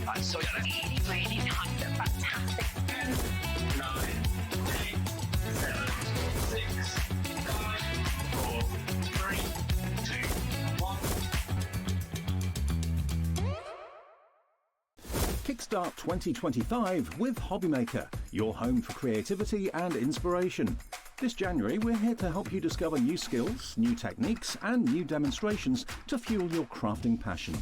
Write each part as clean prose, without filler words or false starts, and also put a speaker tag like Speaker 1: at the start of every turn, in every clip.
Speaker 1: Right, so eeny, meeny, miny, fantastic. 10, 9, 8, 7, 6, 5, 4, 3, 2, 1.
Speaker 2: Kickstart 2025 with HobbyMaker, your home for creativity and inspiration. This January, we're here to help you discover new skills, new techniques, and new demonstrations to fuel your crafting passion.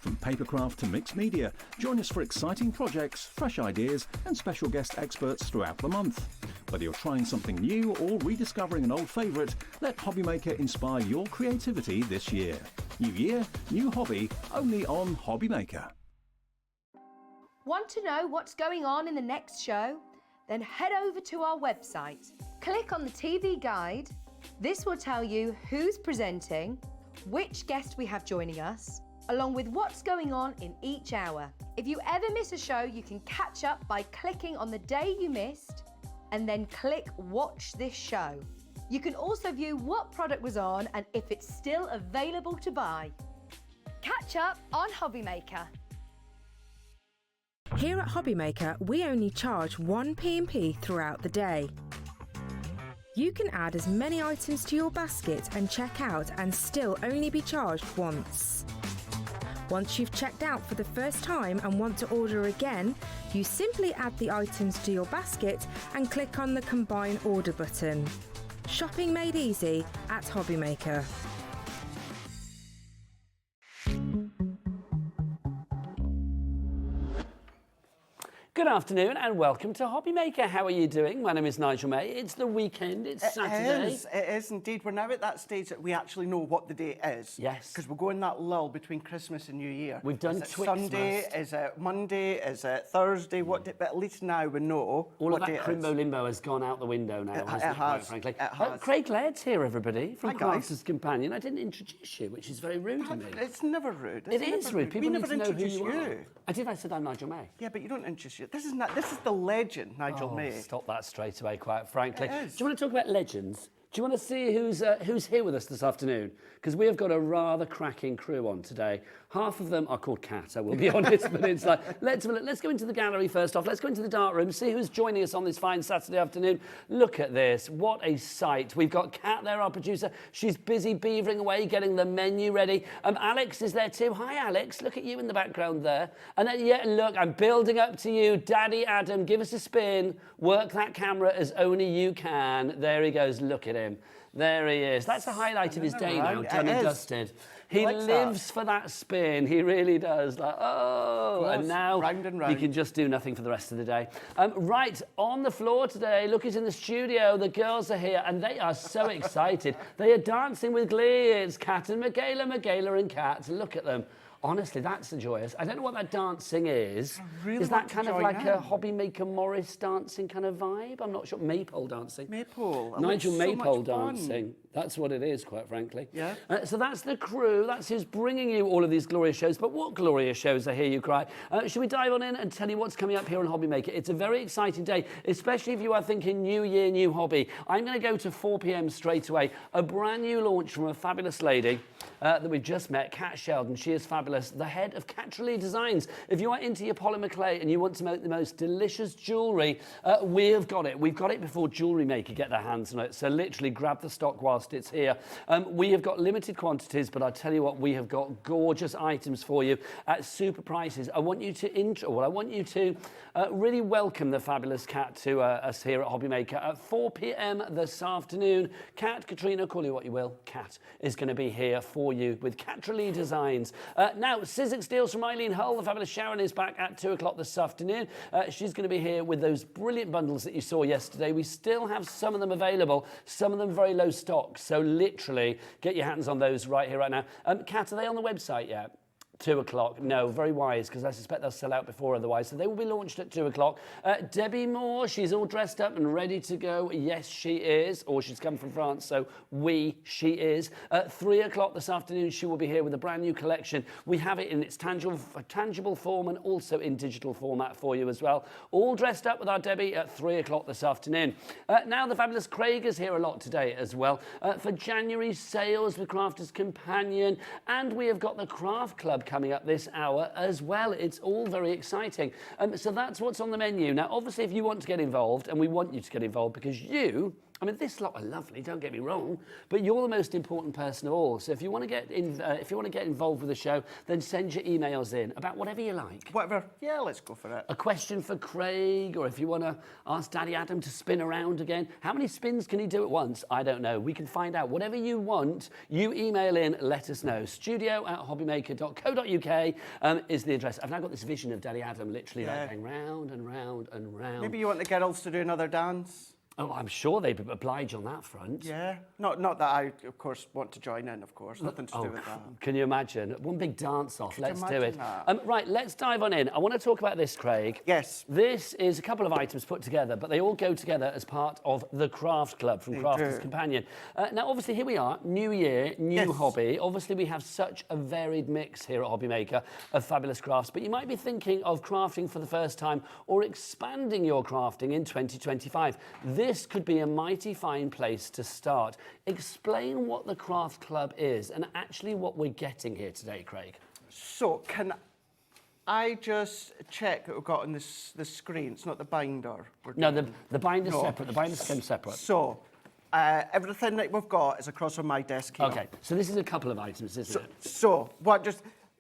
Speaker 2: From papercraft to mixed media, join us for exciting projects, fresh ideas, and special guest experts throughout the month. Whether you're trying something new or rediscovering an old favourite, let HobbyMaker inspire your creativity this year. New year, new hobby, only on HobbyMaker.
Speaker 3: Want to know what's going on in the next show? Then head over to our website. Click on the TV guide. This will tell you who's presenting, which guest we have joining us, along with what's going on in each hour. If you ever miss a show, you can catch up by clicking on the day you missed and then click Watch This Show. You can also view what product was on and if it's still available to buy. Catch up on HobbyMaker.
Speaker 4: Here at HobbyMaker, we only charge one P&P throughout the day. You can add as many items to your basket and check out and still only be charged once. Once you've checked out for the first time and want to order again, you simply add the items to your basket and click on the Combine Order button. Shopping made easy at HobbyMaker.
Speaker 5: Good afternoon and welcome to HobbyMaker. How are you doing? My name is Nigel May. It's the weekend, it's Saturday.
Speaker 6: It is indeed. We're now at that stage that we actually know what the day is.
Speaker 5: Yes.
Speaker 6: Because we're going that lull between Christmas and New Year.
Speaker 5: We've done
Speaker 6: Is it
Speaker 5: Twixmas.
Speaker 6: Sunday? Is it Monday? Is it Thursday? What day? But at least now we know
Speaker 5: All
Speaker 6: what
Speaker 5: of
Speaker 6: day
Speaker 5: that
Speaker 6: it is.
Speaker 5: Crimbo Limbo has gone out the window now,
Speaker 6: It
Speaker 5: hasn't it, quite
Speaker 6: has.
Speaker 5: frankly.
Speaker 6: It has.
Speaker 5: Craig Laird's here, everybody, from
Speaker 6: Hi, guys.
Speaker 5: Crafter's Companion. I didn't introduce you, which is very rude of me.
Speaker 6: It's never rude.
Speaker 5: It is rude. People
Speaker 6: we
Speaker 5: need
Speaker 6: never
Speaker 5: to know who
Speaker 6: introduce
Speaker 5: you are.
Speaker 6: you.
Speaker 5: I did. I said I'm Nigel May.
Speaker 6: Yeah, but you don't introduce you. This is the legend, Nigel
Speaker 5: Oh,
Speaker 6: May.
Speaker 5: stop that straight away, quite frankly.
Speaker 6: It is.
Speaker 5: Do you want to talk about legends? Do you want to see who's here with us this afternoon? Because we have got a rather cracking crew on today. Half of them are called Cat, I will be honest, but it's like, let's go into the gallery first off. Let's go into the dark room, see who's joining us on this fine Saturday afternoon. Look at this, what a sight. We've got Cat there, our producer. She's busy beavering away, getting the menu ready. Alex is there too. Hi, Alex, look at you in the background there. And then, yeah, look, I'm building up to you. Daddy Adam, give us a spin. Work that camera as only you can. There he goes, look at him. There he is. That's the highlight of his day now, done and dusted. He lives for that spin. He really does. Like, oh, and now
Speaker 6: round and round.
Speaker 5: he can just do nothing for the rest of the day. Right, on the floor today, look who's in the studio. The girls are here, and they are so excited. They are dancing with glee. It's Kat and Michaela and Kat. Look at them. Honestly, that's joyous. I don't know what that dancing is. Is that kind of like a HobbyMaker Morris dancing kind of vibe? I'm not sure. Maypole dancing.
Speaker 6: Maypole.
Speaker 5: Nigel
Speaker 6: So
Speaker 5: Maypole
Speaker 6: much fun.
Speaker 5: dancing. That's what it is, quite frankly.
Speaker 6: Yeah.
Speaker 5: So that's the crew. That's who's bringing you all of these glorious shows. But what glorious shows, I hear you cry. Should we dive on in and tell you what's coming up here on HobbyMaker? It's a very exciting day, especially if you are thinking new year, new hobby. I'm going to go to 4 p.m. straight away. A brand new launch from a fabulous lady that we've just met, Kat Sheldon. She is fabulous. The head of Katrilee Designs. If you are into your polymer clay and you want to make the most delicious jewellery, we have got it. We've got it before jewellery maker get their hands on it. So literally grab the stock whilst it's here. We have got limited quantities, but I tell you what, we have got gorgeous items for you at super prices. I want you to really welcome the fabulous Kat to us here at HobbyMaker at 4 p.m. this afternoon. Kat, Katrina, call you what you will. Kat is going to be here for you with Katrilee Designs. Now, Sizzix deals from Eileen Hull. The fabulous Sharon is back at 2 o'clock this afternoon. She's going to be here with those brilliant bundles that you saw yesterday. We still have some of them available, some of them very low stock. So literally get your hands on those right here, right now. Kat, are they on the website yet? 2 o'clock. No, very wise, because I suspect they'll sell out before otherwise. So they will be launched at 2 o'clock. Debbi Moore, she's all dressed up and ready to go. Yes, she is. Or she's come from France, so she is. 3 o'clock this afternoon, she will be here with a brand new collection. We have it in its tangible form and also in digital format for you as well. All dressed up with our Debbi at 3 o'clock this afternoon. Now, the fabulous Craig is here a lot today as well. For January sales with Crafters Companion. And we have got the Craft Club Club coming up this hour as well. It's all very exciting. So that's what's on the menu. Now, obviously, if you want to get involved, and we want you to get involved because I mean, this lot are lovely, don't get me wrong, but you're the most important person of all. So if you want to get involved with the show, then send your emails in about whatever you like.
Speaker 6: Whatever. Yeah, let's go for it.
Speaker 5: A question for Craig, or if you want to ask Daddy Adam to spin around again. How many spins can he do at once? I don't know. We can find out. Whatever you want, you email in, let us know. studio@hobbymaker.co.uk is the address. I've now got this vision of Daddy Adam literally like going round and round and round.
Speaker 6: Maybe you want the girls to do another dance?
Speaker 5: Oh, I'm sure they'd oblige on that front.
Speaker 6: Yeah. Not that I, of course, want to join in, of course. Nothing to do with that.
Speaker 5: Can you imagine? One big dance-off. Let's do it.
Speaker 6: That?
Speaker 5: Right, let's dive on in. I want to talk about this, Craig.
Speaker 6: Yes.
Speaker 5: This is a couple of items put together, but they all go together as part of the Craft Club from Crafter's Companion. Now, obviously, here we are. New year, new hobby. Obviously, we have such a varied mix here at HobbyMaker of fabulous crafts, but you might be thinking of crafting for the first time or expanding your crafting in 2025. This could be a mighty fine place to start. Explain what the Craft Club is and actually what we're getting here today, Craig.
Speaker 6: So, can I just check what we've got on the screen? It's not the binder.
Speaker 5: No, the binder's separate. The binder's came separate.
Speaker 6: So, everything that we've got is across on my desk here.
Speaker 5: Okay, so this is a couple of items, isn't it?
Speaker 6: So,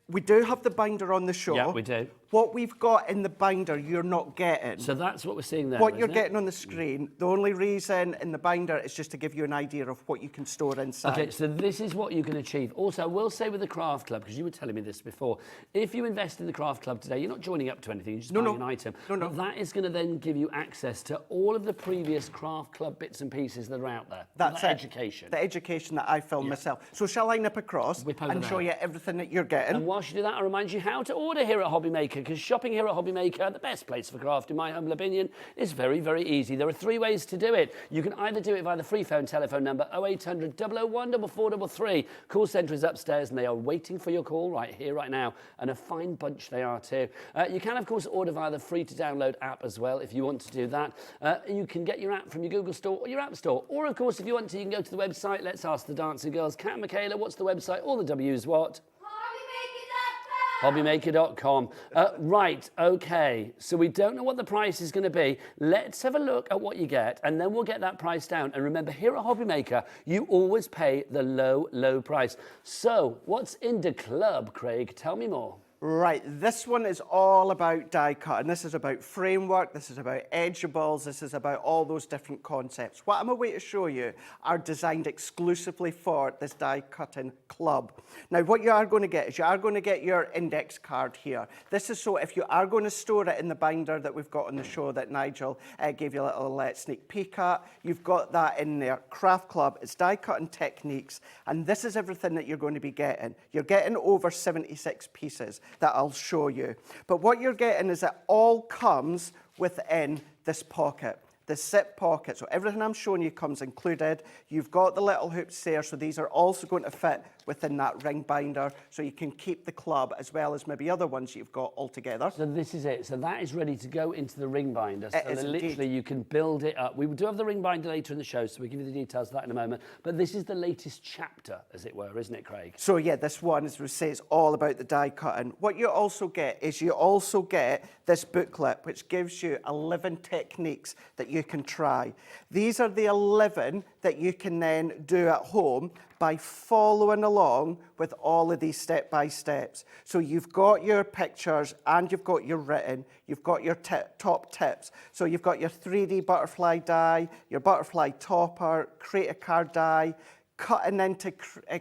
Speaker 6: we do have the binder on the show.
Speaker 5: Yeah, we do.
Speaker 6: What we've got in the binder, you're not getting.
Speaker 5: So that's what we're seeing there.
Speaker 6: What you're getting on the screen, the only reason in the binder is just to give you an idea of what you can store inside.
Speaker 5: Okay, so this is what you can achieve. Also, I will say with the Craft Club, because you were telling me this before, if you invest in the Craft Club today, you're not joining up to anything, you're just buying an item.
Speaker 6: No.
Speaker 5: But that is going to then give you access to all of the previous Craft Club bits and pieces that are out there.
Speaker 6: That's
Speaker 5: it.
Speaker 6: Education. The education that I filmed myself. So shall I nip across and show you everything that you're getting?
Speaker 5: And whilst you do that, I remind you how to order here at HobbyMaker, because shopping here at HobbyMaker, the best place for craft, in my humble opinion, is very, very easy. There are 3 ways to do it. You can either do it via the free phone telephone number 0800 001 4433. Call centre is upstairs and they are waiting for your call right here, right now. And a fine bunch they are too. You can, of course, order via the free-to-download app as well if you want to do that. You can get your app from your Google Store or your App Store. Or, of course, if you want to, you can go to the website. Let's ask the dancing girls. Kat and Michaela, what's the website? All the W's what? HobbyMaker.com. Right, okay, so we don't know what the price is going to be. Let's have a look at what you get, and then we'll get that price down. And remember, here at HobbyMaker, you always pay the low, low price. So, what's in the club, Craig? Tell me more.
Speaker 6: Right, this one is all about die cut, and this is about framework, this is about edgeables, this is about all those different concepts. What I'm about to show you are designed exclusively for this die cutting club. Now, what you are going to get is you are going to get your index card here. This is so if you are going to store it in the binder that we've got on the show that Nigel gave you a little sneak peek at, you've got that in there. Craft Club, it's die cutting techniques, and this is everything that you're going to be getting. You're getting over 76 pieces that I'll show you. But what you're getting is it all comes within this pocket, the zip pocket. So everything I'm showing you comes included. You've got the little hoops there, so these are also going to fit within that ring binder, so you can keep the club as well as maybe other ones you've got all together.
Speaker 5: So this is it. So that is ready to go into the ring binder. So
Speaker 6: It is
Speaker 5: literally
Speaker 6: indeed.
Speaker 5: you can build it up. We do have the ring binder later in the show, so we'll give you the details of that in a moment. But this is the latest chapter, as it were, isn't it, Craig?
Speaker 6: So yeah, this one, as we say, is all about the die cutting. What you also get is you also get this booklet, which gives you 11 techniques that you can try. These are the 11 that you can then do at home by following along with all of these step-by-steps. So you've got your pictures and you've got your written, you've got your top tips. So you've got your 3D butterfly die, your butterfly topper, create a card die, cutting in to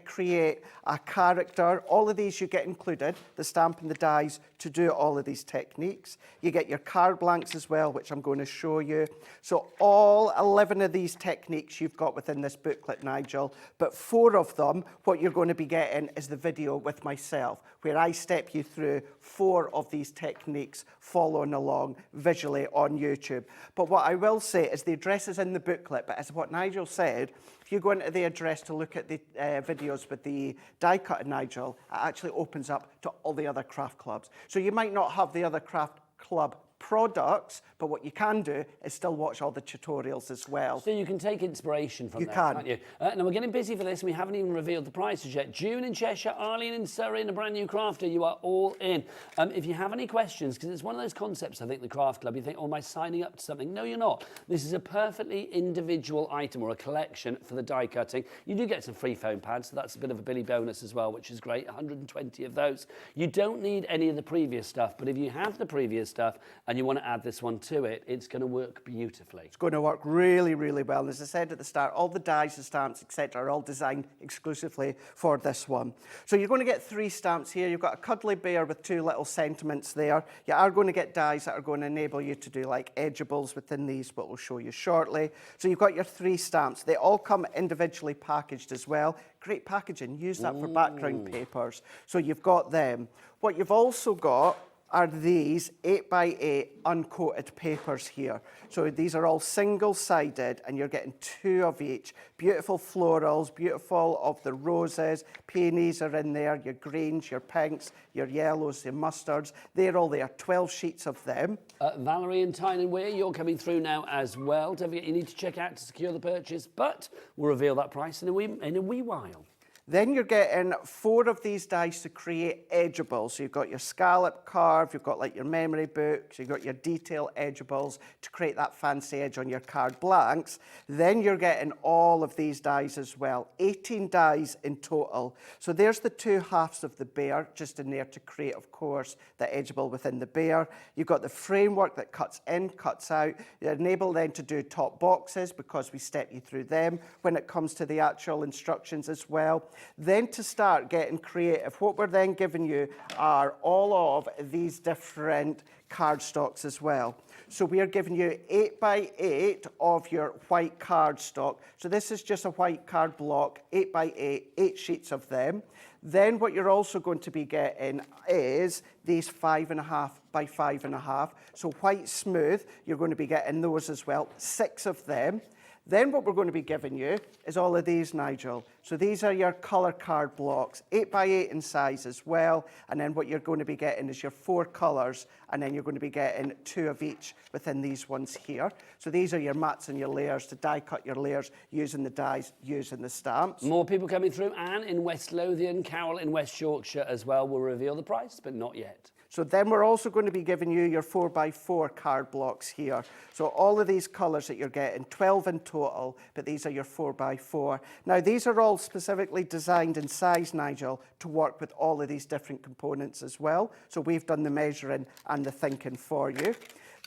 Speaker 6: create a character. All of these you get included, the stamp and the dies, to do all of these techniques. You get your card blanks as well, which I'm going to show you. So all 11 of these techniques you've got within this booklet, Nigel, but 4 of them, what you're going to be getting is the video with myself, where I step you through 4 of these techniques following along visually on YouTube. But what I will say is the address is in the booklet, but as what Nigel said, if you go into the address to look at the videos with the die cut, Nigel, it actually opens up to all the other craft clubs. So you might not have the other craft club products, but what you can do is still watch all the tutorials as well.
Speaker 5: So you can take inspiration from that, can't you? Now we're getting busy for this and we haven't even revealed the prices yet. June in Cheshire, Arlene in Surrey, and a brand new crafter, you are all in. If you have any questions, because it's one of those concepts, I think, the Craft Club, you think, oh, am I signing up to something? No, you're not. This is a perfectly individual item or a collection for the die cutting. You do get some free foam pads, so that's a bit of a Billy bonus as well, which is great, 120 of those. You don't need any of the previous stuff, but if you have the previous stuff and you want to add this one to it, it's going to work beautifully.
Speaker 6: It's going to work really, really well. And as I said at the start, all the dies, the stamps, etc., are all designed exclusively for this one. So you're going to get 3 stamps here. You've got a cuddly bear with 2 little sentiments there. You are going to get dies that are going to enable you to do like edgeables within these, but we'll show you shortly. So you've got your 3 stamps. They all come individually packaged as well. Great packaging. Use that for background papers. So you've got them. What you've also got are these 8x8 uncoated papers here. So these are all single-sided and you're getting 2 of each. Beautiful florals, beautiful of the roses, peonies are in there, your greens, your pinks, your yellows, your mustards. They're all there, 12 sheets of them.
Speaker 5: Valerie and Tyne and Weir, you're coming through now as well. Don't forget you need to check out to secure the purchase, but we'll reveal that price in a wee while.
Speaker 6: Then you're getting 4 of these dies to create edgeables. So you've got your scallop carve, you've got like your memory books, you've got your detail edgeables to create that fancy edge on your card blanks. Then you're getting all of these dies as well, 18 dies in total. So there's the 2 halves of the bear just in there to create, of course, the edgeable within the bear. You've got the framework that cuts in, cuts out. You're enabled then to do top boxes because we step you through them when it comes to the actual instructions as well. Then to start getting creative, what we're then giving you are all of these different cardstocks as well. So we are giving you 8x8 of your white cardstock. So this is just a white card block, 8x8, 8 sheets of them. Then what you're also going to be getting is these 5.5 by 5.5. So white smooth, you're going to be getting those as well, 6 of them. Then what we're going to be giving you is all of these, Nigel. So these are your colour card blocks, 8x8 in size as well. And then what you're going to be getting is your 4 colours, and then you're going to be getting 2 of each within these ones here. So these are your mats and your layers to die cut your layers using the dies, using the stamps.
Speaker 5: More people coming through. Anne in West Lothian, Carol in West Yorkshire as well. We'll reveal the price, but not yet.
Speaker 6: So then we're also going to be giving you your 4x4 card blocks here. So all of these colours that you're getting, 12 in total, but these are your 4x4. Now these are all specifically designed in size, Nigel, to work with all of these different components as well. So we've done the measuring and the thinking for you.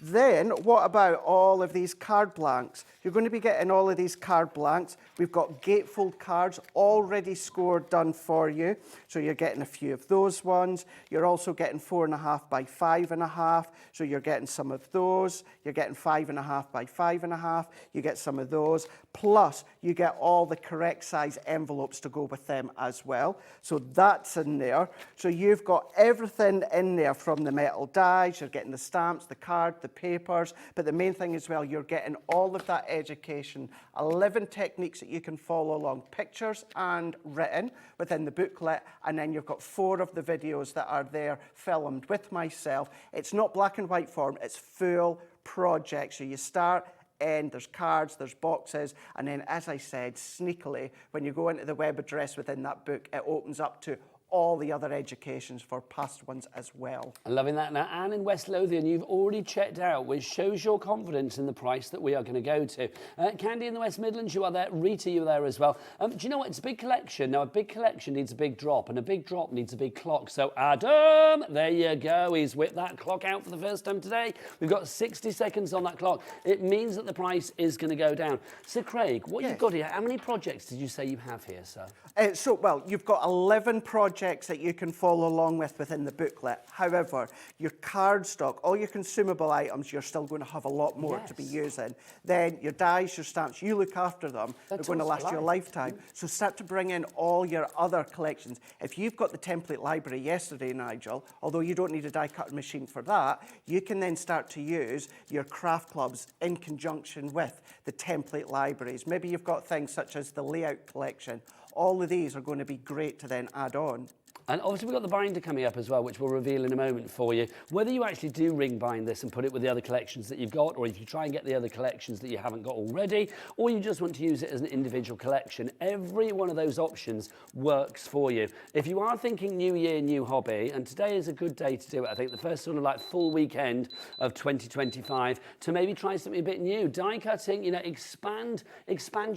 Speaker 6: Then, what about all of these card blanks? You're going to be getting all of these card blanks. We've got gatefold cards already scored done for you. So you're getting a few of those ones. You're also getting 4.5 by 5.5. So you're getting some of those. You're getting 5.5 by 5.5. You get some of those. Plus, you get all the correct size envelopes to go with them as well. So that's in there. So you've got everything in there from the metal dies. You're getting the stamps, the card, the papers, but the main thing as well, you're getting all of that education, 11 techniques that you can follow along, pictures and written within the booklet, and then you've got 4 of the videos that are there filmed with myself. It's not black and white form, it's full project. So you start, end, there's cards, there's boxes, and then as I said, sneakily, when you go into the web address within that book, it opens up to all the other educations for past ones as well.
Speaker 5: I'm loving that. Now, Anne in West Lothian, you've already checked out, which shows your confidence in the price that we are going to go to. Candy in the West Midlands, you are there. Rita, you're there as well. Do you know what? It's a big collection. Now, a big collection needs a big drop, and a big drop needs a big clock. So, Adam, there you go. He's whipped that clock out for the first time today. We've got 60 seconds on that clock. It means that the price is going to go down. So, Craig, what you've got here, how many projects did you say you have here, sir?
Speaker 6: Well, you've got 11 projects that you can follow along with within the booklet. However, your cardstock, all your consumable items, you're still going to have a lot more to be using. Then your dies, your stamps, you look after them. They're going to last you a lifetime. So start to bring in all your other collections. If you've got the template library yesterday, Nigel, although you don't need a die cutting machine for that, you can then start to use your craft clubs in conjunction with the template libraries. Maybe you've got things such as the layout collection. All of these are going to be great to then add on.
Speaker 5: And obviously we've got the binder coming up as well, which we'll reveal in a moment for you. Whether you actually do ring bind this and put it with the other collections that you've got, or if you try and get the other collections that you haven't got already, or you just want to use it as an individual collection, every one of those options works for you. If you are thinking new year, new hobby, and today is a good day to do it, I think the first sort of like full weekend of 2025, to maybe try something a bit new. Die cutting, you know, expand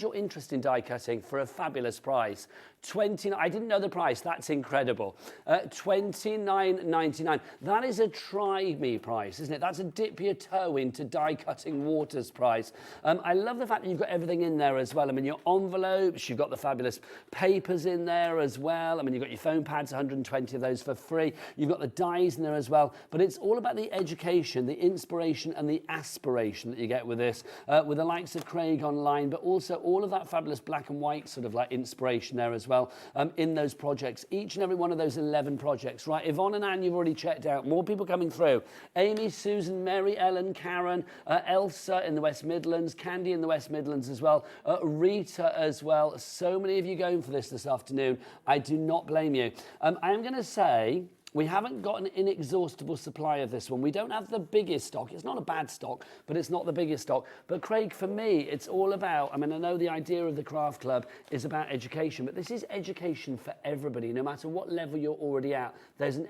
Speaker 5: your interest in die cutting for a fabulous price. I didn't know the price, that's incredible. $29.99. That is a try me price, isn't it? That's a dip your toe into die cutting waters price. I love the fact that you've got everything in there as well. I mean, your envelopes, you've got the fabulous papers in there as well. I mean, you've got your foam pads, 120 of those for free. You've got the dies in there as well. But it's all about the education, the inspiration and the aspiration that you get with this, with the likes of Craig online, but also all of that fabulous black and white sort of like inspiration there as well in those projects. Each and every one of those 11 projects, right? Yvonne and Anne, you've already checked out. More people coming through. Amy, Susan, Mary, Ellen, Karen, Elsa in the West Midlands, Candy in the West Midlands as well, Rita as well. So many of you going for this afternoon. I do not blame you. I am going to say, we haven't got an inexhaustible supply of this one. We don't have the biggest stock. It's not a bad stock, but it's not the biggest stock. But Craig, for me, it's all about, I mean, I know the idea of the craft club is about education, but this is education for everybody. No matter what level you're already at, there's an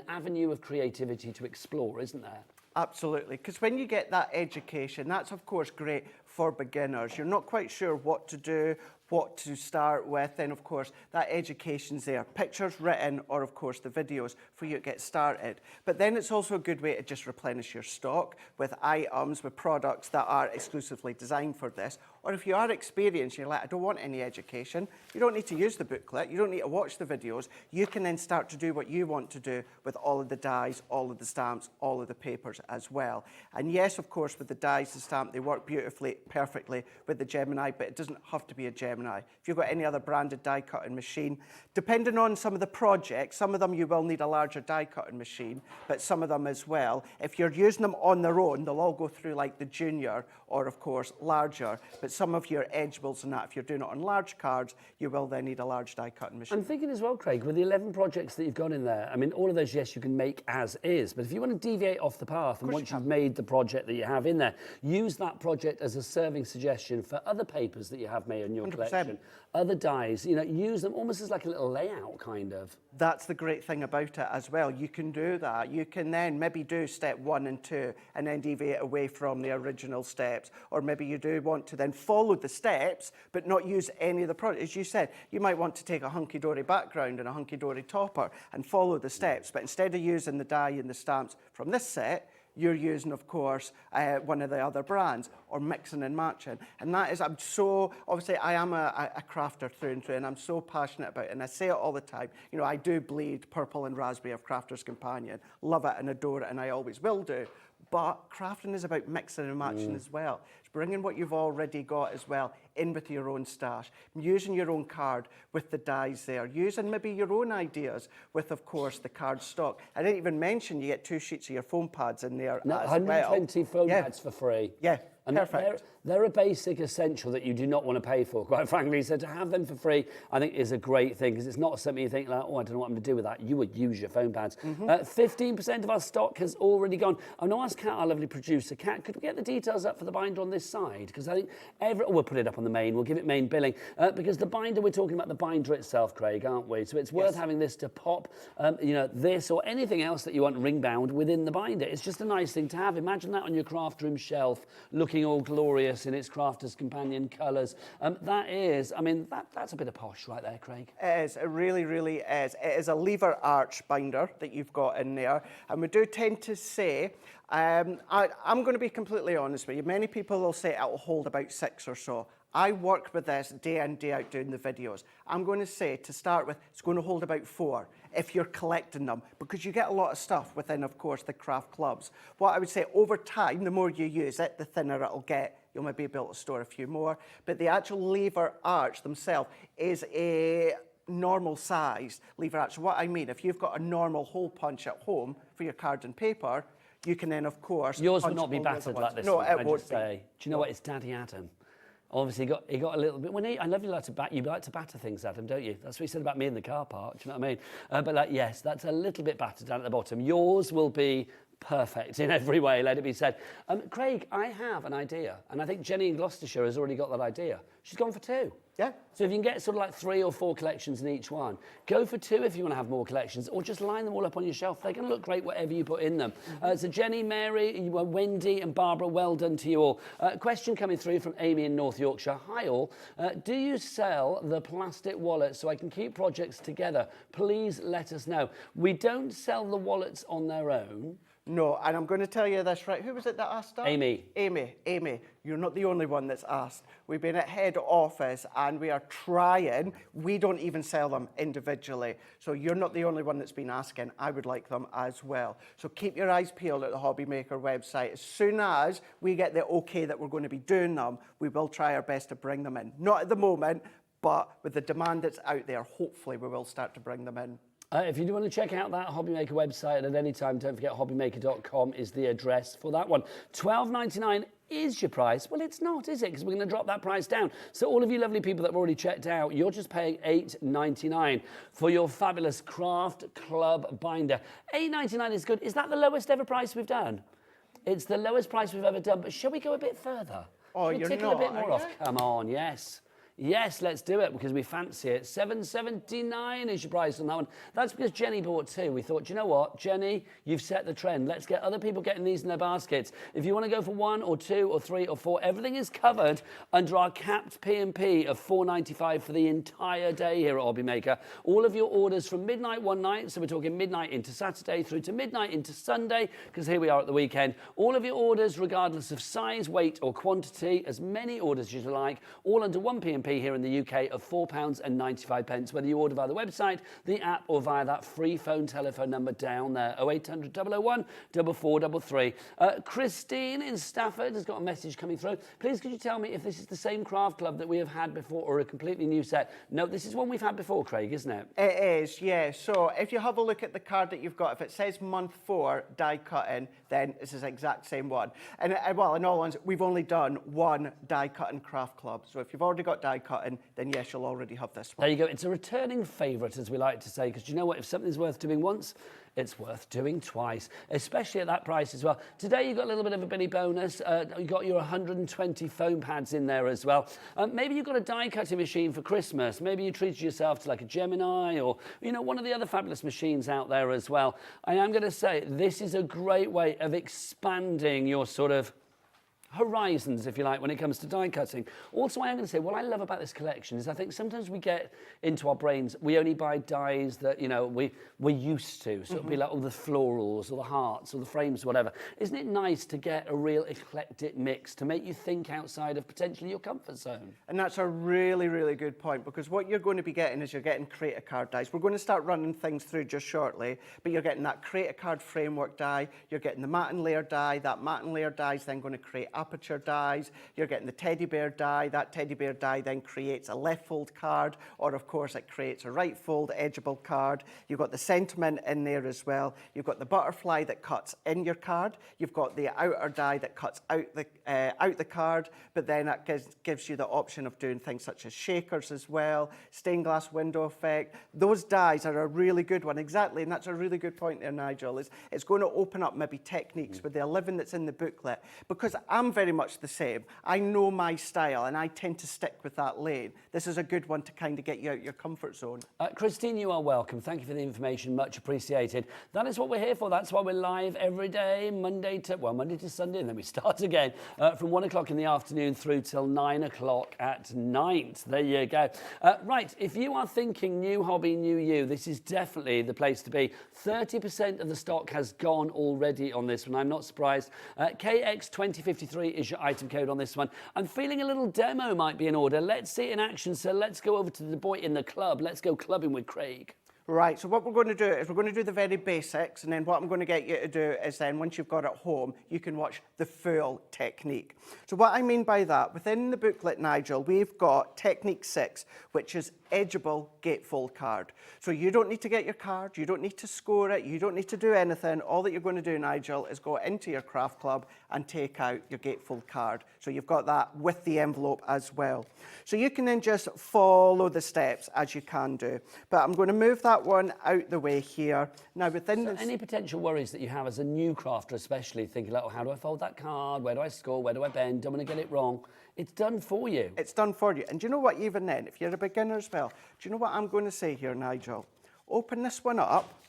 Speaker 5: avenue of creativity to explore, isn't there?
Speaker 6: Absolutely, because when you get that education, that's of course great for beginners. You're not quite sure what to do, what to start with, then of course that education's there. Pictures written, or of course the videos for you to get started. But then it's also a good way to just replenish your stock with items, with products that are exclusively designed for this. Or if you are experienced, you're like, I don't want any education, you don't need to use the booklet, you don't need to watch the videos, you can then start to do what you want to do with all of the dies, all of the stamps, all of the papers as well. And yes, of course, with the dies, the stamp, they work beautifully, perfectly with the Gemini, but it doesn't have to be a Gemini. If you've got any other branded die cutting machine, depending on some of the projects, some of them you will need a larger die cutting machine, but some of them as well. If you're using them on their own, they'll all go through like the junior or of course larger, but some of your edgeables and that, if you're doing it on large cards, you will then need a large die cutting machine.
Speaker 5: I'm thinking as well, Craig, with the 11 projects that you've got in there, I mean, all of those, yes, you can make as is, but if you want to deviate off the path, and once you've made the project that you have in there, use that project as a serving suggestion for other papers that you have made in your 100%. Collection, other dies, you know, use them almost as like a little layout, kind of.
Speaker 6: That's the great thing about it as well. You can do that. You can then maybe do step 1 and 2 and then deviate away from the original steps. Or maybe you do want to then follow the steps but not use any of the products. As you said, you might want to take a hunky-dory background and a hunky-dory topper and follow the steps, but instead of using the die and the stamps from this set, you're using, of course, one of the other brands, or mixing and matching. And that is, I'm so, obviously I am a crafter through and through, and I'm so passionate about it, and I say it all the time. You know, I do bleed purple and raspberry of Crafter's Companion, love it and adore it, and I always will do. But crafting is about mixing and matching as well. It's bringing what you've already got as well in with your own stash, using your own card with the dies there, using maybe your own ideas with, of course, the card stock. I didn't even mention you get 2 sheets of your foam pads in there as
Speaker 5: 120
Speaker 6: well.
Speaker 5: foam pads for free.
Speaker 6: Yeah.
Speaker 5: And
Speaker 6: perfect.
Speaker 5: They're a basic essential that you do not want to pay for, quite frankly. So to have them for free, I think is a great thing, because it's not something you think like, oh, I don't know what I'm going to do with that. You would use your foam pads. 15% of our stock has already gone. I'm going to ask Kat, our lovely producer. Kat, could we get the details up for the binder on this side? Because I think we'll put it up on the main. We'll give it main billing. Because the binder, we're talking about the binder itself, Craig, aren't we? So it's worth having this to pop, you know, this or anything else that you want ring bound within the binder. It's just a nice thing to have. Imagine that on your craft room shelf, looking all glorious in its Crafter's Companion colours. That is, I mean, that's a bit of posh right there, Craig.
Speaker 6: It is, it really, really is. It is a lever arch binder that you've got in there. And we do tend to say, I'm going to be completely honest with you, many people will say it will hold about 6 or so. I work with this day in, day out doing the videos. I'm going to say, to start with, it's going to hold about 4 if you're collecting them, because you get a lot of stuff within, of course, the craft clubs. What I would say, over time, the more you use it, the thinner it'll get. You'll maybe be able to store a few more. But the actual lever arch themselves is a normal size lever arch. So what I mean, if you've got a normal hole punch at home for your card and paper, you can then, of course...
Speaker 5: Yours would not be battered like this.
Speaker 6: No,
Speaker 5: one,
Speaker 6: it won't be.
Speaker 5: Do you know what? It's Daddy Adam. Obviously, he got a little bit. I love you like to batter things, Adam, don't you? That's what he said about me in the car park. Do you know what I mean? But like, yes, that's a little bit battered down at the bottom. Yours will be perfect in every way, let it be said. Craig, I have an idea, and I think Jenny in Gloucestershire has already got that idea. She's gone for 2.
Speaker 6: Yeah.
Speaker 5: So if you can get sort of like 3 or 4 collections in each one, go for 2 if you want to have more collections, or just line them all up on your shelf. They're going to look great whatever you put in them. So Jenny, Mary, Wendy and Barbara, well done to you all. Question coming through from Amy in North Yorkshire. Hi all. Do you sell the plastic wallets so I can keep projects together? Please let us know. We don't sell the wallets on their own.
Speaker 6: No, and I'm going to tell you this, right? Who was it that asked that?
Speaker 5: Amy.
Speaker 6: Amy, you're not the only one that's asked. We've been at head office and we are trying. We don't even sell them individually. So you're not the only one that's been asking. I would like them as well. So keep your eyes peeled at the HobbyMaker website. As soon as we get the okay that we're going to be doing them, we will try our best to bring them in. Not at the moment, but with the demand that's out there, hopefully we will start to bring them in.
Speaker 5: If you do want to check out that HobbyMaker website at any time, don't forget hobbymaker.com is the address for that one. $12.99 is your price. Well, it's not, is it? Because we're going to drop that price down. So all of you lovely people that have already checked out, you're just paying $8.99 for your fabulous Craft Club binder. $8.99 is good. Is that the lowest ever price we've done? It's the lowest price we've ever done, but shall we go a bit further?
Speaker 6: Oh,
Speaker 5: you're tickle a bit more off. Come on, yes. Yes, let's do it because we fancy it. $7.79 is your price on that one. That's because Jenny bought 2. We thought, you know what, Jenny, you've set the trend. Let's get other people getting these in their baskets. If you want to go for 1 or 2 or 3 or 4, everything is covered under our capped P&P of $4.95 for the entire day here at HobbyMaker. All of your orders from midnight one night, so we're talking midnight into Saturday through to midnight into Sunday, because here we are at the weekend. All of your orders, regardless of size, weight or quantity, as many orders as you like, all under one P&P here in the UK of £4.95, whether you order via the website, the app, or via that free phone telephone number down there, 0800 001 4433. Christine in Stafford has got a message coming through. Please could you tell me if this is the same craft club that we have had before or a completely new set? No, this is one we've had before, Craig, isn't it?
Speaker 6: It is, yeah. So if you have a look at the card that you've got, if it says month 4 die cutting, then it's the exact same one. And well, in all honesty, we've only done 1 die cutting craft club. So if you've already got die cutting, then yes, you'll already have this one.
Speaker 5: There you go. It's a returning favourite, as we like to say, because you know what? If something's worth doing once, it's worth doing twice, especially at that price as well. Today, you've got a little bit of a bitty bonus. You've got your 120 foam pads in there as well. Maybe you've got a die-cutting machine for Christmas. Maybe you treated yourself to like a Gemini or, you know, one of the other fabulous machines out there as well. I am going to say this is a great way of expanding your sort of horizons, if you like, when it comes to die cutting. Also, I am going to say, what I love about this collection is I think sometimes we get into our brains, we only buy dies that, you know, we're used to. So it'll be like all the florals or the hearts or the frames, whatever. Isn't it nice to get a real eclectic mix to make you think outside of potentially your comfort zone?
Speaker 6: And that's a really, really good point, because what you're going to be getting is you're getting Create a Card dies. We're going to start running things through just shortly, but you're getting that Create a Card framework die, you're getting the matte and layer die, that matte and layer die is then going to create aperture dies, you're getting the teddy bear die, that teddy bear die then creates a left fold card, or of course it creates a right fold edgeable card. You've got the sentiment in there as well, you've got the butterfly that cuts in your card, you've got the outer die that cuts out the card, but then that gives you the option of doing things such as shakers as well, stained glass window effect. Those dies are a really good one, exactly, and that's a really good point there, Nigel. It's going to open up maybe techniques with the 11 that's in the booklet, because I'm very much the same. I know my style and I tend to stick with that lane. This is a good one to kind of get you out your comfort zone. Christine,
Speaker 5: you are welcome. Thank you for the information, much appreciated. That is what we're here for. That's why we're live every day, Monday to Sunday, and then we start again from 1 o'clock in the afternoon through till 9 o'clock at night. There you go. Right, if you are thinking new hobby, new you, this is definitely the place to be. 30% of the stock has gone already on this one. I'm not surprised. KX2053 is your item code on this one. I'm feeling a little demo might be in order. Let's see it in action. So let's go over to the boy in the club. Let's go clubbing with Craig.
Speaker 6: Right, so what we're going to do is we're going to do the very basics, and then what I'm going to get you to do is then once you've got it home, you can watch the full technique. So what I mean by that, within the booklet, Nigel, we've got technique 6, which is edgeable gatefold card. So you don't need to get your card, you don't need to score it, you don't need to do anything. All that you're going to do, Nigel, is go into your craft club and take out your gatefold card. So you've got that with the envelope as well. So you can then just follow the steps as you can do. But I'm going to move that one out the way here. Now within this...
Speaker 5: Any potential worries that you have as a new crafter, especially thinking like, oh, how do I fold that card? Where do I score? Where do I bend? Don't want to get it wrong. It's done for you. It's
Speaker 6: done for you. And do you know what, even then, if you're a beginner as well, do you know what I'm going to say here, Nigel? Open this one up,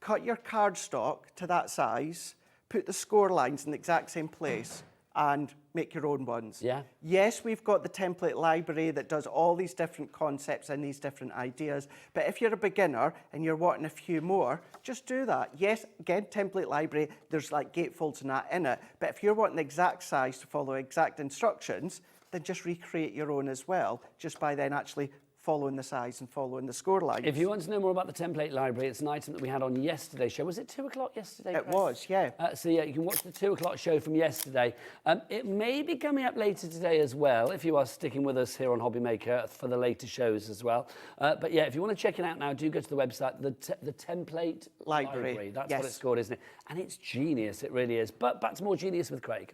Speaker 6: cut your cardstock to that size, put the score lines in the exact same place, and make your own ones.
Speaker 5: Yeah.
Speaker 6: Yes, we've got the template library that does all these different concepts and these different ideas, but if you're a beginner and you're wanting a few more, just do that. Yes, again, template library, there's like gatefolds and that in it, but if you're wanting the exact size to follow exact instructions, then just recreate your own as well, just by then actually following the size and following the score lines.
Speaker 5: If you want to know more about the template library, it's an item that we had on yesterday's show. Was it 2 o'clock yesterday,
Speaker 6: It
Speaker 5: Chris?
Speaker 6: was, yeah.
Speaker 5: So yeah, you can watch the 2 o'clock show from yesterday. It may be coming up later today as well, if you are sticking with us here on HobbyMaker for the later shows as well. But yeah, if you want to check it out now, do go to the website, the template library. That's what it's called, isn't it? And it's genius, it really is. But back to more genius with Craig.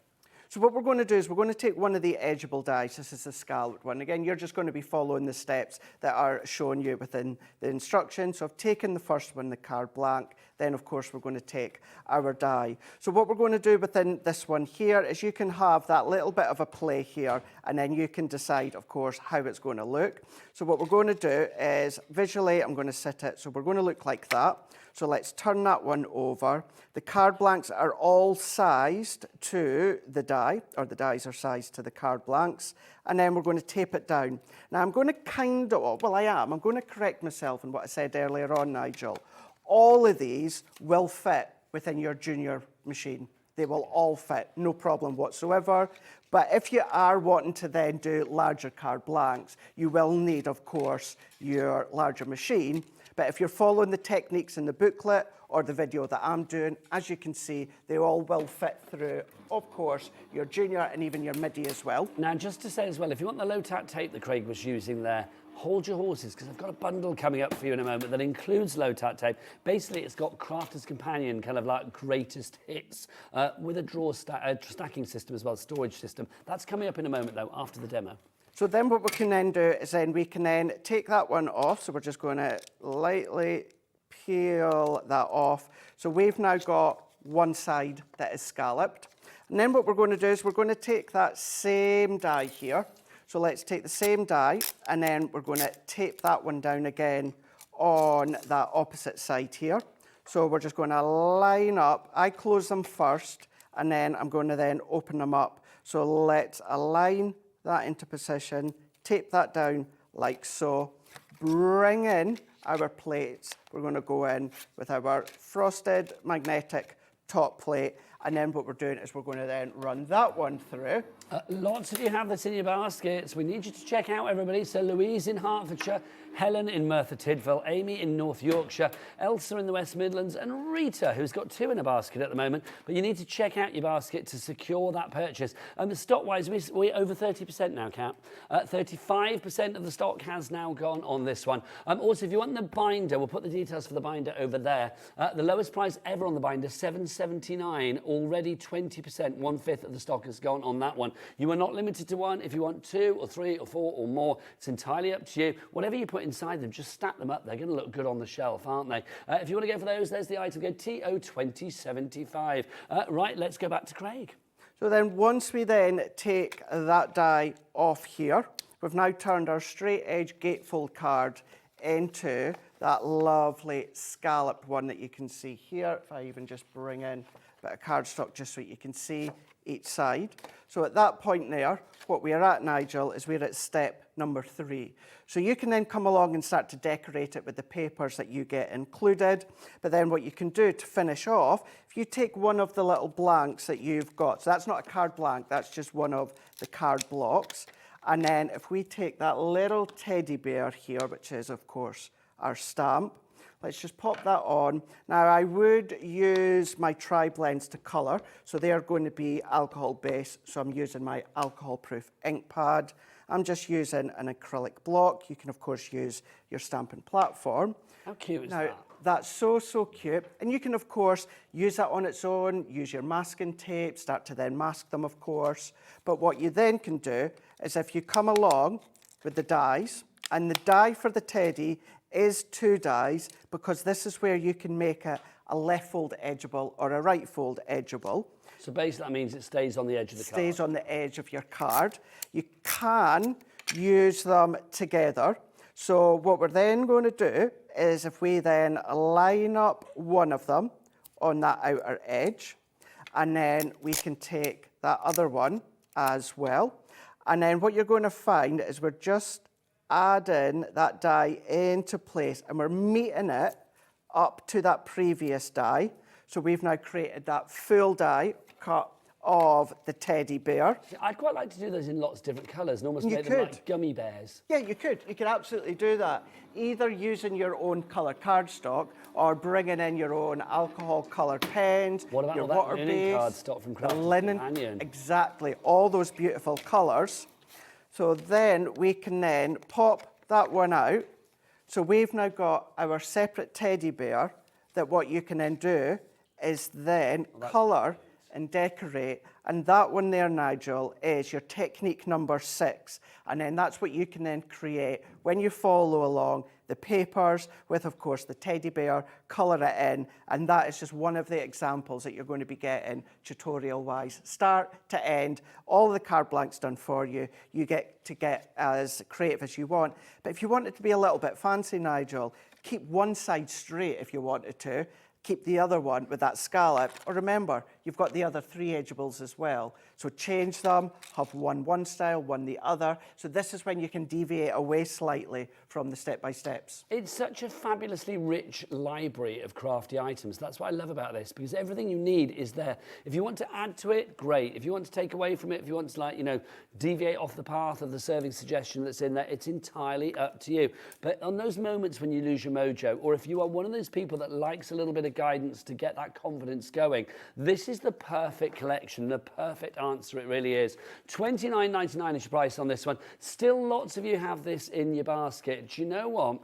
Speaker 6: So what we're going to do is we're going to take one of the edgeable dies. This is the scalloped one. Again, you're just going to be following the steps that are shown you within the instructions. So I've taken the first one, the card blank. Then, of course, we're going to take our die. So what we're going to do within this one here is you can have that little bit of a play here, and then you can decide, of course, how it's going to look. So what we're going to do is visually, I'm going to sit it. So we're going to look like that. So let's turn that one over. The card blanks are all sized to the die, or the dies are sized to the card blanks. And then we're going to tape it down. Now I'm going to I'm going to correct myself in what I said earlier on, Nigel. All of these will fit within your junior machine. They will all fit, no problem whatsoever. But if you are wanting to then do larger card blanks, you will need, of course, your larger machine. But if you're following the techniques in the booklet or the video that I'm doing, as you can see, they all will fit through, of course, your junior and even your midi as well.
Speaker 5: Now, just to say as well, if you want the low-tack tape that Craig was using there, hold your horses, because I've got a bundle coming up for you in a moment that includes low-tack tape. Basically, it's got Crafter's Companion, kind of like greatest hits, with a drawer stacking system as well, storage system. That's coming up in a moment, though, after the demo.
Speaker 6: So then what we can then do is then we can then take that one off. So we're just going to lightly peel that off. So we've now got one side that is scalloped. And then what we're going to do is we're going to take that same die here. So let's take the same die, and then we're going to tape that one down again on that opposite side here. So we're just going to line up. I close them first, and then I'm going to then open them up. So let's align that into position, tape that down like so, bring in our plates. We're going to go in with our frosted magnetic top plate, and then what we're doing is we're going to then run that one through.
Speaker 5: Lots of you have this in your baskets. We need you to check out, everybody. So Louise in Hertfordshire, Helen in Merthyr Tydfil, Amy in North Yorkshire, Elsa in the West Midlands, and Rita, who's got 2 in a basket at the moment. But you need to check out your basket to secure that purchase. Stock-wise, we're over 30% now, Kat. 35% of the stock has now gone on this one. Also, if you want the binder, we'll put the details for the binder over there. The lowest price ever on the binder, $7.79. Already 20%, 1/5 of the stock has gone on that one. You are not limited to one. If you want 2 or 3 or 4 or more, it's entirely up to you. Whatever you put inside them, just stack them up. They're going to look good on the shelf, aren't they? If you want to go for those, there's the item code TO2075. Right, let's go back to Craig.
Speaker 6: So then once we then take that die off here, we've now turned our straight edge gatefold card into that lovely scalloped one that you can see here. If I even just bring in a bit of cardstock just so you can see each side. So at that point there, what we are at, Nigel, is we're at step number 3. So you can then come along and start to decorate it with the papers that you get included. But then what you can do to finish off, if you take one of the little blanks that you've got, so that's not a card blank, that's just one of the card blocks. And then if we take that little teddy bear here, which is, of course, our stamp, Let's just pop that on. Now, I would use my tri-blends to colour, so they are going to be alcohol based, so I'm using my alcohol-proof ink pad. I'm just using an acrylic block. You can, of course, use your stamping platform.
Speaker 5: How cute is
Speaker 6: Now,
Speaker 5: that?
Speaker 6: that's so, so cute. And you can, of course, use that on its own, use your masking tape, start to then mask them, of course. But what you then can do is if you come along with the dies, and the die for the teddy is 2 dies, because this is where you can make it a left fold edgeable or a right fold edgeable.
Speaker 5: So basically that means it stays on the edge of the card.
Speaker 6: Stays on the edge of your card. You can use them together. So what we're then going to do is if we then line up one of them on that outer edge, and then we can take that other one as well. And then what you're going to find is we're just adding that die into place, and we're meeting it up to that previous die. So we've now created that full die cut of the teddy bear.
Speaker 5: I'd quite like to do those in lots of different colours and almost
Speaker 6: You
Speaker 5: make them
Speaker 6: could.
Speaker 5: like gummy bears.
Speaker 6: Yeah, you could. You could absolutely do that. Either using your own colour cardstock or bringing in your own alcohol coloured pens,
Speaker 5: What about
Speaker 6: your
Speaker 5: all that
Speaker 6: water
Speaker 5: linen
Speaker 6: base,
Speaker 5: cardstock from
Speaker 6: the
Speaker 5: Crafter's
Speaker 6: linen,
Speaker 5: Companion?
Speaker 6: exactly, all those beautiful colours. So then we can then pop that one out. So we've now got our separate teddy bear that what you can then do is then colour and decorate. And that one there, Nigel, is your technique number 6. And then that's what you can then create when you follow along the papers with, of course, the teddy bear, colour it in. And that is just one of the examples that you're going to be getting tutorial-wise. Start to end, all the card blanks done for you. You get to get as creative as you want. But if you want it to be a little bit fancy, Nigel, keep one side straight if you wanted to. Keep the other one with that scallop. Or remember, you've got the other 3 edgeables as well. So change them, have one style, one the other. So this is when you can deviate away slightly from the step-by-steps.
Speaker 5: It's such a fabulously rich library of crafty items. That's what I love about this, because everything you need is there. If you want to add to it, great. If you want to take away from it, if you want to, like, you know, deviate off the path of the serving suggestion that's in there, it's entirely up to you. But on those moments when you lose your mojo, or if you are one of those people that likes a little bit of guidance to get that confidence going, this is the perfect collection, the perfect answer. It really is. $29.99 is your price on this one. Still lots of you have this in your basket. Do you know what?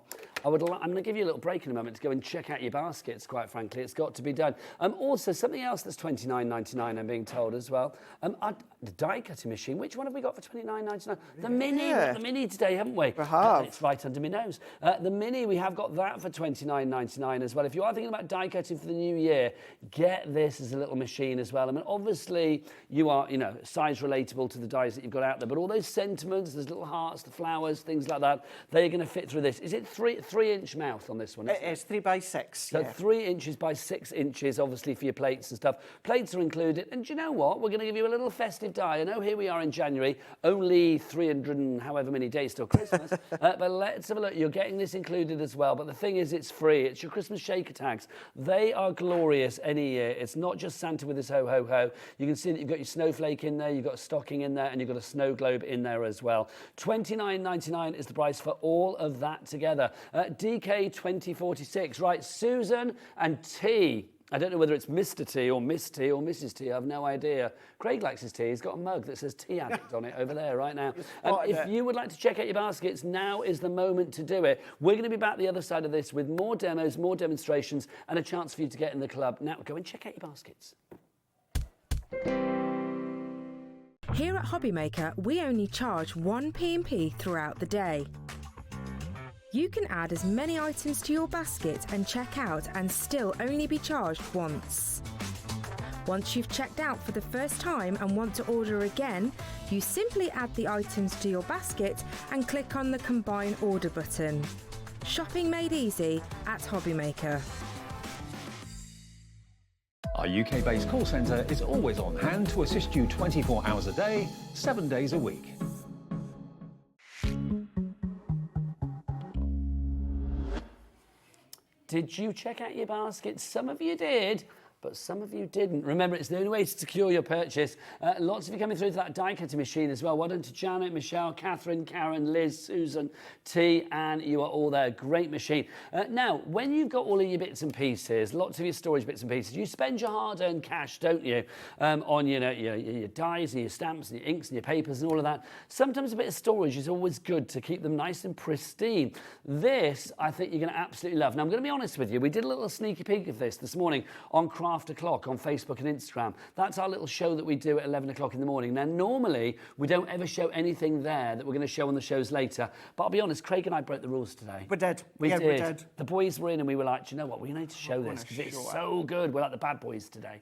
Speaker 5: I'm going to give you a little break in a moment to go and check out your baskets, quite frankly. It's got to be done. Also, something else that's $29.99, I'm being told as well. The die cutting machine. Which one have we got for $29.99? The Mini. We've got the Mini today, haven't we?
Speaker 6: We have.
Speaker 5: It's right under my nose. The Mini, we have got that for $29.99 as well. If you are thinking about die cutting for the new year, get this as a little machine as well. I mean, obviously, you are, you know, size relatable to the dies that you've got out there, but all those sentiments, there's little hearts, the flowers, things like that, they're going to fit through this. Is it 3-inch mouth on this one?
Speaker 6: It is 3 by 6.
Speaker 5: So 3 inches by 6 inches, obviously, for your plates and stuff. Plates are included. And do you know what? We're going to give you a little festive die. I know here we are in January, only 300 and however many days till Christmas. But let's have a look. You're getting this included as well. But the thing is, it's free. It's your Christmas shaker tags. They are glorious any year. It's not just Santa with his ho-ho-ho. You can see that you've got your snowflake in there, you've got a stocking in there, and you've got a snow globe in there as well. $29.99 is the price for all of that together. DK2046. Right, Susan and T. I don't know whether it's Mr. T or Miss T or Mrs. T. I have no idea. Craig likes his tea. He's got a mug that says Tea Addict on it over there right now. If you would like to check out your baskets, now is the moment to do it. We're going to be back the other side of this with more demos, more demonstrations, and a chance for you to get in the club. Now, go and check out your baskets.
Speaker 4: Here at HobbyMaker, we only charge 1 P&P throughout the day. You can add as many items to your basket and check out and still only be charged once. Once you've checked out for the first time and want to order again, you simply add the items to your basket and click on the Combine Order button. Shopping made easy at HobbyMaker.
Speaker 2: Our UK-based call centre is always on hand to assist you 24 hours a day, 7 days a week.
Speaker 5: Did you check out your baskets? Some of you did. but some of you didn't. Remember, it's the only way to secure your purchase. Lots of you coming through to that die cutting machine as well. Well done to Janet, Michelle, Catherine, Karen, Liz, Susan, T, and you are all there. Great machine. Now, when you've got all of your bits and pieces, lots of your storage bits and pieces, you spend your hard-earned cash, don't you, on your dies and your stamps and your inks and your papers and all of that. Sometimes a bit of storage is always good to keep them nice and pristine. This, I think you're going to absolutely love. Now, I'm going to be honest with you. We did a little sneaky peek of this morning on Craft O'Clock on Facebook and Instagram. That's our little show that we do at 11 o'clock in the morning. Now, normally, we don't ever show anything there that we're going to show on the shows later. But I'll be honest, Craig and I broke the rules today.
Speaker 6: We did.
Speaker 5: We
Speaker 6: Yeah,
Speaker 5: did.
Speaker 6: we did.
Speaker 5: The boys were in and we were like, do you know what? We need to show this because it's so good. We're like the bad boys today.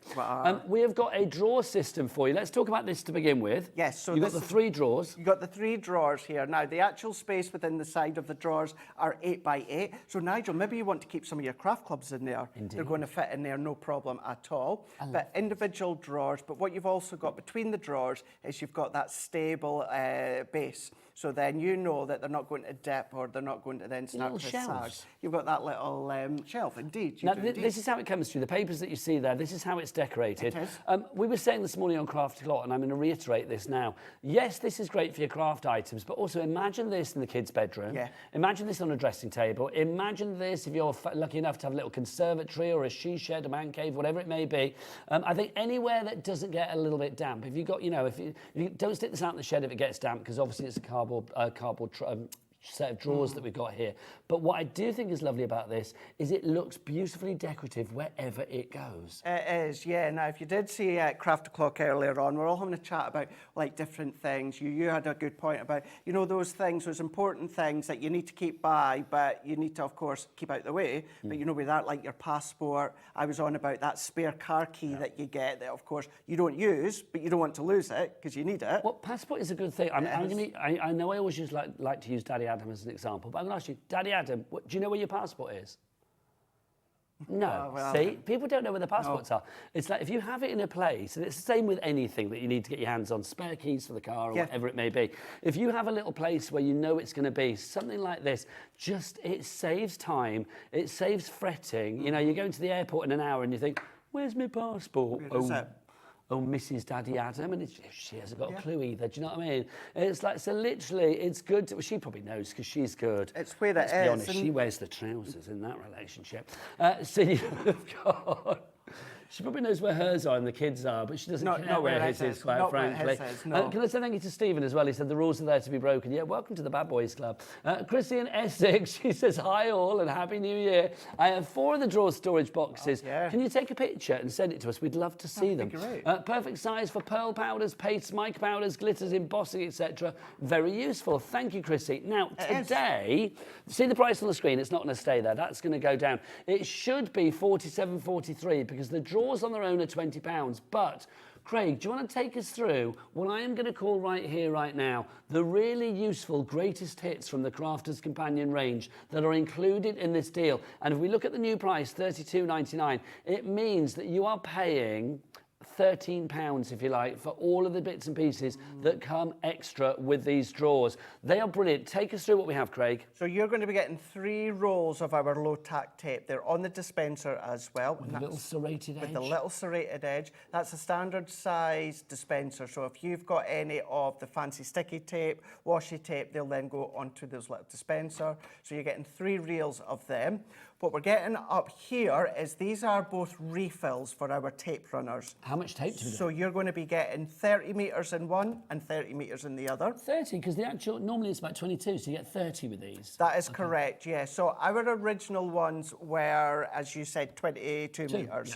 Speaker 5: We have got a drawer system for you. Let's talk about this to begin with.
Speaker 6: Yes. So
Speaker 5: you've got the 3 drawers.
Speaker 6: You've got the 3 drawers here. Now, the actual space within the side of the drawers are 8 by 8. So, Nigel, maybe you want to keep some of your craft clubs in there.
Speaker 5: Indeed.
Speaker 6: They're going to fit in there, no problem at all. But individual drawers. But what you've also got between the drawers is you've got that stable base. So then you know that they're not going to dip or they're not going to then start to sag. You've got that little shelf, indeed.
Speaker 5: Now, this is how it comes through. The papers that you see there, this is how it's decorated.
Speaker 6: It is.
Speaker 5: We were saying this morning on Craft O'Clock, and I'm going to reiterate this now. Yes, this is great for your craft items, but also imagine this in the kids' bedroom.
Speaker 6: Yeah.
Speaker 5: Imagine this on a dressing table. Imagine this if you're lucky enough to have a little conservatory or a she shed, a man cave, whatever it may be. I think anywhere that doesn't get a little bit damp. If you've got, if you don't stick this out in the shed if it gets damp, because obviously it's a cardboard set of drawers that we've got here. But what I do think is lovely about this is it looks beautifully decorative wherever it goes.
Speaker 6: It is, yeah. Now, if you did see Craft O'Clock earlier on, we're all having a chat about like different things. You had a good point about, those things, those important things that you need to keep by, but you need to, of course, keep out the way. But, with that, like your passport, I was on about that spare car key that you get that, of course, you don't use, but you don't want to lose it because you need it.
Speaker 5: Well, passport is a good thing. I know I always like to use Daddy Adam as an example, but I'm going to ask you, Daddy Adam, do you know where your passport is? No. See, people don't know where the passports are. It's like if you have it in a place, and it's the same with anything that you need to get your hands on, spare keys for the car or whatever it may be. If you have a little place where you know it's going to be, something like this, it saves time, it saves fretting. You're going to the airport in an hour and you think, where's my passport? Oh, Mrs. Daddy Adam, and she hasn't got a clue either. Do you know what I mean? It's like, so literally, it's good. She probably knows because she's good.
Speaker 6: It's where
Speaker 5: Let's
Speaker 6: it
Speaker 5: be
Speaker 6: is,
Speaker 5: honest, she wears the trousers in that relationship. So you've got... She probably knows where hers are and the kids are, but she doesn't care where his is, quite frankly. Can I say thank you to Stephen as well? He said the rules are there to be broken. Yeah, welcome to the Bad Boys Club. Chrissy in Essex, she says, hi all and Happy New Year. I have 4 of the drawer storage boxes. Can you take a picture and send it to us? We'd love to see them. Perfect size for pearl powders, pastes, mica powders, glitters, embossing, etc. Very useful. Thank you, Chrissy. Now, today, see the price on the screen? It's not going to stay there. That's going to go down. It should be $47.43 because the drawers on their own are £20. But, Craig, do you want to take us through what I am going to call right here, right now, the really useful greatest hits from the Crafter's Companion range that are included in this deal? And if we look at the new price, $32.99, it means that you are paying £13, if you like, for all of the bits and pieces that come extra with these drawers. They are brilliant. Take us through what we have, Craig.
Speaker 6: So you're going to be getting 3 rolls of our low-tack tape. They're on the dispenser as well.
Speaker 5: With the little serrated edge.
Speaker 6: With the little serrated edge. That's a standard size dispenser. So if you've got any of the fancy sticky tape, washi tape, they'll then go onto this little dispenser. So you're getting 3 reels of them. What we're getting up here is these are both refills for our tape runners.
Speaker 5: How much tape do we get?
Speaker 6: So you're going to be getting 30 metres in one and 30 metres in the other.
Speaker 5: 30, because the actual, normally it's about 22, so you get 30 with these.
Speaker 6: That is correct, yeah. So our original ones were, as you said, 22 metres. Yeah.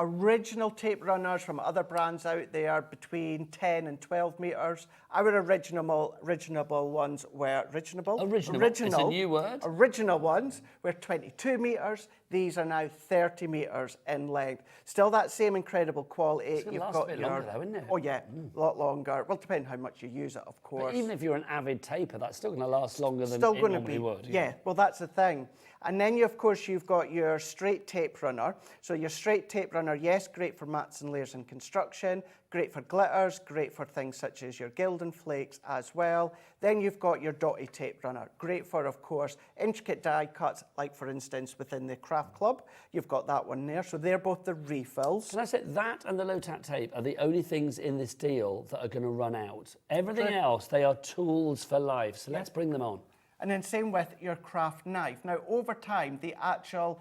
Speaker 6: Original tape runners from other brands out there between 10 and 12 metres. Our original ones were original. It's a new word. Original ones were 22 metres. These are now 30 metres in length. Still that same incredible quality.
Speaker 5: You've got a bit longer though, isn't it?
Speaker 6: Oh yeah, a lot longer. Well, depending how much you use it, of course.
Speaker 5: But even if you're an avid taper, that's still going to last longer than it normally would.
Speaker 6: Yeah, well, that's the thing. And then, of course, you've got your straight tape runner. So your straight tape runner, yes, great for mats and layers and construction. great for glitters, great for things such as your gilding flakes as well. Then you've got your dotty tape runner, great for, of course, intricate die cuts, like for instance within the craft club. You've got that one there, so they're both the refills.
Speaker 5: Can I say that and the low-tack tape are the only things in this deal that are going to run out. Everything else, they are tools for life, so let's bring them on.
Speaker 6: And then same with your craft knife. Now, over time, the actual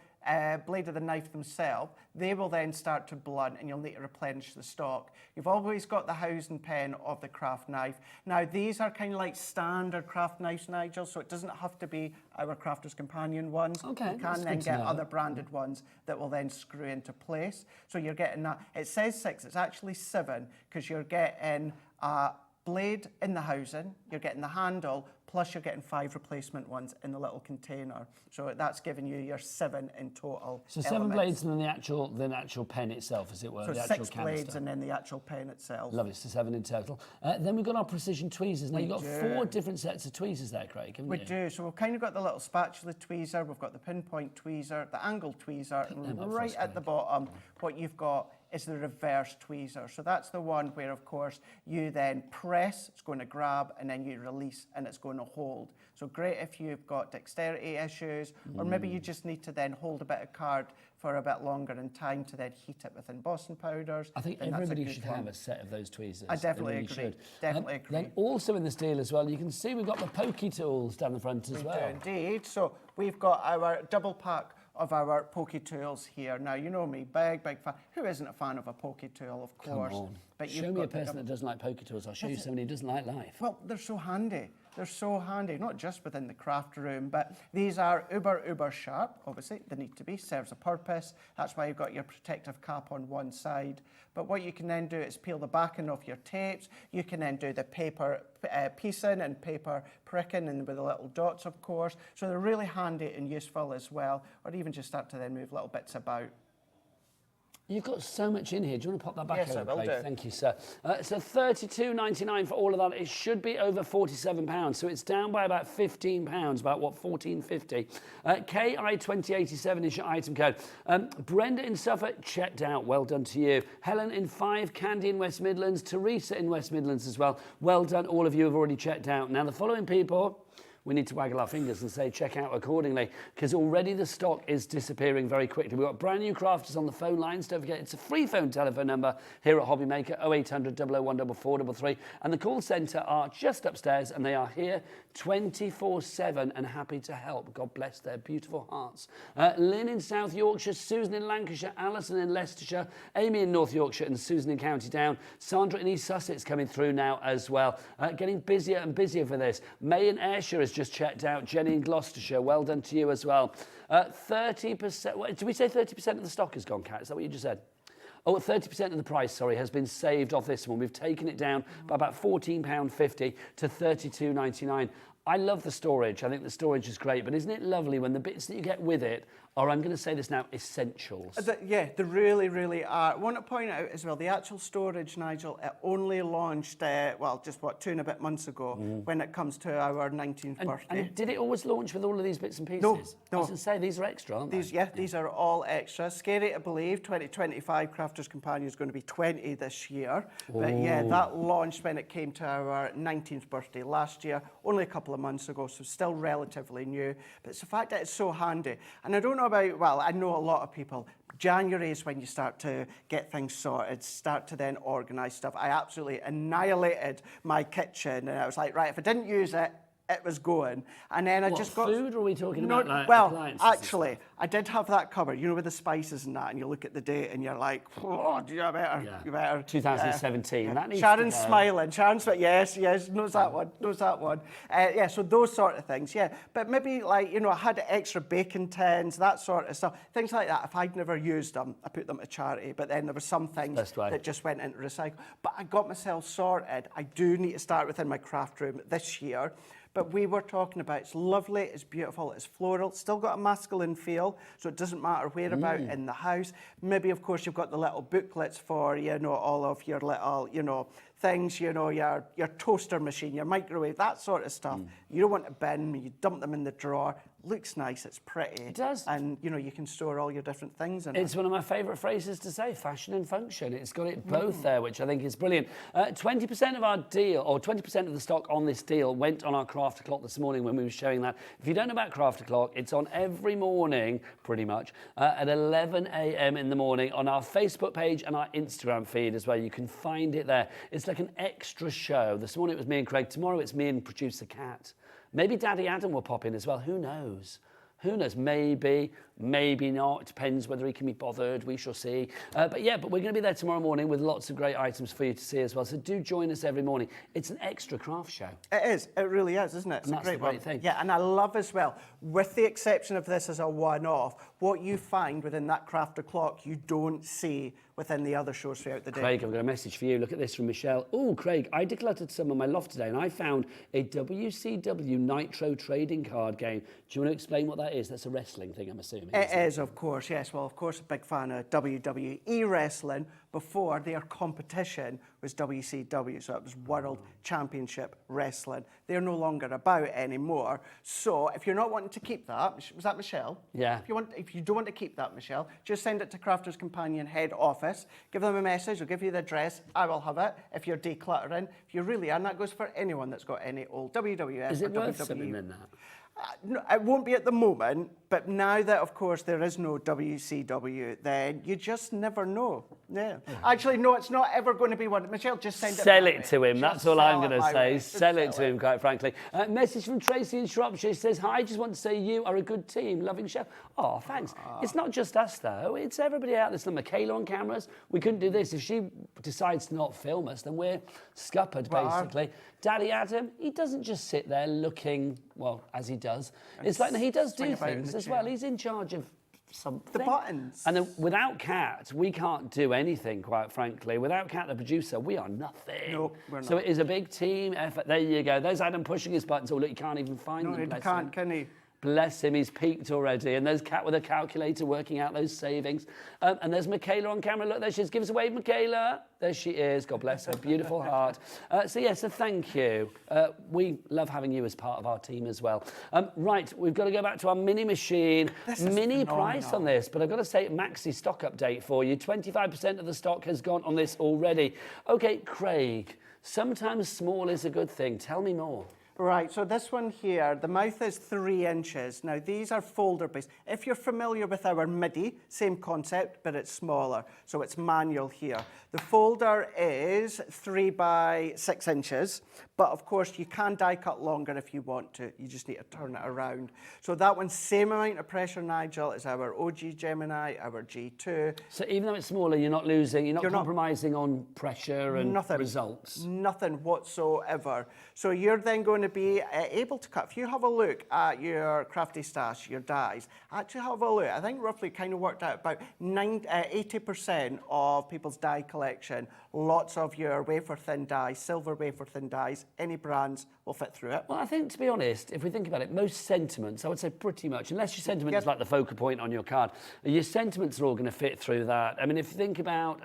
Speaker 6: blade of the knife themselves, they will then start to blunt and you'll need to replenish the stock. You've always got the housing pen of the craft knife. Now, these are kind of like standard craft knives, Nigel, so it doesn't have to be our Crafter's Companion ones.
Speaker 5: Okay,
Speaker 6: you can then get other branded ones that will then screw into place. So you're getting that. It says 6, it's actually 7, because you're getting a blade in the housing, you're getting the handle, plus you're getting 5 replacement ones in the little container. So that's giving you your 7 in total.
Speaker 5: So 7 blades and then the actual pen itself, as it were.
Speaker 6: So
Speaker 5: the
Speaker 6: 6 blades and then the actual pen itself.
Speaker 5: Lovely, so 7 in total. Then we've got our precision tweezers. Now you've got 4 different sets of tweezers there, Craig, haven't you?
Speaker 6: We do. So we've kind of got the little spatula tweezer, we've got the pinpoint tweezer, the angle tweezer, and right at the bottom, what you've got is the reverse tweezer. So that's the one where, of course, you then press, it's going to grab, and then you release, and it's going to hold. So great if you've got dexterity issues, or maybe you just need to then hold a bit of card for a bit longer in time to then heat it with embossing powders.
Speaker 5: I think everybody should have a set of those tweezers.
Speaker 6: I definitely
Speaker 5: really
Speaker 6: agree.
Speaker 5: Should.
Speaker 6: Definitely agree.
Speaker 5: Then also in this deal as well, you can see we've got the pokey tools down the front as well.
Speaker 6: We do indeed. So we've got our double pack of our pokey tools here. Now, you know me, big fan. Who isn't a fan of a pokey tool, of course?
Speaker 5: Come on.
Speaker 6: But
Speaker 5: show me a person that doesn't like pokey tools. I'll show you somebody who doesn't like life.
Speaker 6: Well, they're so handy. They're so handy, not just within the craft room, but these are uber sharp, obviously. They need to be, serves a purpose. That's why you've got your protective cap on one side. But what you can then do is peel the backing off your tapes. You can then do the paper piecing and paper pricking and with the little dots, of course. So they're really handy and useful as well, or even just start to then move little bits about.
Speaker 5: You've got so much in here. Do you want to pop that back
Speaker 6: over,
Speaker 5: Craig?
Speaker 6: do.
Speaker 5: Thank you, sir. So £32.99 for all of that. It should be over £47, so it's down by about £15, about what, $14.50. KI2087 is your item code. Brenda in Suffolk, checked out. Well done to you. Helen in 5, Candy in West Midlands, Teresa in West Midlands as well. Well done. All of you have already checked out. Now, the following people, we need to waggle our fingers and say check out accordingly, because already the stock is disappearing very quickly. We've got brand new crafters on the phone lines. Don't forget, it's a free phone telephone number here at HobbyMaker, 0800 001 4433. And the call centre are just upstairs, and they are here 24/7 and happy to help. God bless their beautiful hearts. Lynn in South Yorkshire, Susan in Lancashire, Alison in Leicestershire, Amy in North Yorkshire, and Susan in County Down. Sandra in East Sussex coming through now as well. Getting busier and busier for this. May in Ayrshire is just checked out. Jenny in Gloucestershire, well done to you as well. 30%, did we say 30% of the stock has gone, Kat? Is that what you just said? Oh, 30% of the price, sorry, has been saved off this one. We've taken it down by about £14.50 to £32.99. I love the storage. I think the storage is great, but isn't it lovely when the bits that you get with it are, I'm going to say this now, essentials?
Speaker 6: Yeah, they really are. I want to point out as well, the actual storage, Nigel, it only launched, well, just what, 2 and a bit months ago when it comes to our 19th birthday.
Speaker 5: And did it always launch with all of these bits and pieces?
Speaker 6: No.
Speaker 5: I was going to say, these are extra, aren't they?
Speaker 6: These are all extra. Scary to believe, 2025 Crafter's Companion is going to be 20 this year. But yeah, that launched when it came to our 19th birthday last year, only a couple of months ago, so still relatively new. But it's the fact that it's so handy. And I don't know about, well, I know a lot of people, January is when you start to get things sorted, start to then organise stuff. I absolutely annihilated my kitchen, and I was like, right, if I didn't use it, it was going. And then I just got...
Speaker 5: food, or are we talking about like
Speaker 6: well,
Speaker 5: appliances?
Speaker 6: actually, I did have that cupboard, you know, with the spices and that, and you look at the date and you're like, oh, you better...
Speaker 5: 2017, that needs
Speaker 6: Sharon's
Speaker 5: to go.
Speaker 6: smiling, yes, knows that one. Yeah, so those sort of things, yeah. But maybe, like, you know, I had extra baking tins, that sort of stuff, things like that. If I'd never used them, I put them to charity, but then there were some things that just went into recycle. But I got myself sorted. I do need to start within my craft room this year. But we were talking about, it's lovely, it's beautiful, it's floral, still got a masculine feel, so it doesn't matter where about in the house. Maybe, of course, you've got the little booklets for, you know, all of your little, you know, things, you know, your toaster machine, your microwave, that sort of stuff. You don't want to bin, you dump them in the drawer. looks nice, it's pretty.
Speaker 5: It does.
Speaker 6: And, you know, you can store all your different things in it.
Speaker 5: It's one of my favourite phrases to say, fashion and function. It's got it both there, which I think is brilliant. 20% of our deal, or 20% of the stock on this deal went on our craft o'clock this morning when we were showing that. If you don't know about craft o'clock, it's on every morning, pretty much, at 11 a.m. in the morning on our Facebook page and our Instagram feed as well. You can find it there. It's like an extra show. This morning it was me and Craig. Tomorrow it's me and producer Kat. Maybe Daddy Adam will pop in as well. Who knows? Who knows? Maybe, maybe not. Depends whether he can be bothered. We shall see. But we're going to be there tomorrow morning with lots of great items for you to see as well. So do join us every morning. It's an extra craft show.
Speaker 6: It is. It really is, isn't it? It's
Speaker 5: and
Speaker 6: a great
Speaker 5: thing.
Speaker 6: Yeah, and I love as well, with the exception of this as a one-off, what you find within that craft o'clock you don't see within the other shows throughout the day.
Speaker 5: Craig, I've got a message for you. Look at this from Michelle. Oh, Craig, I decluttered some of my loft today and I found a WCW Nitro trading card game. Do you want to explain what that is? That's a wrestling thing, I'm assuming.
Speaker 6: It is, of course, yes. Well, of course, a big fan of WWE wrestling. Before, their competition was WCW, so it was World Championship Wrestling. They're no longer about anymore. So if you're not wanting to keep that, was that Michelle?
Speaker 5: Yeah.
Speaker 6: If you don't want to keep that, Michelle, just send it to Crafters Companion head office. Give them a message. I'll give you the address. I will have it if you're decluttering. If you really are, and that goes for anyone that's got any old WWF
Speaker 5: Is it
Speaker 6: or
Speaker 5: worth
Speaker 6: WWE.
Speaker 5: something in that?
Speaker 6: No, it won't be at the moment, but now that, of course, there is no WCW, then you just never know. Yeah. Actually, no, it's not ever going to be one. Michelle, just send it.
Speaker 5: Sell it to him. That's all I'm going to say.
Speaker 6: Just
Speaker 5: Sell it to him, quite frankly. Message from Tracy in Shropshire. She says, hi, I just want to say you are a good team. Loving show. Oh, thanks. It's not just us, though. It's everybody out there. There's Michaela on cameras. We couldn't do this. If she decides to not film us, then we're scuppered, basically. Daddy Adam, he doesn't just sit there looking, well, as he does. It's like, no, he does do things as well. He's in charge of something.
Speaker 6: The buttons.
Speaker 5: And then without Kat, we can't do anything, quite frankly. Without Kat, the producer, we are nothing.
Speaker 6: No, we're not.
Speaker 5: So it is a big team effort. There you go. There's Adam pushing his buttons. Oh, look, you can't even find them.
Speaker 6: No, he can't, can he?
Speaker 5: Bless him, he's peaked already. And there's Kat with a calculator working out those savings. And there's Michaela on camera. Look, there she is. Give us a wave, Michaela. There she is. God bless her. Beautiful heart. So thank you. We love having you as part of our team as well. Right, we've got to go back to our mini machine. Mini price on this, but I've got to say, maxi stock update for you. 25% of the stock has gone on this already. Okay, Craig, sometimes small is a good thing. Tell me more.
Speaker 6: Right, so this one here, the mouth is 3 inches. Now, these are folder based. If you're familiar with our MIDI, same concept, but it's smaller. So it's manual here. The folder is 3 by 6 inches, but of course you can die cut longer if you want to. You just need to turn it around. So that one's same amount of pressure, Nigel, as our OG Gemini, our G2.
Speaker 5: So even though it's smaller, you're not losing, you're not compromising on pressure and results?
Speaker 6: Nothing whatsoever. So you're then going to be able to cut. If you have a look at your crafty stash, your dies, actually have a look. I think roughly kind of worked out about 80% of people's die collection, lots of your wafer-thin dies, silver wafer-thin dies, any brands will fit through it.
Speaker 5: Well, I think, to be honest, if we think about it, most sentiments, I would say pretty much, unless your sentiment is like the focal point on your card, your sentiments are all going to fit through that. I mean, if you think about,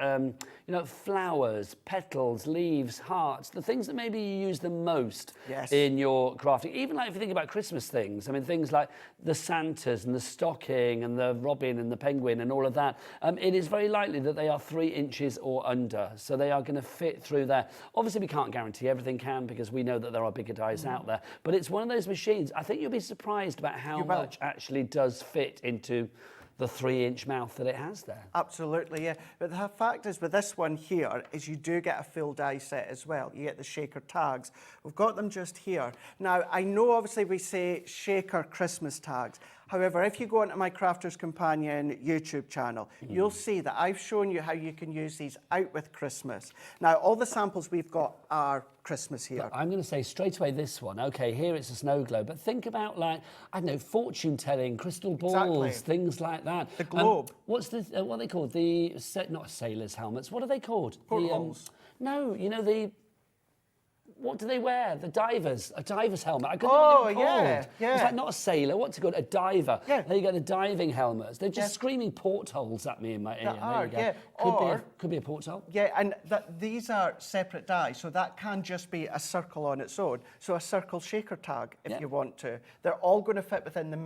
Speaker 5: flowers, petals, leaves, hearts, the things that maybe you use the most in your crafting, even like if you think about Christmas things, I mean, things like the Santas and the stocking and the robin and the penguin and all of that, it is very likely that they are 3 inches or under, so they are going to fit through there. Obviously, we can't guarantee everything can because we know that there are bigger dies out there, but it's one of those machines. I think you'll be surprised about how much actually does fit into the 3-inch mouth that it has there.
Speaker 6: Absolutely, yeah. But the fact is, with this one here, is you do get a full die set as well. You get the shaker tags. We've got them just here. Now, I know obviously we say shaker Christmas tags. However, if you go onto my Crafters Companion YouTube channel, you'll see that I've shown you how you can use these out with Christmas. Now, all the samples we've got are Christmas here.
Speaker 5: I'm going to say straight away this one. Okay, here it's a snow globe, but think about, like, I don't know, fortune telling, crystal balls, things like that.
Speaker 6: The globe.
Speaker 5: What's the what are they called? Not sailors' helmets. What are they called?
Speaker 6: Portholes.
Speaker 5: No, you know, the what do they wear? The divers, a diver's helmet. I couldn't
Speaker 6: Oh,
Speaker 5: think what they were
Speaker 6: yeah,
Speaker 5: called.
Speaker 6: yeah.
Speaker 5: It's like not a sailor, what's it called? A diver.
Speaker 6: Yeah.
Speaker 5: There you go, the diving helmets. They're just screaming portholes at me in my ear. There
Speaker 6: are,
Speaker 5: you go.
Speaker 6: yeah.
Speaker 5: Could be a porthole.
Speaker 6: Yeah, and these are separate dies, so that can just be a circle on its own. So a circle shaker tag, if you want to. They're all going to fit within the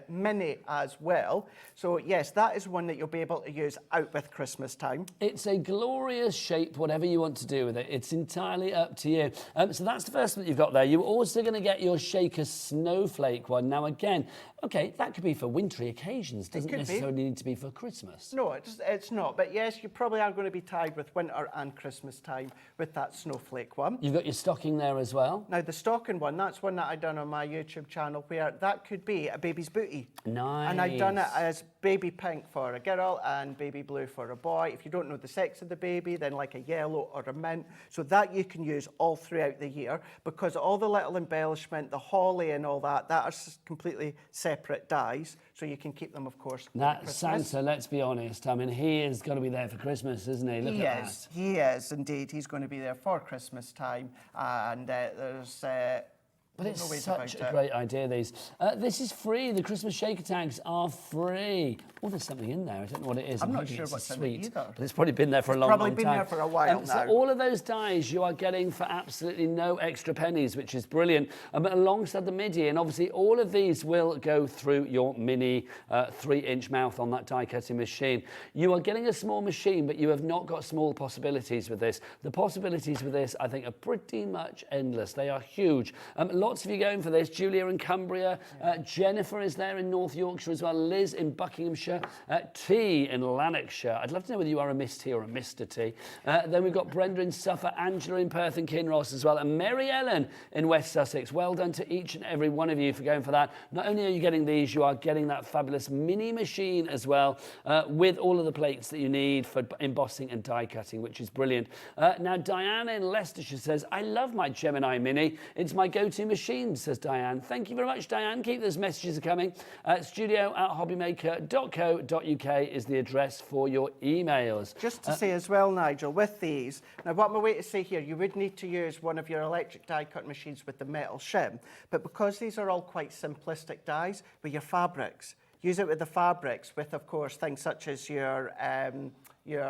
Speaker 6: mini as well. So yes, that is one that you'll be able to use out with Christmas time.
Speaker 5: It's a glorious shape, whatever you want to do with it. It's entirely up to you. So that's the first one that you've got there. You're also going to get your shaker snowflake one. Now again, okay, that could be for wintry occasions. Doesn't necessarily need to be for Christmas.
Speaker 6: No, it's not. But yes, you probably are going to be tied with winter and Christmas time with that snowflake one.
Speaker 5: You've got your stocking there as well.
Speaker 6: Now the stocking one, that's one that I done on my YouTube channel where that could be a baby's booty.
Speaker 5: Nice.
Speaker 6: And I've done it as baby pink for a girl and baby blue for a boy. If you don't know the sex of the baby, then like a yellow or a mint. So that you can use all throughout the year because all the little embellishment, the holly and all that are completely separate dies. So you can keep them, of course,
Speaker 5: That
Speaker 6: Christmas.
Speaker 5: Santa, let's be honest, I mean, he is going to be there for Christmas, isn't he? Look at that.
Speaker 6: He is indeed. He's going to be there for Christmas time. And there's...
Speaker 5: But it's
Speaker 6: no ways
Speaker 5: such
Speaker 6: about
Speaker 5: a great idea, these. This is free. The Christmas shaker tags are free. Oh, there's something in there. I don't know what it is.
Speaker 6: I'm not
Speaker 5: hoping
Speaker 6: sure
Speaker 5: it's
Speaker 6: what's
Speaker 5: a
Speaker 6: in it
Speaker 5: sweet,
Speaker 6: either.
Speaker 5: but it's probably been there for a long time.
Speaker 6: Probably been there for a while now.
Speaker 5: So all of those dies you are getting for absolutely no extra pennies, which is brilliant. But alongside the MIDI, and obviously all of these will go through your mini 3-inch mouth on that die cutting machine. You are getting a small machine, but you have not got small possibilities with this. The possibilities with this, I think, are pretty much endless. They are huge. Lots of you going for this. Julia in Cumbria, Jennifer is there in North Yorkshire as well, Liz in Buckinghamshire, T in Lanarkshire. I'd love to know whether you are a Miss T or a Mr. T. Then we've got Brenda in Suffolk, Angela in Perth and Kinross as well, and Mary Ellen in West Sussex. Well done to each and every one of you for going for that. Not only are you getting these, you are getting that fabulous mini machine as well, with all of the plates that you need for embossing and die cutting, which is brilliant. Now, Diana in Leicestershire says, I love my Gemini Mini. It's my go-to machine, says Diane. Thank you very much, Diane. Keep those messages coming. studio@hobbymaker.co.uk is the address for your emails.
Speaker 6: Just to say as well, Nigel, with these, now what I'm way to say here, you would need to use one of your electric die cut machines with the metal shim, but because these are all quite simplistic dies, with your fabrics, use it with the fabrics, with, of course, things such as your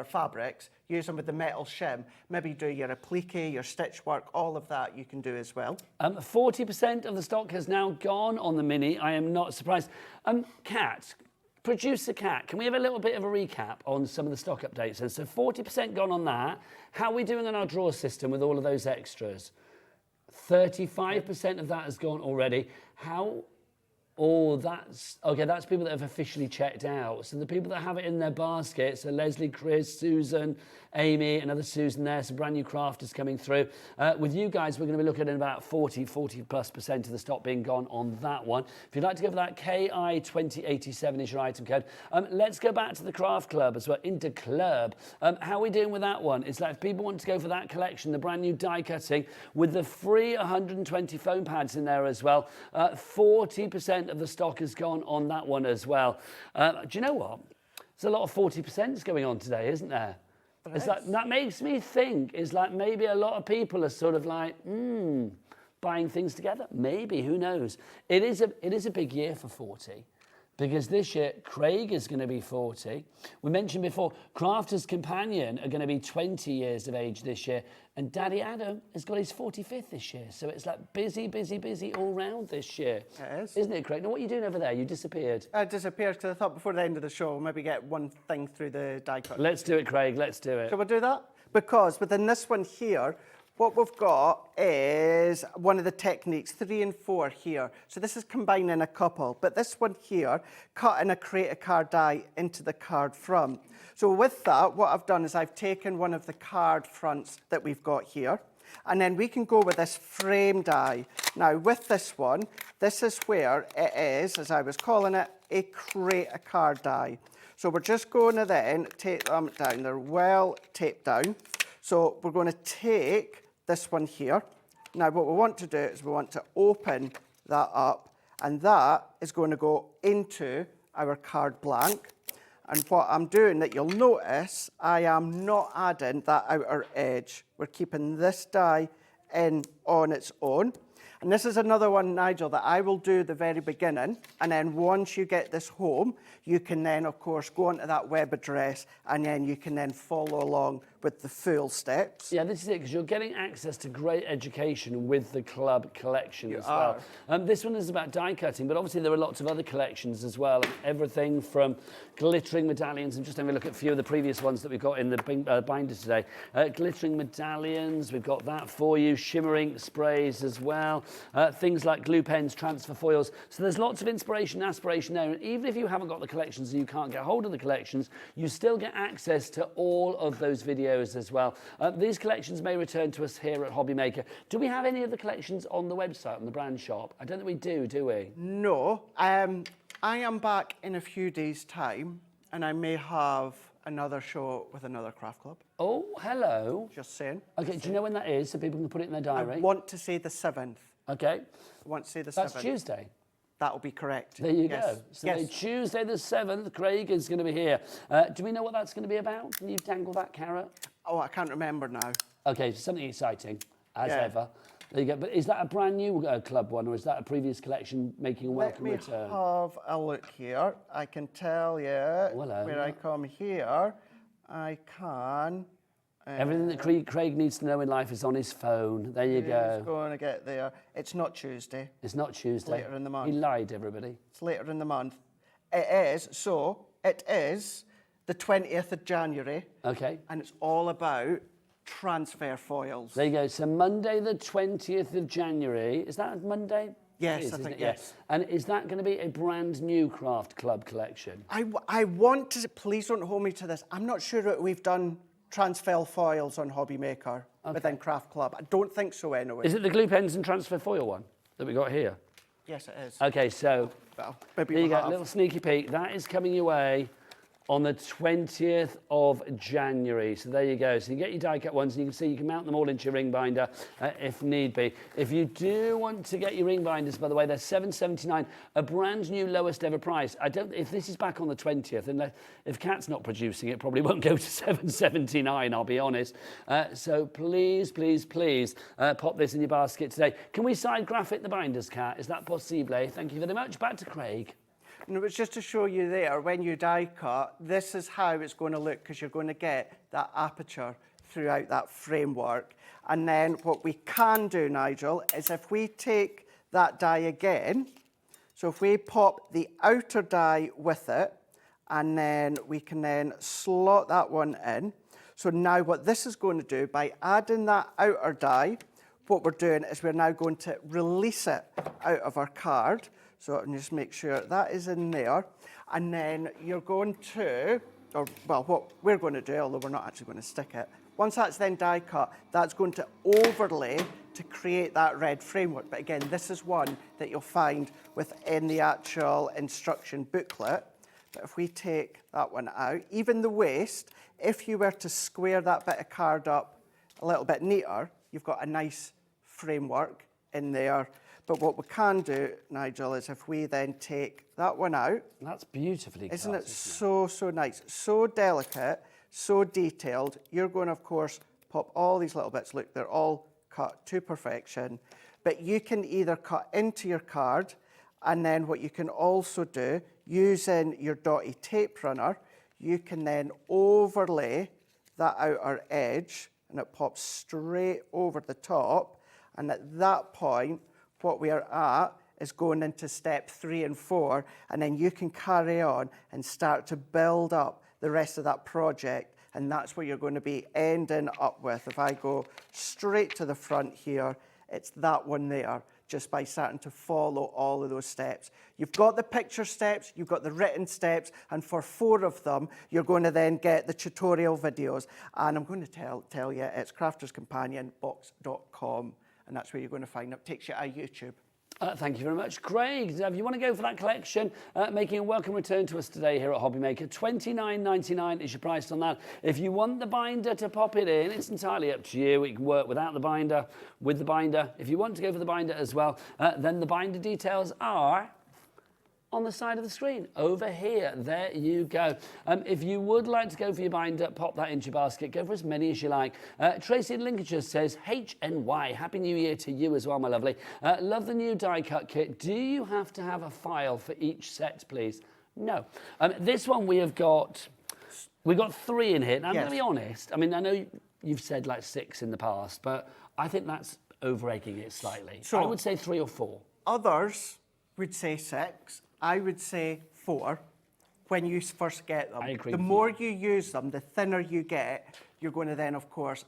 Speaker 6: fabrics, use them with the metal shim. Maybe do your applique, your stitch work, all of that you can do as well.
Speaker 5: 40% of the stock has now gone on the Mini. I am not surprised. Kat, producer Kat, can we have a little bit of a recap on some of the stock updates? And so 40% gone on that. How are we doing on our draw system with all of those extras? 35% of that has gone already. How... Oh, that's people that have officially checked out. So the people that have it in their basket, so Leslie, Chris, Susan, Amy, another Susan there, some brand new crafters coming through. With you guys, we're going to be looking at about 40+% of the stock being gone on that one. If you'd like to go for that, KI2087 is your item code. Let's go back to the Craft Club as well, into Club. How are we doing with that one? It's like if people want to go for that collection, the brand new die cutting, with the free 120 foam pads in there as well, 40% of the stock has gone on that one as well. Do you know what? There's a lot of 40% going on today, isn't there? It's like, that makes me think, is like maybe a lot of people are sort of like, buying things together. Maybe, who knows? It is a big year for 40. Because this year, Craig is going to be 40. We mentioned before, Crafter's Companion are going to be 20 years of age this year. And Daddy Adam has got his 45th this year. So it's like busy, busy, busy all round this year. It is. Isn't it, Craig? Now, what are you doing over there? You disappeared.
Speaker 6: I disappeared because I thought before the end of the show, we'll maybe get one thing through the die cut.
Speaker 5: Let's do it, Craig. Let's do it.
Speaker 6: Shall we do that? Because within this one here, what we've got is one of the techniques, 3 and 4 here. So this is combining a couple, but this one here, cutting a create a card die into the card front. So with that, what I've done is I've taken one of the card fronts that we've got here, and then we can go with this frame die. Now with this one, this is where it is, as I was calling it, a create a card die. So we're just going to then take them down. They're well taped down. So we're going to take this one here. Now what we want to do is we want to open that up, and that is going to go into our card blank. And what I'm doing that you'll notice, I am not adding that outer edge. We're keeping this die in on its own. And this is another one, Nigel, that I will do at the very beginning. And then once you get this home, you can then, of course, go onto that web address and then you can then follow along with the full steps.
Speaker 5: Yeah, this is it, because you're getting access to great education with the club collection as well. This one is about die cutting, but obviously there are lots of other collections as well. Everything from glittering medallions, and just having a look at a few of the previous ones that we've got in the binder today. Glittering medallions, we've got that for you. Shimmering sprays as well. Things like glue pens, transfer foils. So there's lots of inspiration and aspiration there. And even if you haven't got the collections and you can't get hold of the collections, you still get access to all of those videos as well. These collections may return to us here at HobbyMaker. Do we have any of the collections on the website, on the brand shop? I don't think we do we?
Speaker 6: No. I am back in a few days' time, and I may have another show with another craft club.
Speaker 5: Oh, hello.
Speaker 6: Just saying.
Speaker 5: Okay, do you know when that is, so people can put it in their diary?
Speaker 6: I want to say the 7th.
Speaker 5: Okay.
Speaker 6: I want to say the 7th.
Speaker 5: That's Tuesday.
Speaker 6: That'll be correct.
Speaker 5: There you
Speaker 6: yes.
Speaker 5: go. So Tuesday the 7th, Craig is going to be here. Do we know what that's going to be about? Can you dangle that carrot?
Speaker 6: Oh, I can't remember now.
Speaker 5: Okay, so something exciting, as ever. There you go. But is that a brand new club one, or is that a previous collection making a welcome return?
Speaker 6: Let me have a look here. I can tell you where I come here. I can...
Speaker 5: Everything that Craig needs to know in life is on his phone. There you go.
Speaker 6: He's going to get there. It's not Tuesday.
Speaker 5: It's not Tuesday.
Speaker 6: Later in the month.
Speaker 5: He lied, everybody.
Speaker 6: It's later in the month. It is the 20th of January.
Speaker 5: Okay.
Speaker 6: And it's all about transfer foils.
Speaker 5: There you go. So Monday the 20th of January. Is that Monday?
Speaker 6: Yes, I think yes.
Speaker 5: And is that going to be a brand new craft club collection?
Speaker 6: I want to, please don't hold me to this. I'm not sure that we've done transfer foils on HobbyMaker within Craft Club. I don't think so anyway.
Speaker 5: Is it the glue pens and transfer foil one that we got here?
Speaker 6: Yes, it is.
Speaker 5: Okay, so
Speaker 6: Well, maybe
Speaker 5: here you
Speaker 6: we'll
Speaker 5: go, a little sneaky peek. That is coming your way on the 20th of January. So there you go. So you get your die cut ones, and you can see you can mount them all into your ring binder if need be. If you do want to get your ring binders, by the way, they're $7.79, a brand new lowest ever price. If this is back on the 20th, and if Cat's not producing it, probably won't go to $7.79, I'll be honest. So please, please, please pop this in your basket today. Can we side graphic the binders, Cat? Is that possible? Thank you very much. Back to Craig.
Speaker 6: And it was just to show you there, when you die cut, this is how it's going to look, because you're going to get that aperture throughout that framework. And then what we can do, Nigel, is if we take that die again, so if we pop the outer die with it, and then we can then slot that one in. So now what this is going to do, by adding that outer die, what we're doing is we're now going to release it out of our card. So just make sure that is in there. And then you're going to, what we're going to do, although we're not actually going to stick it, once that's then die cut, that's going to overlay to create that red framework. But again, this is one that you'll find within the actual instruction booklet. But if we take that one out, even the waist, if you were to square that bit of card up a little bit neater, you've got a nice framework in there. But what we can do, Nigel, is if we then take that one out.
Speaker 5: That's beautifully cut.
Speaker 6: Isn't it so nice? So delicate, so detailed. You're going to, of course, pop all these little bits. Look, they're all cut to perfection. But you can either cut into your card, and then what you can also do, using your dotty tape runner, you can then overlay that outer edge, and it pops straight over the top. And at that point, what we are at is going into step 3 and 4, and then you can carry on and start to build up the rest of that project, and that's where you're going to be ending up with. If I go straight to the front here, it's that one there, just by starting to follow all of those steps. You've got the picture steps, you've got the written steps, and for 4 of them, you're going to then get the tutorial videos. And I'm going to tell you, it's crafterscompanionbox.com. And that's where you're going to find it. Takes you to YouTube.
Speaker 5: Thank you very much. Craig, if you want to go for that collection, making a welcome return to us today here at HobbyMaker, $29.99 is your price on that. If you want the binder to pop it in, it's entirely up to you. We can work without the binder, with the binder. If you want to go for the binder as well, then the binder details are on the side of the screen over here. There you go. If you would like to go for your binder, pop that into your basket. Go for as many as you like. Tracy in Lincolnshire says HNY. Happy New Year to you as well, my lovely. Love the new die cut kit. Do you have to have a file for each set, please? No. This one we've got 3 in here. Now, I'm going to be honest. I mean, I know you've said like 6 in the past, but I think that's over-egging it slightly. So I would say 3 or 4.
Speaker 6: Others would say 6. I would say 4 when you first get them.
Speaker 5: I agree.
Speaker 6: The more you use them, the thinner you get. You're going to then, of course,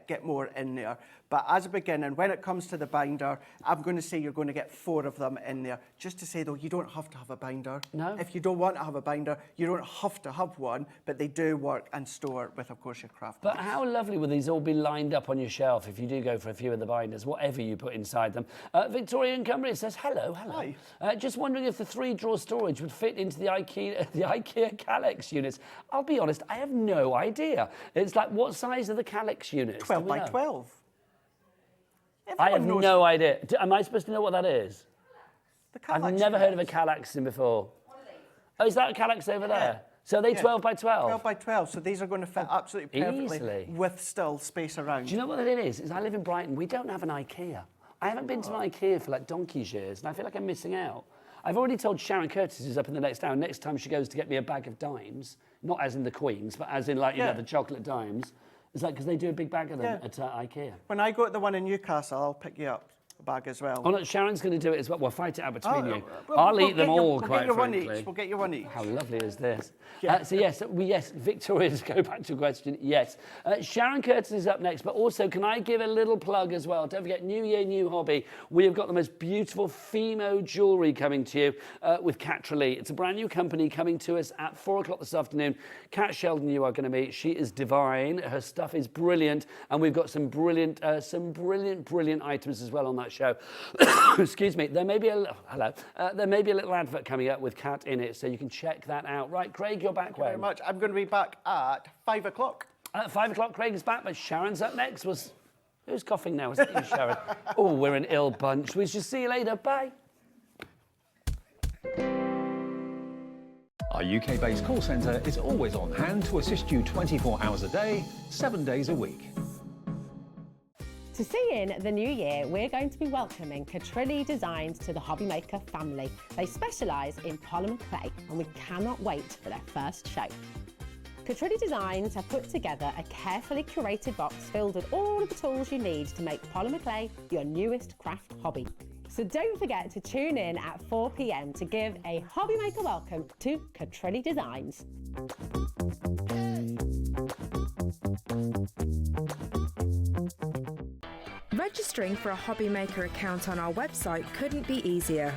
Speaker 6: get more in there. But as a beginning, when it comes to the binder, I'm going to say you're going to get 4 of them in there. Just to say, though, you don't have to have a binder.
Speaker 5: No.
Speaker 6: If you don't want to have a binder, you don't have to have one, but they do work and store with, of course, your craft
Speaker 5: But
Speaker 6: box.
Speaker 5: how lovely will these all be lined up on your shelf if you do go for a few of the binders, whatever you put inside them. Victoria in Cumbria says, hello.
Speaker 6: Hi.
Speaker 5: Just wondering if the 3-drawer storage would fit into the IKEA Calyx units. I'll be honest, I have no idea. It's like, what size are the Calyx units?
Speaker 6: 12 by 12.
Speaker 5: I have no idea. Am I supposed to know what that is? I've
Speaker 6: Calyx
Speaker 5: never heard of a
Speaker 6: units.
Speaker 5: Calyx before. Oh, is that a Calyx over there? So are they 12 by 12?
Speaker 6: 12 by 12, so these are going to fit absolutely perfectly
Speaker 5: easily.
Speaker 6: with still space around.
Speaker 5: Do you know what it is? I live in Brighton. We don't have an IKEA. I haven't been to an IKEA for like donkey's years, and I feel like I'm missing out. I've already told Sharon Curtis, who's up in the next town, next time she goes to get me a bag of dimes, not as in the Queens, but as in like, you know, the chocolate dimes. It's like, because they do a big bag of them at IKEA.
Speaker 6: When I go to the one in Newcastle, I'll pick you up a bag as well.
Speaker 5: Oh, no, Sharon's going to do it as well. We'll fight it out between you.
Speaker 6: We'll
Speaker 5: I'll eat them all, quite frankly.
Speaker 6: We'll get you one each.
Speaker 5: How lovely is this?
Speaker 6: Yeah.
Speaker 5: So yes, Victoria, to go back to a question, yes. Sharon Curtis is up next, but also can I give a little plug as well? Don't forget, New Year, New Hobby. We have got the most beautiful Fimo jewellery coming to you with Katrilee. It's a brand new company coming to us at 4 o'clock this afternoon. Kat Sheldon, you are going to meet. She is divine. Her stuff is brilliant, and we've got some brilliant items as well on that show. Excuse me. There may be a there may be a little advert coming up with Kat in it, so you can check that out. Right, Craig, you're back when?
Speaker 6: Very much. I'm going to be back at 5 o'clock.
Speaker 5: At 5 o'clock, Craig's back, but Sharon's up next. Who's coughing now? Was it you, Sharon? Oh, we're an ill bunch. We shall see you later. Bye.
Speaker 2: Our UK-based call centre is always on hand to assist you 24 hours a day, 7 days a week.
Speaker 7: To see in the new year, we're going to be welcoming Katrilee Designs to the HobbyMaker family. They specialise in polymer clay, and we cannot wait for their first show. Katrilee Designs have put together a carefully curated box filled with all of the tools you need to make polymer clay your newest craft hobby. So don't forget to tune in at 4 p.m. to give a HobbyMaker welcome to Katrilee Designs.
Speaker 4: Registering for a HobbyMaker account on our website couldn't be easier.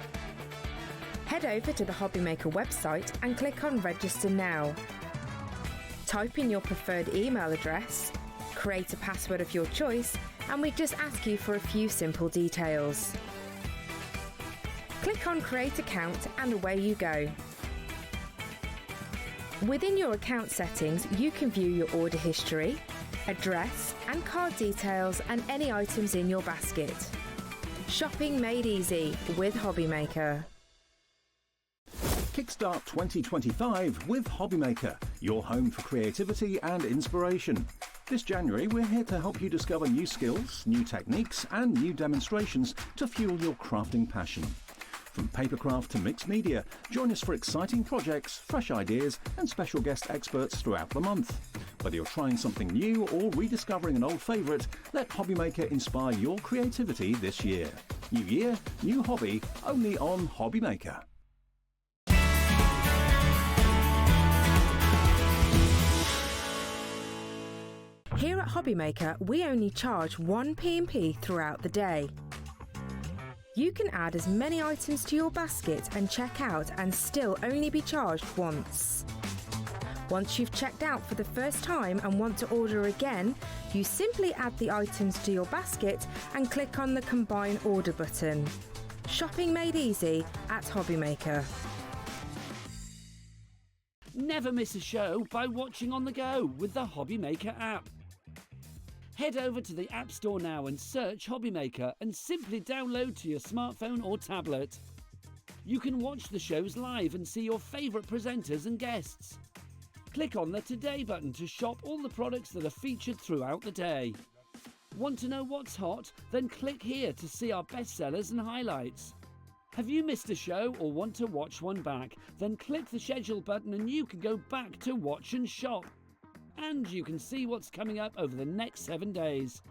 Speaker 4: Head over to the HobbyMaker website and click on Register Now. Type in your preferred email address, create a password of your choice, and we just ask you for a few simple details. Click on Create Account and away you go. Within your account settings, you can view your order history, address and card details and any items in your basket. Shopping made easy with HobbyMaker.
Speaker 2: Kickstart 2025 with HobbyMaker, your home for creativity and inspiration. This January, we're here to help you discover new skills, new techniques and new demonstrations to fuel your crafting passion. From papercraft to mixed media, join us for exciting projects, fresh ideas and special guest experts throughout the month. Whether you're trying something new or rediscovering an old favourite, let HobbyMaker inspire your creativity this year. New year, new hobby, only on HobbyMaker.
Speaker 4: Here at HobbyMaker, we only charge 1 P&P throughout the day. You can add as many items to your basket and check out and still only be charged once. Once you've checked out for the first time and want to order again, you simply add the items to your basket and click on the Combine Order button. Shopping made easy at HobbyMaker.
Speaker 5: Never miss a show by watching on the go with the HobbyMaker app. Head over to the App Store now and search HobbyMaker and simply download to your smartphone or tablet. You can watch the shows live and see your favourite presenters and guests. Click on the Today button to shop all the products that are featured throughout the day. Want to know what's hot? Then click here to see our bestsellers and highlights. Have you missed a show or want to watch one back? Then click the schedule button and you can go back to watch and shop. And you can see what's coming up over the next 7 days.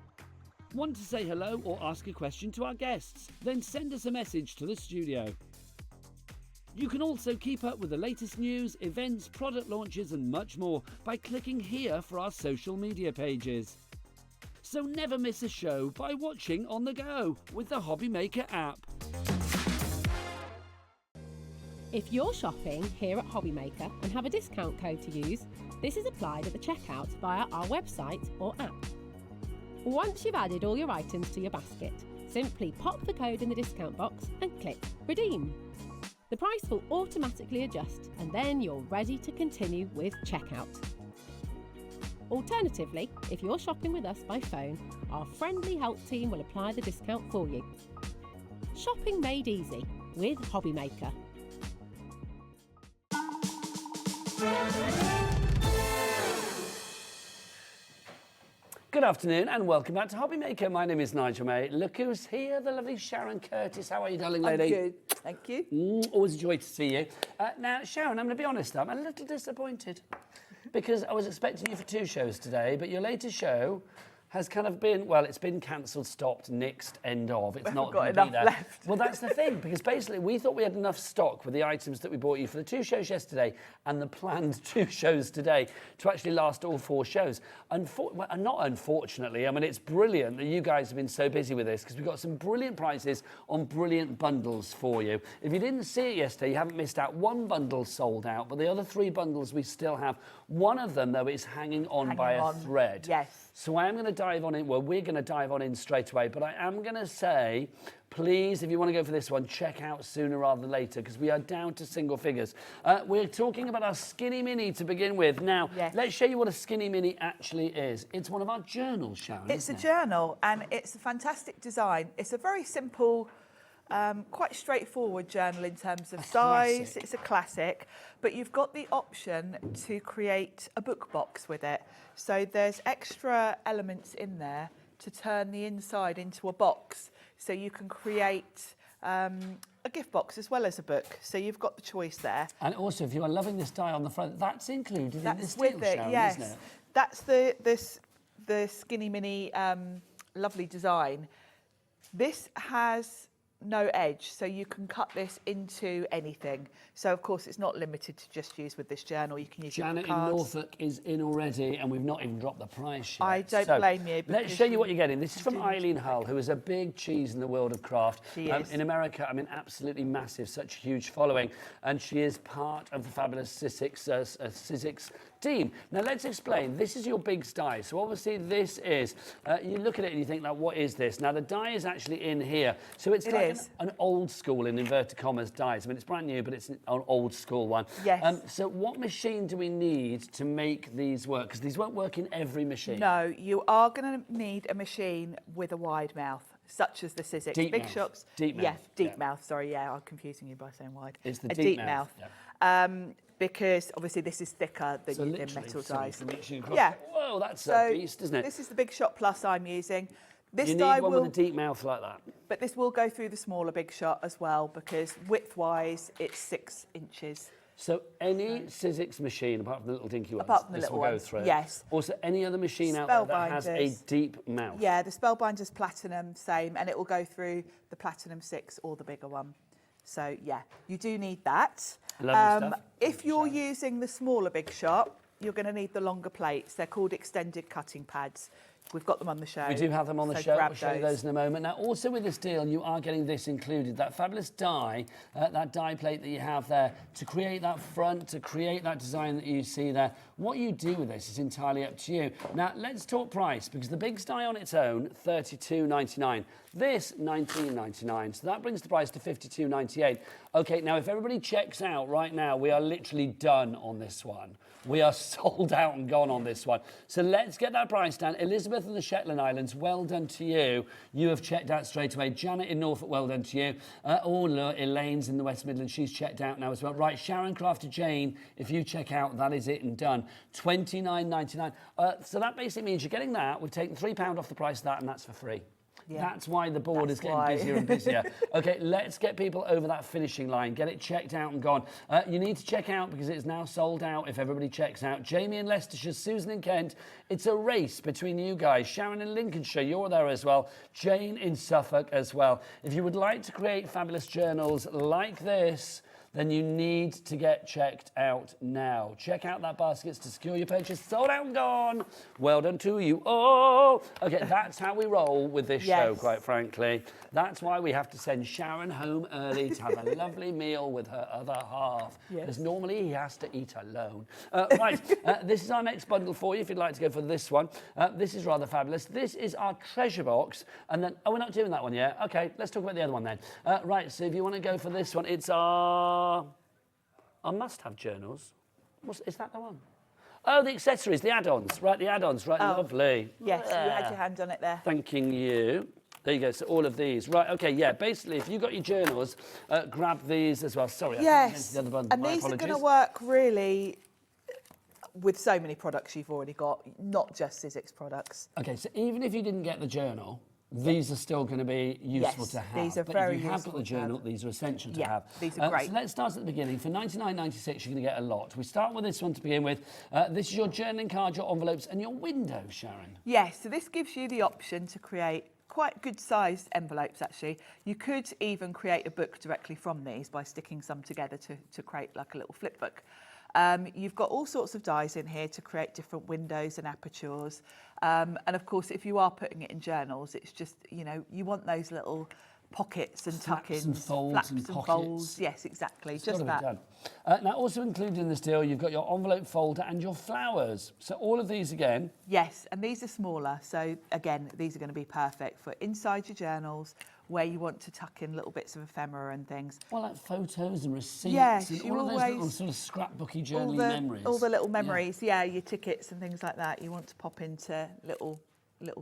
Speaker 5: Want to say hello or ask a question to our guests? Then send us a message to the studio. You can also keep up with the latest news, events, product launches and much more by clicking here for our social media pages. So never miss a show by watching on the go with the HobbyMaker app.
Speaker 7: If you're shopping here at HobbyMaker and have a discount code to use, this is applied at the checkout via our website or app. Once you've added all your items to your basket, simply pop the code in the discount box and click Redeem. The price will automatically adjust and then you're ready to continue with checkout. Alternatively, if you're shopping with us by phone, our friendly help team will apply the discount for you. Shopping made easy with HobbyMaker.
Speaker 5: Good afternoon and welcome back to HobbyMaker. My name is Nigel, mate. Look who's here, the lovely Sharon Curtis. How are you, darling lady?
Speaker 8: I'm good, thank you.
Speaker 5: Always a joy to see you. Now, Sharon, I'm going to be honest, I'm a little disappointed because I was expecting you for 2 shows today, but your latest show has kind of been, well, it's been cancelled, stopped, nixed, end of. It's not
Speaker 8: got
Speaker 5: going to be
Speaker 8: enough
Speaker 5: there.
Speaker 8: left.
Speaker 5: Well, that's the thing, because basically we thought we had enough stock with the items that we bought you for the 2 shows yesterday and the planned 2 shows today to actually last all 4 shows. Well, not unfortunately, I mean, it's brilliant that you guys have been so busy with this because we've got some brilliant prices on brilliant bundles for you. If you didn't see it yesterday, you haven't missed out. 1 bundle sold out, but the other 3 bundles we still have. One of them, though, is hanging on by a thread.
Speaker 8: Yes.
Speaker 5: So I am going to dive on in. Well, we're going to dive on in straight away, but I am going to say, please, if you want to go for this one, check out sooner rather than later because we are down to single figures. We're talking about our Skinny Mini to begin with. Now, let's show you what a Skinny Mini actually is. It's one of our journals, Sharon.
Speaker 8: It's a journal and it's a fantastic design. It's a very simple, quite straightforward journal in terms of size.
Speaker 5: Classic.
Speaker 8: It's a classic, but you've got the option to create a book box with it. So there's extra elements in there to turn the inside into a box. So you can create a gift box as well as a book. So you've got the choice there.
Speaker 5: And also, if you are loving this die on the front, that's included in this
Speaker 8: with
Speaker 5: deal,
Speaker 8: it,
Speaker 5: Sharon,
Speaker 8: yes.
Speaker 5: isn't it?
Speaker 8: That's the Skinny Mini lovely design. This has no edge, so you can cut this into anything. So of course it's not limited to just use with this journal. You can use it
Speaker 5: Janet
Speaker 8: with
Speaker 5: in
Speaker 8: cards.
Speaker 5: Norfolk is in already, and we've not even dropped the price yet.
Speaker 8: I don't
Speaker 5: So,
Speaker 8: blame you.
Speaker 5: Let's
Speaker 8: because
Speaker 5: show you what you're getting. This is from Eileen Hull, who is a big cheese in the world of craft.
Speaker 8: She is.
Speaker 5: In America, I mean, absolutely massive, such a huge following, and she is part of the fabulous Sizzix team. Now let's explain. This is your big die. So obviously this is, you look at it and you think, like, what is this? Now the die is actually in here. So it's like an old school, in inverted commas, dies. I mean, it's brand new, but it's an old school one.
Speaker 8: Yes.
Speaker 5: So what machine do we need to make these work? Because these won't work in every machine.
Speaker 8: No, you are going to need a machine with a wide mouth, such as the Sizzix.
Speaker 5: Deep
Speaker 8: Big
Speaker 5: mouth.
Speaker 8: shops.
Speaker 5: Deep mouth.
Speaker 8: Yeah, deep
Speaker 5: Yeah.
Speaker 8: mouth. Sorry, yeah, I'm confusing you by saying wide.
Speaker 5: It's the
Speaker 8: a
Speaker 5: deep mouth.
Speaker 8: Because obviously this is thicker than
Speaker 5: So
Speaker 8: your
Speaker 5: literally,
Speaker 8: metal
Speaker 5: something
Speaker 8: dies.
Speaker 5: from reaching across.
Speaker 8: Yeah.
Speaker 5: Whoa, that's
Speaker 8: So
Speaker 5: a beast, isn't it?
Speaker 8: this is the Big Shot Plus I'm using. This
Speaker 5: You
Speaker 8: die
Speaker 5: need one
Speaker 8: will,
Speaker 5: with a deep mouth like that.
Speaker 8: but this will go through the smaller Big Shot as well because width-wise it's 6 inches.
Speaker 5: So any Sizzix machine, apart from the little dinky ones,
Speaker 8: Apart from the
Speaker 5: this
Speaker 8: little
Speaker 5: will go
Speaker 8: ones,
Speaker 5: through.
Speaker 8: yes.
Speaker 5: Also, any other machine out there that has a
Speaker 8: Spellbinders.
Speaker 5: deep mouth.
Speaker 8: Yeah, the Spellbinder's Platinum, same, and it will go through the Platinum 6 or the bigger one. So yeah, you do need that.
Speaker 5: Lovely stuff.
Speaker 8: If you're using the smaller Big Shot, you're going to need the longer plates. They're called extended cutting pads. We've got them on the show.
Speaker 5: We do have them on the
Speaker 8: so
Speaker 5: show.
Speaker 8: grab
Speaker 5: We'll show you those in a moment. Now, also with this deal, you are getting this included, that fabulous die, that die plate that you have there, to create that front, to create that design that you see there. What you do with this is entirely up to you. Now, let's talk price, because the big die on its own, $32.99. This, $19.99. So that brings the price to $52.98. Okay, now if everybody checks out right now, we are literally done on this one. We are sold out and gone on this one. So let's get that price down. Elizabeth Elizabeth in the Shetland Islands, well done to you. You have checked out straight away. Janet in Norfolk, well done to you. Elaine's in the West Midlands, she's checked out now as well. Right, Sharon Crafter Jane, if you check out, that is it and done. $29.99. So that basically means you're getting that. We've taken £3 off the price of that, and that's for free. Yeah. That's why the board is getting busier and busier. Okay, let's get people over that finishing line. Get it checked out and gone. You need to check out because it's now sold out if everybody checks out. Jamie in Leicestershire, Susan in Kent. It's a race between you guys. Sharon in Lincolnshire, you're there as well. Jane in Suffolk as well. If you would like to create fabulous journals like this, then you need to get checked out now. Check out that baskets to secure your purchase. Sold out and gone. Well done to you. Oh, okay, that's how we roll with this show, quite frankly. That's why we have to send Sharon home early to have a lovely meal with her other half. Because normally he has to eat alone. Right, this is our next bundle for you if you'd like to go for this one. This is rather fabulous. This is our treasure box. And then, we're not doing that one yet. Okay, let's talk about the other one then. Right, so if you want to go for this one, it's our must-have journals. Is that the one? Oh, the accessories, the add-ons. Right, the add-ons. Right, lovely.
Speaker 8: Yes, you had your hand on it there.
Speaker 5: Thanking you. There you go, so all of these. Right, okay, yeah, basically, if you've got your journals, grab these as well. Sorry,
Speaker 8: yes,
Speaker 5: the other one.
Speaker 8: and these are going to work really with so many products you've already got, not just Sizzix products.
Speaker 5: Okay, so even if you didn't get the journal, these are still going to be useful to have.
Speaker 8: These are
Speaker 5: but
Speaker 8: very
Speaker 5: if you have got
Speaker 8: useful
Speaker 5: the journal, these are essential to have.
Speaker 8: These are great.
Speaker 5: So let's start at the beginning. For $99.96, you're going to get a lot. We start with this one to begin with. This is your journaling card, your envelopes, and your window, Sharon.
Speaker 8: Yes, so this gives you the option to create quite good sized envelopes, actually. You could even create a book directly from these by sticking some together to create like a little flip book. You've got all sorts of dies in here to create different windows and apertures. And of course, if you are putting it in journals, it's just, you know, you want those little pockets and tuck-ins.
Speaker 5: And folds and pockets.
Speaker 8: Yes, exactly,
Speaker 5: It's
Speaker 8: just that.
Speaker 5: Now, also included in this deal, you've got your envelope folder and your flowers. So all of these again.
Speaker 8: Yes, and these are smaller. So again, these are going to be perfect for inside your journals, where you want to tuck in little bits of ephemera and things.
Speaker 5: Well, like photos and receipts and all of those little sort of scrapbooky journaling memories.
Speaker 8: All the little memories, yeah, your tickets and things like that. You want to pop into little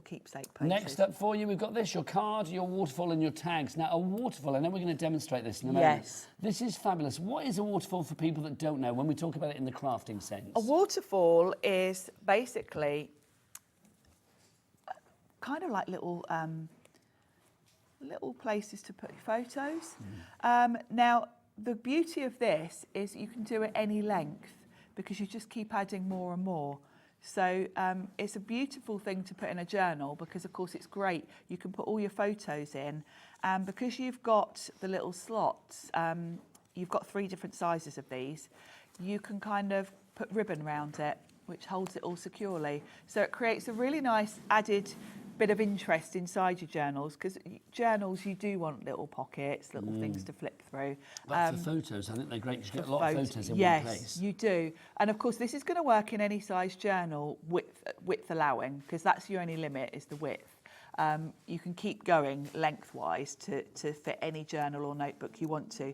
Speaker 8: keepsake places.
Speaker 5: Next up for you, we've got this, your card, your waterfall and your tags. Now, a waterfall, I know we're going to demonstrate this in a moment.
Speaker 8: Yes.
Speaker 5: This is fabulous. What is a waterfall for people that don't know when we talk about it in the crafting sense?
Speaker 8: A waterfall is basically kind of like little places to put your photos. Now, the beauty of this is you can do it any length because you just keep adding more and more. So it's a beautiful thing to put in a journal because, of course, it's great. You can put all your photos in. And because you've got the little slots, you've got 3 different sizes of these, you can kind of put ribbon around it, which holds it all securely. So it creates a really nice added bit of interest inside your journals, because journals, you do want little pockets, little things to flip through.
Speaker 5: But for photos, I think they're great because you get a lot of photos in one place.
Speaker 8: Yes, you do. And of course, this is going to work in any size journal, width allowing, because that's your only limit, is the width. You can keep going lengthwise to fit any journal or notebook you want to.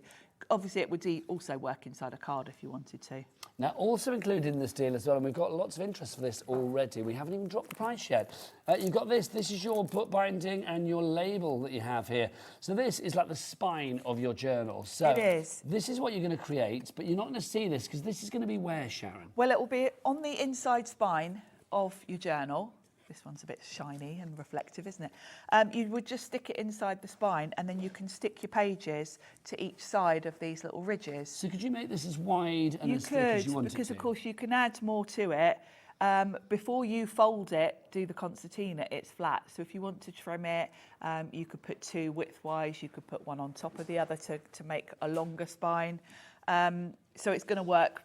Speaker 8: Obviously, it would also work inside a card if you wanted to.
Speaker 5: Now, also included in this deal as well, and we've got lots of interest for this already. We haven't even dropped the price yet. You've got this. This is your book binding and your label that you have here. So this is like the spine of your journal. So
Speaker 8: it is.
Speaker 5: This is what you're going to create, but you're not going to see this because this is going to be where, Sharon?
Speaker 8: Well, it will be on the inside spine of your journal. This one's a bit shiny and reflective, isn't it? You would just stick it inside the spine, and then you can stick your pages to each side of these little ridges.
Speaker 5: So could you make this as wide and as thick as you want it to?
Speaker 8: Because of course you can add more to it. Before you fold it, do the concertina, it's flat. So if you want to trim it, you could put 2 widthwise, you could put one on top of the other to make a longer spine. So it's going to work,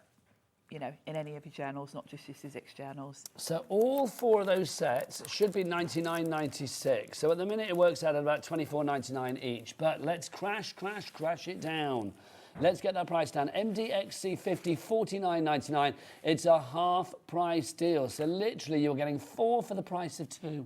Speaker 8: you know, in any of your journals, not just your Sizzix journals.
Speaker 5: So all 4 of those sets should be $99.96. So at the minute it works out at about $24.99 each. But let's crash it down. Let's get that price down. MDXC50, $49.99. It's a half price deal. So literally you're getting 4 for the price of 2.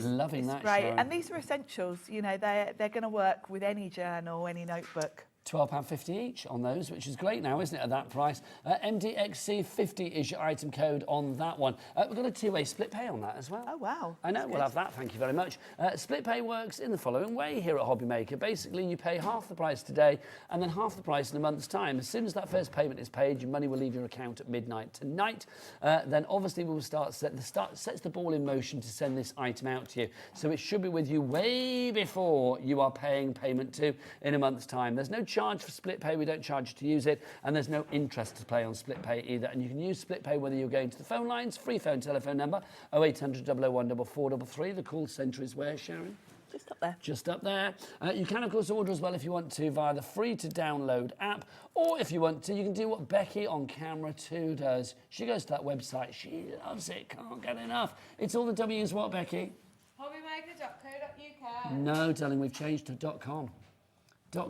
Speaker 5: Loving that,
Speaker 8: great.
Speaker 5: Sharon.
Speaker 8: And these are essentials. You know, they're going to work with any journal, any notebook.
Speaker 5: £12.50 each on those, which is great now, isn't it, at that price? MDXC50 is your item code on that one. We've got a two-way split pay on that as well.
Speaker 8: Oh, wow.
Speaker 5: I know, we'll have that, thank you very much. Split pay works in the following way here at HobbyMaker. Basically, you pay half the price today and then half the price in a month's time. As soon as that first payment is paid, your money will leave your account at midnight tonight. Then obviously we will sets the ball in motion to send this item out to you. So it should be with you way before you are paying payment to in a month's time. There's no charge for split pay, we don't charge you to use it, and there's no interest to pay on split pay either. And you can use split pay whether you're going to the phone lines, free phone telephone number 0800 001 4433. The call centre is where, Sharon?
Speaker 8: Just up there.
Speaker 5: Just up there. You can, of course, order as well if you want to via the free-to-download app, or if you want to, you can do what Becky on camera 2 does. She goes to that website. She loves it. Can't get enough. It's all the W's what, Becky?
Speaker 3: HobbyMaker.co.uk.
Speaker 5: No, darling, we've changed to .com.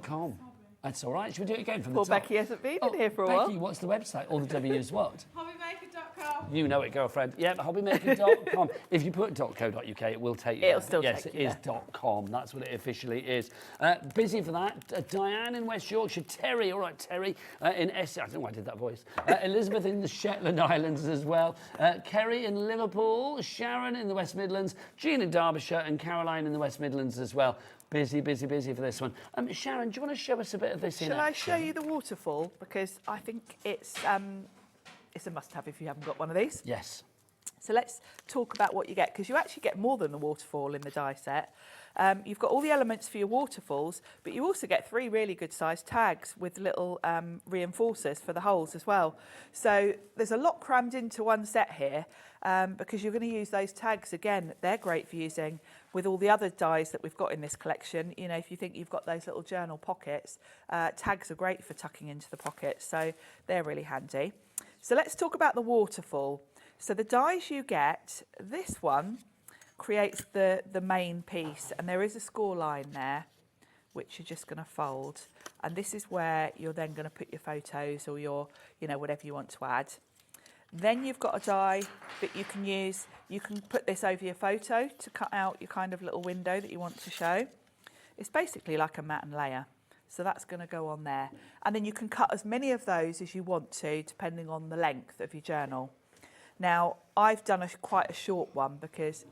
Speaker 5: .com. That's all right. Should we do it again from
Speaker 8: Poor
Speaker 5: the top?
Speaker 8: Becky hasn't been in here for a while.
Speaker 5: Becky, what's the website? All the W's what?
Speaker 3: HobbyMaker.com.
Speaker 5: You know it, girlfriend. Yeah, hobbymaker.com. If you put .co.uk, it will take you
Speaker 8: It'll
Speaker 5: there.
Speaker 8: still
Speaker 5: yes,
Speaker 8: take you
Speaker 5: Yes, it is .com. That's what it officially is. Busy for that. Diane in West Yorkshire. Terry, all right, Terry in Essex. I don't know why I did that voice. Elizabeth in the Shetland Islands as well. Kerry in Liverpool. Sharon in the West Midlands. Jean in Derbyshire. And Caroline in the West Midlands as well. Busy, busy, busy for this one. Sharon, do you want to show us a bit of this in
Speaker 8: Shall I
Speaker 5: action?
Speaker 8: show you the waterfall? Because I think it's a must-have if you haven't got one of these.
Speaker 5: Yes.
Speaker 8: So let's talk about what you get, because you actually get more than the waterfall in the die set. You've got all the elements for your waterfalls, but you also get 3 really good sized tags with little reinforcers for the holes as well. So there's a lot crammed into one set here, because you're going to use those tags again. They're great for using with all the other dies that we've got in this collection. You know, if you think you've got those little journal pockets, tags are great for tucking into the pockets, so they're really handy. So let's talk about the waterfall. So the dies you get, this one creates the main piece, and there is a score line there which you're just going to fold, and this is where you're then going to put your photos or your, you know, whatever you want to add. Then you've got a die that you can use. You can put this over your photo to cut out your kind of little window that you want to show. It's basically like a mat and layer, so that's going to go on there, and then you can cut as many of those as you want to depending on the length of your journal. Now, I've done quite a short one because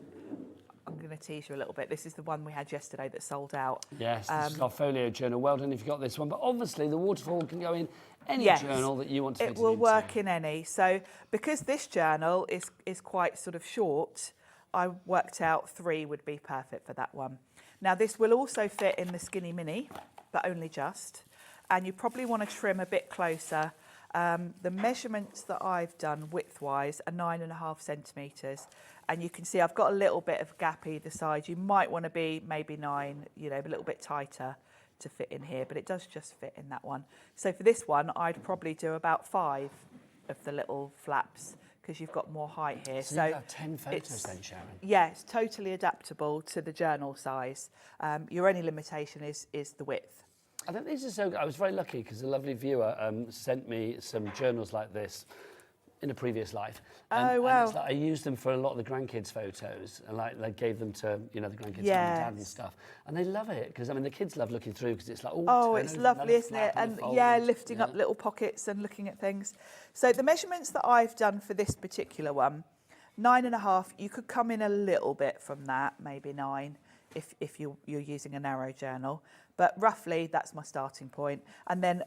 Speaker 8: I'm going to tease you a little bit. This is the one we had yesterday that sold out.
Speaker 5: Yes, this is our folio journal. Well done if you got this one. But obviously, the waterfall can go in any journal that you want to fit
Speaker 8: it will
Speaker 5: into.
Speaker 8: work in any. So because this journal is quite sort of short, I worked out 3 would be perfect for that one. Now, this will also fit in the Skinny Mini, but only just. And you probably want to trim a bit closer. The measurements that I've done width-wise are 9.5 centimetres, and you can see I've got a little bit of gap either side. You might want to be maybe 9, you know, a little bit tighter to fit in here, but it does just fit in that one. So for this one, I'd probably do about 5 of the little flaps because you've got more height here.
Speaker 5: So you've got 10 photos then, Sharon?
Speaker 8: Yeah, it's totally adaptable to the journal size. Your only limitation is the width.
Speaker 5: I think these are so good. I was very lucky because a lovely viewer sent me some journals like this in a previous life.
Speaker 8: Oh, wow.
Speaker 5: And it's like I used them for a lot of the grandkids' photos, and like they gave them to, you know, the grandkids' mum and dad and stuff. And they love it because, I mean, the kids love looking through because it's like,
Speaker 8: oh, it's lovely, isn't it? And yeah, lifting up little pockets and looking at things. So the measurements that I've done for this particular one, 9.5, you could come in a little bit from that, maybe 9. If you're using a narrow journal, but roughly that's my starting point. And then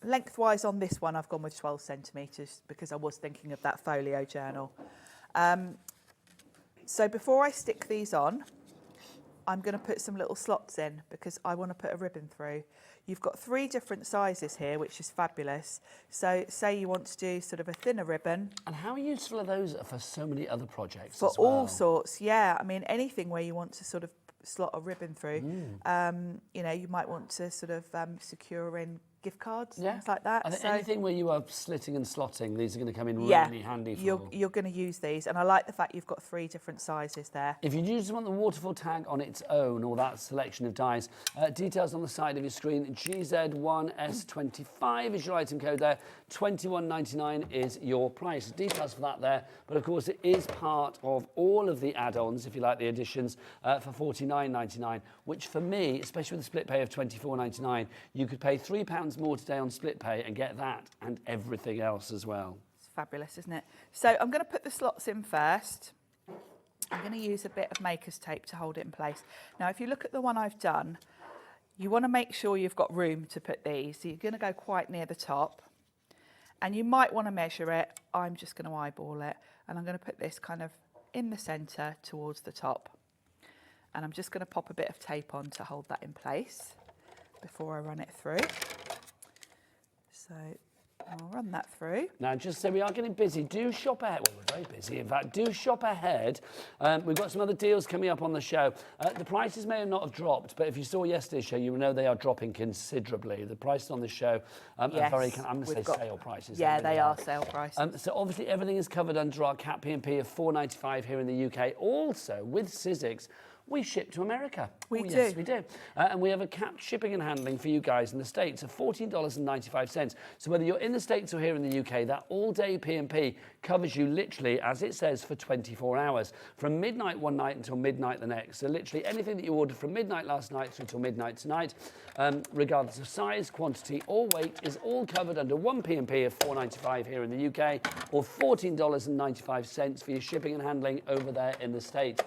Speaker 8: lengthwise on this one, I've gone with 12 centimetres because I was thinking of that folio journal. So before I stick these on, I'm going to put some little slots in because I want to put a ribbon through. You've got 3 different sizes here, which is fabulous. So say you want to do sort of a thinner ribbon.
Speaker 5: And how useful are those for so many other projects
Speaker 8: For
Speaker 5: as well?
Speaker 8: all sorts, yeah. I mean, anything where you want to sort of slot a ribbon through. You know, you might want to sort of secure in gift cards, things like that.
Speaker 5: I think
Speaker 8: So
Speaker 5: anything where you are slitting and slotting, these are going to come in
Speaker 8: yeah,
Speaker 5: really handy for.
Speaker 8: you're going to use these, and I like the fact you've got 3 different sizes there.
Speaker 5: If you just want the waterfall tag on its own, or that selection of dies, details on the side of your screen. GZ1S25 is your item code there. $21.99 is your price. Details for that there. But of course, it is part of all of the add-ons, if you like, the additions, for $49.99. Which for me, especially with a split pay of $24.99, you could pay £3 more today on split pay and get that and everything else as well.
Speaker 8: It's fabulous, isn't it? So I'm going to put the slots in first. I'm going to use a bit of maker's tape to hold it in place. Now, if you look at the one I've done, you want to make sure you've got room to put these. So you're going to go quite near the top. And you might want to measure it. I'm just going to eyeball it. And I'm going to put this kind of in the centre towards the top. And I'm just going to pop a bit of tape on to hold that in place before I run it through. So I'll run that through.
Speaker 5: Now, just so we are getting busy, do shop ahead. Well, we're very busy, in fact. Do shop ahead. We've got some other deals coming up on the show. The prices may not have dropped, but if you saw yesterday's show, you know they are dropping considerably. The prices on the show are very, I'm going to say sale prices.
Speaker 8: Yeah, they are sale prices.
Speaker 5: So obviously everything is covered under our cap P&P of $4.95 here in the UK. Also, with Sizzix, we ship to America.
Speaker 8: We do.
Speaker 5: Yes, we do. And we have a capped shipping and handling for you guys in the States of $14.95. So whether you're in the States or here in the UK, that all-day P&P covers you literally, as it says, for 24 hours. From midnight one night until midnight the next. So literally anything that you ordered from midnight last night through till midnight tonight, regardless of size, quantity or weight, is all covered under one P&P of $4.95 here in the UK or $14.95 for your shipping and handling over there in the States.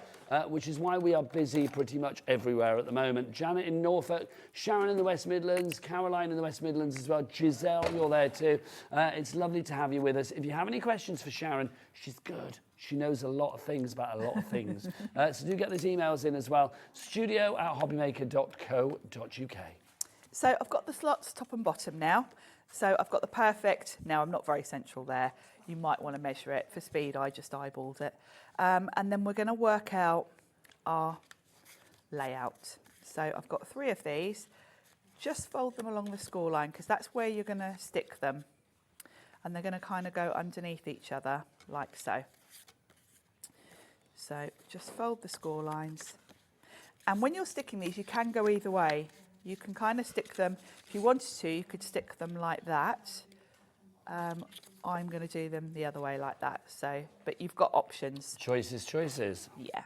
Speaker 5: Which is why we are busy pretty much everywhere at the moment. Janet in Norfolk, Sharon in the West Midlands, Caroline in the West Midlands as well. Giselle, you're there too. It's lovely to have you with us. If you have any questions for Sharon, she's good. She knows a lot of things about a lot of things. So do get those emails in as well. studio@hobbymaker.co.uk.
Speaker 8: So I've got the slots top and bottom now. So I've got the perfect, now I'm not very central there. You might want to measure it. For speed, I just eyeballed it. And then we're going to work out our layout. So I've got 3 of these. Just fold them along the score line because that's where you're going to stick them. And they're going to kind of go underneath each other like so. So just fold the score lines. And when you're sticking these, you can go either way. You can kind of stick them, if you wanted to, you could stick them like that. I'm going to do them the other way like that. So, but you've got options.
Speaker 5: Choices, choices.
Speaker 8: Yeah.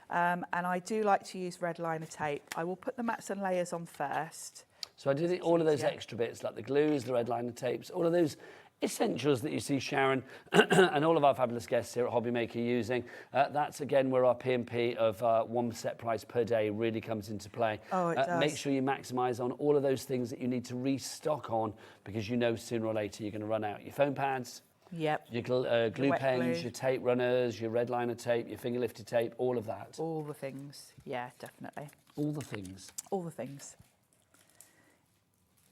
Speaker 8: And I do like to use red liner tape. I will put the mats and layers on first.
Speaker 5: So I do think all of those extra bits, like the glues, the red liner tapes, all of those essentials that you see Sharon and all of our fabulous guests here at HobbyMaker using. That's again where our P&P of one set price per day really comes into play.
Speaker 8: Oh, it does.
Speaker 5: Make sure you maximise on all of those things that you need to restock on because you know sooner or later you're going to run out. Your foam pads,
Speaker 8: yep.
Speaker 5: your glue
Speaker 8: wet
Speaker 5: pens,
Speaker 8: glue.
Speaker 5: your tape runners, your red liner tape, your finger lifted tape, all of that.
Speaker 8: All the things. Yeah, definitely.
Speaker 5: All the things.
Speaker 8: All the things.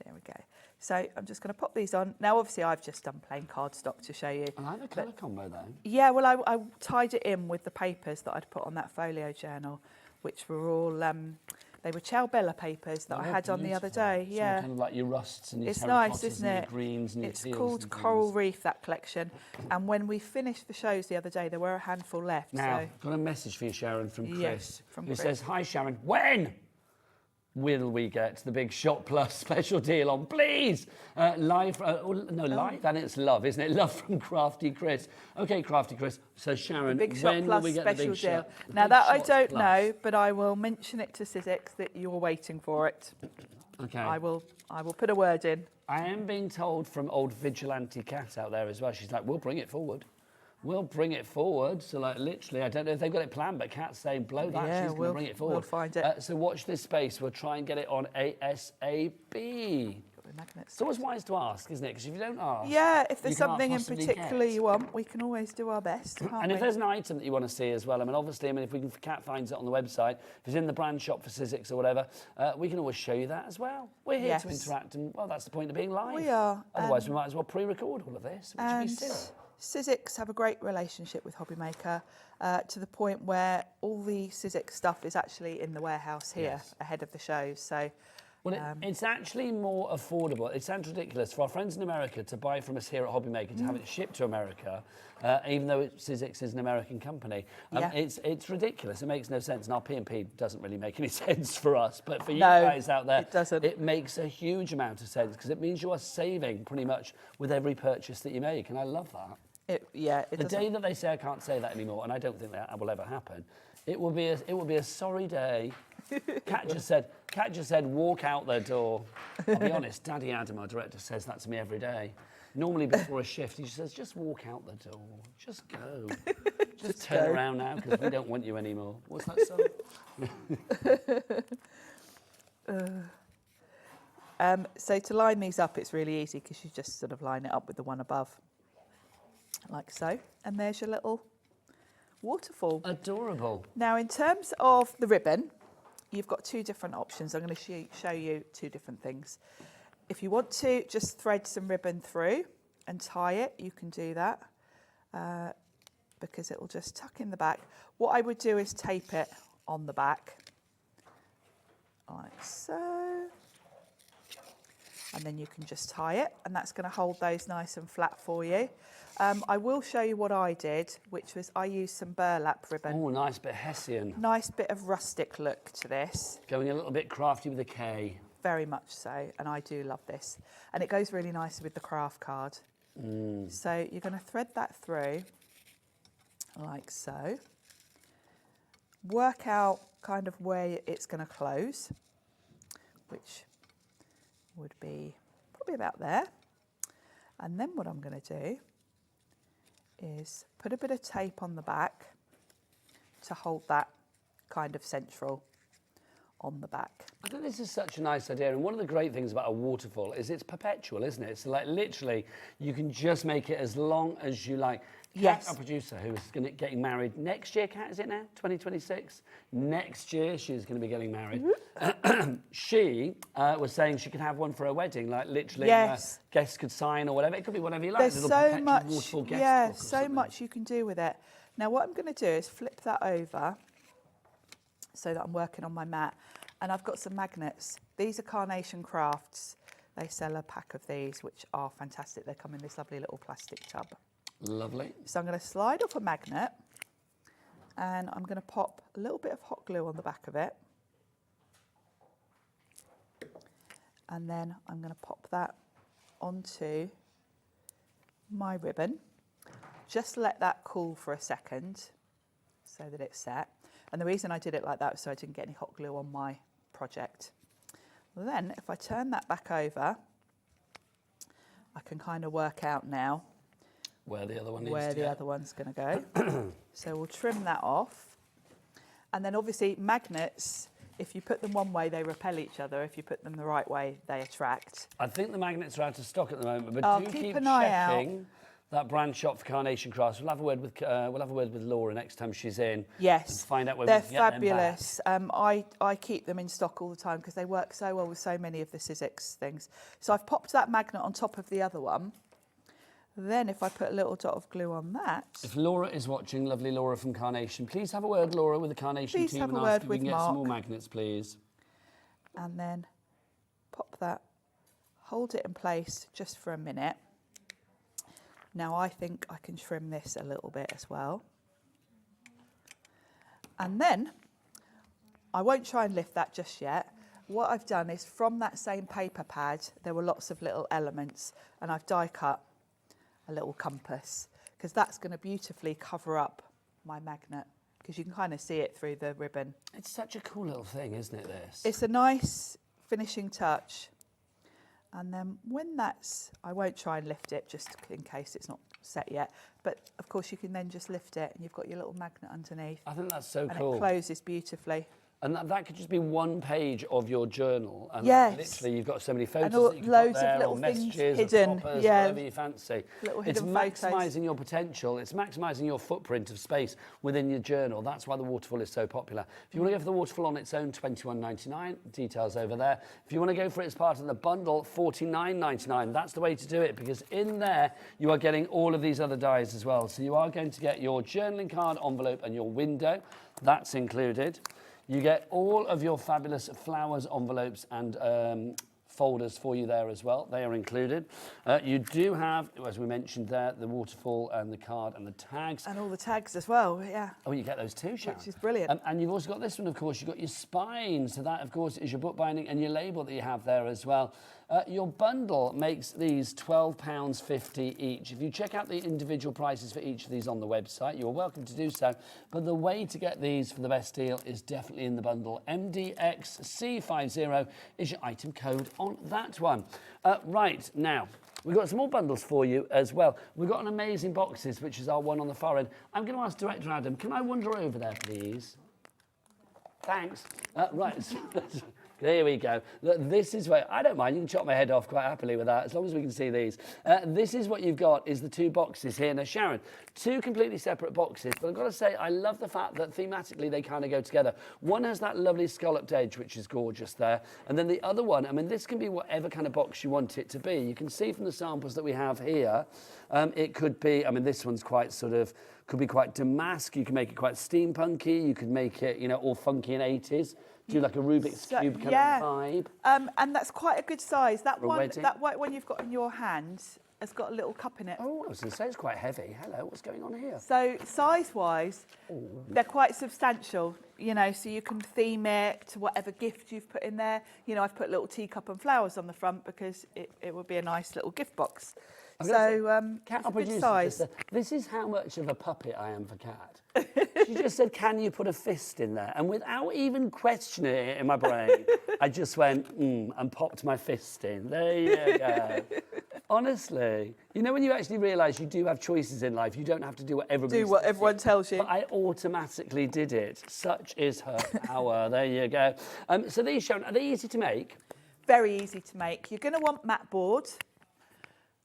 Speaker 8: There we go. So I'm just going to pop these on. Now, obviously, I've just done plain cardstock to show you.
Speaker 5: I like the colour combo though.
Speaker 8: Yeah, well, I tied it in with the papers that I'd put on that folio journal, which were all, they were Ciao Bella papers that I had on the other day. Yeah.
Speaker 5: Kind of like your rusts and your
Speaker 8: It's
Speaker 5: terracottas
Speaker 8: nice, isn't
Speaker 5: and
Speaker 8: it?
Speaker 5: your greens and your
Speaker 8: It's
Speaker 5: teals
Speaker 8: called
Speaker 5: and
Speaker 8: Coral
Speaker 5: things.
Speaker 8: Reef, that collection. And when we finished the shows the other day, there were a handful left.
Speaker 5: Now,
Speaker 8: So
Speaker 5: got a message for you, Sharon, from Chris,
Speaker 8: Yes, from
Speaker 5: who
Speaker 8: Chris.
Speaker 5: says, "Hi, Sharon. When will we get the big Shop Plus special deal on, please? Live, live, and it's love, isn't it? Love from Crafty Chris. Okay, Crafty Chris. So, Sharon,
Speaker 8: Big Shot
Speaker 5: when
Speaker 8: Plus
Speaker 5: will we get the
Speaker 8: special
Speaker 5: big
Speaker 8: deal.
Speaker 5: shot? the
Speaker 8: Now
Speaker 5: big
Speaker 8: that I
Speaker 5: Shot
Speaker 8: don't
Speaker 5: Plus?
Speaker 8: know, but I will mention it to Sizzix that you're waiting for it.
Speaker 5: Okay.
Speaker 8: I will put a word in.
Speaker 5: I am being told from old vigilante cat out there as well. She's like, we'll bring it forward. We'll bring it forward. So, like, literally, I don't know if they've got it planned, but Kat's saying, blow that,
Speaker 8: Yeah,
Speaker 5: she's going to bring it forward.
Speaker 8: we'll find it.
Speaker 5: So watch this space. We'll try and get it on ASAP.
Speaker 8: Got the magnets.
Speaker 5: It's always wise to ask, isn't it? Because if you don't ask,
Speaker 8: Yeah, if there's
Speaker 5: you can't
Speaker 8: something in
Speaker 5: possibly
Speaker 8: particular
Speaker 5: get.
Speaker 8: you want, we can always do our best, can't
Speaker 5: And
Speaker 8: we?
Speaker 5: if there's an item that you want to see as well, I mean, obviously, if we can, if Kat finds it on the website, if it's in the brand shop for Sizzix or whatever, we can always show you that as well. We're here to
Speaker 8: Yes.
Speaker 5: interact, and well, that's the point of being live.
Speaker 8: We are,
Speaker 5: Otherwise, we might as well pre-record all of this, which would be
Speaker 8: And
Speaker 5: silly.
Speaker 8: Sizzix have a great relationship with HobbyMaker to the point where all the Sizzix stuff is actually in the warehouse here
Speaker 5: Yes.
Speaker 8: ahead of the shows. So
Speaker 5: Well, it's actually more affordable. It sounds ridiculous for our friends in America to buy from us here at HobbyMaker, to have it shipped to America, even though Sizzix is an American company. It's ridiculous. It makes no sense. And our P&P doesn't really make any sense for us. But for you guys out there, it makes a huge amount of sense because it means you are saving pretty much with every purchase that you make. And I love that. The day that they say I can't say that anymore, and I don't think that will ever happen, it will be a sorry day. Kat just said, walk out the door. I'll be honest, Daddy Adam, our director, says that to me every day. Normally before a shift, he just says, just walk out the door. Just go. just turn around now because we don't want you anymore. What's that song?
Speaker 8: So to line these up, it's really easy because you just sort of line it up with the one above, like so. And there's your little waterfall.
Speaker 5: Adorable.
Speaker 8: Now, in terms of the ribbon, you've got two different options. I'm going to show you two different things. If you want to just thread some ribbon through and tie it, you can do that because it will just tuck in the back. What I would do is tape it on the back, like so. And then you can just tie it, and that's going to hold those nice and flat for you. I will show you what I did, which was I used some burlap ribbon.
Speaker 5: Oh, nice bit Hessian.
Speaker 8: Nice bit of rustic look to this.
Speaker 5: Going a little bit crafty with a K.
Speaker 8: Very much so, and I do love this. And it goes really nicely with the craft card. So you're going to thread that through, like so. Work out kind of where it's going to close, which would be probably about there. And then what I'm going to do is put a bit of tape on the back to hold that kind of central on the back.
Speaker 5: I think this is such a nice idea, and one of the great things about a waterfall is it's perpetual, isn't it? So like literally you can just make it as long as you like.
Speaker 8: Yes.
Speaker 5: Kat, our producer, who is getting married next year, Kat, is it now? 2026? Next year she's going to be getting married. She was saying she could have one for her wedding, like literally guests could sign or whatever. It could be whatever you like.
Speaker 8: There's so much,
Speaker 5: waterfall guest book or
Speaker 8: so
Speaker 5: something.
Speaker 8: much you can do with it. Now what I'm going to do is flip that over so that I'm working on my mat. And I've got some magnets. These are Carnation Crafts. They sell a pack of these, which are fantastic. They come in this lovely little plastic tub.
Speaker 5: Lovely.
Speaker 8: So I'm going to slide off a magnet and I'm going to pop a little bit of hot glue on the back of it. And then I'm going to pop that onto my ribbon. Just let that cool for a second so that it's set. And the reason I did it like that was so I didn't get any hot glue on my project. Then if I turn that back over, I can kind of work out now
Speaker 5: where the other one
Speaker 8: other one's going to go. So we'll trim that off. And then obviously magnets, if you put them one way, they repel each other. If you put them the right way, they attract.
Speaker 5: I think the magnets are out of stock at the moment, but do keep
Speaker 8: an eye out.
Speaker 5: checking that brand shop for Carnation Crafts. We'll have a word with Laura next time she's in.
Speaker 8: Yes,
Speaker 5: and find out where
Speaker 8: they're
Speaker 5: we can get
Speaker 8: fabulous.
Speaker 5: them back.
Speaker 8: I keep them in stock all the time because they work so well with so many of the Sizzix things. So I've popped that magnet on top of the other one. Then if I put a little dot of glue on that.
Speaker 5: If Laura is watching, lovely Laura from Carnation, please have a word, Laura, with the Carnation team and ask if we can get some more magnets, please.
Speaker 8: And then pop that, hold it in place just for a minute. Now I think I can trim this a little bit as well. And then I won't try and lift that just yet. What I've done is from that same paper pad, there were lots of little elements and I've die cut a little compass because that's going to beautifully cover up my magnet because you can kind of see it through the ribbon.
Speaker 5: It's such a cool little thing, isn't it, this?
Speaker 8: It's a nice finishing touch. And then when that's, I won't try and lift it just in case it's not set yet, but of course you can then just lift it and you've got your little magnet underneath.
Speaker 5: I think that's so
Speaker 8: And
Speaker 5: cool.
Speaker 8: it closes beautifully.
Speaker 5: And that could just be one page of your journal. And literally you've got so many photos
Speaker 8: and
Speaker 5: that you can
Speaker 8: loads
Speaker 5: put there,
Speaker 8: of little
Speaker 5: or
Speaker 8: things
Speaker 5: messages,
Speaker 8: hidden,
Speaker 5: or poppers, whatever you fancy.
Speaker 8: Little
Speaker 5: It's
Speaker 8: hidden
Speaker 5: maximising your potential. It's maximising your footprint of space within your journal. That's why the waterfall is so popular. If you want to go for the waterfall on its own, $21.99, details over there. If you want to go for it as part of the bundle, $49.99. That's the way to do it because in there you are getting all of these other dies as well. So you are going to get your journaling card, envelope and your window. That's included. You get all of your fabulous flowers, envelopes and folders for you there as well. They are included. You do have, as we mentioned there, the waterfall and the card and the tags.
Speaker 8: And all the tags as well, yeah.
Speaker 5: Oh, you get those too, Sharon.
Speaker 8: Which is brilliant.
Speaker 5: And you've also got this one, of course. You've got your spine. So that, of course, is your bookbinding and your label that you have there as well. Your bundle makes these £12.50 each. If you check out the individual prices for each of these on the website, you're welcome to do so. But the way to get these for the best deal is definitely in the bundle. MDXC50 is your item code on that one. Right, now, we've got some more bundles for you as well. We've got an amazing boxes, which is our one on the far end. I'm going to ask Director Adam, can I wander over there, please? Thanks. Right. There we go. Look, this is where, I don't mind, you can chop my head off quite happily with that, as long as we can see these. This is what you've got, is the two boxes here. Now, Sharon, two completely separate boxes, but I've got to say, I love the fact that thematically they kind of go together. One has that lovely scalloped edge, which is gorgeous there. And then the other one, I mean, this can be whatever kind of box you want it to be. You can see from the samples that we have here, it could be, I mean, this one's quite sort of, could be quite damask. You can make it quite steampunky. You could make it, you know, all funky in 80s. Do like a Rubik's Cube kind of vibe.
Speaker 8: And that's quite a good size. That one you've got in your hand has got a little cup in it.
Speaker 5: Oh, I was going to say it's quite heavy. Hello, what's going on here?
Speaker 8: So size-wise, they're quite substantial, you know, so you can theme it to whatever gift you've put in there. You know, I've put a little teacup and flowers on the front because it would be a nice little gift box. So it's a good size.
Speaker 5: This is how much of a puppet I am for Kat. She just said, can you put a fist in there? And without even questioning it in my brain, I just went, and popped my fist in. There you go. Honestly, you know when you actually realise you do have choices in life, you don't have to do what
Speaker 8: everyone tells you.
Speaker 5: But I automatically did it. Such is her power. There you go. So these, Sharon, are they easy to make?
Speaker 8: Very easy to make. You're going to want mat board,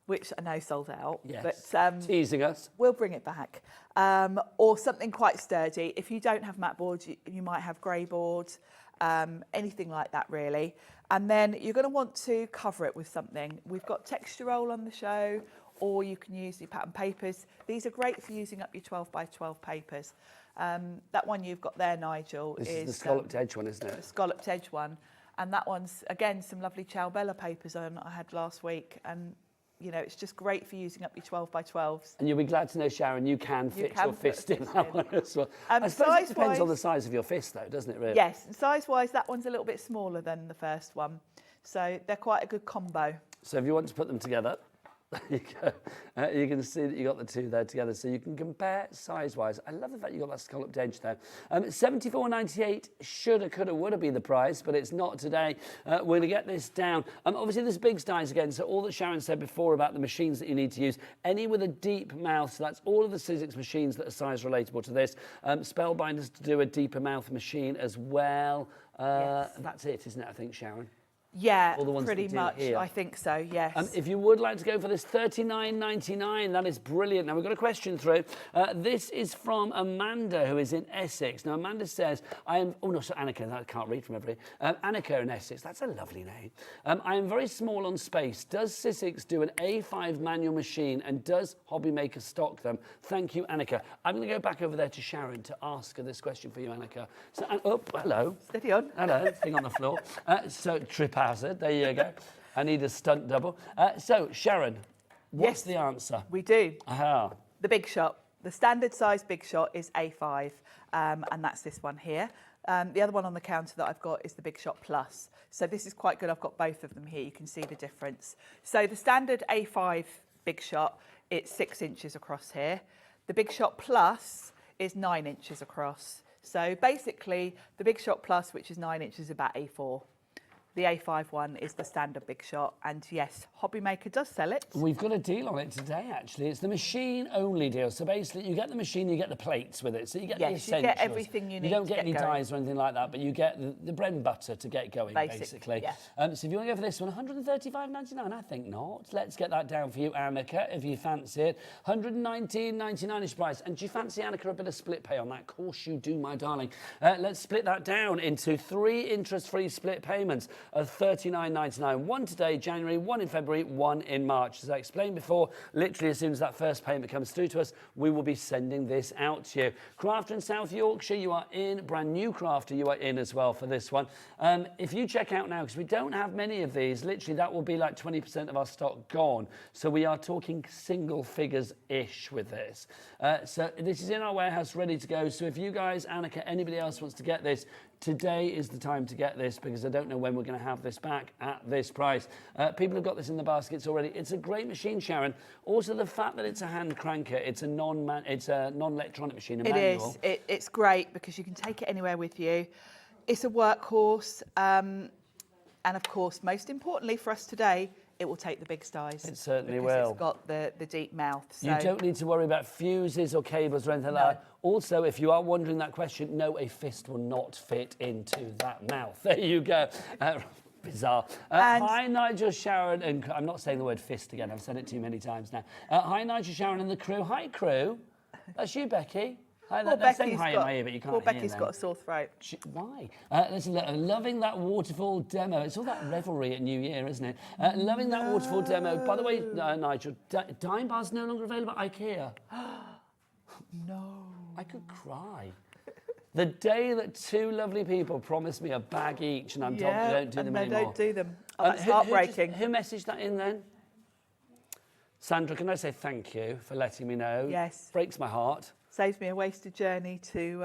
Speaker 8: which I know sold out.
Speaker 5: Yes.
Speaker 8: But
Speaker 5: teasing us.
Speaker 8: We'll bring it back. Or something quite sturdy. If you don't have mat board, you might have grey board, anything like that really. And then you're going to want to cover it with something. We've got texture roll on the show, or you can use your pattern papers. These are great for using up your 12 by 12 papers. That one you've got there, Nigel,
Speaker 5: is the scalloped edge one, isn't it?
Speaker 8: The scalloped edge one. And that one's, again, some lovely Ciao Bella papers I had last week. And you know, it's just great for using up your 12 by 12s.
Speaker 5: And you'll be glad to know, Sharon, you can fit your fist in that one as well. I suppose it depends on the size of your fist, though, doesn't it, really?
Speaker 8: Yes, size-wise, that one's a little bit smaller than the first one. So they're quite a good combo.
Speaker 5: So if you want to put them together, there you go. You can see that you got the two there together, so you can compare size-wise. I love the fact you got that scalloped edge there. $74.98 shoulda, coulda, woulda be the price, but it's not today. We're going to get this down. Obviously, there's big size again, so all that Sharon said before about the machines that you need to use, any with a deep mouth, so that's all of the Sizzix machines that are size relatable to this. Spellbinders to do a deeper mouth machine as well. Yes. That's it, isn't it, I think, Sharon?
Speaker 8: Yeah, pretty much. I think so, yes.
Speaker 5: If you would like to go for this $39.99, that is brilliant. Now, we've got a question through. This is from Amanda, who is in Essex. Now, Amanda says, Annika, I can't read from everybody. Annika in Essex, that's a lovely name. I am very small on space. Does Sizzix do an A5 manual machine, and does HobbyMaker stock them? Thank you, Annika. I'm going to go back over there to Sharon to ask her this question for you, Annika. So, hello.
Speaker 8: Steady on.
Speaker 5: Hello, thing on the floor. So, trip hazard, there you go. I need a stunt double. So, Sharon, what's the answer?
Speaker 8: We do.
Speaker 5: The
Speaker 8: Big Shot. The standard size Big Shot is A5, and that's this one here. The other one on the counter that I've got is the Big Shot Plus. So this is quite good. I've got both of them here. You can see the difference. So the standard A5 Big Shot, it's 6 inches across here. The Big Shot Plus is 9 inches across. So basically, the Big Shot Plus, which is 9 inches, is about A4. The A5 one is the standard Big Shot, and yes, HobbyMaker does sell it.
Speaker 5: We've got a deal on it today, actually. It's the machine-only deal. So basically, you get the machine, you get the plates with it. So you get the essentials.
Speaker 8: You get everything you need.
Speaker 5: You don't get any dyes or anything like that, but you get the bread and butter to get going, basically.
Speaker 8: Yeah.
Speaker 5: So if you want to go for this one, $135.99, I think not. Let's get that down for you, Annika, if you fancy it. $119.99 is price. And do you fancy, Annika, a bit of split pay on that? Of course you do, my darling. Let's split that down into 3 interest-free split payments. of $39.99. One today, January, one in February, one in March. As I explained before, literally as soon as that first payment comes through to us, we will be sending this out to you. Crafter in South Yorkshire, you are in. Brand new Crafter, you are in as well for this one. If you check out now, because we don't have many of these, literally that will be like 20% of our stock gone. So we are talking single figures-ish with this. So this is in our warehouse ready to go. So if you guys, Annika, anybody else wants to get this, today is the time to get this, because I don't know when we're going to have this back at this price. People have got this in the baskets already. It's a great machine, Sharon. Also, the fact that it's a hand cranker, it's a non-electronic machine, a manual.
Speaker 8: It is. It's great because you can take it anywhere with you. It's a workhorse, and of course, most importantly for us today, it will take the big styes.
Speaker 5: It certainly
Speaker 8: because
Speaker 5: will.
Speaker 8: It's got the deep mouth. So.
Speaker 5: You don't need to worry about fuses or cables or anything like that. Also, if you are wondering that question, no, a fist will not fit into that mouth. There you go. Bizarre. Hi, Nigel, Sharon, and I'm not saying the word fist again. I've said it too many times now. Hi, Nigel, Sharon, and the crew. Hi, crew. That's you, Becky. Hi, they're saying hi in my ear, but you can't hear
Speaker 8: Becky's
Speaker 5: them.
Speaker 8: got a sore throat.
Speaker 5: Why? Listen, loving that waterfall demo. It's all that revelry at New Year, isn't it? Loving that waterfall demo. By the way, Nigel, Dime Bar's no longer available at IKEA.
Speaker 8: No.
Speaker 5: I could cry. The day that two lovely people promised me a bag each, and I'm told they don't do them anymore.
Speaker 8: They don't do them. Oh, that's heartbreaking.
Speaker 5: Who messaged that in then? Sandra, can I say thank you for letting me know?
Speaker 8: Yes.
Speaker 5: Breaks my heart.
Speaker 8: Saves me a wasted journey to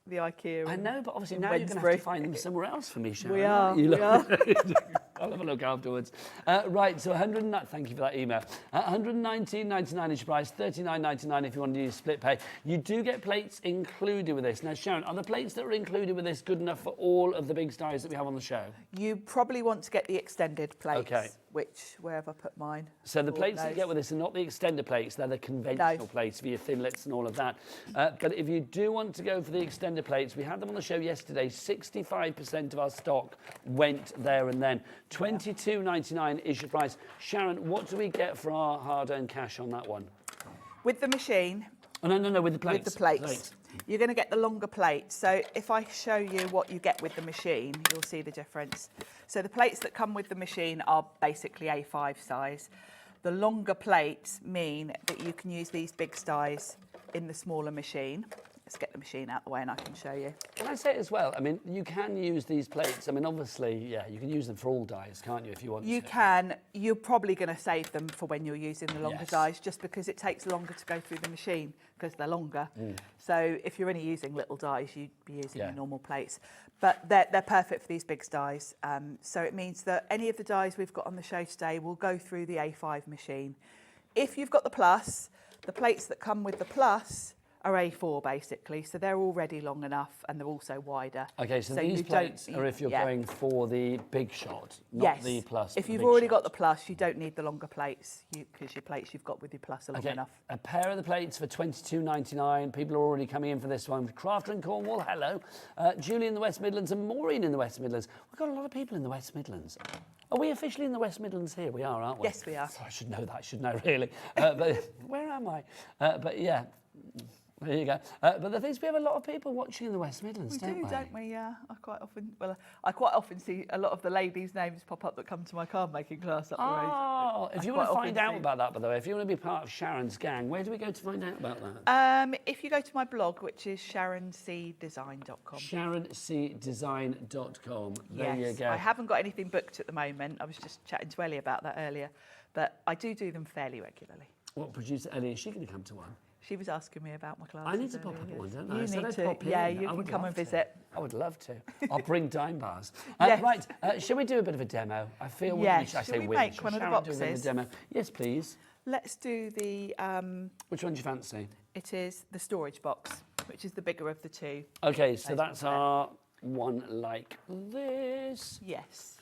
Speaker 8: the IKEA.
Speaker 5: I know, but obviously now you're going to have to find them somewhere else for me, Sharon.
Speaker 8: We are.
Speaker 5: I'll have a look afterwards. Right, so thank you for that email. $119.99 is your price, $39.99 if you want to use split pay. You do get plates included with this. Now, Sharon, are the plates that are included with this good enough for all of the big styes that we have on the show?
Speaker 8: You probably want to get the extended plates.
Speaker 5: Okay.
Speaker 8: Where have I put mine?
Speaker 5: So the plates that you get with this are not the extender plates, they're the conventional plates for your thinlets and all of that. But if you do want to go for the extender plates, we had them on the show yesterday. 65% of our stock went there and then. $22.99 is your price. Sharon, what do we get for our hard-earned cash on that one?
Speaker 8: With the machine.
Speaker 5: Oh, no, with the plates.
Speaker 8: With the plates. You're going to get the longer plates. So if I show you what you get with the machine, you'll see the difference. So the plates that come with the machine are basically A5 size. The longer plates mean that you can use these big styes in the smaller machine. Let's get the machine out of the way and I can show you.
Speaker 5: Can I say as well, I mean, you can use these plates. I mean, obviously, yeah, you can use them for all dies, can't you, if you want to?
Speaker 8: You can. You're probably going to save them for when you're using the longer dies, just because it takes longer to go through the machine because they're longer. So if you're only using little dies, you'd be using your normal plates. But they're perfect for these big dies. So it means that any of the dies we've got on the show today will go through the A5 machine. If you've got the Plus, the plates that come with the Plus are A4 basically, so they're already long enough and they're also wider.
Speaker 5: Okay, so these plates are if you're going for the big shot, not the Plus.
Speaker 8: If you've already got the Plus, you don't need the longer plates because your plates you've got with your Plus are long enough.
Speaker 5: A pair of the plates for $22.99. People are already coming in for this one. Crafter in Cornwall, hello. Julie in the West Midlands and Maureen in the West Midlands. We've got a lot of people in the West Midlands. Are we officially in the West Midlands here? We are, aren't we?
Speaker 8: Yes, we are.
Speaker 5: So I should know that, I should know really. But where am I? But yeah. There you go. But the thing is, we have a lot of people watching in the West Midlands, don't we?
Speaker 8: Don't we? Yeah. I quite often see a lot of the ladies' names pop up that come to my card making class up the road.
Speaker 5: Oh, if you want to find out about that, by the way, if you want to be part of Sharon's gang, where do we go to find out about that?
Speaker 8: If you go to my blog, which is sharoncdesign.com.
Speaker 5: sharoncdesign.com. There you go.
Speaker 8: I haven't got anything booked at the moment. I was just chatting to Ellie about that earlier, but I do them fairly regularly.
Speaker 5: What producer Ellie, is she going to come to one?
Speaker 8: She was asking me about my classes.
Speaker 5: I need to pop up at one, don't I?
Speaker 8: You need to. Yeah, you can come and visit.
Speaker 5: I would love to. I'll bring dime bars.
Speaker 8: Yes.
Speaker 5: Right, shall we do a bit of a demo? I feel we
Speaker 8: shall we make one of the boxes?
Speaker 5: Do a bit of a demo? Yes, please.
Speaker 8: Let's do the...
Speaker 5: Which one do you fancy?
Speaker 8: It is the storage box, which is the bigger of the two.
Speaker 5: Okay, so that's our one like this.
Speaker 8: Yes.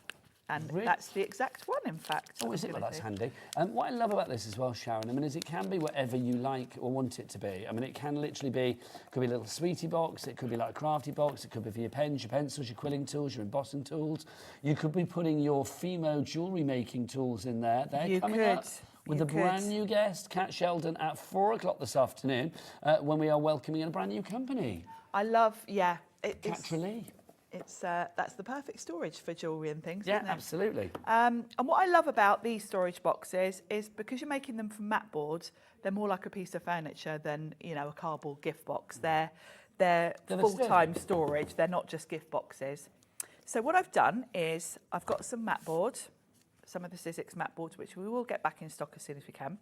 Speaker 8: And that's the exact one, in fact.
Speaker 5: Oh, is it? Well, that's handy. What I love about this as well, Sharon, I mean, is it can be whatever you like or want it to be. I mean, it can literally be, could be a little sweetie box, it could be like a crafty box, it could be for your pens, your pencils, your quilling tools, your embossing tools. You could be putting your Fimo jewellery making tools in there. They're coming up with a brand new guest, Kat Sheldon, at 4 o'clock this afternoon, when we are welcoming in a brand new company.
Speaker 8: I love,
Speaker 5: Katrilee.
Speaker 8: It's that's the perfect storage for jewellery and things,
Speaker 5: Yeah,
Speaker 8: isn't it?
Speaker 5: absolutely.
Speaker 8: And what I love about these storage boxes is because you're making them from mat board, they're more like a piece of furniture than, you know, a cardboard gift box. They're full-time storage. They're not just gift boxes. So what I've done is I've got some mat board, some of the Sizzix mat boards, which we will get back in stock as soon as we can.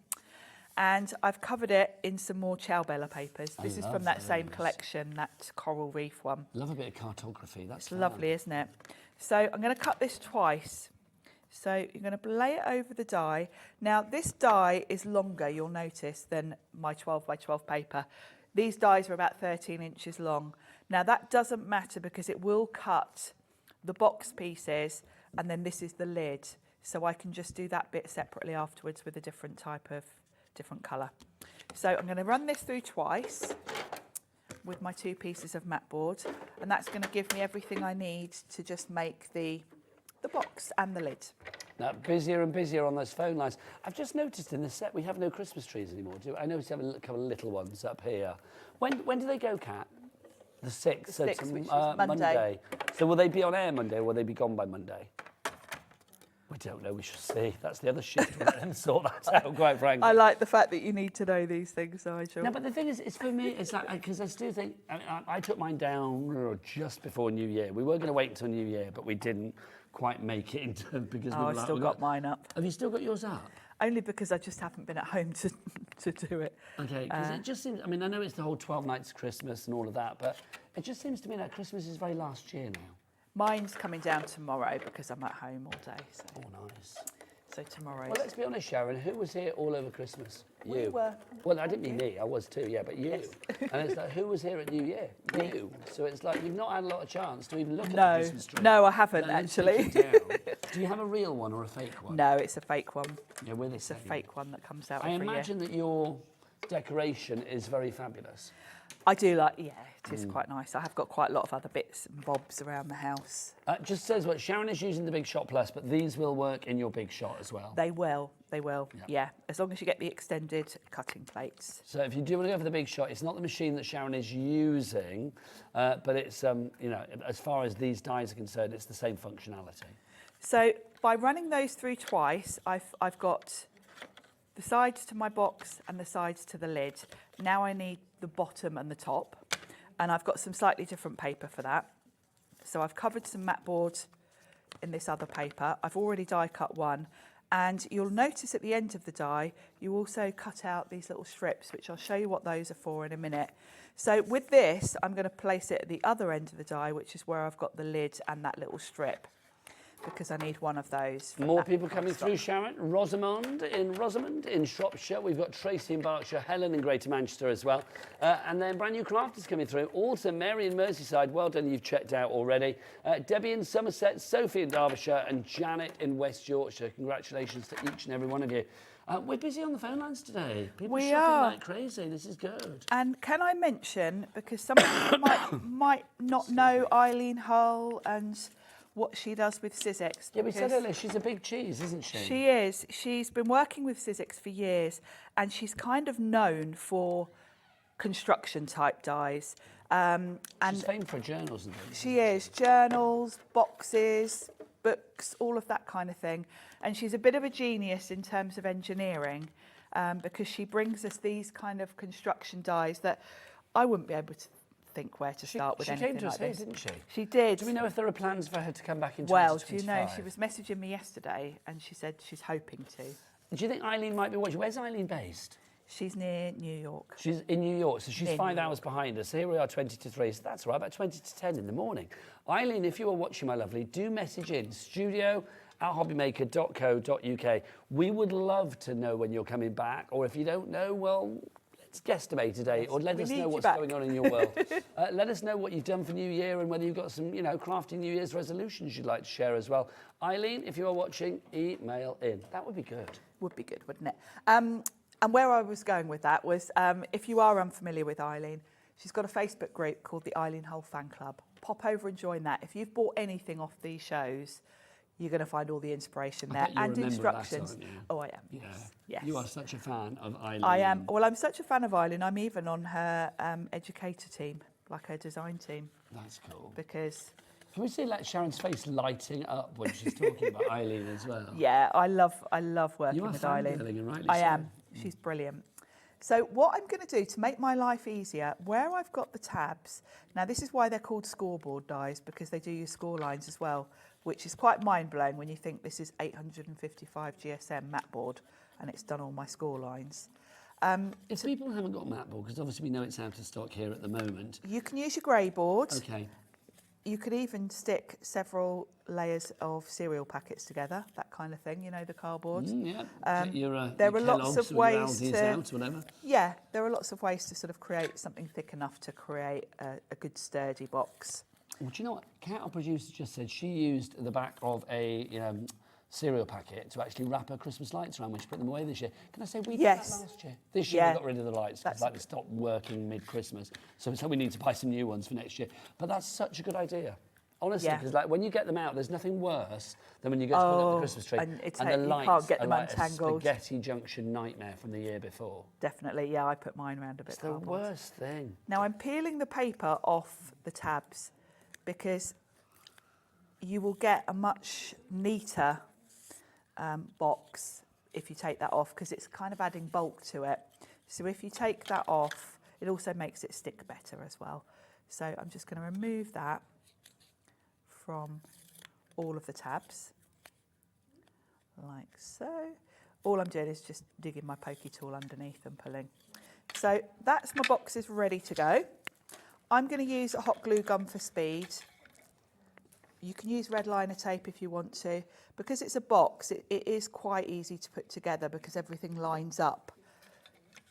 Speaker 8: And I've covered it in some more Ciao Bella papers. This is from that same collection, that coral reef one.
Speaker 5: Love a bit of cartography. That's
Speaker 8: Lovely, isn't it? So I'm going to cut this twice. So you're going to lay it over the die. Now this die is longer, you'll notice, than my 12 by 12 paper. These dies are about 13 inches long. Now that doesn't matter because it will cut the box pieces, and then this is the lid. So I can just do that bit separately afterwards with a different colour. So I'm going to run this through twice with my 2 pieces of mat board, and that's going to give me everything I need to just make the box and the lid.
Speaker 5: Now, busier and busier on those phone lines. I've just noticed in the set we have no Christmas trees anymore. I noticed you have a couple of little ones up here. When do they go, Kat? The 6th.
Speaker 8: The
Speaker 5: so
Speaker 8: 6th, which is Monday.
Speaker 5: So will they be on air Monday or will they be gone by Monday? We don't know, we shall see. That's the other shift. We'll let them sort that out, quite frankly.
Speaker 8: I like the fact that you need to know these things, Nigel.
Speaker 5: No, but the thing is, it's for me, it's like, because I still think, I took mine down just before New Year. We were going to wait until New Year, but we didn't quite make it into, because we were
Speaker 8: I've still got mine up.
Speaker 5: Have you still got yours up?
Speaker 8: Only because I just haven't been at home to do it.
Speaker 5: Okay, because it just seems, I mean, I know it's the whole 12 nights of Christmas and all of that, but it just seems to me like Christmas is very last year now.
Speaker 8: Mine's coming down tomorrow because I'm at home all day. So.
Speaker 5: Oh, nice.
Speaker 8: So tomorrow.
Speaker 5: Well, let's be honest, Sharon, who was here all over Christmas?
Speaker 8: We
Speaker 5: You.
Speaker 8: were.
Speaker 5: Well, I didn't mean me, I was too, yeah, but you.
Speaker 8: Yes.
Speaker 5: And it's like, who was here at New Year? You. So it's like, you've not had a lot of chance to even look at the
Speaker 8: No,
Speaker 5: Christmas tree.
Speaker 8: no, I haven't
Speaker 5: Let me take
Speaker 8: actually.
Speaker 5: it down. Do you have a real one or a fake one?
Speaker 8: No, it's a fake one.
Speaker 5: Yeah, we're the
Speaker 8: It's a
Speaker 5: same.
Speaker 8: fake one that comes out
Speaker 5: I
Speaker 8: every year.
Speaker 5: imagine that your decoration is very fabulous.
Speaker 8: I do like, yeah, it is quite nice. I have got quite a lot of other bits and bobs around the house.
Speaker 5: Just says what Sharon is using the Big Shot Plus, but these will work in your Big Shot as well.
Speaker 8: They will,
Speaker 5: Yeah.
Speaker 8: yeah. As long as you get the extended cutting plates.
Speaker 5: So if you do want to go for the Big Shot, it's not the machine that Sharon is using, but it's, you know, as far as these dies are concerned, it's the same functionality.
Speaker 8: So by running those through twice, I've got the sides to my box and the sides to the lid. Now I need the bottom and the top, and I've got some slightly different paper for that. So I've covered some mat board in this other paper. I've already die cut one, and you'll notice at the end of the die, you also cut out these little strips, which I'll show you what those are for in a minute. So with this, I'm going to place it at the other end of the die, which is where I've got the lid and that little strip, because I need one of those.
Speaker 5: More people coming through, Sharon. Rosamond in Shropshire. We've got Tracy in Berkshire, Helen in Greater Manchester as well. And then brand new crafters coming through. Also, Mary in Merseyside. Well done, you've checked out already. Debbie in Somerset, Sophie in Derbyshire, and Janet in West Yorkshire. Congratulations to each and every one of you. We're busy on the phone lines today. People
Speaker 8: We
Speaker 5: shopping
Speaker 8: are.
Speaker 5: like crazy. This is good.
Speaker 8: And can I mention, because some people might not know Eileen Hull and what she does with Sizzix.
Speaker 5: Yeah, we said
Speaker 8: because
Speaker 5: earlier, she's a big cheese, isn't she?
Speaker 8: She is. She's been working with Sizzix for years, and she's kind of known for construction type dies. And
Speaker 5: She's famed for journals and things.
Speaker 8: she is. Journals, boxes, books, all of that kind of thing. And she's a bit of a genius in terms of engineering, because she brings us these kind of construction dies that I wouldn't be able to think where to start with anything
Speaker 5: She came to us
Speaker 8: like
Speaker 5: here,
Speaker 8: this.
Speaker 5: didn't she?
Speaker 8: She did.
Speaker 5: Do we know if there are plans for her to come back in
Speaker 8: Well, do
Speaker 5: 2025?
Speaker 8: you know, she was messaging me yesterday and she said she's hoping to.
Speaker 5: Do you think Eileen might be watching? Where's Eileen based?
Speaker 8: She's near New York.
Speaker 5: She's in New York, so she's
Speaker 8: Near
Speaker 5: 5
Speaker 8: New
Speaker 5: hours behind us. So here we are, 20 to 3, so that's right, about 20 to 10 in the morning. Eileen, if you are watching, my lovely, do message in studio@hobbymaker.co.uk. We would love to know when you're coming back, or if you don't know, well, let's guesstimate today, or let
Speaker 8: we
Speaker 5: us
Speaker 8: need
Speaker 5: know
Speaker 8: you
Speaker 5: what's
Speaker 8: back.
Speaker 5: going on in your world. Let us know what you've done for New Year and whether you've got some, you know, crafty New Year's resolutions you'd like to share as well. Eileen, if you are watching, email in. That would be good.
Speaker 8: Would be good, wouldn't it? And where I was going with that was, if you are unfamiliar with Eileen, she's got a Facebook group called the Eileen Hull Fan Club. Pop over and join that. If you've bought anything off these shows, you're going to find all the inspiration there
Speaker 5: bet you're a
Speaker 8: and
Speaker 5: member of that,
Speaker 8: instructions.
Speaker 5: aren't you?
Speaker 8: Oh, I am.
Speaker 5: Yeah.
Speaker 8: Yes.
Speaker 5: You are such a fan of Eileen.
Speaker 8: I am. Well, I'm such a fan of Eileen. I'm even on her educator team, like her design team,
Speaker 5: That's cool.
Speaker 8: because
Speaker 5: Can we see like Sharon's face lighting up when she's talking about Eileen as well?
Speaker 8: Yeah, I love working
Speaker 5: You are
Speaker 8: with Eileen.
Speaker 5: fangirling, and rightly
Speaker 8: I
Speaker 5: so.
Speaker 8: am. She's brilliant. So what I'm going to do to make my life easier, where I've got the tabs, now this is why they're called scoreboard dies, because they do use score lines as well, which is quite mind-blowing when you think this is 855 GSM mat board and it's done all my score lines.
Speaker 5: If people haven't got mat board, because obviously we know it's out of stock here at the moment.
Speaker 8: You can use your grey board.
Speaker 5: Okay.
Speaker 8: You could even stick several layers of cereal packets together, that kind of thing, you know, the cardboard.
Speaker 5: Yeah. Get your,
Speaker 8: there
Speaker 5: your
Speaker 8: are lots
Speaker 5: Kellogg's
Speaker 8: of
Speaker 5: or your
Speaker 8: ways
Speaker 5: Aldi's
Speaker 8: to,
Speaker 5: out, whatever.
Speaker 8: yeah, there are lots of ways to sort of create something thick enough to create a good sturdy box.
Speaker 5: Well, do you know what? Kat, our producer, just said she used the back of a cereal packet to actually wrap her Christmas lights around when she put them away this year. Can I say we did that last year? This year we got rid of the lights because they stopped working mid-Christmas. So we need to buy some new ones for next year. But that's such a good idea. Honestly, because like when you get them out, there's nothing worse than when you go to put up the Christmas tree
Speaker 8: and
Speaker 5: the lights
Speaker 8: can't get them
Speaker 5: are like
Speaker 8: untangled.
Speaker 5: a spaghetti junction nightmare from the year before.
Speaker 8: Definitely, yeah, I put mine around a bit.
Speaker 5: It's the worst thing.
Speaker 8: Now I'm peeling the paper off the tabs because you will get a much neater box if you take that off, because it's kind of adding bulk to it. So if you take that off, it also makes it stick better as well. So I'm just going to remove that from all of the tabs, like so. All I'm doing is just digging my pokey tool underneath and pulling. So that's my boxes ready to go. I'm going to use a hot glue gun for speed. You can use red liner tape if you want to. Because it's a box, it is quite easy to put together because everything lines up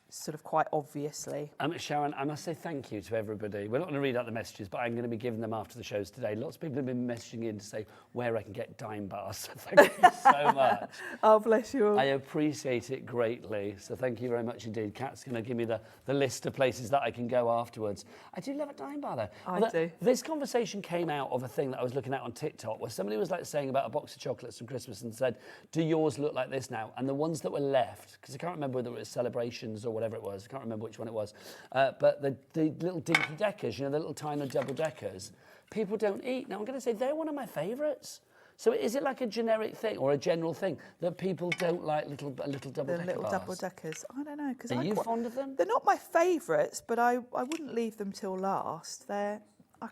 Speaker 8: sort of quite obviously.
Speaker 5: Sharon, I must say thank you to everybody. We're not going to read out the messages, but I'm going to be giving them after the shows today. Lots of people have been messaging in to say where I can get dime bars. So thank you so much.
Speaker 8: Oh, bless you all.
Speaker 5: I appreciate it greatly. So thank you very much indeed. Kat's going to give me the list of places that I can go afterwards. I do love a dime bar though.
Speaker 8: I do.
Speaker 5: This conversation came out of a thing that I was looking at on TikTok where somebody was like saying about a box of chocolates from Christmas and said, do yours look like this now? And the ones that were left, because I can't remember whether it was Celebrations or whatever it was, I can't remember which one it was, but the little dinky deckers, you know, the little tiny double deckers, people don't eat. Now I'm going to say they're one of my favourites. So is it like a generic thing or a general thing that people don't like little double decker
Speaker 8: The little
Speaker 5: bars?
Speaker 8: double deckers. I don't know.
Speaker 5: Are you fond of them?
Speaker 8: They're not my favourites, but I wouldn't leave them till last. I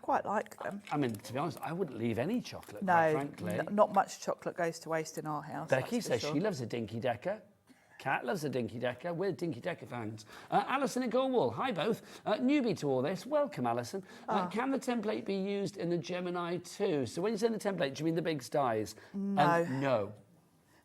Speaker 8: quite like them.
Speaker 5: I mean, to be honest, I wouldn't leave any chocolate, quite frankly.
Speaker 8: Not much chocolate goes to waste in our house.
Speaker 5: Becky says she loves a dinky decker. Kat loves a dinky decker. We're dinky decker fans. Alison in Cornwall, hi both. Newbie to all this, welcome Alison. Can the template be used in the Gemini too? So when you say the template, do you mean the big styes?
Speaker 8: No.
Speaker 5: No.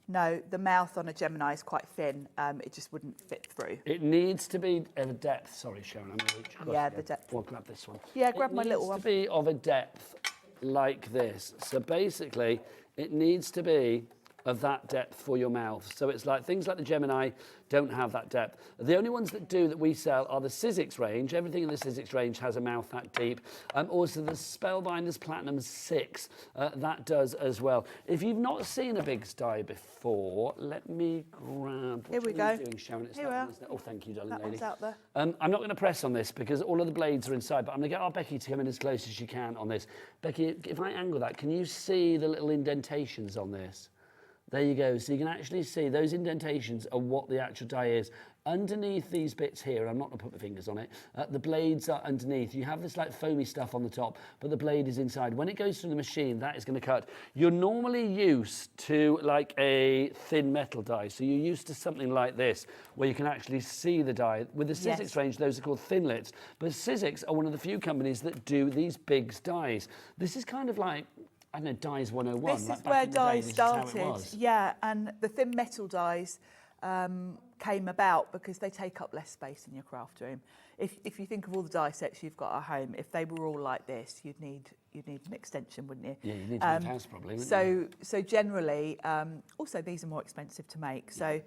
Speaker 8: No, the mouth on a Gemini is quite thin. It just wouldn't fit through.
Speaker 5: It needs to be of a depth. Sorry, Sharon, I'm going to reach across.
Speaker 8: Yeah, the depth.
Speaker 5: We'll grab this one.
Speaker 8: Yeah, grab my little one.
Speaker 5: It needs to be of a depth like this. So basically, it needs to be of that depth for your mouth. So it's like things like the Gemini don't have that depth. The only ones that do that we sell are the Sizzix range. Everything in the Sizzix range has a mouth that deep. Also the Spellbinders Platinum 6, that does as well. If you've not seen a big sty before, let me grab...
Speaker 8: Here we go.
Speaker 5: Doing, Sharon? It's
Speaker 8: Here we are.
Speaker 5: Oh, thank you, darling
Speaker 8: That
Speaker 5: lady.
Speaker 8: one's out there.
Speaker 5: I'm not going to press on this because all of the blades are inside, but I'm going to get our Becky to come in as close as she can on this. Becky, if I angle that, can you see the little indentations on this? There you go. So you can actually see those indentations are what the actual die is. Underneath these bits here, I'm not going to put my fingers on it, the blades are underneath. You have this like foamy stuff on the top, but the blade is inside. When it goes through the machine, that is going to cut. You're normally used to like a thin metal die. So you're used to something like this, where you can actually see the die. With the Sizzix range, those are called thinlits. But Sizzix are one of the few companies that do these big dies. This is kind of like, I don't know, Dies 101.
Speaker 8: This
Speaker 5: like
Speaker 8: is
Speaker 5: back
Speaker 8: where
Speaker 5: in the day,
Speaker 8: dies
Speaker 5: this is how it
Speaker 8: started.
Speaker 5: was.
Speaker 8: Yeah, and the thin metal dies came about because they take up less space in your craft room. If you think of all the die sets you've got at home, if they were all like this, you'd need an extension, wouldn't you?
Speaker 5: Yeah, you'd need to move house probably, wouldn't you?
Speaker 8: So generally, also these are more expensive to make. So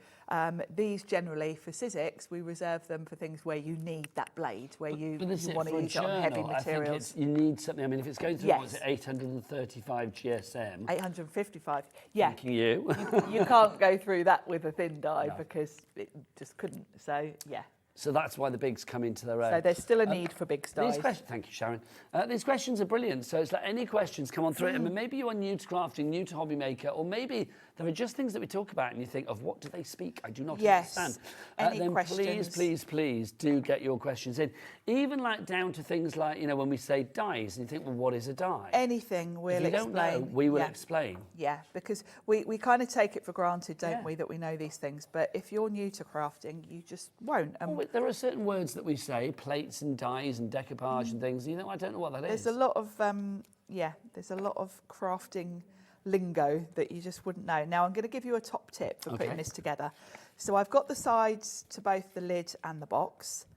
Speaker 8: these generally for Sizzix, we reserve them for things where you need that blade, where you want to use it on heavy materials.
Speaker 5: You need something. I mean, if it's going through, what's it, 835 GSM?
Speaker 8: 855. Yeah.
Speaker 5: Thank you.
Speaker 8: You can't go through that with a thin die because it just couldn't. So yeah.
Speaker 5: So that's why the bigs come into their own.
Speaker 8: So there's still a need for big dies.
Speaker 5: Thank you, Sharon. These questions are brilliant. So it's like any questions come on through. I mean, maybe you are new to crafting, new to HobbyMaker, or maybe there are just things that we talk about and you think, of what do they speak? I do not understand.
Speaker 8: Any
Speaker 5: then
Speaker 8: questions?
Speaker 5: please do get your questions in. Even like down to things like, you know, when we say dies and you think, well, what is a die?
Speaker 8: Anything we'll explain.
Speaker 5: If you don't know, we will explain.
Speaker 8: Yeah, because we kind of take it for granted, don't we, that we know these things. But if you're new to crafting, you just won't.
Speaker 5: There are certain words that we say, plates and dies and decoupage and things. You know, I don't know what that is.
Speaker 8: There's a lot of there's a lot of crafting lingo that you just wouldn't know. Now I'm going to give you a top tip for putting this together. So I've got the sides to both the lid and the box,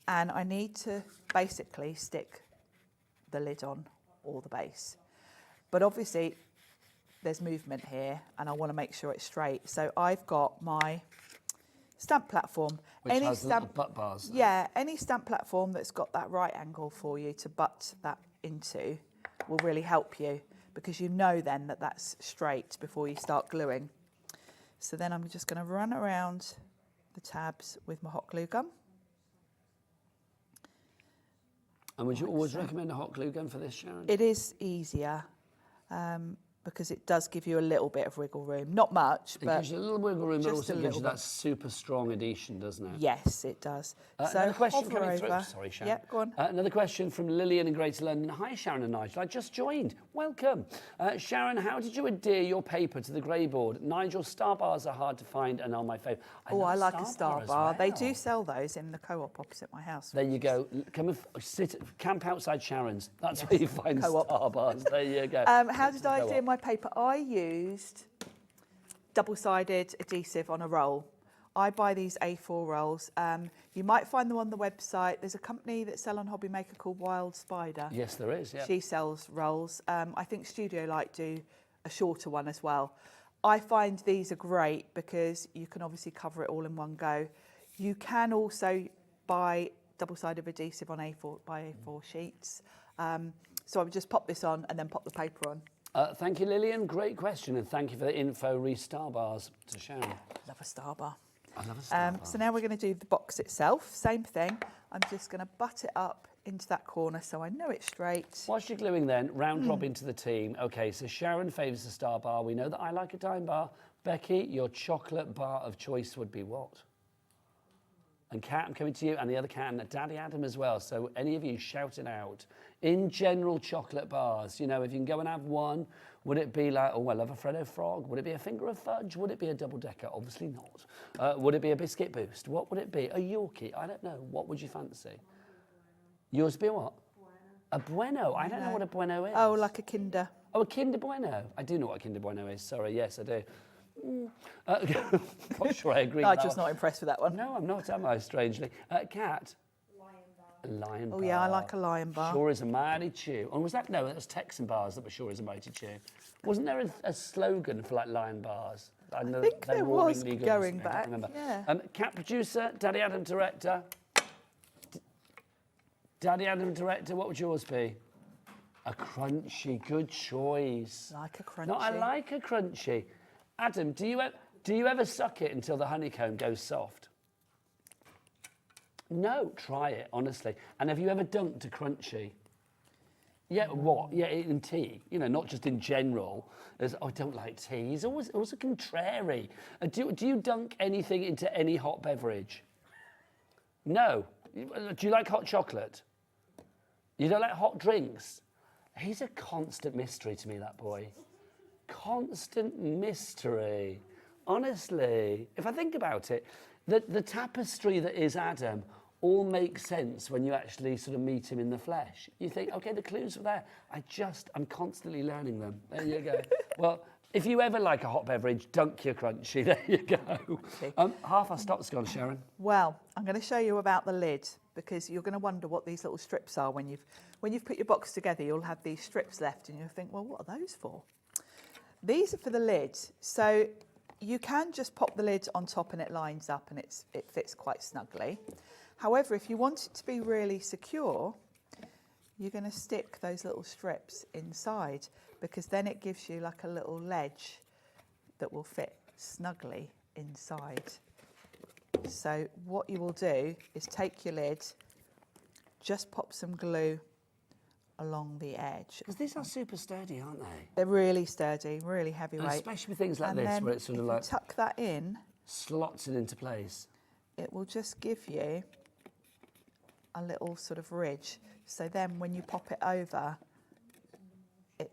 Speaker 8: and I need to basically stick the lid on or the base. But obviously there's movement here and I want to make sure it's straight. So I've got my stamp platform.
Speaker 5: Which has little butt bars.
Speaker 8: Yeah, any stamp platform that's got that right angle for you to butt that into will really help you, because you know then that that's straight before you start gluing. So then I'm just going to run around the tabs with my hot glue gun.
Speaker 5: And would you always recommend a hot glue gun for this, Sharon?
Speaker 8: It is easier. Because it does give you a little bit of wiggle room. Not much, but
Speaker 5: it gives you a little wiggle room, but
Speaker 8: just
Speaker 5: also
Speaker 8: a
Speaker 5: gives you
Speaker 8: little
Speaker 5: that super strong adhesion, doesn't it?
Speaker 8: Yes, it does. So
Speaker 5: another question
Speaker 8: hover
Speaker 5: coming through.
Speaker 8: over.
Speaker 5: Sorry, Sharon.
Speaker 8: Yeah, go on.
Speaker 5: Another question from Lillian in Greater London. Hi, Sharon and Nigel. I just joined. Welcome. Sharon, how did you adhere your paper to the grey board? Nigel, star bars are hard to find and are my favourite.
Speaker 8: I like a star
Speaker 5: as
Speaker 8: bar.
Speaker 5: well.
Speaker 8: They do sell those in the co-op opposite my house.
Speaker 5: There you go. Come and camp outside Sharon's. That's where you find
Speaker 8: Co-op.
Speaker 5: star bars. There you go.
Speaker 8: How did I adhere my paper? I used double-sided adhesive on a roll. I buy these A4 rolls. You might find them on the website. There's a company that sell on HobbyMaker called Wild Spider.
Speaker 5: Yes, there is, yeah.
Speaker 8: She sells rolls. I think Studio Light do a shorter one as well. I find these are great because you can obviously cover it all in one go. You can also buy double-sided adhesive on A4 sheets. So I would just pop this on and then pop the paper on.
Speaker 5: Thank you, Lillian. Great question, and thank you for the info. Star bars to Sharon.
Speaker 8: Love a star bar.
Speaker 5: I love a star bar.
Speaker 8: So now we're going to do the box itself. Same thing. I'm just going to butt it up into that corner so I know it's straight.
Speaker 5: Whilst you're gluing then, round robin to the team. Okay, so Sharon favours the star bar. We know that I like a dime bar. Becky, your chocolate bar of choice would be what? And Kat, I'm coming to you, and the other Kat, and Daddy Adam as well. So any of you shout it out. In general, chocolate bars, you know, if you can go and have one, would it be like, oh, I love a Freddo Frog? Would it be a finger of fudge? Would it be a double-decker? Obviously not. Would it be a biscuit boost? What would it be? A Yorkie? I don't know. What would you fancy? Yours would be a what? A Bueno. I don't know what a Bueno is.
Speaker 8: Oh, like a Kinder.
Speaker 5: Oh, a Kinder Bueno. I do know what a Kinder Bueno is. Sorry, yes, I do. Not sure I agree with that.
Speaker 8: Nigel's not impressed with that one.
Speaker 5: No, I'm not, am I, strangely? Kat? Lion bar.
Speaker 8: Oh, yeah, I like a Lion bar.
Speaker 5: Sure is a mighty chew. Or was that, no, that was Texan bars that were sure is a mighty chew. Wasn't there a slogan for like Lion bars?
Speaker 8: I think there was going back.
Speaker 5: I can't remember.
Speaker 8: Yeah.
Speaker 5: Cat producer, Daddy Adam director. Daddy Adam director, what would yours be? A crunchy, good choice.
Speaker 8: Like a crunchy.
Speaker 5: No, I like a crunchy. Adam, do you ever suck it until the honeycomb goes soft? No, try it, honestly. And have you ever dunked a crunchy? Yeah, what? Yeah, in tea. You know, not just in general. There's, oh, I don't like tea. He's always contrary. Do you dunk anything into any hot beverage? No. Do you like hot chocolate? You don't like hot drinks? He's a constant mystery to me, that boy. Constant mystery. Honestly, if I think about it, the tapestry that is Adam all makes sense when you actually sort of meet him in the flesh. You think, okay, the clues are there. I'm constantly learning them. There you go. Well, if you ever like a hot beverage, dunk your crunchy. There you go. Okay. Half our stock's gone, Sharon.
Speaker 8: Well, I'm going to show you about the lid, because you're going to wonder what these little strips are. When you've put your box together, you'll have these strips left and you'll think, well, what are those for? These are for the lid. So you can just pop the lid on top and it lines up and it fits quite snugly. However, if you want it to be really secure, you're going to stick those little strips inside, because then it gives you like a little ledge that will fit snugly inside. So what you will do is take your lid, just pop some glue along the edge.
Speaker 5: Because these are super sturdy, aren't they?
Speaker 8: They're really sturdy, really
Speaker 5: And
Speaker 8: heavyweight.
Speaker 5: especially with things like
Speaker 8: And
Speaker 5: this,
Speaker 8: then
Speaker 5: where it's sort of
Speaker 8: if you
Speaker 5: like
Speaker 8: tuck that in,
Speaker 5: slots it into place.
Speaker 8: it will just give you a little sort of ridge. So then when you pop it over, it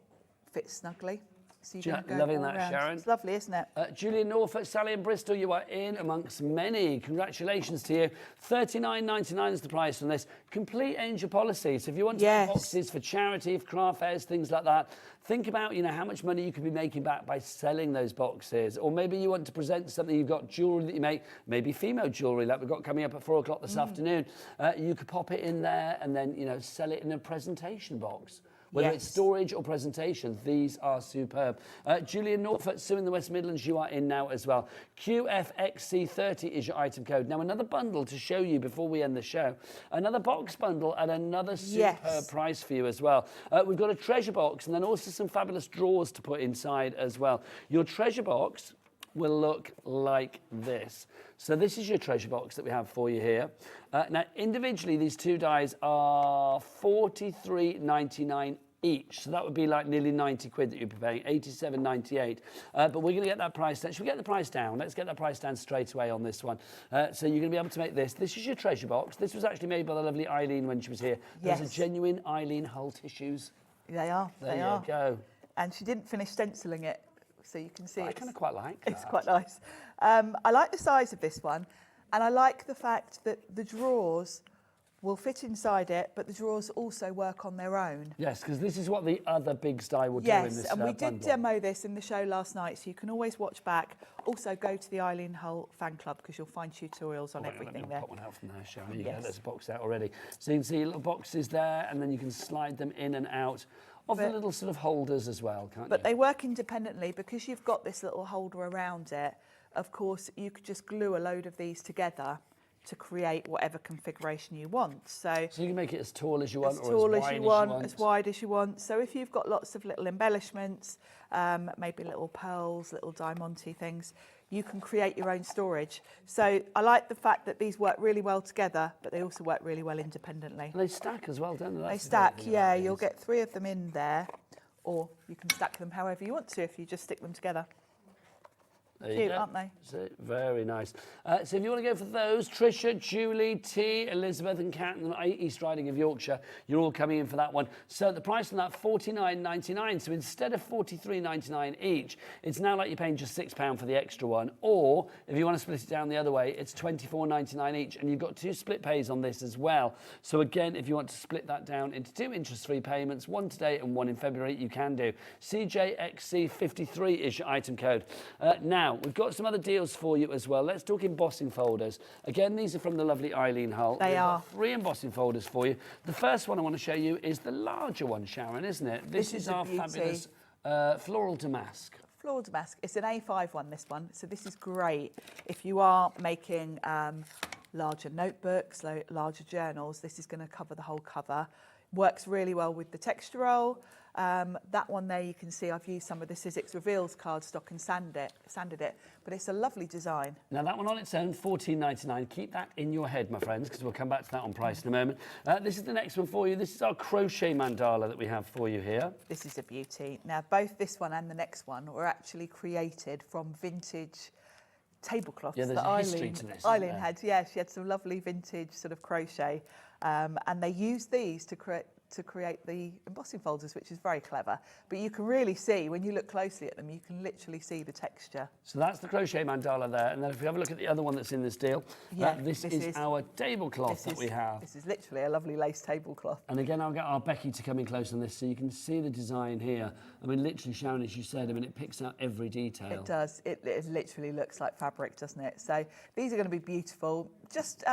Speaker 8: fits snugly. So you can go
Speaker 5: Loving
Speaker 8: all
Speaker 5: that,
Speaker 8: round.
Speaker 5: Sharon.
Speaker 8: It's lovely, isn't it?
Speaker 5: Julie in Norfolk, Sally in Bristol, you are in amongst many. Congratulations to you. $39.99 is the price on this. Complete angel policy. So if you want to make boxes for charity, for craft fairs, things like that, think about, you know, how much money you could be making back by selling those boxes. Or maybe you want to present something, you've got jewellery that you make, maybe female jewellery like we've got coming up at 4 o'clock this afternoon. You could pop it in there and then, you know, sell it in a presentation box. Whether it's storage or presentation, these are superb. Julie in Norfolk, Sue in the West Midlands, you are in now as well. QFXC30 is your item code. Now, another bundle to show you before we end the show. Another box bundle at another superb price for you as well. We've got a treasure box and then also some fabulous drawers to put inside as well. Your treasure box will look like this. So this is your treasure box that we have for you here. Now, individually, these two dies are $43.99 each. So that would be like nearly 90 quid that you'd be paying, 87.98. But we're going to get that price down. Should we get the price down? Let's get that price down straight away on this one. So you're going to be able to make this. This is your treasure box. This was actually made by the lovely Eileen when she was here. Those are genuine Eileen Hull tissues.
Speaker 8: They are.
Speaker 5: There you go.
Speaker 8: And she didn't finish stenciling it, so you can see
Speaker 5: I kind of quite like that.
Speaker 8: It's quite nice. I like the size of this one, and I like the fact that the drawers will fit inside it, but the drawers also work on their own.
Speaker 5: Yes, because this is what the other big style will do in this
Speaker 8: Yes, and we did
Speaker 5: bundle.
Speaker 8: demo this in the show last night, so you can always watch back. Also, go to the Eileen Hull fan club because you'll find tutorials on everything there.
Speaker 5: Put one out from there, Sharon. You get this box out already. So you can see little boxes there, and then you can slide them in and out of the little sort of holders as well, can't you?
Speaker 8: But they work independently because you've got this little holder around it. Of course, you could just glue a load of these together to create whatever configuration you want. So
Speaker 5: you can make it as tall as you want,
Speaker 8: as
Speaker 5: or
Speaker 8: tall
Speaker 5: as
Speaker 8: as
Speaker 5: wide
Speaker 8: you want, as wide as you want. So if you've got lots of little embellishments, maybe little pearls, little diamante things, you can create your own storage. So I like the fact that these work really well together, but they also work really well independently.
Speaker 5: And they stack as well, don't they?
Speaker 8: They stack, yeah. You'll get 3 of them in there, or you can stack them however you want to if you just stick them together. Cute, aren't they?
Speaker 5: So, very nice. So if you want to go for those, Tricia, Julie, T, Elizabeth and Kat and East Riding of Yorkshire, you're all coming in for that one. So the price on that, $49.99. So instead of $43.99 each, it's now like you're paying just £6 for the extra one. Or if you want to split it down the other way, it's $24.99 each. And you've got 2 split pays on this as well. So again, if you want to split that down into 2 interest-free payments, one today and one in February, you can do. CJXC53 is your item code. Now, we've got some other deals for you as well. Let's talk embossing folders. Again, these are from the lovely Eileen Hull.
Speaker 8: They are.
Speaker 5: 3 embossing folders for you. The first one I want to show you is the larger one, Sharon, isn't it? This is our fabulous floral damask.
Speaker 8: Floral damask. It's an A5 one, this one. So this is great if you are making larger notebooks, larger journals. This is going to cover the whole cover. Works really well with the texture roll. That one there, you can see I've used some of the Sizzix Reveals cardstock and sanded it, but it's a lovely design.
Speaker 5: Now that one on its own, $14.99. Keep that in your head, my friends, because we'll come back to that on price in a moment. This is the next one for you. This is our crochet mandala that we have for you here.
Speaker 8: This is a beauty. Now, both this one and the next one were actually created from vintage tablecloths
Speaker 5: there's
Speaker 8: that
Speaker 5: a history to this,
Speaker 8: Eileen had. Yeah, she had some lovely vintage sort of crochet, and they used these to create the embossing folders, which is very clever. But you can really see, when you look closely at them, you can literally see the texture.
Speaker 5: So that's the crochet mandala there. And then if we have a look at the other one that's in this deal, this is our tablecloth that we have.
Speaker 8: This is literally a lovely lace tablecloth.
Speaker 5: And again, I'll get our Becky to come in close on this so you can see the design here. I mean, literally, Sharon, as you said, I mean, it picks out every detail.
Speaker 8: It does. It literally looks like fabric, doesn't it? So these are going to be beautiful, just,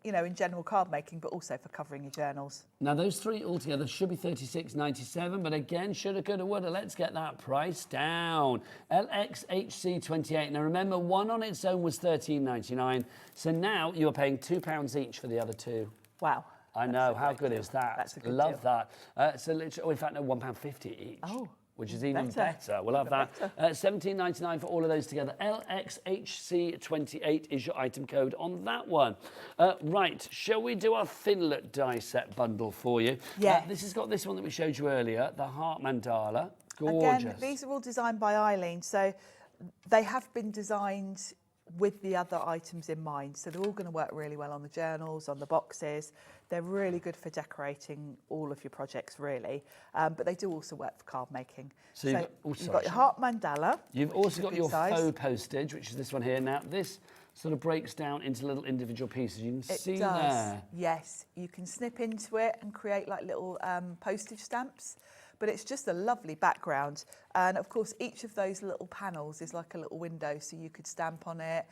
Speaker 8: you know, in general card making, but also for covering your journals.
Speaker 5: Now, those 3 altogether should be $36.97, but again, shoulda, coulda, woulda. Let's get that price down. LXHC28. Now, remember, one on its own was $13.99, so now you are paying £2 each for the other 2.
Speaker 8: Wow.
Speaker 5: I know. How good is that?
Speaker 8: That's a good
Speaker 5: Love
Speaker 8: deal.
Speaker 5: that. So, literally, in fact, no, £1.50 each.
Speaker 8: Oh.
Speaker 5: which is even better. We'll have that. $17.99 for all of those together. LXHC28 is your item code on that one. Right, shall we do our Thinlet die set bundle for you?
Speaker 8: Yeah.
Speaker 5: This has got this one that we showed you earlier, the Heart Mandala. Gorgeous.
Speaker 8: Again, these are all designed by Eileen, so they have been designed with the other items in mind. So they're all going to work really well on the journals, on the boxes. They're really good for decorating all of your projects, really. But they do also work for card making.
Speaker 5: So
Speaker 8: you've got your Heart Mandala.
Speaker 5: You've also got your
Speaker 8: size.
Speaker 5: faux postage, which is this one here. Now, this sort of breaks down into little individual pieces. You can see there.
Speaker 8: Yes, you can snip into it and create like little postage stamps. But it's just a lovely background. And of course, each of those little panels is like a little window, so you could stamp on it,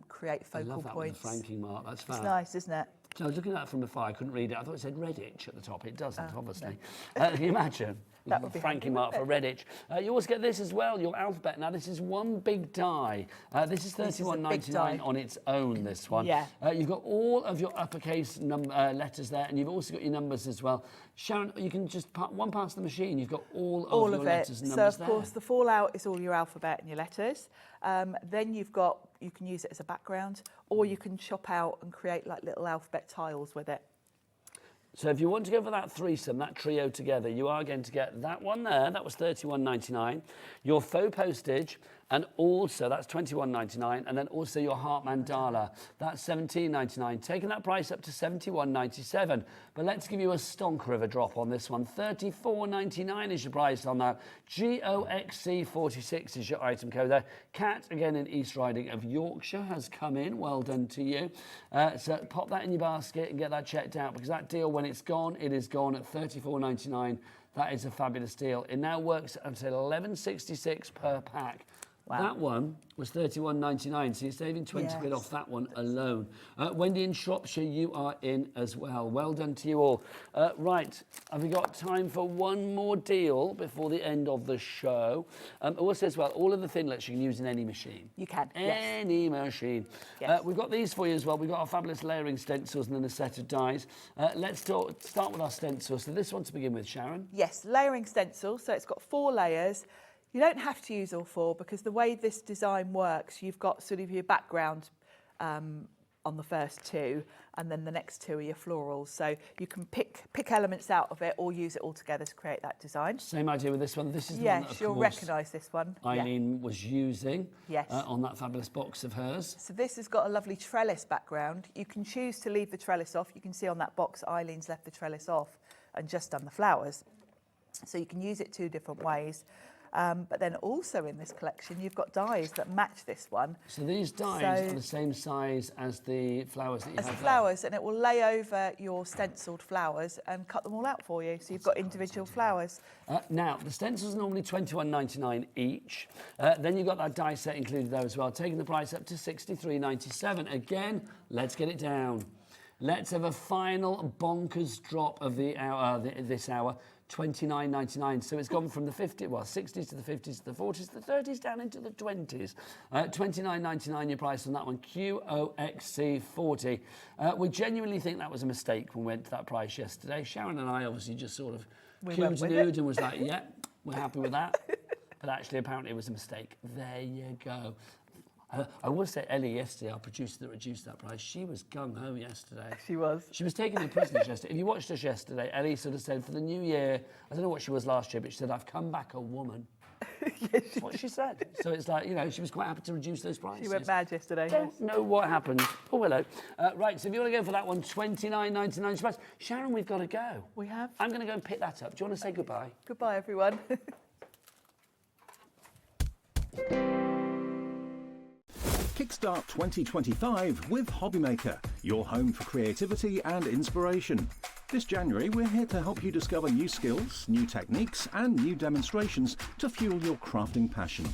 Speaker 8: create focal
Speaker 5: I love that
Speaker 8: points.
Speaker 5: with the franking mark, that's fab.
Speaker 8: It's nice, isn't it?
Speaker 5: So I was looking at that from afar, I couldn't read it. I thought it said Redditch at the top. It doesn't, obviously. Can you imagine?
Speaker 8: That would be
Speaker 5: franking mark for Redditch. You also get this as well, your alphabet. Now, this is one big die. This is $31.99 on its own, this one.
Speaker 8: Yeah.
Speaker 5: You've got all of your uppercase letters there, and you've also got your numbers as well. Sharon, you can just put one past the machine. You've got all of your letters and numbers there.
Speaker 8: So, of course, the fallout is all your alphabet and your letters. Then you can use it as a background, or you can chop out and create like little alphabet tiles with it.
Speaker 5: So if you want to go for that threesome, that trio together, you are going to get that one there. That was $31.99. Your faux postage, and also that's $21.99, and then also your Heart Mandala. That's $17.99, taking that price up to $71.97. But let's give you a stonker of a drop on this one. $34.99 is your price on that. GOXC46 is your item code there. Kat, again in East Riding of Yorkshire, has come in. Well done to you. So pop that in your basket and get that checked out, because that deal, when it's gone, it is gone at $34.99. That is a fabulous deal. It now works at $11.66 per pack. Wow. That one was $31.99, so you're saving 20 quid off that one alone. Wendy in Shropshire, you are in as well. Well done to you all. Right, have we got time for one more deal before the end of the show? Also as well, all of the Thinlets you can use in any machine.
Speaker 8: You can,
Speaker 5: Any machine.
Speaker 8: Yes.
Speaker 5: We've got these for you as well. We've got our fabulous layering stencils and then a set of dies. Let's start with our stencils. So this one to begin with, Sharon.
Speaker 8: Yes, layering stencil. So it's got 4 layers. You don't have to use all 4, because the way this design works, you've got sort of your background on the first 2, and then the next 2 are your florals. So you can pick elements out of it or use it all together to create that design.
Speaker 5: Same idea with this one. This is the one that,
Speaker 8: Yes,
Speaker 5: of
Speaker 8: you'll
Speaker 5: course,
Speaker 8: recognise this one.
Speaker 5: Eileen was using
Speaker 8: Yes.
Speaker 5: on that fabulous box of hers.
Speaker 8: So this has got a lovely trellis background. You can choose to leave the trellis off. You can see on that box, Eileen's left the trellis off and just done the flowers. So you can use it 2 different ways. But then also in this collection, you've got dies that match this one.
Speaker 5: So these dies are the same size as the flowers that you have
Speaker 8: As the
Speaker 5: there.
Speaker 8: flowers, and it will lay over your stenciled flowers and cut them all out for you. So you've got individual flowers.
Speaker 5: Now, the stencils are normally $21.99 each. Then you've got that die set included there as well, taking the price up to $63.97. Again, let's get it down. Let's have a final bonkers drop of the hour, this hour. $29.99. So it's gone from the 60s to the 50s to the 40s to the 30s down into the 20s. $29.99 your price on that one. QOXC40. We genuinely think that was a mistake when we went to that price yesterday. Sharon and I obviously just sort of cooed and was like, yeah, we're happy with that. But actually, apparently, it was a mistake. There you go. I will say, Ellie, yesterday, our producer that reduced that price, she was gung-ho yesterday.
Speaker 8: She was.
Speaker 5: She was taking the prisoners yesterday. If you watched us yesterday, Ellie sort of said, for the new year, I don't know what she was last year, but she said, I've come back a woman. That's what she said. So it's like, you know, she was quite happy to reduce those prices.
Speaker 8: She went mad yesterday.
Speaker 5: Don't know what happened. Oh, hello. Right, so if you want to go for that one, $29.99 price. Sharon, we've got to go.
Speaker 8: We have.
Speaker 5: I'm going to go and pick that up. Do you want to say goodbye?
Speaker 8: Goodbye, everyone.
Speaker 2: Kickstart 2025 with HobbyMaker, your home for creativity and inspiration. This January, we're here to help you discover new skills, new techniques, and new demonstrations to fuel your crafting passion.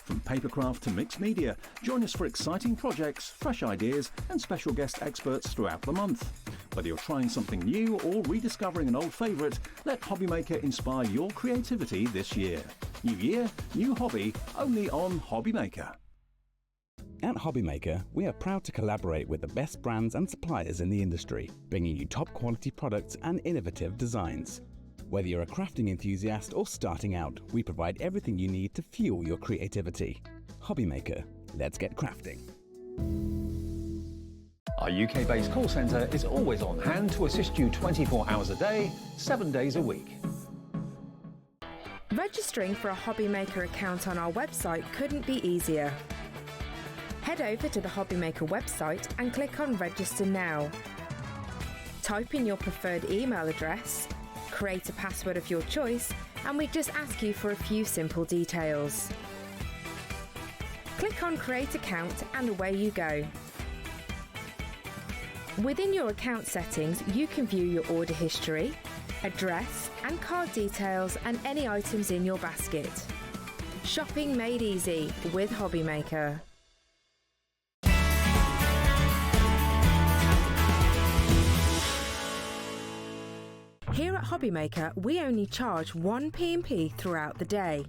Speaker 2: From papercraft to mixed media, join us for exciting projects, fresh ideas, and special guest experts throughout the month. Whether you're trying something new or rediscovering an old favourite, let HobbyMaker inspire your creativity this year. New year, new hobby, only on HobbyMaker.
Speaker 9: At HobbyMaker, we are proud to collaborate with the best brands and suppliers in the industry, bringing you top quality products and innovative designs. Whether you're a crafting enthusiast or starting out, we provide everything you need to fuel your creativity. HobbyMaker, let's get crafting.
Speaker 2: Our UK-based call centre is always on hand to assist you 24 hours a day, 7 days a week.
Speaker 4: Registering for a HobbyMaker account on our website couldn't be easier. Head over to the HobbyMaker website and click on Register Now. Type in your preferred email address, create a password of your choice, and we just ask you for a few simple details. Click on Create Account and away you go. Within your account settings, you can view your order history, address and card details and any items in your basket. Shopping made easy with HobbyMaker. Here at HobbyMaker, we only charge one P&P throughout the day.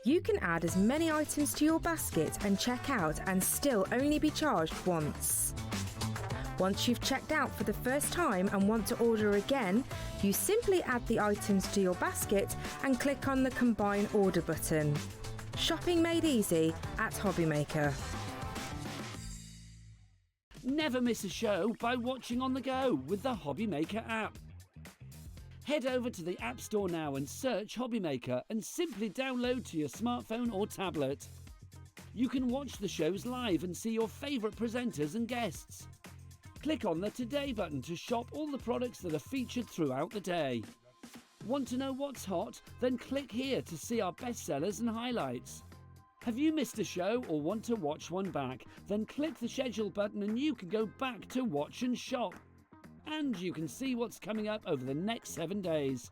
Speaker 4: You can add as many items to your basket and check out and still only be charged once. Once you've checked out for the first time and want to order again, you simply add the items to your basket and click on the Combine Order button. Shopping made easy at HobbyMaker.
Speaker 5: Never miss a show by watching on the go with the HobbyMaker app. Head over to the App Store now and search HobbyMaker and simply download to your smartphone or tablet. You can watch the shows live and see your favourite presenters and guests. Click on the Today button to shop all the products that are featured throughout the day. Want to know what's hot? Then click here to see our bestsellers and highlights. Have you missed a show or want to watch one back? Then click the Schedule button and you can go back to watch and shop. And you can see what's coming up over the next 7 days.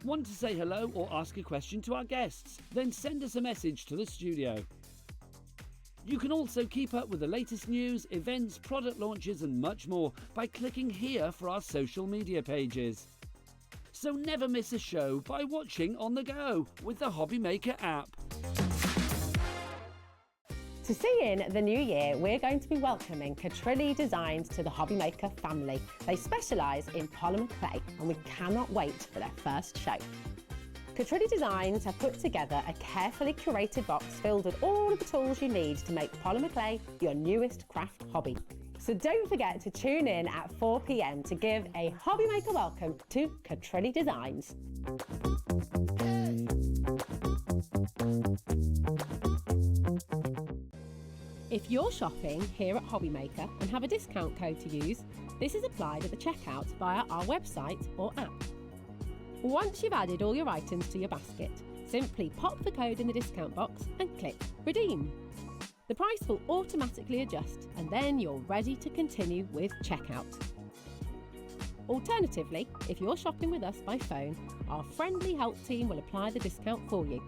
Speaker 5: Want to say hello or ask a question to our guests? Then send us a message to the studio. You can also keep up with the latest news, events, product launches and much more by clicking here for our social media pages. So never miss a show by watching on the go with the HobbyMaker app.
Speaker 7: To see in the new year, we're going to be welcoming Katrilee Designs to the HobbyMaker family. They specialise in polymer clay and we cannot wait for their first show. Katrilee Designs have put together a carefully curated box filled with all of the tools you need to make polymer clay your newest craft hobby. So don't forget to tune in at 4 p.m. to give a HobbyMaker welcome to Katrilee Designs. If you're shopping here at HobbyMaker and have a discount code to use, this is applied at the checkout via our website or app. Once you've added all your items to your basket, simply pop the code in the discount box and click Redeem. The price will automatically adjust and then you're ready to continue with checkout. Alternatively, if you're shopping with us by phone, our friendly help team will apply the discount for you.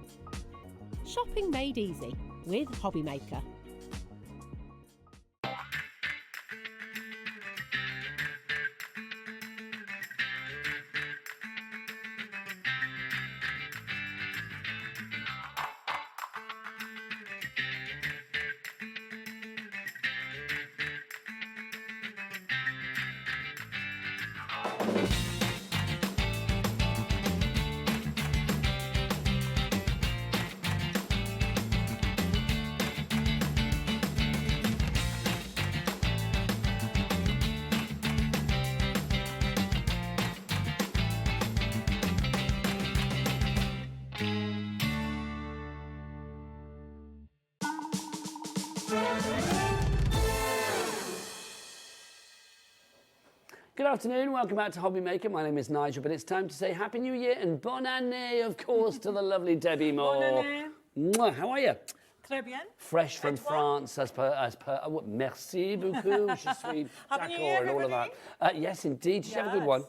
Speaker 7: Shopping made easy with HobbyMaker.
Speaker 5: Good afternoon, welcome back to HobbyMaker. My name is Nigel, but it's time to say Happy New Year and bonne année, of course, to the lovely Debbi Moore.
Speaker 10: Bonne année.
Speaker 5: Mwah, how are you?
Speaker 10: Très bien.
Speaker 5: Fresh from France, as per oh, merci beaucoup, je suis
Speaker 10: Happy New
Speaker 5: d'accord,
Speaker 10: Year,
Speaker 5: and all of that.
Speaker 10: everybody.
Speaker 5: Yes, indeed. Did you have a good one?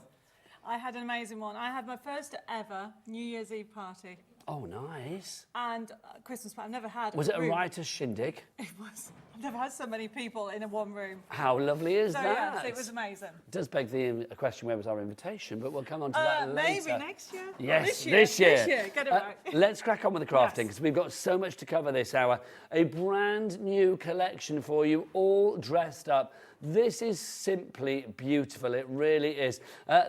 Speaker 10: I had an amazing one. I had my first ever New Year's Eve party.
Speaker 5: Oh, nice.
Speaker 10: And Christmas party. I've never had.
Speaker 5: Was it a
Speaker 10: room.
Speaker 5: riotous shindig?
Speaker 10: It was. I've never had so many people in one room.
Speaker 5: How lovely is
Speaker 10: So
Speaker 5: that?
Speaker 10: yes, it was amazing.
Speaker 5: It does beg the question, where was our invitation? But we'll come on to that later.
Speaker 10: Maybe next year.
Speaker 5: Yes,
Speaker 10: This year.
Speaker 5: Get
Speaker 10: it right.
Speaker 5: Let's crack on with the crafting,
Speaker 10: Yes.
Speaker 5: because we've got so much to cover this hour. A brand new collection for you, all dressed up. This is simply beautiful. It really is.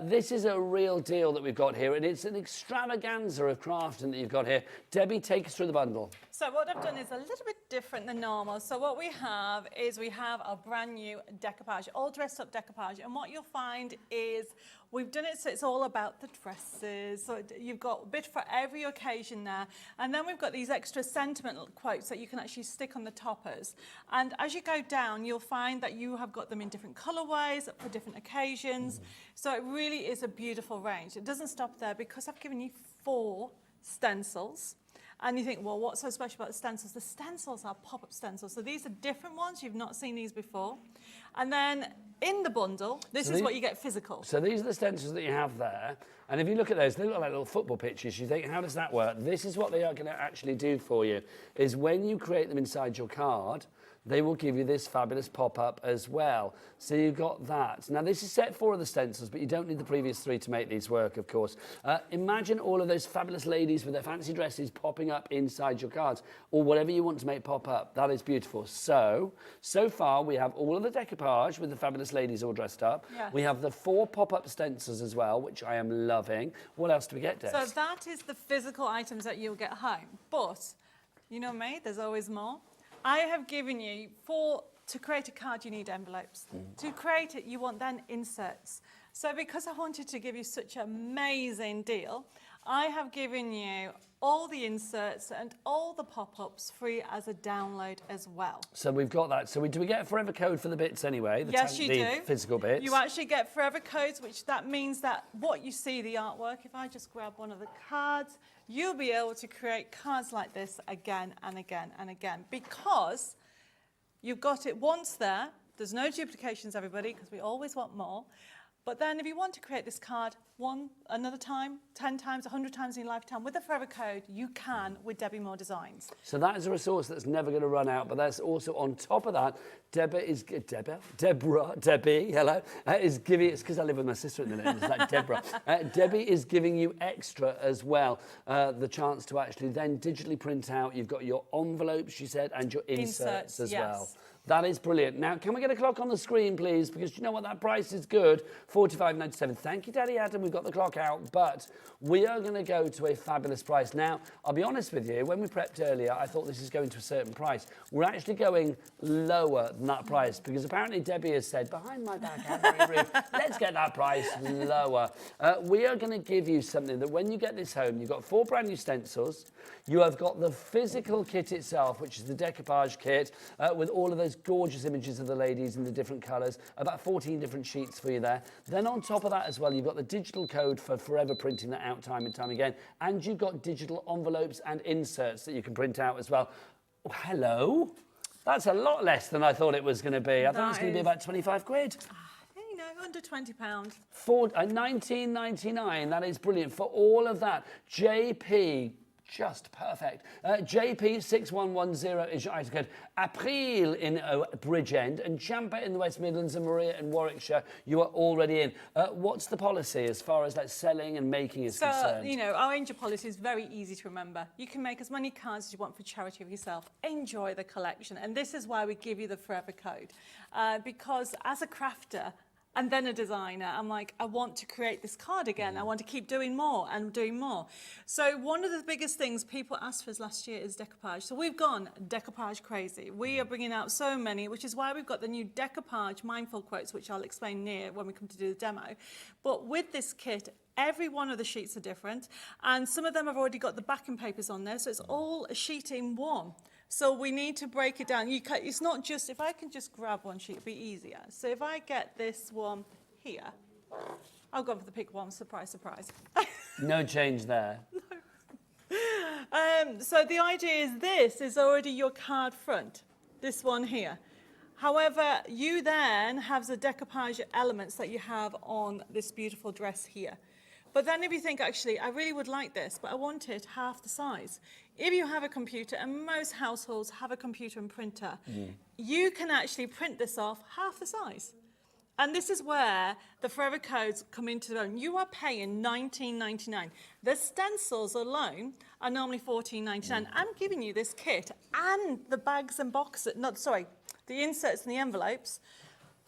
Speaker 5: This is a real deal that we've got here, and it's an extravaganza of crafting that you've got here. Debbie, take us through the bundle.
Speaker 10: So what I've done is a little bit different than normal. So what we have is we have our brand new decoupage, all dressed up decoupage. And what you'll find is we've done it so it's all about the dresses. So you've got a bit for every occasion there. And then we've got these extra sentimental quotes that you can actually stick on the toppers. And as you go down, you'll find that you have got them in different colorways for different occasions. So it really is a beautiful range. It doesn't stop there because I've given you 4 stencils. And you think, well, what's so special about the stencils? The stencils are pop-up stencils. So these are different ones. You've not seen these before. And then in the bundle, this is what you get physical.
Speaker 5: So these are the stencils that you have there. And if you look at those, they look like little football pitches. You think, how does that work? This is what they are going to actually do for you, is when you create them inside your card, they will give you this fabulous pop-up as well. So you've got that. Now, this is set 4 of the stencils, but you don't need the previous 3 to make these work, of course. Imagine all of those fabulous ladies with their fancy dresses popping up inside your cards, or whatever you want to make pop up. That is beautiful. So far, we have all of the decoupage with the fabulous ladies all dressed up.
Speaker 10: Yes.
Speaker 5: We have the 4 pop-up stencils as well, which I am loving. What else do we get, Des?
Speaker 10: So that is the physical items that you'll get home. But, you know me, there's always more. I have given you to create a card, you need envelopes. To create it, you want then inserts. So because I wanted to give you such an amazing deal, I have given you all the inserts and all the pop-ups free as a download as well.
Speaker 5: So we've got that. So do we get a forever code for the bits anyway?
Speaker 10: Yes, you do.
Speaker 5: Physical bits.
Speaker 10: You actually get forever codes, which that means that what you see, the artwork, if I just grab one of the cards, you'll be able to create cards like this again and again and again, because you've got it once there. There's no duplications, everybody, because we always want more. But then if you want to create this card another time, 10 times, 100 times in your lifetime, with the forever code, you can with Debbi Moore Designs.
Speaker 5: So that is a resource that's never going to run out, but that's also on top of that, Debbie, hello, is giving, it's because I live with my sister at the minute, it's like Deborah. Debbie is giving you extra as well, the chance to actually then digitally print out. You've got your envelopes, she said, and your inserts as well. That is brilliant. Now, can we get a clock on the screen, please? Because you know what, that price is good, $45.97. Thank you, Daddy Adam. We've got the clock out, but we are going to go to a fabulous price. Now, I'll be honest with you, when we prepped earlier, I thought this is going to a certain price. We're actually going lower than that price, because apparently Debbie has said, behind my back, let's get that price lower. We are going to give you something that when you get this home, you've got 4 brand new stencils. You have got the physical kit itself, which is the decoupage kit, with all of those gorgeous images of the ladies in the different colours, about 14 different sheets for you there. Then on top of that as well, you've got the digital code for forever printing that out time and time again, and you've got digital envelopes and inserts that you can print out as well. Oh, hello. That's a lot less than I thought it was going to be. I thought it was going to be about 25 quid.
Speaker 10: You know, under £20.
Speaker 5: For $19.99, that is brilliant. For all of that, JP, just perfect. JP6110 is your item code. April in Bridgend and Champa in the West Midlands and Maria in Warwickshire, you are already in. What's the policy as far as like selling and making is concerned?
Speaker 10: So, you know, our Angel policy is very easy to remember. You can make as many cards as you want for charity of yourself. Enjoy the collection. And this is why we give you the forever code. Because as a crafter, and then a designer, I'm like, I want to create this card again. I want to keep doing more and doing more. So one of the biggest things people asked for us last year is decoupage. So we've gone decoupage crazy. We are bringing out so many, which is why we've got the new decoupage mindful quotes, which I'll explain near when we come to do the demo. But with this kit, every one of the sheets are different. And some of them have already got the backing papers on there. So it's all a sheet in one. So we need to break it down. It's not just, if I can just grab one sheet, it'd be easier. So if I get this one here, I'll go for the pink one, surprise, surprise.
Speaker 5: No change there.
Speaker 10: No. So the idea is this is already your card front, this one here. However, you then have the decoupage elements that you have on this beautiful dress here. But then if you think, actually, I really would like this, but I want it half the size. If you have a computer, and most households have a computer and printer, you can actually print this off half the size. And this is where the forever codes come into their own. You are paying $19.99. The stencils alone are normally $14.99. I'm giving you this kit and the bags and boxes, the inserts and the envelopes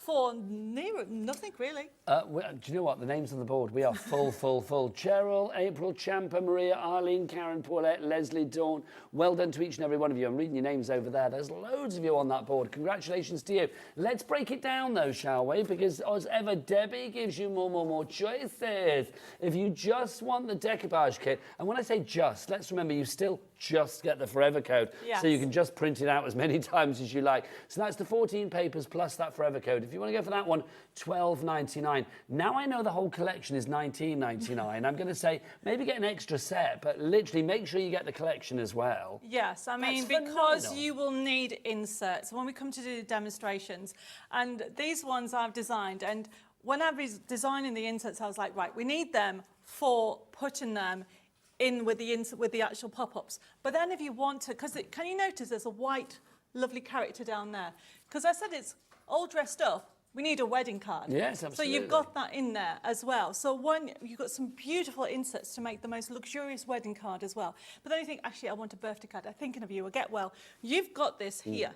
Speaker 10: for nothing really.
Speaker 5: Do you know what? The names on the board, we are full. Cheryl, April, Champa, Maria, Arlene, Karen, Paulette, Leslie, Dawn. Well done to each and every one of you. I'm reading your names over there. There's loads of you on that board. Congratulations to you. Let's break it down though, shall we? Because as ever, Debbie gives you more choices. If you just want the decoupage kit, and when I say just, let's remember you still just get the Forever Code.
Speaker 10: Yes.
Speaker 5: So you can just print it out as many times as you like. So that's the 14 papers plus that Forever Code. If you want to go for that one, $12.99. Now I know the whole collection is $19.99. I'm going to say maybe get an extra set, but literally make sure you get the collection as well.
Speaker 10: Yes, I mean, because you will need inserts when we come to do demonstrations. And these ones I've designed, and when I was designing the inserts, I was like, right, we need them for putting them in with the actual pop-ups. But then if you want to, because can you notice there's a white, lovely character down there? Because I said it's all dressed up. We need a wedding card.
Speaker 5: Yes, absolutely.
Speaker 10: So you've got that in there as well. So you've got some beautiful inserts to make the most luxurious wedding card as well. But then you think, actually, I want a birthday card. I'm thinking of you, a get well. You've got this here.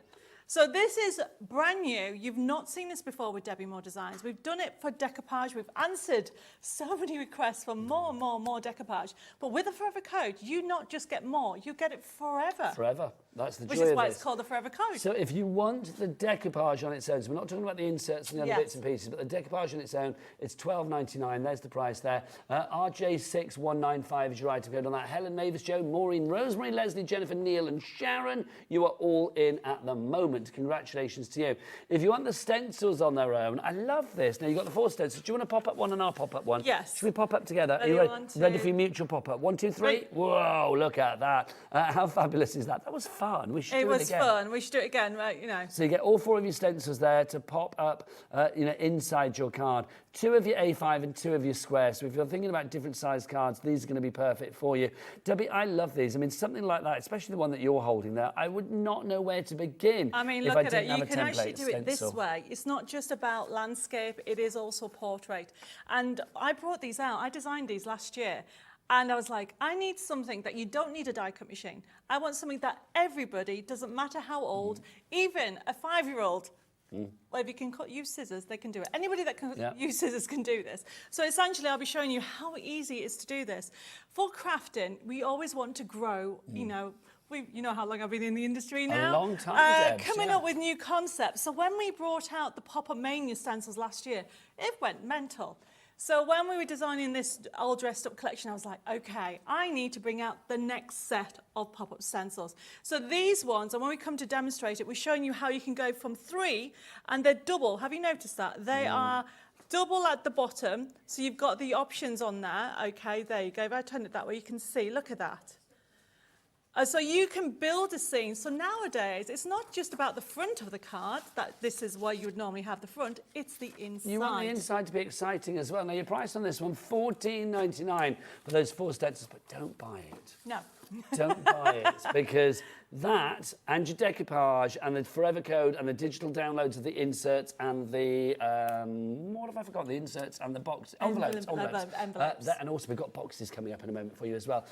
Speaker 10: So this is brand new. You've not seen this before with Debbi Moore Designs. We've done it for decoupage. We've answered so many requests for more decoupage. But with the Forever Code, you not just get more, you get it forever.
Speaker 5: Forever. That's the joy of
Speaker 10: Which
Speaker 5: this.
Speaker 10: is why it's called the Forever Code.
Speaker 5: So if you want the decoupage on its own, so we're not talking about the inserts and the other bits and pieces, but the decoupage on its own, it's $12.99. There's the price there. RJ6195 is your item code on that. Helen, Mavis, Joe, Maureen, Rosemary, Leslie, Jennifer, Neil and Sharon, you are all in at the moment. Congratulations to you. If you want the stencils on their own, I love this. Now, you've got the 4 stencils. Do you want to pop up one and I'll pop up one?
Speaker 10: Yes.
Speaker 5: Should we pop up together?
Speaker 10: Ready,
Speaker 5: Are you
Speaker 10: one, two.
Speaker 5: ready for your mutual pop-up? 1, 2, 3. Whoa, look at that. How fabulous is that? That was fun. We should do it again.
Speaker 10: It was fun. We should do it again, right, you know.
Speaker 5: So you get all 4 of your stencils there to pop up, inside your card. 2 of your A5 and 2 of your square. So if you're thinking about different size cards, these are going to be perfect for you. Debbie, I love these. I mean, something like that, especially the one that you're holding there, I would not know where to begin.
Speaker 10: I mean,
Speaker 5: if
Speaker 10: look
Speaker 5: I
Speaker 10: at
Speaker 5: didn't
Speaker 10: it.
Speaker 5: have
Speaker 10: You
Speaker 5: a
Speaker 10: can actually
Speaker 5: template
Speaker 10: do it this
Speaker 5: stencil.
Speaker 10: way. It's not just about landscape. It is also portrait. And I brought these out. I designed these last year. And I was like, I need something that you don't need a die cut machine. I want something that everybody, doesn't matter how old, even a 5-year-old, well, if you can use scissors, they can do it. Anybody that can use scissors can do this. So essentially, I'll be showing you how easy it is to do this. For crafting, we always want to grow, you know how long I've been in the industry now?
Speaker 5: A long time, Debs,
Speaker 10: coming up with new concepts. So when we brought out the Pop-Up Mania stencils last year, it went mental. So when we were designing this all dressed up collection, I was like, okay, I need to bring out the next set of pop-up stencils. So these ones, and when we come to demonstrate it, we're showing you how you can go from 3, and they're double. Have you noticed that? They are double at the bottom. So you've got the options on there. Okay, there you go. If I turn it that way, you can see, look at that. So you can build a scene. So nowadays, it's not just about the front of the card, that this is where you would normally have the front, it's the inside.
Speaker 5: You want the inside to be exciting as well. Now, your price on this one, $14.99 for those 4 stencils, but don't buy it.
Speaker 10: No.
Speaker 5: Don't buy it, because that and your decoupage and the Forever Code and the digital downloads of the inserts and the what have I forgotten? The inserts and the box envelopes. And also we've got boxes coming up in a moment for you as well.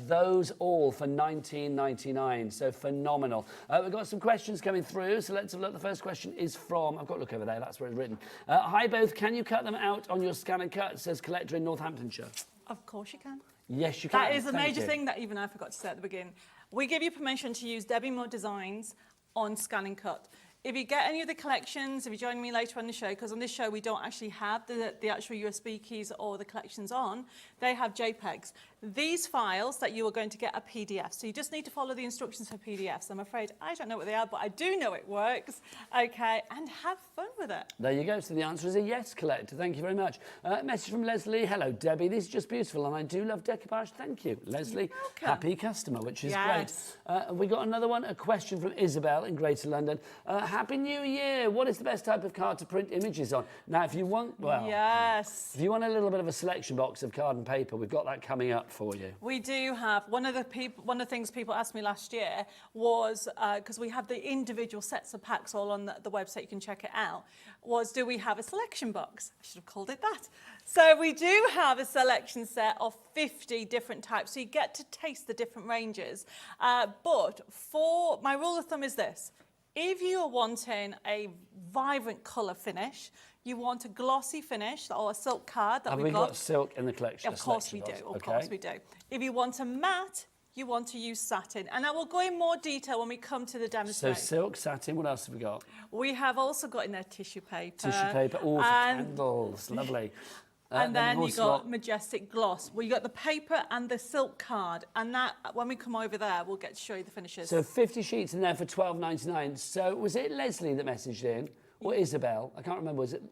Speaker 5: Those all for $19.99. So phenomenal. We've got some questions coming through. So let's have a look. The first question is from, I've got to look over there. That's where it's written. Hi both. Can you cut them out on your scan and cut? Says collector in Northamptonshire.
Speaker 10: Of course you can.
Speaker 5: Yes, you can.
Speaker 10: That is a major thing that even I forgot to say at the beginning. We give you permission to use Debbi Moore Designs on Scan and Cut. If you get any of the collections, if you join me later on the show, because on this show we don't actually have the actual USB keys or the collections on, they have JPEGs. These files that you are going to get are PDFs, so you just need to follow the instructions for PDFs. I'm afraid I don't know what they are, but I do know it works, okay, and have fun with it.
Speaker 5: There you go, so the answer is a yes, collector. Thank you very much. Message from Leslie. Hello, Debbie. This is just beautiful, and I do love decoupage. Thank you, Leslie. Happy customer, which is great. We got another one, a question from Isabel in Greater London. Happy New Year. What is the best type of card to print images on? Now, if you want, well, if you want a little bit of a selection box of card and paper, we've got that coming up for you.
Speaker 10: We do have. One of the things people asked me last year was, because we have the individual sets of packs all on the website, you can check it out, was do we have a selection box? I should have called it that. So we do have a selection set of 50 different types, so you get to taste the different ranges. But for my rule of thumb is this: If you are wanting a vibrant colour finish, you want a glossy finish or a silk card that
Speaker 5: Have
Speaker 10: we've
Speaker 5: we got silk in the collection?
Speaker 10: Of course we do, of course we do. If you want a matte, you want to use satin. And I will go in more detail when we come to the
Speaker 5: So
Speaker 10: demonstration.
Speaker 5: silk, satin, what else have we got?
Speaker 10: We have also got in there tissue paper.
Speaker 5: Tissue paper, oh, for
Speaker 10: and,
Speaker 5: candles, lovely.
Speaker 10: and then
Speaker 5: we've
Speaker 10: you got majestic gloss. Well, you got the paper and the silk card. And that, when we come over there, we'll get to show you the finishes.
Speaker 5: So 50 sheets in there for £12.99. So was it Leslie that messaged in? Or Isabel? I can't remember, was it?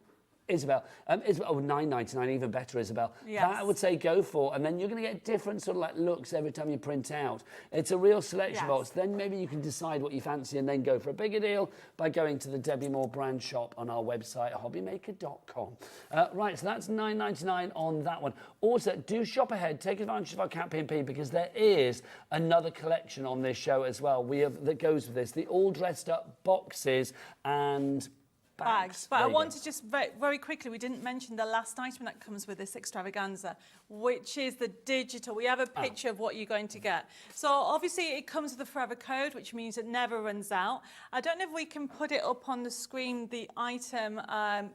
Speaker 5: Isabel, £9.99, even better, Isabel.
Speaker 10: Yes.
Speaker 5: That I would say go for, and then you're going to get different sort of like looks every time you print out. It's a real selection box. Then maybe you can decide what you fancy and then go for a bigger deal by going to the Debbi Moore brand shop on our website, hobbymaker.com. Right, so that's £9.99 on that one. Also, do shop ahead, take advantage of our Cat P&P because there is another collection on this show as well. We have that goes with this, the all dressed up boxes and bags.
Speaker 10: But I want to just very quickly, we didn't mention the last item that comes with this extravaganza, which is the digital. We have a picture of what you're going to get. So obviously it comes with a forever code, which means it never runs out. I don't know if we can put it up on the screen, the item.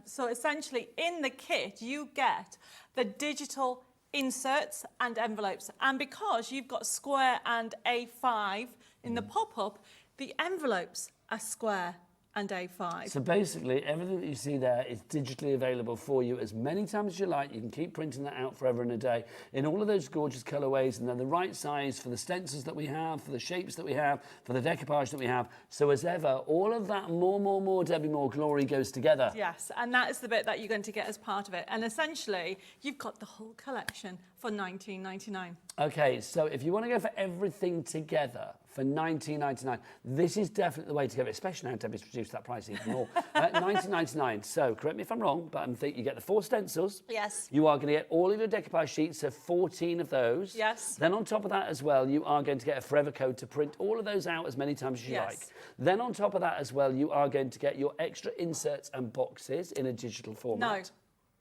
Speaker 10: So essentially in the kit, you get the digital inserts and envelopes. And because you've got square and A5 in the pop-up, the envelopes are square and A5.
Speaker 5: So basically, everything that you see there is digitally available for you as many times as you like. You can keep printing that out forever and a day in all of those gorgeous colourways, and they're the right size for the stencils that we have, for the shapes that we have, for the decoupage that we have. So as ever, all of that more Debbi Moore glory goes together.
Speaker 10: Yes, and that is the bit that you're going to get as part of it. And essentially, you've got the whole collection for £19.99.
Speaker 5: Okay, so if you want to go for everything together for £19.99, this is definitely the way to go, especially now Debbie's reduced that price even more. £19.99. So correct me if I'm wrong, but I think you get the 4 stencils.
Speaker 10: Yes.
Speaker 5: You are going to get all of your decoupage sheets, so 14 of those.
Speaker 10: Yes.
Speaker 5: Then on top of that as well, you are going to get a forever code to print all of those out as many times as you like. Then on top of that as well, you are going to get your extra inserts and boxes in a digital format.
Speaker 10: No.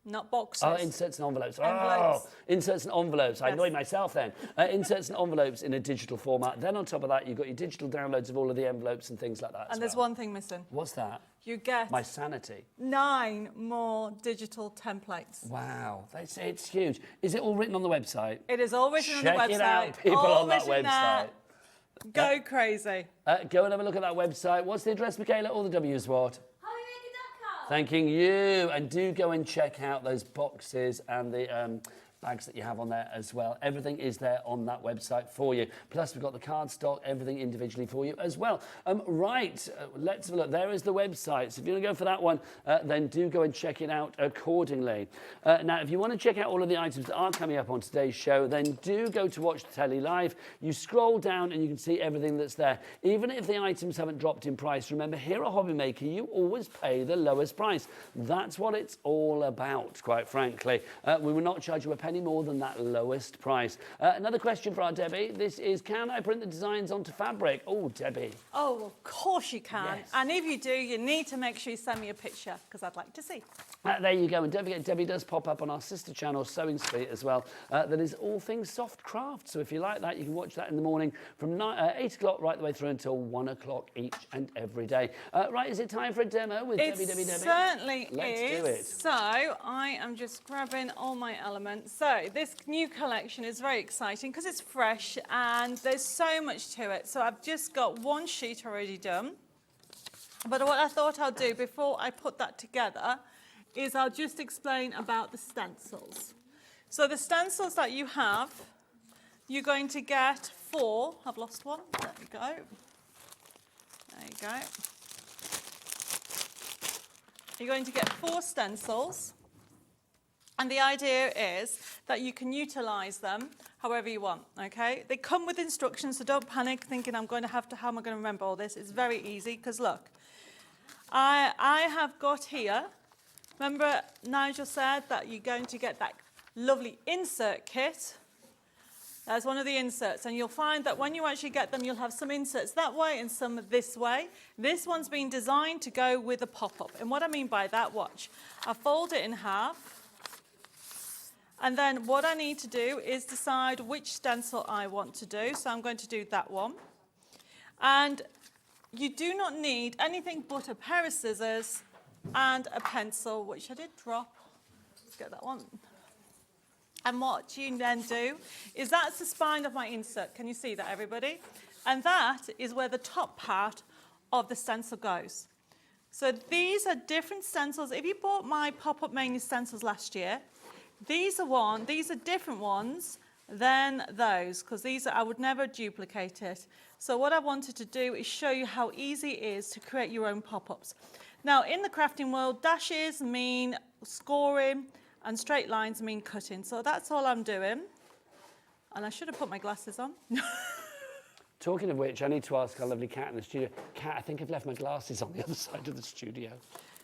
Speaker 10: Not boxes.
Speaker 5: Oh, inserts and envelopes.
Speaker 10: Envelopes.
Speaker 5: Oh, inserts and envelopes. I
Speaker 10: Yes.
Speaker 5: annoyed myself then. Inserts and envelopes in a digital format. Then on top of that, you've got your digital downloads of all of the envelopes and things like that.
Speaker 10: And there's one thing missing.
Speaker 5: What's that?
Speaker 10: You get
Speaker 5: My sanity.
Speaker 10: 9 more digital templates.
Speaker 5: Wow, it's huge. Is it all written on the website?
Speaker 10: It is all written on the website.
Speaker 5: Check it out, people
Speaker 10: all
Speaker 5: on that
Speaker 10: written
Speaker 5: website.
Speaker 10: there. Go crazy.
Speaker 5: Go and have a look at that website. What's the address, Michaela? All the W's what? Thanking you, and do go and check out those boxes and the bags that you have on there as well. Everything is there on that website for you. Plus, we've got the card stock, everything individually for you as well. Let's have a look. There is the website. So if you want to go for that one, then do go and check it out accordingly. Now, if you want to check out all of the items that are coming up on today's show, then do go to Watch the Telly Live. You scroll down and you can see everything that's there. Even if the items haven't dropped in price, remember, here at HobbyMaker, you always pay the lowest price. That's what it's all about, quite frankly. We will not charge you a penny more than that lowest price. Another question for our Debbie. This is, can I print the designs onto fabric? Oh, Debbie.
Speaker 10: Oh, of course you can.
Speaker 5: Yes.
Speaker 10: And if you do, you need to make sure you send me a picture because I'd like to see.
Speaker 5: There you go. And don't forget, Debbie does pop up on our sister channel, Sewing Street, as well. That is all things soft craft. So if you like that, you can watch that in the morning from 8 o'clock right the way through until 1 o'clock each and every day. Right, is it time for a demo with Debbie?
Speaker 10: It certainly is.
Speaker 5: Let's do it.
Speaker 10: So I am just grabbing all my elements. So this new collection is very exciting because it's fresh and there's so much to it. So I've just got one sheet already done. But what I thought I'll do before I put that together is I'll just explain about the stencils. So the stencils that you have, you're going to get 4. I've lost one. There we go. There you go. You're going to get 4 stencils. And the idea is that you can utilise them however you want, okay? They come with instructions, so don't panic thinking how am I going to remember all this? It's very easy, because look, I have got here, remember Nigel said that you're going to get that lovely insert kit. There's one of the inserts, and you'll find that when you actually get them, you'll have some inserts that way and some this way. This one's been designed to go with a pop-up. And what I mean by that, watch. I fold it in half. And then what I need to do is decide which stencil I want to do. So I'm going to do that one. And you do not need anything but a pair of scissors and a pencil, which I did drop. Let's get that one. And what you then do is that's the spine of my insert. Can you see that, everybody? And that is where the top part of the stencil goes. So these are different stencils. If you bought my Pop-Up Mania stencils last year, these are different ones than those, because I would never duplicate it. So what I wanted to do is show you how easy it is to create your own pop-ups. Now, in the crafting world, dashes mean scoring and straight lines mean cutting. So that's all I'm doing. And I should have put my glasses on.
Speaker 5: Talking of which, I need to ask our lovely Kat in the studio. Kat, I think I've left my glasses on the other side of the studio.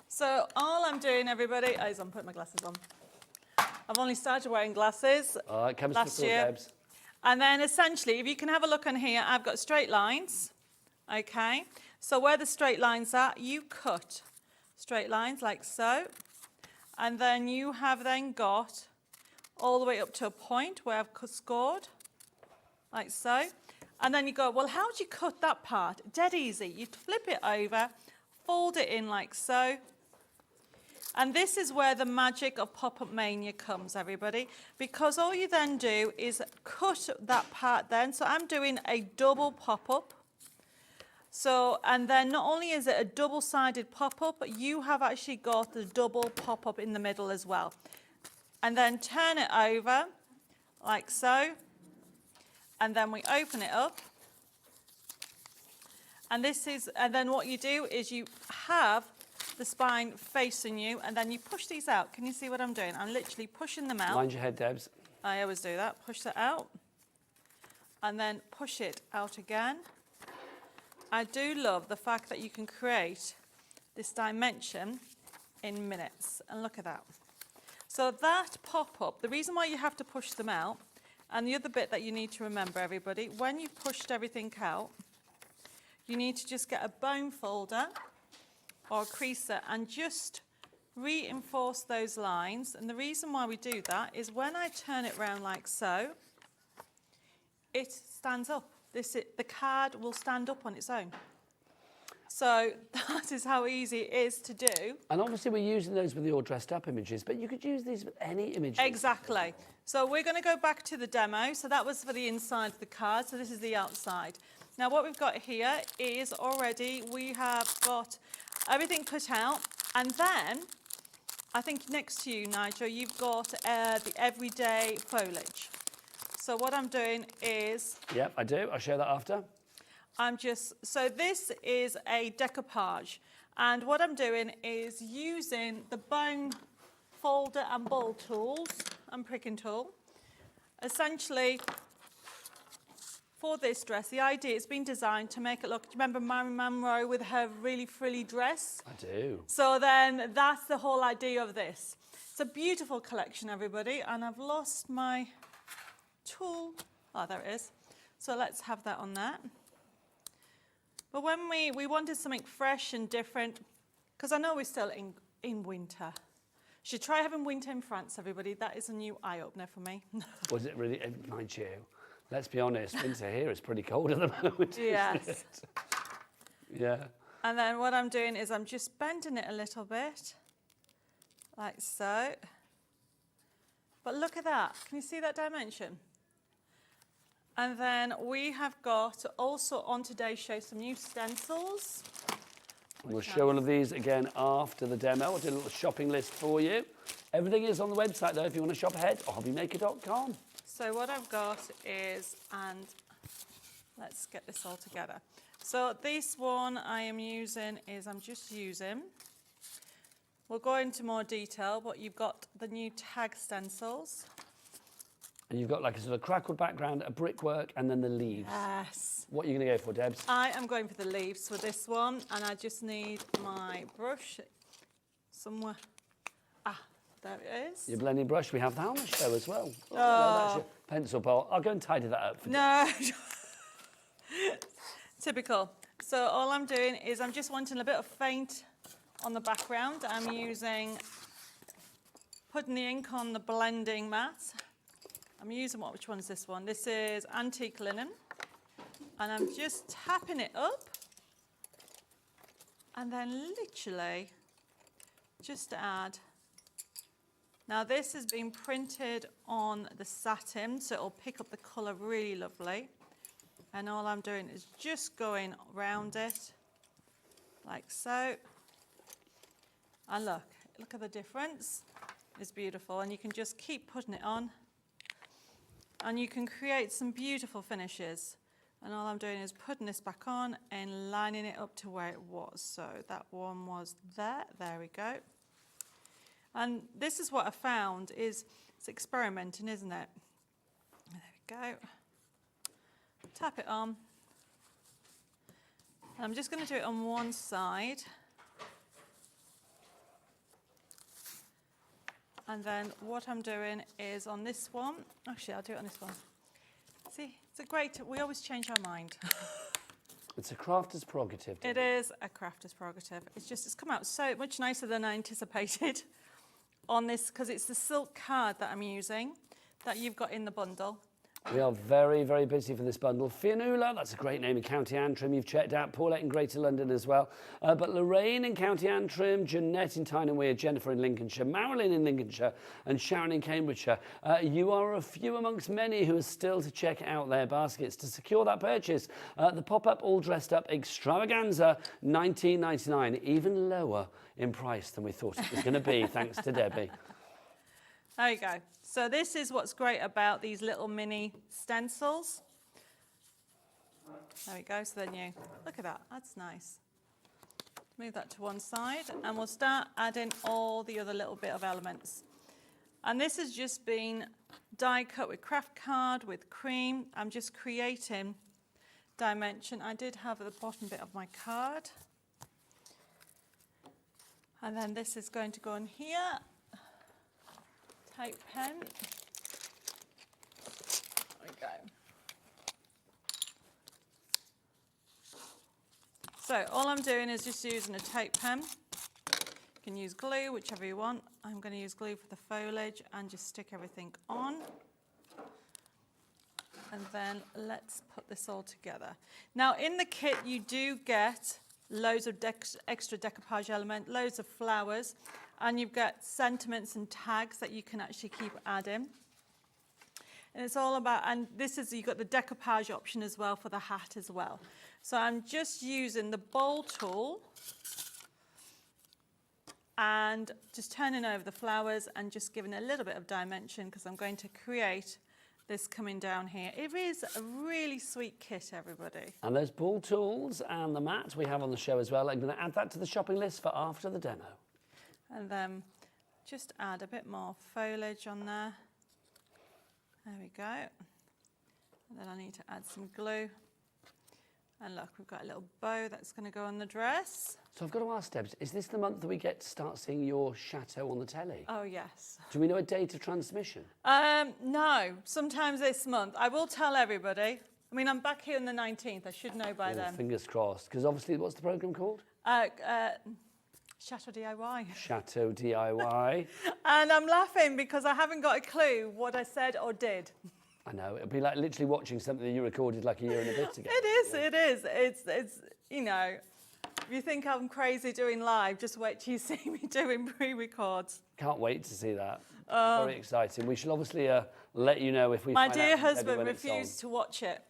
Speaker 10: So all I'm doing, everybody, is I'm putting my glasses on. I've only started wearing glasses
Speaker 5: It comes
Speaker 10: last
Speaker 5: before
Speaker 10: year.
Speaker 5: Debs.
Speaker 10: And then essentially, if you can have a look on here, I've got straight lines, okay? So where the straight lines are, you cut straight lines like so. And then you have then got all the way up to a point where I've scored, like so. And then you go, well, how do you cut that part? Dead easy. You flip it over, fold it in like so. And this is where the magic of Pop-Up Mania comes, everybody, because all you then do is cut that part then. So I'm doing a double pop-up. So, and then not only is it a double-sided pop-up, but you have actually got the double pop-up in the middle as well. And then turn it over like so. And then we open it up. And then what you do is you have the spine facing you, and then you push these out. Can you see what I'm doing? I'm literally pushing them out.
Speaker 5: Mind your head, Debs.
Speaker 10: I always do that. Push that out. And then push it out again. I do love the fact that you can create this dimension in minutes. And look at that. So that pop-up, the reason why you have to push them out, and the other bit that you need to remember, everybody, when you've pushed everything out, you need to just get a bone folder or a creaser and just reinforce those lines. And the reason why we do that is when I turn it round like so, it stands up. The card will stand up on its own. So that is how easy it is to do.
Speaker 5: And obviously we're using those with the all dressed up images, but you could use these with any images.
Speaker 10: Exactly. So we're going to go back to the demo. So that was for the inside of the card. So this is the outside. Now what we've got here is already we have got everything cut out. And then I think next to you, Nigel, you've got the everyday foliage. So what I'm doing is...
Speaker 5: Yep, I do. I'll show that after.
Speaker 10: So this is a decoupage. And what I'm doing is using the bone folder and ball tools and pricking tool. Essentially, for this dress, the idea has been designed to make it look, do you remember Marilyn Monroe with her really frilly dress?
Speaker 5: I do.
Speaker 10: So then that's the whole idea of this. It's a beautiful collection, everybody. And I've lost my tool. Oh, there it is. So let's have that on that. But when we wanted something fresh and different, because I know we're still in winter. Should try having winter in France, everybody. That is a new eye-opener for me.
Speaker 5: Was it really, mind you, let's be honest, winter here is pretty cold at the moment.
Speaker 10: Yes.
Speaker 5: Yeah.
Speaker 10: And then what I'm doing is I'm just bending it a little bit, like so. But look at that. Can you see that dimension? And then we have got also on today's show some new stencils.
Speaker 5: We'll show all of these again after the demo. I'll do a little shopping list for you. Everything is on the website, though, if you want to shop ahead, hobbymaker.com.
Speaker 10: So what I've got is, and let's get this all together. So this one I am using is, we'll go into more detail, but you've got the new tag stencils.
Speaker 5: And you've got like a sort of crackled background, a brickwork, and then the leaves.
Speaker 10: Yes.
Speaker 5: What are you going to go for, Debs?
Speaker 10: I am going for the leaves for this one, and I just need my brush somewhere. Ah, there it is.
Speaker 5: Your blending brush, we have that on the show as well.
Speaker 10: Oh.
Speaker 5: No, that's your pencil bowl. I'll go and tidy that up for
Speaker 10: No. Typical. So all I'm doing is I'm just wanting a bit of faint on the background. I'm putting the ink on the blending mat. I'm using which one is this one? This is antique linen. And I'm just tapping it up And then literally just add. Now this has been printed on the satin, so it'll pick up the colour really lovely. And all I'm doing is just going around it, like so. And look at the difference. It's beautiful, and you can just keep putting it on. And you can create some beautiful finishes. And all I'm doing is putting this back on and lining it up to where it was. So that one was there we go. And this is what I found is, it's experimenting, isn't it? There we go. Tap it on. And I'm just going to do it on one side. And then what I'm doing is on this one, actually I'll do it on this one. See, it's a great, we always change our mind.
Speaker 5: It's a crafter's prerogative.
Speaker 10: It is a crafter's prerogative. It's come out so much nicer than I anticipated on this, because it's the silk card that I'm using, that you've got in the bundle.
Speaker 5: We are very, very busy for this bundle. Fionnuala, that's a great name in County Antrim, you've checked out. Paulette in Greater London as well. But Lorraine in County Antrim, Jeanette in Tyne and Weir, Jennifer in Lincolnshire, Marilyn in Lincolnshire, and Sharon in Cambridgeshire. You are a few amongst many who are still to check out their baskets. To secure that purchase, the pop-up all dressed up extravaganza, $19.99, even lower in price than we thought it was going to be, thanks to Debbie.
Speaker 10: There you go. So this is what's great about these little mini stencils. There we go, so then you, look at that, that's nice. Move that to one side and we'll start adding all the other little bit of elements. And this has just been die cut with craft card, with cream. I'm just creating dimension. I did have the bottom bit of my card. And then this is going to go in here. Tape pen. There we go. So all I'm doing is just using a tape pen. You can use glue, whichever you want. I'm going to use glue for the foliage and just stick everything on. And then let's put this all together. Now in the kit you do get loads of extra decoupage element, loads of flowers. And you've got sentiments and tags that you can actually keep adding. And it's all about, and this is, you've got the decoupage option as well for the hat as well. So I'm just using the bowl tool and just turning over the flowers and just giving a little bit of dimension because I'm going to create this coming down here. It is a really sweet kit, everybody.
Speaker 5: And those ball tools and the mat we have on the show as well. I'm going to add that to the shopping list for after the demo.
Speaker 10: And then just add a bit more foliage on there. There we go. And then I need to add some glue. And look, we've got a little bow that's going to go on the dress.
Speaker 5: So I've got to ask, Debs, is this the month that we get to start seeing your chateau on the telly?
Speaker 10: Oh, yes.
Speaker 5: Do we know a date of transmission?
Speaker 10: No, sometimes this month. I will tell everybody. I mean, I'm back here on the 19th. I should know by then.
Speaker 5: Fingers crossed. Because obviously, what's the programme called?
Speaker 10: Chateau DIY.
Speaker 5: Chateau DIY.
Speaker 10: And I'm laughing because I haven't got a clue what I said or did.
Speaker 5: I know, it'll be like literally watching something that you recorded like a year and a bit ago.
Speaker 10: It is, it is. It's you know, if you think I'm crazy doing live, just wait till you see me doing pre-records.
Speaker 5: Can't wait to see that. Very exciting. We shall obviously let you know if we
Speaker 10: My
Speaker 5: find
Speaker 10: dear
Speaker 5: out
Speaker 10: husband
Speaker 5: when it's on.
Speaker 10: refused to watch it.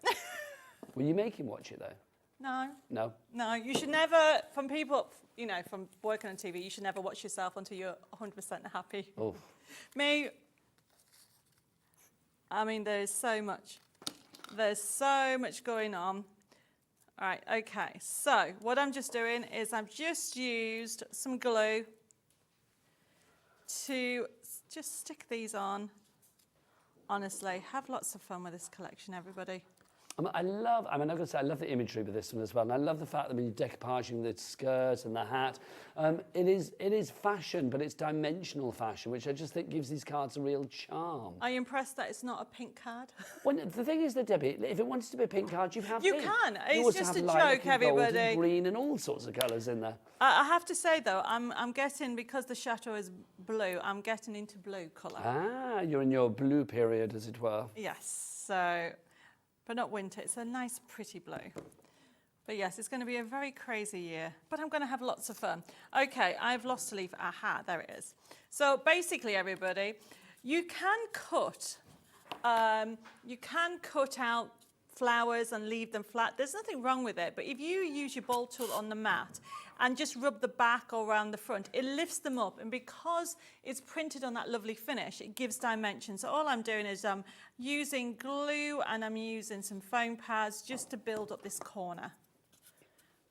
Speaker 5: Will you make him watch it though?
Speaker 10: No.
Speaker 5: No?
Speaker 10: No, you should never, from people, you know, from working on TV, you should never watch yourself until you're 100% happy.
Speaker 5: Oh.
Speaker 10: Me, I mean, there's so much going on. All right, okay, so what I'm just doing is I've just used some glue to just stick these on. Honestly, have lots of fun with this collection, everybody.
Speaker 5: I love the imagery with this one as well, and I love the fact that when you're decoupaging the skirt and the hat, it is fashion, but it's dimensional fashion, which I just think gives these cards a real charm.
Speaker 10: Are you impressed that it's not a pink card?
Speaker 5: Well, the thing is that, Debbie, if it wanted to be a pink card, you have
Speaker 10: You
Speaker 5: pink.
Speaker 10: can.
Speaker 5: You
Speaker 10: It's
Speaker 5: also
Speaker 10: just
Speaker 5: have
Speaker 10: a
Speaker 5: lilac
Speaker 10: joke,
Speaker 5: and gold
Speaker 10: everybody.
Speaker 5: and green and all sorts of colours in there.
Speaker 10: I have to say, though, I'm getting, because the chateau is blue, I'm getting into blue colour.
Speaker 5: Ah, you're in your blue period, as it were.
Speaker 10: Yes, so... but not winter. It's a nice, pretty blue. But yes, it's going to be a very crazy year, but I'm going to have lots of fun. Okay, I've lost a leaf. Aha, there it is. So basically, everybody, you can cut out flowers and leave them flat. There's nothing wrong with it, but if you use your ball tool on the mat and just rub the back or around the front, it lifts them up, and because it's printed on that lovely finish, it gives dimension. So all I'm doing is I'm using glue and I'm using some foam pads just to build up this corner.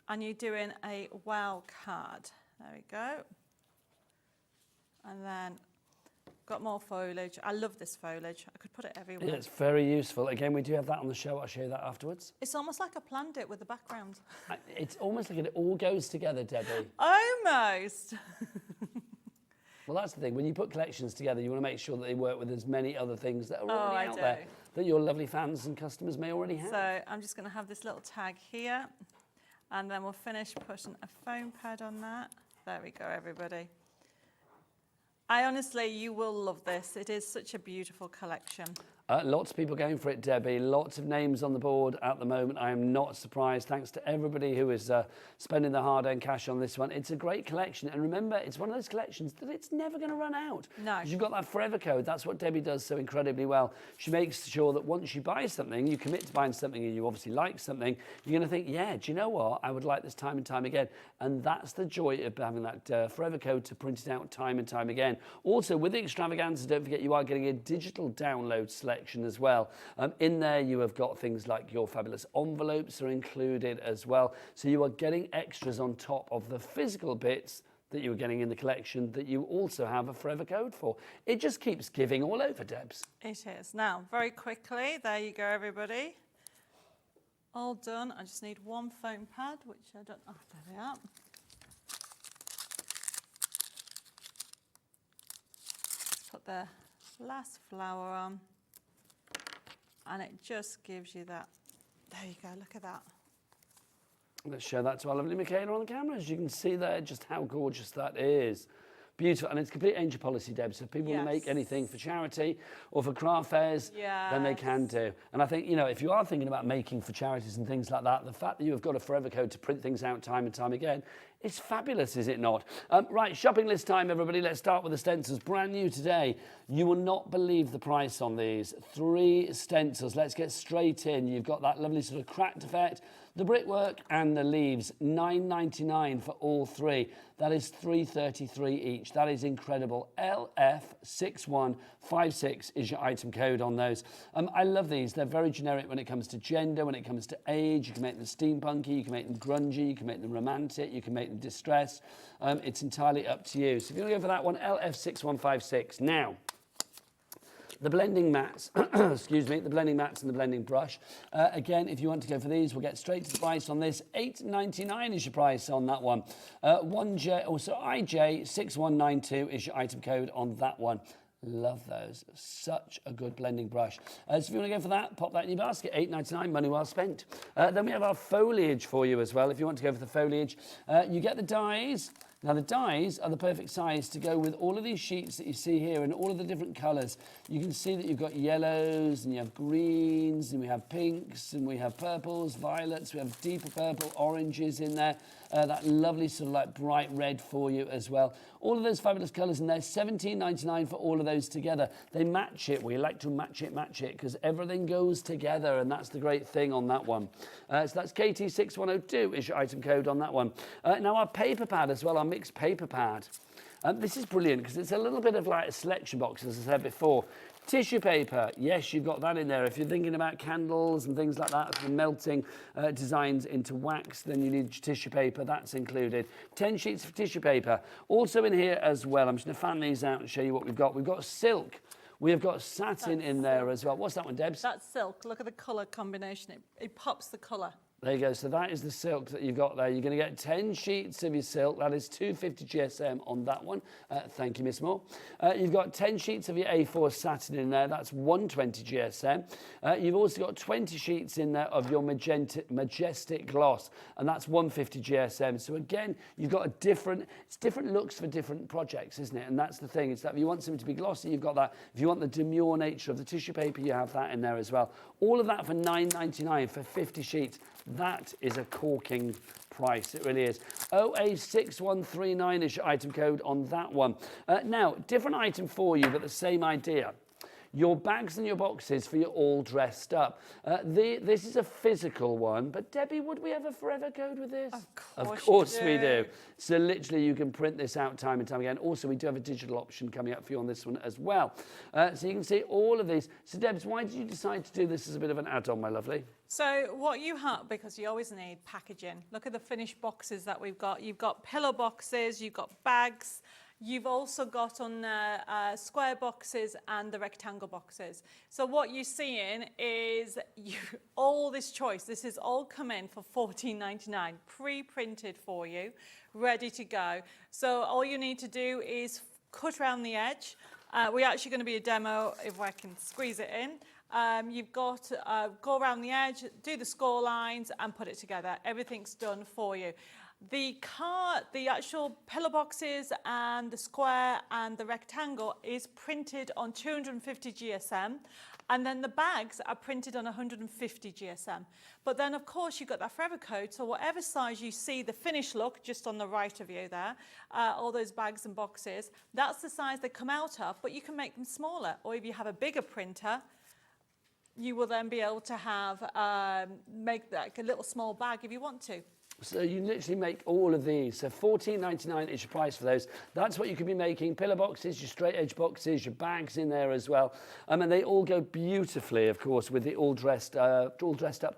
Speaker 10: And you're doing a wow card. There we go. And then got more foliage. I love this foliage. I could put it everywhere.
Speaker 5: Yeah, it's very useful. Again, we do have that on the show. I'll show you that afterwards.
Speaker 10: It's almost like I planned it with the background.
Speaker 5: It's almost like it all goes together, Debbie.
Speaker 10: Almost.
Speaker 5: Well, that's the thing. When you put collections together, you want to make sure that they work with as many other things that are
Speaker 10: Oh,
Speaker 5: already
Speaker 10: I
Speaker 5: out
Speaker 10: do.
Speaker 5: there that your lovely fans and customers may already have.
Speaker 10: So I'm just going to have this little tag here, and then we'll finish putting a foam pad on that. There we go, everybody. Honestly, you will love this. It is such a beautiful collection.
Speaker 5: Lots of people going for it, Debbie. Lots of names on the board at the moment. I am not surprised. Thanks to everybody who is spending the hard-earned cash on this one. It's a great collection. And remember, it's one of those collections that it's never going to run out.
Speaker 10: No.
Speaker 5: You've got that forever code. That's what Debbie does so incredibly well. She makes sure that once you buy something, you commit to buying something and you obviously like something, you're going to think, yeah, do you know what? I would like this time and time again. And that's the joy of having that forever code to print it out time and time again. Also, with the extravaganza, don't forget you are getting a digital download selection as well. In there you have got things like your fabulous envelopes are included as well. So you are getting extras on top of the physical bits that you were getting in the collection that you also have a forever code for. It just keeps giving all over, Debs.
Speaker 10: It is. Now, very quickly, there you go, everybody. All done. I just need one foam pad, which I don't... Oh, there we are. Put the last flower on. And it just gives you that. There you go, look at that.
Speaker 5: Let's show that to our lovely Michaela on the camera. As you can see there, just how gorgeous that is. Beautiful, and it's complete angel policy, Deb. So if people want to make anything for charity or for craft fairs, then they can do. And I think, you know, if you are thinking about making for charities and things like that, the fact that you have got a forever code to print things out time and time again, it's fabulous, is it not? Right, shopping list time, everybody. Let's start with the stencils. Brand new today. You will not believe the price on these. 3 stencils. Let's get straight in. You've got that lovely sort of cracked effect, the brickwork and the leaves. $9.99 for all 3. That is $3.33 each. That is incredible. LF6156 is your item code on those. I love these. They're very generic when it comes to gender, when it comes to age. You can make them steampunky, you can make them grungy, you can make them romantic, you can make them distressed. It's entirely up to you. So if you want to go for that one, LF6156. Now, the blending mats, excuse me, the blending mats and the blending brush. Again, if you want to go for these, we'll get straight to the price on this. $8.99 is your price on that one. IJ6192 is your item code on that one. Love those. Such a good blending brush. So if you want to go for that, pop that in your basket. $8.99, money well spent. Then we have our foliage for you as well. If you want to go for the foliage, you get the dies. Now the dies are the perfect size to go with all of these sheets that you see here and all of the different colours. You can see that you've got yellows and you have greens and we have pinks and we have purples, violets, we have deeper purple, oranges in there. That lovely sort of like bright red for you as well. All of those fabulous colours in there, $17.99 for all of those together. They match it. We like to match it, because everything goes together, and that's the great thing on that one. So that's KT6102 is your item code on that one. Now our paper pad as well, our mixed paper pad. This is brilliant because it's a little bit of like a selection box, as I said before. Tissue paper, yes, you've got that in there. If you're thinking about candles and things like that, for melting designs into wax, then you need tissue paper, that's included. 10 sheets of tissue paper. Also in here as well, I'm just gonna fan these out and show you what we've got. We've got silk. We have got satin in there as well. What's that one, Debs?
Speaker 10: That's silk. Look at the colour combination. It pops the colour.
Speaker 5: There you go. So that is the silk that you've got there. You're going to get 10 sheets of your silk. That is 250 GSM on that one. Thank you, Miss Moore. You've got 10 sheets of your A4 satin in there. That's 120 GSM. You've also got 20 sheets in there of your majestic gloss, and that's 150 GSM. So again, you've got it's different looks for different projects, isn't it? And that's the thing. It's that if you want something to be glossy, you've got that. If you want the demure nature of the tissue paper, you have that in there as well. All of that for $9.99 for 50 sheets. That is a corking price, it really is. OA6139 is your item code on that one. Now, different item for you, but the same idea. Your bags and your boxes for your all dressed up. This is a physical one, but Debbie, would we have a forever code with this? Of course we do. So literally you can print this out time and time again. Also, we do have a digital option coming up for you on this one as well. So you can see all of these. So Debs, why did you decide to do this as a bit of an add-on, my lovely?
Speaker 10: So what you have, because you always need packaging, look at the finished boxes that we've got. You've got pillow boxes, you've got bags, you've also got on square boxes and the rectangle boxes. So what you're seeing is all this choice. This is all come in for $14.99, pre-printed for you, ready to go. So all you need to do is cut around the edge. We're actually going to be a demo if I can squeeze it in. You've got to go around the edge, do the score lines and put it together. Everything's done for you. The actual pillow boxes and the square and the rectangle is printed on 250 GSM, and then the bags are printed on 150 GSM. But then, of course, you've got that forever code, so whatever size you see the finished look just on the right of you there, all those bags and boxes, that's the size they come out of, but you can make them smaller. Or if you have a bigger printer, you will then be able to have make like a little small bag if you want to.
Speaker 5: So you literally make all of these. So $14.99 is your price for those. That's what you could be making. Pillow boxes, your straight edge boxes, your bags in there as well. And they all go beautifully, of course, with the all dressed up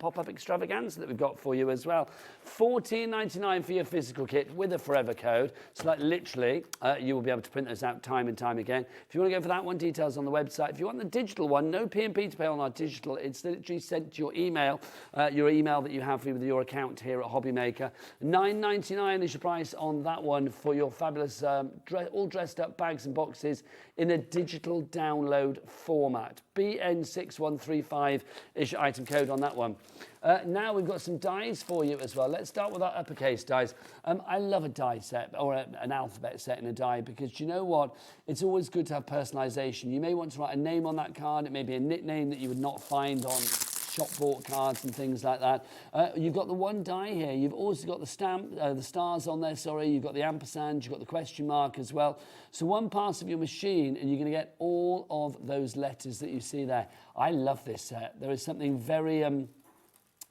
Speaker 5: pop-up extravaganza that we've got for you as well. $14.99 for your physical kit with a forever code. So like literally, you will be able to print those out time and time again. If you want to go for that one, details on the website. If you want the digital one, no P&P to pay on our digital. It's literally sent to your email that you have with your account here at HobbyMaker. $9.99 is your price on that one for your fabulous all dressed up bags and boxes in a digital download format. BN6135 is your item code on that one. Now we've got some dies for you as well. Let's start with our uppercase dies. I love a die set or an alphabet set in a die because you know what? It's always good to have personalisation. You may want to write a name on that card. It may be a nickname that you would not find on shop bought cards and things like that. You've got the one die here. You've also got the stamp, the stars on there, sorry. You've got the ampersand, you've got the question mark as well. So one pass of your machine and you're going to get all of those letters that you see there. I love this set. There is something very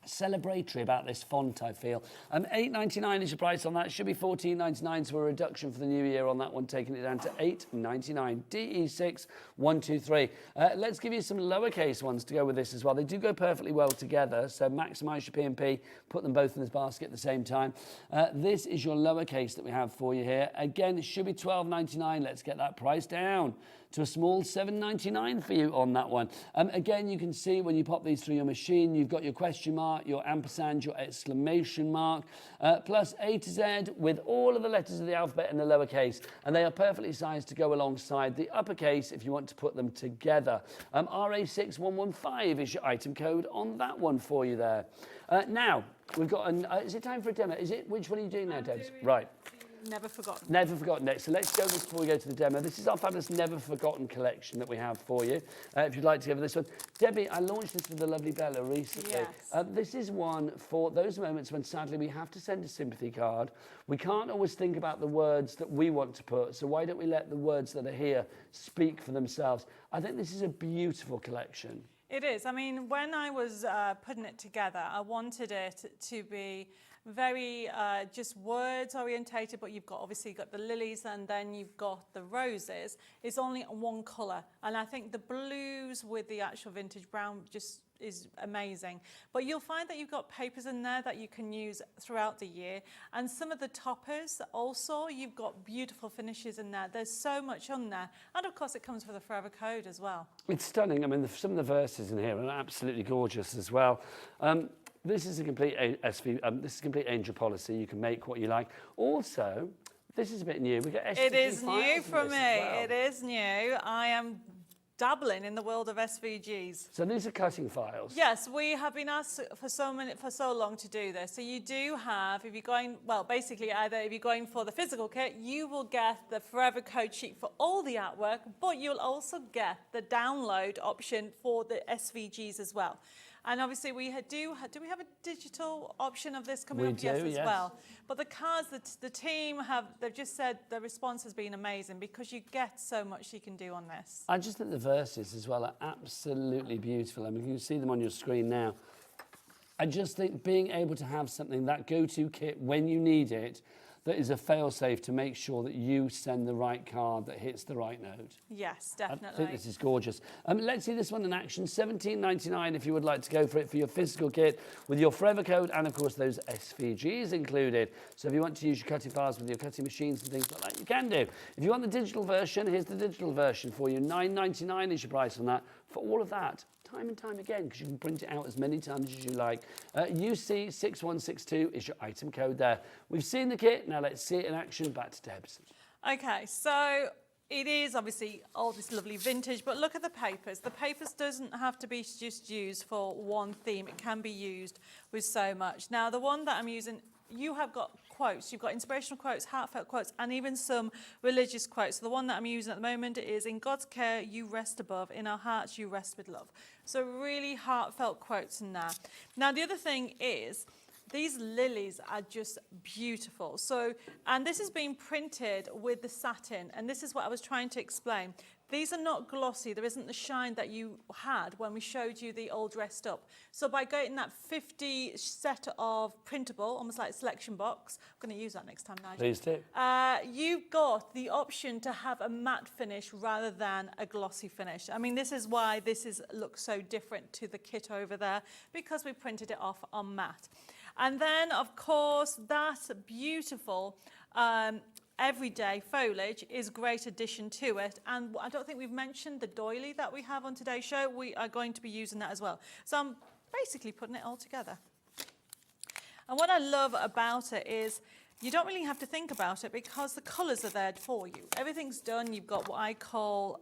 Speaker 5: celebratory about this font, I feel. $8.99 is your price on that. Should be $14.99, so a reduction for the new year on that one, taking it down to $8.99. DE6123. Let's give you some lowercase ones to go with this as well. They do go perfectly well together, so maximise your P&P, put them both in this basket at the same time. This is your lowercase that we have for you here. Again, it should be $12.99. Let's get that price down to a small $7.99 for you on that one. Again, you can see when you pop these through your machine, you've got your question mark, your ampersand, your exclamation mark, plus A to Z with all of the letters of the alphabet in the lowercase, and they are perfectly sized to go alongside the uppercase if you want to put them together. RA6115 is your item code on that one for you there. Now, we've got is it time for a demo? Which one are you doing now, Debs? Right.
Speaker 10: Never Forgotten.
Speaker 5: Never Forgotten next. So let's go this before we go to the demo. This is our fabulous Never Forgotten collection that we have for you. If you'd like to go for this one. Debbie, I launched this with the lovely Bella recently.
Speaker 10: Yes.
Speaker 5: This is one for those moments when sadly we have to send a sympathy card. We can't always think about the words that we want to put, so why don't we let the words that are here speak for themselves? I think this is a beautiful collection.
Speaker 10: It is. I mean, when I was putting it together, I wanted it to be very just words orientated, but you've obviously got the lilies and then you've got the roses. It's only one colour, and I think the blues with the actual vintage brown just is amazing. But you'll find that you've got papers in there that you can use throughout the year, and some of the toppers also, you've got beautiful finishes in there. There's so much on there, and of course it comes with a forever code as well.
Speaker 5: It's stunning. I mean, some of the verses in here are absolutely gorgeous as well. This is a complete this is complete angel policy. You can make what you like. Also, this is a bit new. We got SVG.
Speaker 10: It is new for me.
Speaker 5: Well.
Speaker 10: It is new. I am dabbling in the world of SVGs.
Speaker 5: So these are cutting files.
Speaker 10: Yes, we have been asked for so long to do this. So you do have, if you're going, well, basically either if you're going for the physical kit, you will get the forever code sheet for all the artwork, but you'll also get the download option for the SVGs as well. And obviously we do we have a digital option of this coming
Speaker 5: We
Speaker 10: up?
Speaker 5: do,
Speaker 10: Yes, as
Speaker 5: yes.
Speaker 10: well. But the cards that the team they've just said the response has been amazing because you get so much you can do on this.
Speaker 5: I just think the verses as well are absolutely beautiful. I mean, you can see them on your screen now. I just think being able to have something, that go-to kit when you need it, that is a fail-safe to make sure that you send the right card that hits the right note.
Speaker 10: Yes,
Speaker 5: I
Speaker 10: definitely.
Speaker 5: think this is gorgeous. Let's see this one in action. $17.99 if you would like to go for it for your physical kit with your forever code and, of course, those SVGs included. So if you want to use your cutting files with your cutting machines and things like that, you can do. If you want the digital version, here's the digital version for you. $9.99 is your price on that for all of that. Time and time again, because you can print it out as many times as you like. UC6162 is your item code there. We've seen the kit, now let's see it in action. Back to Debs.
Speaker 10: Okay, so it is obviously all this lovely vintage, but look at the papers. The papers doesn't have to be just used for one theme. It can be used with so much. Now, the one that I'm using, you have got quotes. You've got inspirational quotes, heartfelt quotes, and even some religious quotes. So the one that I'm using at the moment is, in God's care, you rest above. In our hearts, you rest with love. So really heartfelt quotes in there. Now, the other thing is, these lilies are just beautiful. So, and this has been printed with the satin, and this is what I was trying to explain. These are not glossy. There isn't the shine that you had when we showed you the all dressed up. So by getting that 50 set of printable, almost like a selection box, I'm going to use that next time, Nigel.
Speaker 5: Please do.
Speaker 10: You've got the option to have a matte finish rather than a glossy finish. I mean, this is why this looks so different to the kit over there, because we printed it off on matte. And then, of course, that beautiful everyday foliage is a great addition to it. And I don't think we've mentioned the doily that we have on today's show. We are going to be using that as well. So I'm basically putting it all together. And what I love about it is you don't really have to think about it because the colours are there for you. Everything's done. You've got what I call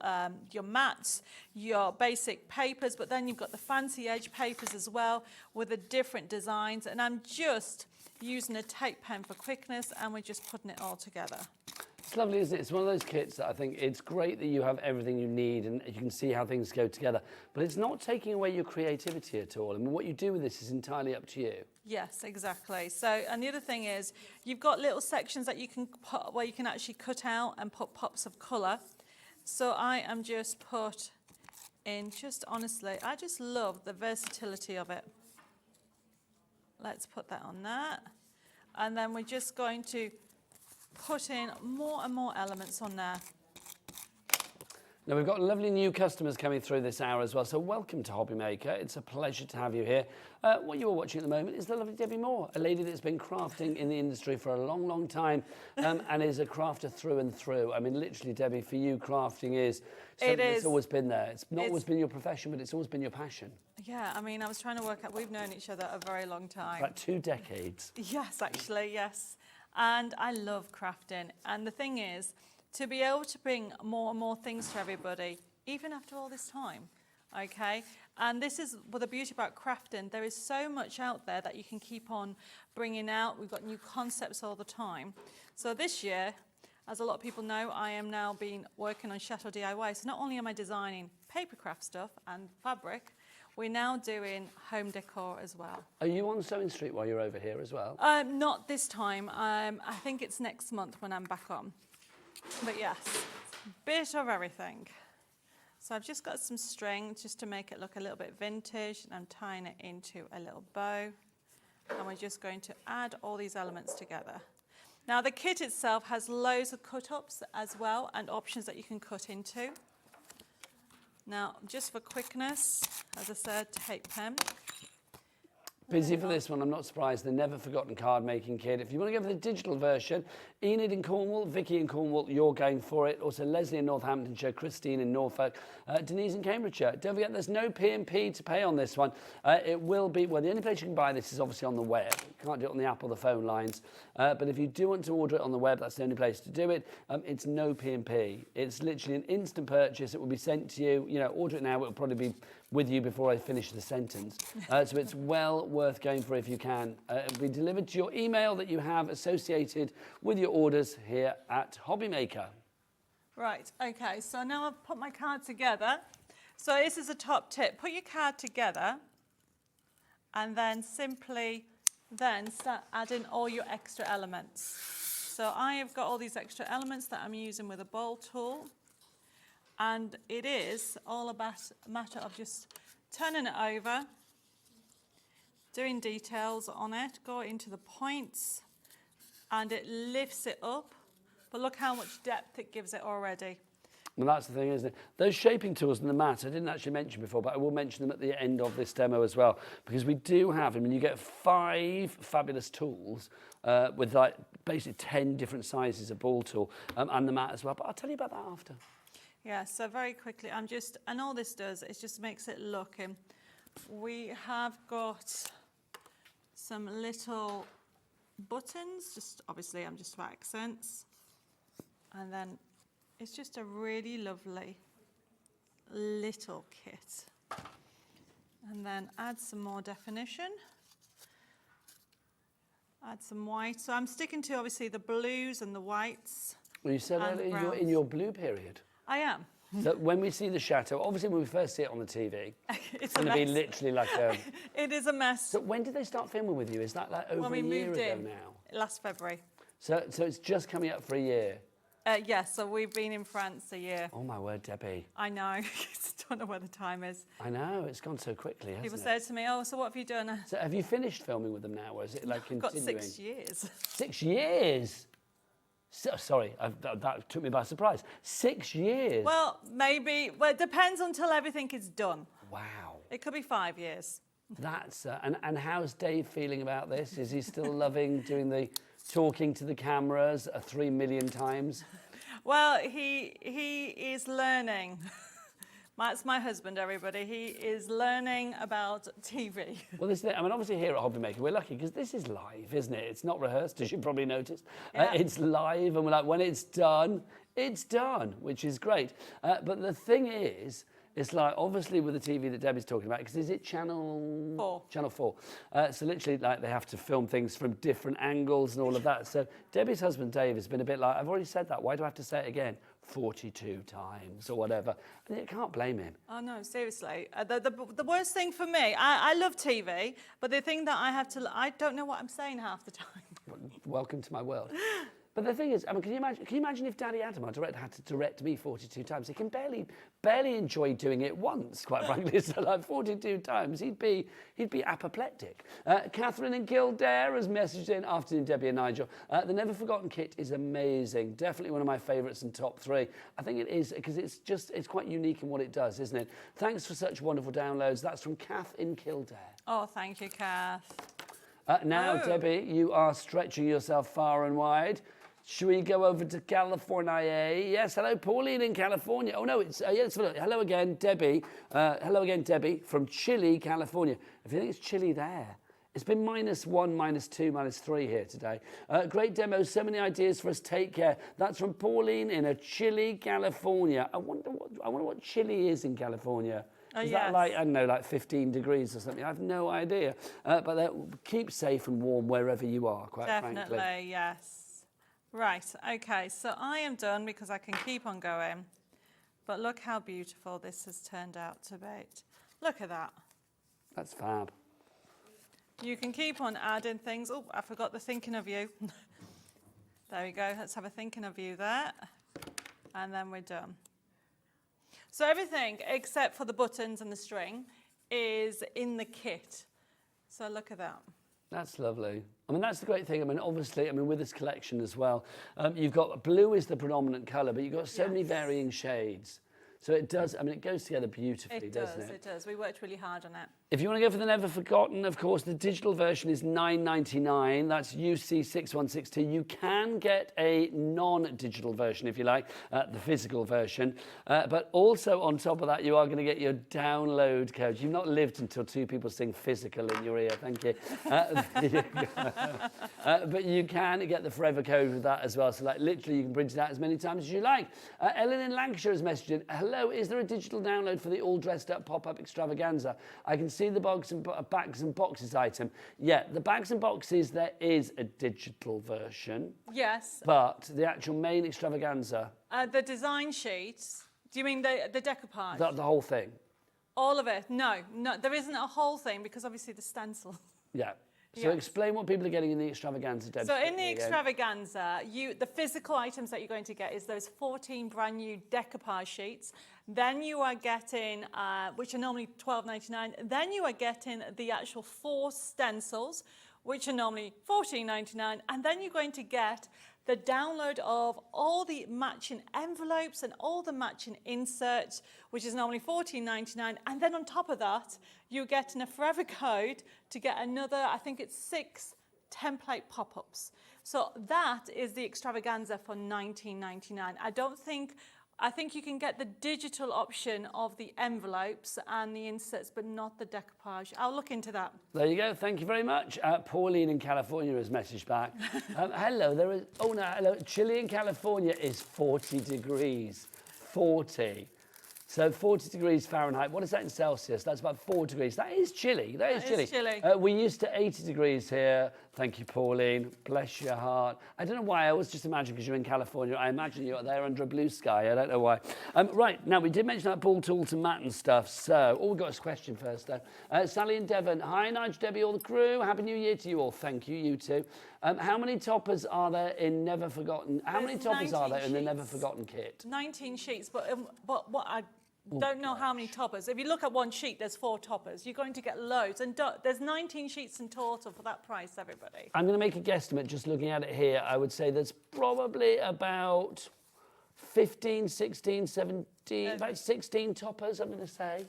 Speaker 10: your mattes, your basic papers, but then you've got the fancy edge papers as well with the different designs. And I'm just using a tape pen for quickness, and we're just putting it all together.
Speaker 5: It's lovely, isn't it? It's one of those kits that I think it's great that you have everything you need and you can see how things go together, but it's not taking away your creativity at all. I mean, what you do with this is entirely up to you.
Speaker 10: Yes, exactly. So, and the other thing is, you've got little sections that you can put, where you can actually cut out and put pops of colour. So I am just put in, just honestly, I just love the versatility of it. Let's put that on that. And then we're just going to put in more and more elements on there.
Speaker 5: Now, we've got lovely new customers coming through this hour as well, so welcome to HobbyMaker. It's a pleasure to have you here. What you are watching at the moment is the lovely Debbi Moore, a lady that's been crafting in the industry for a long, long time and is a crafter through and through. I mean, literally, Debbie, for you, crafting is something that's always been there. It's not always been your profession, but it's always been your passion.
Speaker 10: Yeah, I mean, I was trying to work out, we've known each other a very long time.
Speaker 5: About 2 decades.
Speaker 10: Yes, actually, yes. And I love crafting. And the thing is, to be able to bring more and more things to everybody, even after all this time, okay? And this is what the beauty about crafting. There is so much out there that you can keep on bringing out. We've got new concepts all the time. So this year, as a lot of people know, I am now working on Chateau DIY. So not only am I designing papercraft stuff and fabric, we're now doing home decor as well.
Speaker 5: Are you on Sewing Street while you're over here as well?
Speaker 10: Not this time. I think it's next month when I'm back on. But yes, bit of everything. So I've just got some string just to make it look a little bit vintage, and I'm tying it into a little bow. And we're just going to add all these elements together. Now the kit itself has loads of cut-ups as well and options that you can cut into. Now, just for quickness, as I said, tape pen.
Speaker 5: Busy for this one, I'm not surprised. The Never Forgotten Card Making Kit. If you want to go for the digital version, Enid in Cornwall, Vicky in Cornwall, you're going for it. Also Leslie in Northamptonshire, Christine in Norfolk, Denise in Cambridgeshire. Don't forget there's no P&P to pay on this one. It will be, well, the only place you can buy this is obviously on the web. You can't do it on the app or the phone lines. But if you do want to order it on the web, that's the only place to do it. It's no P&P. It's literally an instant purchase. It will be sent to you. You know, order it now. It will probably be with you before I finish the sentence. So it's well worth going for if you can. It'll be delivered to your email that you have associated with your orders here at HobbyMaker.
Speaker 10: Right, okay, so now I've put my card together. So this is a top tip. Put your card together and then simply start adding all your extra elements. So I have got all these extra elements that I'm using with a bowl tool, and it is all about a matter of just turning it over, doing details on it, go into the points, and it lifts it up. But look how much depth it gives it already.
Speaker 5: Well, that's the thing, isn't it? Those shaping tools and the mat, I didn't actually mention before, but I will mention them at the end of this demo as well, because we do have, I mean, you get 5 fabulous tools with like basically 10 different sizes of ball tool and the mat as well. But I'll tell you about that after.
Speaker 10: Yeah, so very quickly, and all this does is just makes it look, we have got some little buttons, just obviously I'm just for accents, and then it's just a really lovely little kit. And then add some more definition. Add some white. So I'm sticking to obviously the blues and the whites.
Speaker 5: Well, you said earlier you're in your blue period.
Speaker 10: I am.
Speaker 5: So when we see the chateau, obviously when we first see it on the TV,
Speaker 10: it's
Speaker 5: going to be literally like a...
Speaker 10: It is a mess.
Speaker 5: So when did they start filming with you? Is that like over a year ago now?
Speaker 10: Last February.
Speaker 5: So it's just coming up for a year?
Speaker 10: Yes, so we've been in France a year.
Speaker 5: Oh my word, Debbie.
Speaker 10: I know. I don't know where the time is.
Speaker 5: I know, it's gone so quickly, hasn't
Speaker 10: People
Speaker 5: it?
Speaker 10: say to me, oh, so what have you done?
Speaker 5: So have you finished filming with them now, or is it like continuing?
Speaker 10: I've got 6 years.
Speaker 5: 6 years? So, sorry, that took me by surprise. 6 years?
Speaker 10: Well, maybe. Well, it depends until everything is done.
Speaker 5: Wow.
Speaker 10: It could be 5 years.
Speaker 5: That's... and how's Dave feeling about this? Is he still loving doing the talking to the cameras 3 million times?
Speaker 10: Well, he is learning. That's my husband, everybody. He is learning about TV.
Speaker 5: Well, this is it. I mean, obviously here at HobbyMaker, we're lucky because this is live, isn't it? It's not rehearsed, as you probably noticed.
Speaker 10: Yeah.
Speaker 5: It's live, and we're like, when it's done, which is great. But the thing is, it's like, obviously with the TV that Debbie's talking about, because is it channel
Speaker 10: 4?
Speaker 5: Channel 4. So literally, like, they have to film things from different angles and all of that. So Debbie's husband, Dave, has been a bit like, I've already said that. Why do I have to say it again? 42 times or whatever. And you can't blame him.
Speaker 10: Oh, no, seriously. The worst thing for me, I love TV, but the thing that I don't know what I'm saying half the time.
Speaker 5: Welcome to my world. But the thing is, I mean, can you imagine if Daddy Adam, our director, had to direct me 42 times? He can barely enjoy doing it once, quite frankly. So like 42 times, he'd be apoplectic. Catherine in Kildare has messaged in, afternoon, Debbie and Nigel. The Never Forgotten kit is amazing. Definitely one of my favourites and top 3. I think it is because it's quite unique in what it does, isn't it? Thanks for such wonderful downloads. That's from Kath in Kildare.
Speaker 10: Oh, thank you, Kath.
Speaker 5: Now, Debbie, you are stretching yourself far and wide. Should we go over to California? Yes, hello, Pauline in California. Oh, no, it's hello again, Debbie. Hello again, Debbie, from Chile, California. If you think it's chilly there, it's been -1, -2, -3 here today. Great demo, so many ideas for us. Take care. That's from Pauline in Chile, California. I wonder what chilly is in California. Is that like, I don't know, like 15 degrees or something? I have no idea. But keep safe and warm wherever you are, quite frankly.
Speaker 10: Definitely, yes. Right, okay, so I am done because I can keep on going. But look how beautiful this has turned out to be. Look at that.
Speaker 5: That's fab.
Speaker 10: You can keep on adding things. Oh, I forgot the thinking of you. There we go. Let's have a thinking of you there. And then we're done. So everything except for the buttons and the string is in the kit. So look at that.
Speaker 5: That's lovely. I mean, that's the great thing. I mean, obviously, with this collection as well, you've got blue is the predominant colour, but you've got so many varying shades. So it does, it goes together beautifully, doesn't it?
Speaker 10: It does. We worked really hard on it.
Speaker 5: If you want to go for the Never Forgotten, of course, the digital version is $9.99. That's UC6162. You can get a non-digital version, if you like, the physical version. But also on top of that, you are going to get your download code. You've not lived until 2 people sing physical in your ear. Thank you. But you can get the forever code with that as well. So, like, literally, you can print it out as many times as you like. Ellen in Lancashire has messaged in, hello, is there a digital download for the all dressed up pop-up extravaganza? I can see the bags and boxes item. Yeah, the bags and boxes, there is a digital version.
Speaker 10: Yes.
Speaker 5: But the actual main extravaganza...
Speaker 10: the design sheets, do you mean the decoupage?
Speaker 5: The whole thing.
Speaker 10: All of it? No, there isn't a whole thing because obviously the stencil.
Speaker 5: Yeah. So explain what people are getting in the extravaganza, Deb.
Speaker 10: So in the extravaganza, the physical items that you're going to get is those 14 brand new decoupage sheets. Then you are getting, which are normally $12.99. Then you are getting the actual 4 stencils, which are normally $14.99. And then you're going to get the download of all the matching envelopes and all the matching inserts, which is normally $14.99. And then on top of that, you're getting a forever code to get another, I think it's 6 template pop-ups. So that is the extravaganza for $19.99. I think you can get the digital option of the envelopes and the inserts, but not the decoupage. I'll look into that.
Speaker 5: There you go. Thank you very much. Pauline in California has messaged back. Hello, hello. Chile in California is 40 degrees. 40. So 40 degrees Fahrenheit. What is that in Celsius? That's about 4 degrees. That is chilly. That is chilly. We're used to 80 degrees here. Thank you, Pauline. Bless your heart. I don't know why. I always just imagine because you're in California. I imagine you're there under a blue sky. I don't know why. Right. Now, we did mention that ball tool to mat and stuff. So, we've got a question first, though. Sally in Devon. Hi, Nigel, Debbie, all the crew. Happy New Year to you all. Thank you. You too. How many toppers are there in Never Forgotten? How many toppers are there in the Never Forgotten kit?
Speaker 10: 19 sheets, but what I don't know how many toppers. If you look at one sheet, there's 4 toppers. You're going to get loads. And there's 19 sheets in total for that price, everybody.
Speaker 5: I'm going to make a guesstimate just looking at it here. I would say there's probably about 15, 16, 17, about 16 toppers, I'm going to say.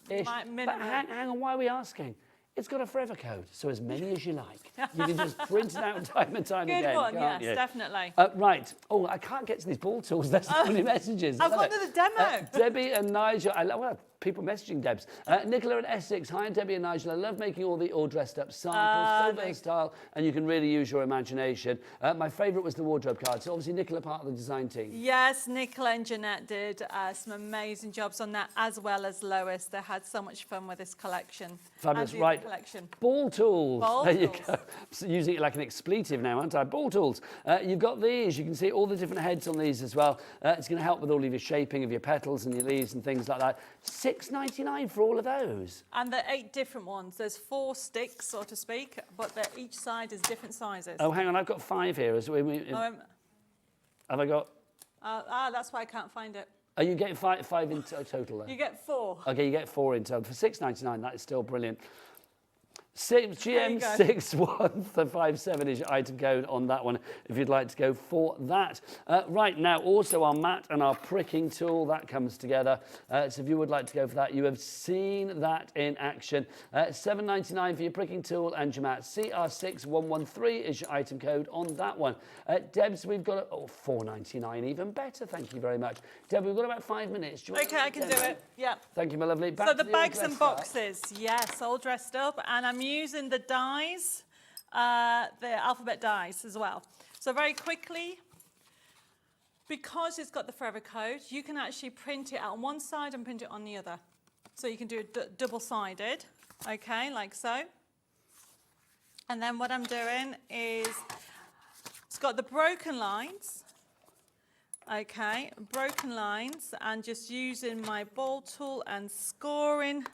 Speaker 5: But hang on, why are we asking? It's got a forever code, so as many as you like. You can just print it out time and time again.
Speaker 10: Good one,
Speaker 5: can't
Speaker 10: yes,
Speaker 5: you?
Speaker 10: Definitely.
Speaker 5: Right. Oh, I can't get to these ball tools. There's so many messages.
Speaker 10: I've got the demo.
Speaker 5: Debbie and Nigel. I love people messaging Debs. Nicola in Essex. Hi, Debbie and Nigel. I love making all the all dressed up samples. So versatile, and you can really use your imagination. My favourite was the wardrobe card. So obviously Nicola part of the design team.
Speaker 10: Yes, Nicola and Jeanette did some amazing jobs on that, as well as Lois. They had so much fun with this collection.
Speaker 5: Fabulous, right.
Speaker 10: Collection.
Speaker 5: Ball tools.
Speaker 10: Ball
Speaker 5: there
Speaker 10: tools.
Speaker 5: You go. So using it like an expletive now, aren't I? Ball tools. You've got these. You can see all the different heads on these as well. It's going to help with all of your shaping of your petals and your leaves and things like that. $6.99 for all of those.
Speaker 10: And there are 8 different ones. There's 4 sticks, so to speak, but each side is different sizes.
Speaker 5: Oh, hang on. I've got 5 here. Have I got?
Speaker 10: That's why I can't find it.
Speaker 5: Are you getting five in total then?
Speaker 10: You get 4.
Speaker 5: Okay, you get 4 in total. For $6.99, that is still brilliant. GM6157 is your item code on that one if you'd like to go for that. Right now, also our mat and our pricking tool, that comes together. So if you would like to go for that, you have seen that in action. $7.99 for your pricking tool and your mat. CR6113 is your item code on that one. Debs, we've got $4.99, even better. Thank you very much. Deb, we've got about 5 minutes. Do you want
Speaker 10: I can do it. Yeah.
Speaker 5: Thank you, my lovely.
Speaker 10: So the bags and boxes, yes, all dressed up, and I'm using the dies, the alphabet dies as well. So very quickly, because it's got the forever code, you can actually print it out on one side and print it on the other. So you can do it double-sided, okay, like so. And then what I'm doing is, it's got the broken lines, okay, broken lines, and just using my ball tool and scoring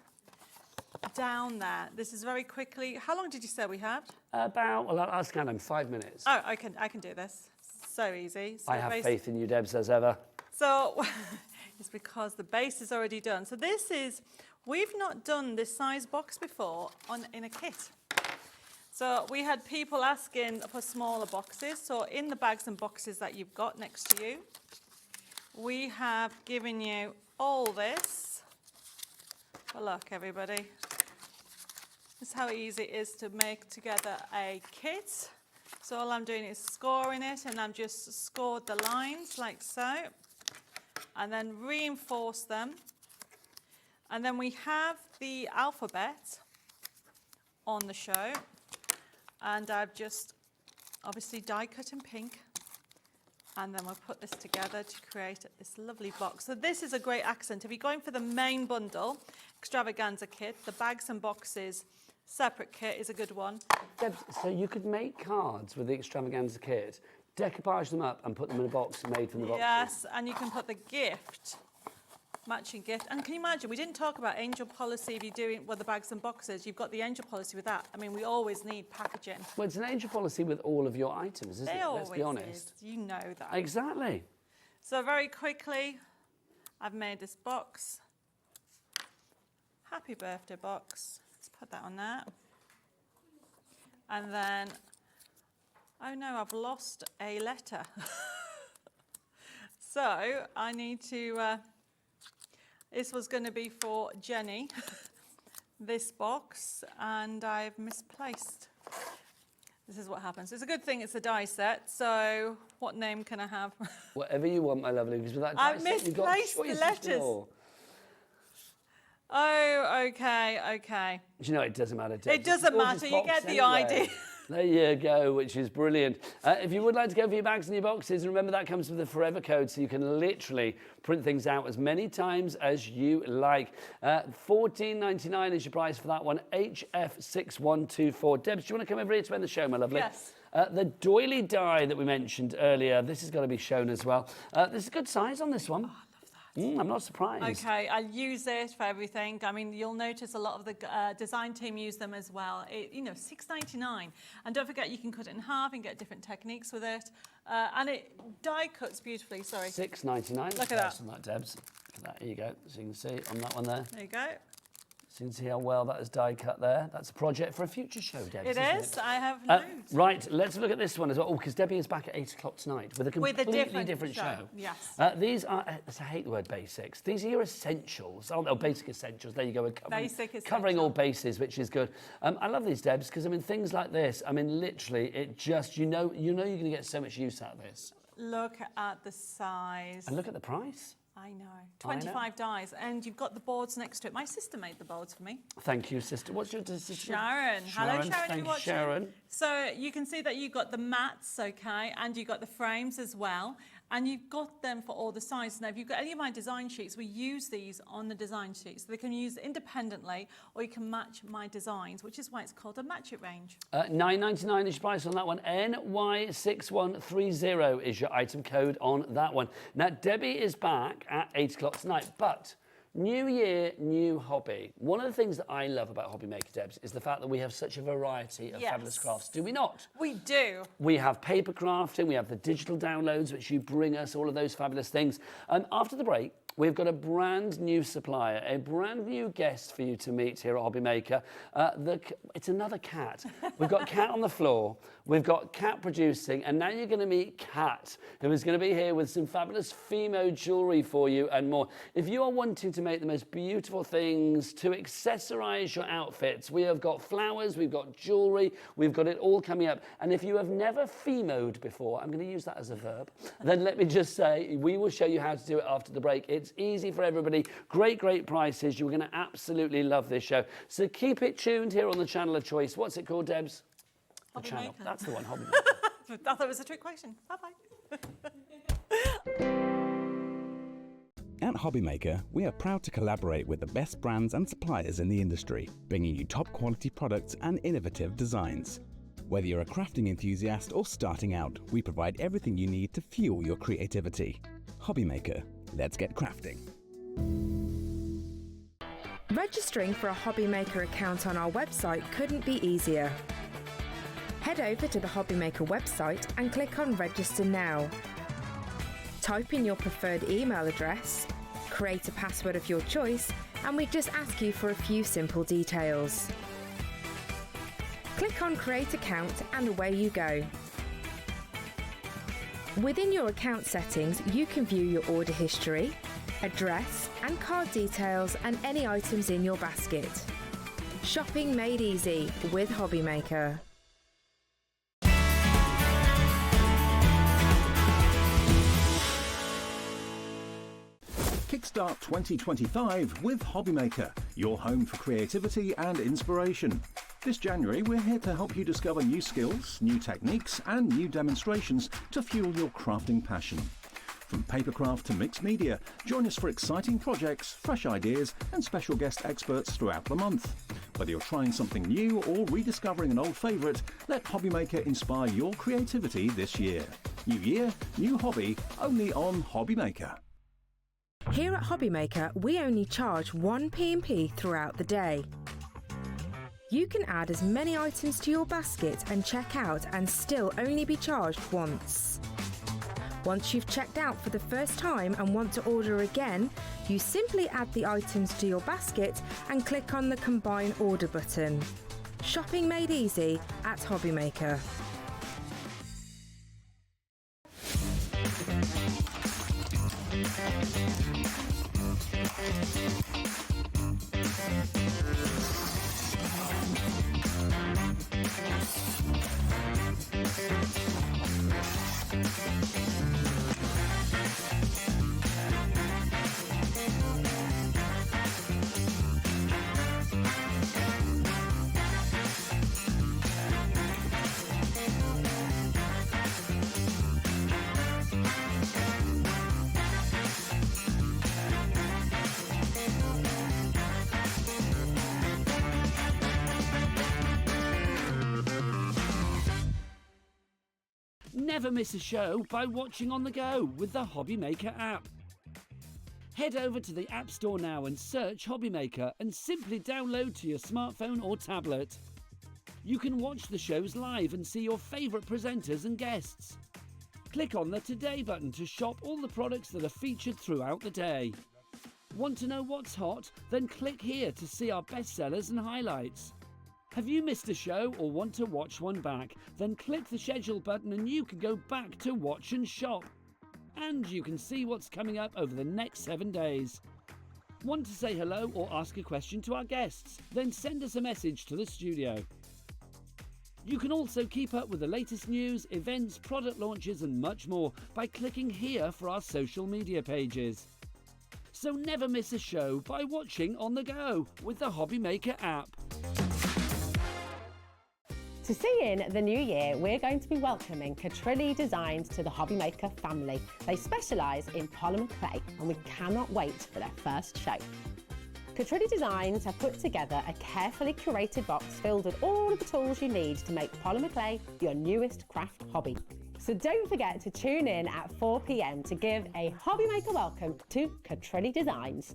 Speaker 10: down there. This is very quickly. How long did you say we had?
Speaker 5: Well, I'll scan them 5 minutes.
Speaker 10: Oh, I can do this. So easy. So
Speaker 5: I have faith in you, Debs, as ever.
Speaker 10: So it's because the base is already done. So this is, we've not done this size box before in a kit. So we had people asking for smaller boxes. So in the bags and boxes that you've got next to you, we have given you all this. Well, look, everybody. This is how easy it is to make together a kit. So all I'm doing is scoring it, and I'm just scored the lines like so, and then reinforce them. And then we have the alphabet on the show, and I've just obviously die cut in pink. And then we'll put this together to create this lovely box. So this is a great accent. If you're going for the main bundle, extravaganza kit, the bags and boxes separate kit is a good one.
Speaker 5: Deb, so you could make cards with the extravaganza kit, decoupage them up and put them in a box made from the boxes.
Speaker 10: Yes, and you can put the gift matching gift. And can you imagine, we didn't talk about angel policy if you're doing, well, the bags and boxes. You've got the angel policy with that. I mean, we always need packaging.
Speaker 5: Well, it's an angel policy with all of your items, isn't it? Let's be honest.
Speaker 10: You know that.
Speaker 5: Exactly.
Speaker 10: So very quickly, I've made this box. Happy birthday box. Let's put that on there. And then, oh no, I've lost a letter. So I need to, this was going to be for Jenny, this box, and I've misplaced. This is what happens. It's a good thing it's a die set, so what name can I have?
Speaker 5: Whatever you want, my lovely, because with that die
Speaker 10: I've
Speaker 5: set, you've got
Speaker 10: misplaced the
Speaker 5: choices
Speaker 10: letters.
Speaker 5: more.
Speaker 10: Oh, okay.
Speaker 5: Do you know, it doesn't matter.
Speaker 10: It doesn't matter, you get the idea.
Speaker 5: There you go, which is brilliant. If you would like to go for your bags and your boxes, remember that comes with a forever code, so you can literally print things out as many times as you like. $14.99 is your price for that one, HF6124. Debs, do you want to come over here to end the show, my lovely?
Speaker 10: Yes.
Speaker 5: The doily die that we mentioned earlier, this has got to be shown as well. There's a good size on this one. I'm not surprised.
Speaker 10: Okay, I'll use it for everything. I mean, you'll notice a lot of the design team use them as well. You know, $6.99. And don't forget, you can cut it in half and get different techniques with it. And it die cuts beautifully, sorry.
Speaker 5: $6.99.
Speaker 10: Look at that.
Speaker 5: On that, Debs. Look at that, here you go. So you can see on that one there.
Speaker 10: There you go.
Speaker 5: So you can see how well that is die cut there. That's a project for a future show, Debs.
Speaker 10: It
Speaker 5: isn't
Speaker 10: is. I have loads.
Speaker 5: Right, let's look at this one as well. Oh, because Debbie is back at 8 o'clock tonight with a completely different show.
Speaker 10: Yes.
Speaker 5: These are, I hate the word basics. These are your essentials. Oh, basic essentials. There you go. Covering all bases, which is good. I love these, Debs, because I mean, things like this, I mean, literally, it just, you know you're going to get so much use out of this.
Speaker 10: Look at the size.
Speaker 5: And look at the price.
Speaker 10: I know. 25 dies. And you've got the boards next to it. My sister made the boards for me.
Speaker 5: Thank you, sister. What's your sister?
Speaker 10: Sharon. Hello, Sharon.
Speaker 5: Thank you, Sharon.
Speaker 10: So you can see that you've got the mats, okay, and you've got the frames as well. And you've got them for all the sizes. Now, if you've got any of my design sheets, we use these on the design sheets. So they can use independently, or you can match my designs, which is why it's called a Match It range.
Speaker 5: $9.99 is your price on that one. NY6130 is your item code on that one. Now, Debbie is back at 8 o'clock tonight, but new year, new hobby. One of the things that I love about HobbyMaker, Debs, is the fact that we have such a variety of fabulous crafts. Do we not?
Speaker 10: We do.
Speaker 5: We have paper crafting, we have the digital downloads, which you bring us, all of those fabulous things. After the break, we've got a brand new supplier, a brand new guest for you to meet here at HobbyMaker. It's another cat. We've got Cat on the floor, we've got Cat producing, and now you're going to meet Cat, who is going to be here with some fabulous Fimo jewellery for you and more. If you are wanting to make the most beautiful things to accessorise your outfits, we have got flowers, we've got jewellery, we've got it all coming up. And if you have never Fimoed before, I'm going to use that as a verb, then let me just say, we will show you how to do it after the break. It's easy for everybody. Great prices. You're going to absolutely love this show. So keep it tuned here on the channel of choice. What's it called, Debs? The channel. That's the one, HobbyMaker.
Speaker 10: I thought it was a trick question. Bye-bye.
Speaker 9: At HobbyMaker, we are proud to collaborate with the best brands and suppliers in the industry, bringing you top quality products and innovative designs. Whether you're a crafting enthusiast or starting out, we provide everything you need to fuel your creativity. HobbyMaker. Let's get crafting.
Speaker 4: Registering for a HobbyMaker account on our website couldn't be easier. Head over to the HobbyMaker website and click on Register Now. Type in your preferred email address, create a password of your choice, and we just ask you for a few simple details. Click on Create Account and away you go. Within your account settings, you can view your order history, address and card details and any items in your basket. Shopping made easy with HobbyMaker.
Speaker 2: Kickstart 2025 with HobbyMaker, your home for creativity and inspiration. This January, we're here to help you discover new skills, new techniques, and new demonstrations to fuel your crafting passion. From papercraft to mixed media, join us for exciting projects, fresh ideas, and special guest experts throughout the month. Whether you're trying something new or rediscovering an old favourite, let HobbyMaker inspire your creativity this year. New year, new hobby, only on HobbyMaker.
Speaker 4: Here at HobbyMaker, we only charge one P&P throughout the day. You can add as many items to your basket and check out and still only be charged once. Once you've checked out for the first time and want to order again, you simply add the items to your basket and click on the Combine Order button. Shopping made easy at HobbyMaker.
Speaker 5: Never miss a show by watching on the go with the HobbyMaker app. Head over to the App Store now and search HobbyMaker and simply download to your smartphone or tablet. You can watch the shows live and see your favourite presenters and guests. Click on the Today button to shop all the products that are featured throughout the day. Want to know what's hot? Then click here to see our bestsellers and highlights. Have you missed a show or want to watch one back? Then click the schedule button and you can go back to watch and shop. And you can see what's coming up over the next 7 days. Want to say hello or ask a question to our guests? Then send us a message to the studio. You can also keep up with the latest news, events, product launches and much more by clicking here for our social media pages. So never miss a show by watching on the go with the HobbyMaker app.
Speaker 7: To see in the new year, we're going to be welcoming Katrilee Designs to the HobbyMaker family. They specialise in polymer clay and we cannot wait for their first show. Katrilee Designs have put together a carefully curated box filled with all of the tools you need to make polymer clay your newest craft hobby. So don't forget to tune in at 4 p.m. to give a HobbyMaker welcome to Katrilee Designs.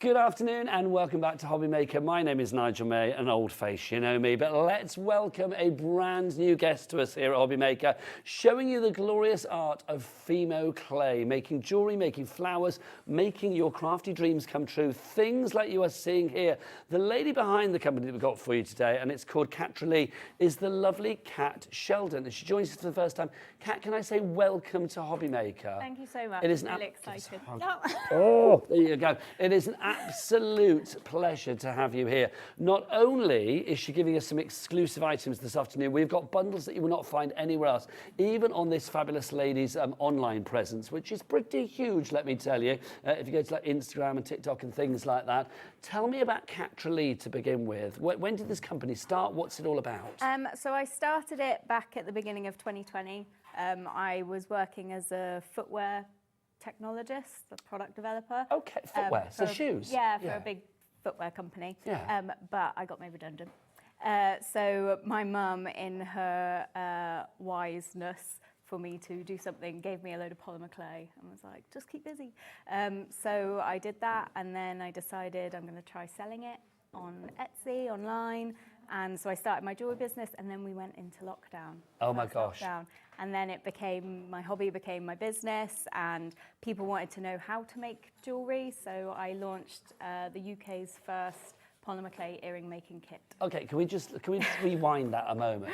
Speaker 5: Good afternoon and welcome back to HobbyMaker. My name is Nigel May, an old face, you know me, but let's welcome a brand new guest to us here at HobbyMaker, showing you the glorious art of Fimo clay, making jewellery, making flowers, making your crafty dreams come true, things like you are seeing here. The lady behind the company that we've got for you today, and it's called Katrilee, is the lovely Kat Sheldon, and she joins us for the first time. Kat, can I say welcome to HobbyMaker?
Speaker 11: Thank you so much.
Speaker 5: It is
Speaker 11: I'm really excited.
Speaker 5: Oh, there you go. It is an absolute pleasure to have you here. Not only is she giving us some exclusive items this afternoon, we've got bundles that you will not find anywhere else, even on this fabulous lady's online presence, which is pretty huge, let me tell you, if you go to like Instagram and TikTok and things like that. Tell me about Katrilee to begin with. When did this company start? What's it all about?
Speaker 11: So I started it back at the beginning of 2020. I was working as a footwear technologist, a product developer.
Speaker 5: Okay, footwear, so shoes.
Speaker 11: Yeah, for a big footwear company.
Speaker 5: Yeah.
Speaker 11: But I got made redundant. So my mum, in her wiseness for me to do something, gave me a load of polymer clay and was like, just keep busy. So I did that, and then I decided I'm going to try selling it on Etsy, online. And so I started my jewelry business, and then we went into lockdown.
Speaker 5: Oh my gosh.
Speaker 11: Lockdown. And then it became, my hobby became my business, and people wanted to know how to make jewelry. So I launched the UK's first polymer clay earring making kit.
Speaker 5: Okay, can we just rewind that a moment?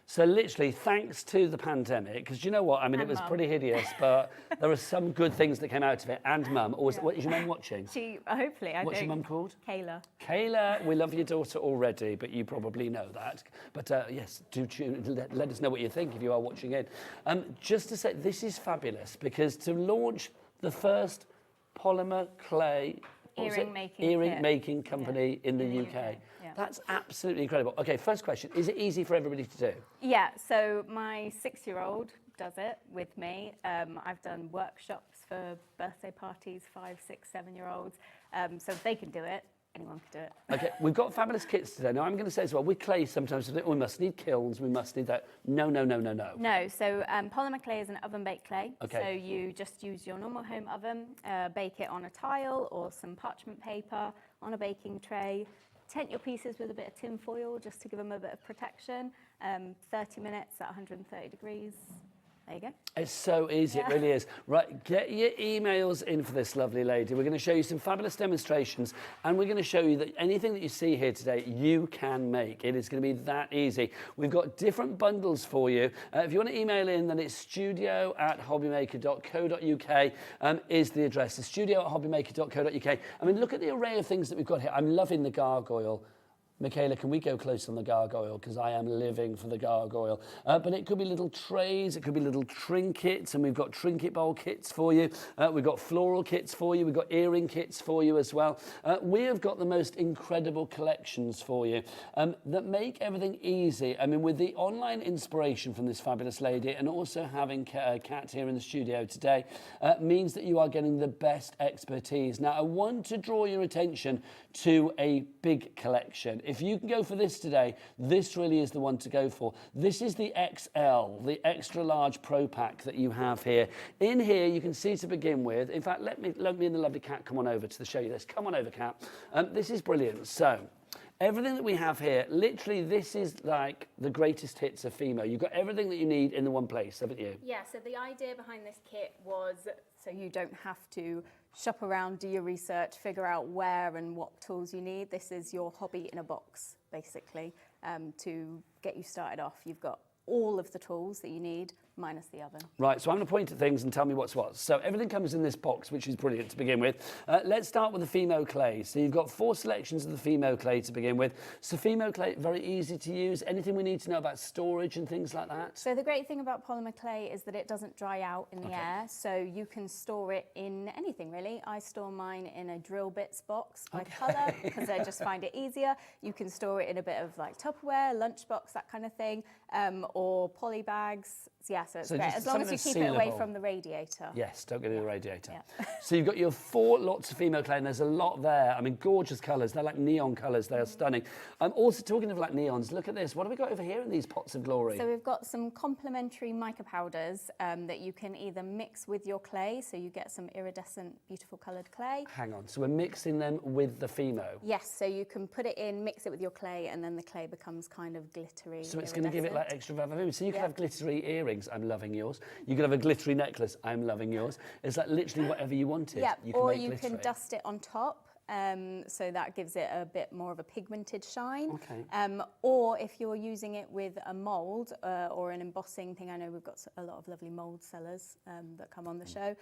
Speaker 5: So literally, thanks to the pandemic, because you know what, I mean, it was pretty hideous, but there are some good things that came out of it. And Mum, what is your mum watching?
Speaker 11: She, hopefully, I think.
Speaker 5: What's your mum called?
Speaker 11: Kayla.
Speaker 5: Kayla, we love your daughter already, but you probably know that. But yes, do tune, let us know what you think if you are watching in. Just to say, this is fabulous, because to launch the first polymer clay
Speaker 11: earring
Speaker 5: making company in the UK.
Speaker 11: Yeah.
Speaker 5: That's absolutely incredible. Okay, first question, is it easy for everybody to do?
Speaker 11: Yeah, so my 6-year-old does it with me. I've done workshops for birthday parties, 5, 6, 7-year-olds. So if they can do it, anyone can do it.
Speaker 5: Okay, we've got fabulous kits today. Now, I'm going to say as well, with clay, sometimes we think, oh, we must need kilns, we must need that. No, no, no, no, no.
Speaker 11: No, so polymer clay is an oven-baked clay.
Speaker 5: Okay.
Speaker 11: So you just use your normal home oven, bake it on a tile or some parchment paper on a baking tray. Tent your pieces with a bit of tin foil just to give them a bit of protection. 30 minutes at 130 degrees. There you go.
Speaker 5: It's so easy, it really is. Right, get your emails in for this lovely lady. We're going to show you some fabulous demonstrations, and we're going to show you that anything that you see here today, you can make. It is going to be that easy. We've got different bundles for you. If you want to email in, then it's studio@hobbymaker.co.uk is the address. It's studio@hobbymaker.co.uk. I mean, look at the array of things that we've got here. I'm loving the gargoyle. Michaela, can we go close on the gargoyle? Because I am living for the gargoyle. But it could be little trays, it could be little trinkets, and we've got trinket bowl kits for you. We've got floral kits for you. We've got earring kits for you as well. We have got the most incredible collections for you that make everything easy. I mean, with the online inspiration from this fabulous lady and also having Kat here in the studio today means that you are getting the best expertise. Now, I want to draw your attention to a big collection. If you can go for this today, this really is the one to go for. This is the XL, the extra large Pro Pack that you have here. In here, you can see to begin with, in fact, let me and the lovely Kat come on over to show you this. Come on over, Kat. This is brilliant. So, everything that we have here, literally, this is like the greatest hits of Fimo. You've got everything that you need in the one place, haven't you?
Speaker 11: Yeah, so the idea behind this kit was so you don't have to shop around, do your research, figure out where and what tools you need. This is your hobby in a box, basically, to get you started off. You've got all of the tools that you need, minus the oven.
Speaker 5: Right, so I'm going to point at things and tell me what's what. So everything comes in this box, which is brilliant to begin with. Let's start with the Fimo clay. So you've got 4 selections of the Fimo clay to begin with. So Fimo clay, very easy to use. Anything we need to know about storage and things like that?
Speaker 11: So the great thing about polymer clay is that it doesn't dry out in the air, so you can store it in anything really. I store mine in a drill bits box by colour because I just find it easier. You can store it in a bit of like Tupperware, lunchbox, that kind of thing, or poly bags. Yeah, so it's great. As long as you keep it away from the radiator.
Speaker 5: Yes, don't get in the radiator.
Speaker 11: Yeah.
Speaker 5: So you've got your 4 lots of Fimo clay, and there's a lot there. I mean, gorgeous colours. They're like neon colours. They are stunning. Also, talking of like neons, look at this. What have we got over here in these pots of glory?
Speaker 11: So we've got some complementary mica powders that you can either mix with your clay, so you get some iridescent, beautiful coloured clay.
Speaker 5: Hang on. So we're mixing them with the Fimo.
Speaker 11: Yes, so you can put it in, mix it with your clay, and then the clay becomes kind of glittery.
Speaker 5: So it's going to give it like extra vivacity. So you can have glittery earrings. I'm loving yours. You can have a glittery necklace. I'm loving yours. It's like literally whatever you wanted.
Speaker 11: Yeah,
Speaker 5: you can
Speaker 11: or
Speaker 5: make
Speaker 11: you
Speaker 5: glittery.
Speaker 11: can dust it on top. So that gives it a bit more of a pigmented shine.
Speaker 5: Okay.
Speaker 11: Or if you're using it with a mould or an embossing thing, I know we've got a lot of lovely mould sellers that come on the show,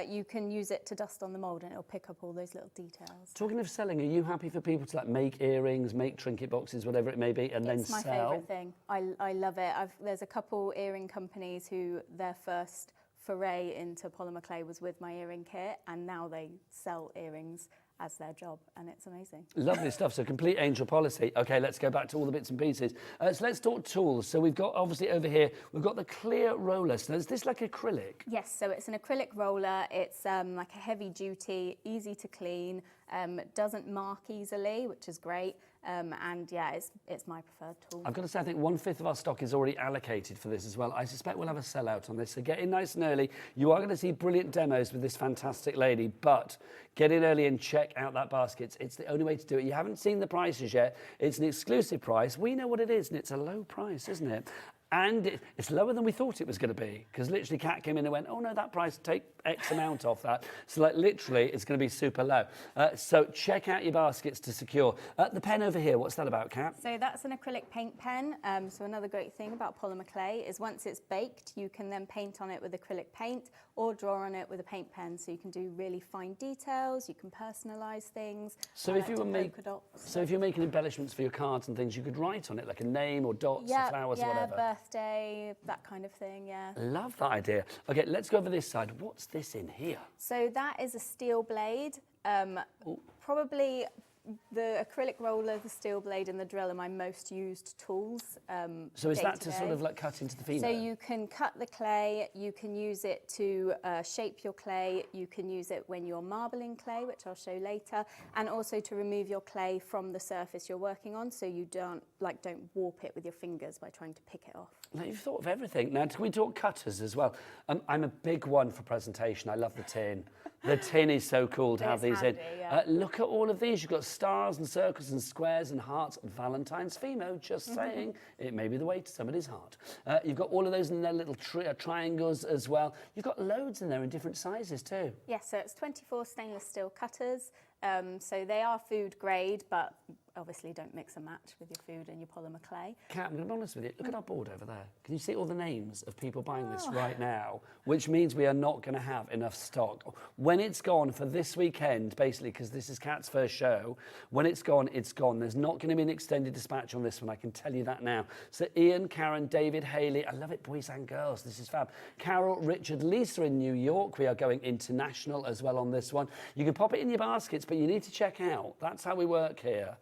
Speaker 11: you can use it to dust on the mould and it'll pick up all those little details.
Speaker 5: Talking of selling, are you happy for people to like make earrings, make trinket boxes, whatever it may be, and then sell?
Speaker 11: It's my favourite thing. I love it. There's a couple earring companies who their first foray into polymer clay was with my earring kit, and now they sell earrings as their job, and it's amazing.
Speaker 5: Lovely stuff. So complete angel policy. Okay, let's go back to all the bits and pieces. So let's talk tools. So we've got, obviously over here, we've got the clear roller. So is this like acrylic?
Speaker 11: Yes, so it's an acrylic roller. It's like a heavy duty, easy to clean, doesn't mark easily, which is great. And yeah, it's my preferred tool.
Speaker 5: I've got to say, I think 1/5 of our stock is already allocated for this as well. I suspect we'll have a sellout on this. So get in nice and early. You are going to see brilliant demos with this fantastic lady, but get in early and check out that basket. It's the only way to do it. You haven't seen the prices yet. It's an exclusive price. We know what it is, and it's a low price, isn't it? And it's lower than we thought it was going to be, because literally Kat came in and went, oh no, that price, take X amount off that. So like literally it's going to be super low. So check out your baskets to secure. The pen over here, what's that about, Kat?
Speaker 11: So that's an acrylic paint pen. So another great thing about polymer clay is once it's baked, you can then paint on it with acrylic paint or draw on it with a paint pen. So you can do really fine details, you can personalise things.
Speaker 5: So if you were making embellishments for your cards and things, you could write on it like a name or dots or flowers or whatever.
Speaker 11: Birthday, that kind of thing, yeah.
Speaker 5: Love that idea. Okay, let's go over this side. What's this in here?
Speaker 11: So that is a steel blade. Probably the acrylic roller, the steel blade and the drill are my most used tools.
Speaker 5: So is that
Speaker 11: day
Speaker 5: to sort of like cut into the pheno?
Speaker 11: So you can cut the clay, you can use it to shape your clay, you can use it when you're marbling clay, which I'll show later, and also to remove your clay from the surface you're working on, so you don't warp it with your fingers by trying to pick it off.
Speaker 5: Now, you've thought of everything. Now, can we talk cutters as well? I'm a big one for presentation. I love the tin. The tin is so cool to have these
Speaker 11: handy,
Speaker 5: in.
Speaker 11: yeah.
Speaker 5: Look at all of these. You've got stars and circles and squares and hearts. Valentine's Fimo, just saying. It may be the way to somebody's heart. You've got all of those in their little triangles as well. You've got loads in there in different sizes too.
Speaker 11: Yes, so it's 24 stainless steel cutters. So they are food grade, but obviously don't mix and match with your food and your polymer clay.
Speaker 5: Kat, I'm going to be honest with you. Look at our board over there. Can you see all the names of people buying this right now? Which means we are not going to have enough stock. When it's gone for this weekend, basically, because this is Kat's first show, when it's gone, it's gone. There's not going to be an extended dispatch on this one. I can tell you that now. So Ian, Karen, David, Haley, I love it, boys and girls. This is fab. Carol, Richard, Lisa in New York. We are going international as well on this one. You can pop it in your baskets, but you need to check out. That's how we work here.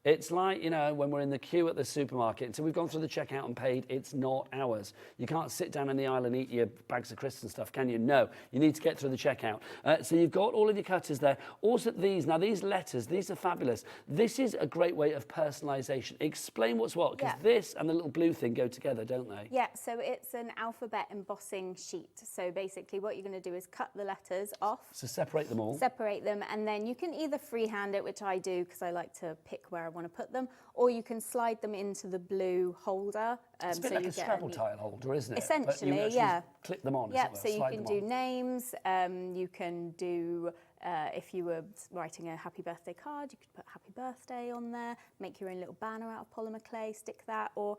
Speaker 5: It's like, you know, when we're in the queue at the supermarket, until we've gone through the checkout and paid, it's not ours. You can't sit down in the aisle and eat your bags of crisps and stuff, can you? No, you need to get through the checkout. So you've got all of your cutters there. Also these, now these letters, these are fabulous. This is a great way of personalisation. Explain what's what, because this and the little blue thing go together, don't they?
Speaker 11: Yeah, so it's an alphabet embossing sheet. So basically what you're going to do is cut the letters off.
Speaker 5: So separate them all.
Speaker 11: Separate them, and then you can either freehand it, which I do because I like to pick where I want to put them, or you can slide them into the blue holder.
Speaker 5: It's a bit like a Scrabble tile holder, isn't it?
Speaker 11: Essentially,
Speaker 5: but you actually clip them on.
Speaker 11: Yep, so you can do names, you can do, if you were writing a happy birthday card, you could put happy birthday on there, make your own little banner out of polymer clay, stick that, or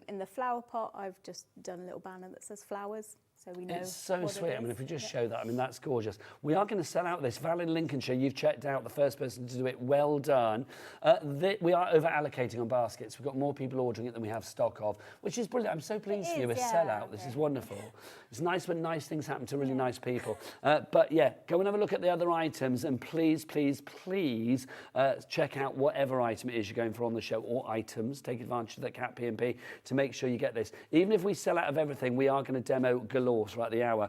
Speaker 11: in the flower pot, I've just done a little banner that says flowers. So we know
Speaker 5: it's so
Speaker 11: what
Speaker 5: sweet.
Speaker 11: it
Speaker 5: I mean,
Speaker 11: is.
Speaker 5: if we just show that, I mean, that's gorgeous. We are going to sell out this. Val in Lincolnshire, you've checked out, the first person to do it. Well done. We are over allocating on baskets. We've got more people ordering it than we have stock of, which is brilliant. I'm so pleased for you. A sellout. This is wonderful. It's nice when nice things happen to really nice people. But yeah, go and have a look at the other items, and please, please, please check out whatever item it is you're going for on the show, or items. Take advantage of the Cat P&P to make sure you get this. Even if we sell out of everything, we are going to demo galore throughout the hour.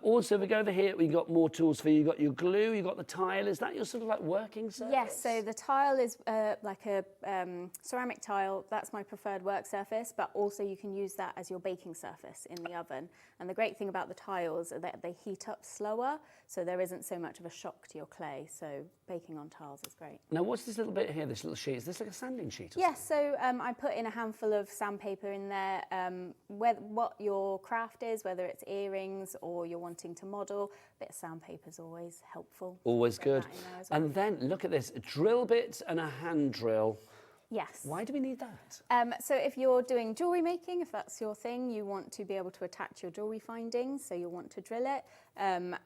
Speaker 5: Also, if we go over here, we've got more tools for you. You've got your glue, you've got the tile. Is that your sort of like working surface?
Speaker 11: Yes, so the tile is like a ceramic tile. That's my preferred work surface, but also you can use that as your baking surface in the oven. And the great thing about the tiles are that they heat up slower, so there isn't so much of a shock to your clay. So baking on tiles is great.
Speaker 5: Now, what's this little bit here, this little sheet? Is this like a sanding sheet?
Speaker 11: Yes, so I put in a handful of sandpaper in there. What your craft is, whether it's earrings or you're wanting to model, a bit of sandpaper is always helpful.
Speaker 5: Always good.
Speaker 11: Well.
Speaker 5: And then look at this, a drill bit and a hand drill.
Speaker 11: Yes.
Speaker 5: Why do we need that?
Speaker 11: So if you're doing jewellery making, if that's your thing, you want to be able to attach your jewellery findings, so you'll want to drill it. And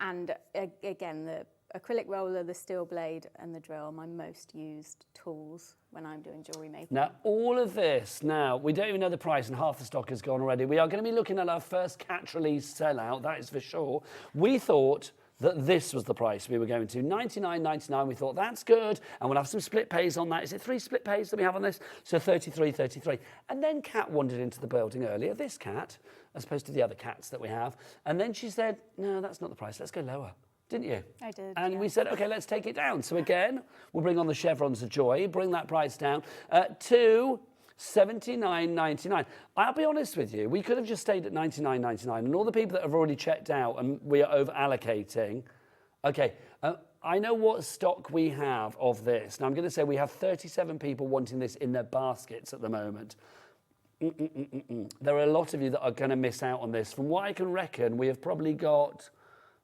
Speaker 11: again, the acrylic roller, the steel blade and the drill are my most used tools when I'm doing jewellery making.
Speaker 5: Now, all of this, now, we don't even know the price and half the stock has gone already. We are going to be looking at our first Katrilee sellout, that is for sure. We thought that this was the price we were going to, $99.99. We thought that's good, and we'll have some split pays on that. Is it 3 split pays that we have on this? So $33.33. And then Kat wandered into the building earlier, this cat, as opposed to the other cats that we have. And then she said, no, that's not the price, let's go lower. Didn't you?
Speaker 11: I did.
Speaker 5: And we said, okay, let's take it down. So again, we'll bring on the chevrons of joy, bring that price down to $79.99. I'll be honest with you, we could have just stayed at $99.99, and all the people that have already checked out and we are over allocating. Okay, I know what stock we have of this. Now I'm going to say we have 37 people wanting this in their baskets at the moment. There are a lot of you that are going to miss out on this. From what I can reckon, we have probably got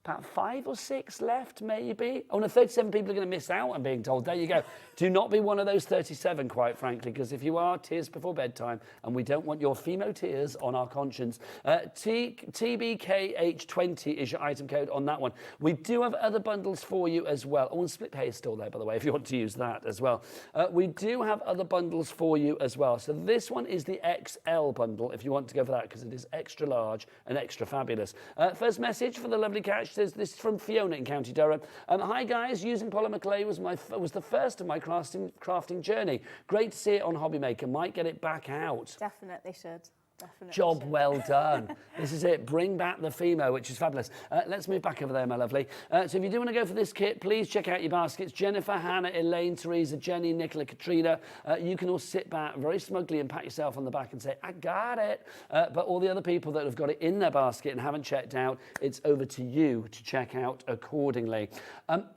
Speaker 5: about 5 or 6 left, maybe. Oh no, 37 people are going to miss out, I'm being told. There you go. Do not be one of those 37, quite frankly, because if you are, tears before bedtime, and we don't want your Fimo tears on our conscience. TBKH20 is your item code on that one. We do have other bundles for you as well. Oh, and split pay is still there, by the way, if you want to use that as well. We do have other bundles for you as well. So this one is the XL bundle, if you want to go for that, because it is extra large and extra fabulous. First message for the lovely cat. much. This is from Fiona in County Durham. Hi guys, using polymer clay was the first of my crafting journey. Great to see it on HobbyMaker. Might get it back out.
Speaker 11: Definitely should. Definitely
Speaker 5: Job
Speaker 11: should.
Speaker 5: well done. This is it. Bring back the Fimo, which is fabulous. Let's move back over there, my lovely. So if you do want to go for this kit, please check out your baskets. Jennifer, Hannah, Elaine, Teresa, Jenny, Nicola, Katrina. You can all sit back very smugly and pat yourself on the back and say, I got it. But all the other people that have got it in their basket and haven't checked out, it's over to you to check out accordingly.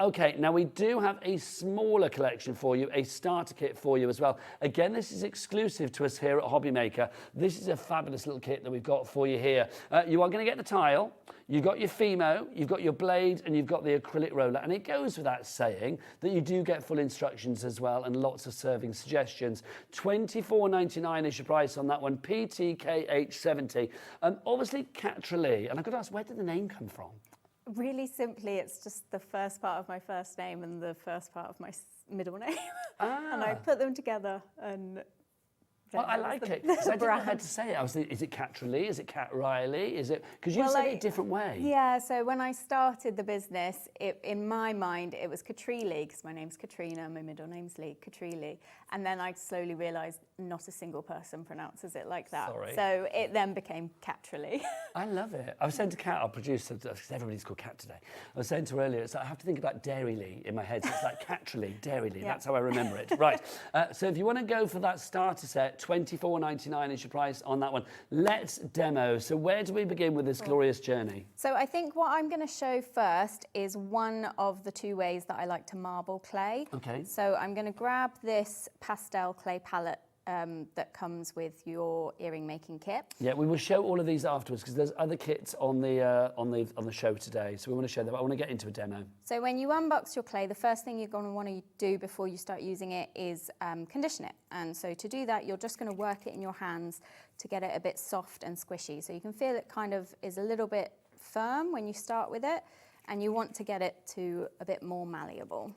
Speaker 5: Okay, now we do have a smaller collection for you, a starter kit for you as well. Again, this is exclusive to us here at HobbyMaker. This is a fabulous little kit that we've got for you here. You are going to get the tile, you've got your Fimo, you've got your blade, and you've got the acrylic roller. And it goes without saying that you do get full instructions as well and lots of serving suggestions. $24.99 is your price on that one, PTKH70. Obviously, Katrilee, and I've got to ask, where did the name come from?
Speaker 11: Really simply, it's just the first part of my first name and the first part of my middle name. And I put them together and...
Speaker 5: Well, I like it, because I didn't know how to say it. I was thinking, is it Katrilee? Is it Cat Riley? Is it... Because you said it a different way.
Speaker 11: Yeah, so when I started the business, in my mind, it was Katrilee, because my name's Katrina, my middle name's Lee, Katrilee. And then I slowly realised not a single person pronounces it like that.
Speaker 5: Sorry.
Speaker 11: So it then became Katrilee.
Speaker 5: I love it. I was saying to Kat, our producer, because everybody's called Kat today, I was saying to her earlier, it's like I have to think about Dairy Lee in my head. So it's like Katrilee, Dairy Lee.
Speaker 11: Yeah.
Speaker 5: That's how I remember it. Right. So if you want to go for that starter set, $24.99 is your price on that one. Let's demo. So where do we begin with this glorious journey?
Speaker 11: So I think what I'm going to show first is one of the two ways that I like to marble clay.
Speaker 5: Okay.
Speaker 11: So I'm going to grab this pastel clay palette that comes with your earring making kit.
Speaker 5: Yeah, we will show all of these afterwards because there's other kits on the show today. So we want to show them. I want to get into a demo.
Speaker 11: So when you unbox your clay, the first thing you're going to want to do before you start using it is condition it. And so to do that, you're just going to work it in your hands to get it a bit soft and squishy. So you can feel it kind of is a little bit firm when you start with it, and you want to get it to a bit more malleable.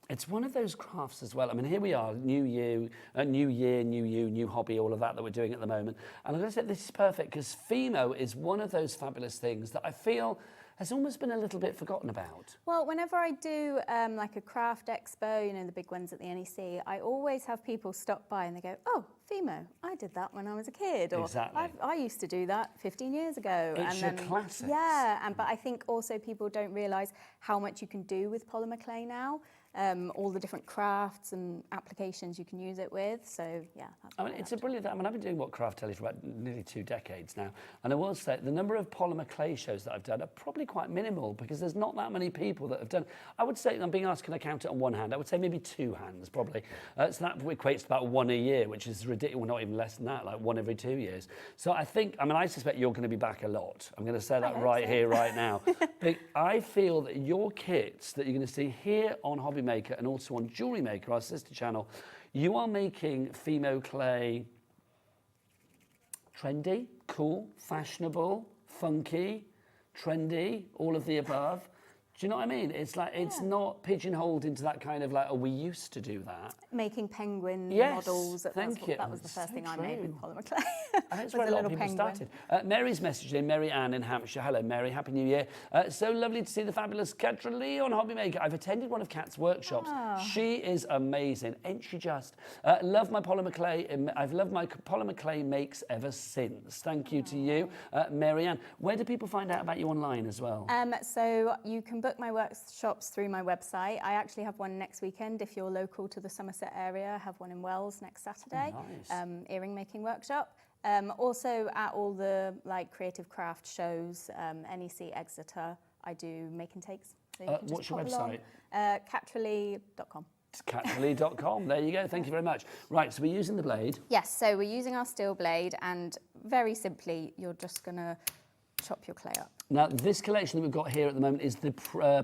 Speaker 5: It's one of those crafts as well. I mean, here we are, new year, new you, new hobby, all of that we're doing at the moment. And I'm going to say this is perfect because Fimo is one of those fabulous things that I feel has almost been a little bit forgotten about.
Speaker 11: Well, whenever I do like a craft expo, you know, the big ones at the NEC, I always have people stop by and they go, oh, Fimo, I did that when I was a kid. Or
Speaker 5: exactly.
Speaker 11: I used to do that 15 years ago.
Speaker 5: It's your classics.
Speaker 11: Yeah, but I think also people don't realise how much you can do with polymer clay now. All the different crafts and applications you can use it with. So yeah, that's
Speaker 5: I mean, it's a brilliant. I mean, I've been doing What Craft Telly for about nearly 2 decades now, and I will say the number of polymer clay shows that I've done are probably quite minimal because there's not that many people that have done. I would say I'm being asked, can I count it on one hand? I would say maybe 2 hands probably. So that equates to about 1 a year, which is ridiculous. Well, not even less than that, like 1 every 2 years. So I think, I mean, I suspect you're going to be back a lot. I'm going to say that right here, right now. But I feel that your kits that you're going to see here on HobbyMaker and also on Jewelry Maker, our sister channel, you are making Fimo clay trendy, cool, fashionable, funky, trendy, all of the above. Do you know what I mean? It's like, it's not pigeonholed into that kind of like, oh, we used to do that.
Speaker 11: Making penguin
Speaker 5: Yes,
Speaker 11: models.
Speaker 5: thank you.
Speaker 11: That was the first thing I made with polymer clay.
Speaker 5: That's where a lot of people started. Mary's messaged in, Mary Ann in Hampshire. Hello, Mary. Happy New Year. So lovely to see the fabulous Katrilee on HobbyMaker. I've attended one of Kat's workshops. She is amazing, ain't she just? Love my polymer clay. I've loved my polymer clay makes ever since. Thank you to you, Mary Ann. Where do people find out about you online as well?
Speaker 11: So you can book my workshops through my website. I actually have one next weekend if you're local to the Somerset area. I have one in Wells next Saturday.
Speaker 5: Oh, nice.
Speaker 11: Earring making workshop. Also at all the like creative craft shows, NEC Exeter, I do make and takes. So you can just
Speaker 5: what's your
Speaker 11: pop
Speaker 5: website?
Speaker 11: along. Katrilee.com.
Speaker 5: It's Katrilee.com. There you go. Thank you very much. Right, so we're using the blade.
Speaker 11: Yes, so we're using our steel blade, and very simply, you're just going to chop your clay up.
Speaker 5: Now, this collection that we've got here at the moment is the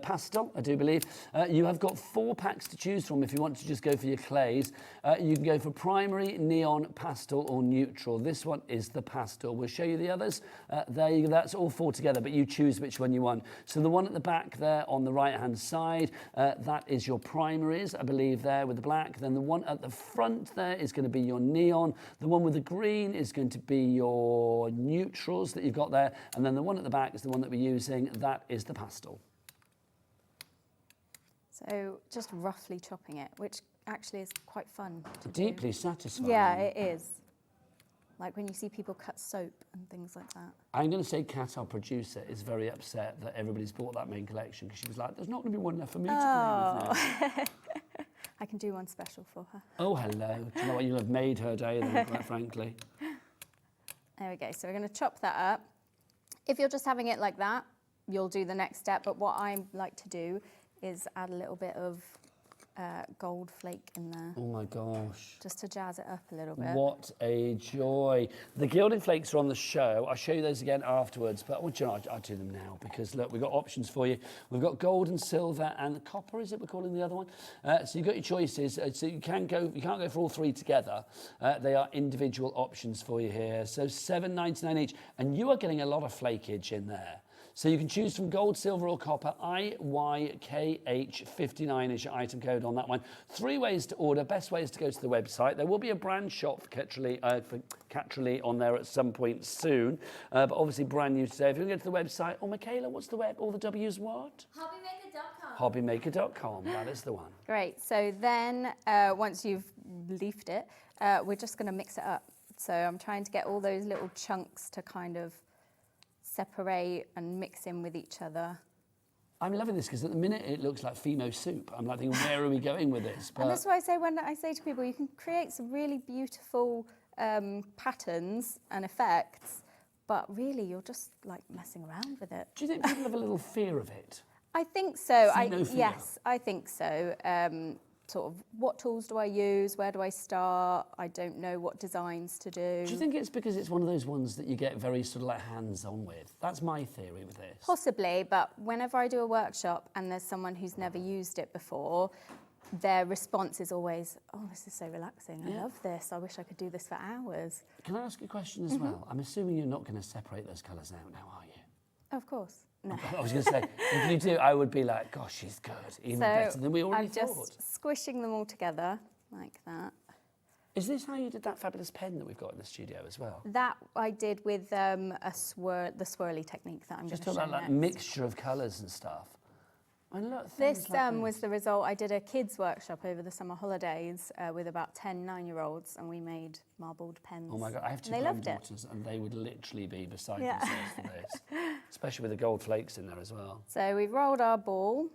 Speaker 5: pastel, I do believe. You have got 4 packs to choose from if you want to just go for your clays. You can go for primary, neon, pastel or neutral. This one is the pastel. We'll show you the others. There you go, that's all 4 together, but you choose which one you want. So the one at the back there on the right-hand side, that is your primaries, I believe, there with the black. Then the one at the front there is going to be your neon. The one with the green is going to be your neutrals that you've got there. And then the one at the back is the one that we're using, that is the pastel.
Speaker 11: So just roughly chopping it, which actually is quite fun to
Speaker 5: Deeply
Speaker 11: do.
Speaker 5: satisfying.
Speaker 11: Yeah, it is. Like when you see people cut soap and things like that.
Speaker 5: I'm going to say Kat, our producer, is very upset that everybody's bought that main collection because she was like, there's not going to be one left for me to play with now.
Speaker 11: I can do one special for her.
Speaker 5: Oh, hello. Do you know what? You'll have made her day then, quite frankly.
Speaker 11: There we go. So we're going to chop that up. If you're just having it like that, you'll do the next step. But what I like to do is add a little bit of gold flake in there.
Speaker 5: Oh my gosh.
Speaker 11: Just to jazz it up a little bit.
Speaker 5: What a joy. The gilded flakes are on the show. I'll show you those again afterwards, but I'll do them now because look, we've got options for you. We've got gold and silver and copper, is it we're calling the other one? So you've got your choices. So you can't go for all 3 together. They are individual options for you here. So $7.99 each, and you are getting a lot of flakage in there. So you can choose from gold, silver or copper. IYKH59 is your item code on that one. 3 ways to order. Best way is to go to the website. There will be a brand shop for Katrilee on there at some point soon. But obviously brand new today. If you can go to the website. Oh, Michaela, what's the web? All the W's what?
Speaker 11: HobbyMaker.com.
Speaker 5: HobbyMaker.com. That is the one.
Speaker 11: Great. So then once you've leafed it, we're just going to mix it up. So I'm trying to get all those little chunks to kind of separate and mix in with each other.
Speaker 5: I'm loving this because at the minute it looks like Fimo soup. I'm like thinking, where are we going with this? But
Speaker 11: and that's why I say when I say to people, you can create some really beautiful patterns and effects, but really you're just like messing around with it.
Speaker 5: Do you think people have a little fear of it?
Speaker 11: I think so.
Speaker 5: Fino.
Speaker 11: Yes, I think so. Sort of what tools do I use? Where do I start? I don't know what designs to do.
Speaker 5: Do you think it's because it's one of those ones that you get very sort of like hands-on with? That's my theory with this.
Speaker 11: Possibly, but whenever I do a workshop and there's someone who's never used it before, their response is always, oh, this is so relaxing. I love this. I wish I could do this for hours.
Speaker 5: Can I ask you a question as well? I'm assuming you're not going to separate those colours out now, are you?
Speaker 11: Of course. No.
Speaker 5: I was going to say, if you do, I would be like, gosh, she's good. Even better than we already thought.
Speaker 11: I'm just squishing them all together like that.
Speaker 5: Is this how you did that fabulous pen that we've got in the studio as well?
Speaker 11: That I did with the swirly technique that I'm going to show
Speaker 5: Just that mixture of colours and stuff. And look,
Speaker 11: this was the result. I did a kids workshop over the summer holidays with about 10 9-year-olds, and we made marbled pens.
Speaker 5: Oh my God, I have 2 granddaughters and they would literally be beside themselves for this, especially with the gold flakes in there as well.
Speaker 11: So we've rolled our ball,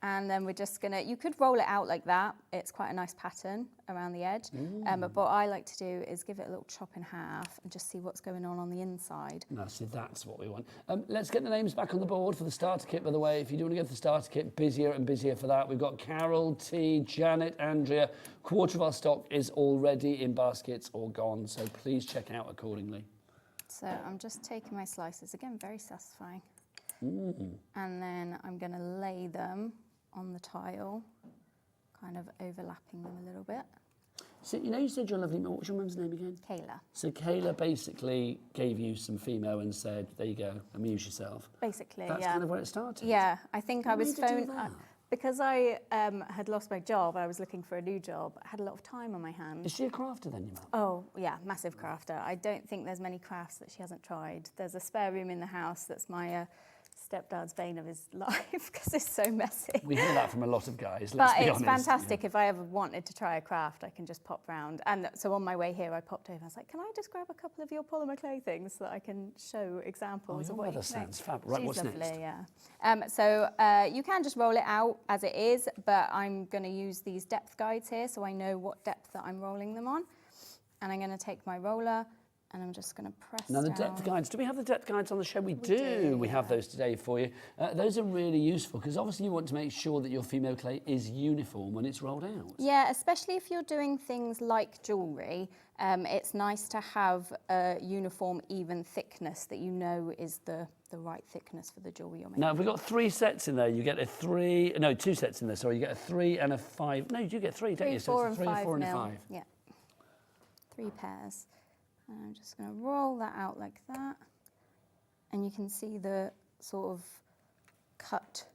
Speaker 11: and then we're just gonna, you could roll it out like that. It's quite a nice pattern around the edge. But what I like to do is give it a little chop in half and just see what's going on the inside.
Speaker 5: No, see, that's what we want. Let's get the names back on the board for the starter kit, by the way. If you do want to go for the starter kit, busier and busier for that. We've got Carol, T, Janet, Andrea. 1/4 of our stock is already in baskets or gone, so please check out accordingly.
Speaker 11: So I'm just taking my slices, again, very satisfying. And then I'm gonna lay them on the tile, kind of overlapping them a little bit.
Speaker 5: So, you know, you said your lovely mum. What's your mum's name again?
Speaker 11: Kayla.
Speaker 5: So Kayla basically gave you some Fimo and said, there you go, amuse yourself.
Speaker 11: Basically,
Speaker 5: That's kind of where it started.
Speaker 11: Yeah, I think I was
Speaker 5: What made you do
Speaker 11: phoned...
Speaker 5: that?
Speaker 11: Because I had lost my job, I was looking for a new job. I had a lot of time on my hands.
Speaker 5: Is she a crafter then, your mum?
Speaker 11: Oh, yeah, massive crafter. I don't think there's many crafts that she hasn't tried. There's a spare room in the house that's my stepdad's bane of his life because it's so messy.
Speaker 5: We hear that from a lot of guys, let's
Speaker 11: but
Speaker 5: be
Speaker 11: it's
Speaker 5: honest.
Speaker 11: fantastic. If I ever wanted to try a craft, I can just pop round. And so on my way here, I popped over. I was like, can I just grab a couple of your polymer clay things so that I can show examples of what you can make?
Speaker 5: Sounds fab. Right,
Speaker 11: She's
Speaker 5: what's
Speaker 11: lovely,
Speaker 5: next?
Speaker 11: Yeah. So you can just roll it out as it is, but I'm going to use these depth guides here so I know what depth that I'm rolling them on. And I'm going to take my roller and I'm just going to press
Speaker 5: Now the
Speaker 11: down.
Speaker 5: depth guides, do we have the depth guides on the show? We
Speaker 11: do,
Speaker 5: do. We have those today for you. Those are really useful because obviously you want to make sure that your female clay is uniform when it's rolled out.
Speaker 11: Yeah, especially if you're doing things like jewellery, it's nice to have a uniform, even thickness that you know is the right thickness for the jewellery you're making.
Speaker 5: Now, if we've got 3 sets in there, you get a 2 sets in there, sorry, you get a 3 and a 5. No, you do get 3, don't you? So it's a 3, 4 and a 5.
Speaker 11: Yeah, 3 pairs. And I'm just going to roll that out like that. And you can see the sort of cut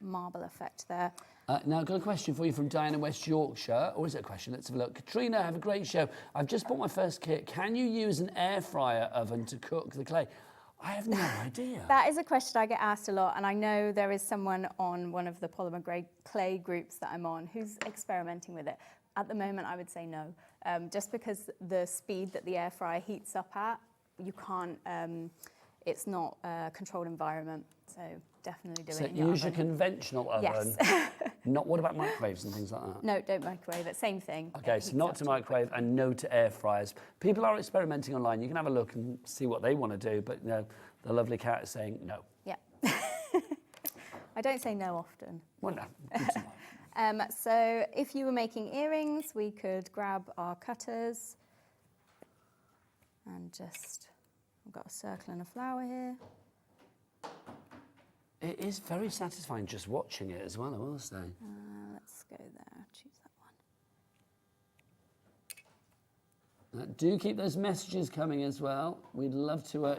Speaker 11: marble effect there.
Speaker 5: Now, I've got a question for you from Diana, West Yorkshire. Or is it a question? Let's have a look. Katrina, have a great show. I've just bought my first kit. Can you use an air fryer oven to cook the clay? I have no idea.
Speaker 11: That is a question I get asked a lot, and I know there is someone on one of the polymer clay groups that I'm on who's experimenting with it. At the moment, I would say no, just because the speed that the air fryer heats up at, you can't, it's not a controlled environment, so definitely do it in your
Speaker 5: use your
Speaker 11: oven.
Speaker 5: conventional oven.
Speaker 11: Yes.
Speaker 5: Not, what about microwaves and things like that?
Speaker 11: No, don't microwave it, same thing.
Speaker 5: Okay, so not to microwave and no to air fryers. People are experimenting online. You can have a look and see what they want to do, but no, the lovely cat is saying no.
Speaker 11: Yeah. I don't say no often.
Speaker 5: Well, no, good to know.
Speaker 11: So if you were making earrings, we could grab our cutters and just, I've got a circle and a flower here.
Speaker 5: It is very satisfying just watching it as well, I will say.
Speaker 11: Let's go there, choose that one.
Speaker 5: Do keep those messages coming as well. We'd love to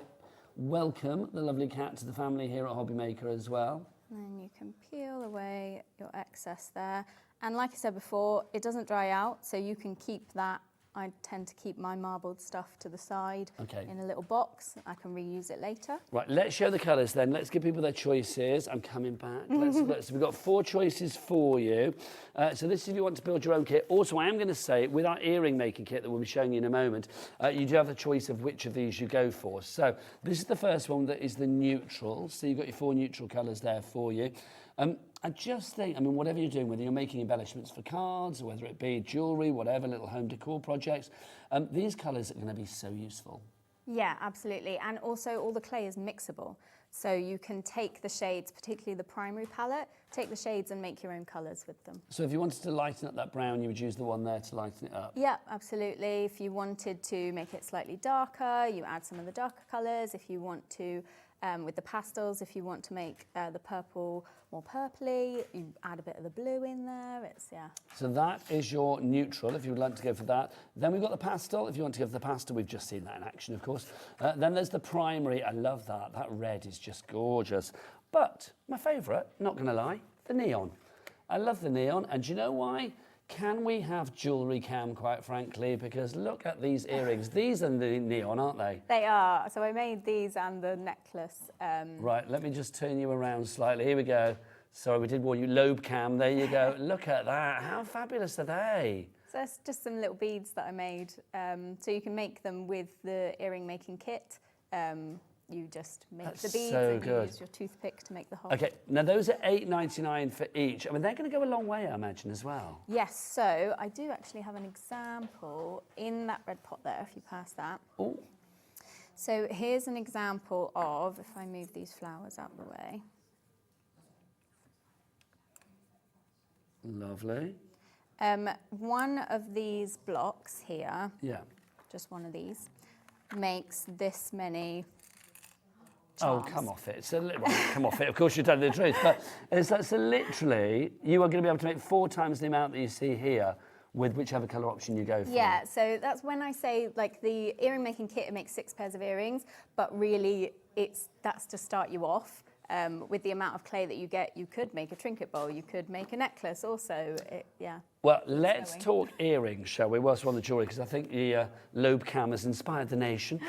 Speaker 5: welcome the lovely cat to the family here at HobbyMaker as well.
Speaker 11: And then you can peel away your excess there. And like I said before, it doesn't dry out, so you can keep that. I tend to keep my marbled stuff to the side in a little box. I can reuse it later.
Speaker 5: Right, let's show the colours then. Let's give people their choices. I'm coming back. Let's look. So we've got 4 choices for you. So this is if you want to build your own kit. Also, I am going to say, with our earring making kit that we'll be showing you in a moment, you do have the choice of which of these you go for. So this is the first one that is the neutral. So you've got your 4 neutral colours there for you. I just think, I mean, whatever you're doing, whether you're making embellishments for cards, or whether it be jewellery, whatever, little home decor projects, these colours are going to be so useful.
Speaker 11: Yeah, absolutely. And also all the clay is mixable. So you can take the shades, particularly the primary palette, take the shades and make your own colours with them.
Speaker 5: So if you wanted to lighten up that brown, you would use the one there to lighten it up?
Speaker 11: Yeah, absolutely. If you wanted to make it slightly darker, you add some of the darker colours. If you want to, with the pastels, if you want to make the purple more purpley, you add a bit of the blue in there. It's, yeah.
Speaker 5: So that is your neutral, if you would like to go for that. Then we've got the pastel. If you want to go for the pastel, we've just seen that in action, of course. Then there's the primary. I love that. That red is just gorgeous. But my favourite, not going to lie, the neon. I love the neon, and do you know why? Can we have jewellery cam, quite frankly? Because look at these earrings. These are the neon, aren't they?
Speaker 11: They are. So I made these and the necklace.
Speaker 5: Right, let me just turn you around slightly. Here we go. Sorry, we did warn you. Lobe cam, there you go. Look at that. How fabulous are they?
Speaker 11: So that's just some little beads that I made. So you can make them with the earring making kit. You just make the beads and you use your toothpick to make the hole.
Speaker 5: Okay, now those are $8.99 for each. I mean, they're going to go a long way, I imagine, as well.
Speaker 11: Yes, so I do actually have an example in that red pot there, if you pass that.
Speaker 5: Oh.
Speaker 11: So here's an example of, if I move these flowers out of the way.
Speaker 5: Lovely.
Speaker 11: One of these blocks here, just one of these, makes this many charms.
Speaker 5: Oh, come off it. So, well, come off it. Of course, you're telling the truth. But so literally, you are going to be able to make 4 times the amount that you see here with whichever colour option you go for.
Speaker 11: Yeah, so that's when I say, like, the earring making kit, it makes 6 pairs of earrings, but really that's to start you off. With the amount of clay that you get, you could make a trinket bowl, you could make a necklace also, yeah.
Speaker 5: Well, let's talk earrings, shall we, whilst we're on the jewellery, because I think the Lobe cam has inspired the nation.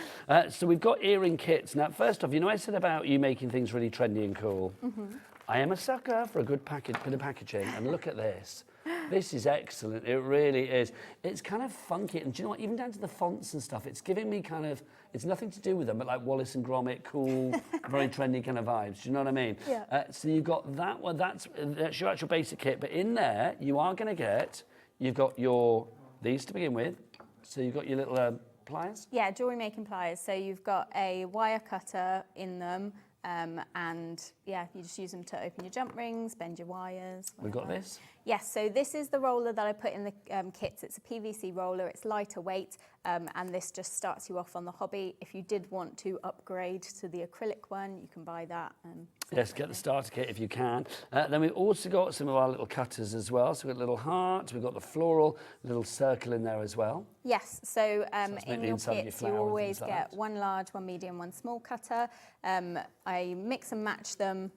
Speaker 5: So we've got earring kits. Now, first off, you know I said about you making things really trendy and cool? Mm-hmm. I am a sucker for a good bit of packaging, and look at this. This is excellent, it really is. It's kind of funky, and do you know what, even down to the fonts and stuff, it's giving me kind of, it's nothing to do with them, but like Wallace and Gromit, cool, very trendy kind of vibes, do you know what I mean?
Speaker 11: Yeah.
Speaker 5: So you've got that one, that's your actual basic kit, but in there, you are going to get, you've got these to begin with, so you've got your little pliers?
Speaker 11: Yeah, jewellery making pliers. So you've got a wire cutter in them, and yeah, you just use them to open your jump rings, bend your wires.
Speaker 5: We've got
Speaker 11: whatever.
Speaker 5: this.
Speaker 11: Yes, so this is the roller that I put in the kits. It's a PVC roller, it's lighter weight, and this just starts you off on the hobby. If you did want to upgrade to the acrylic one, you can buy that.
Speaker 5: Yes, get the starter kit if you can. Then we've also got some of our little cutters as well. So we've got a little heart, we've got the floral, little circle in there as well.
Speaker 11: Yes, so in your
Speaker 5: inside of your
Speaker 11: kits
Speaker 5: flower
Speaker 11: you
Speaker 5: and
Speaker 11: always
Speaker 5: things like
Speaker 11: get
Speaker 5: that.
Speaker 11: one large, one medium, one small cutter. I mix and match them,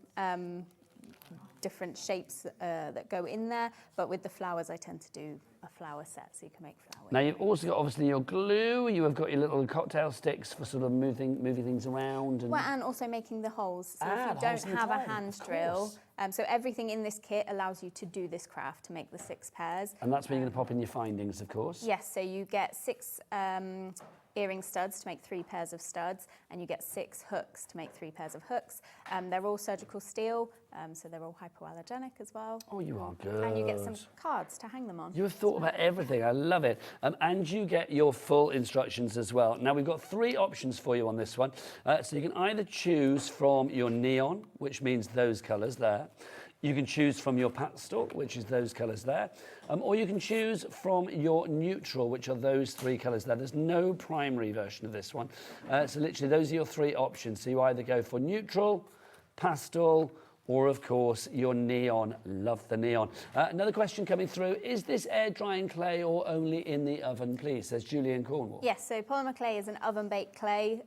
Speaker 11: different shapes that go in there, but with the flowers I tend to do a flower set, so you can make flowers.
Speaker 5: Now you've also got obviously your glue, you have got your little cocktail sticks for sort of moving things around. And
Speaker 11: Well, and also making the holes. So if
Speaker 5: the
Speaker 11: you
Speaker 5: holes
Speaker 11: don't
Speaker 5: in the
Speaker 11: have a
Speaker 5: tile,
Speaker 11: hand
Speaker 5: of
Speaker 11: drill,
Speaker 5: course.
Speaker 11: so everything in this kit allows you to do this craft, to make the 6 pairs.
Speaker 5: And that's where you're going to pop in your findings, of course.
Speaker 11: Yes, so you get 6 earring studs to make 3 pairs of studs, and you get 6 hooks to make 3 pairs of hooks. They're all surgical steel, so they're all hypoallergenic as well.
Speaker 5: Oh, you are good.
Speaker 11: And you get some cards to hang them on.
Speaker 5: You have thought about everything. I love it. And you get your full instructions as well. Now, we've got 3 options for you on this one. So you can either choose from your neon, which means those colours there. You can choose from your pastel, which is those colours there. Or you can choose from your neutral, which are those 3 colours there. There's no primary version of this one. So literally, those are your 3 options. So you either go for neutral, pastel, or of course your neon. Love the neon. Another question coming through, is this air drying clay or only in the oven, please? Says Julian Cornwall.
Speaker 11: Yes, so polymer clay is an oven baked clay,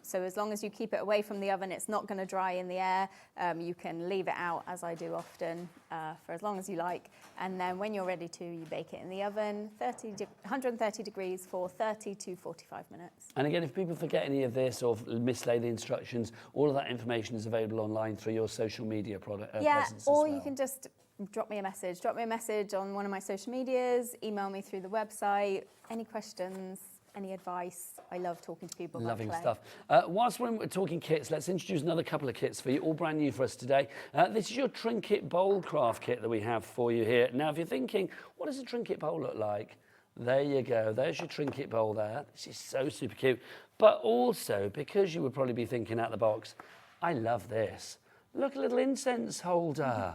Speaker 11: so as long as you keep it away from the oven, it's not going to dry in the air. You can leave it out, as I do often, for as long as you like, and then when you're ready to, you bake it in the oven, 130 degrees for 30 to 45 minutes.
Speaker 5: And again, if people forget any of this or mislay the instructions, all of that information is available online through your social media presence
Speaker 11: or
Speaker 5: as well.
Speaker 11: you can just drop me a message on one of my social medias, email me through the website. Any questions, any advice? I love talking to people about
Speaker 5: Loving
Speaker 11: clay.
Speaker 5: stuff. Whilst we're talking kits, let's introduce another couple of kits for you, all brand new for us today. This is your trinket bowl craft kit that we have for you here. Now, if you're thinking, what does a trinket bowl look like? There you go. There's your trinket bowl there. This is so super cute. But also, because you would probably be thinking out of the box, I love this. Look, a little incense holder.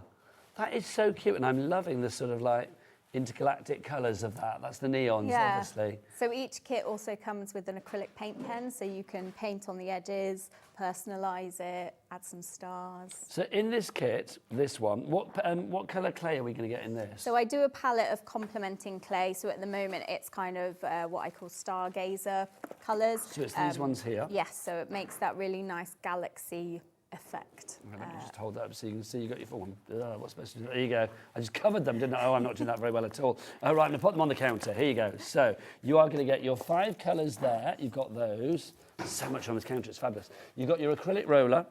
Speaker 5: That is so cute, and I'm loving the sort of like intergalactic colours of that. That's the neons, obviously.
Speaker 11: So each kit also comes with an acrylic paint pen, so you can paint on the edges, personalise it, add some stars.
Speaker 5: So in this kit, this one, what colour clay are we going to get in this?
Speaker 11: So I do a palette of complementing clay. So at the moment, it's kind of what I call stargazer colours.
Speaker 5: So it's these ones here?
Speaker 11: Yes, so it makes that really nice galaxy effect.
Speaker 5: Let me just hold that up so you can see. You got your full one. What's supposed to do? There you go. I just covered them, didn't I? Oh, I'm not doing that very well at all. Right, I'm going to put them on the counter. Here you go. So you are going to get your 5 colours there. You've got those. So much on this counter. It's fabulous. You've got your acrylic roller.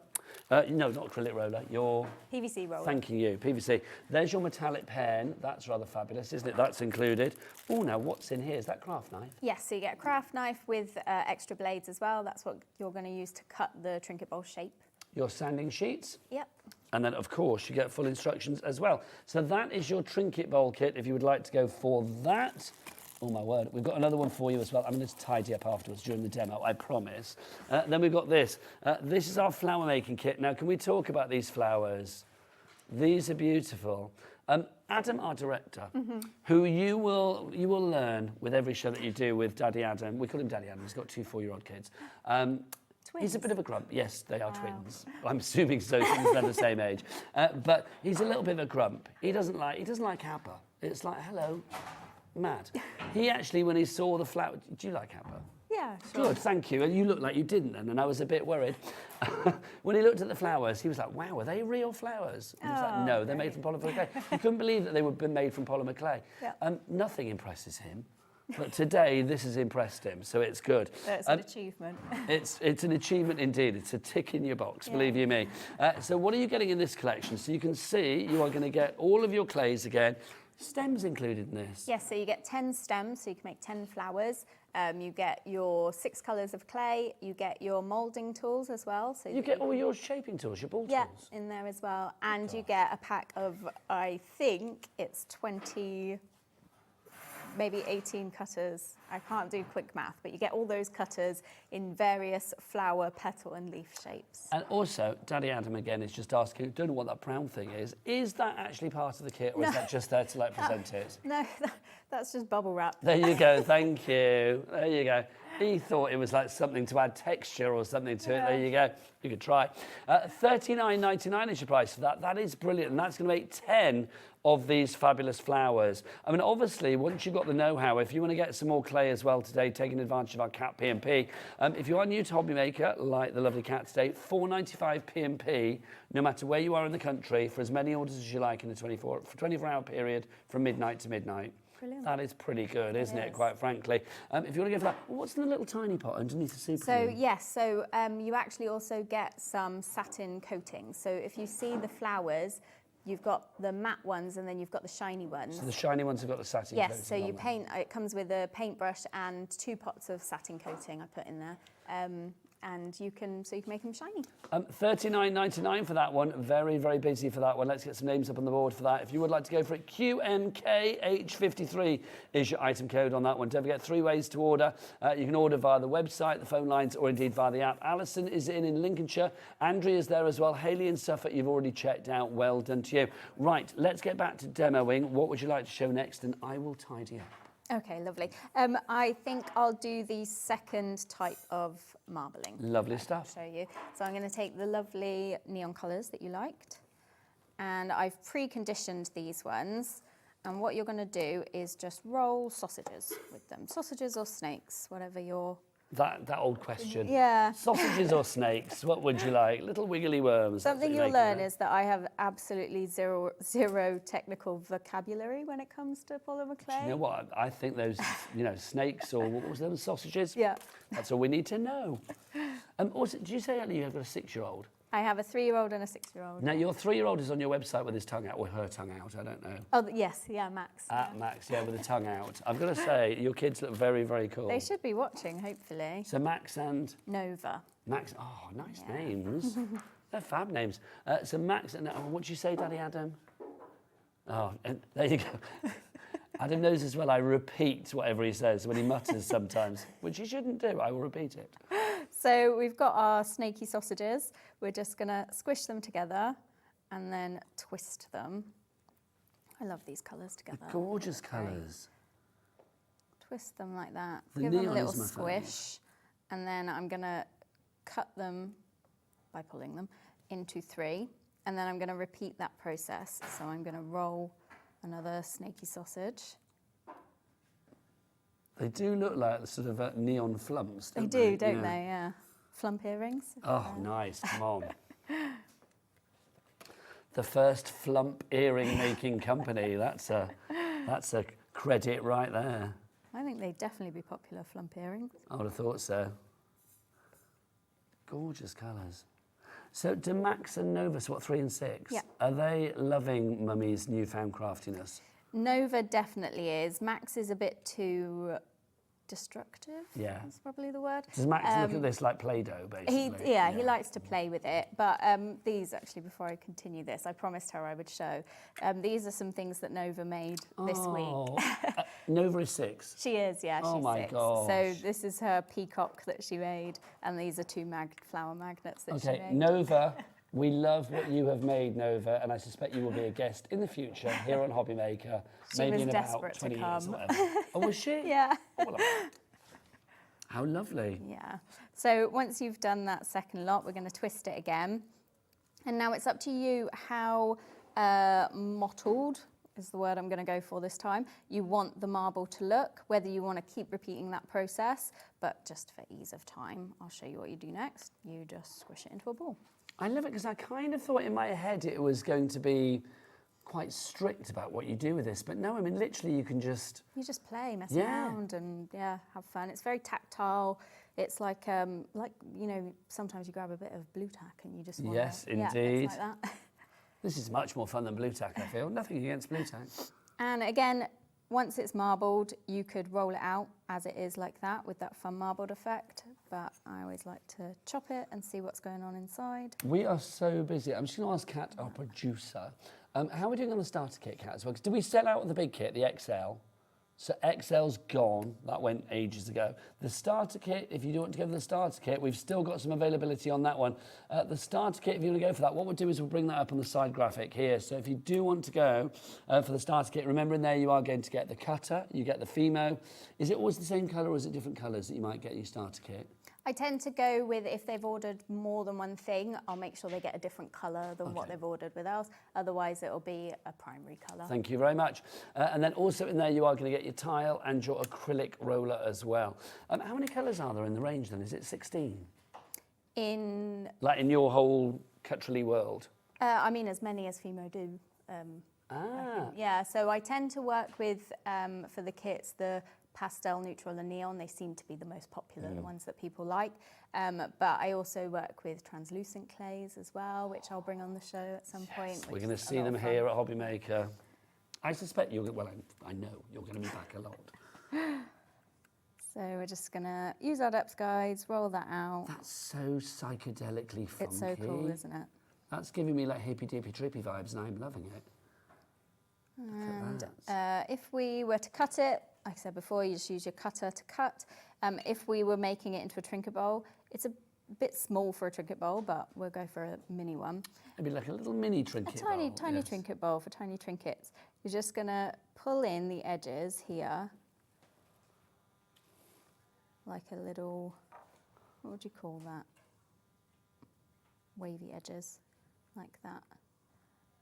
Speaker 5: No, not acrylic roller. Your
Speaker 11: PVC roller.
Speaker 5: Thanking you, PVC. There's your metallic pen. That's rather fabulous, isn't it? That's included. Oh, now what's in here? Is that craft knife?
Speaker 11: Yes, so you get a craft knife with extra blades as well. That's what you're going to use to cut the trinket bowl shape.
Speaker 5: Your sanding sheets.
Speaker 11: Yep.
Speaker 5: And then, of course, you get full instructions as well. So that is your trinket bowl kit if you would like to go for that. Oh, my word. We've got another one for you as well. I'm going to tidy up afterwards during the demo, I promise. Then we've got this. This is our flower making kit. Now, can we talk about these flowers? These are beautiful. Adam, our director, who you will learn with every show that you do with Daddy Adam. We call him Daddy Adam. He's got 2 4-year-old kids. He's a bit of a grump. Yes, they are twins. I'm assuming so, since they're the same age. But he's a little bit of a grump. He doesn't like Appa. It's like, hello, mad. He actually, when he saw the flower, do you like Appa?
Speaker 11: Yeah, sure.
Speaker 5: Good, thank you. And you look like you didn't then, and I was a bit worried. When he looked at the flowers, he was like, wow, are they real flowers? And he was like, no, they're made from polymer clay. He couldn't believe that they would be made from polymer clay.
Speaker 11: Yeah.
Speaker 5: Nothing impresses him. But today, this has impressed him, so it's good.
Speaker 11: It's an achievement.
Speaker 5: It's an achievement indeed. It's a tick in your box, believe you me. So what are you getting in this collection? So you can see you are going to get all of your clays again. Stems included in this.
Speaker 11: Yes, so you get 10 stems, so you can make 10 flowers. You get your 6 colours of clay. You get your moulding tools as well. So
Speaker 5: you get all your shaping tools, your ball tools.
Speaker 11: Yeah, in there as well. And you get a pack of, I think it's 25 maybe 18 cutters. I can't do quick math, but you get all those cutters in various flower, petal and leaf shapes.
Speaker 5: And also, Daddy Adam again is just asking, don't know what that brown thing is. Is that actually part of the kit, or is that just there to like present it?
Speaker 11: No, that's just bubble wrap.
Speaker 5: There you go, thank you. There you go. He thought it was like something to add texture or something to it. There you go. You could try. $39.99 is your price for that. That is brilliant, and that's going to make 10 of these fabulous flowers. I mean, obviously, once you've got the know-how, if you want to get some more clay as well today, taking advantage of our Cat P&P, if you are new to HobbyMaker, like the lovely Cat today, $4.95 P&P, no matter where you are in the country, for as many orders as you like in a 24-hour period from midnight to midnight.
Speaker 11: Brilliant.
Speaker 5: That is pretty good, isn't it, quite frankly? If you want to go for that, what's in the little tiny pot underneath the soup?
Speaker 11: So, yes, so you actually also get some satin coating. So if you see the flowers, you've got the matte ones and then you've got the shiny ones.
Speaker 5: So the shiny ones have got the satin coating.
Speaker 11: Yes, so you paint, it comes with a paintbrush and 2 pots of satin coating I put in there. And you can make them shiny.
Speaker 5: $39.99 for that one. Very, very busy for that one. Let's get some names up on the board for that. If you would like to go for it, QNKH53 is your item code on that one. Don't forget 3 ways to order. You can order via the website, the phone lines, or indeed via the app. Alison is in Lincolnshire. Andrea's there as well. Hayley in Suffolk, you've already checked out. Well done to you. Right, let's get back to demoing. What would you like to show next? And I will tidy up.
Speaker 11: Okay, lovely. I think I'll do the second type of marbling.
Speaker 5: Lovely stuff.
Speaker 11: I'll show you. So I'm going to take the lovely neon colours that you liked, and I've pre-conditioned these ones. And what you're going to do is just roll sausages with them. Sausages or snakes, whatever your...
Speaker 5: That old question.
Speaker 11: Yeah.
Speaker 5: Sausages or snakes, what would you like? Little wiggly worms.
Speaker 11: Something you'll learn is that I have absolutely zero technical vocabulary when it comes to polymer clay.
Speaker 5: You know what? I think those, snakes or what was them, sausages?
Speaker 11: Yeah.
Speaker 5: That's all we need to know. Also, did you say earlier you have got a 6-year-old?
Speaker 11: I have a 3-year-old and a 6-year-old.
Speaker 5: Now, your 3-year-old is on your website with his tongue out, or her tongue out, I don't know.
Speaker 11: Oh, yes, yeah, Max.
Speaker 5: Max, yeah, with the tongue out. I've got to say, your kids look very, very cool.
Speaker 11: They should be watching, hopefully.
Speaker 5: So Max and...
Speaker 11: Nova.
Speaker 5: Max, oh, nice names. They're fab names. So Max and... what did you say, Daddy Adam? Oh, and there you go. Adam knows as well I repeat whatever he says when he mutters sometimes, which he shouldn't do. I will repeat it.
Speaker 11: So we've got our snaky sausages. We're just going to squish them together and then twist them. I love these colours together.
Speaker 5: The gorgeous colours.
Speaker 11: Twist them like that.
Speaker 5: The
Speaker 11: Give them a
Speaker 5: neon
Speaker 11: little
Speaker 5: is my
Speaker 11: squish. And then I'm going to cut them, by pulling them, into 3. And then I'm going to repeat that process. So I'm going to roll another snaky sausage.
Speaker 5: They do look like sort of neon flumps, don't
Speaker 11: They
Speaker 5: they?
Speaker 11: do, don't they? Yeah. Flump earrings.
Speaker 5: Oh, nice. Come on. The first flump earring making company. That's a credit right there.
Speaker 11: I think they'd definitely be popular, flump earrings.
Speaker 5: I would have thought so. Gorgeous colours. So do Max and Nova, so what, 3 and 6?
Speaker 11: Yeah.
Speaker 5: Are they loving Mummy's newfound craftiness?
Speaker 11: Nova definitely is. Max is a bit too destructive.
Speaker 5: Yeah.
Speaker 11: That's probably the word.
Speaker 5: Does Max look at this like Play-Doh, basically?
Speaker 11: He likes to play with it. But these, actually, before I continue this, I promised her I would show. These are some things that Nova made this week.
Speaker 5: Nova is 6?
Speaker 11: She is, yeah, she's 6.
Speaker 5: Oh my gosh.
Speaker 11: So this is her peacock that she made, and these are 2 flower magnets that she
Speaker 5: Okay,
Speaker 11: made.
Speaker 5: Nova, we love what you have made, Nova, and I suspect you will be a guest in the future here on HobbyMaker, maybe in about 20 years or whatever. Oh, was she?
Speaker 11: Yeah.
Speaker 5: Oh, well, how lovely.
Speaker 11: Yeah. So once you've done that second lot, we're going to twist it again. And now it's up to you how mottled is the word I'm going to go for this time. You want the marble to look, whether you want to keep repeating that process, but just for ease of time, I'll show you what you do next. You just squish it into a ball.
Speaker 5: I love it because I kind of thought in my head it was going to be quite strict about what you do with this, but no, I mean, literally you can just...
Speaker 11: You just play, mess around and, have fun. It's very tactile. It's like, sometimes you grab a bit of blue tack and you just want
Speaker 5: Yes,
Speaker 11: to...
Speaker 5: indeed.
Speaker 11: It's like that.
Speaker 5: This is much more fun than blue tack, I feel. Nothing against blue tack.
Speaker 11: And again, once it's marbled, you could roll it out as it is like that with that fun marbled effect. But I always like to chop it and see what's going on inside.
Speaker 5: We are so busy. I'm just going to ask Kat, our producer, how are we doing on the starter kit, Kat, as well? 'Cause did we sell out the big kit, the XL? So XL's gone, that went ages ago. The starter kit, if you do want to go for the starter kit, we've still got some availability on that one. The starter kit, if you want to go for that, what we'll do is we'll bring that up on the side graphic here. So if you do want to go for the starter kit, remember in there you are going to get the cutter, you get the Fimo. Is it always the same colour or is it different colours that you might get in your starter kit?
Speaker 11: I tend to go with, if they've ordered more than one thing, I'll make sure they get a different colour than what they've ordered with us. Otherwise, it'll be a primary colour.
Speaker 5: Thank you very much. And then also in there, you are going to get your tile and your acrylic roller as well. How many colours are there in the range then? Is it 16? Like in your whole Katrilee world?
Speaker 11: I mean, as many as Fimo do. Yeah, so I tend to work with, for the kits, the pastel, neutral and neon. They seem to be the most popular, the ones that people like. But I also work with translucent clays as well, which I'll bring on the show at some point.
Speaker 5: We're going to see them here at HobbyMaker. I suspect you're, well, I know you're going to be back a lot.
Speaker 11: So we're just going to use our depth guides, roll that out.
Speaker 5: That's so psychedelically funky.
Speaker 11: It's so cool, isn't it?
Speaker 5: That's giving me like hippy dippy trippy vibes and I'm loving it.
Speaker 11: And if we were to cut it, like I said before, you just use your cutter to cut. If we were making it into a trinket bowl, it's a bit small for a trinket bowl, but we'll go for a mini one.
Speaker 5: Maybe like a little mini trinket bowl.
Speaker 11: A tiny trinket bowl for tiny trinkets. You're just going to pull in the edges here, like a little, what would you call that? Wavy edges, like that.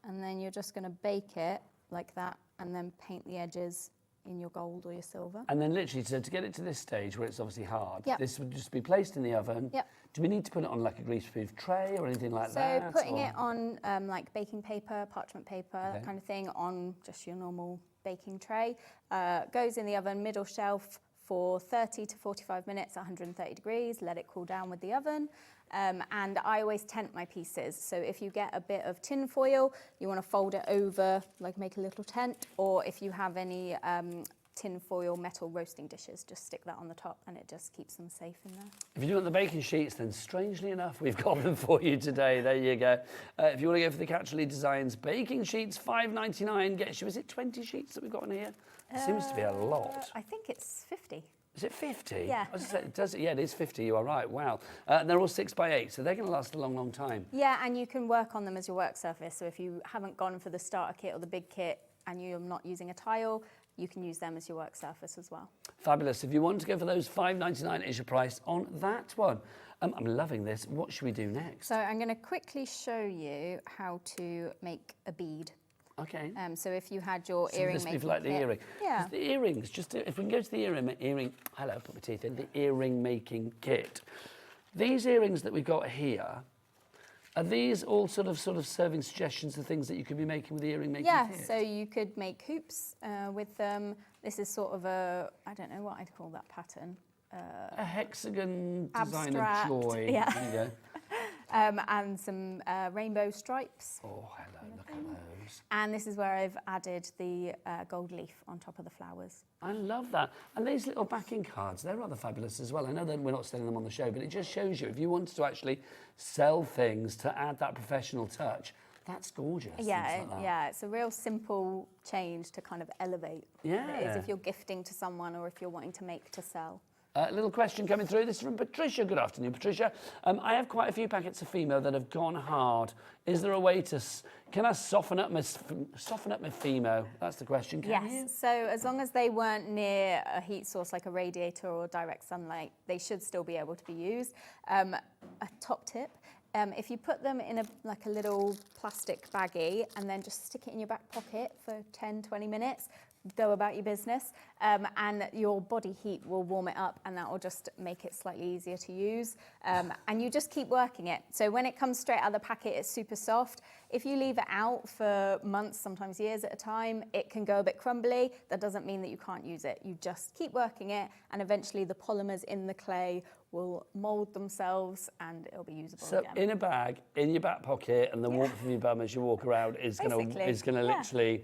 Speaker 11: And then you're just going to bake it like that, and then paint the edges in your gold or your silver.
Speaker 5: And then literally, to get it to this stage where it's obviously hard, this would just be placed in the oven. Do we need to put it on like a grease-proof tray or anything like that?
Speaker 11: So putting it on like baking paper, parchment paper, that kind of thing, on just your normal baking tray. Goes in the oven, middle shelf, for 30 to 45 minutes at 130 degrees, let it cool down with the oven. And I always tent my pieces. So if you get a bit of tin foil, you want to fold it over, like make a little tent, or if you have any tin foil metal roasting dishes, just stick that on the top and it just keeps them safe in there.
Speaker 5: If you want the baking sheets, then strangely enough, we've got them for you today. There you go. If you want to go for the Katrilee Designs baking sheets, $5.99 gets you, is it 20 sheets that we've got in here? It seems to be a lot.
Speaker 11: I think it's 50.
Speaker 5: Is it 50?
Speaker 11: Yeah.
Speaker 5: Yeah, it is 50, you are right, wow. And they're all 6x8, so they're going to last a long, long time.
Speaker 11: Yeah, and you can work on them as your work surface. So if you haven't gone for the starter kit or the big kit and you're not using a tile, you can use them as your work surface as well.
Speaker 5: Fabulous. If you want to go for those, $5.99 is your price on that one. I'm loving this. What should we do next?
Speaker 11: So I'm going to quickly show you how to make a bead.
Speaker 5: Okay.
Speaker 11: So if you had your earring making
Speaker 5: kit. Like the earring.
Speaker 11: Yeah.
Speaker 5: The earrings, just if we can go to the hello, put my teeth in, the earring making kit. These earrings that we've got here, are these all sort of serving suggestions of things that you could be making with the earring making kit?
Speaker 11: Yeah, so you could make hoops with them. This is sort of a, I don't know what I'd call that pattern.
Speaker 5: A hexagon design
Speaker 11: abstract,
Speaker 5: of joy.
Speaker 11: Yeah.
Speaker 5: There you go.
Speaker 11: And some rainbow stripes.
Speaker 5: Oh, hello, look at those.
Speaker 11: And this is where I've added the gold leaf on top of the flowers.
Speaker 5: I love that. And these little backing cards, they're rather fabulous as well. I know that we're not selling them on the show, but it just shows you, if you wanted to actually sell things to add that professional touch, that's gorgeous.
Speaker 11: Yeah, yeah, it's a real simple change to kind of elevate what it is if you're gifting to someone or if you're wanting to make to sell.
Speaker 5: A little question coming through. This is from Patricia. Good afternoon, Patricia. I have quite a few packets of Fimo that have gone hard. Is there a way to, can I soften up my Fimo? That's the question. Can you?
Speaker 11: So as long as they weren't near a heat source like a radiator or direct sunlight, they should still be able to be used. A top tip, if you put them in like a little plastic baggie and then just stick it in your back pocket for 10, 20 minutes, go about your business, and your body heat will warm it up and that will just make it slightly easier to use. And you just keep working it. So when it comes straight out of the packet, it's super soft. If you leave it out for months, sometimes years at a time, it can go a bit crumbly. That doesn't mean that you can't use it. You just keep working it and eventually the polymers in the clay will mould themselves and it'll be usable again.
Speaker 5: So in a bag, in your back pocket, and the warmth of your bum as you walk around is going to literally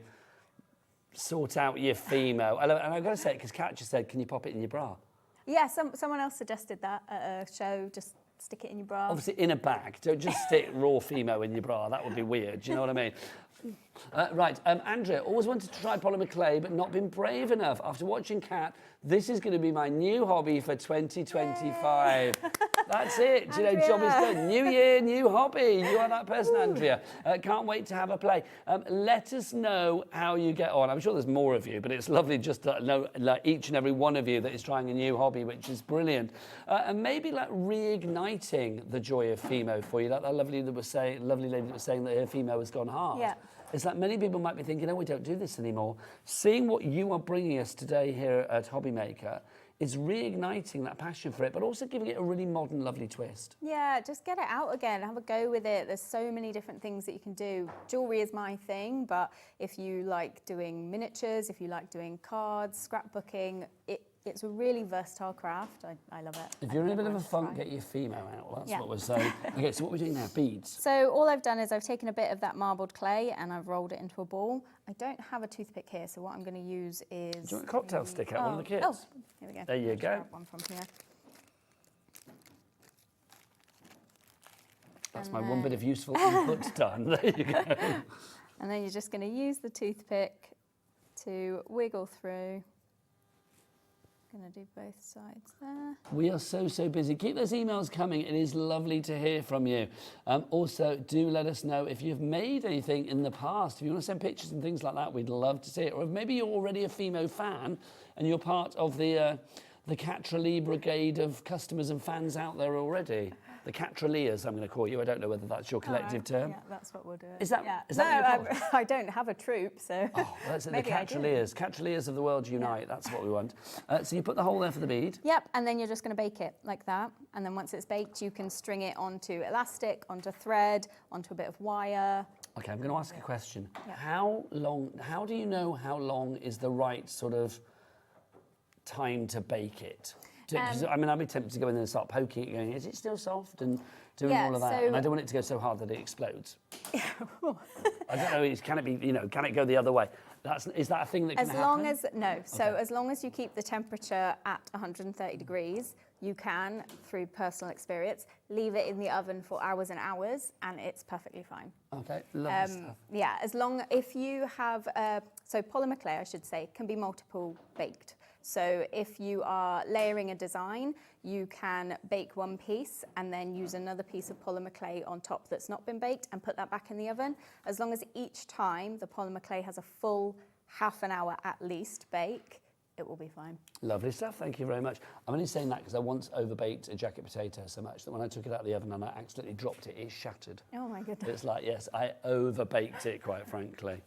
Speaker 5: sort out your Fimo. And I've got to say, because Kat just said, can you pop it in your bra?
Speaker 11: Yeah, someone else suggested that at a show, just stick it in your bra.
Speaker 5: Obviously in a bag. Don't just stick raw Fimo in your bra. That would be weird. Do you know what I mean? Right, Andrea, always wanted to try polymer clay, but not been brave enough. After watching Kat, this is going to be my new hobby for 2025. That's it. You know, job is done. New year, new hobby. You are that person, Andrea. Can't wait to have a play. Let us know how you get on. I'm sure there's more of you, but it's lovely just to know like, each and every one of you that is trying a new hobby, which is brilliant. And maybe like reigniting the joy of Fimo for you. Like that lovely lady that was saying that her Fimo has gone hard.
Speaker 11: Yeah.
Speaker 5: It's like many people might be thinking, oh, we don't do this anymore. Seeing what you are bringing us today here at HobbyMaker is reigniting that passion for it, but also giving it a really modern, lovely twist.
Speaker 11: Yeah, just get it out again, have a go with it. There's so many different things that you can do. Jewellery is my thing, but if you like doing miniatures, if you like doing cards, scrapbooking, it's a really versatile craft. I love it.
Speaker 5: If you're in a bit of a funk, get your Fimo out. That's what we're saying. Okay, so what we're doing now, beads.
Speaker 11: So all I've done is I've taken a bit of that marbled clay and I've rolled it into a ball. I don't have a toothpick here, so what I'm going to use is...
Speaker 5: Do you want a cocktail stick out, one of the kids?
Speaker 11: Oh, here we go.
Speaker 5: There you go.
Speaker 11: Grab one from here.
Speaker 5: That's my one bit of useful input done. There you go.
Speaker 11: And then you're just going to use the toothpick to wiggle through. Going to do both sides there.
Speaker 5: We are so busy. Keep those emails coming. It is lovely to hear from you. Also, do let us know if you've made anything in the past. If you want to send pictures and things like that, we'd love to see it. Or if maybe you're already a Fimo fan and you're part of the Katrilee brigade of customers and fans out there already. The Katrileers, I'm going to call you. I don't know whether that's your collective term.
Speaker 11: Yeah, that's what we'll do.
Speaker 5: Is that,
Speaker 11: yeah.
Speaker 5: is that
Speaker 11: no, I don't have a troupe, so.
Speaker 5: Oh, well, that's it. The Katrileers. Katrileers of the world unite. Yeah. That's what we want. So you put the hole there for the bead.
Speaker 11: Yep, and then you're just going to bake it like that. And then once it's baked, you can string it onto elastic, onto thread, onto a bit of wire.
Speaker 5: Okay, I'm going to ask a question.
Speaker 11: Yep.
Speaker 5: How do you know how long is the right sort of time to bake it? I mean, I'd be tempted to go in there and start poking it, going, is it still soft? And doing all of that. And I don't want it to go so hard that it explodes. I don't know, can it be, can it go the other way? Is that a thing that can happen?
Speaker 11: As long as you keep the temperature at 130 degrees, you can, through personal experience, leave it in the oven for hours and hours, and it's perfectly fine.
Speaker 5: Okay, lovely stuff.
Speaker 11: Yeah, if you have, so polymer clay, I should say, can be multiple baked. So if you are layering a design, you can bake one piece and then use another piece of polymer clay on top that's not been baked and put that back in the oven. As long as each time the polymer clay has a full half an hour at least bake, it will be fine.
Speaker 5: Lovely stuff, thank you very much. I'm only saying that because I once overbaked a jacket potato so much that when I took it out of the oven and I accidentally dropped it, it shattered.
Speaker 11: Oh my goodness.
Speaker 5: It's like, yes, I overbaked it, quite frankly.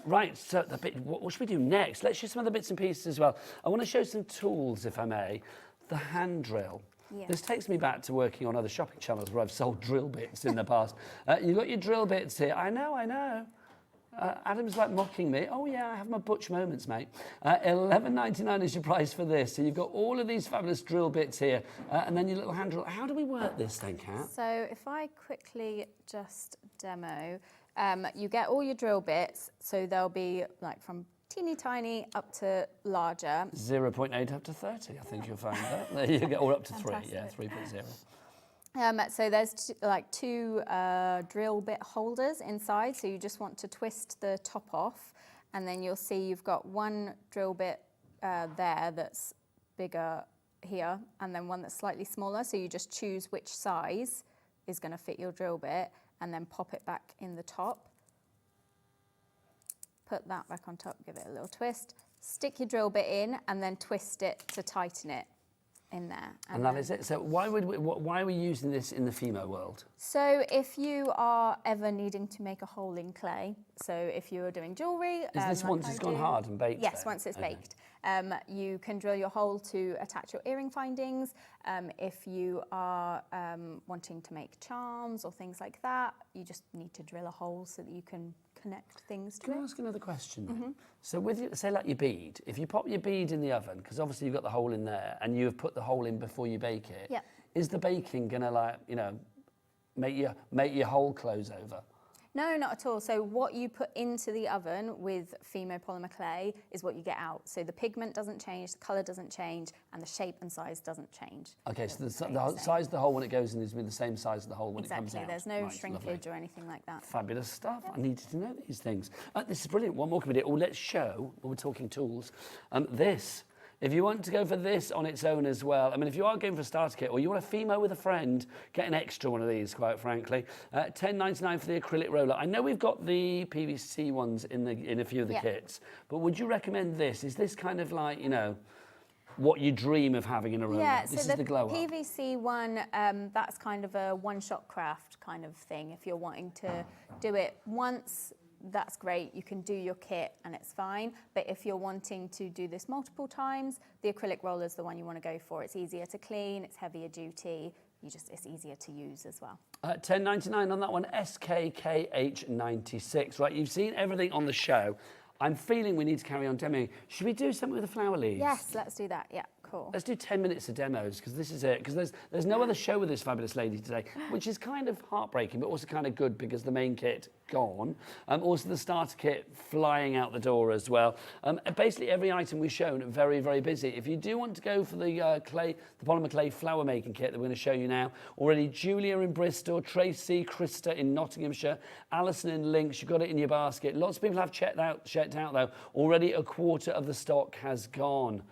Speaker 5: Right, so what should we do next? Let's show some other bits and pieces as well. I want to show some tools, if I may. The hand drill. Yeah. This takes me back to working on other shopping channels where I've sold drill bits in the past. You've got your drill bits here. I know. Adam's like mocking me. Oh yeah, I have my butch moments, mate. $11.99 is your price for this. So you've got all of these fabulous drill bits here, and then your little hand drill. How do we work this then, Kat?
Speaker 11: So if I quickly just demo, you get all your drill bits. So they'll be like from teeny tiny up to larger.
Speaker 5: 0.8 up to 30, I think you'll find that. There you go, or up to 3, yeah, 3.0.
Speaker 11: So there's two drill bit holders inside, so you just want to twist the top off, and then you'll see you've got one drill bit there that's bigger here, and then one that's slightly smaller, so you just choose which size is going to fit your drill bit, and then pop it back in the top. Put that back on top, give it a little twist, stick your drill bit in, and then twist it to tighten it in there.
Speaker 5: And that is it. So why are we using this in the Fimo world?
Speaker 11: So if you are ever needing to make a hole in clay, so if you're doing jewellery...
Speaker 5: Is this once it's gone hard and baked?
Speaker 11: Yes, once it's baked. You can drill your hole to attach your earring findings. If you are wanting to make charms or things like that, you just need to drill a hole so that you can connect things to it.
Speaker 5: Can I ask another question then? So with say like your bead, if you pop your bead in the oven, because obviously you've got the hole in there and you've put the hole in before you bake it, is the baking gonna make your hole close over?
Speaker 11: No, not at all. So what you put into the oven with Fimo polymer clay is what you get out. So the pigment doesn't change, the colour doesn't change, and the shape and size doesn't change.
Speaker 5: Okay, so the size of the hole when it goes in is the same size of the hole when it comes out.
Speaker 11: Exactly, there's no
Speaker 5: Right,
Speaker 11: shrinkage
Speaker 5: lovely.
Speaker 11: or anything like that.
Speaker 5: Fabulous stuff. I needed to know these things. This is brilliant. One more can we do? Oh, let's show, when we're talking tools, this. If you want to go for this on its own as well, I mean, if you are going for a starter kit or you want a Fimo with a friend, get an extra one of these, quite frankly. $10.99 for the acrylic roller. I know we've got the PVC ones in a few of the kits, but would you recommend this? Is this kind of like, you know, what you dream of having in a roller?
Speaker 11: Yeah,
Speaker 5: this
Speaker 11: so
Speaker 5: is the glow up.
Speaker 11: PVC one, that's kind of a one-shot craft kind of thing. If you're wanting to do it once, that's great. You can do your kit and it's fine. But if you're wanting to do this multiple times, the acrylic roller is the one you want to go for. It's easier to clean, it's heavier duty, it's easier to use as well.
Speaker 5: $10.99 on that one, SKKH96. Right, you've seen everything on the show. I'm feeling we need to carry on demoing. Should we do something with the flower leaves?
Speaker 11: Yes, let's do that. Yeah, cool.
Speaker 5: Let's do 10 minutes of demos, because this is it. Because there's no other show with this fabulous lady today, which is kind of heartbreaking, but also kind of good because the main kit gone. Also the starter kit flying out the door as well. Basically every item we've shown, very, very busy. If you do want to go for the polymer clay flower making kit that we're going to show you now, already Julia in Bristol, Tracy, Krista in Nottinghamshire, Alison in Links, you've got it in your basket. Lots of people have checked out though. Already a quarter of the stock has gone.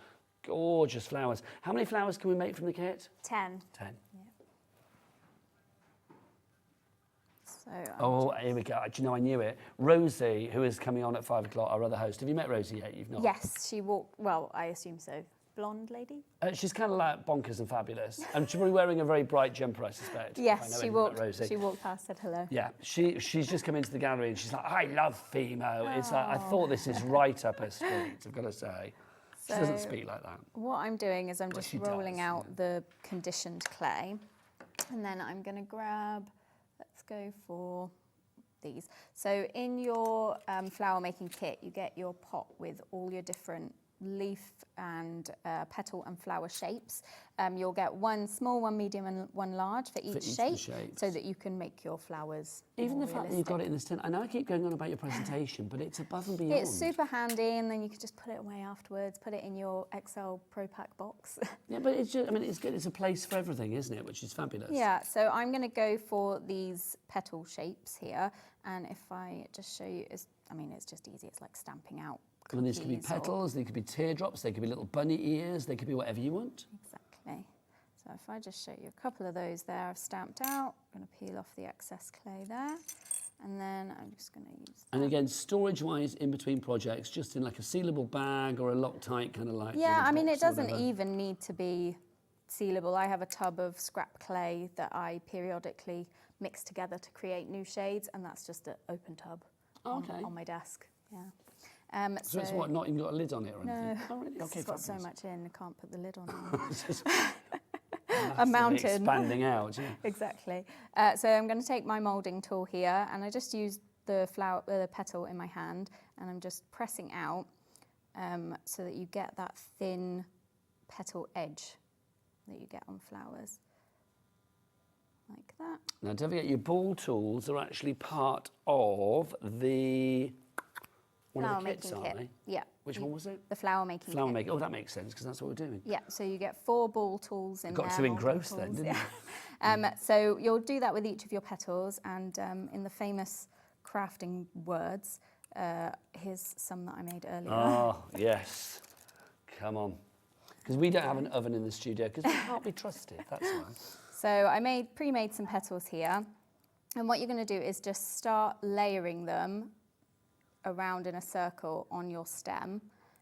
Speaker 5: Gorgeous flowers. How many flowers can we make from the kit?
Speaker 11: 10.
Speaker 5: 10.
Speaker 11: Yeah. So
Speaker 5: here we go. Do you know, I knew it. Rosie, who is coming on at 5 o'clock, our other host. Have you met Rosie yet? You've not?
Speaker 11: Yes, she walked, well, I assume so. Blonde lady?
Speaker 5: She's kind of like bonkers and fabulous. And she's probably wearing a very bright jumper, I suspect.
Speaker 11: Yes, she walked past, said hello.
Speaker 5: Yeah, she's just come into the gallery and she's like, I love Fimo. It's like, I thought this is right up her street, I've got to say. She doesn't speak like that.
Speaker 11: What I'm doing is I'm just rolling out the conditioned clay. And then I'm going to grab, let's go for these. So in your flower making kit, you get your pot with all your different leaf and petal and flower shapes. You'll get one small, one medium and one large for each shape, so that you can make your flowers
Speaker 5: Even
Speaker 11: more
Speaker 5: the fact that
Speaker 11: realistic.
Speaker 5: you've got it in this tin, I know I keep going on about your presentation, but it's above and beyond.
Speaker 11: It's super handy, and then you can just put it away afterwards, put it in your Excel Pro Pack box.
Speaker 5: Yeah, but it's just, I mean, it's good. It's a place for everything, isn't it? Which is fabulous.
Speaker 11: Yeah, so I'm going to go for these petal shapes here, and if I just show you, it's just easy. It's like stamping out.
Speaker 5: I mean, these could be petals, they could be teardrops, they could be little bunny ears, they could be whatever you want.
Speaker 11: Exactly. So if I just show you a couple of those there, I've stamped out. I'm going to peel off the excess clay there. And then I'm just going to use that.
Speaker 5: And again, storage-wise, in between projects, just in like a sealable bag or a Loctite kind of like...
Speaker 11: Yeah, I mean, it doesn't even need to be sealable. I have a tub of scrap clay that I periodically mix together to create new shades, and that's just an open tub on my desk. Yeah.
Speaker 5: So it's what, not even got a lid on it or anything?
Speaker 11: No,
Speaker 5: Oh, really? Okay,
Speaker 11: it's got so much in, I can't put the lid on.
Speaker 5: A
Speaker 11: mountain.
Speaker 5: Expanding out, yeah.
Speaker 11: Exactly. So I'm going to take my moulding tool here, and I just use the petal in my hand, and I'm just pressing out so that you get that thin petal edge that you get on flowers. Like that.
Speaker 5: Now, don't forget, your ball tools are actually part of the... One of the kits, aren't they?
Speaker 11: Yeah.
Speaker 5: Which one was it?
Speaker 11: The flower making
Speaker 5: Flower
Speaker 11: kit.
Speaker 5: making. Oh, that makes sense, because that's what we're doing.
Speaker 11: Yeah, so you get 4 ball tools in there.
Speaker 5: Got too engrossed then, didn't you?
Speaker 11: So you'll do that with each of your petals, and in the famous crafting words, here's some that I made earlier.
Speaker 5: Oh, yes. Come on. Because we don't have an oven in the studio, because we can't be trusted, that's why.
Speaker 11: So I pre-made some petals here, and what you're going to do is just start layering them around in a circle on your stem,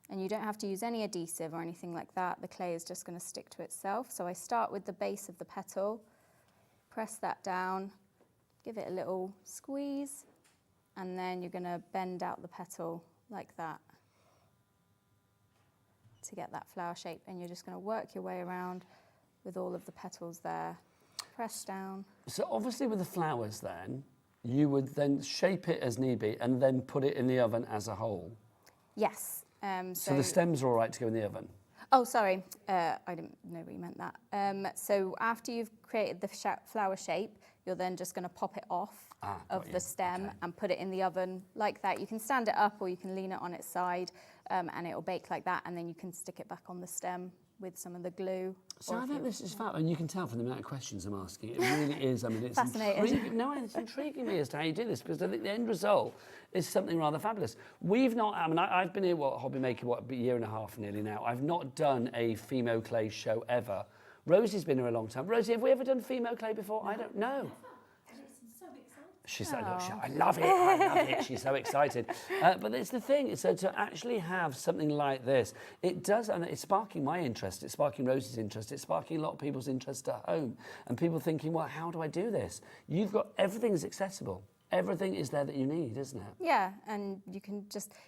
Speaker 11: and you don't have to use any adhesive or anything like that. The clay is just going to stick to itself. So I start with the base of the petal, press that down, give it a little squeeze, and then you're going to bend out the petal like that to get that flower shape, and you're just going to work your way around with all of the petals there. Press down.
Speaker 5: So obviously with the flowers then, you would then shape it as need be and then put it in the oven as a whole?
Speaker 11: Yes.
Speaker 5: So the stems are all right to go in the oven?
Speaker 11: Oh, sorry. I didn't know you meant that. So after you've created the flower shape, you're then just going to pop it off of the stem and put it in the oven like that. You can stand it up or you can lean it on its side and it'll bake like that, and then you can stick it back on the stem with some of the glue.
Speaker 5: So I think this is fab, and you can tell from the amount of questions I'm asking. It really is. I mean, it's
Speaker 11: fascinating.
Speaker 5: It's intriguing me as to how you do this, because I think the end result is something rather fabulous. We've not. I mean, I've been here, HobbyMaker, a year and a half nearly now. I've not done a Fimo clay show ever. Rosie's been here a long time. Rosie, have we ever done Fimo clay before? I don't know. She's like, look, I love it, I love it. She's so excited. But it's the thing, so to actually have something like this, it does, and it's sparking my interest, it's sparking Rosie's interest, it's sparking a lot of people's interest at home, and people thinking, well, how do I do this? You've got, everything's accessible. Everything is there that you need, isn't it?
Speaker 11: Yeah, and you can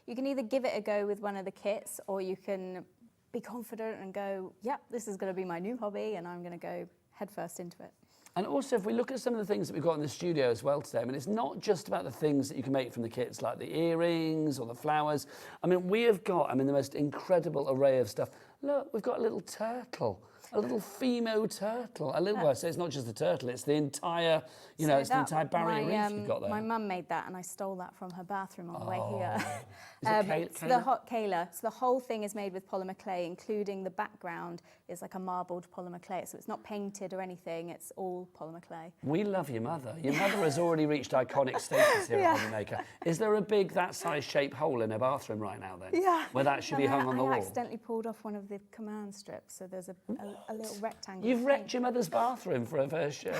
Speaker 11: either give it a go with one of the kits, or you can be confident and go, yep, this is going to be my new hobby, and I'm going to go headfirst into it.
Speaker 5: And also, if we look at some of the things that we've got in the studio as well today, I mean, it's not just about the things that you can make from the kits, like the earrings or the flowers. I mean, we have got, the most incredible array of stuff. Look, we've got a little turtle, a little Fimo turtle. Well, so it's not just the turtle, it's the entire, it's the entire barrier reef you've got there.
Speaker 11: My mum made that, and I stole that from her bathroom on the way here.
Speaker 5: It's
Speaker 11: the hot Kayla. So the whole thing is made with polymer clay, including the background is like a marbled polymer clay. So it's not painted or anything, it's all polymer clay.
Speaker 5: We love your mother. Your mother has already reached iconic status here at HobbyMaker. Is there a big, that size shaped hole in her bathroom right now then?
Speaker 11: Yeah.
Speaker 5: Where that should be hung on the wall?
Speaker 11: I accidentally pulled off one of the command strips, so there's a little rectangle.
Speaker 5: You've wrecked your mother's bathroom for her first show.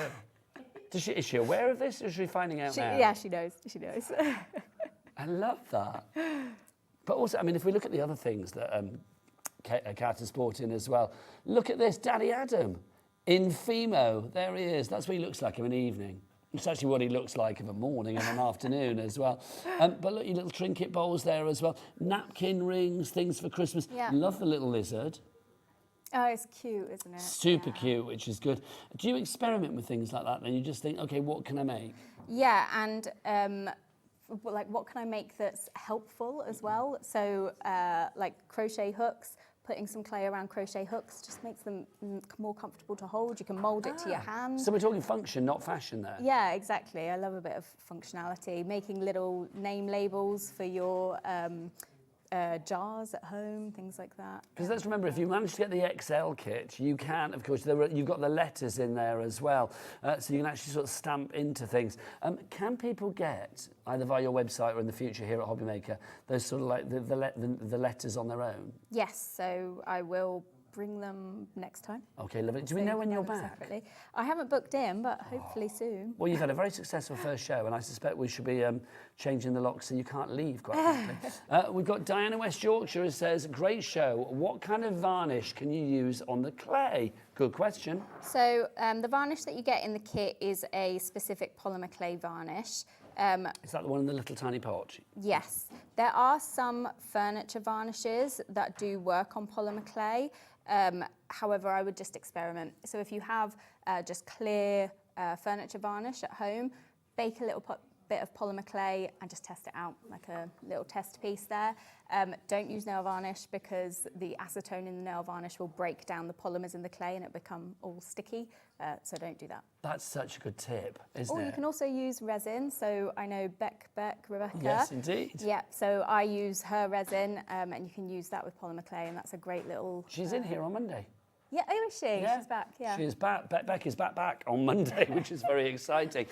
Speaker 5: Is she aware of this, or is she finding out now?
Speaker 11: Yeah, she knows. She knows.
Speaker 5: I love that. But also, if we look at the other things that Kat has brought in as well, look at this, Daddy Adam in Fimo. There he is. That's what he looks like of an evening. It's actually what he looks like of a morning and an afternoon as well. But look, your little trinket bowls there as well. Napkin rings, things for Christmas.
Speaker 11: Yeah.
Speaker 5: Love the little lizard.
Speaker 11: Oh, it's cute, isn't it?
Speaker 5: Super cute, which is good. Do you experiment with things like that? Then you just think, okay, what can I make?
Speaker 11: Yeah, and what can I make that's helpful as well? So like crochet hooks, putting some clay around crochet hooks just makes them more comfortable to hold. You can mould it to your hand.
Speaker 5: So we're talking function, not fashion there.
Speaker 11: Yeah, exactly. I love a bit of functionality. Making little name labels for your jars at home, things like that.
Speaker 5: Because let's remember, if you manage to get the XL kit, you can, of course, you've got the letters in there as well, so you can actually sort of stamp into things. Can people get, either via your website or in the future here at HobbyMaker, those sort of like the letters on their own?
Speaker 11: Yes, so I will bring them next time.
Speaker 5: Okay, lovely. Do we know when you're back?
Speaker 11: Separately. I haven't booked in, but hopefully soon.
Speaker 5: Well, you've had a very successful first show, and I suspect we should be changing the lock so you can't leave quite quickly. We've got Diana West Yorkshire who says, great show. What kind of varnish can you use on the clay? Good question.
Speaker 11: So the varnish that you get in the kit is a specific polymer clay varnish.
Speaker 5: Is that the one in the little tiny pot?
Speaker 11: Yes. There are some furniture varnishes that do work on polymer clay. However, I would just experiment. So if you have just clear furniture varnish at home, bake a little bit of polymer clay and just test it out, like a little test piece there. Don't use nail varnish because the acetone in the nail varnish will break down the polymers in the clay and it become all sticky, so don't do that.
Speaker 5: That's such a good tip, isn't it?
Speaker 11: Or you can also use resin, so I know Rebecca.
Speaker 5: Yes, indeed.
Speaker 11: Yeah, so I use her resin and you can use that with polymer clay, and that's a great little...
Speaker 5: She's in here on Monday.
Speaker 11: Yeah, oh, is she?
Speaker 5: Yeah.
Speaker 11: She's back, yeah.
Speaker 5: She's back. Beck is back on Monday, which is very exciting.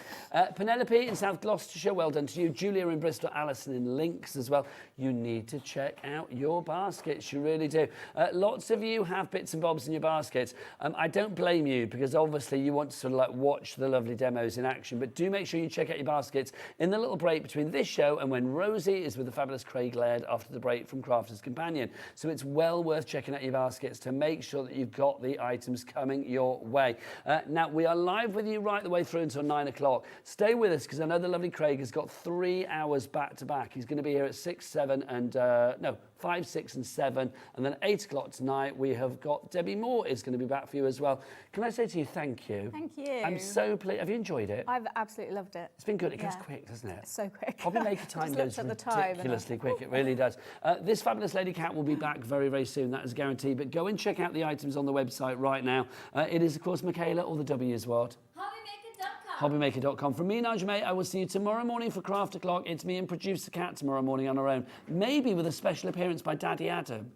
Speaker 5: Penelope in South Gloucestershire, well done to you. Julia in Bristol, Alison in Links as well. You need to check out your baskets, you really do. Lots of you have bits and bobs in your baskets. I don't blame you, because obviously you want to sort of like watch the lovely demos in action, but do make sure you check out your baskets in the little break between this show and when Rosie is with the fabulous Craig Laird after the break from Crafter's Companion. So it's well worth checking out your baskets to make sure that you've got the items coming your way. Now, we are live with you right the way through until 9 o'clock. Stay with us, because I know the lovely Craig has got 3 hours back to back. He's going to be here at 6, 7 and... 5, 6 and 7, and then 8 o'clock tonight we have got Debbi Moore is going to be back for you as well. Can I say to you thank you?
Speaker 11: Thank you.
Speaker 5: I'm so pleased. Have you enjoyed it?
Speaker 11: I've absolutely loved it.
Speaker 5: It's been good. It goes quick, doesn't it?
Speaker 11: So quick.
Speaker 5: HobbyMaker time goes ridiculously quick. It really does. This fabulous lady Cat will be back very, very soon. That is guaranteed. But go and check out the items on the website right now. It is, of course, Michaela, or the W is what?
Speaker 12: HobbyMaker.com.
Speaker 5: HobbyMaker.com. From me, Nigel, I will see you tomorrow morning for Craft O'Clock. It's me and producer Kat tomorrow morning on our own. Maybe with a special appearance by Daddy Adam.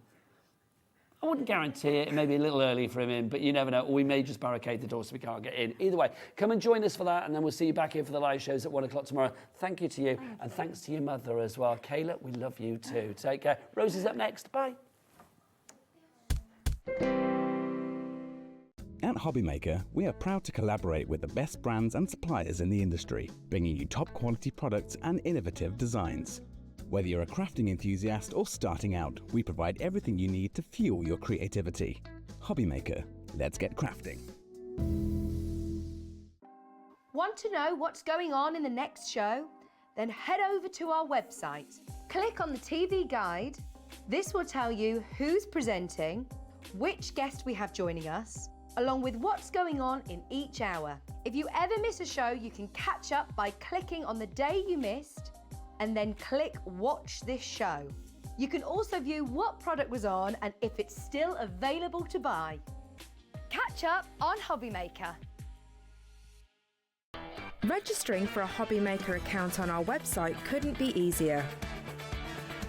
Speaker 5: I wouldn't guarantee it. It may be a little early for him in, but you never know. Or we may just barricade the door so we can't get in. Either way, come and join us for that, and then we'll see you back here for the live shows at 1 o'clock tomorrow. Thank you to you, and thanks to your mother as well. Kayla, we love you too. Take care. Rosie's up next. Bye.
Speaker 9: At HobbyMaker, we are proud to collaborate with the best brands and suppliers in the industry, bringing you top quality products and innovative designs. Whether you're a crafting enthusiast or starting out, we provide everything you need to fuel your creativity. HobbyMaker, let's get crafting.
Speaker 3: Want to know what's going on in the next show? Then head over to our website. Click on the TV guide. This will tell you who's presenting, which guest we have joining us, along with what's going on in each hour. If you ever miss a show, you can catch up by clicking on the day you missed and then click Watch This Show. You can also view what product was on and if it's still available to buy. Catch up on HobbyMaker.
Speaker 4: Registering for a HobbyMaker account on our website couldn't be easier.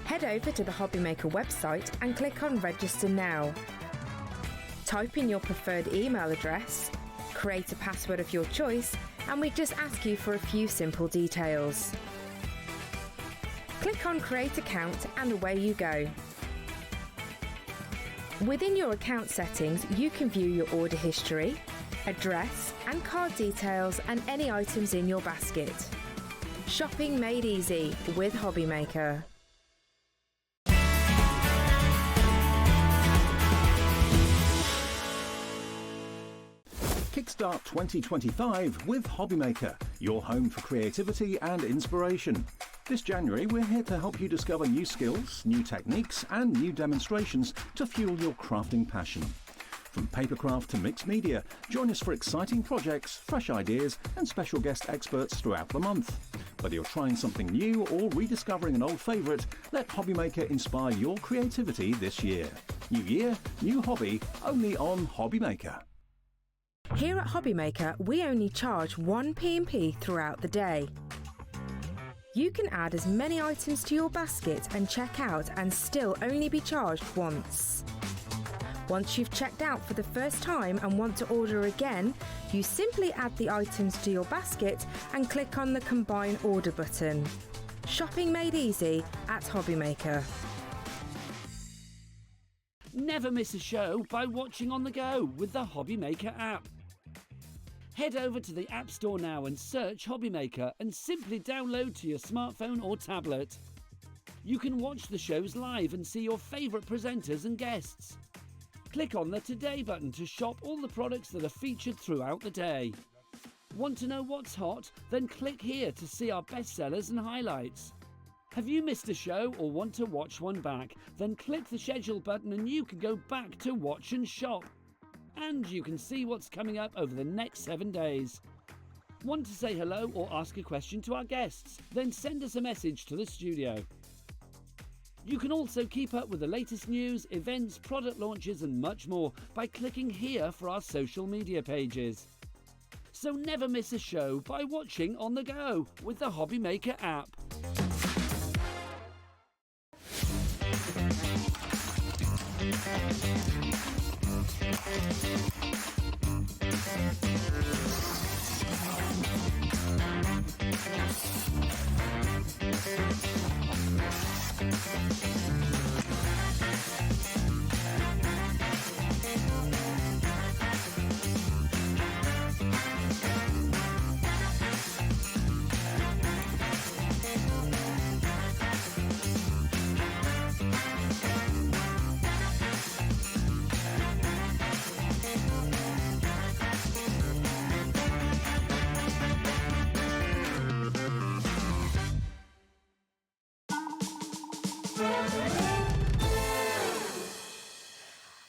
Speaker 4: Head over to the HobbyMaker website and click on Register Now. Type in your preferred email address, create a password of your choice, and we just ask you for a few simple details. Click on Create Account and away you go. Within your account settings, you can view your order history, address and card details and any items in your basket. Shopping made easy with HobbyMaker.
Speaker 2: Kickstart 2025 with HobbyMaker, your home for creativity and inspiration. This January, we're here to help you discover new skills, new techniques, and new demonstrations to fuel your crafting passion. From papercraft to mixed media, join us for exciting projects, fresh ideas, and special guest experts throughout the month. Whether you're trying something new or rediscovering an old favourite, let HobbyMaker inspire your creativity this year. New year, new hobby, only on HobbyMaker.
Speaker 4: Here at HobbyMaker, we only charge 1 P&P throughout the day. You can add as many items to your basket and check out and still only be charged once. Once you've checked out for the first time and want to order again, you simply add the items to your basket and click on the Combine Order button. Shopping made easy at HobbyMaker.
Speaker 5: Never miss a show by watching on the go with the HobbyMaker app. Head over to the App Store now and search HobbyMaker and simply download to your smartphone or tablet. You can watch the shows live and see your favourite presenters and guests. Click on the Today button to shop all the products that are featured throughout the day. Want to know what's hot? Then click here to see our bestsellers and highlights. Have you missed a show or want to watch one back? Then click the Schedule button and you can go back to watch and shop. And you can see what's coming up over the next 7 days. Want to say hello or ask a question to our guests? Then send us a message to the studio. You can also keep up with the latest news, events, product launches and much more by clicking here for our social media pages. So never miss a show by watching on the go with the HobbyMaker app.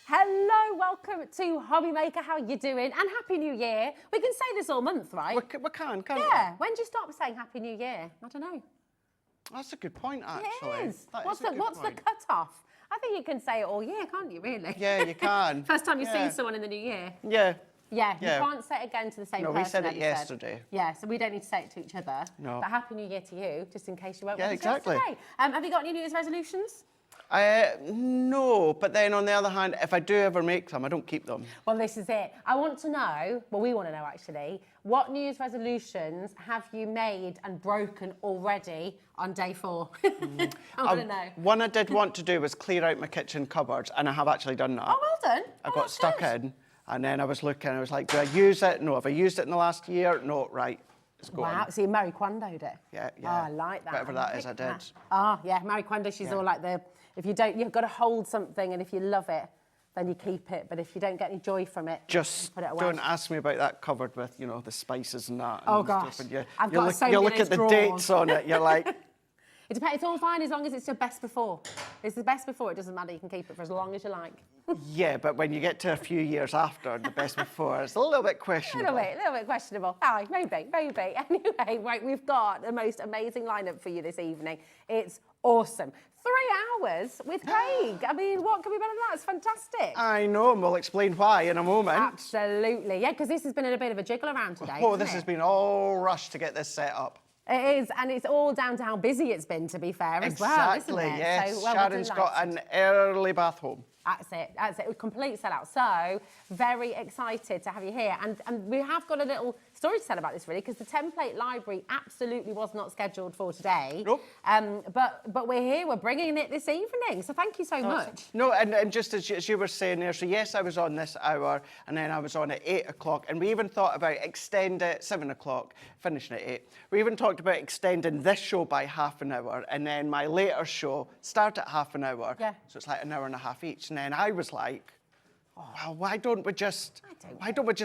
Speaker 7: Hello, welcome to HobbyMaker. How are you doing? And Happy New Year. We can say this all month, right?
Speaker 6: We can, can't we?
Speaker 7: Yeah. When do you stop saying Happy New Year? I don't know.
Speaker 6: That's a good point, actually.
Speaker 7: It is.
Speaker 6: That
Speaker 7: What's
Speaker 6: is a good
Speaker 7: the
Speaker 6: point.
Speaker 7: cut-off? I think you can say it all year, can't you, really?
Speaker 6: Yeah, you can.
Speaker 7: First time you've
Speaker 6: Yeah.
Speaker 7: seen someone in the new year.
Speaker 6: Yeah.
Speaker 7: Yeah,
Speaker 6: Yeah.
Speaker 7: you can't say it again to the same
Speaker 6: No,
Speaker 7: person.
Speaker 6: we said it
Speaker 7: Eddie
Speaker 6: yesterday.
Speaker 7: Yeah, so we don't need to say it to each other.
Speaker 6: No.
Speaker 7: But Happy New Year to you, just in case you weren't
Speaker 6: Yeah,
Speaker 7: with us
Speaker 6: exactly.
Speaker 7: yesterday. Have you got any New Year's resolutions?
Speaker 6: No, but then on the other hand, if I do ever make them, I don't keep them.
Speaker 7: Well, this is it. I want to know, well, we want to know actually, what New Year's resolutions have you made and broken already on day 4? I want to know.
Speaker 6: One I did want to do was clear out my kitchen cupboards, and I have actually done that.
Speaker 7: Oh, well done.
Speaker 6: I
Speaker 7: Oh,
Speaker 6: got
Speaker 7: that's
Speaker 6: stuck
Speaker 7: good.
Speaker 6: in, and then I was looking, I was like, do I use it? No. Have I used it in the last year? No, right. It's going.
Speaker 7: Wow, so you Marie Kondo'd it?
Speaker 6: Yeah,
Speaker 7: Oh,
Speaker 6: yeah.
Speaker 7: I like that.
Speaker 6: Whatever that is, I did.
Speaker 7: Oh, yeah, Marie Kondo, she's all like if you don't, you've got to hold something, and if you love it, then you keep it. But if you don't get any joy from it,
Speaker 6: Just
Speaker 7: put it away.
Speaker 6: don't ask me about that cupboard with, you know, the spices and that.
Speaker 7: Oh,
Speaker 6: and
Speaker 7: gosh.
Speaker 6: Stuff, and
Speaker 7: I've got so
Speaker 6: you
Speaker 7: many
Speaker 6: look at the
Speaker 7: drawers.
Speaker 6: dates on it, you're like,
Speaker 7: It depends. It's all fine as long as it's your best before. It's the best before. It doesn't matter. You can keep it for as long as you like.
Speaker 6: yeah, but when you get to a few years after the best before, it's a little bit
Speaker 7: A
Speaker 6: questionable.
Speaker 7: little bit questionable. Oh, maybe. Anyway, right, we've got the most amazing lineup for you this evening. It's awesome. 3 hours with Craig. I mean, what can be better than that? It's fantastic.
Speaker 6: I know, and we'll explain why in a moment.
Speaker 7: Absolutely. Yeah, because this has been a bit of a jiggle around today.
Speaker 6: Oh,
Speaker 7: hasn't
Speaker 6: this
Speaker 7: it?
Speaker 6: has been all rushed to get this set up.
Speaker 7: It is, and it's all down to how busy it's been, to be fair, as well,
Speaker 6: Exactly,
Speaker 7: isn't it?
Speaker 6: yes.
Speaker 7: So, well, we're
Speaker 6: Sharon's got
Speaker 7: delighted.
Speaker 6: an early bath home.
Speaker 7: That's it, complete sellout. So, very excited to have you here. And we have got a little story to tell about this, really, because the template library absolutely was not scheduled for today.
Speaker 6: Nope.
Speaker 7: But we're here, we're bringing it this evening. So, thank you so much.
Speaker 6: No, and just as you were saying there, so yes, I was on this hour, and then I was on at 8 o'clock, and we even thought about extending it 7 o'clock, finishing at 8. We even talked about extending this show by half an hour, and then my later show start at half an hour.
Speaker 7: Yeah.
Speaker 6: So it's like an hour and a half each. And then I was like, oh, well, why don't we just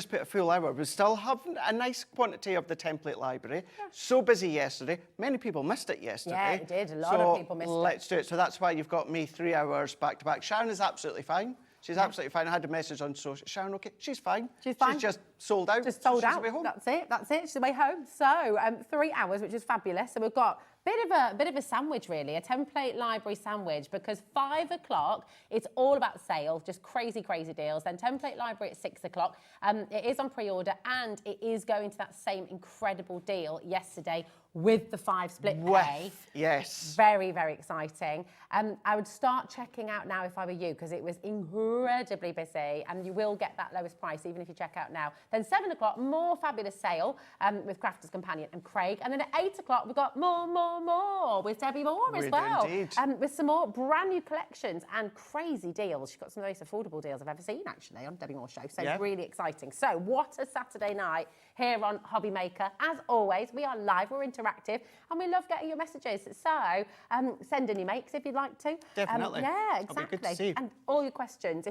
Speaker 6: put a full hour? We still have a nice quantity of the template library. Yeah. So busy yesterday. Many people missed it yesterday.
Speaker 7: Yeah, it did. A lot of people missed it.
Speaker 6: Let's do it. So that's why you've got me 3 hours back to back. Sharon is absolutely fine. She's absolutely fine. I had a message on social. Sharon, okay? She's fine.
Speaker 7: She's fine.
Speaker 6: She's just sold out.
Speaker 7: Just sold
Speaker 6: so she's
Speaker 7: out.
Speaker 6: away home.
Speaker 7: That's it. She's away home. So 3 hours, which is fabulous. So we've got a bit of a sandwich, really, a template library sandwich, because 5 o'clock, it's all about sale, just crazy deals. Then template library at 6 o'clock. It is on pre-order, and it is going to that same incredible deal yesterday with the 5 split pay.
Speaker 6: Yes.
Speaker 7: Very exciting. I would start checking out now if I were you, because it was incredibly busy, and you will get that lowest price even if you check out now. Then 7 o'clock, more fabulous sale with Crafter's Companion and Craig. And then at 8 o'clock, we've got more with Debbi Moore as well.
Speaker 6: Indeed.
Speaker 7: With some more brand new collections and crazy deals. She's got some of the most affordable deals I've ever seen, actually, on Debbi Moore Show. So really exciting. So what a Saturday night here on HobbyMaker. As always, we are live, we're interactive, and we love getting your messages. So send in your makes if you'd like to.
Speaker 6: Definitely.
Speaker 7: Yeah,
Speaker 6: That'll be good to
Speaker 7: exactly.
Speaker 6: see.
Speaker 7: And all your questions.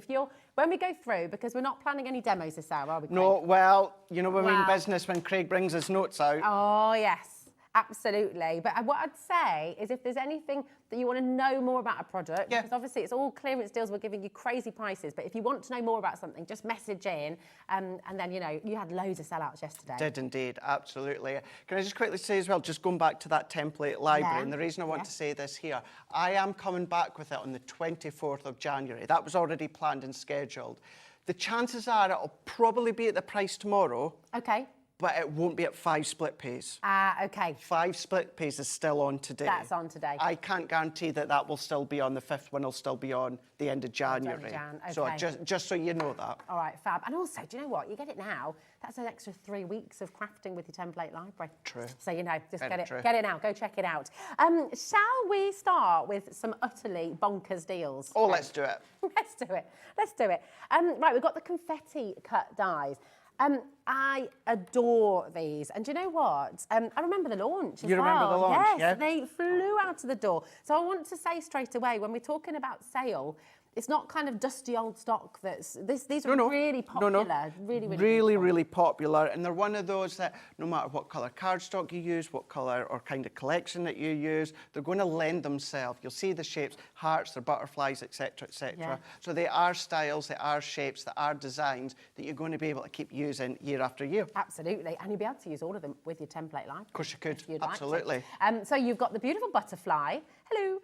Speaker 7: When we go through, because we're not planning any demos this hour, are we, Craig?
Speaker 6: No, well, you know, we're in business when Craig brings his notes out.
Speaker 7: Oh, yes. Absolutely. But what I'd say is if there's anything that you want to know more about a product, because obviously it's all clearance deals, we're giving you crazy prices, but if you want to know more about something, just message in, and then, you know, you had loads of sellouts yesterday.
Speaker 6: Did indeed, absolutely. Can I just quickly say as well, just going back to that template library, and the reason I want to say this here, I am coming back with it on the 24th of January. That was already planned and scheduled. The chances are it'll probably be at the price tomorrow.
Speaker 7: Okay.
Speaker 6: But it won't be at 5 split pays.
Speaker 7: Okay.
Speaker 6: 5 split pays is still on today.
Speaker 7: That's on today.
Speaker 6: I can't guarantee that will still be on. The 5th one will still be on the end of January.
Speaker 7: Okay.
Speaker 6: So just so you know that.
Speaker 7: All right, fab. And also, do you know what? You get it now. That's an extra 3 weeks of crafting with your template library.
Speaker 6: True.
Speaker 7: So, you know, just
Speaker 6: Very
Speaker 7: get
Speaker 6: true.
Speaker 7: it now. Go check it out. Shall we start with some utterly bonkers deals?
Speaker 6: Oh, let's do it.
Speaker 7: Let's do it. Right, we've got the confetti cut dies. I adore these. And do you know what? I remember the launch as
Speaker 6: You remember the launch,
Speaker 7: yes,
Speaker 6: yeah?
Speaker 7: they flew out of the door. So I want to say straight away, when we're talking about sale, it's not kind of dusty old stock these are really popular.
Speaker 6: Really popular. And they're one of those that no matter what colour cardstock you use, what colour or kind of collection that you use, they're going to lend themselves. You'll see the shapes, hearts, they're butterflies, etc., etc.
Speaker 7: Yeah.
Speaker 6: So they are styles, they are shapes, they are designs that you're going to be able to keep using year after year.
Speaker 7: Absolutely. And you'll be able to use all of them with your template library.
Speaker 6: Of course you could.
Speaker 7: If you'd like to.
Speaker 6: Absolutely.
Speaker 7: So you've got the beautiful butterfly Hello.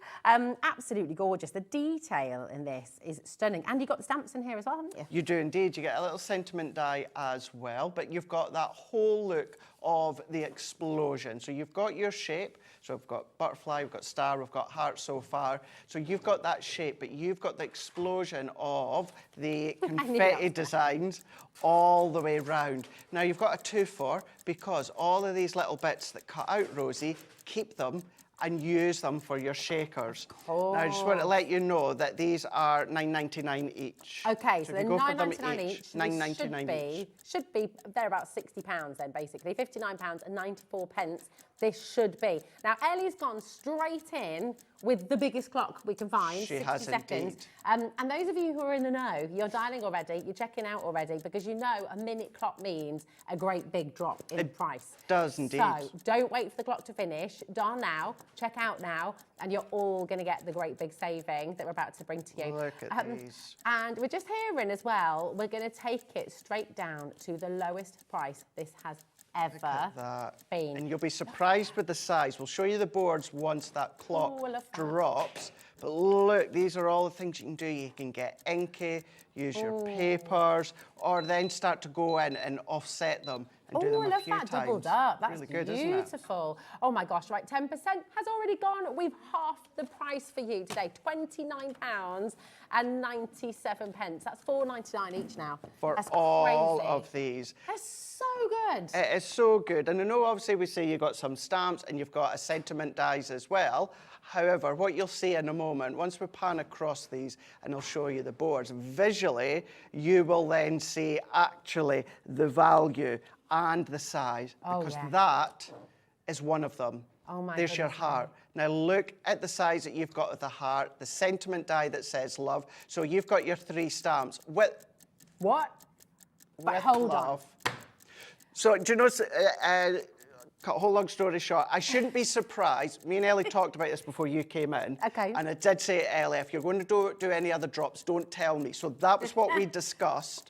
Speaker 7: Absolutely gorgeous. The detail in this is stunning. And you got the stamps in here as well, haven't you?
Speaker 6: You do indeed. You get a little sentiment die as well, but you've got that whole look of the explosion. So you've got your shape. So we've got butterfly, we've got star, we've got heart so far. So you've got that shape, but you've got the explosion of the confetti designs all the way round. Now you've got a 2-for because all of these little bits that cut out, Rosie, keep them and use them for your shakers. Now, I just want to let you know that these are £9.99 each.
Speaker 7: Okay, so they're £9.99 each.
Speaker 6: £9.99 each.
Speaker 7: Should be, they're about £60 then, basically. £59.94. This should be. Now, Ellie's gone straight in with the biggest clock we can find,
Speaker 6: She
Speaker 7: 60
Speaker 6: has
Speaker 7: seconds.
Speaker 6: indeed.
Speaker 7: And those of you who are in the know, you're dialing already, you're checking out already, because you know a minute clock means a great big drop in price.
Speaker 6: Does indeed.
Speaker 7: So don't wait for the clock to finish. Dial now, check out now, and you're all going to get the great big saving that we're about to bring to you.
Speaker 6: Look at these.
Speaker 7: And we're just hearing as well, we're going to take it straight down to the lowest price this has ever been.
Speaker 6: And you'll be surprised with the size. We'll show you the boards once that clock drops. But look, these are all the things you can do. You can get inky, use your papers, or then start to go in and offset them and do them a few times.
Speaker 7: Doubled up. That's
Speaker 6: really good,
Speaker 7: beautiful.
Speaker 6: Isn't it?
Speaker 7: Oh my gosh, right, 10% has already gone. We've halved the price for you today, £29.97. That's £4.99 each now.
Speaker 6: For
Speaker 7: That's
Speaker 6: all
Speaker 7: crazy.
Speaker 6: of these.
Speaker 7: That's so good.
Speaker 6: It is so good. And I know obviously we say you've got some stamps and you've got a sentiment dies as well. However, what you'll see in a moment, once we pan across these and I'll show you the boards, visually, you will then see actually the value and the size, because that is one of them.
Speaker 7: Oh my
Speaker 6: There's your heart. Now look at the size that you've got of the heart, the sentiment die that says love. So you've got your 3 stamps with...
Speaker 7: What? But hold on.
Speaker 6: So do you know, cut a whole long story short, I shouldn't be surprised. Me and Ellie talked about this before you came in.
Speaker 7: Okay.
Speaker 6: And I did say to Ellie, if you're going to do any other drops, don't tell me. So that was what we discussed.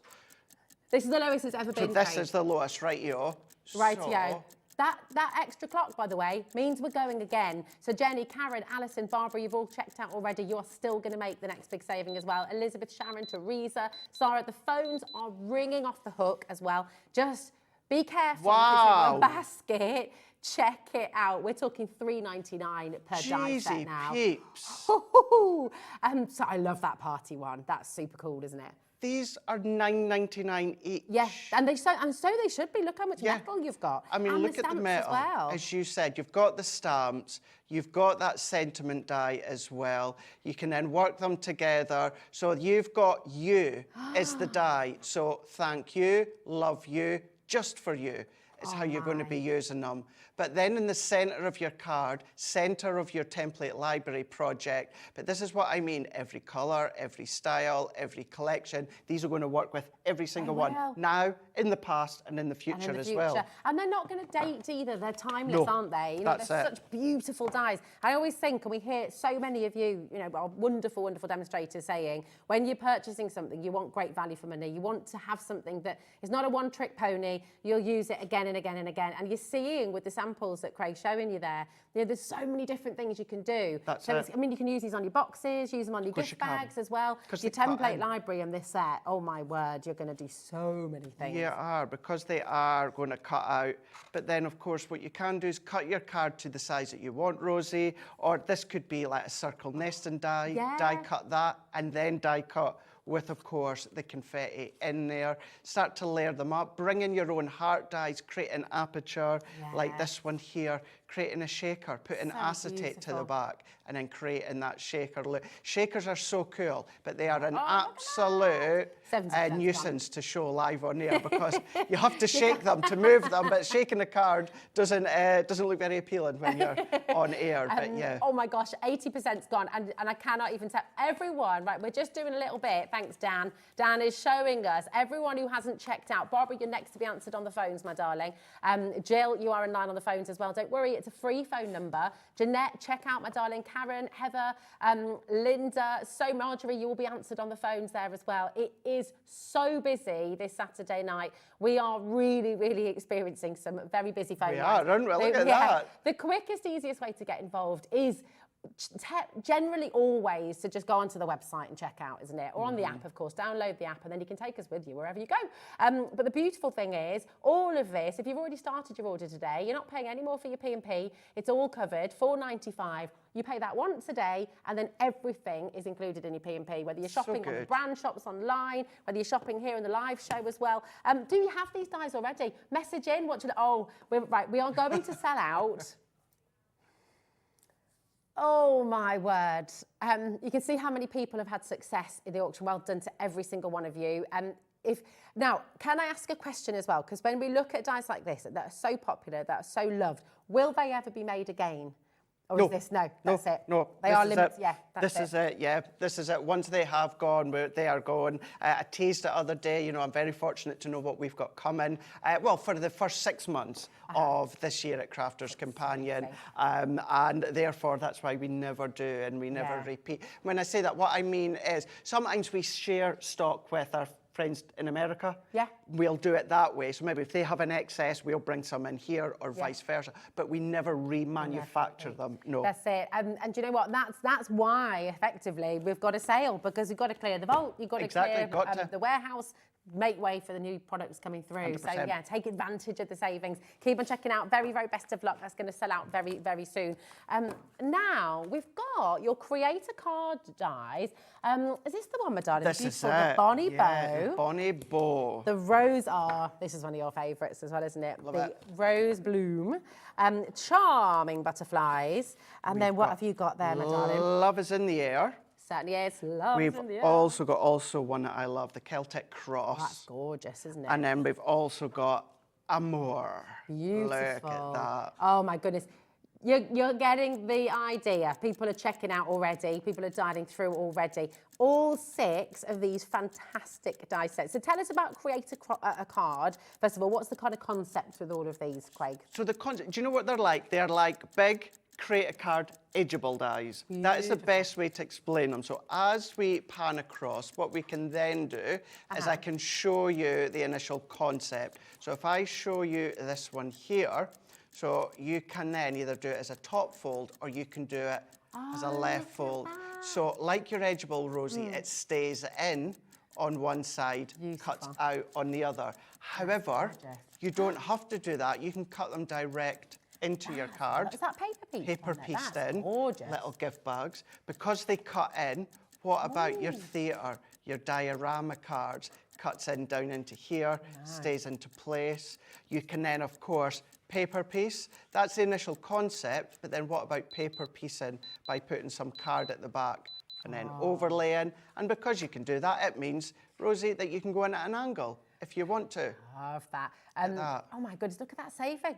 Speaker 7: This is the lowest it's ever been.
Speaker 6: So this is the lowest, right-yo.
Speaker 7: Right-yo. That extra clock, by the way, means we're going again. So Jenny, Karen, Alison, Barbara, you've all checked out already. You're still going to make the next big saving as well. Elizabeth, Sharon, Teresa, Sarah, the phones are ringing off the hook as well. Just be careful.
Speaker 6: Wow.
Speaker 7: Basket. Check it out. We're talking $3.99 per die set now.
Speaker 6: Peeps.
Speaker 7: So I love that party one. That's super cool, isn't it?
Speaker 6: These are $9.99 each.
Speaker 7: Yeah, and so they should be. Look how much metal you've got.
Speaker 6: I mean,
Speaker 7: and
Speaker 6: look at the metal.
Speaker 7: As well.
Speaker 6: As you said, you've got the stamps, you've got that sentiment die as well. You can then work them together. So you've got you as the die. So thank you, love you, just for you is how you're going to be using them. But then in the centre of your card, centre of your template library project, but this is what I mean, every colour, every style, every collection, these are going to work with every single one, now, in the past and in the future as well.
Speaker 7: And they're not going to date either, they're timeless, aren't they? You know, they're such beautiful dies. I always think, and we hear so many of you, you know, our wonderful, wonderful demonstrators saying, when you're purchasing something, you want great value for money, you want to have something that is not a one-trick pony, you'll use it again and again and again, and you're seeing with the samples that Craig's showing you there, you know, there's so many different things you can do. I mean, you can use these on your boxes, use them on your gift bags as well. Your template library and this set, oh my word, you're going to do so many things.
Speaker 6: You are, because they are going to cut out. But then, of course, what you can do is cut your card to the size that you want, Rosie, or this could be like a circle nesting die, die cut that, and then die cut with, of course, the confetti in there. Start to layer them up, bring in your own heart dies, create an aperture like this one here, creating a shaker, putting acetate to the back, and then creating that shaker look. Shakers are so cool, but they are an absolute nuisance to show live on air because you have to shake them to move them, but shaking a card doesn't look very appealing when you're on air, but yeah.
Speaker 7: Oh my gosh, 80%'s gone, and I cannot even tell everyone, right, we're just doing a little bit, thanks Dan. Dan is showing us, everyone who hasn't checked out, Barbara, you're next to be answered on the phones, my darling. Jill, you are in line on the phones as well, don't worry, it's a free phone number. Jeanette, check out my darling. Karen, Heather, Linda, so Marjorie, you will be answered on the phones there as well. It is so busy this Saturday night. We are really, really experiencing some very busy phone lines.
Speaker 6: We are, aren't we? Look at that.
Speaker 7: The quickest, easiest way to get involved is generally always to just go onto the website and check out, isn't it? Or on the app, of course. Download the app and then you can take us with you wherever you go. But the beautiful thing is, all of this, if you've already started your order today, you're not paying any more for your P&P. It's all covered, $4.95. You pay that once a day, and then everything is included in your P&P, whether you're shopping on the brand shops online, whether you're shopping here in the live show as well. Do you have these dies already? Message in. We are going to sell out. Oh my word. You can see how many people have had success in the auction. Well done to every single one of you. Now, can I ask a question as well? Because when we look at dies like this that are so popular, that are so loved, will they ever be made again? Or is this, that's it?
Speaker 6: No,
Speaker 7: they are limited, yeah,
Speaker 6: this is it, yeah, this is it. Once they have gone, they are gone. I teased it the other day, you know, I'm very fortunate to know what we've got coming. Well, for the first 6 months of this year at Crafters Companion, and therefore that's why we never do and we never repeat. When I say that, what I mean is sometimes we share stock with our friends in America. Yeah. We'll do it that way. So maybe if they have an excess, we'll bring some in here or vice versa. But we never remanufacture them. No.
Speaker 7: That's it. And do you know what? That's why, effectively, we've got a sale, because we've got to clear the vault, you've got to clear the warehouse, make way for the new products coming through.
Speaker 6: 100%.
Speaker 7: So yeah, take advantage of the savings. Keep on checking out. Very, very best of luck. That's going to sell out very, very soon. Now we've got your creator card dies. Is this the one, my darling?
Speaker 6: This is
Speaker 7: the Bonnie
Speaker 6: yeah,
Speaker 7: Bow.
Speaker 6: Bonnie Bow.
Speaker 7: The Rose this is one of your favourites as well, isn't it? The Rose Bloom. Charming butterflies. And then what have you got there, my darling?
Speaker 6: Love is in the air.
Speaker 7: Certainly is. Love
Speaker 6: We've
Speaker 7: in the air.
Speaker 6: also got one that I love, the Celtic Cross.
Speaker 7: Oh, that's gorgeous, isn't it?
Speaker 6: And then we've also got Amour.
Speaker 7: Beautiful.
Speaker 6: Look at that.
Speaker 7: Oh my goodness. You're getting the idea. People are checking out already. People are dialing through already. All 6 of these fantastic die sets. So tell us about Create a Card. First of all, what's the kind of concept with all of these, Craig?
Speaker 6: So the concept, do you know what they're like? They're like big Create a Card edgeable dies. Beautiful. That is the best way to explain them. So as we pan across, what we can then do is I can show you the initial concept. So if I show you this one here, so you can then either do it as a top fold or you can do it as a left fold. So like your edgeable, Rosie, it stays in on one side, cuts out on the other. However, you don't have to do that. You can cut them direct into your card.
Speaker 7: Is that paper piece?
Speaker 6: Paper pieced in,
Speaker 7: gorgeous.
Speaker 6: Little gift bags. Because they cut in, what about your theatre, your diorama cards? Cuts in down into here, stays into place. You can then, of course, paper piece. That's the initial concept, but then what about paper piecing by putting some card at the back and then overlaying? And because you can do that, it means, Rosie, that you can go in at an angle if you want to.
Speaker 7: Love that. Oh my goodness, look at that saving.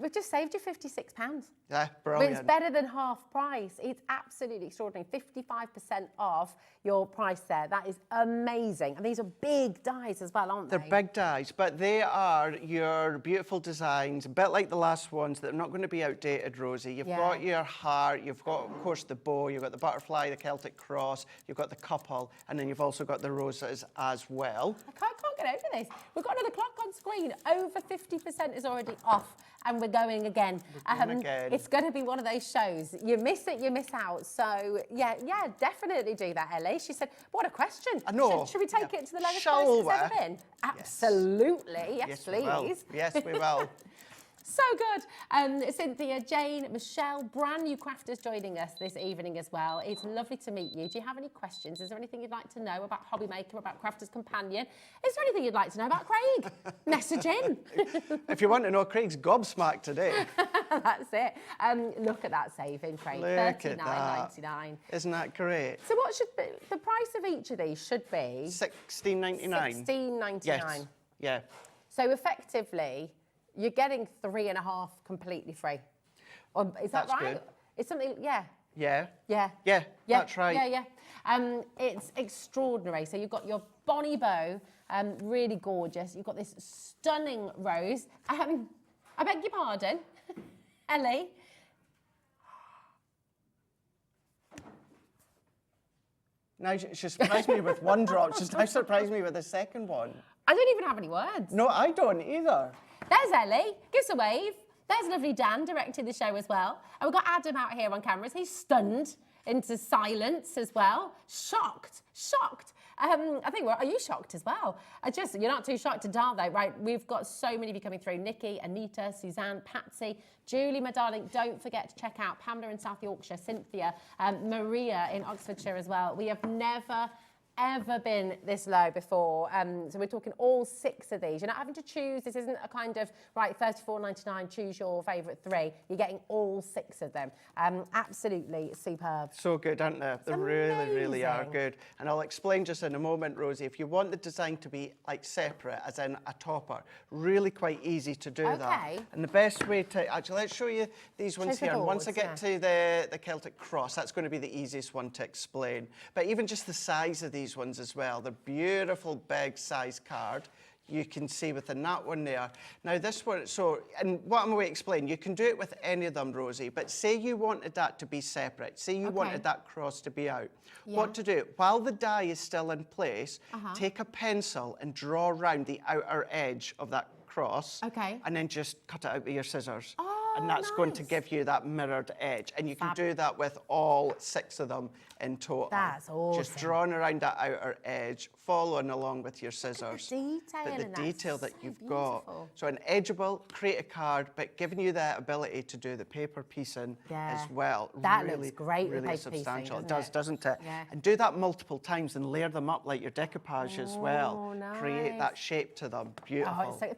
Speaker 7: We've just saved you £56.
Speaker 6: Yeah, brilliant.
Speaker 7: It's better than half price. It's absolutely extraordinary. 55% off your price there. That is amazing. And these are big dies as well, aren't they?
Speaker 6: They're big dies, but they are your beautiful designs, a bit like the last ones that are not going to be outdated, Rosie. You've got your heart, you've got, of course, the bow, you've got the butterfly, the Celtic cross, you've got the couple, and then you've also got the roses as well.
Speaker 7: I can't get over this. We've got another clock on screen. Over 50% is already off. And we're going again. It's going to be one of those shows. You miss it, you miss out. So, yeah, definitely do that, Ellie. She said, what a question.
Speaker 6: I know.
Speaker 7: Should we take it to the lowest price it's ever been? Absolutely. Yes, please.
Speaker 6: Yes, we will.
Speaker 7: So good. Cynthia, Jane, Michelle, brand new crafters joining us this evening as well. It's lovely to meet you. Do you have any questions? Is there anything you'd like to know about HobbyMaker, about Crafters Companion? Is there anything you'd like to know about Craig? Message in.
Speaker 6: If you want to know, Craig's gobsmacked today.
Speaker 7: That's it. Look at that saving, Craig. $39.99.
Speaker 6: Isn't that great?
Speaker 7: So what should be, the price of each of these should be?
Speaker 6: $16.99.
Speaker 7: $16.99.
Speaker 6: Yes. Yeah.
Speaker 7: So effectively, you're getting 3.5 completely free. Or is that right?
Speaker 6: Good.
Speaker 7: It's something,
Speaker 6: Yeah, that's right.
Speaker 7: Yeah. It's extraordinary. So you've got your Bonnie Bow, really gorgeous. You've got this stunning rose. I beg your pardon, Ellie.
Speaker 6: Now she surprised me with one drop. She's now surprised me with the second one.
Speaker 7: I don't even have any words.
Speaker 6: No, I don't either.
Speaker 7: There's Ellie. Give us a wave. There's lovely Dan directing the show as well. And we've got Adam out here on cameras. He's stunned into silence as well. Shocked. I think, are you shocked as well? You're not too shocked to dial though, right? We've got so many of you coming through. Nikki, Anita, Suzanne, Patsy, Julie, my darling. Don't forget to check out Pamela in South Yorkshire, Cynthia, Maria in Oxfordshire as well. We have never ever been this low before. So we're talking all 6 of these. You're not having to choose. This isn't a kind of, right, $34.99, choose your favourite 3. You're getting all 6 of them. Absolutely superb.
Speaker 6: So good, aren't they? They really are good. And I'll explain just in a moment, Rosie, if you want the design to be like separate, as in a topper, really quite easy to do that. And the best way to, actually, let's show you these ones here. And once I get to the Celtic cross, that's going to be the easiest one to explain. But even just the size of these ones as well, the beautiful big size card you can see within that one there. Now this one, and what I'm going to explain, you can do it with any of them, Rosie, but say you wanted that to be separate, say you wanted that cross to be out. What to do, while the die is still in place, take a pencil and draw around the outer edge of that cross, and then just cut it out with your scissors. And that's going to give you that mirrored edge. And you can do that with all 6 of them in total.
Speaker 7: That's awesome.
Speaker 6: Just drawing around that outer edge, following along with your scissors.
Speaker 7: The
Speaker 6: detail that you've got. So an edgeable, create a card, but giving you that ability to do the paper piecing as well.
Speaker 7: That looks great with paper
Speaker 6: substantial.
Speaker 7: piecing,
Speaker 6: It does, doesn't it? And do that multiple times and layer them up like your decoupage as well. Create that shape to them. Beautiful.
Speaker 7: Oh, it's so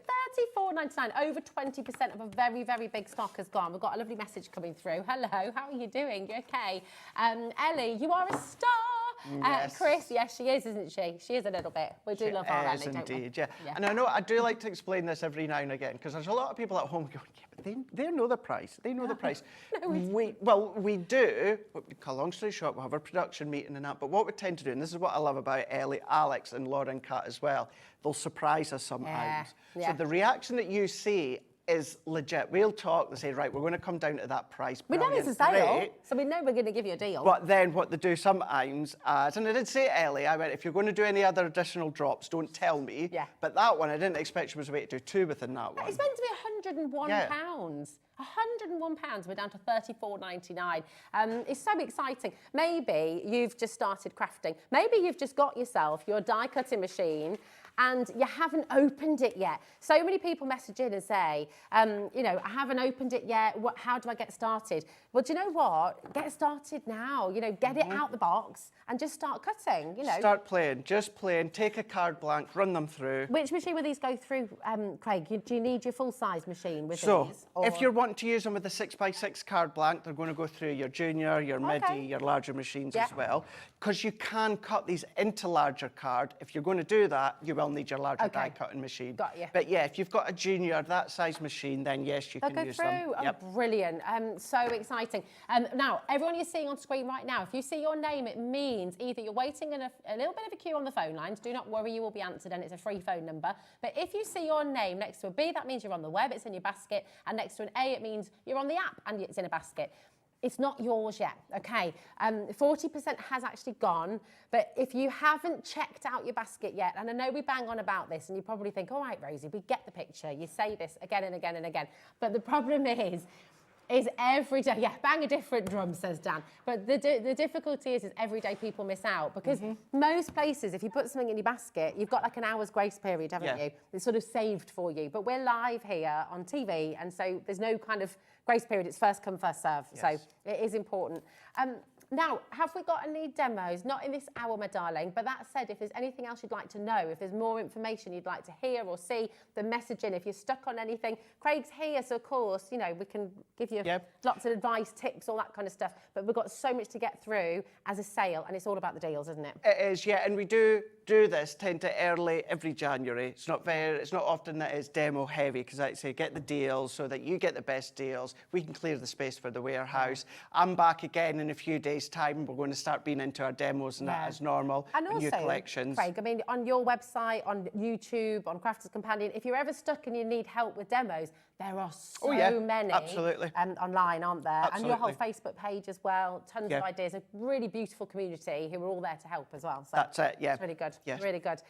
Speaker 7: $34.99. Over 20% of a very, very big stock has gone. We've got a lovely message coming through. Hello, how are you doing? You okay? Ellie, you are a star.
Speaker 6: Yes.
Speaker 7: Chris, yes, she is, isn't she? She is a little bit. We do love our Ellie, don't we?
Speaker 6: Indeed, yeah. And I know I do like to explain this every now and again because there's a lot of people at home going, yeah, but they know the price. They know the price.
Speaker 7: No,
Speaker 6: we do. Long story short, we'll have our production meeting and that. But what we tend to do, and this is what I love about Ellie, Alex, and Lauren Cat as well, they'll surprise us sometimes. So the reaction that you see is legit. We'll talk, they say, right, we're going to come down to that price.
Speaker 7: We know it's a sale, so we know we're going to give you a deal.
Speaker 6: But then what they do sometimes, and I did say to Ellie, I went, if you're going to do any other additional drops, don't tell me. But that one, I didn't expect she was going to do 2 within that one.
Speaker 7: It's meant to be £101. £101, we're down to $34.99. It's so exciting. Maybe you've just started crafting. Maybe you've just got yourself your die cutting machine and you haven't opened it yet. So many people message in and say, you know, I haven't opened it yet. How do I get started? Well, do you know what? Get started now. You know, get it out the box and just start cutting, you know.
Speaker 6: Start playing, just playing. Take a card blank, run them through.
Speaker 7: Which machine will these go through, Craig? Do you need your full-size machine with these?
Speaker 6: So, if you're wanting to use them with the 6x6 card blank, they're going to go through your junior, your midi, your larger machines as well. Because you can cut these into larger card. If you're going to do that, you will need your larger die cutting machine.
Speaker 7: Got you.
Speaker 6: But yeah, if you've got a junior, that size machine, then yes, you can use them.
Speaker 7: Oh, brilliant. So exciting. Now, everyone you're seeing on screen right now, if you see your name, it means either you're waiting in a little bit of a queue on the phone lines. Do not worry, you will be answered, and it's a free phone number. But if you see your name next to a B, that means you're on the web, it's in your basket, and next to an A, it means you're on the app and it's in a basket. It's not yours yet, okay? 40% has actually gone, but if you haven't checked out your basket yet, and I know we bang on about this, and you probably think, all right, Rosie, we get the picture. You say this again and again and again. But the problem is every day, bang a different drum, says Dan. But the difficulty is every day people miss out because most places, if you put something in your basket, you've got like an hour's grace period, haven't you? It's sort of saved for you. But we're live here on TV, and so there's no kind of grace period. It's first come, first serve. So it is important. Now, have we got any demos? Not in this hour, my darling, but that said, if there's anything else you'd like to know, if there's more information you'd like to hear or see, the message in. If you're stuck on anything, Craig's here, so of course, you know, we can give you lots of advice, tips, all that kind of stuff. But we've got so much to get through as a sale, and it's all about the deals, isn't it?
Speaker 6: It is, yeah, and we do this tend to early every January. It's not often that it's demo heavy because I say get the deals so that you get the best deals. We can clear the space for the warehouse. I'm back again in a few days days' time, we're going to start being into our demos and that as normal,
Speaker 7: And also,
Speaker 6: new collections.
Speaker 7: Craig, I mean, on your website, on YouTube, on Crafters Companion, if you're ever stuck and you need help with demos, there are so many
Speaker 6: absolutely.
Speaker 7: Online, aren't there?
Speaker 6: Absolutely.
Speaker 7: And your whole Facebook page as well, tons of ideas, a really beautiful community who are all there to help as well. So
Speaker 6: that's it, yeah.
Speaker 7: It's really good,
Speaker 6: yes.
Speaker 7: really good.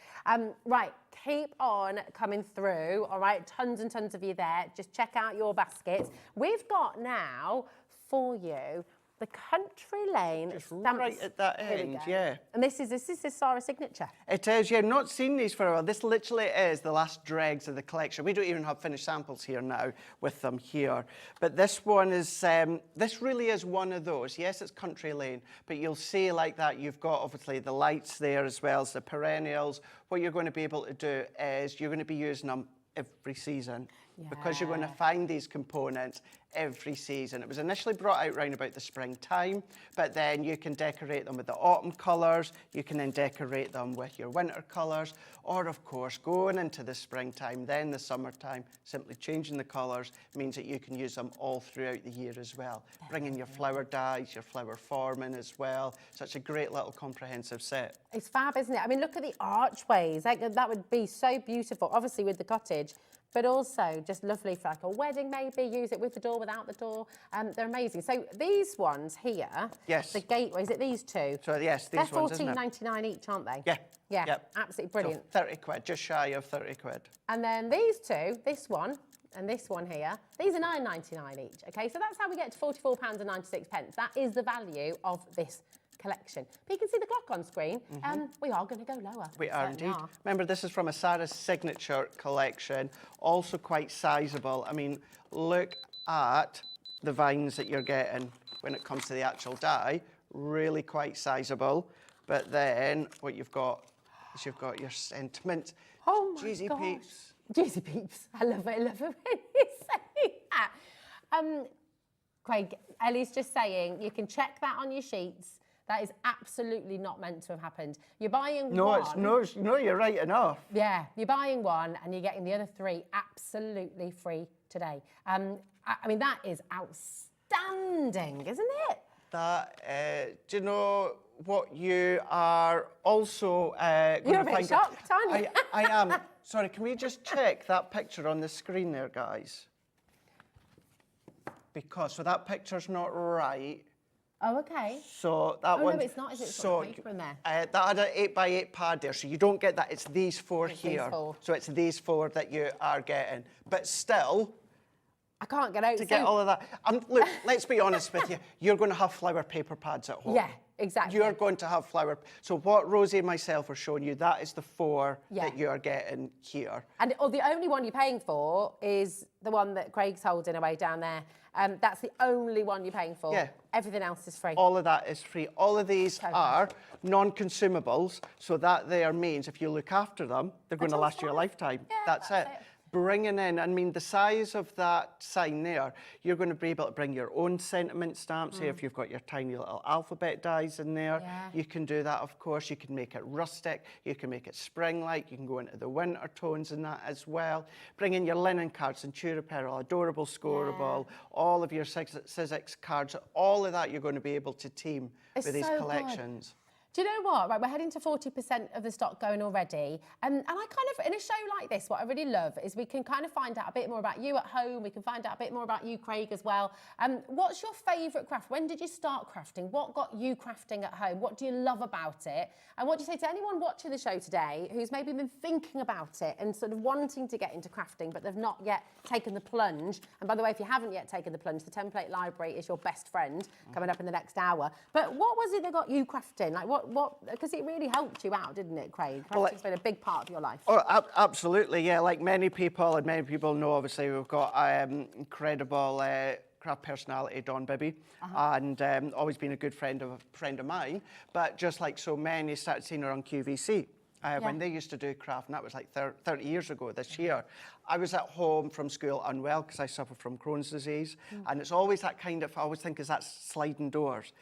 Speaker 7: Right, keep on coming through, all right? Tons and tons of you there. Just check out your baskets. We've got now for you the Country Lane stamps.
Speaker 6: Right at that end, yeah.
Speaker 7: And this is Sarah's signature.
Speaker 6: It is, yeah. Not seen these for a while. This literally is the last dregs of the collection. We don't even have finished samples here now with them here. But this one is, this really is one of those. Yes, it's Country Lane, but you'll see like that, you've got obviously the lights there as well as the perennials. What you're going to be able to do is you're going to be using them every season because you're going to find these components every season. It was initially brought out round about the springtime, but then you can decorate them with the autumn colours, you can then decorate them with your winter colours, or of course going into the springtime, then the summertime, simply changing the colours means that you can use them all throughout the year as well. Bringing your flower dyes, your flower forming as well. Such a great little comprehensive set.
Speaker 7: It's fab, isn't it? I mean, look at the archways. That would be so beautiful, obviously with the cottage, but also just lovely for like a wedding maybe, use it with the door, without the door. They're amazing. So these ones here, the gateway, is it these two?
Speaker 6: So yes, these ones, isn't it?
Speaker 7: They're $14.99 each, aren't they?
Speaker 6: Yeah.
Speaker 7: Yeah,
Speaker 6: yep.
Speaker 7: Absolutely brilliant.
Speaker 6: So 30 quid, just shy of 30 quid.
Speaker 7: And then these two, this one and this one here, these are $9.99 each, okay? So that's how we get to £44.96. That is the value of this collection. But you can see the clock on screen. We are going to go lower.
Speaker 6: We are indeed. Remember, this is from a Sarah's signature collection, also quite sizable. I mean, look at the vines that you're getting when it comes to the actual die. Really quite sizable. But then what you've got is you've got your sentiment.
Speaker 7: Oh my
Speaker 6: Jeezy
Speaker 7: gosh.
Speaker 6: peeps.
Speaker 7: Jeezy peeps. I love it when you say that. Craig, Ellie's just saying you can check that on your sheets. That is absolutely not meant to have happened. You're buying one.
Speaker 6: No, you're right enough.
Speaker 7: Yeah, you're buying one and you're getting the other three absolutely free today. I mean, that is outstanding, isn't it?
Speaker 6: That, do you know what you are also
Speaker 7: You're a bit shocked, aren't you?
Speaker 6: I am. Sorry, can we just check that picture on the screen there, guys? Because, so that picture's not right.
Speaker 7: Oh, okay.
Speaker 6: So that one.
Speaker 7: No, it's not, is it? It's got paper in there.
Speaker 6: That had an 8x8 pad there, so you don't get that. It's these four here.
Speaker 7: These four.
Speaker 6: So it's these four that you are getting. But still,
Speaker 7: I can't get out.
Speaker 6: to get all of that. Look, let's be honest with you. You're going to have flower paper pads at home.
Speaker 7: Yeah, exactly.
Speaker 6: You're going to have flower. So what Rosie and myself are showing you, that is the four that you are getting here.
Speaker 7: And the only one you're paying for is the one that Craig's holding away down there. That's the only one you're paying for.
Speaker 6: Yeah.
Speaker 7: Everything else is free.
Speaker 6: All of that is free. All of these are non-consumables, so that there means if you look after them, they're going to last you a lifetime.
Speaker 7: Yeah,
Speaker 6: that's it. Bringing in, I mean, the size of that sign there, you're going to be able to bring your own sentiment stamps here. If you've got your tiny little alphabet dies in there, you can do that, of course. You can make it rustic, you can make it spring-like, you can go into the winter tones in that as well. Bring in your linen cards, Centura Peril, Adorable Scoreable, all of your Sizzix cards, all of that you're going to be able to team with these collections.
Speaker 7: Do you know what? Right, we're heading to 40% of the stock going already. And I kind of, in a show like this, what I really love is we can kind of find out a bit more about you at home. We can find out a bit more about you, Craig, as well. What's your favourite craft? When did you start crafting? What got you crafting at home? What do you love about it? And what do you say to anyone watching the show today who's maybe been thinking about it and sort of wanting to get into crafting, but they've not yet taken the plunge? And by the way, if you haven't yet taken the plunge, the template library is your best friend coming up in the next hour. But what was it that got you crafting? Like what, because it really helped you out, didn't it, Craig? Crafting's been a big part of your life.
Speaker 6: Oh, absolutely, yeah. Like many people, and many people know, obviously, we've got incredible craft personality, Debbi, and always been a good friend of mine. But just like so many, started seeing her on QVC. When they used to do craft, and that was like 30 years ago this year. I was at home from school unwell because I suffer from Crohn's disease. And it's always that kind of, I always think, is that sliding doors.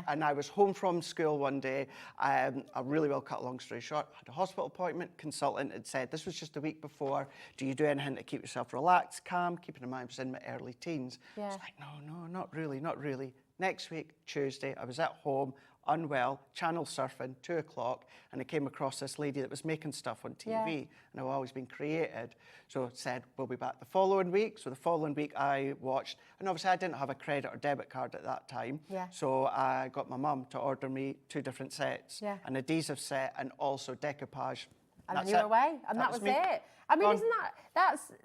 Speaker 6: And I was home from school one day, I really will cut a long story short, had a hospital appointment, consultant had said, this was just a week before, do you do anything to keep yourself relaxed, calm, keeping in mind I was in my early teens. I was like, no, not really. Next week, Tuesday, I was at home, unwell, channel surfing, 2 o'clock, and I came across this lady that was making stuff on TV, and I've always been created. So it said, we'll be back the following week. So the following week I watched, and obviously I didn't have a credit or debit card at that time. So I got my mum to order me 2 different sets, an adhesive set and also decoupage.
Speaker 7: And then you were away, and that was it. I mean, isn't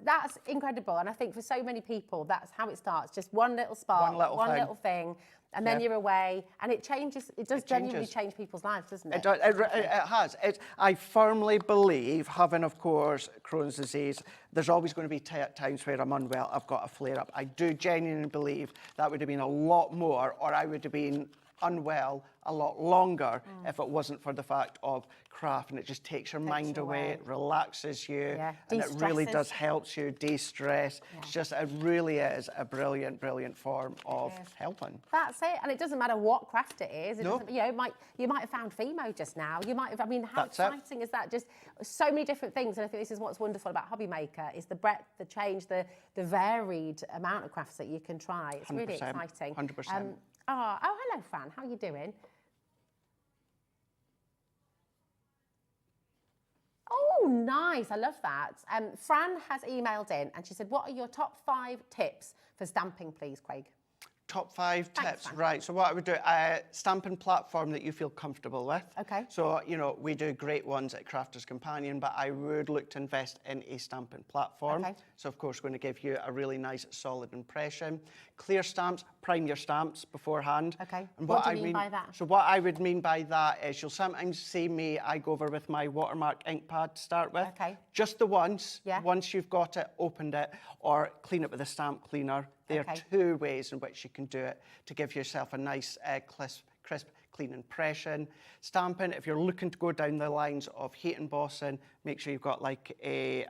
Speaker 7: that's incredible? And I think for so many people, that's how it starts. Just one little spark, one little thing, and then you're away, and it changes. It does genuinely change people's lives, doesn't it?
Speaker 6: It has. I firmly believe, having, of course, Crohn's disease, there's always going to be times where I'm unwell, I've got a flare-up. I do genuinely believe that would have been a lot more, or I would have been unwell a lot longer if it wasn't for the fact of craft, and it just takes your mind away, it relaxes you, and it really does helps you de-stress. It's just, it really is a brilliant, brilliant form of helping.
Speaker 7: That's it, and it doesn't matter what craft it is. It doesn't, you know, you might have found Fimo just now. You might have, I mean, how exciting is that? Just so many different things, and I think this is what's wonderful about HobbyMaker, is the breadth, the change, the varied amount of crafts that you can try. It's really exciting.
Speaker 6: 100%.
Speaker 7: Oh, hello, Fran. How are you doing? Oh, nice. I love that. Fran has emailed in and she said, what are your top 5 tips for stamping, please, Craig?
Speaker 6: Top 5 tips, right. So what I would do, a stamping platform that you feel comfortable with.
Speaker 7: Okay.
Speaker 6: So, you know, we do great ones at Crafter's Companion, but I would look to invest in a stamping platform.
Speaker 7: Okay.
Speaker 6: So, of course, we're going to give you a really nice, solid impression. Clear stamps, prime your stamps beforehand.
Speaker 7: Okay.
Speaker 6: And
Speaker 7: what do you mean by that?
Speaker 6: So what I would mean by that is you'll sometimes see me, I go over with my watermark ink pad to start with.
Speaker 7: Okay.
Speaker 6: Just the once. Once you've got it, opened it, or clean it with a stamp cleaner. There are 2 ways in which you can do it to give yourself a nice, crisp, clean impression. Stamping, if you're looking to go down the lines of heat embossing, make sure you've got like a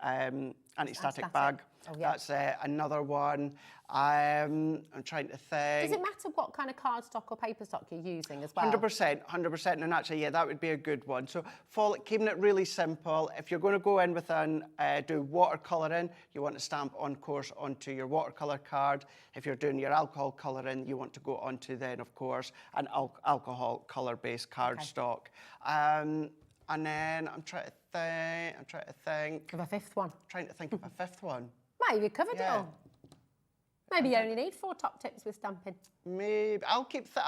Speaker 6: anti-static bag.
Speaker 7: Oh, yeah.
Speaker 6: That's another one. I'm trying to think.
Speaker 7: Does it matter what kind of cardstock or paper stock you're using as well?
Speaker 6: 100%, and actually, yeah, that would be a good one. So keeping it really simple. If you're going to go in with do watercolouring, you want to stamp on course onto your watercolour card. If you're doing your alcohol colouring, you want to go onto then, of course, an alcohol colour-based cardstock. And then I'm trying to think.
Speaker 7: Of a 5th one.
Speaker 6: Trying to think of a 5th one.
Speaker 7: Maybe you covered it all. Maybe you only need 4 top tips with stamping.
Speaker 6: Maybe I'll keep thinking.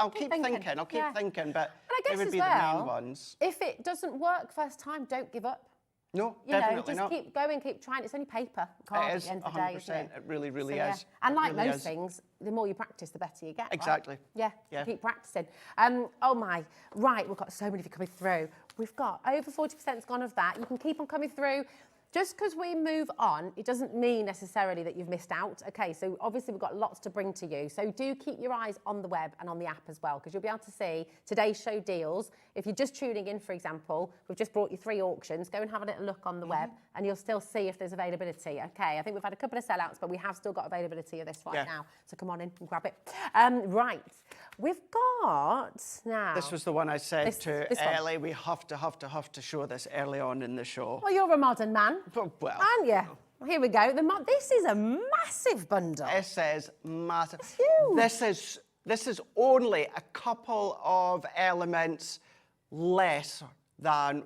Speaker 6: I'll keep thinking, but
Speaker 7: and I guess
Speaker 6: it would
Speaker 7: as
Speaker 6: be the main ones.
Speaker 7: If it doesn't work first time, don't give up.
Speaker 6: No,
Speaker 7: definitely not. Keep going, keep trying. It's only paper.
Speaker 6: It is 100%. It really, really is.
Speaker 7: And like most things, the more you practice, the better you get.
Speaker 6: Exactly.
Speaker 7: Right? Yeah. Keep practicing. Oh my. Right, we've got so many of you coming through. We've got over 40% gone of that. You can keep on coming through. Just because we move on, it doesn't mean necessarily that you've missed out. Okay, so obviously we've got lots to bring to you. So do keep your eyes on the web and on the app as well, because you'll be able to see today's show deals. If you're just tuning in, for example, we've just brought you 3 auctions. Go and have a little look on the web and you'll still see if there's availability. Okay, I think we've had a couple of sellouts, but we have still got availability of this right now. So come on in and grab it. Right, we've got now...
Speaker 6: This was the one I said to Ellie, we have to show this early on in the show.
Speaker 7: Well, you're a modern man.
Speaker 6: Well,
Speaker 7: aren't you? Here we go. This is a massive bundle.
Speaker 6: This is massive.
Speaker 7: It's huge.
Speaker 6: This is only a couple of elements less than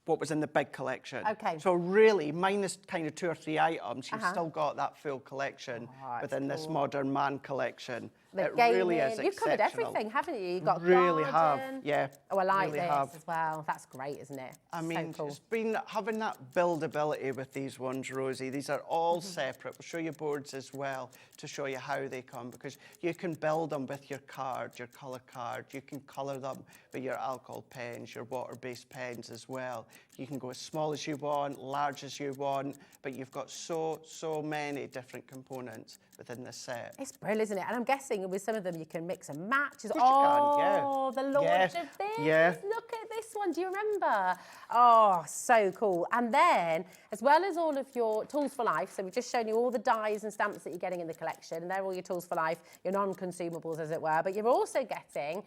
Speaker 6: what was in the big collection.
Speaker 7: Okay.
Speaker 6: So really, minus kind of 2 or 3 items, you've still got that full collection within this modern man collection. It really is exceptional.
Speaker 7: You've covered everything, haven't you? You've got
Speaker 6: really
Speaker 7: garden.
Speaker 6: have, yeah.
Speaker 7: Oh, I like
Speaker 6: really
Speaker 7: this
Speaker 6: have.
Speaker 7: as well. That's great, isn't it?
Speaker 6: I mean,
Speaker 7: so cool.
Speaker 6: it's been having that buildability with these ones, Rosie. These are all separate. We'll show you boards as well to show you how they come, because you can build them with your card, your colour card. You can colour them with your alcohol pens, your water-based pens as well. You can go as small as you want, large as you want, but you've got so many different components within this set.
Speaker 7: It's brilliant, isn't it? And I'm guessing with some of them you can mix and match.
Speaker 6: Of course you can, yeah.
Speaker 7: The launch of this.
Speaker 6: Yeah.
Speaker 7: Look at this one. Do you remember? Oh, so cool. And then, as well as all of your tools for life, so we've just shown you all the dies and stamps that you're getting in the collection, and they're all your tools for life, your non-consumables, as it were. But you're also getting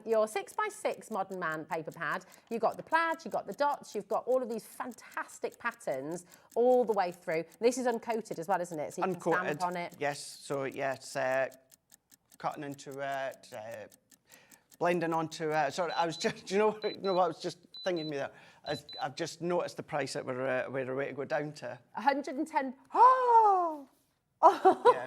Speaker 7: your 6x6 Modern Man paper pad. You've got the plaid, you've got the dots, you've got all of these fantastic patterns all the way through. This is uncoated as well, isn't it? So you can stamp on it.
Speaker 6: Yes. So yes. cutting into it, blending onto it. Sorry, I was just, do you know what I was just thinking me there? I've just noticed the price that we're ready to go down to.
Speaker 7: 110. Oh!
Speaker 6: Yeah.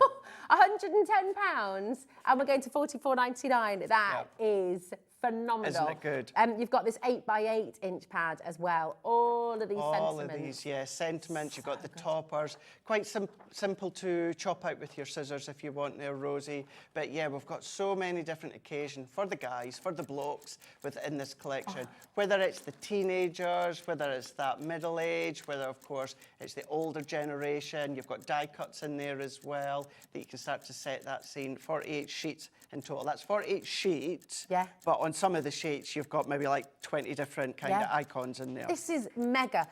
Speaker 7: £110, and we're going to £44.99. That is phenomenal.
Speaker 6: Isn't it good?
Speaker 7: You've got this 8x8 inch pad as well. All of these
Speaker 6: All
Speaker 7: sentiments.
Speaker 6: of these, yeah, sentiments. You've got the toppers. Quite simple to chop out with your scissors if you want there, Rosie. But yeah, we've got so many different occasions for the guys, for the blokes within this collection. Whether it's the teenagers, whether it's that middle age, whether, of course, it's the older generation. You've got die cuts in there as well that you can start to set that scene. 48 sheets in total. That's 48 sheets.
Speaker 7: Yeah.
Speaker 6: But on some of the sheets, you've got maybe like 20 different kind of icons in there.
Speaker 7: This is mega.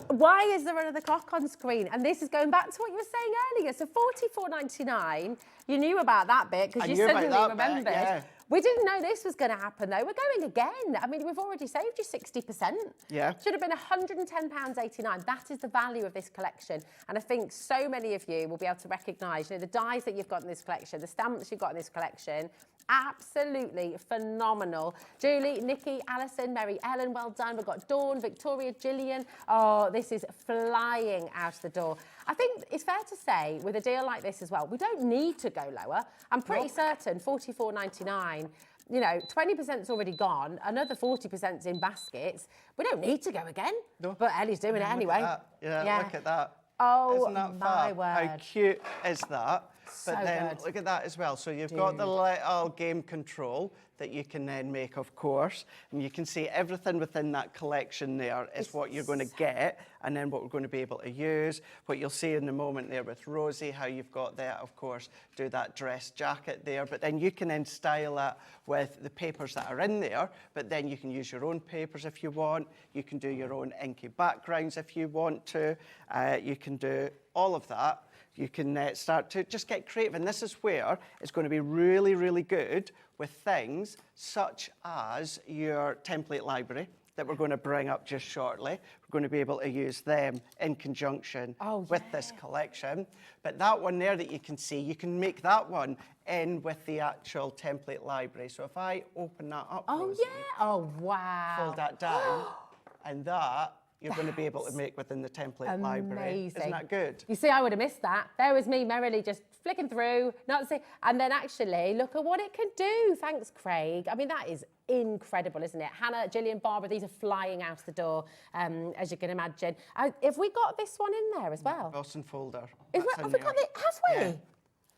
Speaker 7: Why is there another clock on screen? And this is going back to what you were saying earlier. So £44.99, you knew about that bit because you suddenly remembered.
Speaker 6: Yeah.
Speaker 7: We didn't know this was going to happen though. We're going again. I mean, we've already saved you 60%.
Speaker 6: Yeah.
Speaker 7: Should have been £110.89. That is the value of this collection. And I think so many of you will be able to recognise, you know, the dies that you've got in this collection, the stamps you've got in this collection. Absolutely phenomenal. Julie, Nikki, Alison, Mary Ellen, well done. We've got Dawn, Victoria, Gillian. Oh, this is flying out the door. I think it's fair to say, with a deal like this as well, we don't need to go lower. I'm pretty certain £44.99, you know, 20%'s already gone, another 40%'s in baskets. We don't need to go again.
Speaker 6: No.
Speaker 7: But Ellie's doing it anyway.
Speaker 6: Yeah, look at that.
Speaker 7: Oh,
Speaker 6: Isn't that
Speaker 7: my
Speaker 6: fab?
Speaker 7: word.
Speaker 6: How cute is that?
Speaker 7: So
Speaker 6: But then
Speaker 7: good.
Speaker 6: look at that as well. So you've got the little game control that you can then make, of course, and you can see everything within that collection there is what you're going to get, and then what we're going to be able to use. What you'll see in the moment there with Rosie, how you've got that, of course, do that dress jacket there, but then you can then style it with the papers that are in there, but then you can use your own papers if you want. You can do your own inky backgrounds if you want to. You can do all of that. You can start to just get creative, and this is where it's going to be really, really good with things such as your template library that we're going to bring up just shortly. We're going to be able to use them in conjunction with this collection. But that one there that you can see, you can make that one in with the actual template library. So if I open that up, Rosie,
Speaker 7: Oh, wow.
Speaker 6: fold that down, and that you're going to be able to make within the template library. Isn't that good?
Speaker 7: You see, I would have missed that. There was me merrily just flicking through, not see, and then actually look at what it can do. Thanks, Craig. I mean, that is incredible, isn't it? Hannah, Gillian, Barbara, these are flying out the door, as you can imagine. Have we got this one in there as well?
Speaker 6: Wilson folder.
Speaker 7: Have we got it? Have we?
Speaker 6: Yeah.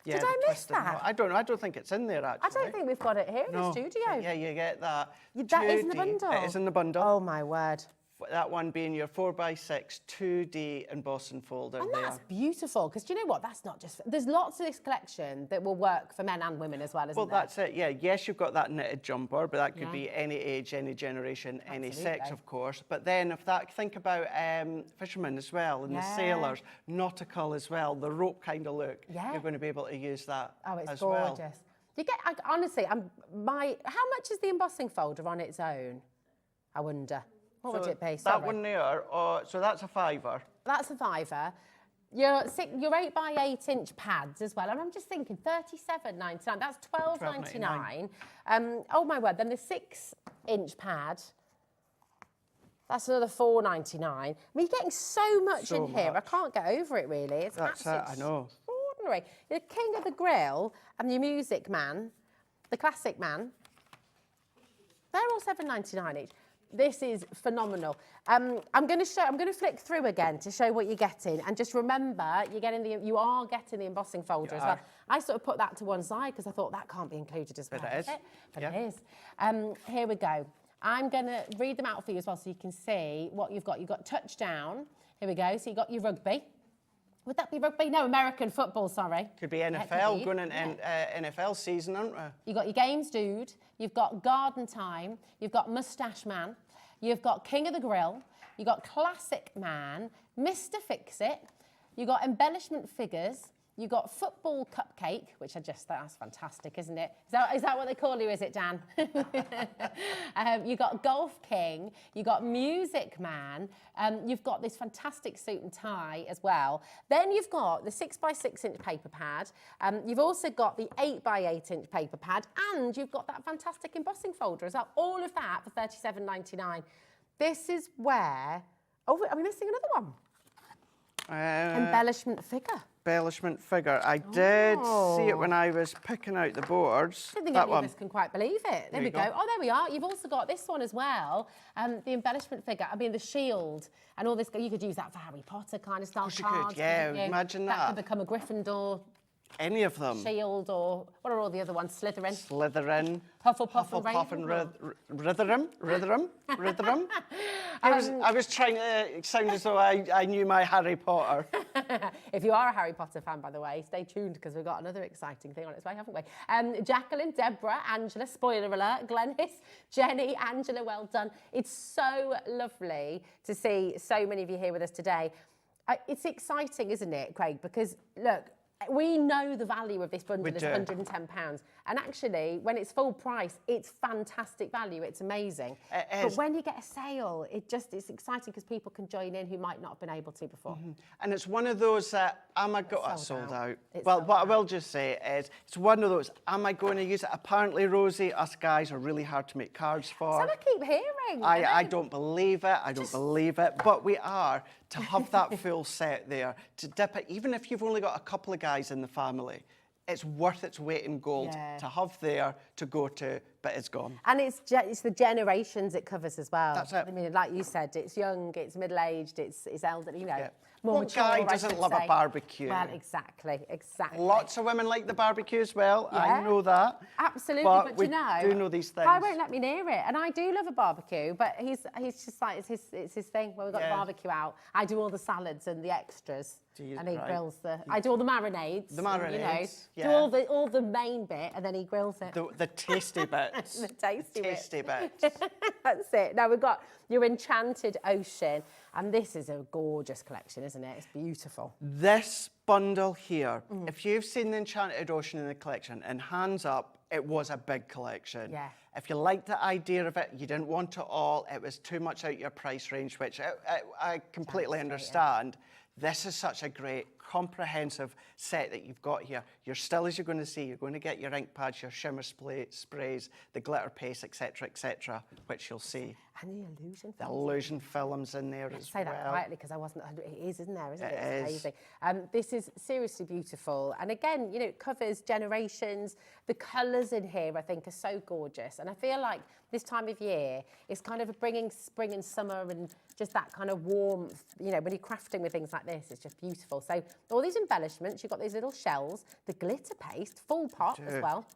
Speaker 6: Yeah,
Speaker 7: Did I miss that?
Speaker 6: I don't know. I don't think it's in there, actually.
Speaker 7: I don't think we've got it here in the studio.
Speaker 6: Yeah, you get that.
Speaker 7: That is in the
Speaker 6: 2D.
Speaker 7: bundle?
Speaker 6: It is in the bundle.
Speaker 7: Oh, my word.
Speaker 6: That one being your 4x6 2D embossing folder
Speaker 7: And
Speaker 6: there.
Speaker 7: that's beautiful, because do you know what? That's not just... There's lots of this collection that will work for men and women as well, isn't there?
Speaker 6: Well, that's it, yeah. Yes, you've got that knitted jumper, but that could be any age, any generation, any sex, of course. But then if that, think about fishermen as well, and the sailors, nautical as well, the rope kind of look.
Speaker 7: Yeah.
Speaker 6: You're going to be able to use that
Speaker 7: it's gorgeous.
Speaker 6: well.
Speaker 7: You get, honestly, how much is the embossing folder on its own? I wonder. What would it be?
Speaker 6: That one there, so that's a £5.
Speaker 7: That's a £5. Your 8x8 inch pads as well. And I'm just thinking, £37.99. That's £12.99. Oh my word! Then the 6-inch pad. That's another £4.99. I mean, you're getting so much in here. I can't get over it really. It's absolutely
Speaker 6: I know.
Speaker 7: extraordinary. The King of the Grill and your Music Man, the Classic Man. They're all £7.99 each. This is phenomenal. I'm going to flick through again to show what you're getting, and just remember, you are getting the embossing folder as well. I sort of put that to one side because I thought that can't be included as well.
Speaker 6: But it is.
Speaker 7: But it is. Here we go. I'm going to read them out for you as well, so you can see what you've got. You've got touchdown. Here we go. So you got your rugby. Would that be rugby? No, American football, sorry.
Speaker 6: Could be NFL, going in NFL season, aren't we?
Speaker 7: You've got your Games Dude, you've got Garden Time, you've got Mustache Man, you've got King of the Grill, you've got Classic Man, Mr. Fix-It, you've got Embellishment Figures, You got football cupcake, which that's fantastic, isn't it? Is that what they call you, is it, Dan? You got golf king, you got music man, you've got this fantastic suit and tie as well. Then you've got the 6x6 inch paper pad, you've also got the 8x8 inch paper pad, and you've got that fantastic embossing folder as well. All of that for £37.99. This is where, oh, are we missing another one? Embellishment figure.
Speaker 6: Embellishment figure. I did see it when I was picking out the boards.
Speaker 7: I don't think any of us can quite believe it. There we go. Oh, there we are. You've also got this one as well. The embellishment figure. I mean, the shield and all this. You could use that for Harry Potter kind of style cards.
Speaker 6: Yeah, imagine that.
Speaker 7: That could become a Gryffindor.
Speaker 6: Any of them.
Speaker 7: Shield, or what are all the other ones? Slytherin.
Speaker 6: Slytherin.
Speaker 7: Hufflepuff
Speaker 6: and Rotherham. I was trying to sound as though I knew my Harry Potter.
Speaker 7: If you are a Harry Potter fan, by the way, stay tuned because we've got another exciting thing on its way, haven't we? Jacqueline, Deborah, Angela, spoiler alert, Glenys, Jenny, Angela, well done. It's so lovely to see so many of you here with us today. It's exciting, isn't it, Craig? Because, look, we know the value of this bundle is £110. And actually, when it's full price, it's fantastic value. It's amazing. But when you get a sale, it's exciting because people can join in who might not have been able to before.
Speaker 6: And it's one of those that, sold out. Well, what I will just say is, it's one of those, am I going to use it? Apparently, Rosie, us guys are really hard to make cards for.
Speaker 7: So I keep hearing.
Speaker 6: I don't believe it. I don't believe it. But we are, to have that full set there, to dip it, even if you've only got a couple of guys in the family, it's worth its weight in gold to have there to go to, but it's gone.
Speaker 7: And it's the generations it covers as well.
Speaker 6: That's it.
Speaker 7: I mean, like you said, it's young, it's middle-aged, it's elderly, you know.
Speaker 6: Yeah.
Speaker 7: More
Speaker 6: What guy doesn't love a barbecue?
Speaker 7: Well, exactly.
Speaker 6: Lots of women like the barbecue as well. Yeah. I know that.
Speaker 7: Absolutely,
Speaker 6: but
Speaker 7: you know,
Speaker 6: do know these things.
Speaker 7: I won't let me near it, and I do love a barbecue, but he's just like it's his thing. When we've got the barbecue out, I do all the salads and the extras. And he grills I do all the marinades.
Speaker 6: The marinades,
Speaker 7: do all the main bit, and then he grills it.
Speaker 6: The tasty bits.
Speaker 7: The tasty
Speaker 6: bits.
Speaker 7: That's it. Now we've got your Enchanted Ocean, and this is a gorgeous collection, isn't it? It's beautiful.
Speaker 6: This bundle here, if you've seen the Enchanted Ocean in the collection, and hands up, it was a big collection.
Speaker 7: Yeah.
Speaker 6: If you liked the idea of it, you didn't want it all, it was too much out your price range, which I completely understand. This is such a great, comprehensive set that you've got here. You're still, as you're going to see, you're going to get your ink pads, your shimmer sprays, the glitter paste, etc., which you'll see.
Speaker 7: And the illusion films.
Speaker 6: The illusion films in there as well.
Speaker 7: Say that quietly because I wasn't. It is, isn't there? Isn't it?
Speaker 6: It
Speaker 7: It's amazing. This is seriously beautiful, and again, you know, it covers generations. The colours in here, I think, are so gorgeous, and I feel like this time of year is kind of bringing spring and summer and just that kind of warmth. You know, when you're crafting with things like this, it's just beautiful. So all these embellishments, you've got these little shells, the glitter paste, full pot as well.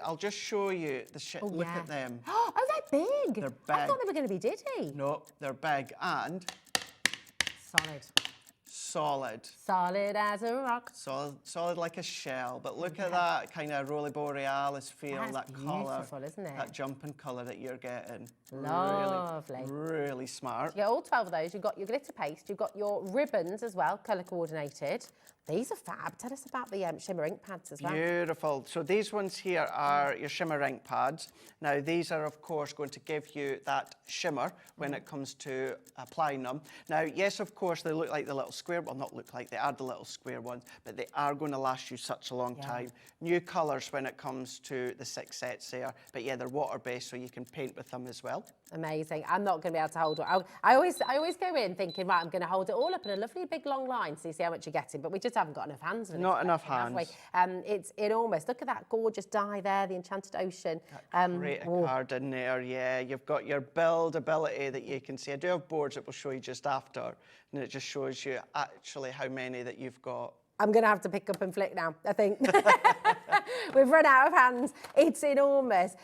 Speaker 6: I'll just show you the look at them.
Speaker 7: Oh, they're big.
Speaker 6: They're big.
Speaker 7: I thought they were going to be ditty.
Speaker 6: No, they're big and solid.
Speaker 7: Solid as a rock.
Speaker 6: Solid like a shell. But look at that kind of Roly Borealis feel, that colour.
Speaker 7: Beautiful, isn't it?
Speaker 6: That jumping colour that you're getting.
Speaker 7: Lovely.
Speaker 6: Really smart.
Speaker 7: You get all 12 of those. You've got your glitter paste. You've got your ribbons as well, colour coordinated. These are fab. Tell us about the shimmer ink pads as well.
Speaker 6: Beautiful. So these ones here are your shimmer ink pads. Now these are of course going to give you that shimmer when it comes to applying them. Now yes, of course they look like the little square, well not look like, they are the little square ones, but they are going to last you such a long time. New colours when it comes to the 6 sets there, but yeah, they're water based so you can paint with them as well.
Speaker 7: Amazing. I'm not going to be able to hold it. I always go in thinking, right, I'm going to hold it all up in a lovely big long line so you see how much you're getting, but we just haven't got enough hands.
Speaker 6: Not enough hands.
Speaker 7: It's enormous. Look at that gorgeous die there, the Enchanted Ocean.
Speaker 6: Great card in there, yeah. You've got your build ability that you can see. I do have boards that will show you just after, and it just shows you actually how many that you've got.
Speaker 7: I'm going to have to pick up and flick now, I think. We've run out of hands. It's enormous.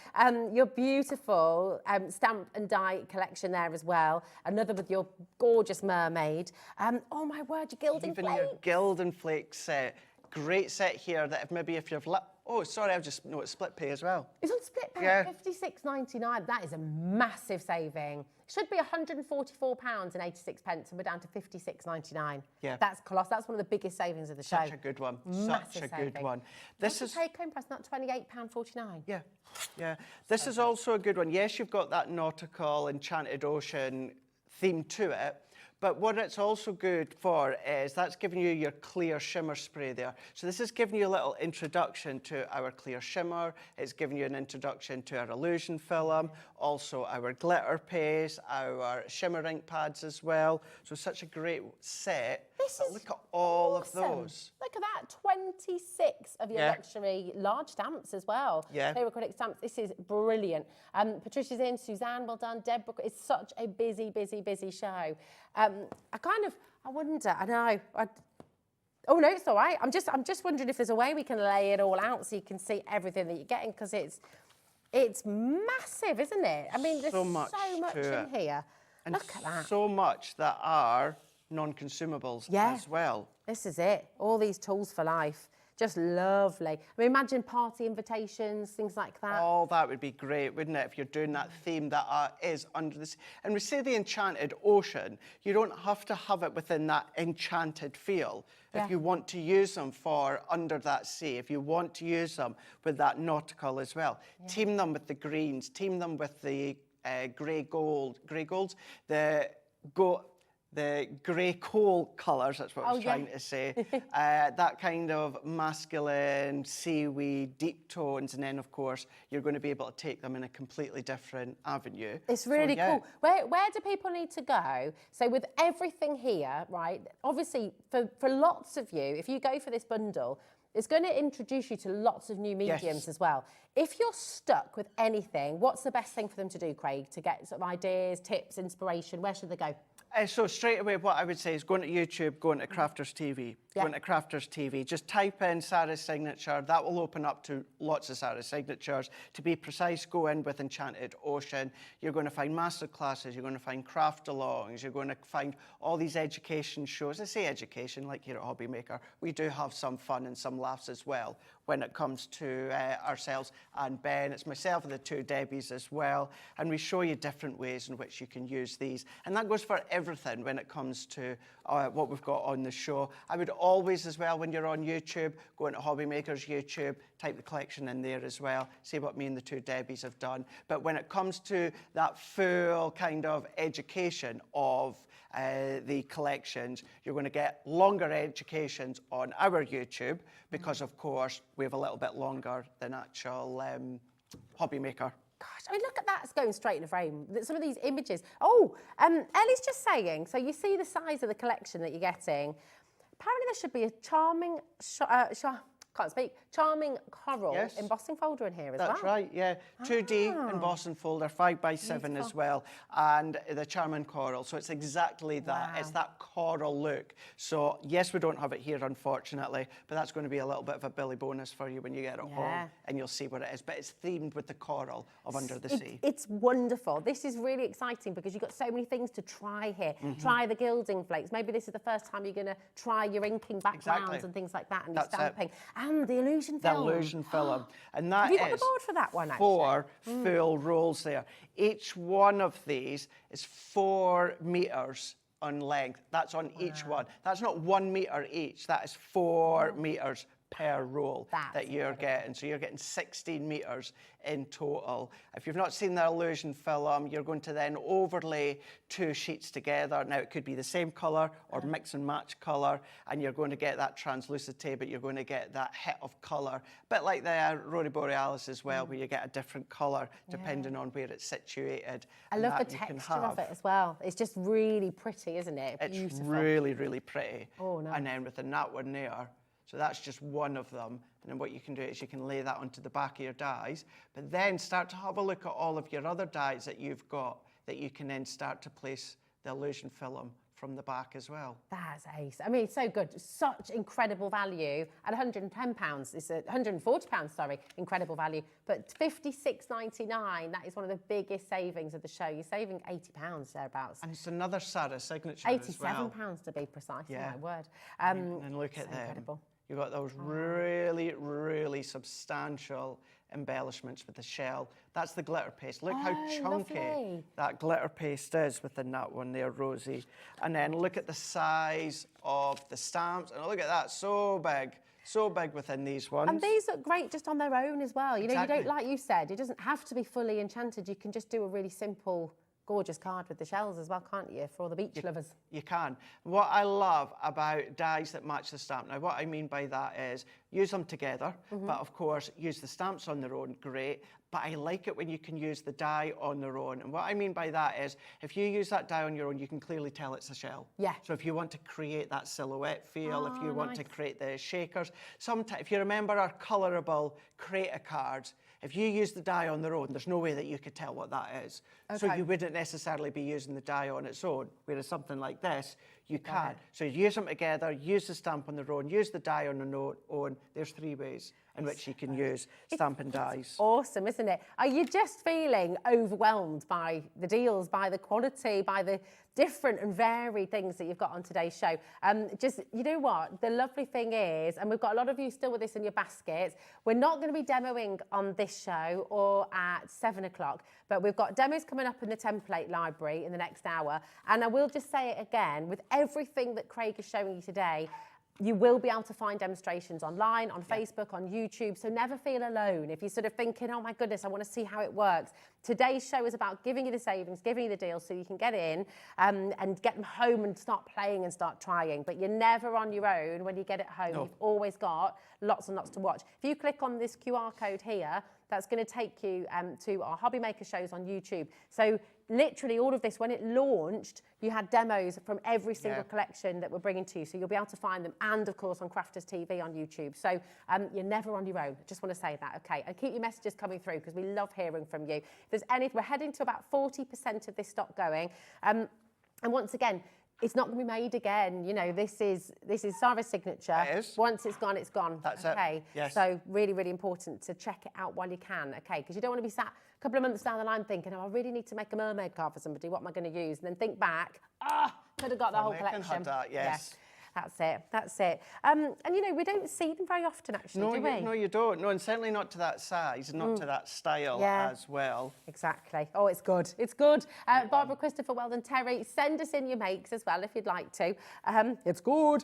Speaker 7: Your beautiful stamp and die collection there as well. Another with your gorgeous mermaid. Oh, my word, your gilding flakes.
Speaker 6: Even your gilding flakes set. great set here that if you've... Oh, sorry, I've just noticed split pay as well.
Speaker 7: It's on split pay,
Speaker 6: Yeah.
Speaker 7: £56.99. That is a massive saving. Should be £144.86, and we're down to £56.99.
Speaker 6: Yeah.
Speaker 7: That's colossal. That's one of the biggest savings of the show.
Speaker 6: Such a good one.
Speaker 7: Massive
Speaker 6: Such a good
Speaker 7: saving.
Speaker 6: one.
Speaker 7: This is take-home price, not £28.49.
Speaker 6: Yeah, yeah. This is also a good one. Yes, you've got that nautical, enchanted ocean theme to it, but what it's also good for is that's giving you your clear shimmer spray there. So this is giving you a little introduction to our clear shimmer. It's giving you an introduction to our illusion film, also our glitter paste, our shimmer ink pads as well. So such a great set. Look at all of those.
Speaker 7: Look at that, 26 of your luxury large stamps as well.
Speaker 6: Yeah.
Speaker 7: Paper acrylic stamps. This is brilliant. Patricia's in, Suzanne, well done. Deborah, it's such a busy, busy, busy show. I wonder, I know. Oh no, it's all right. I'm just wondering if there's a way we can lay it all out so you can see everything that you're getting, because it's massive, isn't it? I mean, there's so much in here.
Speaker 6: And
Speaker 7: look at that.
Speaker 6: So much that are non-consumables as well.
Speaker 7: This is it. All these tools for life. Just lovely. I mean, imagine party invitations, things like that.
Speaker 6: Oh, that would be great, wouldn't it, if you're doing that theme that is under this. And we say the enchanted ocean, you don't have to have it within that enchanted feel. If you want to use them for under that sea, if you want to use them with that nautical as well, team them with the greens, team them with the grey golds, the grey coal colours, that's what I was trying to say. That kind of masculine, seaweed, deep tones, and then, of course, you're going to be able to take them in a completely different avenue.
Speaker 7: It's really cool. Where do people need to go? So with everything here, right, obviously, for lots of you, if you go for this bundle, it's going to introduce you to lots of new mediums as well. If you're stuck with anything, what's the best thing for them to do, Craig, to get some ideas, tips, inspiration? Where should they go?
Speaker 6: So straight away, what I would say is going to YouTube, going to Crafters TV. Going to Crafters TV. Just type in Sarah's signature. That will open up to lots of Sarah's signatures. To be precise, go in with Enchanted Ocean. You're going to find master classes. You're going to find craft-alongs. You're going to find all these education shows. I say education, like here at HobbyMaker. We do have some fun and some laughs as well when it comes to ourselves and Ben. It's myself and the two Debbies as well. And we show you different ways in which you can use these. And that goes for everything when it comes to what we've got on the show. I would always as well, when you're on YouTube, go into HobbyMaker's YouTube, type the collection in there as well, see what me and the two Debbies have done. But when it comes to that full kind of education of the collections, you're going to get longer educations on our YouTube because, of course, we have a little bit longer than actual HobbyMaker.
Speaker 7: Gosh, I mean, look at that. It's going straight in the frame. Some of these images. Oh, Ellie's just saying, so you see the size of the collection that you're getting. Apparently there should be a charming, charming coral embossing folder in here as well.
Speaker 6: That's right, yeah. 2D embossing folder, 5x7 as well, and the charming coral. So it's exactly that. It's that coral look. So yes, we don't have it here, unfortunately, but that's going to be a little bit of a Billy bonus for you when you get it home, and you'll see what it is. But it's themed with the coral of Under the Sea.
Speaker 7: It's wonderful. This is really exciting because you've got so many things to try here. Try the gilding flakes. Maybe this is the first time you're going to try your inking backgrounds and things like that, and your stamping. And the illusion film.
Speaker 6: The illusion film. And that
Speaker 7: Have you got the board for that one, actually?
Speaker 6: 4 full rolls there. Each one of these is 4 meters on length. That's on each one. That's not 1 meter each. That is 4 meters per roll that you're getting. So you're getting 16 meters in total. If you've not seen the illusion film, you're going to then overlay 2 sheets together. Now it could be the same color or mix and match color, and you're going to get that translucity, but you're going to get that hit of color. A bit like the Aurora Borealis as well, where you get a different color depending on where it's situated.
Speaker 7: I love the texture of it as well. It's just really pretty, isn't it?
Speaker 6: It's really, really pretty. Oh, nice. And then within that one there, so that's just one of them. And then what you can do is you can lay that onto the back of your dies, but then start to have a look at all of your other dies that you've got that you can then start to place the illusion film from the back as well. That's
Speaker 7: ace. I mean, it's so good. Such incredible value at £110. It's £140, sorry, incredible value. But £56.99, that is one of the biggest savings of the show. You're saving £80 thereabouts.
Speaker 6: And it's another Sarah signature as well.
Speaker 7: £87 to be precise, my word.
Speaker 6: And look at them.
Speaker 7: Incredible.
Speaker 6: You've got those really, really substantial embellishments with the shell. That's the glitter paste. Look how chunky
Speaker 7: lovely.
Speaker 6: that glitter paste is within that one there, Rosie. And then look at the size of the stamps. And look at that, so big within these ones.
Speaker 7: And these look great just on their own as well. You know,
Speaker 6: Exactly.
Speaker 7: you don't, like you said, it doesn't have to be fully enchanted. You can just do a really simple, gorgeous card with the shells as well, can't you, for all the beach lovers?
Speaker 6: You can. What I love about dies that match the stamp, now what I mean by that is use them together, but of course use the stamps on their own, great, but I like it when you can use the die on their own. And what I mean by that is if you use that die on your own, you can clearly tell it's a shell.
Speaker 7: Yeah.
Speaker 6: So if you want to create that silhouette feel, if you want to create the shakers, sometimes, if you remember our colourable creator cards, if you use the die on their own, there's no way that you could tell what that is. So you wouldn't necessarily be using the die on its own, whereas something like this, you can. So you use them together, use the stamp on their own, use the die on their own. There's 3 ways in which you can use stamp and dies.
Speaker 7: Awesome, isn't it? Are you just feeling overwhelmed by the deals, by the quality, by the different and varied things that you've got on today's show? Just, you know what? The lovely thing is, and we've got a lot of you still with this in your baskets, we're not going to be demoing on this show or at 7 o'clock, but we've got demos coming up in the template library in the next hour. And I will just say it again, with everything that Craig is showing you today, you will be able to find demonstrations online, on Facebook, on YouTube, so never feel alone. If you're sort of thinking, oh my goodness, I want to see how it works. Today's show is about giving you the savings, giving you the deals so you can get in and get them home and start playing and start trying. But you're never on your own when you get it home. You've always got lots and lots to watch. If you click on this QR code here, that's going to take you to our HobbyMaker shows on YouTube. So literally all of this, when it launched, you had demos from every single collection that we're bringing to you. So you'll be able to find them, and of course on Crafters TV on YouTube. So you're never on your own. I just want to say that, okay? And keep your messages coming through because we love hearing from you. If there's any, we're heading to about 40% of this stock going. And once again, it's not going to be made again. You know, this is Sarah's signature.
Speaker 6: It is.
Speaker 7: Once it's gone, it's gone.
Speaker 6: That's
Speaker 7: okay.
Speaker 6: it. Yes.
Speaker 7: So really, really important to check it out while you can. Okay, because you don't want to be sat a couple of months down the line thinking, oh, I really need to make a mermaid card for somebody. What am I going to use? And then think back, could have got the whole collection.
Speaker 6: Had that, yes.
Speaker 7: Yeah. That's it. That's it. And you know, we don't see them very often, actually, do we?
Speaker 6: No, you don't. No, and certainly not to that size, not to that style as well.
Speaker 7: Exactly. Oh, it's good. It's good. Barbara, Christopher, Weldon, Terry, send us in your makes as well if you'd like to. It's good.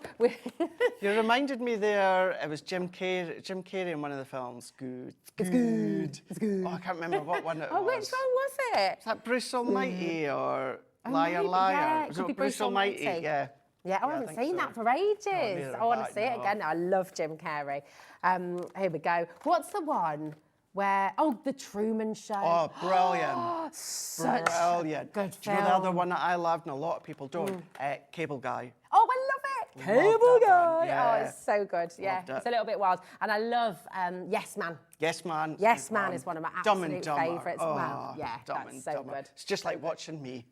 Speaker 6: You reminded me there, it was Jim Carrey in one of the films. Good. It's good. It's good. Oh, I can't remember what one it was.
Speaker 7: Oh, which one was it?
Speaker 6: Is that Bruce Almighty or Liar Liar?
Speaker 7: Yeah, it
Speaker 6: Was
Speaker 7: could
Speaker 6: it
Speaker 7: be Bruce Almighty.
Speaker 6: Yeah.
Speaker 7: Yeah, I haven't seen that for ages. I want to see it again. I love Jim Carrey. Here we go. What's the one where, the Truman Show.
Speaker 6: Oh, brilliant.
Speaker 7: Such
Speaker 6: brilliant.
Speaker 7: Good
Speaker 6: Do you know the other one that I loved and a lot of people don't? Cable Guy.
Speaker 7: Oh, I love it. Cable Guy.
Speaker 6: Yeah.
Speaker 7: Oh, it's so good. Yeah, it's a little bit wild. And I love Yes Man.
Speaker 6: Yes Man.
Speaker 7: Yes Man is one of my absolute favourites.
Speaker 6: Oh,
Speaker 7: Wow. Yeah, that's so good.
Speaker 6: It's just like watching me.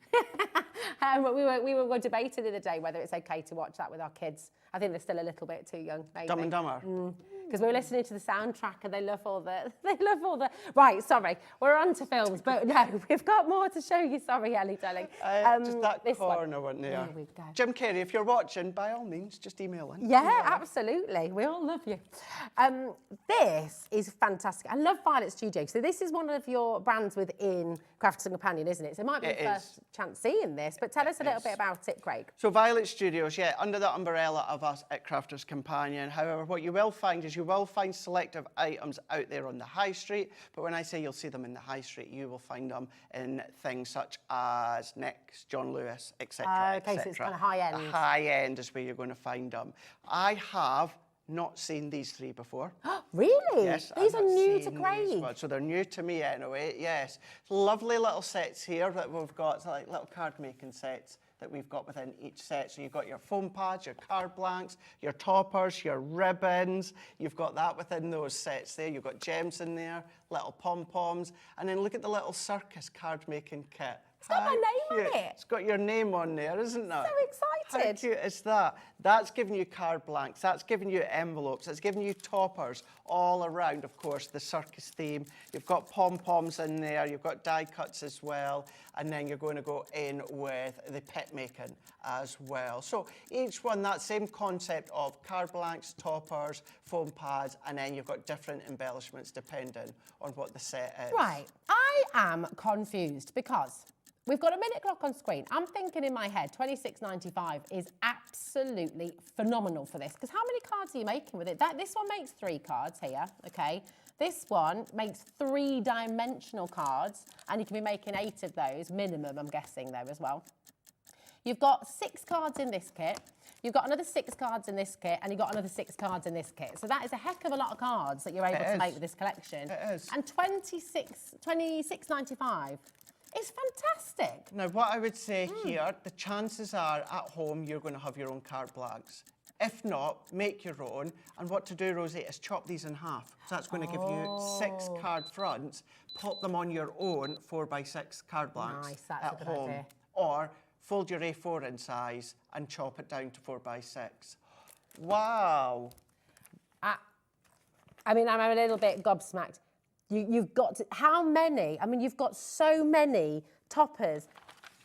Speaker 7: We were debating the other day whether it's okay to watch that with our kids. I think they're still a little bit too young, maybe.
Speaker 6: Dumb and Dumber.
Speaker 7: Because we were listening to the soundtrack and they love all the. Right, sorry, we're on to films, but no, we've got more to show you. Sorry, Ellie, darling.
Speaker 6: Just that corner one there.
Speaker 7: There we go.
Speaker 6: Jim Carrey, if you're watching, by all means, just email in.
Speaker 7: Yeah, absolutely. We all love you. This is fantastic. I love Violet Studio. So this is one of your brands within Crafters and Companion, isn't it? So it might be the first chance seeing this, but tell us a little bit about it, Craig.
Speaker 6: So Violet Studios, yeah, under the umbrella of us at Crafters Companion. However, what you will find is you will find selective items out there on the high street, but when I say you'll see them in the high street, you will find them in things such as Next, John Lewis, etc.
Speaker 7: Okay, so it's kind of high end.
Speaker 6: The high end is where you're going to find them. I have not seen these three before.
Speaker 7: Really?
Speaker 6: Yes.
Speaker 7: These are new to Craig.
Speaker 6: So they're new to me anyway, yes. Lovely little sets here that we've got, so like little card making sets that we've got within each set. So you've got your foam pads, your card blanks, your toppers, your ribbons. You've got that within those sets there. You've got gems in there, little pom-poms. And then look at the little circus card making kit
Speaker 7: It's got my name
Speaker 6: cute.
Speaker 7: on it.
Speaker 6: It's got your name on there, isn't it?
Speaker 7: So excited.
Speaker 6: How cute is that? That's giving you card blanks, that's giving you envelopes, it's giving you toppers all around, of course, the circus theme. You've got pom-poms in there, you've got die cuts as well, and then you're going to go in with the pet making as well. So each one, that same concept of card blanks, toppers, foam pads, and then you've got different embellishments depending on what the set is.
Speaker 7: Right, I am confused because we've got a minute clock on screen. I'm thinking in my head, $26.95 is absolutely phenomenal for this, because how many cards are you making with it? This one makes 3 cards here, okay? This one makes 3-dimensional cards, and you can be making 8 of those, minimum, I'm guessing, there as well. You've got 6 cards in this kit, you've got another 6 cards in this kit, and you've got another 6 cards in this kit. So that is a heck of a lot of cards that you're able to make with this collection.
Speaker 6: It is.
Speaker 7: And $26.95 is fantastic.
Speaker 6: Now, what I would say here, the chances are at home you're going to have your own card blanks. If not, make your own. And what to do, Rosie, is chop these in half. So that's going to give you 6 card fronts. Pop them on your own 4x6 card blanks
Speaker 7: Nice, that's
Speaker 6: at
Speaker 7: a good
Speaker 6: home.
Speaker 7: idea.
Speaker 6: Or fold your A4 in size and chop it down to 4x6. Wow.
Speaker 7: I mean, I'm a little bit gobsmacked. You've got to, how many? I mean, you've got so many toppers,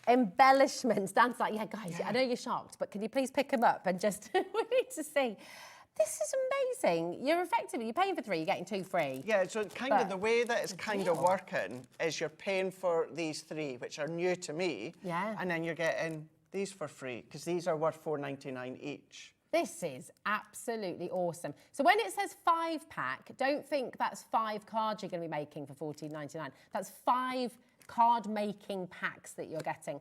Speaker 7: embellishments. Dan's like, yeah, guys, I know you're shocked, but can you please pick them up and just, we need to see. This is amazing. You're paying for 3, you're getting 2 free.
Speaker 6: Yeah, so kind of the way that it's kind of working is you're paying for these 3, which are new to me.
Speaker 7: Yeah.
Speaker 6: And then you're getting these for free, because these are worth $4.99 each.
Speaker 7: This is absolutely awesome. So when it says 5-pack, don't think that's 5 cards you're going to be making for $14.99. That's 5 card making packs that you're getting.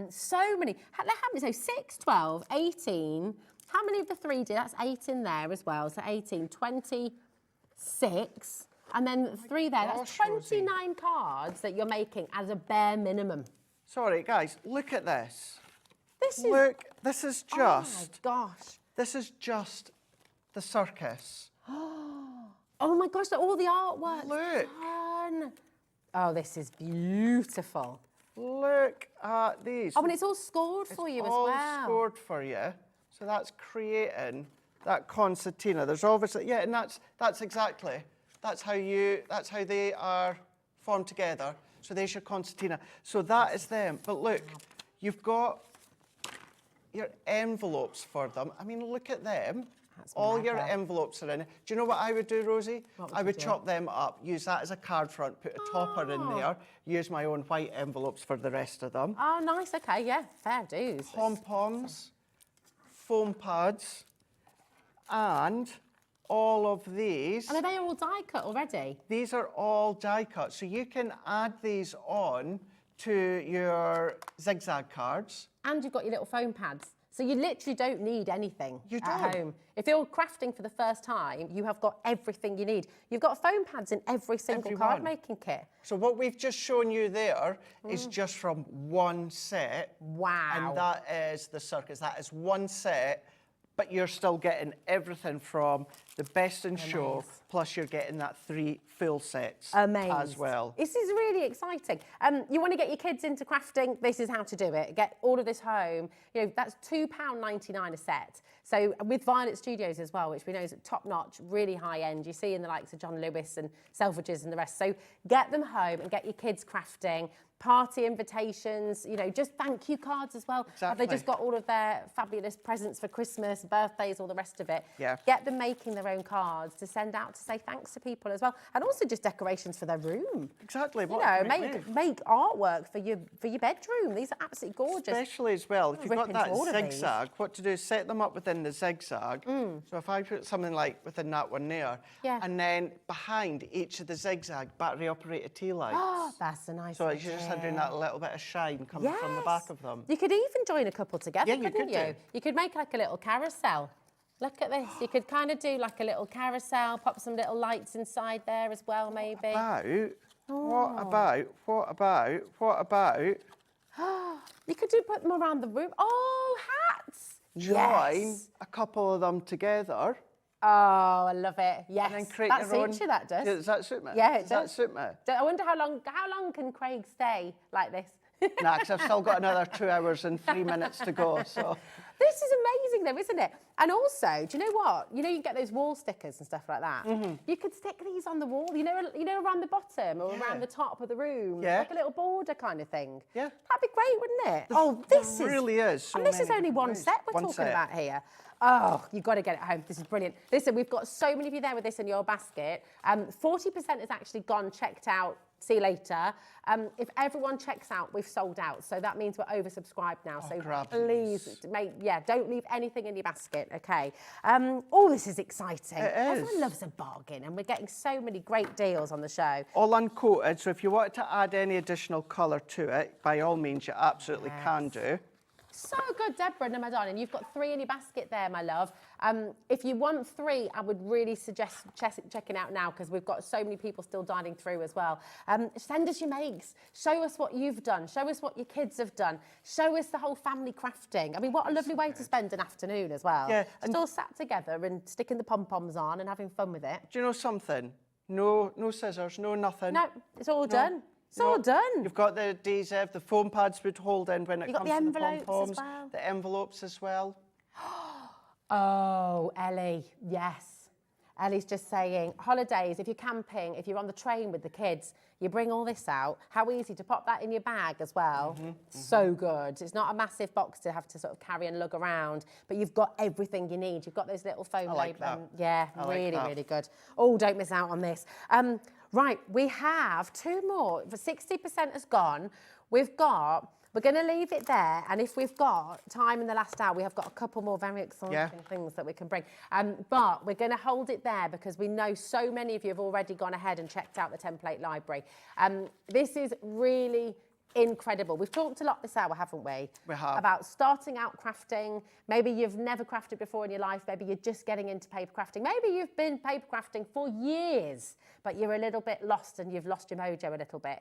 Speaker 7: So many. How many? So 6, 12, 18. How many of the 3D? That's 8 in there as well. So 18, 26. And then 3 there. That's 29
Speaker 6: Rosie.
Speaker 7: cards that you're making as a bare minimum.
Speaker 6: Sorry, guys, look at this.
Speaker 7: This is...
Speaker 6: Look, this is just...
Speaker 7: Oh, my gosh.
Speaker 6: This is just the circus.
Speaker 7: Oh, my gosh, all the artwork.
Speaker 6: Look.
Speaker 7: Fun. Oh, this is beautiful.
Speaker 6: Look at these.
Speaker 7: Oh, and it's all scored for you as well.
Speaker 6: It's all scored for you. So that's creating that concertina. There's obviously, yeah, and that's exactly, that's how they are formed together. So there's your concertina. So that is them. But look, you've got your envelopes for them. I mean, look at them. All your envelopes are in it. Do you know what I would do, Rosie? I would chop them up, use that as a card front, put a topper in there, use my own white envelopes for the rest of them.
Speaker 7: Oh, nice. Okay, yeah, fair dues.
Speaker 6: Pom-poms, foam pads, and all of these.
Speaker 7: And are they all die cut already?
Speaker 6: These are all die cut, so you can add these on to your zigzag cards.
Speaker 7: And you've got your little foam pads. So you literally don't need anything at
Speaker 6: don't.
Speaker 7: home. If you're crafting for the first time, you have got everything you need. You've got foam pads in every single card making kit.
Speaker 6: So what we've just shown you there is just from one set.
Speaker 7: Wow.
Speaker 6: And that is the circus. That is one set, but you're still getting everything from the best in show, plus you're getting that 3 full sets as well.
Speaker 7: This is really exciting. You want to get your kids into crafting, this is how to do it. Get all of this home. You know, that's £2.99 a set. So with Violet Studios as well, which we know is top notch, really high end. You see in the likes of John Lewis and Selfridges and the rest. So get them home and get your kids crafting. Party invitations, you know, just thank you cards as well.
Speaker 6: Exactly.
Speaker 7: Have they just got all of their fabulous presents for Christmas, birthdays, all the rest of it?
Speaker 6: Yeah.
Speaker 7: Get them making their own cards to send out to say thanks to people as well. And also just decorations for their room.
Speaker 6: Exactly.
Speaker 7: You know, make artwork for your bedroom. These are absolutely gorgeous.
Speaker 6: Especially as well, if you've got that
Speaker 7: all of
Speaker 6: zigzag, what to do is set them up within the zigzag. So if I put something like within that one there, and then behind each of the zigzag battery operated tea lights.
Speaker 7: Oh, that's a nice
Speaker 6: So
Speaker 7: idea.
Speaker 6: you're just having that little bit of shine coming from the back of them.
Speaker 7: You could even join a couple together,
Speaker 6: Yeah, you
Speaker 7: couldn't
Speaker 6: could
Speaker 7: you?
Speaker 6: do.
Speaker 7: You could make like a little carousel. Look at this. You could kind of do like a little carousel, pop some little lights inside there as well, maybe.
Speaker 6: What about?
Speaker 7: You could put them around the room. Oh, hats!
Speaker 6: Join a couple of them together.
Speaker 7: Oh, I love it. Yes,
Speaker 6: And then create
Speaker 7: that
Speaker 6: your own.
Speaker 7: suits you, that does.
Speaker 6: Does that suit me?
Speaker 7: Yeah, it
Speaker 6: does. That suit me?
Speaker 7: I wonder how long can Craig stay like this?
Speaker 6: Nah, because I've still got another 2 hours and 3 minutes to go, so...
Speaker 7: This is amazing though, isn't it? And also, do you know what? You know, you get those wall stickers and stuff like that. You could stick these on the wall, you know, around the bottom or around the top of the room.
Speaker 6: Yeah.
Speaker 7: Like a little border kind of thing.
Speaker 6: Yeah.
Speaker 7: That'd be great, wouldn't it? Oh, this
Speaker 6: really is.
Speaker 7: And this is only one set we're talking about here. Oh, you've got to get it home. This is brilliant. Listen, we've got so many of you there with this in your basket. 40% has actually gone, checked out. See you later. If everyone checks out, we've sold out. So that means we're oversubscribed now. So please, don't leave anything in your basket, okay? Oh, this is exciting.
Speaker 6: It is.
Speaker 7: Everyone loves a bargain, and we're getting so many great deals on the show.
Speaker 6: All uncoated, so if you wanted to add any additional colour to it, by all means, you absolutely can do.
Speaker 7: So good, Deborah, my darling. You've got 3 in your basket there, my love. If you want 3, I would really suggest checking out now because we've got so many people still dialing through as well. Send us your makes. Show us what you've done. Show us what your kids have done. Show us the whole family crafting. I mean, what a lovely way to spend an afternoon as well.
Speaker 6: Yeah,
Speaker 7: Just all sat together and sticking the pom-poms on and having fun with it.
Speaker 6: Do you know something? No scissors, no nothing.
Speaker 7: No, it's all done. It's all done.
Speaker 6: You've got the adhesive, the foam pads would hold in when it comes to the
Speaker 7: envelopes
Speaker 6: pom-poms.
Speaker 7: as well.
Speaker 6: The envelopes as well.
Speaker 7: Oh, Ellie, yes. Ellie's just saying, holidays, if you're camping, if you're on the train with the kids, you bring all this out. How easy to pop that in your bag as well. So good. It's not a massive box to have to sort of carry and lug around, but you've got everything you need. You've got those little foam labels. Yeah, really good. Oh, don't miss out on this. Right, we have 2 more. The 60% has gone. We're going to leave it there, and if we've got time in the last hour, we have got a couple more very exciting things that we can bring. But we're going to hold it there because we know so many of you have already gone ahead and checked out the template library. This is really incredible. We've talked a lot this hour, haven't we?
Speaker 6: We have.
Speaker 7: About starting out crafting. Maybe you've never crafted before in your life. Maybe you're just getting into paper crafting. Maybe you've been paper crafting for years, but you're a little bit lost and you've lost your mojo a little bit.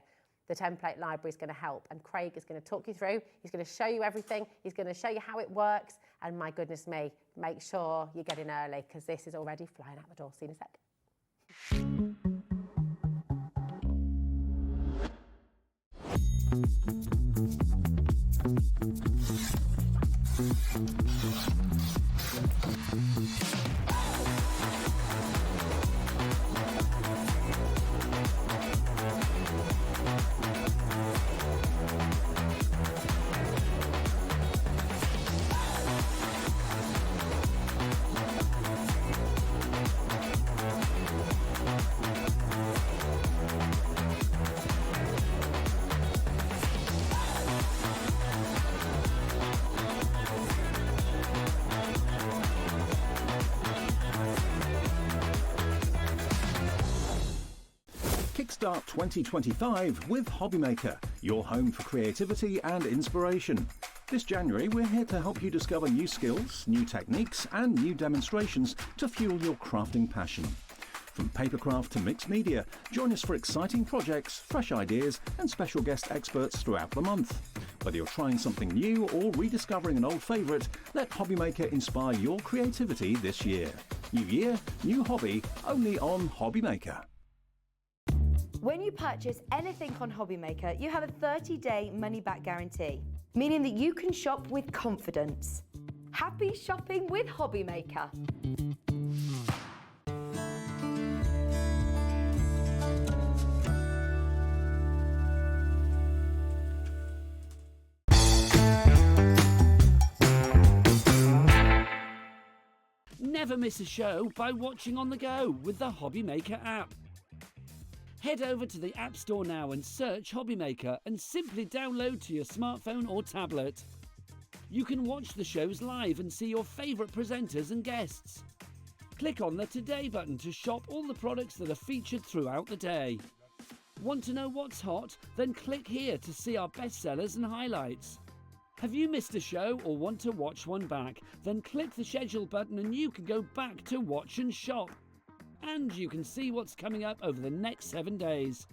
Speaker 7: The template library is going to help, and Craig is going to talk you through. He's going to show you everything. He's going to show you how it works. And my goodness me, make sure you get in early because this is already flying out the door. See you in a sec.
Speaker 2: Kickstart 2025 with HobbyMaker, your home for creativity and inspiration. This January, we're here to help you discover new skills, new techniques, and new demonstrations to fuel your crafting passion. From papercraft to mixed media, join us for exciting projects, fresh ideas, and special guest experts throughout the month. Whether you're trying something new or rediscovering an old favourite, let HobbyMaker inspire your creativity this year. New year, new hobby, only on HobbyMaker.
Speaker 3: When you purchase anything on HobbyMaker, you have a 30-day money-back guarantee, meaning that you can shop with confidence. Happy shopping with HobbyMaker.
Speaker 5: Never miss a show by watching on the go with the HobbyMaker app. Head over to the App Store now and search HobbyMaker and simply download to your smartphone or tablet. You can watch the shows live and see your favourite presenters and guests. Click on the Today button to shop all the products that are featured throughout the day. Want to know what's hot? Then click here to see our bestsellers and highlights. Have you missed a show or want to watch one back? Then click the schedule button and you can go back to watch and shop. And you can see what's coming up over the next 7 days.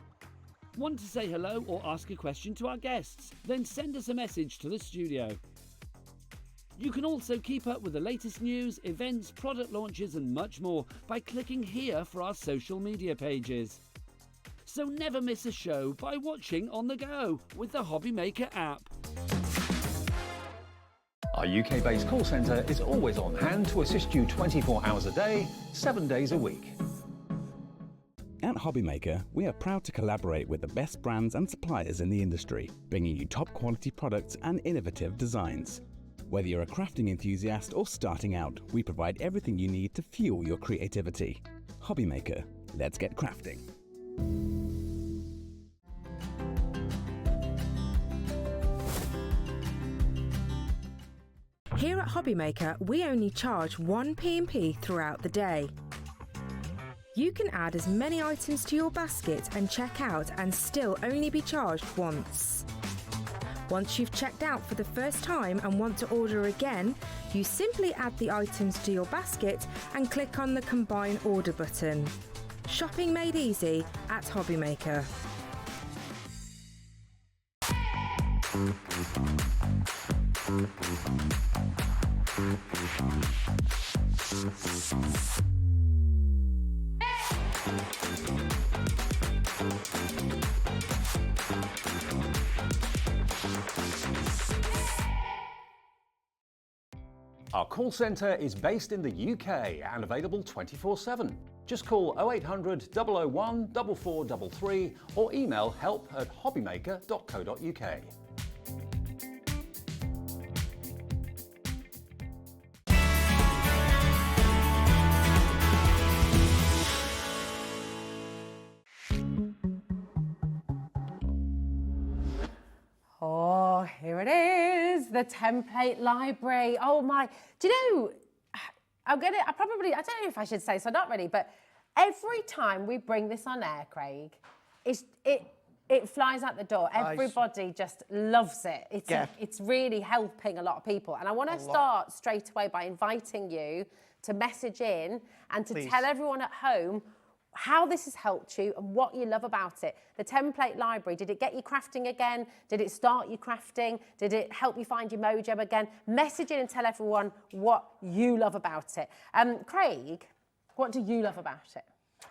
Speaker 5: Want to say hello or ask a question to our guests? Then send us a message to the studio. You can also keep up with the latest news, events, product launches and much more by clicking here for our social media pages. So never miss a show by watching on the go with the HobbyMaker app.
Speaker 2: Our UK-based call centre is always on hand to assist you 24 hours a day, 7 days a week.
Speaker 9: At HobbyMaker, we are proud to collaborate with the best brands and suppliers in the industry, bringing you top quality products and innovative designs. Whether you're a crafting enthusiast or starting out, we provide everything you need to fuel your creativity. HobbyMaker, let's get crafting.
Speaker 4: Here at HobbyMaker, we only charge 1 P&P throughout the day. You can add as many items to your basket and check out and still only be charged once. Once you've checked out for the first time and want to order again, you simply add the items to your basket and click on the Combine Order button. Shopping made easy at HobbyMaker.
Speaker 2: Our call centre is based in the UK and available 24/7. Just call 0800 001 4433 or email help@hobbymaker.co.uk.
Speaker 7: Oh, here it is, the template library. Oh my, do you know, I don't know if I should say so, not really, but every time we bring this on air, Craig, it flies out the door. Everybody just loves it. It's really helping a lot of people. And I want to start straight away by inviting you to message in and to tell everyone at home how this has helped you and what you love about it. The template library, did it get you crafting again? Did it start you crafting? Did it help you find your mojo again? Message in and tell everyone what you love about it. Craig, what do you love about it?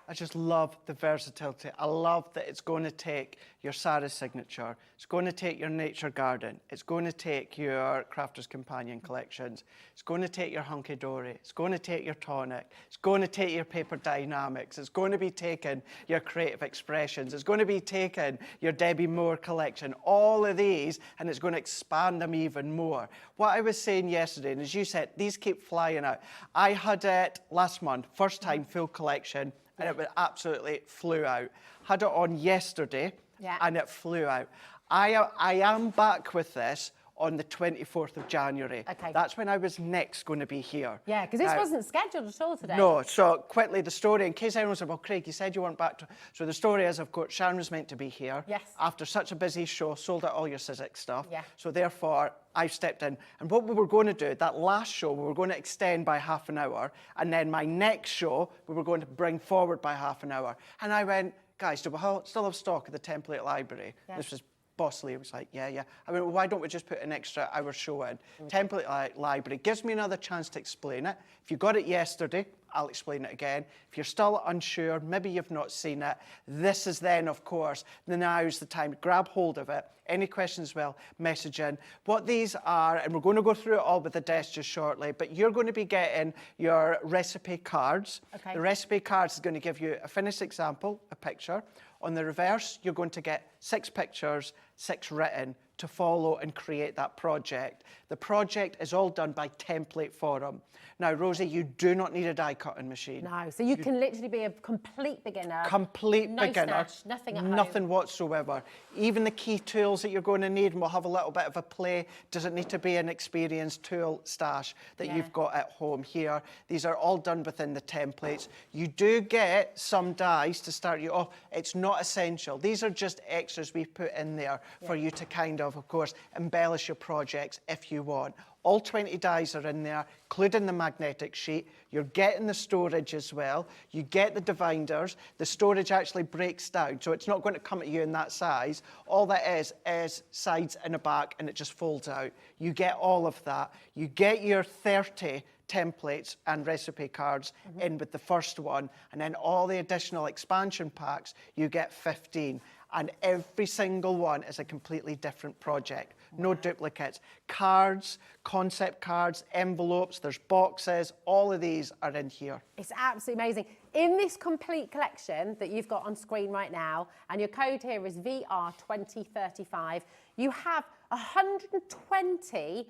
Speaker 6: I just love the versatility. I love that it's going to take your Sarah's signature. It's going to take your nature garden. It's going to take your Crafter's Companion collections. It's going to take your hunky dory. It's going to take your tonic. It's going to take your paper dynamics. It's going to be taking your creative expressions. It's going to be taking your Debbi Moore collection. All of these, and it's going to expand them even more. What I was saying yesterday, and as you said, these keep flying out. I had it last month, first time full collection, and it absolutely flew out. Had it on yesterday, and it flew out. I am back with this on the 24th of January.
Speaker 7: Okay.
Speaker 6: That's when I was next going to be here.
Speaker 7: Yeah, because this wasn't scheduled at all today.
Speaker 6: No, so quickly the story, in case anyone said, well, Craig, you said you weren't back. So the story is, of course, Sharon was meant to be here.
Speaker 7: Yes.
Speaker 6: After such a busy show, sold out all your Sizzix stuff.
Speaker 7: Yeah.
Speaker 6: So therefore, I stepped in. And what we were going to do, that last show, we were going to extend by half an hour. And then my next show, we were going to bring forward by half an hour. And I went, guys, do we still have stock of the template library?
Speaker 7: Yeah.
Speaker 6: This was Boss Lee was like, yeah. I mean, well, why don't we just put an extra hour show in? Template library gives me another chance to explain it. If you got it yesterday, I'll explain it again. If you're still unsure, maybe you've not seen it, this is then, of course, now's the time. Grab hold of it. Any questions, well, message in. What these are, and we're going to go through it all with the desk just shortly, but you're going to be getting your recipe cards.
Speaker 7: Okay.
Speaker 6: The recipe cards is going to give you a finished example, a picture. On the reverse, you're going to get 6 pictures, 6 written to follow and create that project. The project is all done by Template Forum. Now, Rosie, you do not need a die cutting machine.
Speaker 7: No, so you can literally be a complete beginner.
Speaker 6: Complete beginner.
Speaker 7: Stash, nothing at home.
Speaker 6: Nothing whatsoever. Even the key tools that you're going to need, and we'll have a little bit of a play, does it need to be an experienced tool stash that you've got at home here? These are all done within the templates. You do get some dies to start you off. It's not essential. These are just extras we've put in there for you to kind of course, embellish your projects if you want. All 20 dies are in there, including the magnetic sheet. You're getting the storage as well. You get the dividers. The storage actually breaks down, so it's not going to come at you in that size. All that is sides and a back, and it just folds out. You get all of that. You get your 30 templates and recipe cards in with the first one, and then all the additional expansion packs, you get 15. And every single one is a completely different project. No duplicates. Cards, concept cards, envelopes, there's boxes, all of these are in here.
Speaker 7: It's absolutely amazing. In this complete collection that you've got on screen right now, and your code here is VR2035, you have 120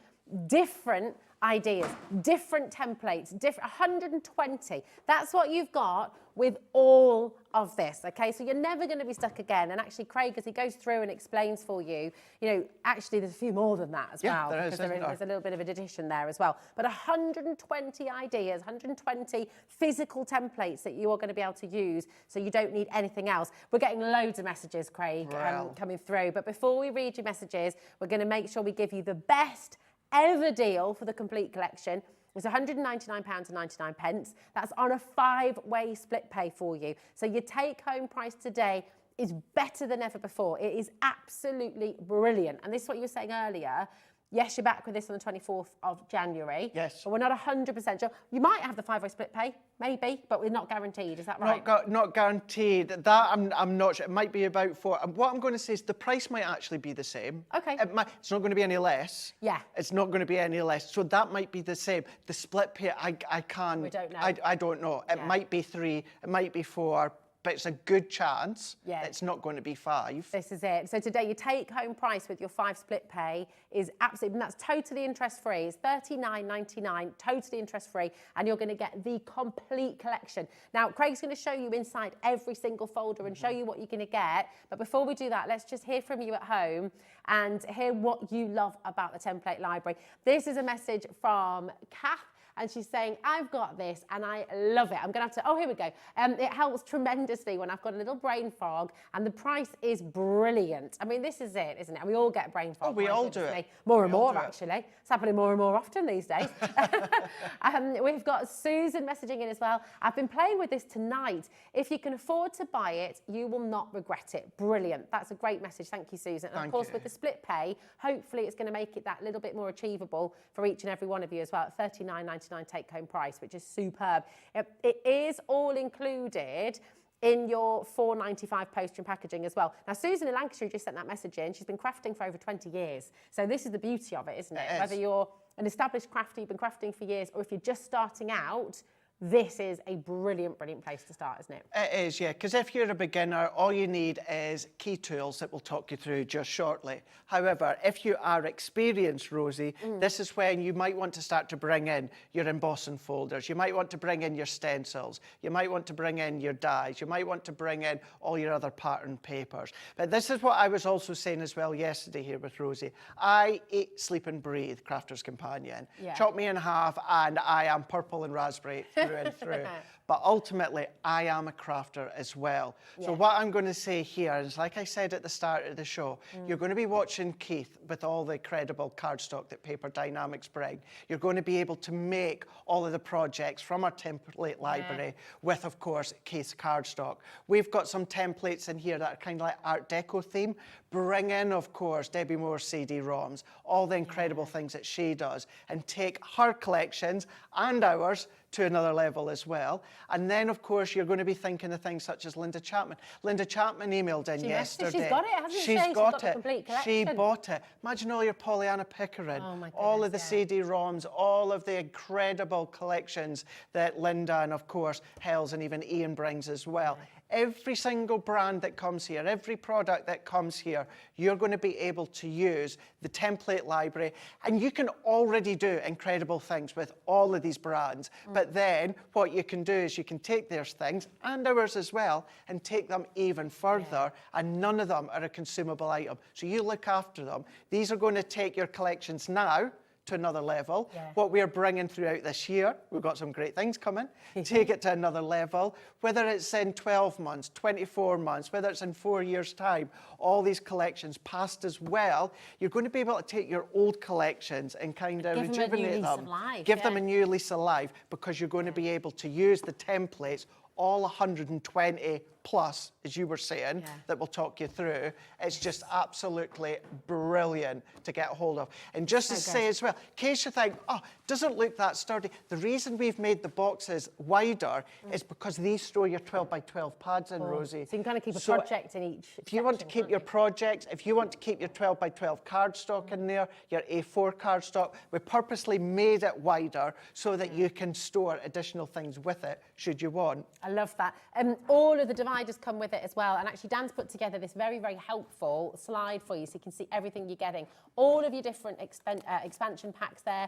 Speaker 7: different ideas, different templates, 120. That's what you've got with all of this, okay? So you're never going to be stuck again. And actually, Craig, as he goes through and explains for you, you know, actually there's a few more than that as well.
Speaker 6: There is,
Speaker 7: because there's a little bit of an addition there as well. But 120 ideas, 120 physical templates that you are going to be able to use, so you don't need anything else. We're getting loads of messages, Craig, coming through. But before we read your messages, we're going to make sure we give you the best ever deal for the complete collection. It's £199.99. That's on a 5-way split pay for you. So your take-home price today is better than ever before. It is absolutely brilliant. And this is what you were saying earlier. Yes, you're back with this on the 24th of January.
Speaker 6: Yes.
Speaker 7: But we're not 100% sure. You might have the 5-way split pay, maybe, but we're not guaranteed. Is that right?
Speaker 6: Not guaranteed. That I'm not sure. It might be about 4. And what I'm going to say is the price might actually be the same.
Speaker 7: Okay.
Speaker 6: It's not going to be any less.
Speaker 7: Yeah.
Speaker 6: It's not going to be any less. So that might be the same. The split pay, I can't.
Speaker 7: We don't know.
Speaker 6: I don't know. It might be 3. It might be 4. But it's a good chance it's not going to be 5.
Speaker 7: This is it. So today, your take-home price with your 5 split pay is absolutely, and that's totally interest-free. It's $39.99, totally interest-free, and you're going to get the complete collection. Now, Craig's going to show you inside every single folder and show you what you're going to get. But before we do that, let's just hear from you at home and hear what you love about the template library. This is a message from Kath. And she's saying, I've got this and I love it. I'm going to have to, oh, here we go. It helps tremendously when I've got a little brain fog, and the price is brilliant. I mean, this is it, isn't it? And we all get brain fog.
Speaker 6: Oh, we all do it.
Speaker 7: More and more, actually. It's happening more and more often these days. We've got Susan messaging in as well. I've been playing with this tonight. If you can afford to buy it, you will not regret it. Brilliant. That's a great message. Thank you, Susan. And of course, with the split pay, hopefully it's going to make it that little bit more achievable for each and every one of you as well at $39.99 take-home price, which is superb. It is all included in your $4.95 postage and packaging as well. Now, Susan in Lancashire just sent that message in. She's been crafting for over 20 years. So this is the beauty of it, isn't it? Whether you're an established crafter, you've been crafting for years, or if you're just starting out, this is a brilliant, brilliant place to start, isn't it?
Speaker 6: It is, yeah, because if you're a beginner, all you need is key tools that we'll talk you through just shortly. However, if you are experienced, Rosie, this is when you might want to start to bring in your embossing folders. You might want to bring in your stencils. You might want to bring in your dies. You might want to bring in all your other pattern papers. But this is what I was also saying as well yesterday here with Rosie. I eat, sleep and breathe Crafter's Companion. Yeah. Chop me in half and I am purple and raspberry through and through. But ultimately, I am a crafter as well. Yeah. So what I'm going to say here is, like I said at the start of the show, you're going to be watching Keith with all the incredible cardstock that Paper Dynamics bring. You're going to be able to make all of the projects from our template library with, of course, Keith's cardstock. We've got some templates in here that are kind of like Art Deco theme. Bring in, of course, Debbi Moore CD-ROMs, all the incredible things that she does, and take her collections and ours to another level as well. And then, of course, you're going to be thinking of things such as Linda Chapman. Linda Chapman emailed in yesterday.
Speaker 7: She's got it, hasn't she?
Speaker 6: She's got
Speaker 7: the complete collection.
Speaker 6: She bought it. Imagine all your Pollyanna Pickering, all of the CD-ROMs, all of the incredible collections that Linda and, of course, Hells and even Ian brings as well. Every single brand that comes here, every product that comes here, you're going to be able to use the template library, and you can already do incredible things with all of these brands. But then what you can do is you can take their things, and ours as well, and take them even further, and none of them are a consumable item. So you look after them. These are going to take your collections now to another level. What we're bringing throughout this year, we've got some great things coming, take it to another level, whether it's in 12 months, 24 months, whether it's in 4 years' time, all these collections passed as well, you're going to be able to take your old collections and kind of rejuvenate them, give them a new lease of life, because you're going to be able to use the templates, all 120 Plus, as you were saying, that we'll talk you through. It's just absolutely brilliant to get hold of. And just to say as well, in case you think, oh, doesn't look that sturdy, the reason we've made the boxes wider is because these store your 12 by 12 pads in, Rosie.
Speaker 7: So you can kind of keep a project in each
Speaker 6: If you want to keep your projects, if you want to keep your 12 by 12 cardstock in there, your A4 cardstock, we purposely made it wider so that you can store additional things with it, should you want.
Speaker 7: I love that. All of the dividers come with it as well. And actually, Dan's put together this very, very helpful slide for you so you can see everything you're getting. All of your different expansion packs there.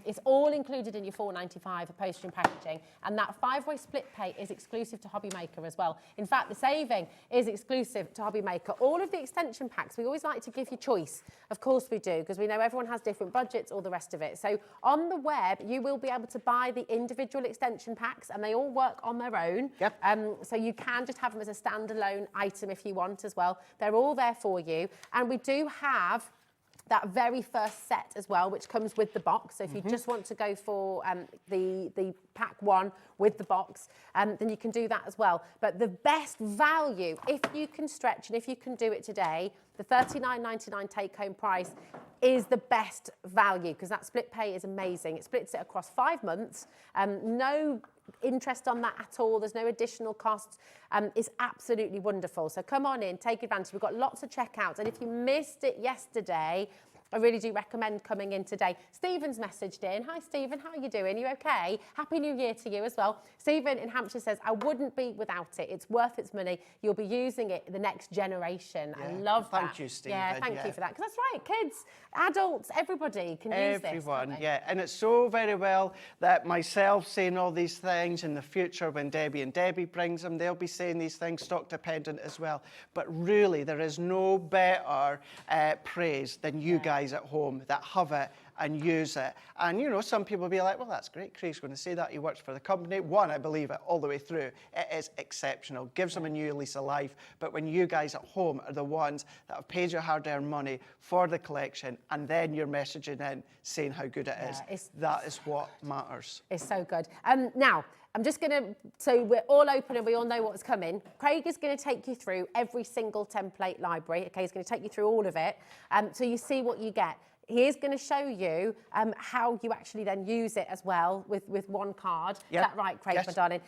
Speaker 7: It's all included in your $4.95 for postage and packaging. And that 5-way split pay is exclusive to HobbyMaker as well. In fact, the saving is exclusive to HobbyMaker. All of the extension packs, we always like to give you choice. Of course we do, because we know everyone has different budgets, all the rest of it. So on the web, you will be able to buy the individual extension packs, and they all work on their own.
Speaker 6: Yep.
Speaker 7: So you can just have them as a standalone item if you want as well. They're all there for you. And we do have that very first set as well, which comes with the box. So if you just want to go for the pack one with the box, then you can do that as well. But the best value, if you can stretch and if you can do it today, the $39.99 take-home price is the best value, because that split pay is amazing. It splits it across 5 months. No interest on that at all. There's no additional costs. It's absolutely wonderful. So come on in, take advantage. We've got lots of checkouts. And if you missed it yesterday, I really do recommend coming in today. Stephen's messaged in. Hi, Stephen. How are you doing? You okay? Happy New Year to you as well. Stephen in Hampshire says, I wouldn't be without it. It's worth its money. You'll be using it the next generation. I love that.
Speaker 6: Thank you, Stephen.
Speaker 7: Yeah, thank you for that. Because that's right. Kids, adults, everybody can use this.
Speaker 6: Everyone, yeah. And it's so very well that myself saying all these things in the future, when Debbie and Debbie brings them, they'll be saying these things, stock dependent as well. But really, there is no better praise than you guys at home that have it and use it. And, you know, some people will be like, well, that's great. Craig's going to say that. He works for the company. One, I believe it all the way through. It is exceptional. Gives them a new lease of life. But when you guys at home are the ones that have paid your hard-earned money for the collection, and then you're messaging in saying how good it is, that is what matters.
Speaker 7: It's so good. Now, I'm just going to, so we're all open and we all know what's coming. Craig is going to take you through every single template library. Okay, he's going to take you through all of it, so you see what you get. He is going to show you how you actually then use it as well with one card.
Speaker 6: Yep.
Speaker 7: Is that right, Craig,
Speaker 6: Yes.
Speaker 7: my darling?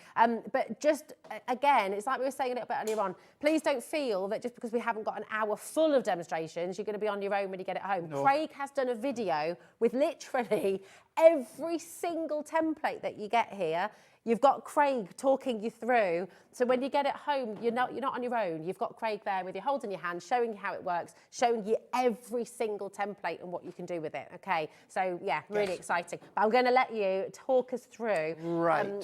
Speaker 7: But just, again, it's like we were saying a little bit earlier on, please don't feel that just because we haven't got an hour full of demonstrations, you're going to be on your own when you get it home.
Speaker 6: No.
Speaker 7: Craig has done a video with literally every single template that you get here. You've got Craig talking you through. So when you get it home, you're not on your own. You've got Craig there with you, holding your hand, showing you how it works, showing you every single template and what you can do with it. Okay, so yeah, really exciting. But I'm going to let you talk us through,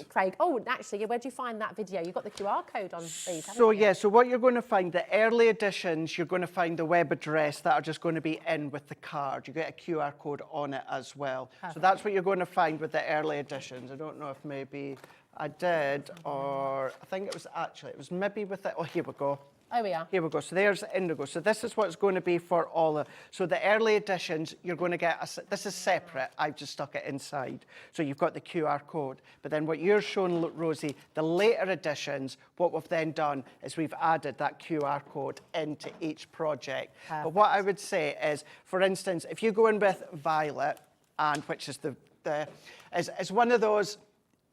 Speaker 7: Craig. Oh, actually, where'd you find that video? You've got the QR code on these, haven't you?
Speaker 6: Yeah, so what you're going to find, the early editions, you're going to find the web address that are just going to be in with the card. You get a QR code on it as well. Perfect. So that's what you're going to find with the early editions. I don't know if maybe I did, or I think it was maybe with it. Oh, here we go.
Speaker 7: Oh, we are.
Speaker 6: Here we go. So there's Indigo. So this is what it's going to be for all of. So the early editions, you're going to get, this is separate. I've just stuck it inside. So you've got the QR code. But then what you're showing, Rosie, the later editions, what we've then done is we've added that QR code into each project.
Speaker 7: Perfect.
Speaker 6: But what I would say is, for instance, if you go in with Violet, and which is is one of those,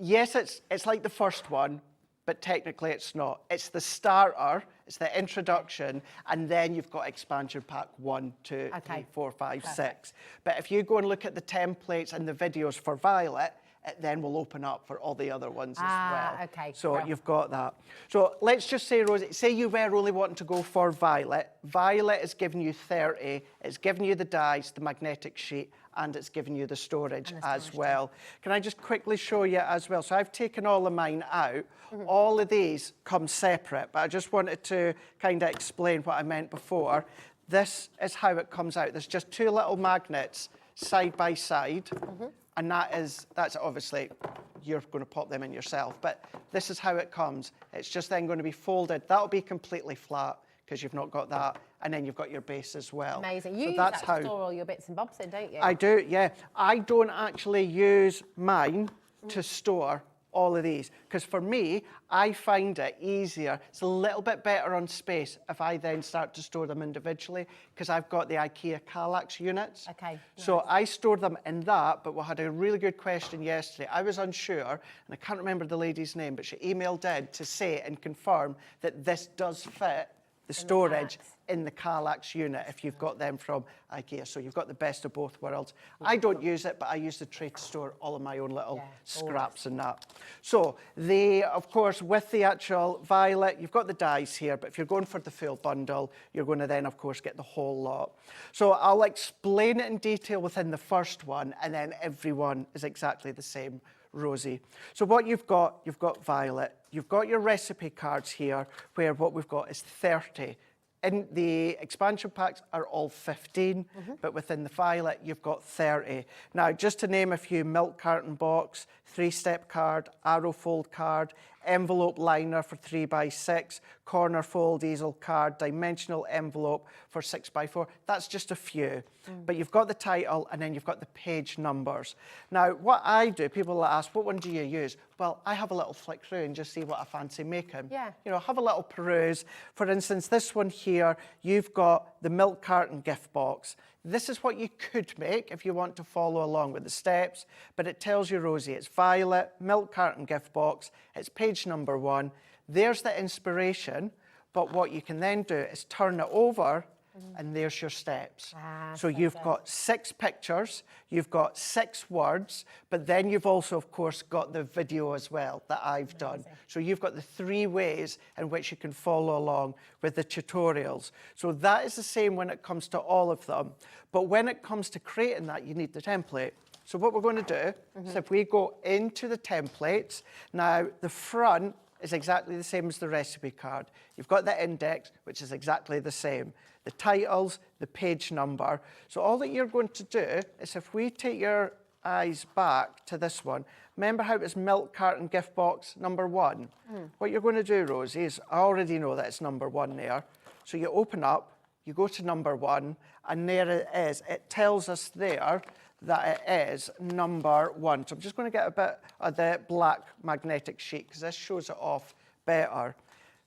Speaker 6: yes, it's like the first one, but technically it's not. It's the starter, it's the introduction, and then you've got expansion pack 1, 2, 3, 4, 5, 6. But if you go and look at the templates and the videos for Violet, it then will open up for all the other ones as well.
Speaker 7: Okay.
Speaker 6: So you've got that. So let's just say, Rosie, say you were only wanting to go for Violet. Violet is giving you 30. It's giving you the dies, the magnetic sheet, and it's giving you the storage as well. Can I just quickly show you as well? So I've taken all of mine out. All of these come separate, but I just wanted to kind of explain what I meant before. This is how it comes out. There's just 2 little magnets side by side. And that's obviously, you're going to pop them in yourself. But this is how it comes. It's just then going to be folded. That'll be completely flat because you've not got that. And then you've got your base as well.
Speaker 7: Amazing. You use that to store all your bits and bobs in, don't you?
Speaker 6: I do, yeah. I don't actually use mine to store all of these. Because for me, I find it easier. It's a little bit better on space if I then start to store them individually, because I've got the IKEA Kallax units.
Speaker 7: Okay,
Speaker 6: So I store them in that, but we had a really good question yesterday. I was unsure, and I can't remember the lady's name, but she emailed in to say and confirm that this does fit the storage in the Kallax unit if you've got them from IKEA. So you've got the best of both worlds. I don't use it, but I use the tray to store all of my own little scraps and that. So of course, with the actual violet, you've got the dies here, but if you're going for the full bundle, you're going to then, of course, get the whole lot. So I'll explain it in detail within the first one, and then everyone is exactly the same. Rosie. So what you've got violet. You've got your recipe cards here, where what we've got is 30. In the expansion packs are all 15, but within the violet, you've got 30. Now, just to name a few: milk carton box, 3-step card, arrow fold card, envelope liner for 3x6, corner fold easel card, dimensional envelope for 6x4. That's just a few. But you've got the title, and then you've got the page numbers. Now, what I do, people will ask, what one do you use? Well, I have a little flick through and just see what I fancy making.
Speaker 7: Yeah.
Speaker 6: You know, have a little peruse. For instance, this one here, you've got the milk carton gift box. This is what you could make if you want to follow along with the steps, but it tells you, Rosie, it's violet, milk carton gift box, it's page number 1. There's the inspiration, but what you can then do is turn it over, and there's your steps. So you've got 6 pictures, you've got 6 words, but then you've also, of course, got the video as well that I've done. So you've got the 3 ways in which you can follow along with the tutorials. So that is the same when it comes to all of them. But when it comes to creating that, you need the template. So what we're going to do is if we go into the templates, now the front is exactly the same as the recipe card. You've got the index, which is exactly the same. The titles, the page number. So all that you're going to do is if we take your eyes back to this one, remember how it was milk carton gift box number 1? What you're going to do, Rosie, is I already know that it's number 1 there. So you open up, you go to number 1, and there it is. It tells us there that it is number 1. So I'm just going to get a bit of the black magnetic sheet because this shows it off better.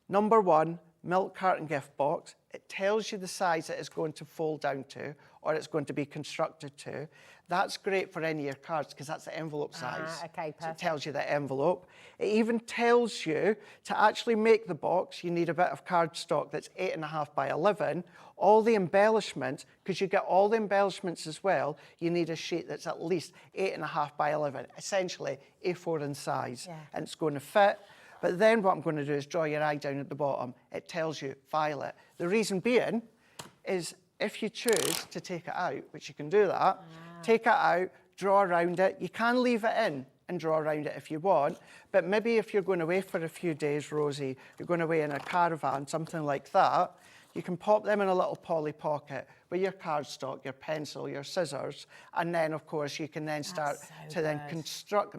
Speaker 6: Number 1, milk carton gift box. It tells you the size it is going to fold down to, or it's going to be constructed to. That's great for any of your cards because that's the envelope size.
Speaker 7: Okay, perfect.
Speaker 6: So it tells you the envelope. It even tells you to actually make the box, you need a bit of cardstock that's 8.5 by 11. All the embellishments, because you get all the embellishments as well, you need a sheet that's at least 8.5 by 11, essentially A4 in size, and it's going to fit. But then what I'm going to do is draw your eye down at the bottom. It tells you violet. The reason being is if you choose to take it out, which you can do that, take it out, draw around it. You can leave it in and draw around it if you want, but maybe if you're going away for a few days, Rosie, you're going away in a caravan, something like that, you can pop them in a little poly pocket with your cardstock, your pencil, your scissors, and then, of course, you can then start to then construct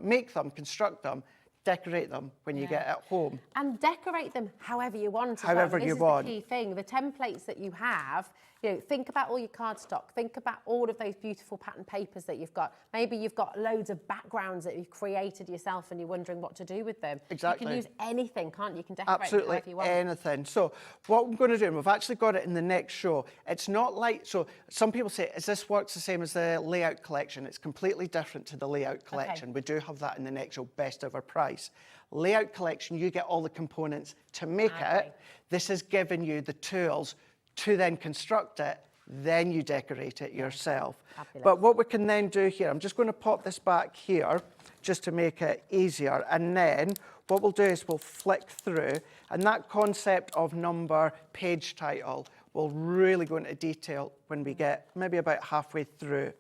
Speaker 6: them, decorate them when you get at home.
Speaker 7: And decorate them however you want.
Speaker 6: However you want.
Speaker 7: This is the key thing. The templates that you have, you know, think about all your cardstock. Think about all of those beautiful pattern papers that you've got. Maybe you've got loads of backgrounds that you've created yourself and you're wondering what to do with them.
Speaker 6: Exactly.
Speaker 7: You can use anything, can't you? You can decorate
Speaker 6: Absolutely
Speaker 7: however you want.
Speaker 6: anything. So what I'm going to do, and we've actually got it in the next show, it's not like, so some people say, is this works the same as the layout collection? It's completely different to the layout collection. We do have that in the next show, best ever price. Layout collection, you get all the components to make it. This is giving you the tools to then construct it, then you decorate it yourself.
Speaker 7: Fabulous.
Speaker 6: But what we can then do here, I'm just going to pop this back here just to make it easier, and then what we'll do is we'll flick through, and that concept of number, page title, will really go into detail when we get maybe about halfway through.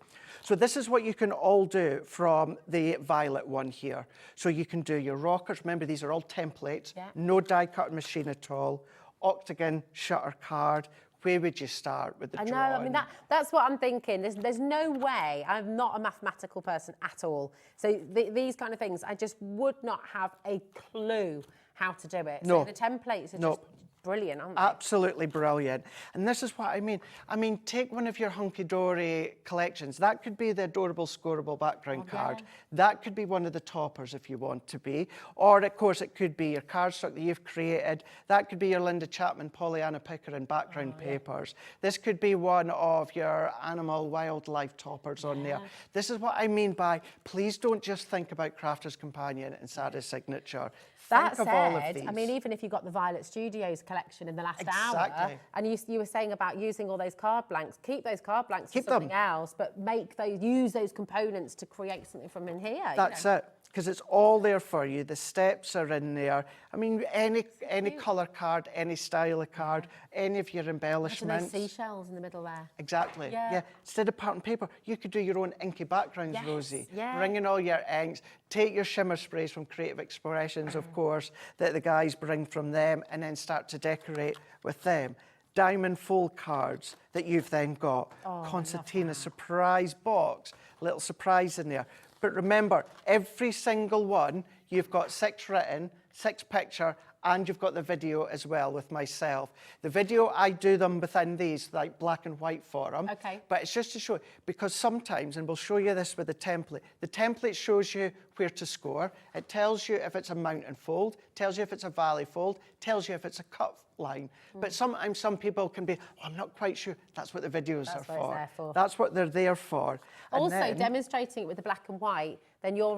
Speaker 6: So this is what you can all do from the violet one here. So you can do your rockers. Remember, these are all templates, no die cut machine at all, octagon shutter card. Where would you start with the drawing?
Speaker 7: I know, I mean, that's what I'm thinking. There's no way, I'm not a mathematical person at all. So these kind of things, I just would not have a clue how to do it.
Speaker 6: No.
Speaker 7: So the templates are
Speaker 6: Nope.
Speaker 7: just brilliant, aren't they?
Speaker 6: Absolutely brilliant. And this is what I mean. I mean, take one of your hunky-dory collections. That could be the adorable scoreable background card. That could be one of the toppers if you want to be. Or, of course, it could be your cardstock that you've created. That could be your Linda Chapman, Pollyanna Pickering background papers. This could be one of your animal wildlife toppers on there. This is what I mean by, please don't just think about Crafter's Companion and Sada's Signature.
Speaker 7: That
Speaker 6: Think of all of
Speaker 7: said,
Speaker 6: these.
Speaker 7: I mean, even if you got the Violet Studios collection in the last hour, and you were saying about using all those card blanks, keep those card blanks for something else, but use those components to create something from in here.
Speaker 6: That's it. Because it's all there for you. The steps are in there. I mean, any colour card, any style of card, any of your embellishments.
Speaker 7: Those seashells in the middle there.
Speaker 6: Exactly. Yeah. Instead of pattern paper, you could do your own inky backgrounds, Rosie. Bring in all your inks. Take your shimmer sprays from Creative Expressions, of course, that the guys bring from them, and then start to decorate with them. Diamond fold cards that you've then got. Concertina surprise box. Little surprise in there. But remember, every single one, you've got 6 written, 6 picture, and you've got the video as well with myself. The video, I do them within these, like black and white for them. But it's just to show, because sometimes, and we'll show you this with the template shows you where to score. It tells you if it's a mountain fold, tells you if it's a valley fold, tells you if it's a cut line. But sometimes some people can be, I'm not quite sure. That's what the videos are for. That's what they're there for.
Speaker 7: Also, demonstrating it with the black and white, then your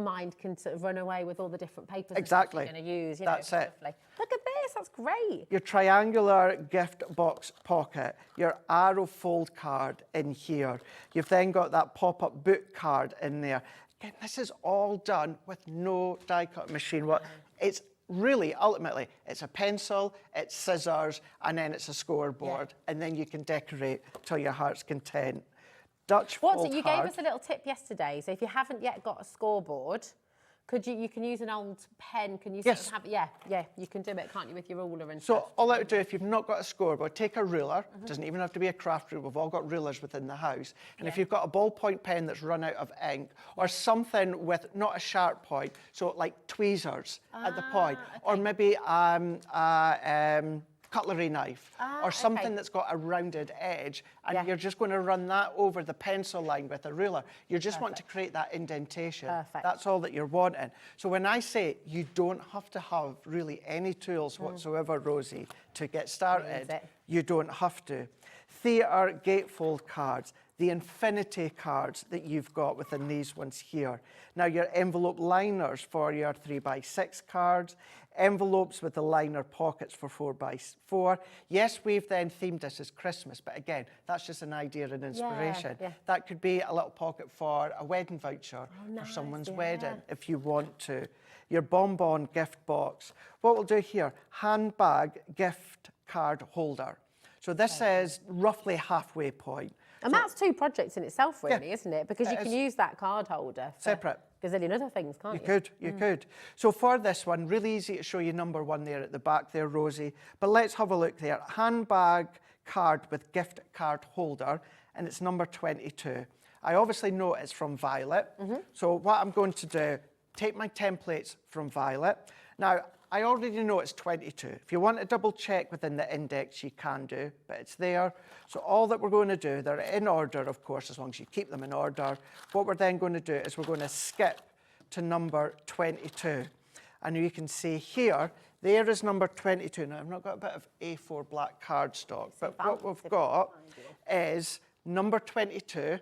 Speaker 7: mind can sort of run away with all the different papers that you're going to use.
Speaker 6: That's it.
Speaker 7: Look at this, that's great.
Speaker 6: Your triangular gift box pocket, your arrow fold card in here. You've then got that pop-up book card in there. Again, this is all done with no die-cut machine. It's really, ultimately, it's a pencil, it's scissors, and then it's a scoreboard. And then you can decorate till your heart's content. Dutch fold
Speaker 7: You
Speaker 6: card.
Speaker 7: gave us a little tip yesterday. So if you haven't yet got a scoreboard, you can use an old pen? Can you sort of have, you can do it, can't you, with your ruler and stuff?
Speaker 6: So all I would do, if you've not got a scoreboard, take a ruler. It doesn't even have to be a craft ruler. We've all got rulers within the house. And if you've got a ballpoint pen that's run out of ink, or something with not a sharp point, so like tweezers at the point, or maybe cutlery knife, or something that's got a rounded edge, and you're just going to run that over the pencil line with a ruler. You just want to create that indentation. That's all that you're wanting. So when I say you don't have to have really any tools whatsoever, Rosie, to get started, you don't have to. Theatre gatefold cards, the infinity cards that you've got within these ones here. Now your envelope liners for your 3x6 cards, envelopes with the liner pockets for 4x4. Yes, we've then themed this as Christmas, but again, that's just an idea and inspiration. That could be a little pocket for a wedding voucher for someone's wedding, if you want to. Your bonbon gift box. What we'll do here, handbag gift card holder. So this is roughly halfway point.
Speaker 7: And that's 2 projects in itself, really, isn't it? Because you can use that card holder for
Speaker 6: separate
Speaker 7: gazillion other things, can't you?
Speaker 6: You could. So for this one, really easy to show you number 1 there at the back there, Rosie. But let's have a look there. Handbag card with gift card holder, and it's number 22. I obviously know it's from Violet. So what I'm going to do, take my templates from Violet. Now, I already know it's 22. If you want to double check within the index, you can do, but it's there. So all that we're going to do, they're in order, of course, as long as you keep them in order. What we're then going to do is we're going to skip to number 22. And you can see here, there is number 22. Now, I've not got a bit of A4 black cardstock, but what we've got is number 22.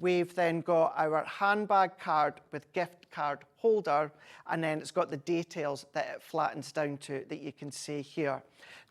Speaker 6: We've then got our handbag card with gift card holder, and then it's got the details that it flattens down to that you can see here.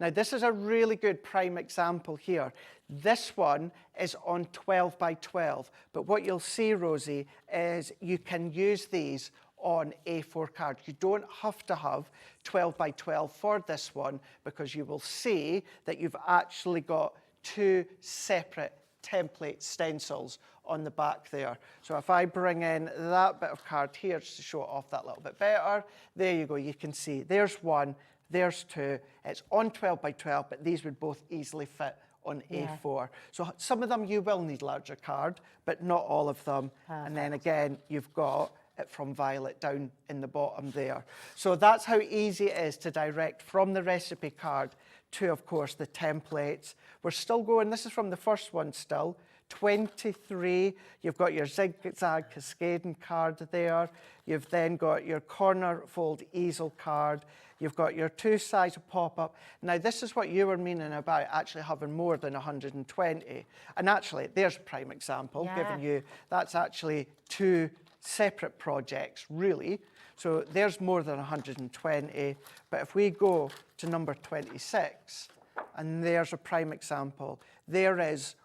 Speaker 6: Now, this is a really good prime example here. This one is on 12 by 12, but what you'll see, Rosie, is you can use these on A4 cards. You don't have to have 12 by 12 for this one, because you will see that you've actually got 2 separate template stencils on the back there. So if I bring in that bit of card here just to show it off that little bit better, there you go, you can see there's 1, there's 2. It's on 12 by 12, but these would both easily fit on A4. So some of them you will need larger card, but not all of them. And then again, you've got it from Violet down in the bottom there. So that's how easy it is to direct from the recipe card to, of course, the templates. We're still going, this is from the first one still, 23. You've got your zigzag cascading card there. You've then got your corner fold easel card. You've got your two-sides pop-up. Now, this is what you were meaning about actually having more than 120. And actually, there's a prime example, giving you, that's actually two separate projects, really. So there's more than 120. But if we go to number 26, and there's a prime example, there is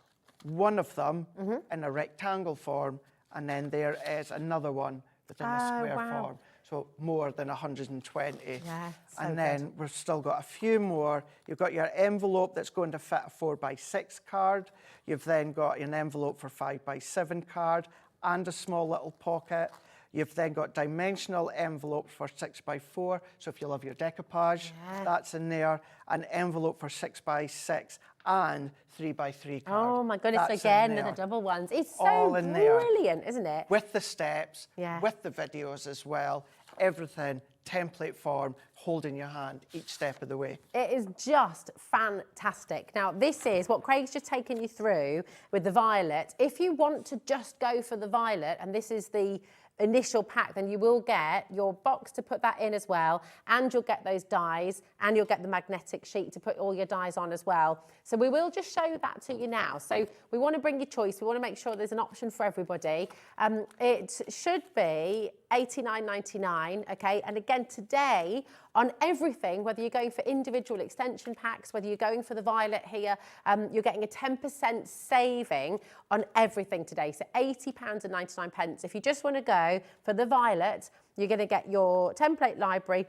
Speaker 6: one of them in a rectangle form, and then there is another one within a square form. So more than 120.
Speaker 7: Yeah, so
Speaker 6: and then we've still got a few more. You've got your envelope that's going to fit a 4x6 card. You've then got an envelope for 5x7 card and a small little pocket. You've then got dimensional envelopes for 6x4. So if you love your decoupage, that's in there. An envelope for 6x6 and 3x3 card.
Speaker 7: Oh my goodness,
Speaker 6: that's
Speaker 7: again, the double ones. It's so
Speaker 6: all in there.
Speaker 7: brilliant, isn't it?
Speaker 6: With the steps, with the videos as well, everything, template form, holding your hand each step of the way.
Speaker 7: It is just fantastic. Now, this is what Craig's just taken you through with the violet. If you want to just go for the violet, and this is the initial pack, then you will get your box to put that in as well, and you'll get those dies, and you'll get the magnetic sheet to put all your dies on as well. So we will just show that to you now. So we want to bring you choice. We want to make sure there's an option for everybody. It should be $89.99, okay? And again, today, on everything, whether you're going for individual extension packs, whether you're going for the violet here, you're getting a 10% saving on everything today. So £80.99. If you just want to go for the violet, you're going to get your template library,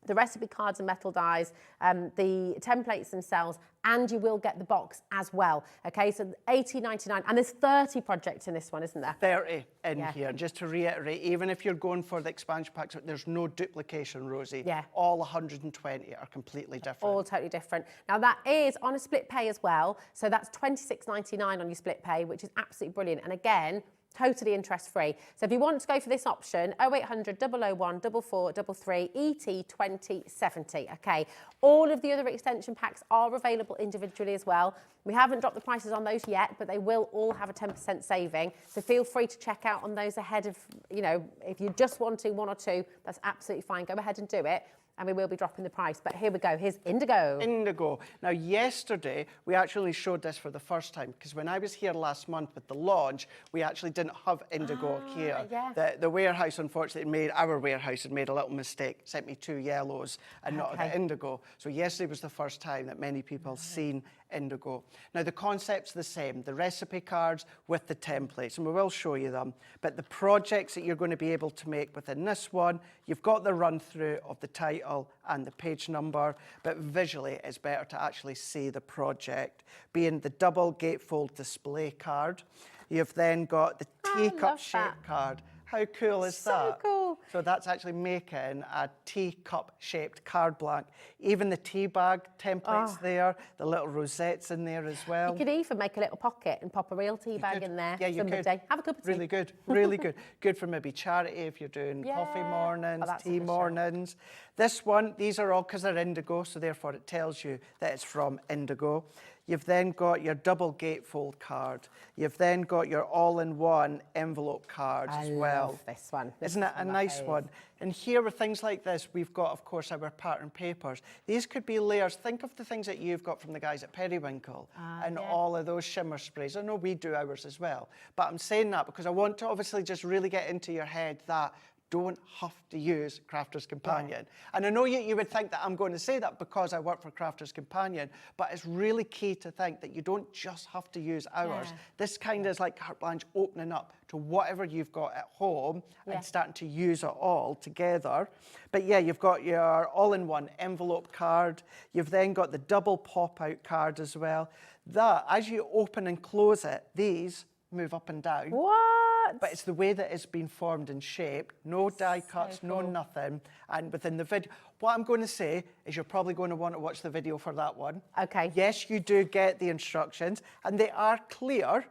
Speaker 7: the recipe cards and metal dies, the templates themselves, and you will get the box as well. Okay, so $80.99, and there's 30 projects in this one, isn't there?
Speaker 6: 30 in here. Just to reiterate, even if you're going for the expansion packs, there's no duplication, Rosie.
Speaker 7: Yeah.
Speaker 6: All 120 are completely different.
Speaker 7: All totally different. Now that is on a split pay as well, so that's $26.99 on your split pay, which is absolutely brilliant. And again, totally interest-free. So if you want to go for this option, 0800 001 4433 ET 2070. Okay, all of the other extension packs are available individually as well. We haven't dropped the prices on those yet, but they will all have a 10% saving. So feel free to check out on those ahead of, you know, if you just want to, one or two, that's absolutely fine. Go ahead and do it. And we will be dropping the price. But here we go, here's Indigo.
Speaker 6: Indigo. Now, yesterday, we actually showed this for the first time, because when I was here last month with the launch, we actually didn't have Indigo here.
Speaker 7: Yeah.
Speaker 6: The warehouse, unfortunately, our warehouse had made a little mistake, sent me 2 yellows and not the Indigo. So yesterday was the first time that many people seen Indigo. Now, the concept's the same, the recipe cards with the templates, and we will show you them. But the projects that you're going to be able to make within this one, you've got the run-through of the title and the page number, but visually it's better to actually see the project, being the double gatefold display card. You've then got the teacup-shaped card. How cool is that?
Speaker 7: So cool.
Speaker 6: So that's actually making a teacup-shaped card blank. Even the tea bag templates there, the little rosettes in there as well.
Speaker 7: You could even make a little pocket and pop a real tea bag in there.
Speaker 6: Yeah, you could.
Speaker 7: Have a cup of tea.
Speaker 6: Really good, really good. Good for maybe charity if you're doing coffee mornings, tea mornings. This one, these are all because they're Indigo, so therefore it tells you that it's from Indigo. You've then got your double gatefold card. You've then got your all-in-one envelope cards as well.
Speaker 7: I love this one.
Speaker 6: Isn't it a nice one? And here with things like this, we've got, of course, our pattern papers. These could be layers. Think of the things that you've got from the guys at Periwinkle and all of those shimmer sprays. I know we do ours as well. But I'm saying that because I want to obviously just really get into your head that don't have to use Crafter's Companion. And I know you would think that I'm going to say that because I work for Crafter's Companion, but it's really key to think that you don't just have to use ours. This kind of is like carte blanche opening up to whatever you've got at home and starting to use it all together. But yeah, you've got your all-in-one envelope card. You've then got the double pop-out card as well. That, as you open and close it, these move up and down.
Speaker 7: What?
Speaker 6: But it's the way that it's been formed and shaped. No die cuts, no nothing. And within the video, what I'm going to say is you're probably going to want to watch the video for that one.
Speaker 7: Okay.
Speaker 6: Yes, you do get the instructions, and they are clear,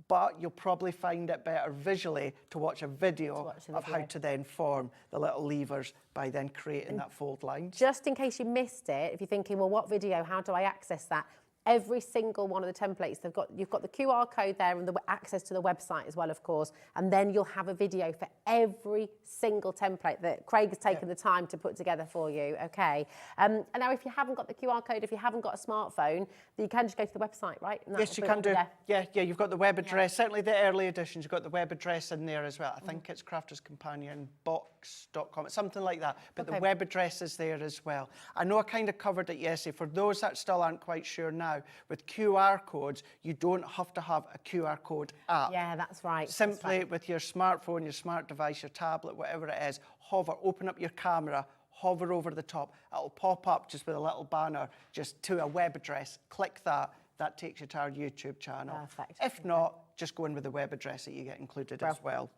Speaker 6: but you'll probably find it better visually to watch a video of how to then form the little levers by then creating that fold line.
Speaker 7: Just in case you missed it, if you're thinking, well, what video, how do I access that? Every single one of the templates, you've got the QR code there and the access to the website as well, of course, and then you'll have a video for every single template that Craig has taken the time to put together for you, okay? And now if you haven't got the QR code, if you haven't got a smartphone, you can just go to the website, right?
Speaker 6: Yes, you can do. Yeah, you've got the web address. Certainly the early editions, you've got the web address in there as well. I think it's crafterscompanionbox.com, it's something like that. But the web address is there as well. I know I kind of covered it yesterday. For those that still aren't quite sure now, with QR codes, you don't have to have a QR code app.
Speaker 7: Yeah, that's right.
Speaker 6: Simply with your smartphone, your smart device, your tablet, whatever it is, hover, open up your camera, hover over the top. It'll pop up just with a little banner just to a web address. Click that. That takes you to our YouTube channel.
Speaker 7: Perfect.
Speaker 6: If not, just go in with the web address that you get included as well.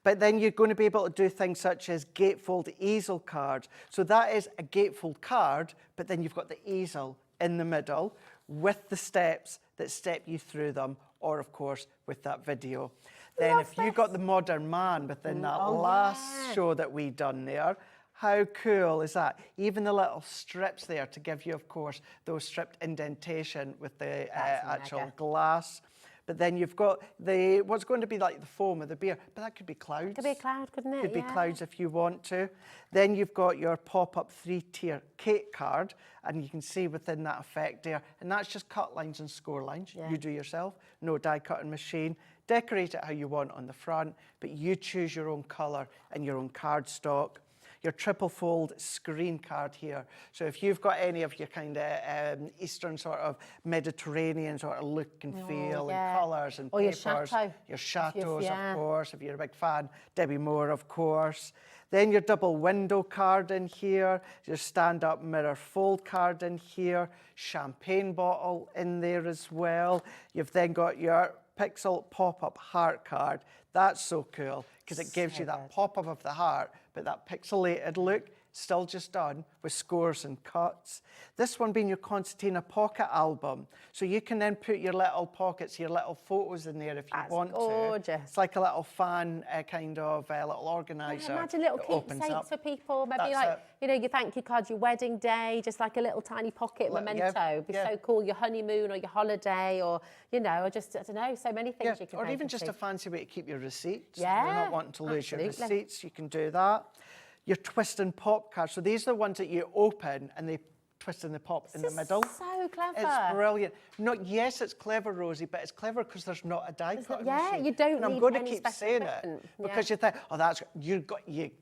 Speaker 6: But then you're going to be able to do things such as gatefold easel cards. So that is a gatefold card, but then you've got the easel in the middle with the steps that step you through them, or of course with that video. Then if you got the modern man within that last show that we done there, how cool is that? Even the little strips there to give you, of course, those stripped indentation with the actual glass. But then you've got what's going to be like the foam of the beer, but that could be clouds.
Speaker 7: Could be a cloud, couldn't it?
Speaker 6: Could be clouds if you want to. Then you've got your pop-up 3-tier cake card, and you can see within that effect there, and that's just cut lines and score lines. You do yourself, no die cutting machine. Decorate it how you want on the front, but you choose your own colour and your own card stock. Your triple fold screen card here. So if you've got any of your kind of Eastern sort of Mediterranean sort of look and feel and colours and papers. Your chateaus, of course, if you're a big fan. Debbi Moore, of course. Then your double window card in here, your stand-up mirror fold card in here, champagne bottle in there as well. You've then got your pixel pop-up heart card. That's so cool because it gives you that pop-up of the heart, but that pixelated look, still just done with scores and cuts. This one being your concertina pocket album. So you can then put your little pockets, your little photos in there if you want to. It's like a little fan kind of little organiser.
Speaker 7: Imagine little keepsakes for people. Maybe you know, your thank you card, your wedding day, just like a little tiny pocket memento. It'd be so cool. Your honeymoon or your holiday, or you know, or just I don't know, so many things you can.
Speaker 6: Or even just a fancy way to keep your receipts.
Speaker 7: Yeah,
Speaker 6: if you're not wanting to lose your receipts, you can do that. Your twist and pop cards. So these are the ones that you open and they twist and they pop in the middle.
Speaker 7: So clever.
Speaker 6: It's brilliant. Yes, it's clever, Rosie, but it's clever because there's not a die cutting machine.
Speaker 7: You don't
Speaker 6: and I'm
Speaker 7: need
Speaker 6: going to
Speaker 7: any
Speaker 6: keep
Speaker 7: special
Speaker 6: saying
Speaker 7: equipment.
Speaker 6: it because you think, oh, you're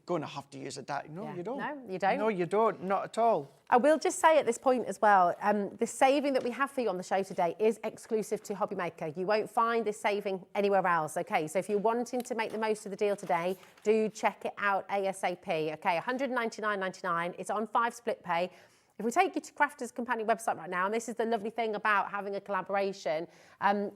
Speaker 6: going to have to use a die. No, you don't.
Speaker 7: No, you don't.
Speaker 6: No, you don't. Not at all.
Speaker 7: I will just say at this point as well, the saving that we have for you on the show today is exclusive to HobbyMaker. You won't find this saving anywhere else, okay? So if you're wanting to make the most of the deal today, do check it out ASAP, okay? $199.99, it's on 5 split pay. If we take you to Crafters Companion website right now, and this is the lovely thing about having a collaboration,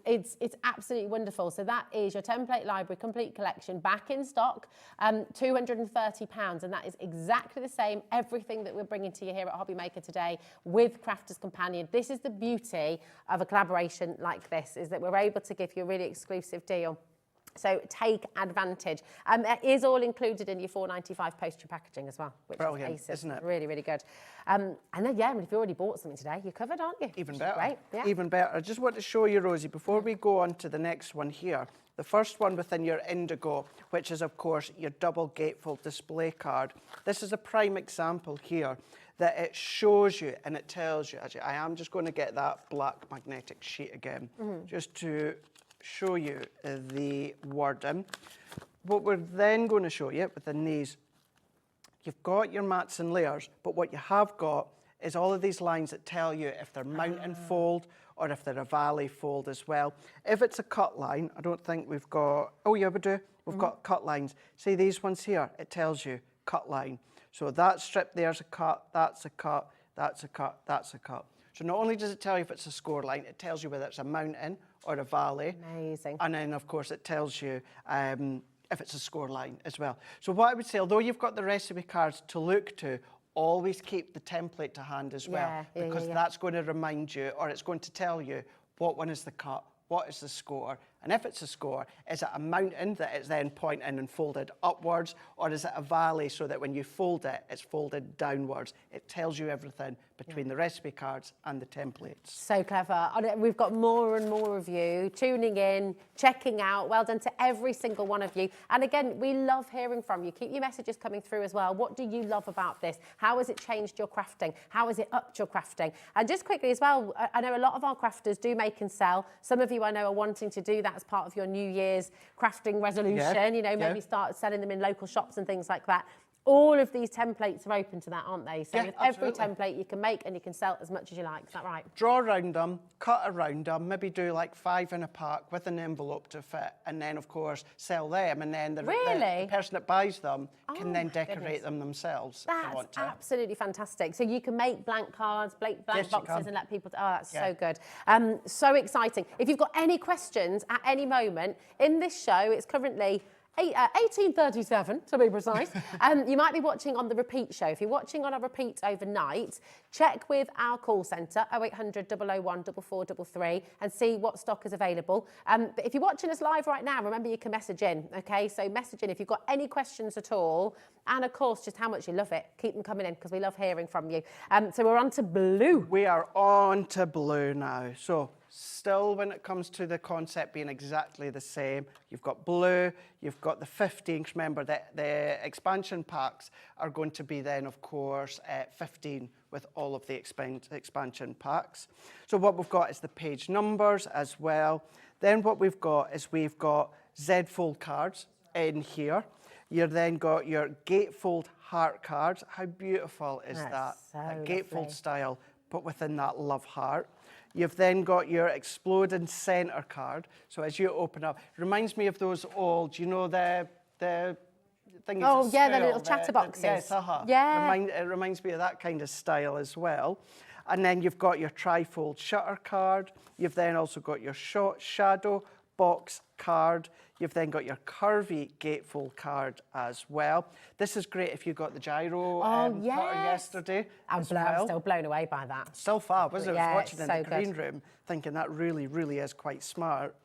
Speaker 7: it's absolutely wonderful. So that is your template library complete collection back in stock, £230, and that is exactly the same, everything that we're bringing to you here at HobbyMaker today with Crafters Companion. This is the beauty of a collaboration like this, is that we're able to give you a really exclusive deal. So take advantage. It is all included in your $4.95 postage packaging as well, which is ace, isn't it? Really, really good. And then, I mean, if you already bought something today, you're covered, aren't you?
Speaker 6: Even better.
Speaker 7: Great. Yeah.
Speaker 6: Even better. I just want to show you, Rosie, before we go on to the next one here, the first one within your Indigo, which is, of course, your double gatefold display card. This is a prime example here that it shows you and it tells you. Actually, I am just going to get that black magnetic sheet again, just to show you the wording. What we're then going to show you within these, you've got your mats and layers, but what you have got is all of these lines that tell you if they're mountain fold or if they're a valley fold as well. If it's a cut line, I don't think we've got, oh yeah, we do. We've got cut lines. See these ones here? It tells you cut line. So that strip there's a cut, that's a cut, that's a cut, that's a cut. So not only does it tell you if it's a score line, it tells you whether it's a mountain or a valley.
Speaker 7: Amazing.
Speaker 6: And then, of course, it tells you if it's a score line as well. So what I would say, although you've got the recipe cards to look to, always keep the template to hand as well, because that's going to remind you, or it's going to tell you what one is the cut, what is the score, And if it's a score, is it a mountain that is then pointing and folded upwards, or is it a valley so that when you fold it, it's folded downwards? It tells you everything between the recipe cards and the templates.
Speaker 7: So clever. We've got more and more of you tuning in, checking out. Well done to every single one of you. And again, we love hearing from you. Keep your messages coming through as well. What do you love about this? How has it changed your crafting? How has it upped your crafting? And just quickly as well, I know a lot of our crafters do make and sell. Some of you I know are wanting to do that as part of your New Year's crafting resolution. You know, maybe start selling them in local shops and things like that. All of these templates are open to that, aren't they? So with every template you can make and you can sell as much as you like. Is that right?
Speaker 6: Draw around them, cut around them, maybe do like 5 in a pack with an envelope to fit, and then of course sell them, and then the person that buys them can then decorate them themselves.
Speaker 7: That's
Speaker 6: if they want to.
Speaker 7: absolutely fantastic. So you can make blank cards, blank boxes and let people... Oh, that's so good. So exciting. If you've got any questions at any moment in this show, it's currently 18:37 to be precise. You might be watching on the repeat show. If you're watching on a repeat overnight, check with our call centre 0800 001 4433 and see what stock is available. But if you're watching us live right now, remember you can message in, okay? So message in if you've got any questions at all, and of course just how much you love it. Keep them coming in because we love hearing from you. So we're on to blue.
Speaker 6: We are on to blue now. So still, when it comes to the concept being exactly the same, you've got blue, you've got the 15, remember that the expansion packs are going to be then, of course, 15 with all of the expansion packs. So what we've got is the page numbers as well. Then what we've got is we've got Z-fold cards in here. You've then got your gatefold heart cards. How beautiful is that?
Speaker 7: So
Speaker 6: that gatefold style, but within that love heart. You've then got your exploding centre card. So as you open up, reminds me of those old, you know, the things.
Speaker 7: Oh yeah, the little chatterboxes.
Speaker 6: Yes,
Speaker 7: Yeah.
Speaker 6: It reminds me of that kind of style as well. And then you've got your trifold shutter card. You've then also got your shadow box card. You've then got your curvy gatefold card as well. This is great if you got the gyro pattern yesterday.
Speaker 7: I'm still blown away by that.
Speaker 6: Still fab, wasn't it? I was watching
Speaker 7: it's
Speaker 6: in the green room thinking that really, really is quite smart.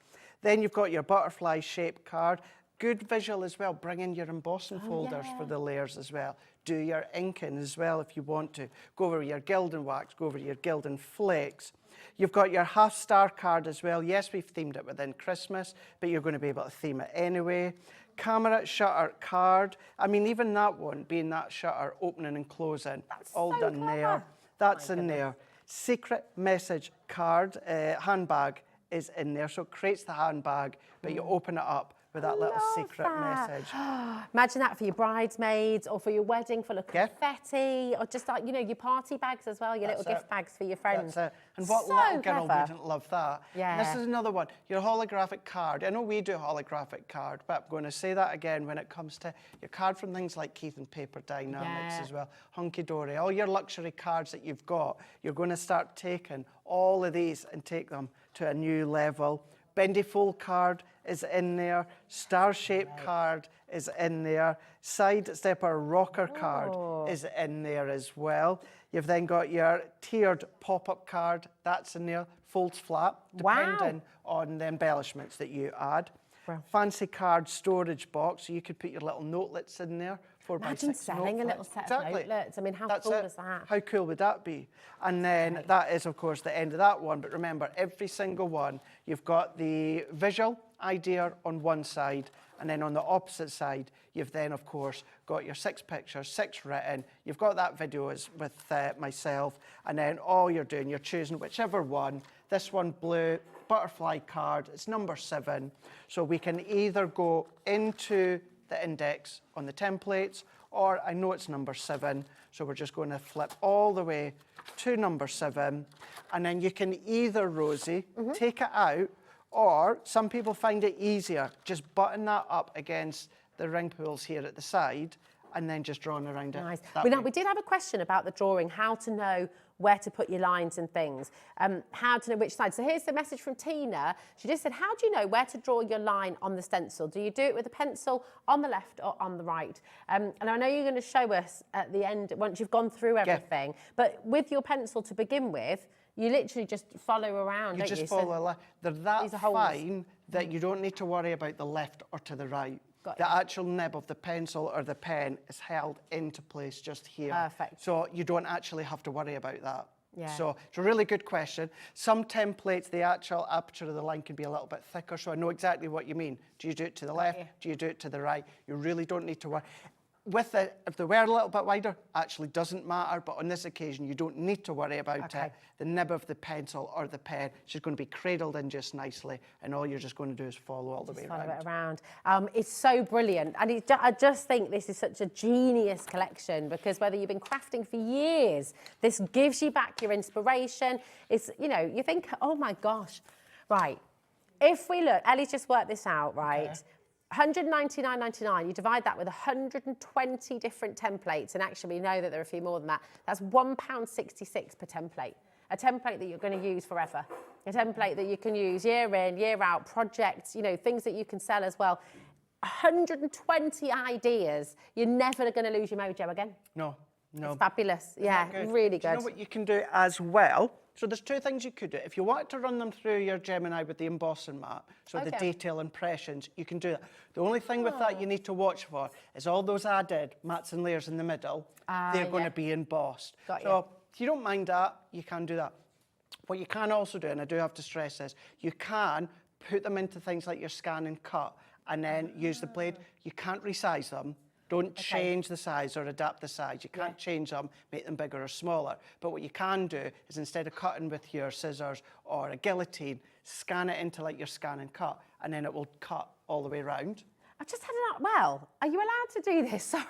Speaker 6: Then you've got your butterfly shape card. Good visual as well, bring in your embossing folders for the layers as well. Do your inking as well if you want to. Go over your Gildan wax, go over your Gildan flakes. You've got your half star card as well. Yes, we've themed it within Christmas, but you're going to be able to theme it anyway. Camera shutter card. I mean, even that one, being that shutter, opening and closing,
Speaker 7: That's
Speaker 6: all
Speaker 7: so
Speaker 6: done
Speaker 7: clever.
Speaker 6: there. That's in there. Secret message card, handbag is in there. So it creates the handbag, but you open it up with that little secret message.
Speaker 7: Imagine that for your bridesmaids or for your wedding, full of confetti, or just like, you know, your party bags as well, your little gift bags for your friends.
Speaker 6: That's it. And what
Speaker 7: So
Speaker 6: little girl
Speaker 7: clever.
Speaker 6: wouldn't love that?
Speaker 7: Yeah.
Speaker 6: This is another one, your holographic card. I know we do holographic card, but I'm going to say that again when it comes to your card from things like Keith and Paper Dynamics as well, Hunky Dory, all your luxury cards that you've got, you're going to start taking all of these and take them to a new level. Bendy fold card is in there. Star-shaped card is in there. Side stepper rocker card is in there as well. You've then got your tiered pop-up card. That's in there. Folds flat, depending on the embellishments that you add. Wow. Fancy card storage box. So you could put your little notelets in there.
Speaker 7: Imagine selling a little set of notelets. I mean, how cool is that?
Speaker 6: How cool would that be? And then that is, of course, the end of that one. But remember, every single one, you've got the visual idea on one side, and then on the opposite side, you've then, of course, got your 6 pictures, 6 written. You've got that video with myself, and then all you're doing, you're choosing whichever one. This one, blue, butterfly card, it's number 7. So we can either go into the index on the templates, or I know it's number 7, so we're just going to flip all the way to number 7, and then you can either, Rosie, take it out, or some people find it easier, just button that up against the ring pools here at the side, and then just drawing around it.
Speaker 7: Nice.
Speaker 6: We
Speaker 7: We did have a question about the drawing, how to know where to put your lines and things, how to know which side. So here's the message from Tina. She just said, how do you know where to draw your line on the stencil? Do you do it with a pencil on the left or on the right? And I know you're going to show us at the end, once you've gone through everything, but with your pencil to begin with, you literally just follow around, don't you?
Speaker 6: You just follow a line. They're that fine that you don't need to worry about the left or to the right.
Speaker 7: Got
Speaker 6: The
Speaker 7: you.
Speaker 6: actual nib of the pencil or the pen is held into place just here.
Speaker 7: Perfect.
Speaker 6: So you don't actually have to worry about that.
Speaker 7: Yeah.
Speaker 6: So it's a really good question. Some templates, the actual aperture of the line can be a little bit thicker, so I know exactly what you mean. Do you do it to the left?
Speaker 7: you.
Speaker 6: Do you do it to the right? You really don't need to worry. With it, if they were a little bit wider, actually doesn't matter, but on this occasion, you don't need to worry about it. The nib of the pencil or the pen, it's just going to be cradled in just nicely, and all you're just going to do is follow all the way
Speaker 7: Follow
Speaker 6: around.
Speaker 7: it around. It's so brilliant, and I just think this is such a genius collection, because whether you've been crafting for years, this gives you back your inspiration. It's, you know, you think, oh my gosh, right. If we look, Ellie's just worked this out, right?
Speaker 6: Okay.
Speaker 7: $199.99, you divide that with 120 different templates, and actually we know that there are a few more than that. That's £1.66 per template. A template that you're going to use forever. A template that you can use year in, year out, projects, you know, things that you can sell as well. 120 ideas. You're never going to lose your mojo again.
Speaker 6: No.
Speaker 7: It's fabulous. Yeah, really good.
Speaker 6: Do you know what you can do as well? So there's two things you could do. If you wanted to run them through your Gemini with the embossing mat, so the detail impressions, you can do that. The only thing with that you need to watch for is all those added mats and layers in the middle, they're going to be embossed. So if you don't mind that, you can do that. What you can also do, and I do have to stress this, you can put them into things like your scan and cut and then use the blade. You can't resize them. Don't change the size or adapt the size. You can't change them, make them bigger or smaller. But what you can do is, instead of cutting with your scissors or a guillotine, scan it into like your scan and cut, and then it will cut all the way around.
Speaker 7: I've just had an well, are you allowed to do this? Sorry.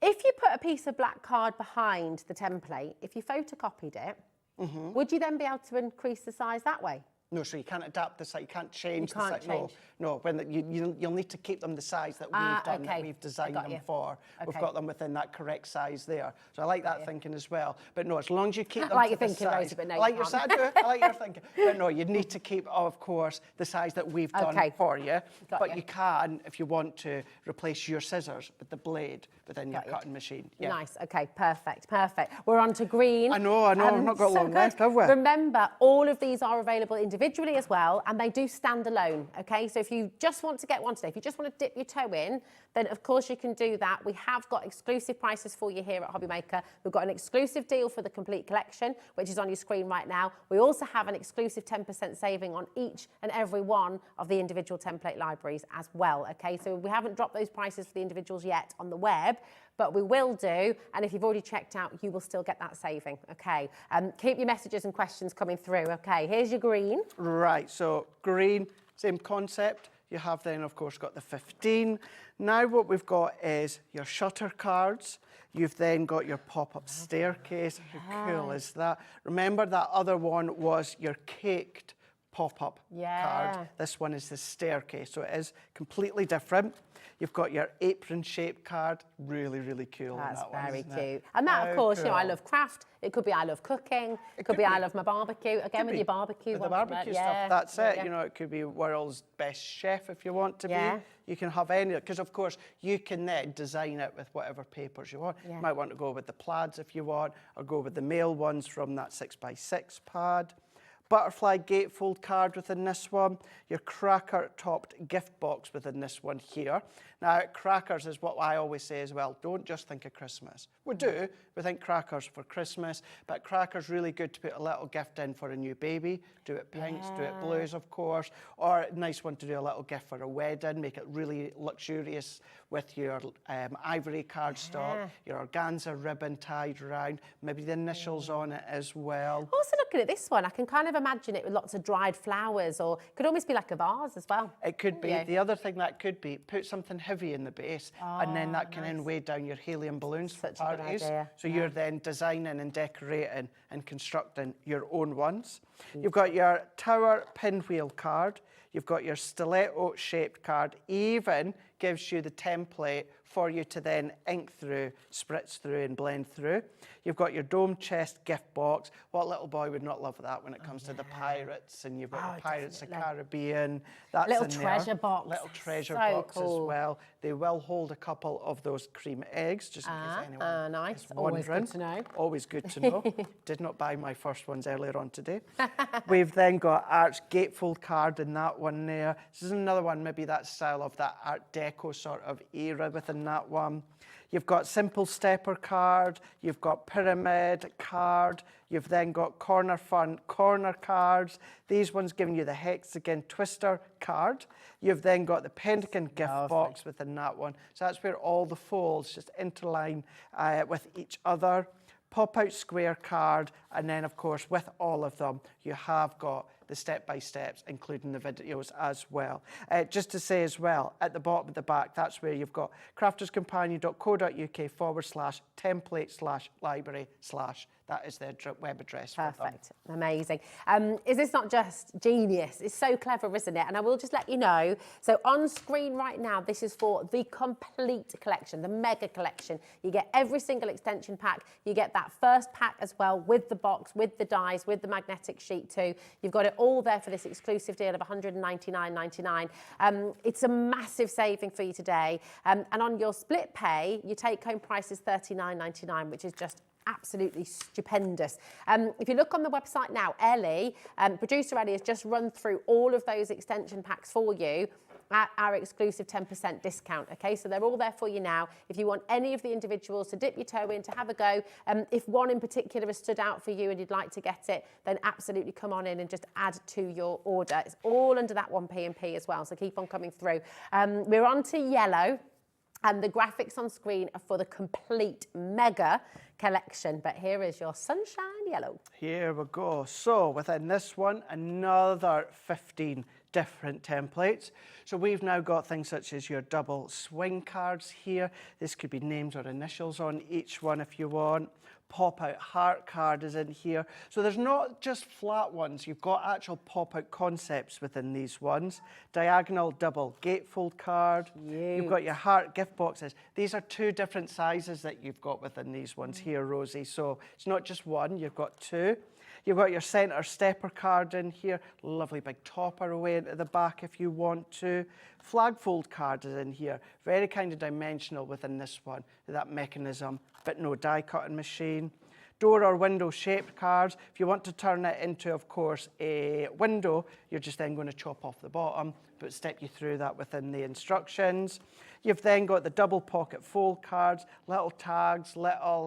Speaker 7: If you put a piece of black card behind the template, if you photocopied it, would you then be able to increase the size that way?
Speaker 6: No, so you can't adapt the size, you can't change the size.
Speaker 7: Change.
Speaker 6: No, when you'll need to keep them the size that we've done, that we've designed them for. We've got them within that correct size there. So I like that thinking as well. But no, as long as you keep them
Speaker 7: like
Speaker 6: to
Speaker 7: your
Speaker 6: the
Speaker 7: thinking,
Speaker 6: size.
Speaker 7: Rosie, but no,
Speaker 6: I like
Speaker 7: you
Speaker 6: your
Speaker 7: can't.
Speaker 6: I like your thinking. But no, you need to keep, of course, the size that we've done for you. But you can, if you want to, replace your scissors with the blade within your cutting machine. Yeah.
Speaker 7: Nice, okay, perfect. We're on to green.
Speaker 6: I know, we've not got long left, have we?
Speaker 7: Remember, all of these are available individually as well, and they do stand alone, okay? So if you just want to get one today, if you just want to dip your toe in, then of course you can do that. We have got exclusive prices for you here at HobbyMaker. We've got an exclusive deal for the complete collection, which is on your screen right now. We also have an exclusive 10% saving on each and every one of the individual template libraries as well, okay? So we haven't dropped those prices for the individuals yet on the web, but we will do, and if you've already checked out, you will still get that saving, okay? Keep your messages and questions coming through, okay? Here's your green.
Speaker 6: Right, so green, same concept. You have then, of course, got the 15. Now what we've got is your shutter cards. You've then got your pop-up staircase. How cool is that? Remember that other one was your caked pop-up card. This one is the staircase, so it is completely different. You've got your apron-shaped card. Really, really cool.
Speaker 7: That's
Speaker 6: that one,
Speaker 7: very
Speaker 6: isn't
Speaker 7: cute.
Speaker 6: it?
Speaker 7: And that, of course, you know, I
Speaker 6: cool.
Speaker 7: love craft. It could be I love cooking. It could be I love my barbecue. Again, with your barbecue.
Speaker 6: With the barbecue stuff, that's it. You know, it could be world's best chef if you want to be. You can have any, because of course you can then design it with whatever papers you want. You might want to go with the plaids if you want, or go with the male ones from that 6x6 pad. Butterfly gatefold card within this one, your cracker-topped gift box within this one here. Now, crackers is what I always say as well. Don't just think of Christmas. We do. We think crackers for Christmas, but crackers really good to put a little gift in for a new baby. Do it pinks, do it blues, of course, or a nice one to do a little gift for a wedding. Make it really luxurious with your ivory cardstock, your organza ribbon tied around, maybe the initials on it as well.
Speaker 7: Also looking at this one, I can kind of imagine it with lots of dried flowers, or it could almost be like a vase as well.
Speaker 6: It could be. The other thing that could be, put something heavy in the base, and then that can then weigh down your helium balloons for parties. So you're then designing and decorating and constructing your own ones. You've got your tower pinwheel card. You've got your stiletto-shaped card, even gives you the template for you to then ink through, spritz through and blend through. You've got your dome chest gift box. What little boy would not love that when it comes to the pirates, and you've got the Pirates of the Caribbean. That's
Speaker 7: Little
Speaker 6: in
Speaker 7: treasure
Speaker 6: there.
Speaker 7: box.
Speaker 6: Little treasure
Speaker 7: So
Speaker 6: box
Speaker 7: cool.
Speaker 6: as well. They will hold a couple of those cream eggs, just in case anyone
Speaker 7: nice.
Speaker 6: is wondering.
Speaker 7: Always good to know.
Speaker 6: Always good to know. Did not buy my first ones earlier on today. We've then got Arch gatefold card in that one there. This is another one, maybe that style of that Art Deco sort of era within that one. You've got simple stepper card, you've got pyramid card, you've then got corner fun corner cards. These ones giving you the hexagon twister card. You've then got the pentagon gift box within that one. So that's where all the folds just interline with each other. Pop-out square card, and then of course with all of them you have got the step-by-steps, including the videos as well. Just to say as well, at the bottom of the back, that's where you've got crafterscompanion.co.uk/template/library/ that is their web address.
Speaker 7: Perfect. Amazing. Is this not just genius? It's so clever, isn't it? And I will just let you know, so on screen right now, this is for the complete collection, the mega collection. You get every single extension pack. You get that first pack as well with the box, with the dies, with the magnetic sheet too. You've got it all there for this exclusive deal of $199.99. It's a massive saving for you today. And on your split pay, your take-home price is $39.99, which is just absolutely stupendous. If you look on the website now, Ellie, producer Ellie, has just run through all of those extension packs for you at our exclusive 10% discount, okay? So they're all there for you now. If you want any of the individuals to dip your toe in, to have a go, if one in particular has stood out for you and you'd like to get it, then absolutely come on in and just add to your order. It's all under that 1p&p as well, so keep on coming through. We're on to yellow, and the graphics on screen are for the complete mega collection, but here is your sunshine yellow.
Speaker 6: Here we go. So within this one, another 15 different templates. So we've now got things such as your double swing cards here. This could be names or initials on each one if you want. Pop-out heart card is in here. So there's not just flat ones, you've got actual pop-out concepts within these ones. Diagonal double gatefold card. You've got your heart gift boxes. These are two different sizes that you've got within these ones here, Rosie. So it's not just one, you've got two. You've got your centre stepper card in here. Lovely big topper away into the back if you want to. Flag fold card is in here. Very kind of dimensional within this one. That mechanism, but no die cutting machine. Door or window shaped cards. If you want to turn it into, of course, a window, you're just then going to chop off the bottom, but step you through that within the instructions. You've then got the double pocket fold cards, little tags, little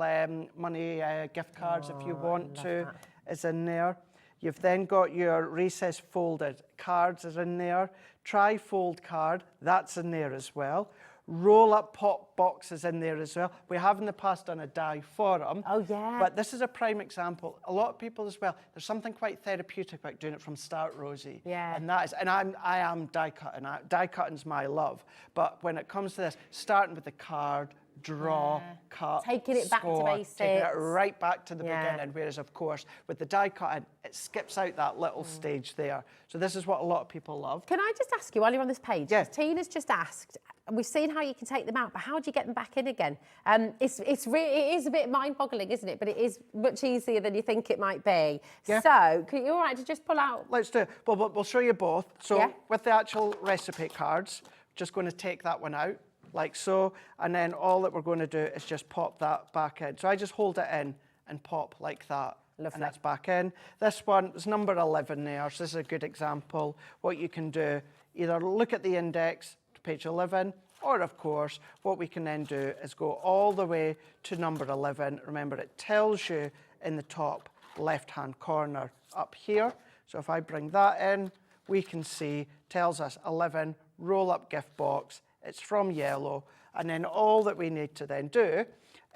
Speaker 6: money gift cards if you want to. Is in there. You've then got your recess folded cards is in there. Tri-fold card, that's in there as well. Roll-up pop box is in there as well. We have in the past done a die for them.
Speaker 7: Oh, yeah.
Speaker 6: But this is a prime example. A lot of people as well, there's something quite therapeutic about doing it from start, Rosie.
Speaker 7: Yeah.
Speaker 6: And that is, and I am die cutting. Die cutting's my love. But when it comes to this, starting with the card, draw, cut,
Speaker 7: taking it back to
Speaker 6: score,
Speaker 7: basics.
Speaker 6: taking it right back to the beginning. Whereas, of course, with the die cutting, it skips out that little stage there. So this is what a lot of people love.
Speaker 7: Can I just ask you, while you're on this page,
Speaker 6: Yeah.
Speaker 7: Tina's just asked, we've seen how you can take them out, but how do you get them back in again? It is a bit mind-boggling, isn't it? But it is much easier than you think it might be.
Speaker 6: Yeah.
Speaker 7: So, are you all right to just pull out?
Speaker 6: Let's do it. Well, we'll show you both. So with the actual recipe cards, just going to take that one out, like so, and then all that we're going to do is just pop that back in. So I just hold it in and pop like that.
Speaker 7: Lovely.
Speaker 6: And that's back in. This one is number 11 there, so this is a good example. What you can do, either look at the index to page 11, or of course, what we can then do is go all the way to number 11. Remember, it tells you in the top left-hand corner up here. So if I bring that in, we can see, tells us 11, roll-up gift box. It's from yellow, and then all that we need to then do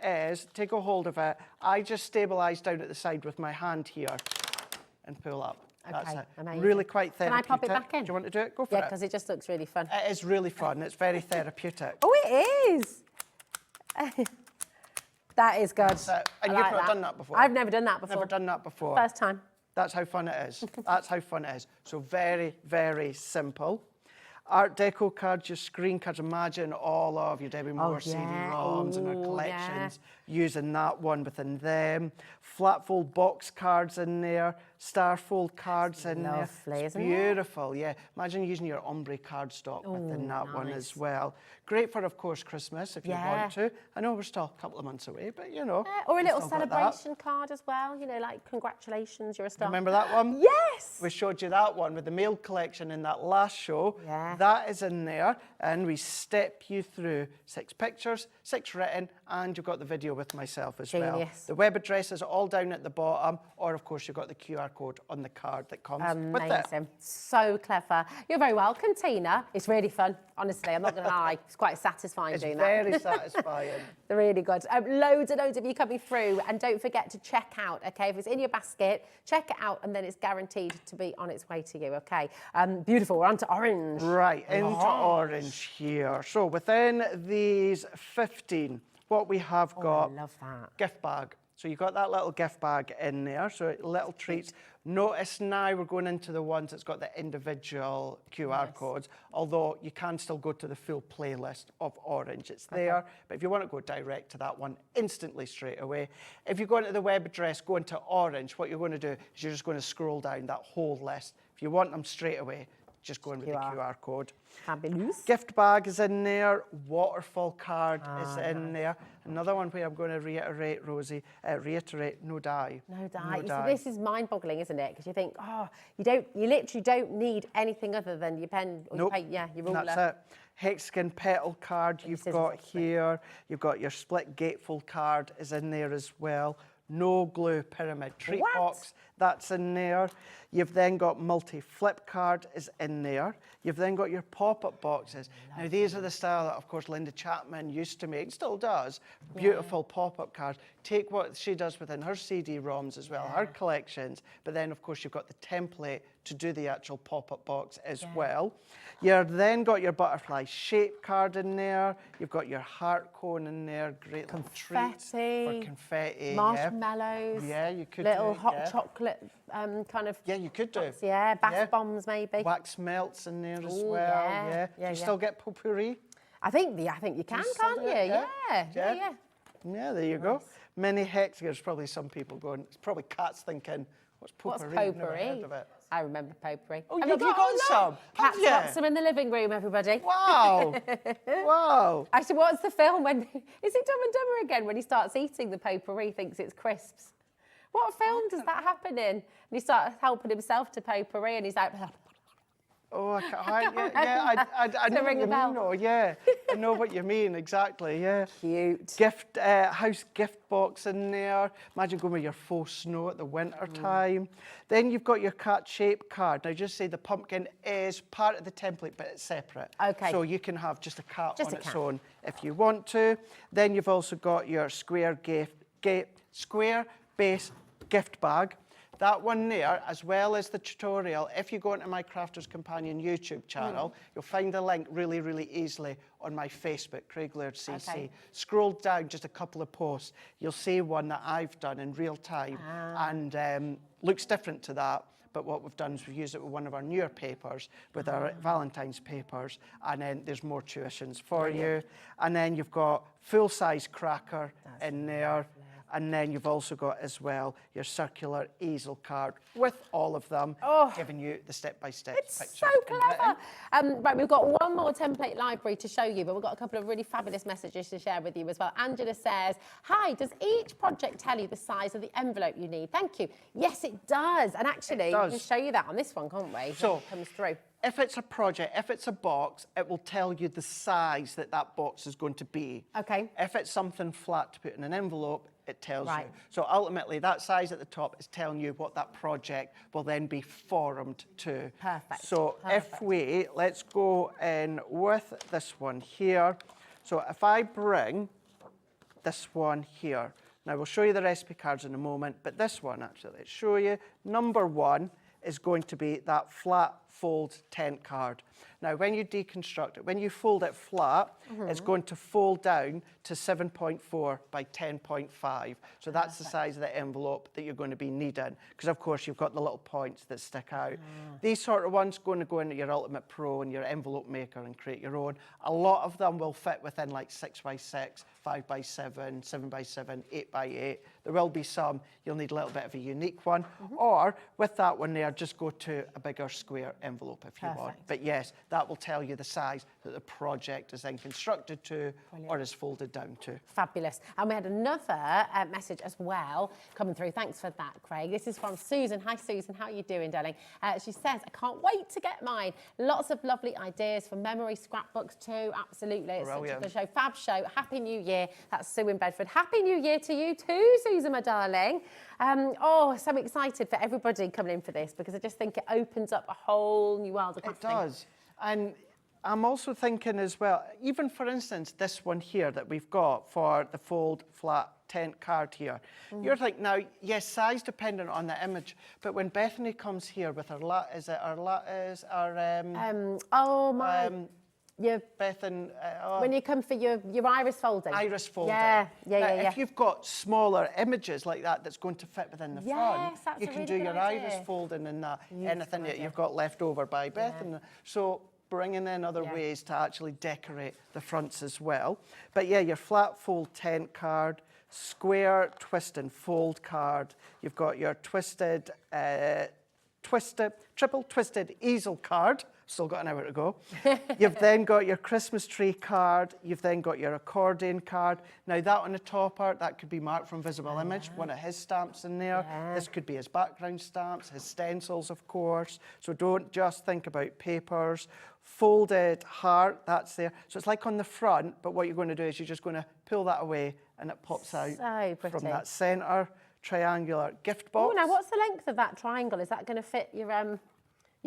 Speaker 6: is take a hold of it. I just stabilise down at the side with my hand here and pull up. That's
Speaker 7: Okay,
Speaker 6: it.
Speaker 7: amazing.
Speaker 6: Really quite
Speaker 7: Can I
Speaker 6: therapeutic.
Speaker 7: pop it back in?
Speaker 6: Do you want to do it? Go for
Speaker 7: Yeah,
Speaker 6: it.
Speaker 7: because it just looks really fun.
Speaker 6: It is really fun. It's very therapeutic.
Speaker 7: Oh, it is. That is good.
Speaker 6: And
Speaker 7: I
Speaker 6: you've
Speaker 7: like
Speaker 6: not done that before?
Speaker 7: I've never done that before.
Speaker 6: Never done that before.
Speaker 7: First time.
Speaker 6: That's how fun it is. That's how fun it is. So very, very simple. Art Deco cards, your screen cards. Imagine all of your Debbi Moore CD-ROMs and our collections using that one within them. Flat fold box cards in there, star fold cards in there. It's beautiful, yeah. Imagine using your ombre cardstock within that one as well. Great for, of course, Christmas if you want to. I know we're still a couple of months away, but you know.
Speaker 7: Or a little celebration card as well, you know, like congratulations, you're a star.
Speaker 6: Remember that one?
Speaker 7: Yes!
Speaker 6: We showed you that one with the mail collection in that last show.
Speaker 7: Yeah.
Speaker 6: That is in there, and we step you through 6 pictures, 6 written, and you've got the video with myself as well. The web address is all down at the bottom, or of course you've got the QR code on the card that comes with it.
Speaker 7: Amazing. So clever. You're very welcome, Tina. It's really fun, honestly, I'm not going to lie. It's quite satisfying doing that.
Speaker 6: It's very satisfying.
Speaker 7: They're really good. Loads and loads of you coming through, and don't forget to check out, okay? If it's in your basket, check it out, and then it's guaranteed to be on its way to you, okay? Beautiful. We're on to orange.
Speaker 6: Right, into orange here. So within these 15, what we have got,
Speaker 7: I love that.
Speaker 6: Gift bag. So you've got that little gift bag in there, so little treats. Notice now we're going into the ones that's got the individual QR codes, although you can still go to the full playlist of orange. It's there, but if you want to go direct to that one instantly straight away, if you go into the web address, go into orange, what you're going to do is you're just going to scroll down that whole list. If you want them straight away, just go in with the QR code.
Speaker 7: Fabulous.
Speaker 6: Gift bag is in there. Waterfall card is in there. Another one where I'm going to reiterate, Rosie, no die.
Speaker 7: No die. You see, this is mind-boggling, isn't it? Because you think, oh, you literally don't need anything other than your pen or your ruler.
Speaker 6: That's it. Hexagon petal card you've got here. You've got your split gatefold card is in there as well. No glue pyramid treat box, that's in there. You've then got multi-flip card is in there. You've then got your pop-up boxes. Now these are the style that, of course, Linda Chapman used to make, still does. Beautiful pop-up cards. Take what she does within her CD-ROMs as well, her collections, but then, of course, you've got the template to do the actual pop-up box as well. You've then got your butterfly shape card in there. You've got your heart cone in there. Great little treats for confetti.
Speaker 7: Marshmallows.
Speaker 6: Yeah, you could
Speaker 7: little
Speaker 6: do,
Speaker 7: hot chocolate kind of.
Speaker 6: Yeah, you could do.
Speaker 7: Yeah, bath bombs maybe.
Speaker 6: Wax melts in there as well. Do you still get potpourri?
Speaker 7: I think you can, can't you? Yeah,
Speaker 6: there you go. Mini hexagons. Probably some people going. It's probably cats thinking, "What's potpourri?"
Speaker 7: What's potpourri?
Speaker 6: I've never heard of it.
Speaker 7: I remember potpourri.
Speaker 6: Oh, have you got some?
Speaker 7: Cat's got some in the living room, everybody.
Speaker 6: Wow. Wow.
Speaker 7: Actually, what's the film when... Is it Dumb and Dumber again when he starts eating the potpourri, thinks it's crisps? What film does that happen in? And he starts helping himself to potpourri and he's like...
Speaker 6: Oh, I can't. I know what you mean. Oh, yeah. I know what you mean, exactly, yeah.
Speaker 7: Cute.
Speaker 6: Gift, house gift box in there. Imagine going with your faux snow at the winter time. Then you've got your cat shape card. Now, just say the pumpkin is part of the template, but it's separate.
Speaker 7: Okay.
Speaker 6: So you can have just a cat on its own if you want to. Then you've also got your square base gift bag. That one there, as well as the tutorial, if you go into my Crafters Companion YouTube channel, you'll find the link really, really easily on my Facebook, Craig Laird CC. Okay. Scroll down just a couple of posts. You'll see one that I've done in real time and looks different to that. But what we've done is we've used it with one of our newer papers, with our Valentine's papers, and then there's more tuitions for you. And then you've got full-size cracker in there. And then you've also got as well your circular easel card with all of them, giving you the step-by-step picture.
Speaker 7: It's so clever. Right, we've got one more template library to show you, but we've got a couple of really fabulous messages to share with you as well. Angela says, hi, does each project tell you the size of the envelope you need? Thank you. Yes, it does. And actually, we can show you that on this one, can't we?
Speaker 6: So,
Speaker 7: it comes through.
Speaker 6: If it's a project, if it's a box, it will tell you the size that that box is going to be.
Speaker 7: Okay.
Speaker 6: If it's something flat to put in an envelope, it tells you. So ultimately, that size at the top is telling you what that project will then be formed to.
Speaker 7: Perfect.
Speaker 6: So let's go in with this one here. So if I bring this one here, now we'll show you the recipe cards in a moment, but this one actually, let's show you. Number one is going to be that flat fold tent card. Now, when you deconstruct it, when you fold it flat, it's going to fold down to 7.4 by 10.5. So that's the size of the envelope that you're going to be needing, because of course you've got the little points that stick out. These sort of ones going to go into your Ultimate Pro and your envelope maker and create your own. A lot of them will fit within like 6x6, 5x7, 7x7, 8x8. There will be some you'll need a little bit of a unique one, or with that one there, just go to a bigger square envelope if you want. But yes, that will tell you the size that the project is then constructed to or is folded down to.
Speaker 7: Fabulous. And we had another message as well coming through. Thanks for that, Craig. This is from Susan. Hi, Susan. How are you doing, darling? She says, I can't wait to get mine. Lots of lovely ideas for memory scrapbooks too. Absolutely. It's such a good show. Fab show. Happy New Year. That's Sue in Bedford. Happy New Year to you too, Susan, my darling. Oh, so excited for everybody coming in for this, because I just think it opens up a whole new world of crafting.
Speaker 6: It does. And I'm also thinking as well, even for instance, this one here that we've got for the fold flat tent card here. You're like, now, yes, size dependent on the image, but when Bethany comes here with her
Speaker 7: when you come for your iris folding.
Speaker 6: Iris folding.
Speaker 7: Yeah.
Speaker 6: If you've got smaller images like that that's going to fit within the front, you can do your iris folding and that, anything that you've got left over by Bethany. So bringing in other ways to actually decorate the fronts as well. But yeah, your flat fold tent card, square twist and fold card. You've got your triple twisted easel card. Still got an hour to go. You've then got your Christmas tree card. You've then got your accordion card. Now that on the top art, that could be Mark from Visible Image, one of his stamps in there. This could be his background stamps, his stencils, of course. So don't just think about papers. Folded heart, that's there. So it's like on the front, but what you're going to do is you're just going to pull that away and it pops out from that centre triangular gift box.
Speaker 7: Oh, now what's the length of that triangle? Is that going to fit your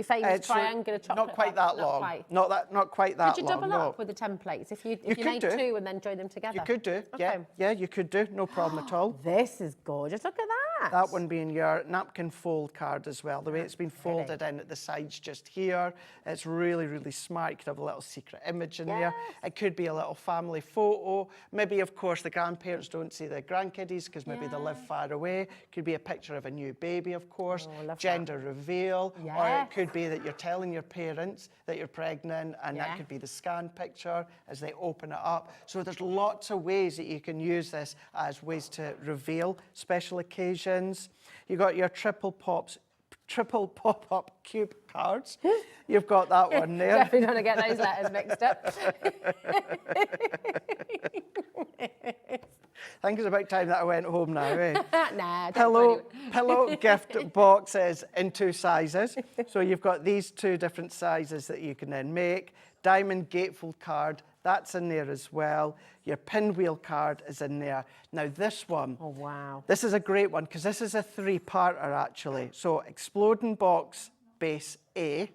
Speaker 7: famous triangular chocolate?
Speaker 6: Not quite that long. Not quite that long.
Speaker 7: Could you double up with the templates if you made two and then join them together?
Speaker 6: You could do.
Speaker 7: Okay.
Speaker 6: Yeah, you could do. No problem at all.
Speaker 7: This is gorgeous. Look at that.
Speaker 6: That one being your napkin fold card as well. The way it's been folded in at the sides just here. It's really, really smart. You could have a little secret image in there. It could be a little family photo. Maybe, of course, the grandparents don't see the grandkiddies because maybe they live far away. Could be a picture of a new baby, of course. Gender reveal. Or it could be that you're telling your parents that you're pregnant, and that could be the scan picture as they open it up. So there's lots of ways that you can use this as ways to reveal special occasions. You got your triple pop-up cube cards. You've got that one there.
Speaker 7: Definitely don't want to get those letters mixed up.
Speaker 6: I think it's about time that I went home now, eh?
Speaker 7: Nah,
Speaker 6: pillow gift boxes in two sizes. So you've got these two different sizes that you can then make. Diamond gatefold card, that's in there as well. Your pinwheel card is in there. Now this one,
Speaker 7: oh wow,
Speaker 6: this is a great one because this is a three-parter actually. So exploding box base A,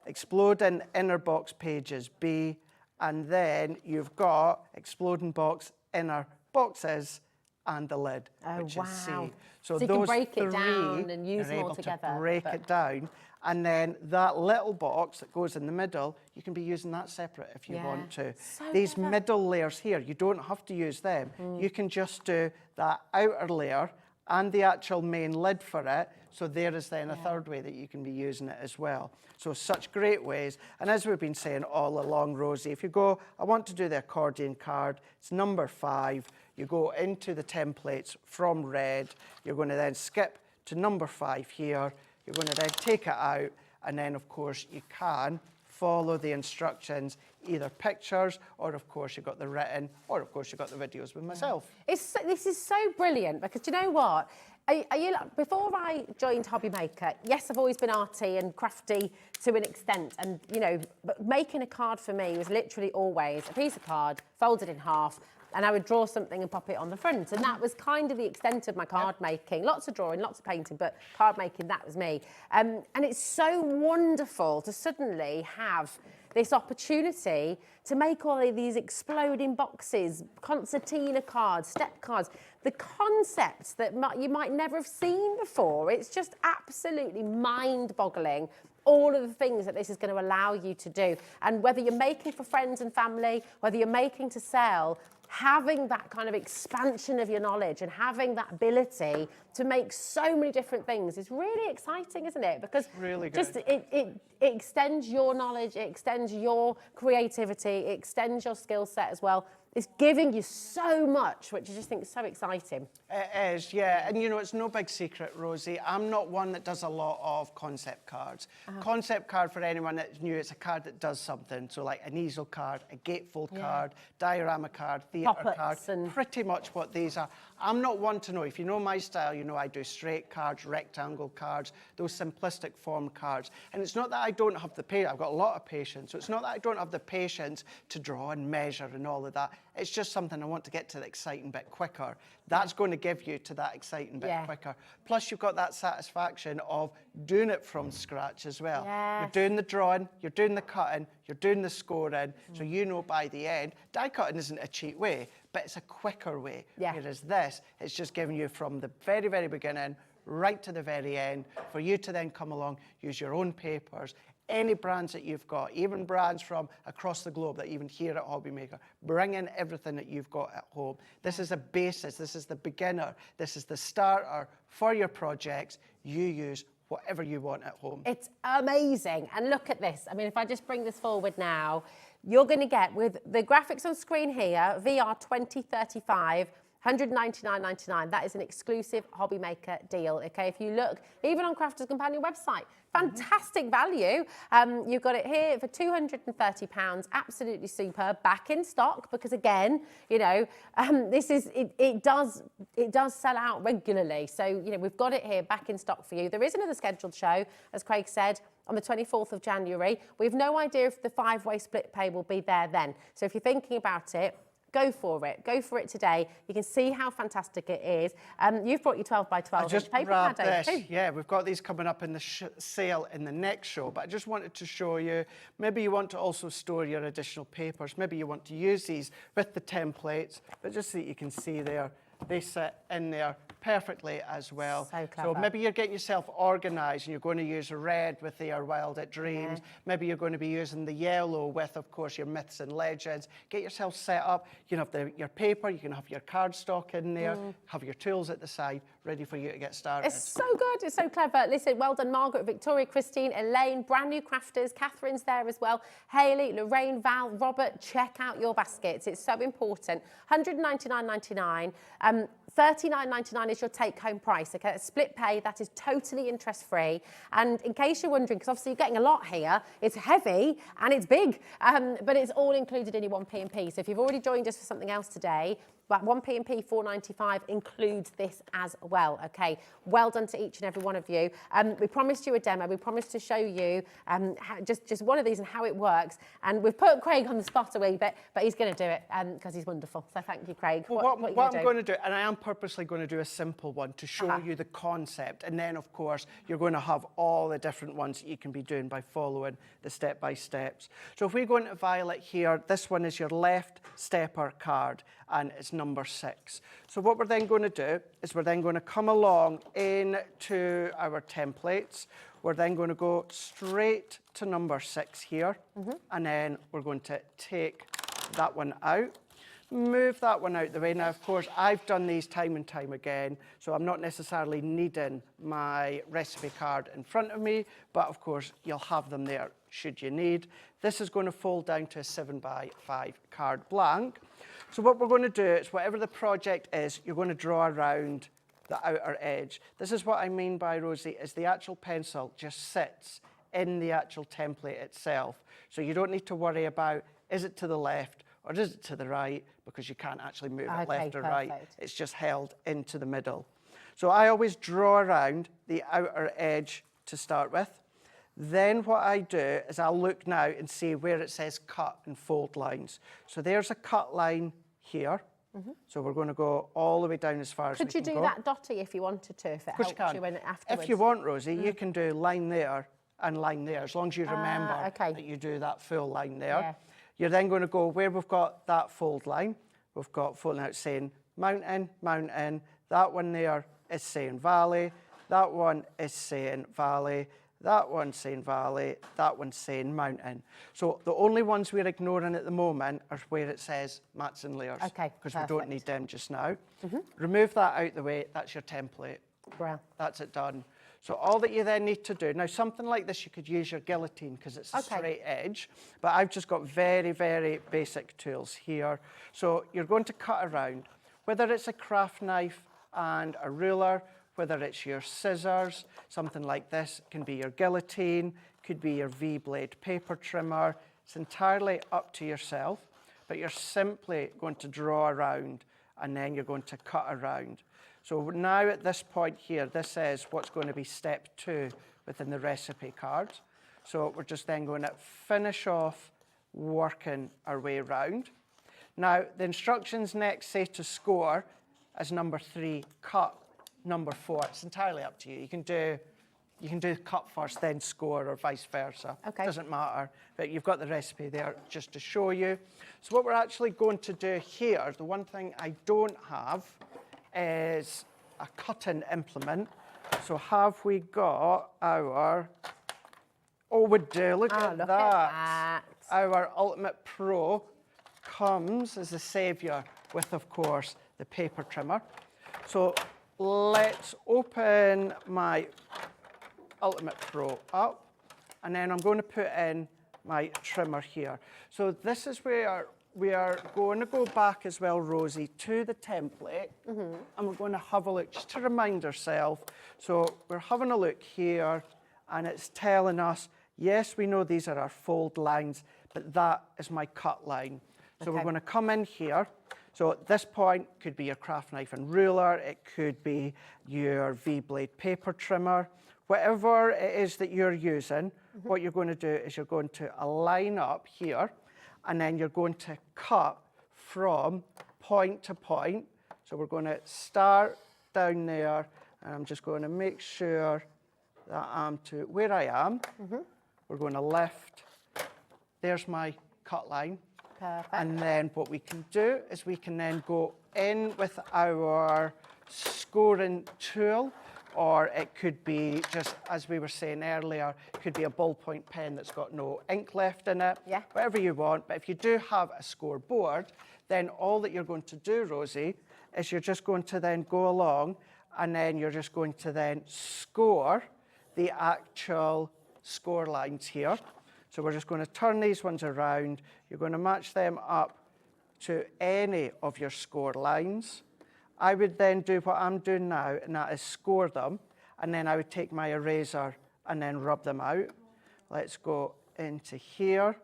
Speaker 6: exploding inner box pages B, and then you've got exploding box inner boxes and the lid, which is C.
Speaker 7: So you can break it down and use them all together.
Speaker 6: To break it down, and then that little box that goes in the middle, you can be using that separate if you want to. These middle layers here, you don't have to use them. You can just do that outer layer and the actual main lid for it. So there is then a third way that you can be using it as well. So such great ways. And as we've been saying all along, Rosie, if you go, I want to do the accordion card, it's number 5. You go into the templates from red. You're going to then skip to number 5 here. You're going to then take it out. And then, of course, you can follow the instructions, either pictures, or of course you've got the written, or of course you've got the videos with myself.
Speaker 7: This is so brilliant because you know what? Before I joined HobbyMaker, yes, I've always been arty and crafty to an extent, and you know, but making a card for me was literally always a piece of card folded in half, and I would draw something and pop it on the front, and that was kind of the extent of my card making. Lots of drawing, lots of painting, but card making, that was me. And it's so wonderful to suddenly have this opportunity to make all of these exploding boxes, concertina cards, step cards, the concepts that you might never have seen before. It's just absolutely mind-boggling all of the things that this is going to allow you to do. And whether you're making for friends and family, whether you're making to sell, having that kind of expansion of your knowledge and having that ability to make so many different things is really exciting, isn't it? Because
Speaker 6: really good.
Speaker 7: Just it extends your knowledge, it extends your creativity, it extends your skill set as well. It's giving you so much, which I just think is so exciting.
Speaker 6: It is, yeah. And you know, it's no big secret, Rosie. I'm not one that does a lot of concept cards. Concept card, for anyone that's new, it's a card that does something. So like an easel card, a gatefold card, diorama card, theatre card, pretty much what these are. I'm not one to know. If you know my style, you know I do straight cards, rectangle cards, those simplistic form cards. And it's not that I don't have the patience. I've got a lot of patience. So it's not that I don't have the patience to draw and measure and all of that. It's just something I want to get to the exciting bit quicker. That's going to give you to that exciting bit quicker. Plus, you've got that satisfaction of doing it from scratch as well. You're doing the drawing, you're doing the cutting, you're doing the scoring, so you know by the end, die cutting isn't a cheat way, but it's a quicker way. Whereas this, it's just giving you from the very, very beginning right to the very end for you to then come along, use your own papers, any brands that you've got, even brands from across the globe that even here at HobbyMaker, bring in everything that you've got at home. This is a basis, this is the beginner, this is the starter for your projects. You use whatever you want at home.
Speaker 7: It's amazing. And look at this. I mean, if I just bring this forward now, you're going to get, with the graphics on screen here, VR 2035, $199.99. That is an exclusive HobbyMaker deal. Okay, if you look, even on Crafters Companion website, fantastic value. You've got it here for £230. Absolutely superb. Back in stock because, again, you know, this is it does sell out regularly. So you know we've got it here back in stock for you. There is another scheduled show, as Craig said, on the 24th of January. We have no idea if the 5-way split pay will be there then. So if you're thinking about it, go for it. Go for it today. You can see how fantastic it is. You've brought your 12 by 12 inch paper pad
Speaker 6: this. Yeah, we've got these coming up in the sale in the next show, but I just wanted to show you, maybe you want to also store your additional papers. Maybe you want to use these with the templates, but just so that you can see there, they sit in there perfectly as well.
Speaker 7: So clever.
Speaker 6: So maybe you're getting yourself organised and you're going to use red with your Wild at Dreams. Maybe you're going to be using the yellow with, of course, your Myths and Legends. Get yourself set up. You can have your paper, you can have your cardstock in there, have your tools at the side, ready for you to get started.
Speaker 7: It's so good. It's so clever. Listen, well done, Margaret, Victoria, Christine, Elaine, brand new crafters. Catherine's there as well. Hayley, Lorraine, Val, Robert, check out your baskets. It's so important. $199.99. $39.99 is your take-home price. Okay, it's split pay. That is totally interest-free. And in case you're wondering, because obviously you're getting a lot here, it's heavy and it's big, but it's all included in your 1P&P. So if you've already joined us for something else today, but 1P&P $4.95 includes this as well. Okay, well done to each and every one of you. We promised you a demo. We promised to show you just one of these and how it works. And we've put Craig on the spot a wee bit, but he's going to do it because he's wonderful. So thank you, Craig.
Speaker 6: Well, what I'm going to do, and I am purposely going to do a simple one to show you the concept, and then of course you're going to have all the different ones that you can be doing by following the step-by-steps. So if we go into Violet here, this one is your left stepper card, and it's number 6. So what we're then going to do is we're then going to come along into our templates. We're then going to go straight to number 6 here, and then we're going to take that one out. Move that one out the way. Now, of course, I've done these time and time again, so I'm not necessarily needing my recipe card in front of me, but of course, you'll have them there should you need. This is going to fold down to a 7x5 card blank. So what we're going to do is, whatever the project is, you're going to draw around the outer edge. This is what I mean by, Rosie, is the actual pencil just sits in the actual template itself. So you don't need to worry about, is it to the left or is it to the right, because you can't actually move it left or right. It's just held into the middle. So I always draw around the outer edge to start with. Then what I do is I'll look now and see where it says cut and fold lines. So there's a cut line here. So we're going to go all the way down as far as we can go.
Speaker 7: Could you do that dotty if you wanted to, if it helps you in it afterwards?
Speaker 6: If you want, Rosie, you can do line there and line there, as long as you remember that you do that full line there.
Speaker 7: Yeah.
Speaker 6: You're then going to go where we've got that fold line. We've got fold out saying mountain, mountain. That one there is saying valley. That one is saying valley. that one's saying valley, that one's saying mountain. So the only ones we're ignoring at the moment are where it says mats and layers.
Speaker 7: Okay,
Speaker 6: because we don't need them just now.
Speaker 7: Mm-hmm.
Speaker 6: Remove that out the way, that's your template.
Speaker 7: Well,
Speaker 6: That's it done. So all that you then need to do, now something like this you could use your guillotine because it's a straight edge, but I've just got very, very basic tools here. So you're going to cut around, whether it's a craft knife and a ruler, whether it's your scissors, something like this, can be your guillotine, could be your V-blade paper trimmer. It's entirely up to yourself, but you're simply going to draw around and then you're going to cut around. So now at this point here, this is what's going to be step 2 within the recipe card. So we're just then going to finish off working our way around. Now, the instructions next say to score as number 3, cut number 4. It's entirely up to you. You can do cut first, then score, or vice versa.
Speaker 7: Okay.
Speaker 6: Doesn't matter, but you've got the recipe there just to show you. So what we're actually going to do here, the one thing I don't have is a cutting implement. So have we got our, oh we do, look at that. Our Ultimate Pro comes as a saviour with, of course, the paper trimmer. So let's open my Ultimate Pro up, and then I'm going to put in my trimmer here. So this is where we are going to go back as well, Rosie, to the template, and we're going to have a look just to remind ourselves. So we're having a look here, and it's telling us, yes, we know these are our fold lines, but that is my cut line. So we're going to come in here. So at this point, could be your craft knife and ruler, it could be your V-blade paper trimmer. Whatever it is that you're using, what you're going to do is you're going to align up here, and then you're going to cut from point to point. So we're going to start down there, and I'm just going to make sure that I'm to where I am. We're going to lift. There's my cut line.
Speaker 7: perfect.
Speaker 6: And then what we can do is we can then go in with our scoring tool, or it could be just, as we were saying earlier, it could be a ballpoint pen that's got no ink left in it,
Speaker 7: Yeah.
Speaker 6: whatever you want. But if you do have a scoreboard, then all that you're going to do, Rosie, is you're just going to then go along and then you're just going to then score the actual score lines here. So we're just going to turn these ones around. You're going to match them up to any of your score lines. I would then do what I'm doing now, and that is score them, and then I would take my eraser and then rub them out. Let's go into here,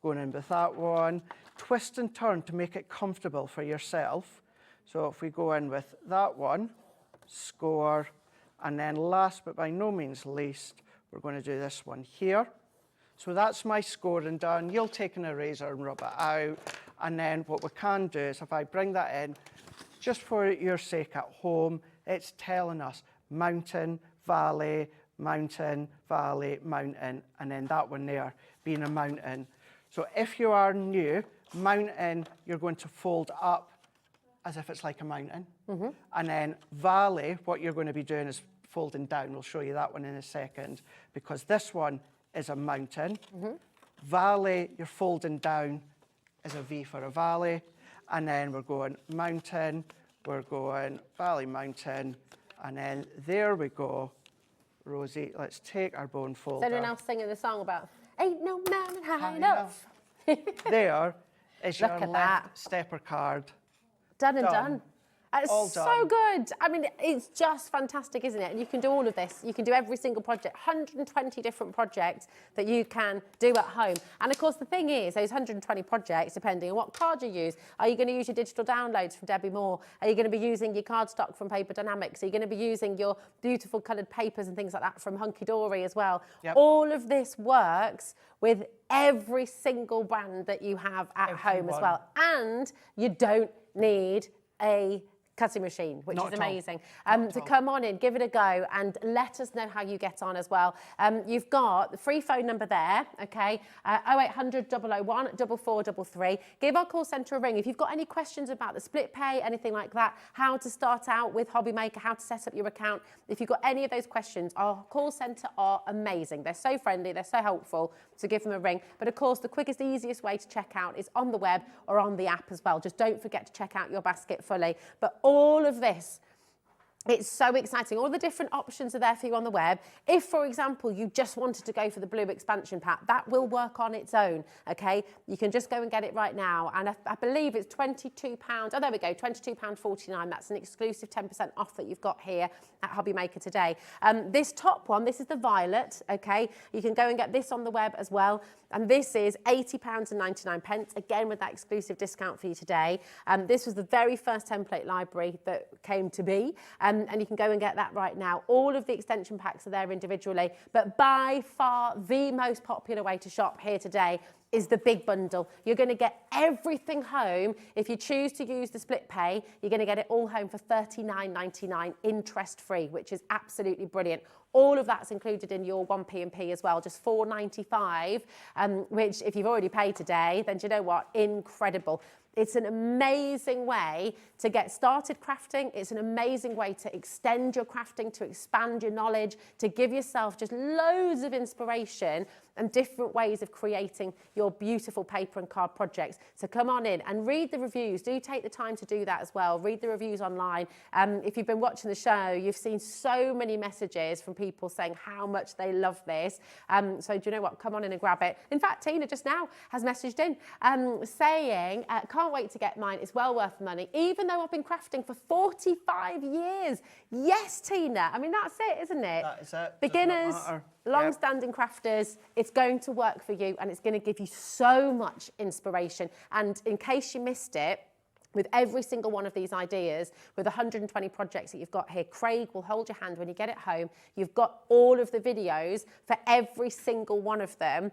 Speaker 6: going in with that one. Twist and turn to make it comfortable for yourself. So if we go in with that one, score, and then last but by no means least, we're going to do this one here. So that's my scoring done. You'll take an eraser and rub it out. And then what we can do is if I bring that in, just for your sake at home, it's telling us mountain, valley, mountain, valley, mountain, and then that one there being a mountain. So if you are new, mountain, you're going to fold up as if it's like a mountain. Mm-hmm. And then valley, what you're going to be doing is folding down. We'll show you that one in a second, because this one is a mountain. Mm-hmm. Valley, you're folding down as a V for a valley. And then we're going mountain, we're going valley, mountain, and then there we go. Rosie, let's take our bone folder.
Speaker 7: Is anyone else singing the song about ain't no mountain high enough?
Speaker 6: There is
Speaker 7: Look
Speaker 6: your
Speaker 7: at
Speaker 6: left
Speaker 7: that.
Speaker 6: stepper card.
Speaker 7: Done and done. It's
Speaker 6: All
Speaker 7: so
Speaker 6: done.
Speaker 7: good. I mean, it's just fantastic, isn't it? And you can do all of this. You can do every single project, 120 different projects that you can do at home. And of course, the thing is, those 120 projects, depending on what card you use, are you going to use your digital downloads from Debbi Moore? Are you going to be using your cardstock from Paper Dynamics? Are you going to be using your beautiful coloured papers and things like that from Hunky Dory as well? Yep. All of this works with every single brand that you have at home as well. And you don't need a cutting machine, which
Speaker 6: Not
Speaker 7: is
Speaker 6: at all.
Speaker 7: amazing.
Speaker 6: Not
Speaker 7: So
Speaker 6: at all.
Speaker 7: come on in, give it a go, and let us know how you get on as well. You've got the free phone number there, okay? 0800 001 4433. Give our call centre a ring. If you've got any questions about the split pay, anything like that, how to start out with HobbyMaker, how to set up your account, if you've got any of those questions, our call centre are amazing. They're so friendly, they're so helpful, so give them a ring. But of course, the quickest, easiest way to check out is on the web or on the app as well. Just don't forget to check out your basket fully. But all of this, it's so exciting. All the different options are there for you on the web. If, for example, you just wanted to go for the blue expansion pack, that will work on its own, okay? You can just go and get it right now. And I believe it's £22. Oh, there we go, £22.49. That's an exclusive 10% off that you've got here at HobbyMaker today. This top one, this is the violet, okay? You can go and get this on the web as well. And this is £80.99, again with that exclusive discount for you today. This was the very first template library that came to be, and you can go and get that right now. All of the extension packs are there individually, but by far the most popular way to shop here today is the big bundle. You're going to get everything home. If you choose to use the split pay, you're going to get it all home for £39.99 interest-free, which is absolutely brilliant. All of that's included in your 1p&p as well, just £4.95, which if you've already paid today, then do you know what? Incredible. It's an amazing way to get started crafting. It's an amazing way to extend your crafting, to expand your knowledge, to give yourself just loads of inspiration and different ways of creating your beautiful paper and card projects. So come on in and read the reviews. Do take the time to do that as well. Read the reviews online. If you've been watching the show, you've seen so many messages from people saying how much they love this. So do you know what? Come on in and grab it. In fact, Tina just now has messaged in saying, can't wait to get mine. It's well worth the money, even though I've been crafting for 45 years. Yes, Tina. I mean, that's it, isn't it?
Speaker 6: That is it.
Speaker 7: Beginners, long-standing crafters, it's going to work for you and it's going to give you so much inspiration. And in case you missed it, with every single one of these ideas, with 120 projects that you've got here, Craig will hold your hand when you get it home. You've got all of the videos for every single one of them.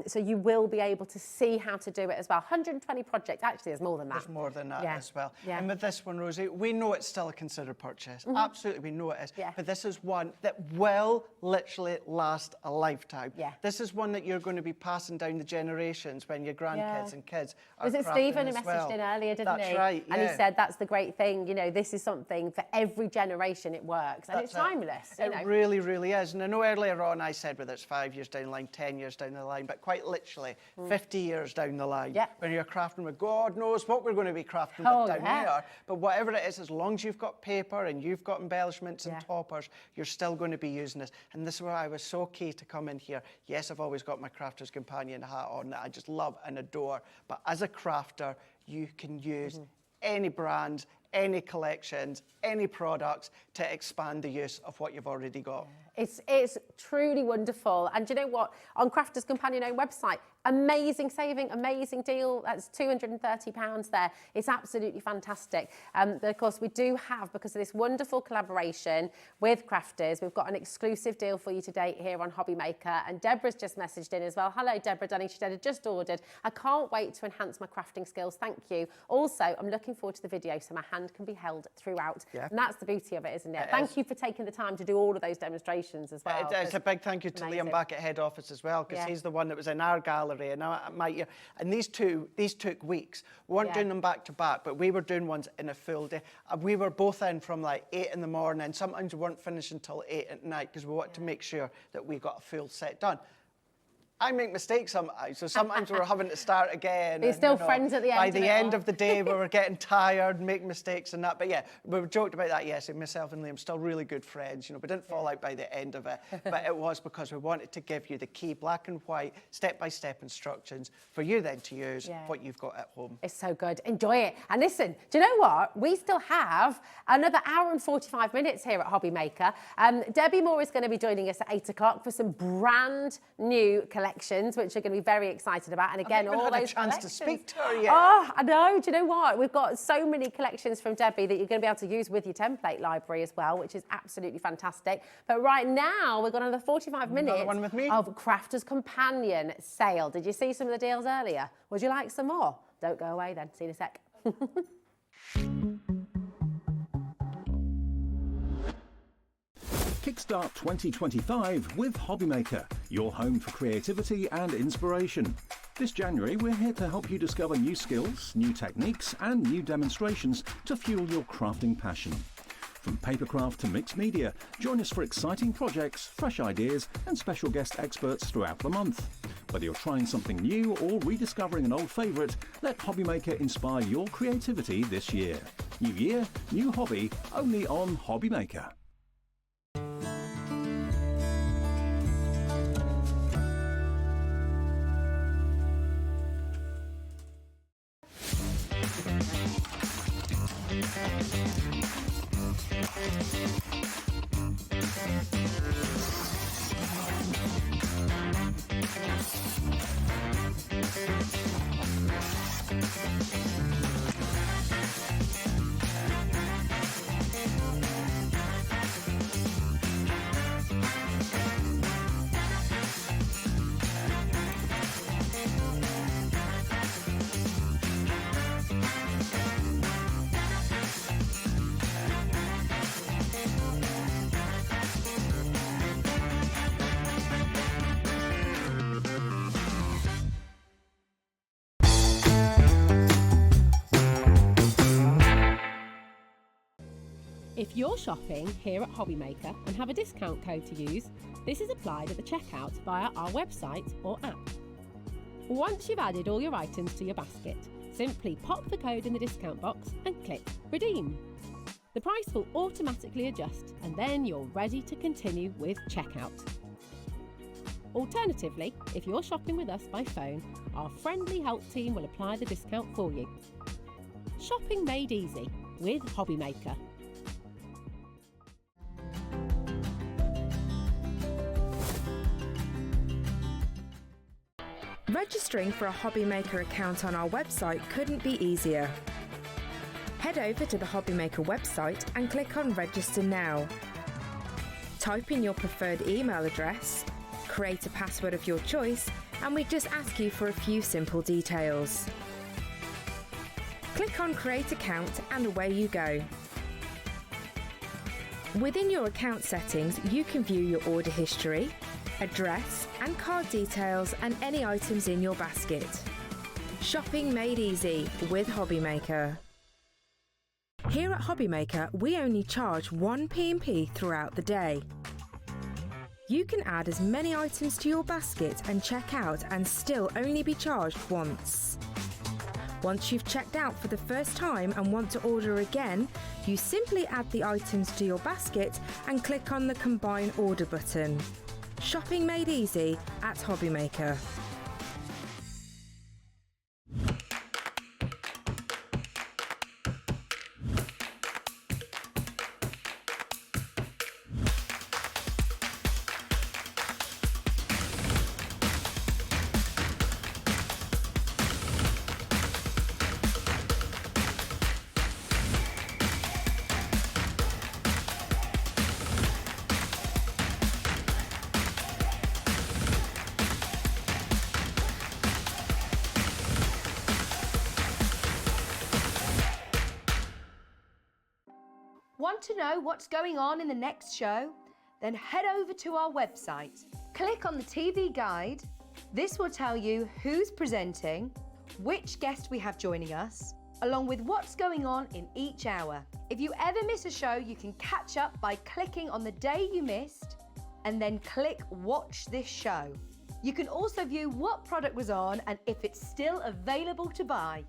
Speaker 7: So you will be able to see how to do it as well. 120 projects, actually there's more than that.
Speaker 6: There's more than that as well.
Speaker 7: Yeah.
Speaker 6: And with this one, Rosie, we know it's still a considered purchase. Absolutely, we know it is.
Speaker 7: Yeah.
Speaker 6: But this is one that will literally last a lifetime.
Speaker 7: Yeah.
Speaker 6: This is one that you're going to be passing down the generations when your grandkids and kids are
Speaker 7: Was it
Speaker 6: crafting
Speaker 7: Stephen who
Speaker 6: as
Speaker 7: messaged
Speaker 6: well.
Speaker 7: in earlier, didn't he?
Speaker 6: That's right,
Speaker 7: And he
Speaker 6: yeah.
Speaker 7: said that's the great thing, you know, this is something for every generation it works. And it's timeless, you know.
Speaker 6: It really, really is. And I know earlier on I said whether it's 5 years down the line, 10 years down the line, but quite literally 50 years down the line, when you're crafting with God knows what we're going to be crafting with down here. But whatever it is, as long as you've got paper and you've got embellishments and toppers, you're still going to be using this. And this is where I was so key to come in here. Yes, I've always got my Crafter's Companion hat on that I just love and adore. But as a crafter, you can use any brand, any collections, any products to expand the use of what you've already got.
Speaker 7: It's truly wonderful. And do you know what? On Crafter's Companion own website, amazing saving, amazing deal. That's £230 there. It's absolutely fantastic. But of course, we do have, because of this wonderful collaboration with Crafters, we've got an exclusive deal for you today here on HobbyMaker. And Deborah's just messaged in as well. Hello, Deborah Dunning. She said, I just ordered. I can't wait to enhance my crafting skills. Thank you. Also, I'm looking forward to the video so my hand can be held throughout. And that's the beauty of it, isn't it? Thank you for taking the time to do all of those demonstrations as well.
Speaker 6: It's a big thank you to Liam back at head office as well, because he's the one that was in our gallery and my year. And these took weeks. We weren't doing them back to back, but we were doing ones in a full day. We were both in from like 8 in the morning. Sometimes we weren't finishing until 8 at night because we wanted to make sure that we got a full set done. I make mistakes sometimes, so sometimes we're having to start again.
Speaker 7: You're still friends at the end.
Speaker 6: By the end of the day, we were getting tired, making mistakes and that. But yeah, we joked about that yesterday. Myself and Liam still really good friends. You know, we didn't fall out by the end of it, but it was because we wanted to give you the key black and white, step-by-step instructions for you then to use what you've got at home.
Speaker 7: It's so good. Enjoy it. And listen, do you know what? We still have another hour and 45 minutes here at HobbyMaker. Debbi Moore is going to be joining us at 8 o'clock for some brand new collections, which you're going to be very excited about. And again, all those
Speaker 6: chance to speak to her yet.
Speaker 7: Oh, I know. Do you know what? We've got so many collections from Debbi that you're going to be able to use with your template library as well, which is absolutely fantastic. But right now, we've got another 45 minutes
Speaker 6: one with me.
Speaker 7: of Crafter's Companion sale. Did you see some of the deals earlier? Would you like some more? Don't go away then. See you in a sec.
Speaker 2: Kickstart 2025 with HobbyMaker, your home for creativity and inspiration. This January, we're here to help you discover new skills, new techniques, and new demonstrations to fuel your crafting passion. From papercraft to mixed media, join us for exciting projects, fresh ideas, and special guest experts throughout the month. Whether you're trying something new or rediscovering an old favourite, let HobbyMaker inspire your creativity this year. New year, new hobby, only on HobbyMaker.
Speaker 7: If you're shopping here at HobbyMaker and have a discount code to use, this is applied at the checkout via our website or app. Once you've added all your items to your basket, simply pop the code in the discount box and click Redeem. The price will automatically adjust and then you're ready to continue with checkout. Alternatively, if you're shopping with us by phone, our friendly help team will apply the discount for you. Shopping made easy with HobbyMaker.
Speaker 4: Registering for a HobbyMaker account on our website couldn't be easier. Head over to the HobbyMaker website and click on Register Now. Type in your preferred email address, create a password of your choice, and we just ask you for a few simple details. Click on Create Account and away you go. Within your account settings, you can view your order history, address and card details and any items in your basket. Shopping made easy with HobbyMaker. Here at HobbyMaker, we only charge 1 P&P throughout the day. You can add as many items to your basket and check out and still only be charged once. Once you've checked out for the first time and want to order again, you simply add the items to your basket and click on the Combine Order button. Shopping made easy at HobbyMaker.
Speaker 3: Want to know what's going on in the next show? Then head over to our website. Click on the TV guide. This will tell you who's presenting, which guest we have joining us, along with what's going on in each hour. If you ever miss a show, you can catch up by clicking on the day you missed and then click Watch This Show. You can also view what product was on and if it's still available to buy.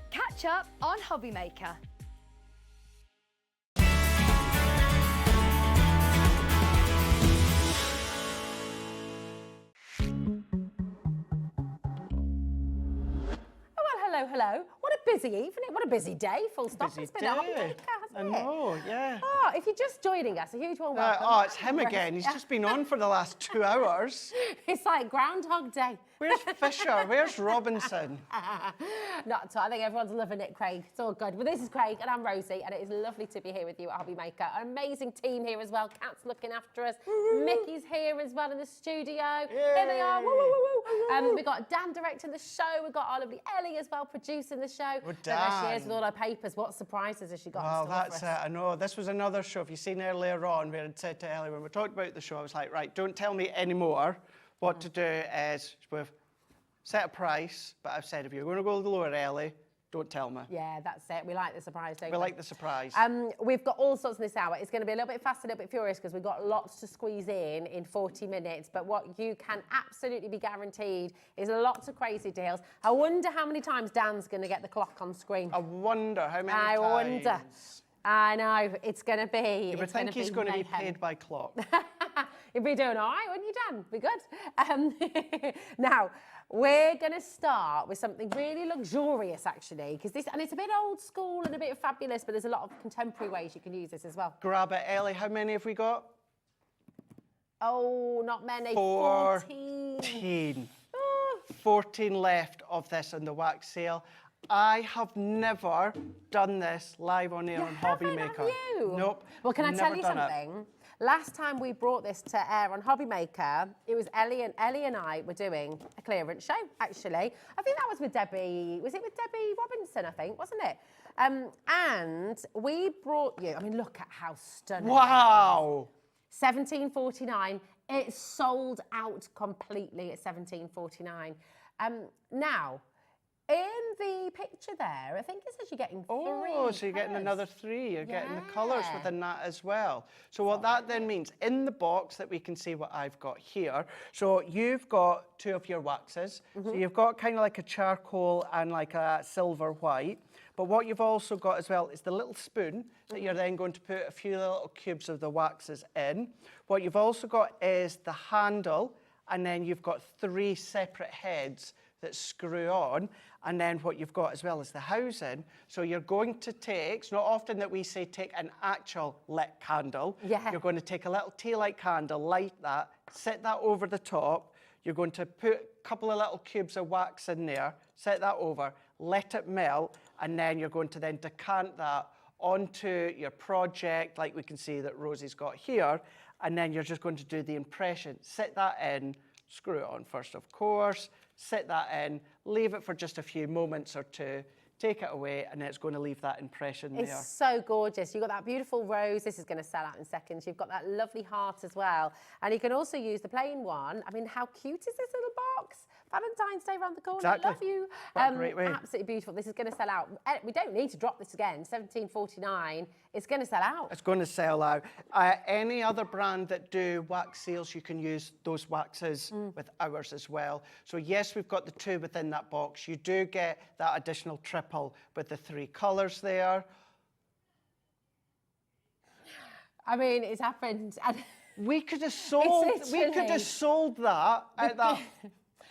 Speaker 3: Catch up on HobbyMaker.
Speaker 7: Hello. What a busy evening. What a busy day. Full stop.
Speaker 6: Busy
Speaker 7: It's been
Speaker 6: day.
Speaker 7: a HobbyMaker, hasn't it?
Speaker 6: I know, yeah.
Speaker 7: Oh, if you're just joining us, a huge warm welcome.
Speaker 6: It's him again. He's just been on for the last 2 hours.
Speaker 7: It's like Groundhog Day.
Speaker 6: Where's Fisher? Where's Robinson?
Speaker 7: Not at all. I think everyone's loving it, Craig. It's all good. Well, this is Craig and I'm Rosie, and it is lovely to be here with you at HobbyMaker. An amazing team here as well. Kat's looking after us. Mickey's here as well in the studio. Yay. Here they are. Woo, woo, woo, woo. We've got Dan directing the show. We've got our lovely Ellie as well producing the show.
Speaker 6: Well,
Speaker 7: And there she
Speaker 6: Dan.
Speaker 7: is with all her papers. What surprises has she got?
Speaker 6: Well,
Speaker 7: in store
Speaker 6: That's it, I know. This was another show, if you've seen earlier on, where I'd said to Ellie, when we talked about the show, I was like, right, don't tell me anymore. What to do is, we've set a price, but I've said, if you're going to go lower, Ellie, don't tell me.
Speaker 7: Yeah, that's it. We like the surprise, don't we?
Speaker 6: We like the surprise.
Speaker 7: We've got all sorts in this hour. It's going to be a little bit fast, a little bit furious, because we've got lots to squeeze in 40 minutes. But what you can absolutely be guaranteed is lots of crazy deals. I wonder how many times Dan's going to get the clock on screen.
Speaker 6: I wonder how many times.
Speaker 7: I wonder. I know. It's going to be.
Speaker 6: You would think he's going to be paid by clock.
Speaker 7: You'd be doing all right, wouldn't you, Dan? Be good. Now, we're going to start with something really luxurious, actually, because and it's a bit old school and a bit fabulous, but there's a lot of contemporary ways you can use this as well.
Speaker 6: Grab it, Ellie. How many have we got?
Speaker 7: Oh, not many.
Speaker 6: 14. 14 left of this on the wax sale. I have never done this live on air on HobbyMaker.
Speaker 7: Have you?
Speaker 6: Nope.
Speaker 7: Well, can I tell you something? Last time we brought this to air on HobbyMaker, it was Ellie and I were doing a clearance show, actually. I think that was with Debbie, was it with Debbie Robinson, I think, wasn't it? And we brought you, I mean, look at how stunning.
Speaker 6: Wow.
Speaker 7: $17.49. It sold out completely at $17.49. Now, in the picture there, I think it says you're getting 3
Speaker 6: Oh, so you're getting another 3. You're getting the colours within that as well. So what that then means, in the box that we can see what I've got here, so you've got 2 of your waxes. So you've got kind of like a charcoal and like a silver white. But what you've also got as well is the little spoon that you're then going to put a few little cubes of the waxes in. What you've also got is the handle, and then you've got 3 separate heads that screw on, and then what you've got as well is the housing. So you're going to take, it's not often that we say take an actual lit candle.
Speaker 7: Yeah.
Speaker 6: You're going to take a little tea light candle, light that, set that over the top. You're going to put a couple of little cubes of wax in there, set that over, let it melt, and then you're going to then decant that onto your project, like we can see that Rosie's got here, and then you're just going to do the impression. Set that in, screw it on first, of course, set that in, leave it for just a few moments or 2, take it away, and then it's going to leave that impression there.
Speaker 7: It's so gorgeous. You've got that beautiful rose. This is going to sell out in seconds. You've got that lovely heart as well. And you can also use the plain one. I mean, how cute is this little box? Valentine's Day around the corner.
Speaker 6: Exactly.
Speaker 7: I love you.
Speaker 6: What a great way.
Speaker 7: Absolutely beautiful. This is going to sell out. We don't need to drop this again. $17.49. It's going to sell out.
Speaker 6: It's going to sell out. Any other brand that do wax sales, you can use those waxes with ours as well. So yes, we've got the 2 within that box. You do get that additional triple with the 3 colours there.
Speaker 7: I mean, it's happened.
Speaker 6: We could have sold. We could have sold that at that.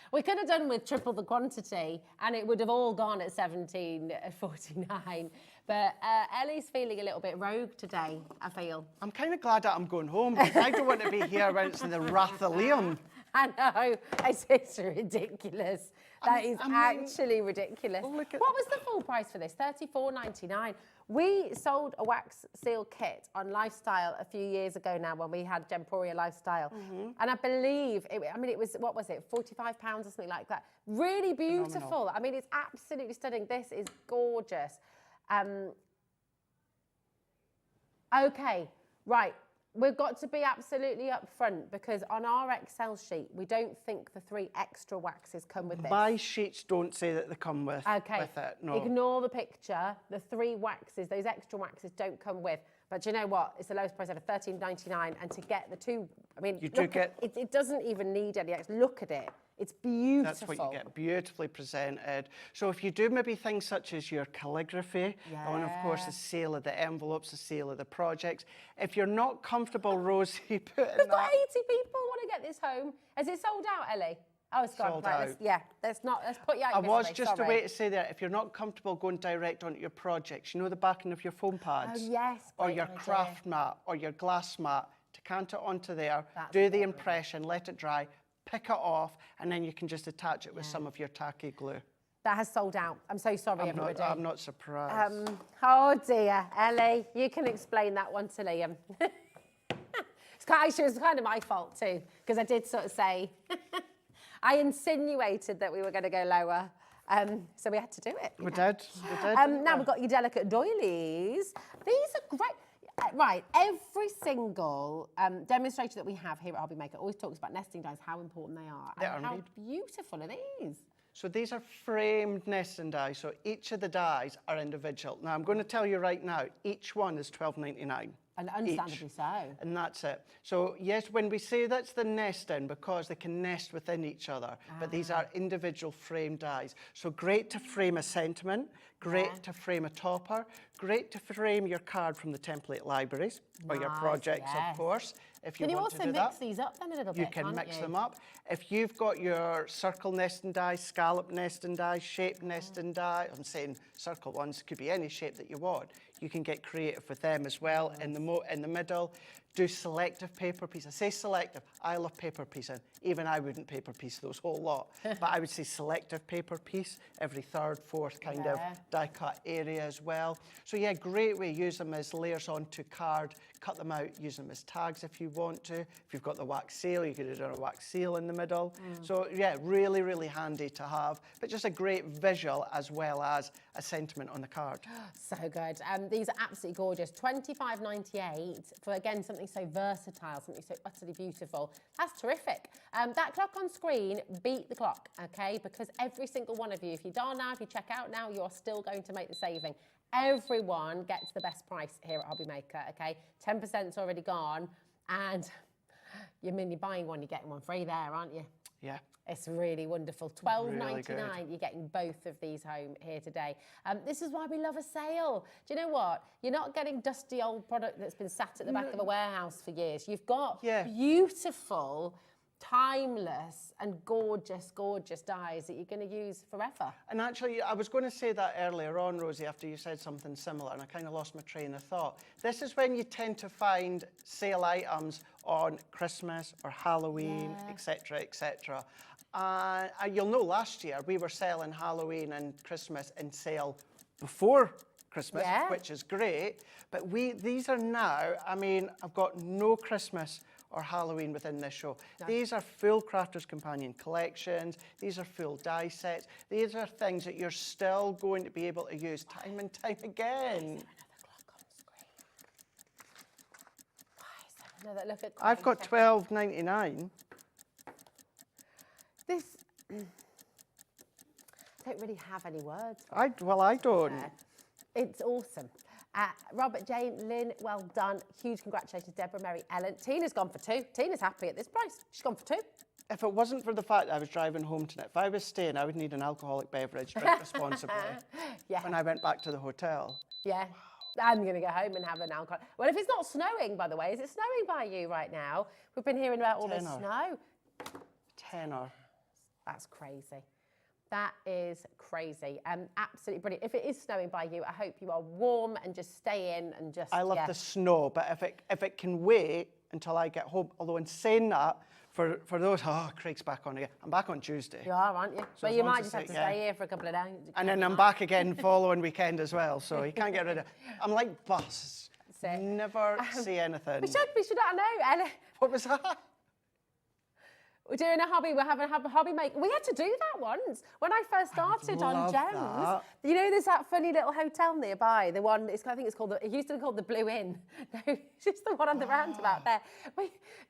Speaker 7: We could have done with triple the quantity, and it would have all gone at $17.49. But Ellie's feeling a little bit rogue today, I feel.
Speaker 6: I'm kind of glad that I'm going home, because I don't want to be here when it's in the Wrath of Liam.
Speaker 7: I know, it's ridiculous. That is actually ridiculous. What was the full price for this? $34.99. We sold a wax seal kit on Lifestyle a few years ago now when we had Gemporia Lifestyle. And I believe, it was, what was it, £45 or something like that. Really beautiful. Phenomenal. I mean, it's absolutely stunning. This is gorgeous. Okay, right. We've got to be absolutely upfront, because on our Excel sheet, we don't think the 3 extra waxes come with this.
Speaker 6: My sheets don't say that they come with it. No.
Speaker 7: Ignore the picture. The 3 waxes, those extra waxes don't come with. But do you know what? It's the lowest price at $13.99, and to get the 2, I mean,
Speaker 6: you do get
Speaker 7: it doesn't even need any extra. Look at it. It's beautiful.
Speaker 6: That's what you get, beautifully presented. So if you do maybe things such as your calligraphy, and of course the sale of the envelopes, the sale of the projects, if you're not comfortable, Rosie,
Speaker 7: We've got 80 people want to get this home. Has it sold out, Ellie? Oh, it's gone. Right, let's put you out.
Speaker 6: I was just a way to say that if you're not comfortable going direct onto your projects, you know the backing of your foam pads?
Speaker 7: Oh, yes.
Speaker 6: Or your craft mat or your glass mat, decant it onto there, do the impression, let it dry, pick it off, and then you can just attach it with some of your tacky glue.
Speaker 7: That has sold out. I'm so sorry, everybody.
Speaker 6: I'm not surprised.
Speaker 7: Oh dear, Ellie, you can explain that one to Liam. It was kind of my fault too, because I did sort of say, I insinuated that we were going to go lower. So we had to do it.
Speaker 6: We did.
Speaker 7: Now we've got your delicate doilies. These are great. Right, every single demonstrator that we have here at HobbyMaker always talks about nesting dies, how important they are. And how beautiful are these?
Speaker 6: So these are framed nesting dies, so each of the dies are individual. Now I'm going to tell you right now, each one is $12.99.
Speaker 7: And understandably so.
Speaker 6: And that's it. So yes, when we say that's the nesting, because they can nest within each other, but these are individual frame dies. So great to frame a sentiment, great to frame a topper, great to frame your card from the template libraries, or your projects, of course. If you want to do that.
Speaker 7: Can you also mix these up then a little bit?
Speaker 6: You can mix them up. If you've got your circle nesting die, scallop nesting die, shape nesting die, I'm saying circle ones, could be any shape that you want. You can get creative with them as well. In the middle, do selective paper piece. I say selective. I love paper piecing. Even I wouldn't paper piece those whole lot, but I would say selective paper piece every third, fourth kind of die cut area as well. So yeah, great way. Use them as layers onto card. Cut them out, use them as tags if you want to. If you've got the wax seal, you could do a wax seal in the middle. So yeah, really, really handy to have, but just a great visual as well as a sentiment on the card.
Speaker 7: So good. These are absolutely gorgeous. $25.98 for, again, something so versatile, something so utterly beautiful. That's terrific. That clock on screen, beat the clock, okay? Because every single one of you, if you dial now, if you check out now, you're still going to make the saving. Everyone gets the best price here at HobbyMaker, okay? 10%'s already gone, and you're buying one, you're getting one free there, aren't you?
Speaker 6: Yeah.
Speaker 7: It's really wonderful. $12.99,
Speaker 6: really
Speaker 7: you're getting both of these home here today. This is why we love a sale. Do you know what? You're not getting dusty old product that's been sat at the back of a warehouse for years. You've got beautiful, timeless and gorgeous, gorgeous dies that you're going to use forever.
Speaker 6: And actually, I was going to say that earlier on, Rosie, after you said something similar, and I kind of lost my train of thought. This is when you tend to find sale items on Christmas or Halloween, etc., etc. You'll know last year we were selling Halloween and Christmas in sale before Christmas, which is great. But these are now, I mean, I've got no Christmas or Halloween within this show. These are full Crafter's Companion collections. These are full die sets. These are things that you're still going to be able to use time and time again.
Speaker 7: Look at
Speaker 6: I've got $12.99.
Speaker 7: This, I don't really have any words.
Speaker 6: I don't.
Speaker 7: It's awesome. Robert, Jane, Lynn, well done. Huge congratulations, Deborah, Mary, Ellen. Tina's gone for two. Tina's happy at this price. She's gone for two.
Speaker 6: If it wasn't for the fact that I was driving home tonight, if I was staying, I would need an alcoholic beverage, drink responsibly when I went back to the hotel.
Speaker 7: Yeah. I'm going to go home and have an alcohol. Well, if it's not snowing, by the way, is it snowing by you right now? We've been hearing about all this snow.
Speaker 6: Tenor.
Speaker 7: That's crazy. That is crazy. Absolutely brilliant. If it is snowing by you, I hope you are warm and just stay in and just.
Speaker 6: I love the snow, but if it can wait until I get home, although in saying that, for those, Craig's back on again. I'm back on Tuesday.
Speaker 7: You are, aren't you? So you might just have to stay here for a couple of days.
Speaker 6: And then I'm back again following weekend as well, so you can't get rid of it. I'm like bus. Never see anything.
Speaker 7: We should, I know.
Speaker 6: What was that?
Speaker 7: We're doing we're having a HobbyMaker. We had to do that once when I first started on Gems.
Speaker 6: That.
Speaker 7: You know, there's that funny little hotel nearby. The one, I think it's called, it used to be called the Blue Inn. No, it's just the one on the roundabout there.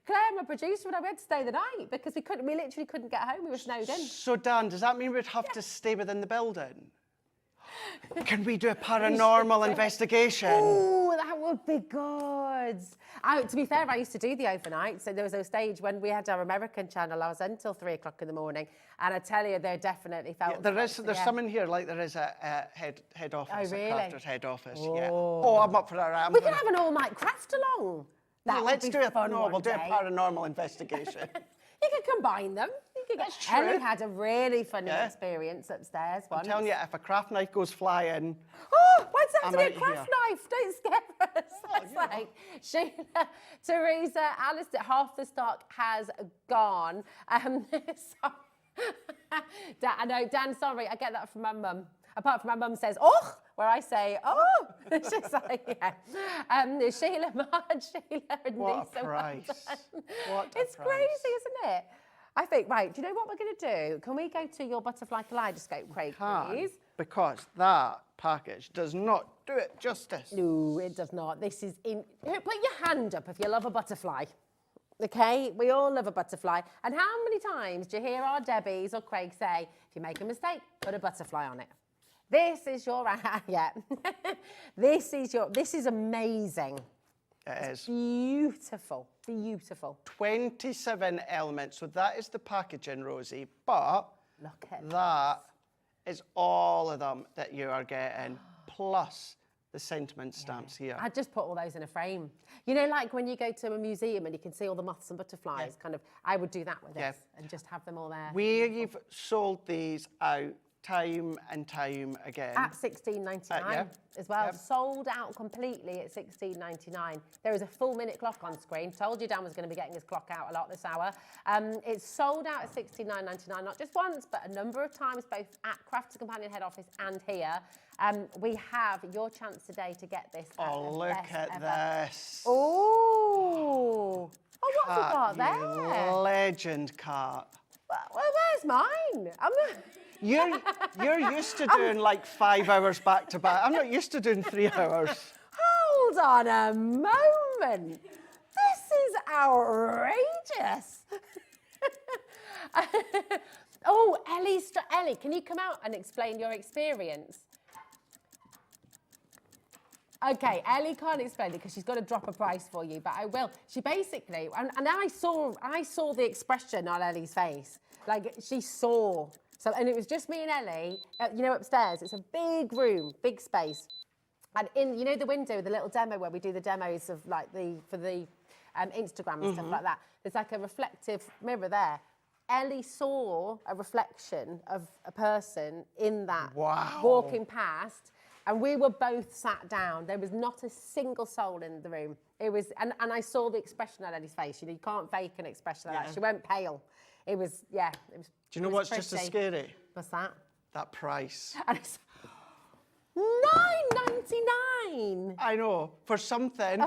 Speaker 7: Claire, my producer, we had to stay the night because we literally couldn't get home. We were snowed in.
Speaker 6: So Dan, does that mean we'd have to stay within the building? Can we do a paranormal investigation?
Speaker 7: Oh, that would be good. To be fair, I used to do the overnight. So there was a stage when we had our American channel. I was until 3 o'clock in the morning, and I tell you, they definitely felt.
Speaker 6: There's some in here, like there is a head office.
Speaker 7: Oh, really?
Speaker 6: A crafter's head office. Yeah. Oh, I'm up for that.
Speaker 7: We can have an all-night craft along.
Speaker 6: Let's do we'll do a paranormal investigation.
Speaker 7: You could combine them.
Speaker 6: That's true.
Speaker 7: Ellie had a really funny experience upstairs once.
Speaker 6: I'm telling you, if a craft knife goes flying...
Speaker 7: Oh, why'd it have to be a craft knife? Don't scare us. That's like Sheila, Teresa, Alistair, half the stock has gone. I know, Dan, sorry, I get that from my mum. Apart from my mum says, oh, where I say, oh. It's just like, Sheila, Marge, Sheila and
Speaker 6: What
Speaker 7: Lisa.
Speaker 6: a price.
Speaker 7: It's crazy, isn't it? I think, right, do you know what we're going to do? Can we go to your butterfly kaleidoscope, Craig, please?
Speaker 6: Because that package does not do it justice.
Speaker 7: No, it does not. This is in... Put your hand up if you love a butterfly. Okay? We all love a butterfly. And how many times do you hear our Debbies or Craig say, if you make a mistake, put a butterfly on it? This is your... yeah. This is amazing.
Speaker 6: It is.
Speaker 7: Beautiful, beautiful.
Speaker 6: 27 elements. So that is the packaging, Rosie. But
Speaker 7: look at
Speaker 6: that is all of them that you are getting, plus the sentiment stamps here.
Speaker 7: I'd just put all those in a frame. You know, like when you go to a museum and you can see all the moths and butterflies, kind of, I would do that with this and just have them all there.
Speaker 6: We've sold these out time and time again.
Speaker 7: At $16.99 as well. Sold out completely at $16.99. There is a full minute clock on screen. Told you Dan was going to be getting his clock out a lot this hour. It's sold out at $69.99, not just once, but a number of times, both at Crafters Companion head office and here. We have your chance today to get this.
Speaker 6: Oh, look at this.
Speaker 7: Oh, what's it got there?
Speaker 6: Legend cart.
Speaker 7: Well, where's mine?
Speaker 6: You're used to doing like 5 hours back to back. I'm not used to doing 3 hours.
Speaker 7: Hold on a moment. This is outrageous. Oh, Ellie, can you come out and explain your experience? Okay, Ellie can't explain it because she's got to drop a price for you, but I will. She basically, and I saw the expression on Ellie's face. Like, she saw. So, and it was just me and Ellie, you know, upstairs. It's a big room, big space. And in, you know, the window, the little demo where we do the demos of like for the Instagram and stuff like that. There's like a reflective mirror there. Ellie saw a reflection of a person in that walking past. And we were both sat down. There was not a single soul in the room. It was, and I saw the expression on Ellie's face. You know, you can't fake an expression like that. She went pale. It was, it was.
Speaker 6: Do you know what's just as scary?
Speaker 7: What's that?
Speaker 6: That price.
Speaker 7: And it's $9.99.
Speaker 6: I know. For something,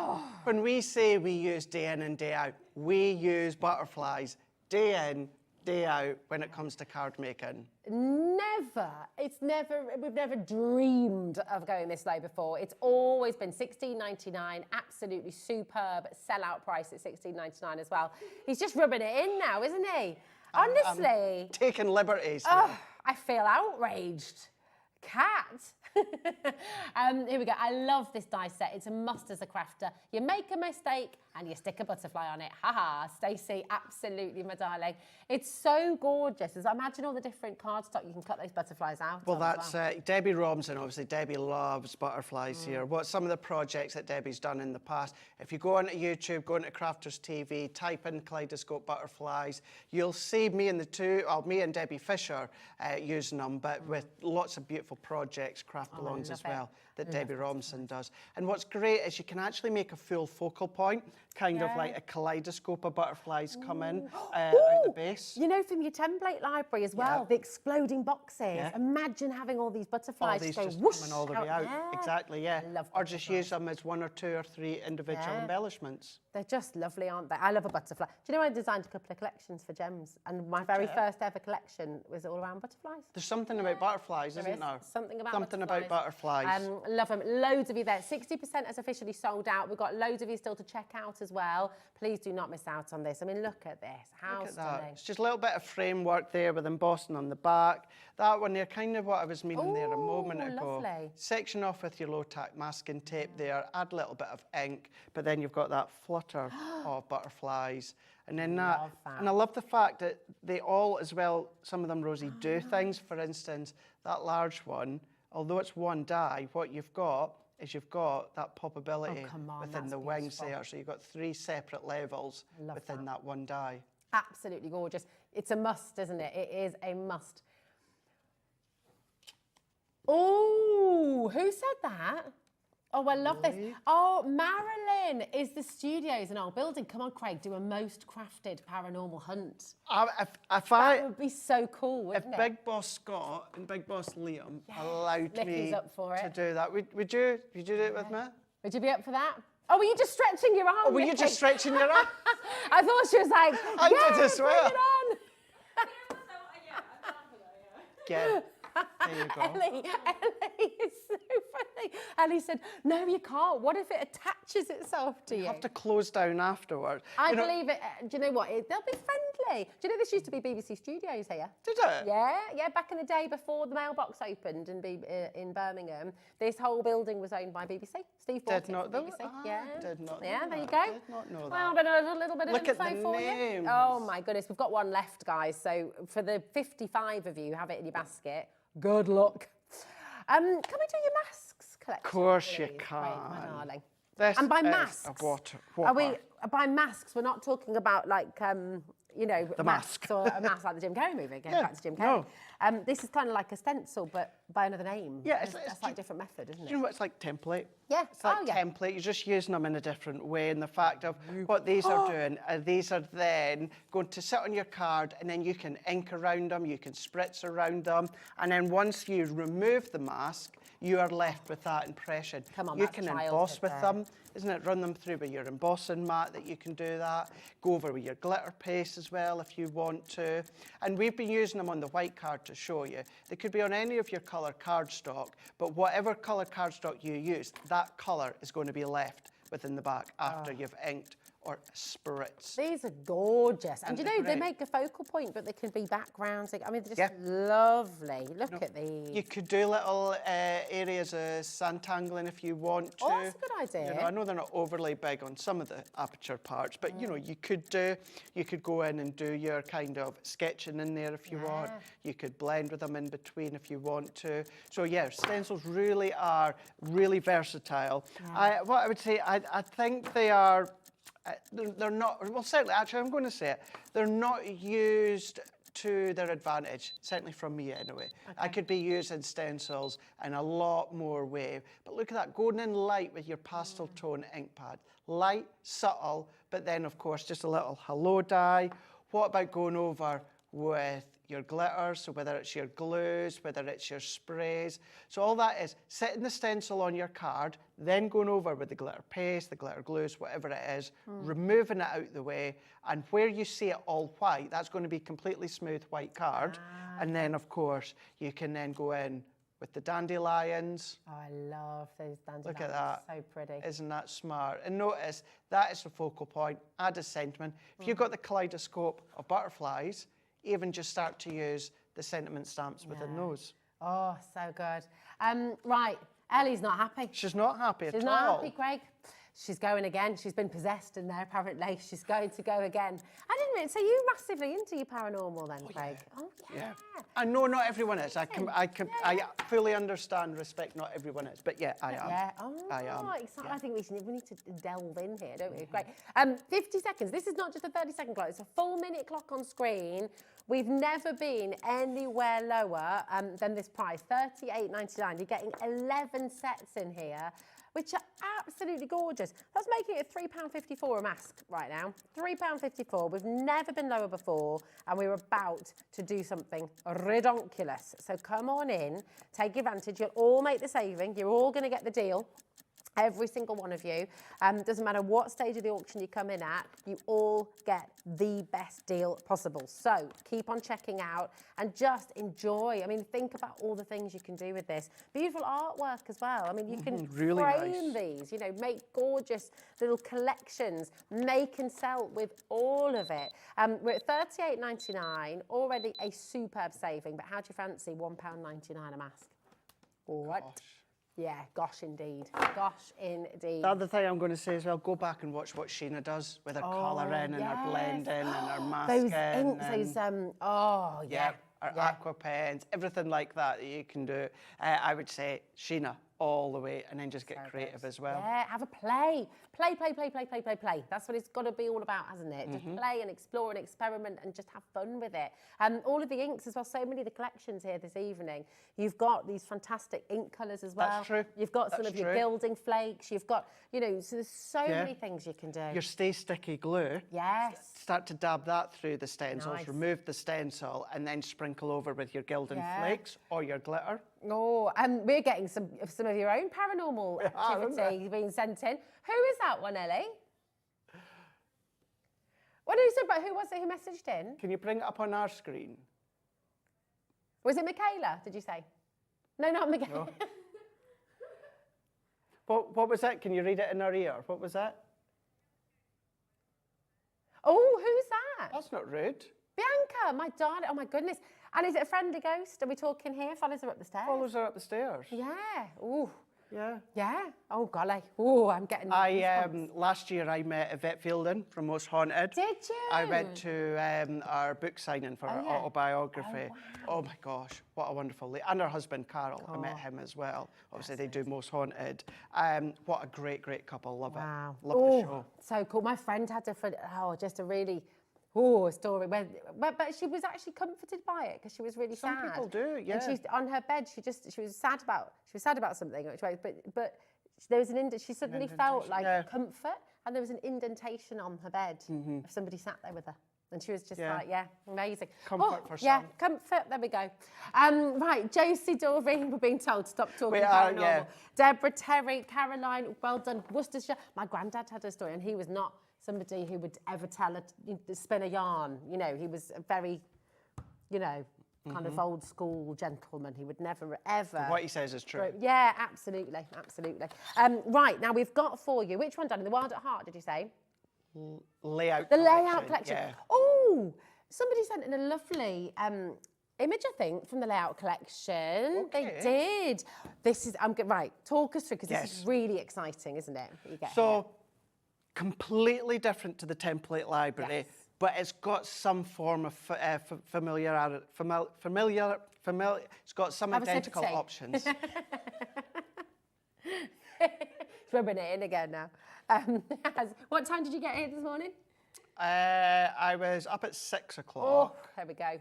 Speaker 6: when we say we use day in and day out, we use butterflies day in, day out when it comes to card making.
Speaker 7: Never. We've never dreamed of going this low before. It's always been $16.99, absolutely superb sellout price at $16.99 as well. He's just rubbing it in now, isn't he? Honestly.
Speaker 6: I'm taking liberties.
Speaker 7: Oh, I feel outraged. Cat. Here we go. I love this die set. It's a must as a crafter. You make a mistake and you stick a butterfly on it. Haha, Stacey, absolutely, my darling. It's so gorgeous. Imagine all the different cardstock you can cut those butterflies out.
Speaker 6: Well, that's Debbie Robinson. Obviously, Debbie loves butterflies here. What some of the projects that Debbie's done in the past. If you go onto YouTube, go into Crafters TV, type in kaleidoscope butterflies, you'll see me and Debbie Fisher using them, but with lots of beautiful projects, craft-alongs as well, that Debbie Robinson does. And what's great is you can actually make a full focal point, kind of like a kaleidoscope of butterflies come in out the base.
Speaker 7: You know, from your template library as well, the exploding boxes. Imagine having all these butterflies
Speaker 6: these
Speaker 7: go
Speaker 6: just
Speaker 7: whoosh
Speaker 6: coming all the way out. Exactly,
Speaker 7: I love
Speaker 6: or just use them as 1 or 2 or 3 individual embellishments.
Speaker 7: They're just lovely, aren't they? I love a butterfly. Do you know I designed a couple of collections for gems, and my very first ever collection was all around butterflies.
Speaker 6: There's something about butterflies, isn't there?
Speaker 7: Something about
Speaker 6: butterflies.
Speaker 7: Love them. Loads of you there. 60% has officially sold out. We've got loads of you still to check out as well. Please do not miss out on this. I mean, look at this. How stunning.
Speaker 6: It's just a little bit of framework there with embossing on the back. That one there, kind of what I was meaning there a moment ago.
Speaker 7: Lovely.
Speaker 6: Section off with your low-tack masking tape there. Add a little bit of ink, but then you've got that flutter of butterflies. And then that. And I love the fact that they all, as well, some of them, Rosie, do things. For instance, that large one, although it's one die, what you've got is you've got that poppability within the wings there. So you've got 3 separate levels within that one die.
Speaker 7: Absolutely gorgeous. It's a must, isn't it? It is a must. Oh, who said that? Oh, I love this. Oh, Marilyn, is the studios an old building? Come on, Craig, do a most crafted paranormal hunt. That would be so cool, wouldn't it?
Speaker 6: If Big Boss Scott and Big Boss Liam allowed me
Speaker 7: up for it.
Speaker 6: to do that, would you do it with me?
Speaker 7: Would you be up for that? Oh, were you just stretching your arm?
Speaker 6: Oh, were you just stretching your arm?
Speaker 7: I thought she was like,
Speaker 6: I did as well.
Speaker 7: Bring it on.
Speaker 6: Yeah. There you go.
Speaker 7: Ellie is so funny. Ellie said, no, you can't. What if it attaches itself to you?
Speaker 6: You have to close down afterwards.
Speaker 7: I believe it. Do you know what? They'll be friendly. Do you know this used to be BBC Studios here?
Speaker 6: Did it?
Speaker 7: Yeah. Back in the day before the mailbox opened in Birmingham, this whole building was owned by BBC. Steve bought it
Speaker 6: not
Speaker 7: for
Speaker 6: know
Speaker 7: BBC.
Speaker 6: that.
Speaker 7: Yeah.
Speaker 6: Did not
Speaker 7: Yeah,
Speaker 6: know
Speaker 7: there you
Speaker 6: that.
Speaker 7: go.
Speaker 6: Did not know
Speaker 7: Well,
Speaker 6: that.
Speaker 7: but a little bit of
Speaker 6: Look at
Speaker 7: info
Speaker 6: the
Speaker 7: for
Speaker 6: names.
Speaker 7: you. Oh my goodness, we've got one left, guys. So for the 55 of you who have it in your basket, good luck. Can we do your masks collection?
Speaker 6: Of course you
Speaker 7: please?
Speaker 6: can.
Speaker 7: Right, my darling.
Speaker 6: This
Speaker 7: And by
Speaker 6: is
Speaker 7: masks,
Speaker 6: a water.
Speaker 7: are we by masks? We're not talking about like you know,
Speaker 6: The
Speaker 7: masks
Speaker 6: mask.
Speaker 7: or a mask like the Jim Carrey movie. Going
Speaker 6: Yeah,
Speaker 7: back to Jim Carrey.
Speaker 6: no.
Speaker 7: This is kind of like a stencil, but by another name.
Speaker 6: Yeah,
Speaker 7: That's like a different method, isn't
Speaker 6: Do you
Speaker 7: it?
Speaker 6: know what it's like template?
Speaker 7: Yeah.
Speaker 6: It's like
Speaker 7: Oh, yeah.
Speaker 6: template. You're just using them in a different way. And the fact of what these are doing, these are then going to sit on your card, and then you can ink around them, you can spritz around them, and then once you remove the mask, you are left with that impression.
Speaker 7: Come on,
Speaker 6: you
Speaker 7: that's
Speaker 6: can emboss
Speaker 7: childhood
Speaker 6: with
Speaker 7: there.
Speaker 6: them, isn't it? Run them through with your embossing mat that you can do that. Go over with your glitter paste as well if you want to. And we've been using them on the white card to show you. They could be on any of your colour cardstock, but whatever colour cardstock you use, that colour is going to be left within the back after you've inked or spritz.
Speaker 7: These are gorgeous. And
Speaker 6: And
Speaker 7: you
Speaker 6: they're
Speaker 7: know, they
Speaker 6: great.
Speaker 7: make a focal point, but they can be backgrounds. I mean, they're just
Speaker 6: Yeah.
Speaker 7: lovely. Look at these.
Speaker 6: You could do little areas of sandtangling if you want to.
Speaker 7: Oh, that's a good idea.
Speaker 6: You know, I know they're not overly big on some of the aperture parts, but you know, you could go in and do your kind of sketching in there if you want. You could blend with them in between if you want to. So yeah, stencils really are really versatile. What I would say, I think they are. They're not, well, certainly, actually, I'm going to say it, they're not used to their advantage, certainly from me anyway. I could be using stencils in a lot more way. But look at that, going in light with your pastel tone ink pad. Light, subtle, but then, of course, just a little hello dye. What about going over with your glitters, so whether it's your glues, whether it's your sprays. So all that is setting the stencil on your card, then going over with the glitter paste, the glitter glues, whatever it is, removing it out the way, and where you see it all white, that's going to be completely smooth white card. And then, of course, you can then go in with the dandelions.
Speaker 7: Oh, I love those dandelions.
Speaker 6: Look at that.
Speaker 7: So pretty.
Speaker 6: Isn't that smart? And notice, that is the focal point, add a sentiment. If you've got the kaleidoscope of butterflies, even just start to use the sentiment stamps within those.
Speaker 7: Oh, so good. Right, Ellie's not happy.
Speaker 6: She's not happy at all.
Speaker 7: She's not happy, Craig. She's going again. She's been possessed in there, apparently. She's going to go again. I didn't really... So you massively into your paranormal then, Craig?
Speaker 6: Yeah.
Speaker 7: Oh, yeah.
Speaker 6: I know not everyone is. I fully understand, respect not everyone is. But yeah, I am.
Speaker 7: Yeah. Oh,
Speaker 6: I am.
Speaker 7: exciting. I think we need to delve in here, don't we? Great. 50 seconds. This is not just a 30-second clock. It's a full minute clock on screen. We've never been anywhere lower than this price, $38.99. You're getting 11 sets in here, which are absolutely gorgeous. That's making it £3.54 a mask right now. £3.54. We've never been lower before, and we're about to do something redonkulous. So come on in, take advantage. You'll all make the saving. You're all going to get the deal. Every single one of you. Doesn't matter what stage of the auction you come in at, you all get the best deal possible. So keep on checking out and just enjoy. I mean, think about all the things you can do with this. Beautiful artwork as well. I mean, you can
Speaker 6: really
Speaker 7: frame
Speaker 6: nice.
Speaker 7: these, you know, make gorgeous little collections, make and sell with all of it. We're at $38.99, already a superb saving, but how do you fancy £1.99 a mask? What?
Speaker 6: Gosh.
Speaker 7: Yeah, gosh indeed. Gosh indeed.
Speaker 6: The other thing I'm going to say as well, go back and watch what Sheena does with her colouring and her blending and her masking.
Speaker 7: Those inks,
Speaker 6: and her aqua pens, everything like that you can do. I would say Sheena all the way, and then just get creative as well.
Speaker 7: Yeah, have a play. Play. That's what it's got to be all about, hasn't it? Just play and explore and experiment and just have fun with it. All of the inks as well, so many of the collections here this evening. You've got these fantastic ink colours as well.
Speaker 6: That's true.
Speaker 7: You've got some of your gilding flakes. You've got, you know, so there's so many things you can do.
Speaker 6: Your Stay Sticky glue.
Speaker 7: Yes.
Speaker 6: Start to dab that through the stencils,
Speaker 7: Nice.
Speaker 6: remove the stencil, and then sprinkle over with your gilding flakes or your glitter.
Speaker 7: Oh, and we're getting some of your own paranormal activity being sent in. Who is that one, Ellie? What did you say about who was it who messaged in?
Speaker 6: Can you bring it up on our screen?
Speaker 7: Was it Michaela, did you say? No, not Michaela.
Speaker 6: No. What was that? Can you read it in our ear? What was that?
Speaker 7: Oh, who's that?
Speaker 6: That's not rude.
Speaker 7: Bianca, my darling. Oh, my goodness. And is it a friendly ghost? Are we talking here? Follows her up the stairs?
Speaker 6: Follows her up the stairs.
Speaker 7: Yeah. Ooh.
Speaker 6: Yeah.
Speaker 7: Yeah. Oh, golly. Oh, I'm getting...
Speaker 6: Last year I met Yvette Fielding from Most Haunted.
Speaker 7: Did you?
Speaker 6: I went to our book signing for her autobiography. Oh my gosh, what a wonderful lady. And her husband Carol, I met him as well. Obviously they do Most Haunted. What a great, great couple. Love it. Love the show.
Speaker 7: So cool. My friend had just a really... story. But she was actually comforted by it because she was really sad.
Speaker 6: Some people do, yeah.
Speaker 7: And she's on her bed. She was sad about something. But there was she suddenly felt like comfort, and there was an indentation on her bed if somebody sat there with her. And she was just like, amazing.
Speaker 6: Comfort for some.
Speaker 7: Yeah, comfort. There we go. Right, Josie, Doreen, we're being told to stop talking paranormal. Deborah, Terry, Caroline, well done. Worcestershire. My granddad had a story, and he was not somebody who would ever spin a yarn. You know, he was a very, kind of old school gentleman. He would never, ever...
Speaker 6: What he says is true.
Speaker 7: Yeah, absolutely, absolutely. Right, now we've got for you, which one, Danny? The Wild at Heart, did you say?
Speaker 6: Layout
Speaker 7: The
Speaker 6: collection.
Speaker 7: layout collection.
Speaker 6: Yeah.
Speaker 7: Oh, somebody sent in a lovely image, I think, from the layout collection.
Speaker 6: Okay.
Speaker 7: They did. Right, talk us through, because this is really exciting, isn't it? You get here.
Speaker 6: Completely different to the template library, but it's got some form of familiarity. It's got some identical options.
Speaker 7: It's rubbing it in again now. What time did you get here this morning?
Speaker 6: I was up at 6 o'clock.
Speaker 7: Oh, here we go.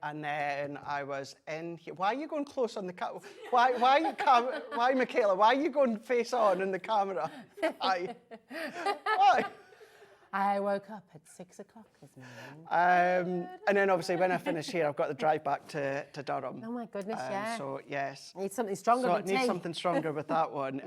Speaker 6: And then I was in here. Why are you going close on the camera? Why, Michaela? Why are you going face on in the camera? Why?
Speaker 7: I woke up at 6 o'clock this morning.
Speaker 6: And then obviously when I finish here, I've got to drive back to Durham.
Speaker 7: Oh my goodness, yeah.
Speaker 6: So yes.
Speaker 7: Need something stronger than tea.
Speaker 6: Need something stronger with that one,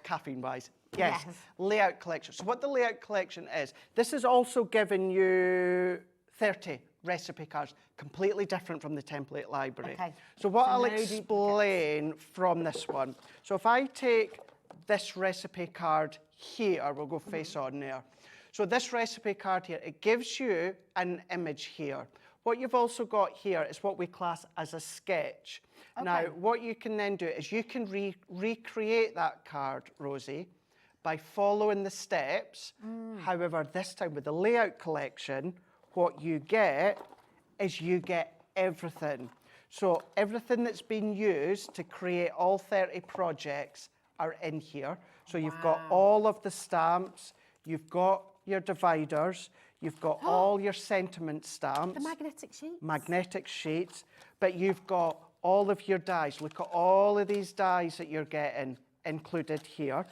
Speaker 6: caffeine-wise. Yes, layout collection. So what the layout collection is, this is also giving you 30 recipe cards, completely different from the template library.
Speaker 7: Okay.
Speaker 6: So what I'll explain from this one. So if I take this recipe card here, we'll go face on there. So this recipe card here, it gives you an image here. What you've also got here is what we class as a sketch. Okay. Now, what you can then do is you can recreate that card, Rosie, by following the steps. However, this time with the layout collection, what you get is you get everything. So everything that's been used to create all 30 projects are in here. So you've got all of the stamps, you've got your dividers, you've got all your sentiment stamps.
Speaker 7: The magnetic sheets.
Speaker 6: Magnetic sheets, but you've got all of your dies. Look at all of these dies that you're getting included here.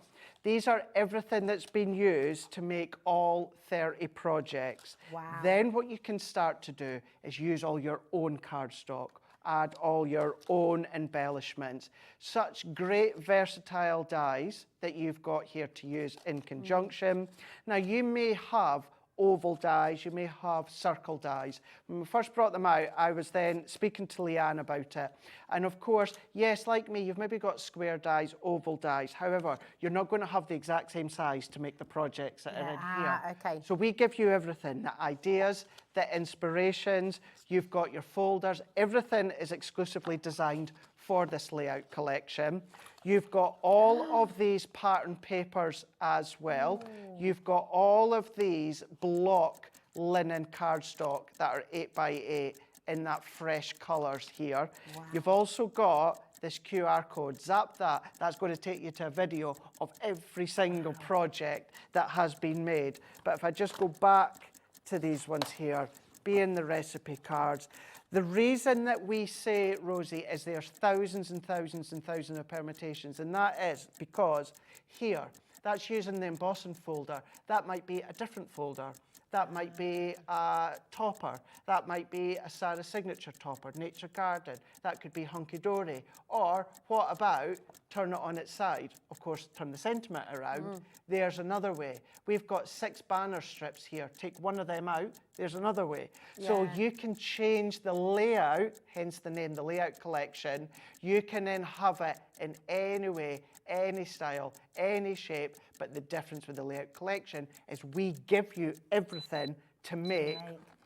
Speaker 6: These are everything that's been used to make all 30 projects.
Speaker 7: Wow.
Speaker 6: Then what you can start to do is use all your own cardstock, add all your own embellishments. Such great versatile dies that you've got here to use in conjunction. Now you may have oval dies, you may have circle dies. When we first brought them out, I was then speaking to Leanne about it. And of course, yes, like me, you've maybe got square dies, oval dies. However, you're not going to have the exact same size to make the projects that are in here.
Speaker 7: Okay.
Speaker 6: So we give you everything, the ideas, the inspirations, you've got your folders, everything is exclusively designed for this layout collection. You've got all of these pattern papers as well. You've got all of these block linen cardstock that are 8x8 in that fresh colours here. Wow. You've also got this QR code. Zap that. That's going to take you to a video of every single project that has been made. But if I just go back to these ones here, being the recipe cards, the reason that we say, Rosie, is there's thousands and thousands and thousands of permutations, and that is because here, that's using the embossing folder. That might be a different folder. That might be a topper. That might be a Sarah signature topper, Nature Garden. That could be Hunky Dory. Or what about turn it on its side? Of course, turn the sentiment around. There's another way. We've got 6 banner strips here. Take one of them out, there's another way. So you can change the layout, hence the name, the Layout Collection. You can then have it in any way, any style, any shape, but the difference with the Layout Collection is we give you everything to make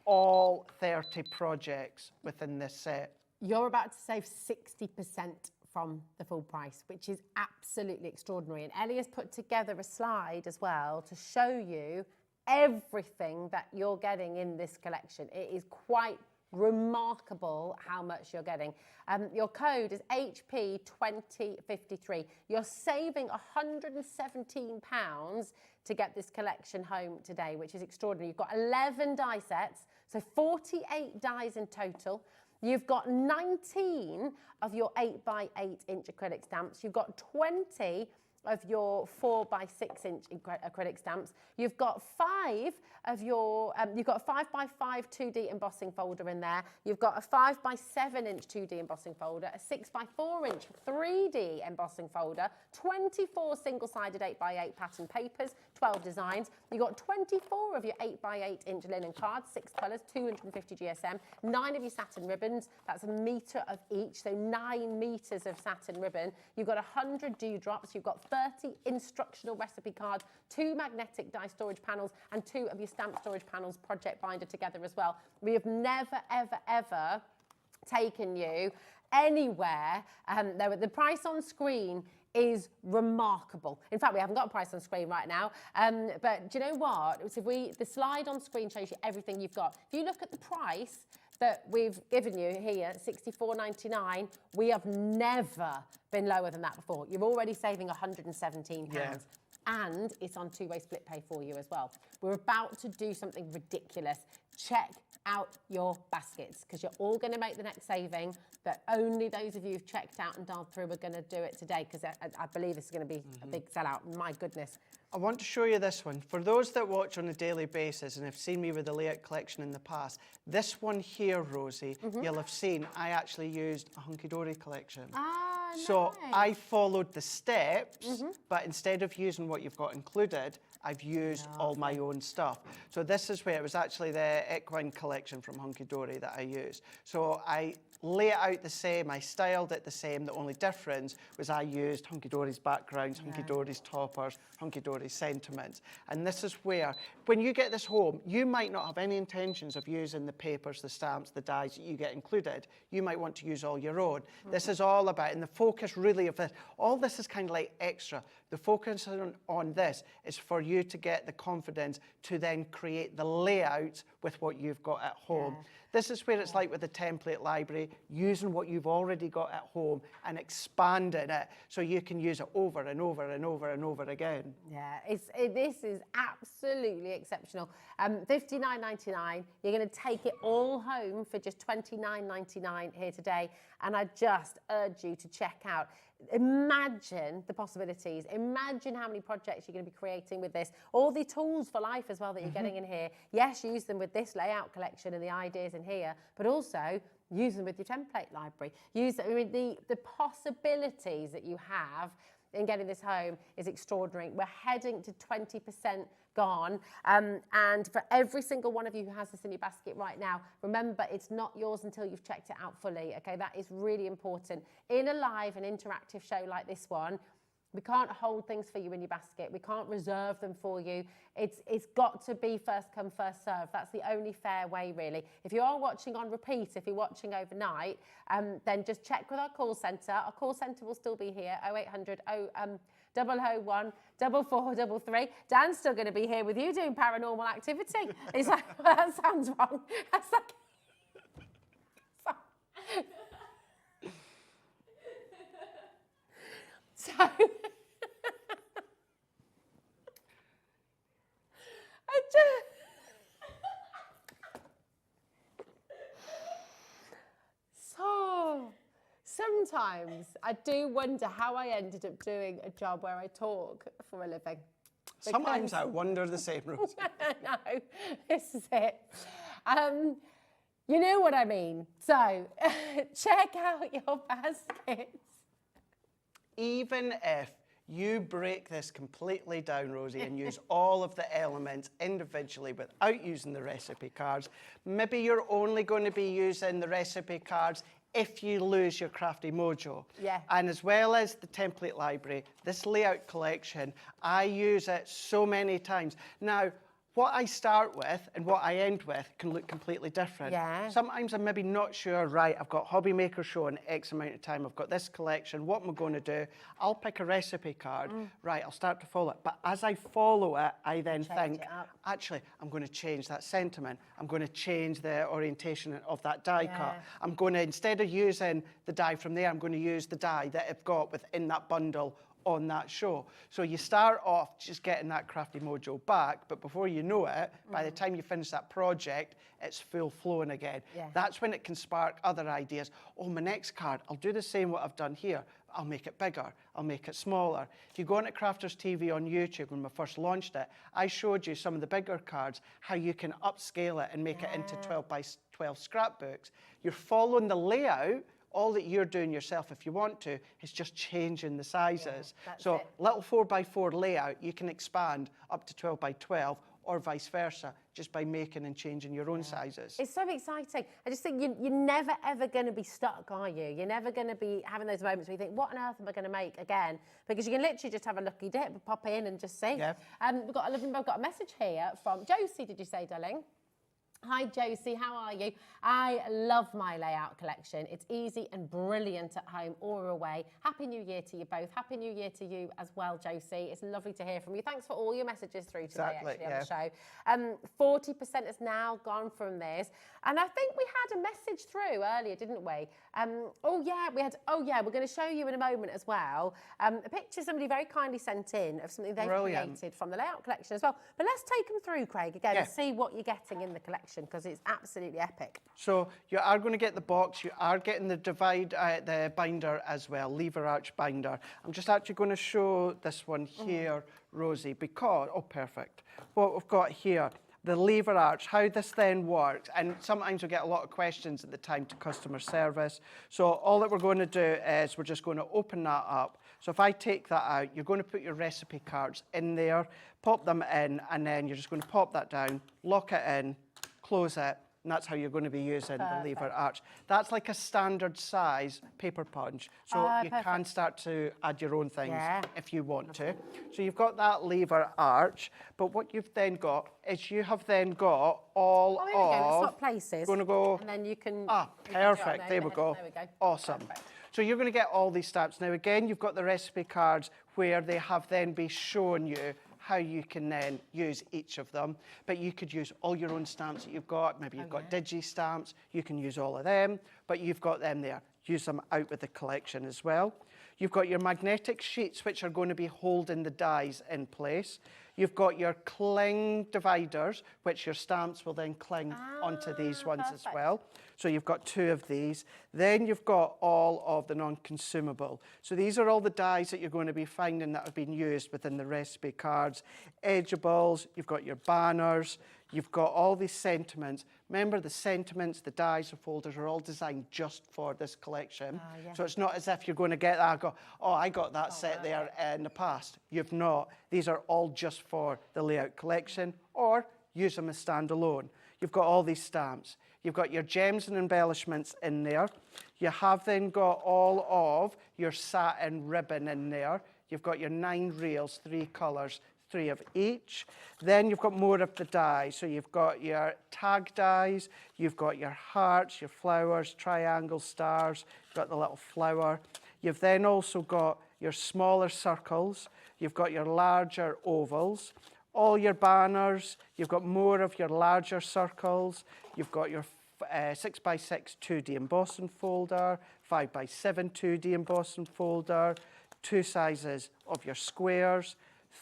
Speaker 6: all 30 projects within this set.
Speaker 7: You're about to save 60% from the full price, which is absolutely extraordinary. And Ellie has put together a slide as well to show you everything that you're getting in this collection. It is quite remarkable how much you're getting. Your code is HP2053. You're saving £117 to get this collection home today, which is extraordinary. You've got 11 die sets, so 48 dies in total. You've got 19 of your 8x8 inch acrylic stamps. You've got 20 of your 4x6 inch acrylic stamps. You've got 5 of your, you've got a 5x5 2D embossing folder in there. You've got a 5x7 inch 2D embossing folder, a 6x4 inch 3D embossing folder, 24 single-sided 8x8 pattern papers, 12 designs. You've got 24 of your 8x8 inch linen cards, 6 colours, 250 GSM, 9 of your satin ribbons. That's a metre of each, so 9 metres of satin ribbon. You've got 100 dewdrops. You've got 30 instructional recipe cards, 2 magnetic die storage panels, and 2 of your stamp storage panels project binder together as well. We have never, ever, ever taken you anywhere. The price on screen is remarkable. In fact, we haven't got a price on screen right now. But do you know what? So the slide on screen shows you everything you've got. If you look at the price that we've given you here, £64.99, we have never been lower than that before. You're already saving £117.
Speaker 6: Yeah.
Speaker 7: And it's on 2-way split pay for you as well. We're about to do something ridiculous. Check out your baskets, because you're all going to make the next saving, but only those of you who've checked out and dialed through are going to do it today, because I believe this is going to be a big sellout. My goodness.
Speaker 6: I want to show you this one. For those that watch on a daily basis and have seen me with the Layout Collection in the past, this one here, Rosie, you'll have seen I actually used a Hunky Dory collection. So
Speaker 7: Nice.
Speaker 6: I followed the steps, but instead of using what you've got included, I've used all my own stuff. So this is where it was actually the Equine collection from Hunky Dory that I used. So I lay it out the same, I styled it the same. The only difference was I used Hunky Dory's backgrounds, Hunky Dory's toppers, Hunky Dory's sentiments. And this is where, when you get this home, you might not have any intentions of using the papers, the stamps, the dies that you get included. You might want to use all your own. This is all about, and the focus really of this, all this is kind of like extra. The focus on this is for you to get the confidence to then create the layout with what you've got at home. This is where it's like with the template library, using what you've already got at home and expanding it so you can use it over and over and over and over again.
Speaker 7: Yeah, this is absolutely exceptional. $59.99. You're going to take it all home for just $29.99 here today. And I just urge you to check out. Imagine the possibilities. Imagine how many projects you're going to be creating with this. All the tools for life as well that you're getting in here. Yes, use them with this layout collection and the ideas in here, but also use them with your template library. The possibilities that you have in getting this home is extraordinary. We're heading to 20% gone. And for every single one of you who has this in your basket right now, remember, it's not yours until you've checked it out fully, okay? That is really important. In a live and interactive show like this one, we can't hold things for you in your basket. We can't reserve them for you. It's got to be first come, first serve. That's the only fair way, really. If you are watching on repeat, if you're watching overnight, then just check with our call centre. Our call centre will still be here, 0800 001 4433. Dan's still going to be here with you doing paranormal activity. He's like, well, that sounds wrong. That's like... So, sometimes I do wonder how I ended up doing a job where I talk for a living.
Speaker 6: Sometimes I wonder the same, Rosie.
Speaker 7: No, this is it. You know what I mean. So check out your baskets.
Speaker 6: Even if you break this completely down, Rosie, and use all of the elements individually without using the recipe cards, maybe you're only going to be using the recipe cards if you lose your crafty mojo.
Speaker 7: Yeah.
Speaker 6: And as well as the template library, this layout collection, I use it so many times. Now, what I start with and what I end with can look completely different.
Speaker 7: Yeah.
Speaker 6: Sometimes I'm maybe not sure, right, I've got HobbyMaker show in X amount of time, I've got this collection, what am I going to do? I'll pick a recipe card, right, I'll start to follow it. But as I follow it, I then think, actually, I'm going to change that sentiment. I'm going to change the orientation of that die cut. I'm going to, instead of using the die from there, I'm going to use the die that I've got within that bundle on that show. So you start off just getting that crafty mojo back, but before you know it, by the time you finish that project, it's full flowing again.
Speaker 7: Yeah.
Speaker 6: That's when it can spark other ideas. Oh, my next card, I'll do the same what I've done here. I'll make it bigger, I'll make it smaller. If you go on to Crafters TV on YouTube, when we first launched it, I showed you some of the bigger cards, how you can upscale it and make it into 12 by 12 scrapbooks. You're following the layout. All that you're doing yourself, if you want to, is just changing the sizes. So little 4x4 layout, you can expand up to 12 by 12 or vice versa, just by making and changing your own sizes.
Speaker 7: It's so exciting. I just think you're never, ever going to be stuck, are you? You're never going to be having those moments where you think, what on earth am I going to make again? Because you can literally just have a lucky dip, pop in and just see.
Speaker 6: Yeah.
Speaker 7: We've got a message here from Josie, did you say, darling? Hi Josie, how are you? I love my layout collection. It's easy and brilliant at home or away. Happy New Year to you both. Happy New Year to you as well, Josie. It's lovely to hear from you. Thanks for all your messages through today, actually, on the show. 40% has now gone from this. And I think we had a message through earlier, didn't we? We're going to show you in a moment as well. A picture somebody very kindly sent in of something they've created from the layout collection as well. But let's take them through, Craig, again, and see what you're getting in the collection, because it's absolutely epic.
Speaker 6: So you are going to get the box, you are getting the binder as well, lever arch binder. I'm just actually going to show this one here, Rosie, because, perfect. What we've got here, the lever arch, how this then works, and sometimes we get a lot of questions at the time to customer service. So all that we're going to do is we're just going to open that up. So if I take that out, you're going to put your recipe cards in there, pop them in, and then you're just going to pop that down, lock it in, close it, and that's how you're going to be using the lever arch. That's like a standard size paper punch, so you can start to add your own things if you want to. So you've got that lever arch, but what you've then got is you have then got all of...
Speaker 7: Swap places.
Speaker 6: Going to go...
Speaker 7: And then you can...
Speaker 6: perfect. There we go. Awesome.
Speaker 7: Perfect.
Speaker 6: So you're going to get all these stamps. Now, again, you've got the recipe cards where they have then been showing you how you can then use each of them. But you could use all your own stamps that you've got. Maybe you've got Digi stamps. You can use all of them, but you've got them there. Use them out with the collection as well. You've got your magnetic sheets, which are going to be holding the dies in place. You've got your cling dividers, which your stamps will then cling onto these ones as well. So you've got 2 of these. Then you've got all of the non-consumable. So these are all the dies that you're going to be finding that have been used within the recipe cards. Edgeables, you've got your banners, you've got all these sentiments. Remember, the sentiments, the dies, the folders are all designed just for this collection. So it's not as if you're going to get that and go, I got that set there in the past. You've not. These are all just for the layout collection, or use them as standalone. You've got all these stamps. You've got your gems and embellishments in there. You have then got all of your satin ribbon in there. You've got your 9 reels, 3 colours, 3 of each. Then you've got more of the dies. So you've got your tag dies, you've got your hearts, your flowers, triangles, stars, you've got the little flower. You've then also got your smaller circles, you've got your larger ovals, all your banners, you've got more of your larger circles, you've got your 6x6 2D embossing folder, 5x7 2D embossing folder, 2 sizes of your squares,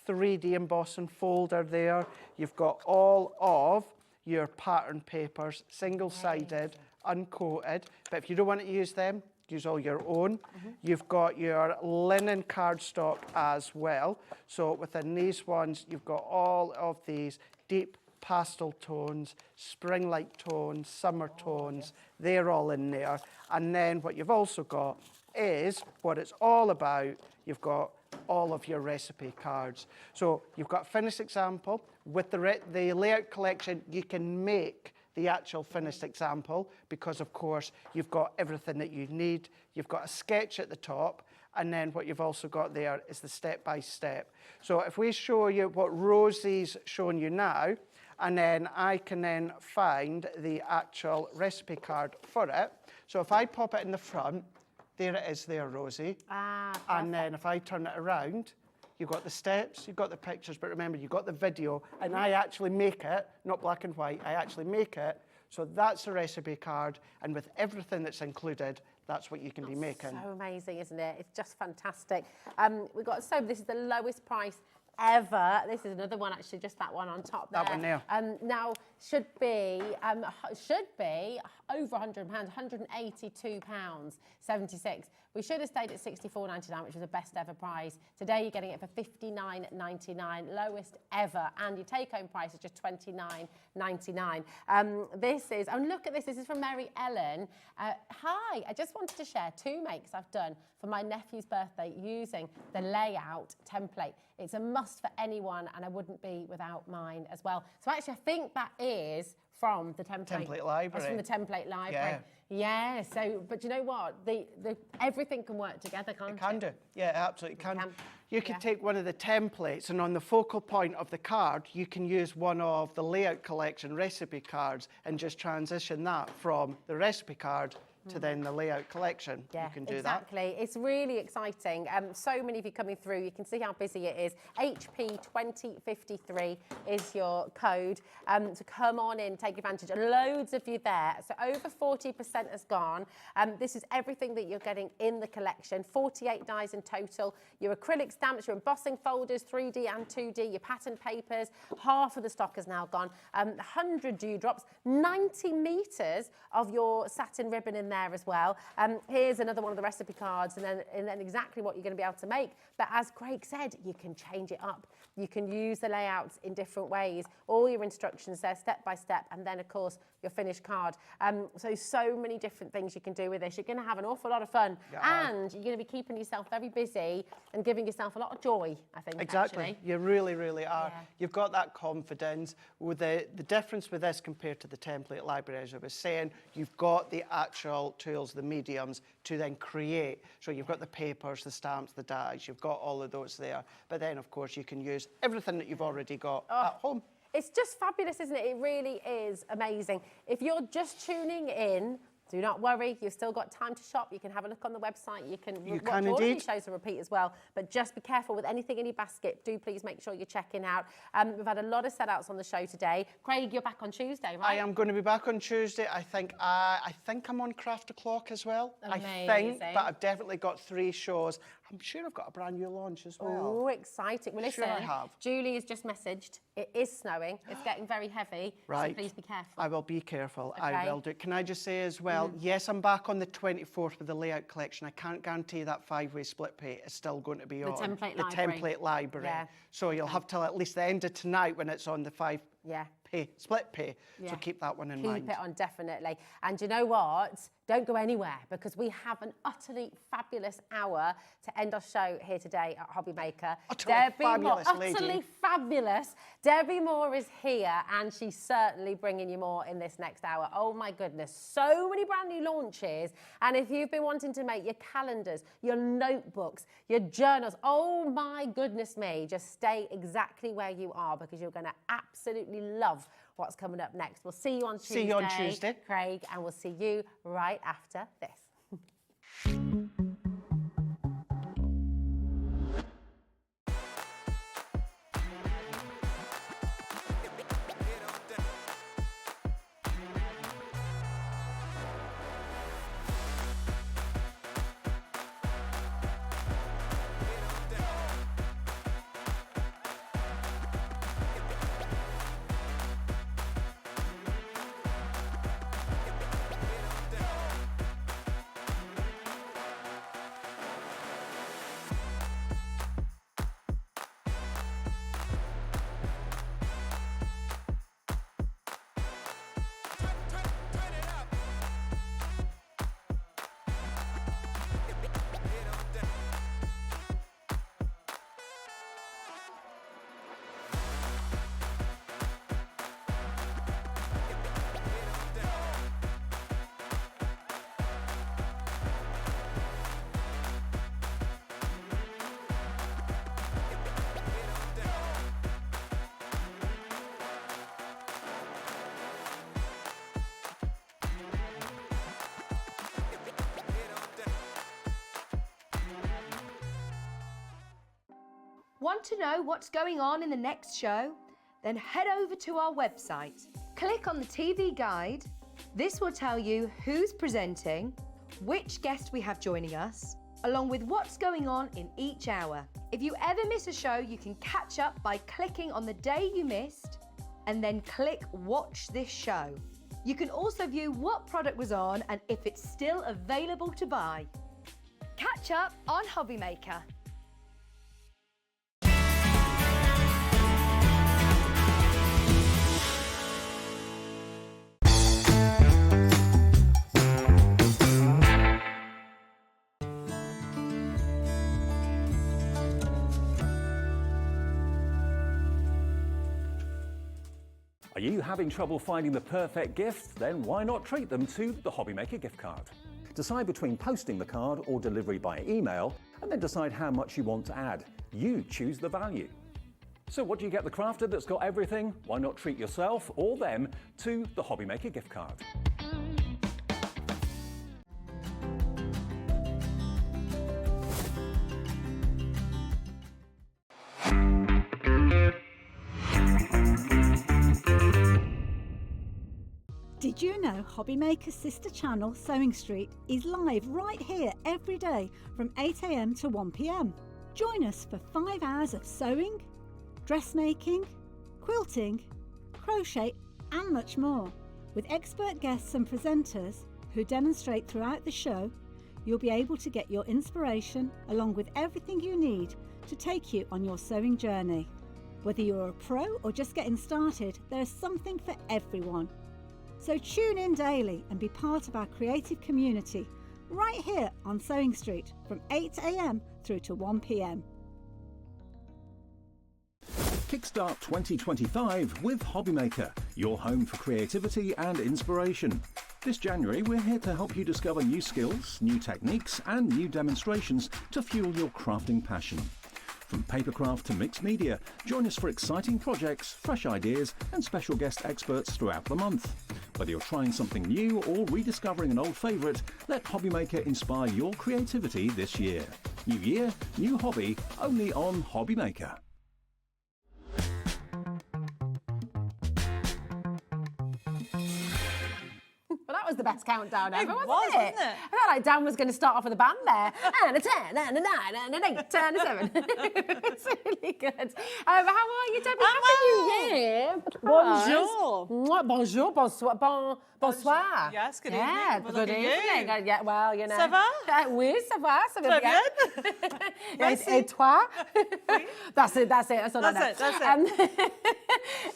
Speaker 6: 3D embossing folder there. You've got all of your pattern papers, single-sided, uncoated. But if you don't want to use them, use all your own. You've got your linen cardstock as well. So within these ones, you've got all of these deep pastel tones, spring-like tones, summer tones. They're all in there. And then what you've also got is what it's all about. You've got all of your recipe cards. So you've got a finished example. With the layout collection, you can make the actual finished example because, of course, you've got everything that you need. You've got a sketch at the top, and then what you've also got there is the step-by-step. So if we show you what Rosie's shown you now, and then I can then find the actual recipe card for it. So if I pop it in the front, there it is there, Rosie. And then if I turn it around, you've got the steps, you've got the pictures, but remember, you've got the video, and I actually make it, not black and white, I actually make it. So that's the recipe card, and with everything that's included, that's what you can be making.
Speaker 7: So amazing, isn't it? It's just fantastic. We've got, so this is the lowest price ever. This is another one, actually, just that one on top there.
Speaker 6: That one there.
Speaker 7: Now, should be over £100, £182.76. We should have stayed at £64.99, which was the best ever price. Today, you're getting it for £59.99, lowest ever, and your take-home price is just £29.99. This is, and look at this, this is from Mary Ellen. Hi, I just wanted to share 2 makes I've done for my nephew's birthday using the layout template. It's a must for anyone, and I wouldn't be without mine as well. So actually, I think that is from the template
Speaker 6: library.
Speaker 7: That's from the template library. Yeah. So, but you know what? Everything can work together, can't it?
Speaker 6: It can do. Yeah, absolutely can. You could
Speaker 7: Yeah.
Speaker 6: take one of the templates, and on the focal point of the card, you can use one of the layout collection recipe cards and just transition that from the recipe card to then the layout collection.
Speaker 7: Yeah,
Speaker 6: you can do
Speaker 7: exactly. It's really exciting. So many of you coming through. You can see how busy it is. HP2053 is your code. So come on in, take advantage. And loads of you there. So over 40% has gone. This is everything that you're getting in the collection. 48 dies in total. Your acrylic stamps, your embossing folders, 3D and 2D, your pattern papers. Half of the stock has now gone. 100 dewdrops, 90 metres of your satin ribbon in there as well. Here's another one of the recipe cards, and then exactly what you're going to be able to make. But as Craig said, you can change it up. You can use the layouts in different ways. All your instructions there, step by step, and then of course your finished card. So many different things you can do with this. You're going to have an awful lot of fun, and you're going to be keeping yourself very busy and giving yourself a lot of joy, I think.
Speaker 6: Exactly.
Speaker 7: Actually.
Speaker 6: You really, really are.
Speaker 7: Yeah.
Speaker 6: You've got that confidence. With the difference with this compared to the template library, as I was saying, you've got the actual tools, the mediums, to then create. So you've got the papers, the stamps, the dies, you've got all of those there. But then, of course, you can use everything that you've already got at home.
Speaker 7: It's just fabulous, isn't it? It really is amazing. If you're just tuning in, do not worry, you've still got time to shop. You can have a look on the website. You can watch all of these shows and repeat as well. But just be careful with anything in your basket. Do please make sure you're checking out. We've had a lot of set-outs on the show today. Craig, you're back on Tuesday, right?
Speaker 6: I am going to be back on Tuesday. I think I'm on Craft O'Clock as well.
Speaker 7: Amazing.
Speaker 6: I think, but I've definitely got 3 shows. I'm sure I've got a brand new launch as well.
Speaker 7: Oh, exciting. Well, listen,
Speaker 6: Sure I have.
Speaker 7: Julie has just messaged. It is snowing. It's getting very heavy.
Speaker 6: Right.
Speaker 7: So please be careful.
Speaker 6: I will be careful.
Speaker 7: Okay.
Speaker 6: I will do. Can I just say as well, yes, I'm back on the 24th with the layout collection. I can't guarantee that 5-way split pay is still going to be on.
Speaker 7: Template library.
Speaker 6: Yeah. So you'll have till at least the end of tonight when it's on the 5 split pay. So keep that one in mind.
Speaker 7: Keep it on, definitely. And you know what? Don't go anywhere, because we have an utterly fabulous hour to end our show here today at HobbyMaker. Utterly fabulous. Debbi Moore is here, and she's certainly bringing you more in this next hour. Oh my goodness, so many brand new launches. And if you've been wanting to make your calendars, your notebooks, your journals, oh my goodness me, just stay exactly where you are, because you're going to absolutely love what's coming up next. We'll see you on Tuesday.
Speaker 6: See you on Tuesday,
Speaker 7: Craig, and we'll see you right after this.
Speaker 3: Want to know what's going on in the next show? Then head over to our website. Click on the TV guide. This will tell you who's presenting, which guest we have joining us, along with what's going on in each hour. If you ever miss a show, you can catch up by clicking on the day you missed and then click Watch This Show. You can also view what product was on and if it's still available to buy. Catch up on HobbyMaker.
Speaker 2: Are you having trouble finding the perfect gift? Then why not treat them to the HobbyMaker gift card? Decide between posting the card or delivery by email, and then decide how much you want to add. You choose the value. So what do you get the crafter that's got everything? Why not treat yourself or them to the HobbyMaker gift card?
Speaker 12: Did you know HobbyMaker's sister channel, Sewing Street, is live right here every day from 8 AM to 1 PM? Join us for 5 hours of sewing, dressmaking, quilting, crochet and much more. With expert guests and presenters who demonstrate throughout the show, you'll be able to get your inspiration along with everything you need to take you on your sewing journey. Whether you're a pro or just getting started, there's something for everyone. So tune in daily and be part of our creative community right here on Sewing Street from 8 AM through to 1 PM.
Speaker 2: Kickstart 2025 with HobbyMaker, your home for creativity and inspiration. This January, we're here to help you discover new skills, new techniques, and new demonstrations to fuel your crafting passion. From papercraft to mixed media, join us for exciting projects, fresh ideas, and special guest experts throughout the month. Whether you're trying something new or rediscovering an old favourite, let HobbyMaker inspire your creativity this year. New year, new hobby, only on HobbyMaker.
Speaker 7: Well, that was the best countdown ever, wasn't it?
Speaker 10: wasn't it?
Speaker 7: I felt like Dan was going to start off with a band there. And a 10, and a 9, and an 8, and a 7. It's really good. How are you, Debbie? Happy New Year.
Speaker 10: Bonjour.
Speaker 7: Bonjour, bonsoir, bonsoir.
Speaker 10: Yes, good
Speaker 7: yeah,
Speaker 10: evening.
Speaker 7: Good evening. Yeah, well, you know.
Speaker 10: Ça va?
Speaker 7: Oui, ça va, ça va
Speaker 10: Très
Speaker 7: bien.
Speaker 10: Merci.
Speaker 7: Et toi? That's it, that's all I know.
Speaker 10: That's it.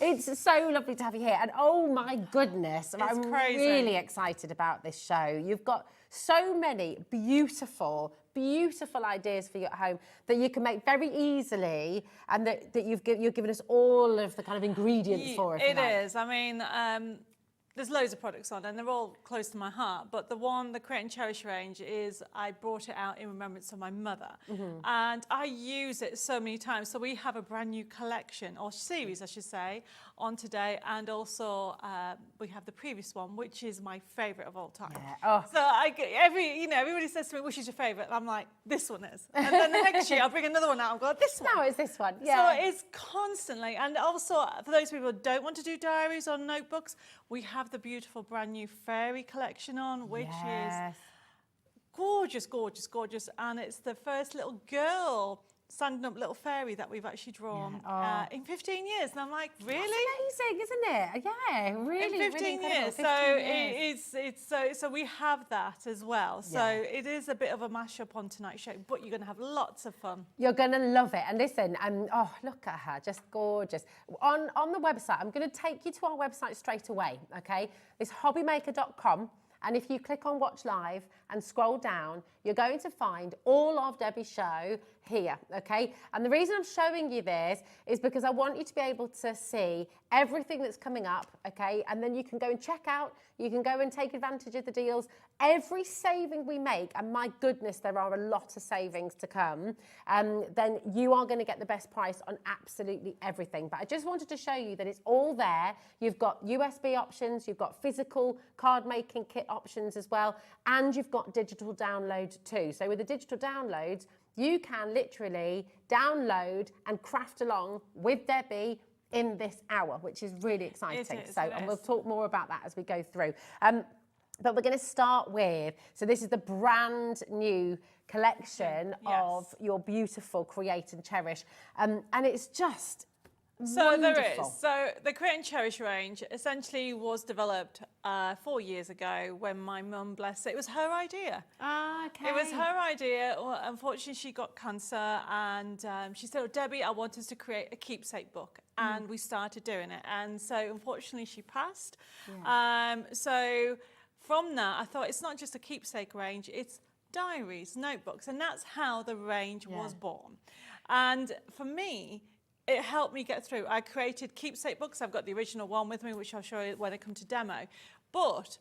Speaker 7: It's so lovely to have you here. And oh my goodness, I'm
Speaker 10: crazy.
Speaker 7: really excited about this show. You've got so many beautiful ideas for you at home that you can make very easily, and that you've given us all of the kind of ingredients for.
Speaker 10: It is. I mean, there's loads of products on and they're all close to my heart, but the Create and Cherish range is, I brought it out in remembrance of my mother. And I use it so many times. So we have a brand new collection, or series I should say, on today, and also we have the previous one, which is my favourite of all time.
Speaker 7: Yeah. Oh.
Speaker 10: So everybody says to me, which is your favourite? And I'm like, this one is. And then the next year I'll bring another one out and go, this one.
Speaker 7: No, it's this one. Yeah.
Speaker 10: So it's constantly, and also for those people who don't want to do diaries or notebooks, we have the beautiful brand new fairy collection on, which is gorgeous, gorgeous, gorgeous. And it's the first little girl standing up little fairy that we've actually drawn in 15 years. And I'm like, really?
Speaker 7: That's amazing, isn't it? Yeah, really,
Speaker 10: in 15
Speaker 7: really
Speaker 10: years.
Speaker 7: 15
Speaker 10: years. So we have that as well. So it is a bit of a mashup on tonight's show, but you're going to have lots of fun.
Speaker 7: You're going to love it. And listen, oh, look at her, just gorgeous. On the website, I'm going to take you to our website straight away, okay? It's hobbymaker.com. And if you click on Watch Live and scroll down, you're going to find all of Debbie's show here, okay? And the reason I'm showing you this is because I want you to be able to see everything that's coming up, okay? And then you can go and check out, you can go and take advantage of the deals. Every saving we make, and my goodness, there are a lot of savings to come, then you are going to get the best price on absolutely everything. But I just wanted to show you that it's all there. You've got USB options, you've got physical card making kit options as well, and you've got digital download too. So with the digital downloads, You can literally download and craft along with Debbie in this hour, which is really exciting. And we'll talk more about that as we go through. But we're going to start with, so this is the brand new collection of your beautiful Create and Cherish. And it's just
Speaker 10: So
Speaker 7: wonderful.
Speaker 10: there is. So the Create and Cherish range essentially was developed 4 years ago when my mum, bless it, was her idea.
Speaker 7: Ah, okay.
Speaker 10: It was her idea. Well, unfortunately, she got cancer, and she said, oh, Debbie, I want us to create a keepsake book. And we started doing it. And so unfortunately, she passed.
Speaker 7: Yeah.
Speaker 10: So from that, I thought it's not just a keepsake range, it's diaries, notebooks. And that's how the range was born. And for me, it helped me get through. I created keepsake books. I've got the original one with me, which I'll show you when I come to demo. But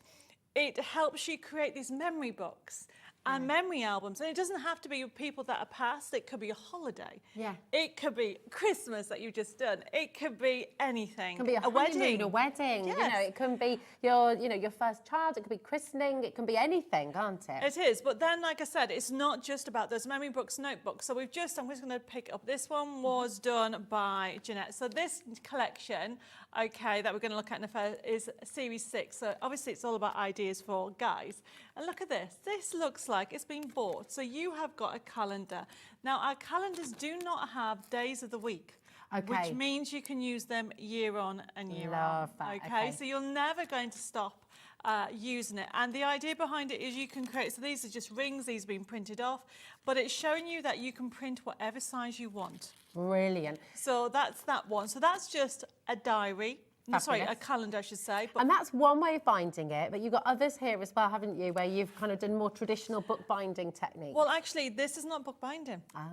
Speaker 10: it helps you create these memory books and memory albums. And it doesn't have to be with people that are past. It could be a holiday.
Speaker 7: Yeah.
Speaker 10: It could be Christmas that you've just done. It could be anything.
Speaker 7: It can be a
Speaker 10: wedding.
Speaker 7: A wedding.
Speaker 10: Yes.
Speaker 7: You know, it can be your first child. It could be christening. It can be anything, can't it?
Speaker 10: It is, but then, like I said, it's not just about those memory books, notebooks. So I'm just going to pick up. This one was done by Jeanette. So this collection, okay, that we're going to look at in a fair is Series 6. So obviously it's all about ideas for guys. And look at this. This looks like it's been bought. So you have got a calendar. Now, our calendars do not have days of the week.
Speaker 7: Okay.
Speaker 10: Which means you can use them year on and year
Speaker 7: Love
Speaker 10: on.
Speaker 7: that.
Speaker 10: Okay,
Speaker 7: Okay.
Speaker 10: so you're never going to stop using it. And the idea behind it is you can create, so these are just rings, these have been printed off, but it's showing you that you can print whatever size you want.
Speaker 7: Brilliant.
Speaker 10: So that's that one. So that's just a diary. No, sorry, a
Speaker 7: Fabulous.
Speaker 10: calendar, I should say. But
Speaker 7: And that's one way of binding it, but you've got others here as well, haven't you, where you've kind of done more traditional book binding techniques.
Speaker 10: well, actually, this is not book binding.
Speaker 7: Ah.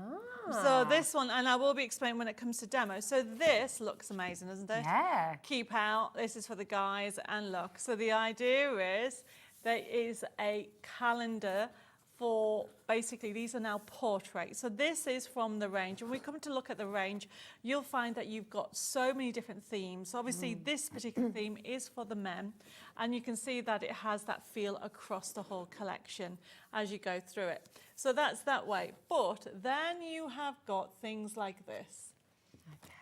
Speaker 10: So this one, and I will be explaining when it comes to demo. So this looks amazing, doesn't it?
Speaker 7: Yeah.
Speaker 10: Keep out. This is for the guys, and look. So the idea is there is a calendar for basically these are now portraits. So this is from the range. When we come to look at the range, you'll find that you've got so many different themes. Obviously, this particular theme is for the men, and you can see that it has that feel across the whole collection as you go through it. So that's that way. But then you have got things like this.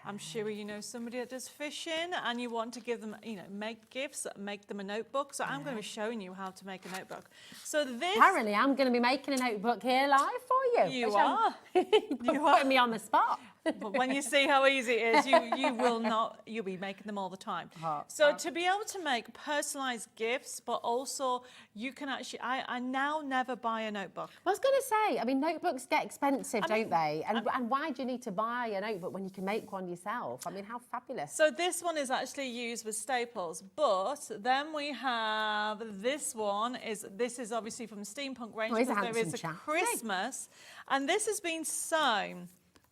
Speaker 10: I'm sure you know somebody that does fishing and you want to give them, make gifts, make them a notebook. So I'm going to be showing you how to make a notebook. So this...
Speaker 7: Apparently, I'm going to be making a notebook here live for you.
Speaker 10: You are.
Speaker 7: You're putting me on the spot.
Speaker 10: But when you see how easy it is, you'll be making them all the time. So to be able to make personalised gifts, but also you can actually, I now never buy a notebook.
Speaker 7: I was going to say, I mean, notebooks get expensive, don't they? And why do you need to buy a notebook when you can make one yourself? I mean, how fabulous.
Speaker 10: So this one is actually used with staples, but then we have this one, this is obviously from the steampunk range,
Speaker 7: he's a
Speaker 10: because there is
Speaker 7: handsome
Speaker 10: a
Speaker 7: chap.
Speaker 10: Christmas, and this has been sewn.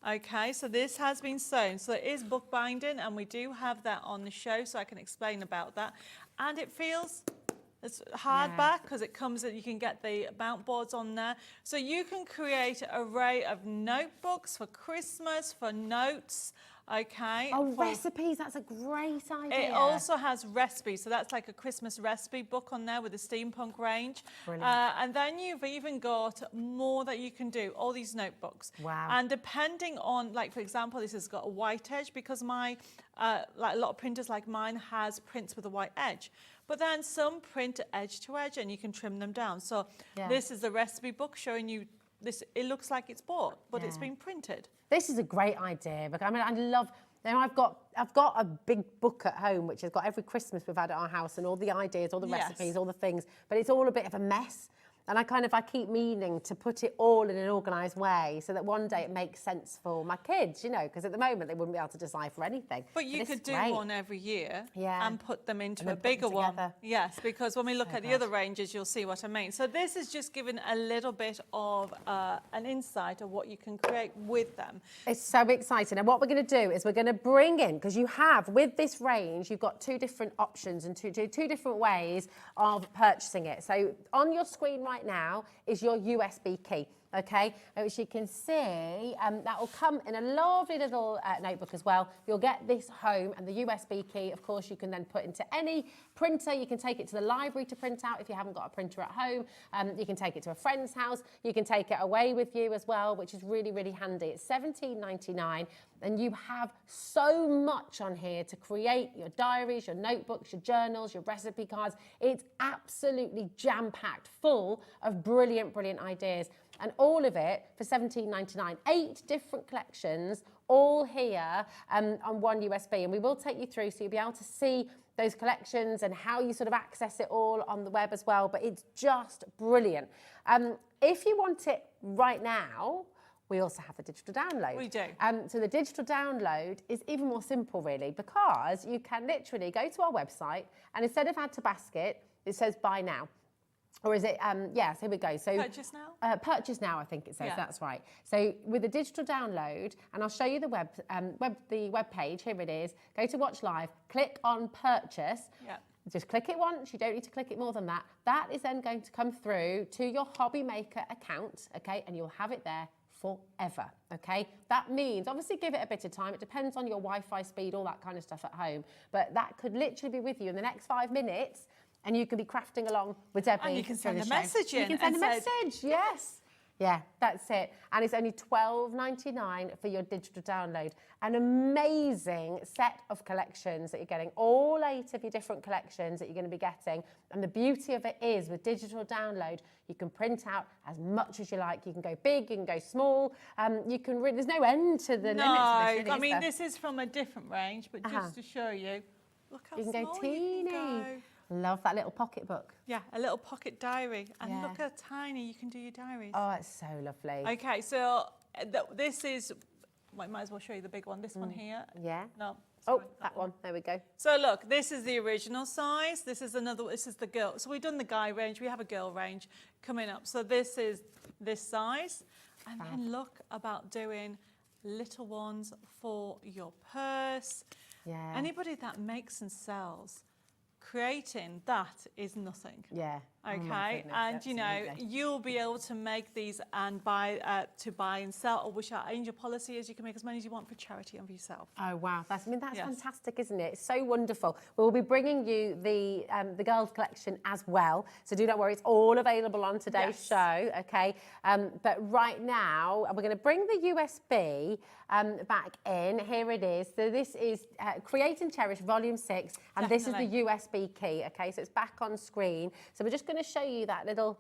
Speaker 10: Okay, so this has been sewn. So it is book binding, and we do have that on the show, so I can explain about that. And it feels, it's hardback because it comes, you can get the mount boards on there. So you can create an array of notebooks for Christmas, for notes. Okay.
Speaker 7: Oh, recipes, that's a great idea.
Speaker 10: It also has recipes, so that's like a Christmas recipe book on there with the steampunk range.
Speaker 7: Brilliant.
Speaker 10: And then you've even got more that you can do, all these notebooks.
Speaker 7: Wow.
Speaker 10: And depending on, like for example, this has got a white edge because my, like a lot of printers like mine has prints with a white edge. But then some print edge to edge and you can trim them down. So this is the recipe book showing you this, it looks like it's bought, but it's been printed.
Speaker 7: This is a great idea. I mean, I love. Now I've got a big book at home which has got every Christmas we've had at our house and all the ideas, all the recipes, all the things. But it's all a bit of a mess. And I keep meaning to put it all in an organised way so that one day it makes sense for my kids, because at the moment they wouldn't be able to decipher anything.
Speaker 10: But you could do one every year and put them into a bigger one. Yes, because when we look at the other ranges, you'll see what I mean. So this is just giving a little bit of an insight of what you can create with them.
Speaker 7: It's so exciting. And what we're going to do is we're going to bring in, because you have, with this range, you've got two different options and two different ways of purchasing it. So on your screen right now is your USB key. okay, which you can see that will come in a lovely little notebook as well. You'll get this home, and the USB key, of course, you can then put into any printer. You can take it to the library to print out if you haven't got a printer at home. You can take it to a friend's house. You can take it away with you as well, which is really, really handy. It's $17.99, and you have so much on here to create your diaries, your notebooks, your journals, your recipe cards. It's absolutely jam-packed full of brilliant, brilliant ideas. And all of it for $17.99. 8 different collections, all here on one USB. And we will take you through so you'll be able to see those collections and how you sort of access it all on the web as well. But it's just brilliant. If you want it right now, we also have the digital download.
Speaker 10: We do.
Speaker 7: So the digital download is even more simple, really, because you can literally go to our website, and instead of add to basket, it says buy now. Or is it, yes, here we go. So
Speaker 10: purchase now?
Speaker 7: Purchase now, I think it says,
Speaker 10: Yeah.
Speaker 7: that's right. So with the digital download, and I'll show you the web page, here it is, go to Watch Live, click on purchase.
Speaker 10: Yeah.
Speaker 7: Just click it once, you don't need to click it more than that. That is then going to come through to your HobbyMaker account, okay, and you'll have it there forever, okay? That means, obviously give it a bit of time, it depends on your Wi-Fi speed, all that kind of stuff at home, but that could literally be with you in the next 5 minutes, and you can be crafting along with Debbie.
Speaker 10: And you can send
Speaker 7: through
Speaker 10: a
Speaker 7: the show.
Speaker 10: message in.
Speaker 7: You can send a
Speaker 10: and say,
Speaker 7: message, yes. Yeah, that's it. And it's only $12.99 for your digital download. An amazing set of collections that you're getting, all 8 of your different collections that you're going to be getting. And the beauty of it is, with digital download, you can print out as much as you like. You can go big, you can go small. You can there's no end to the limits of this, really,
Speaker 10: I mean,
Speaker 7: is there?
Speaker 10: this is from a different range, but just to show you, look how
Speaker 7: You can go
Speaker 10: small
Speaker 7: teeny.
Speaker 10: you can go.
Speaker 7: Love that little pocket book.
Speaker 10: Yeah, a little pocket diary. And
Speaker 7: Yeah.
Speaker 10: look how tiny you can do your diaries.
Speaker 7: Oh, it's so lovely.
Speaker 10: Okay, so this is, well, I might as well show you the big one. This one here.
Speaker 7: Yeah.
Speaker 10: No.
Speaker 7: Oh,
Speaker 10: sorry,
Speaker 7: that one. There we go.
Speaker 10: So look, this is the original size. This is the girl. So we've done the guy range. We have a girl range coming up. So this is this size. And then look about doing little ones for your purse.
Speaker 7: Yeah.
Speaker 10: Anybody that makes and sells, creating that is nothing.
Speaker 7: Yeah. Oh my
Speaker 10: Okay,
Speaker 7: goodness,
Speaker 10: and you know,
Speaker 7: absolutely.
Speaker 10: you'll be able to make these and buy and sell, or which our angel policy is you can make as many as you want for charity and for yourself.
Speaker 7: Oh wow, that's
Speaker 10: Yes.
Speaker 7: fantastic, isn't it? It's so wonderful. We'll be bringing you the girls' collection as well, so do not worry, it's all available on today's show. Okay, but right now we're going to bring the USB back in. Here it is. So this is Create and Cherish Volume 6, and this is the USB key. Okay, so it's back on screen. So we're just going to show you that little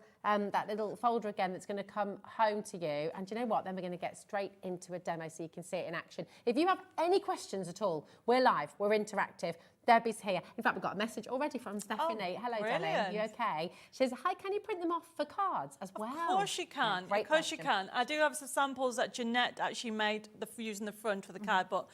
Speaker 7: folder again that's going to come home to you. And do you know what? Then we're going to get straight into a demo so you can see it in action. If you have any questions at all, we're live, we're interactive. Debbie's here. In fact, we've got a message already from Stephanie. Hello,
Speaker 10: brilliant.
Speaker 7: Debbie. You okay? She says, hi, can you print them off for cards as well?
Speaker 10: Of course you can.
Speaker 7: Great
Speaker 10: Of course you
Speaker 7: question.
Speaker 10: can. I do have some samples that Jeanette actually made using the front for the card, but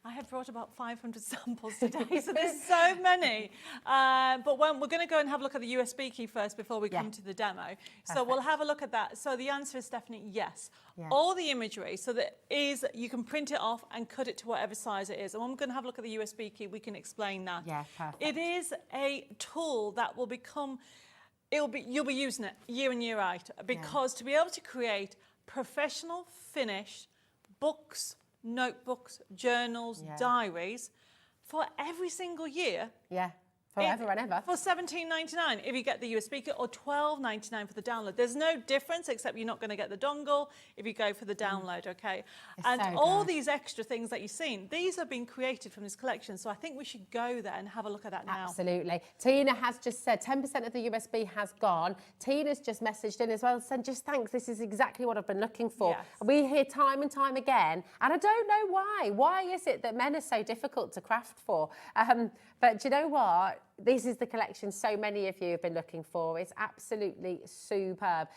Speaker 10: I have brought about 500 samples today, so there's so many. But we're going to go and have a look at the USB key first before we come to the demo. So we'll have a look at that. So the answer is Stephanie, yes.
Speaker 7: Yeah.
Speaker 10: All the imagery, so that is, you can print it off and cut it to whatever size it is. And when we're going to have a look at the USB key, we can explain that.
Speaker 7: Yeah, perfect.
Speaker 10: It is a tool that will become, you'll be using it year in, year out, because to be able to create professional finished books, notebooks, journals, diaries for every single year.
Speaker 7: Yeah, forever and ever.
Speaker 10: For $17.99 if you get the USB kit, or $12.99 for the download. There's no difference except you're not going to get the dongle if you go for the download, okay? And
Speaker 7: so
Speaker 10: all
Speaker 7: good.
Speaker 10: these extra things that you've seen, these have been created from this collection. So I think we should go there and have a look at that now.
Speaker 7: Absolutely. Tina has just said 10% of the USB has gone. Tina's just messaged in as well and said, just thanks, this is exactly what I've been looking for.
Speaker 10: Yes.
Speaker 7: We hear time and time again, and I don't know why. Why is it that men are so difficult to craft for? But do you know what? This is the collection so many of you have been looking for. It's absolutely superb.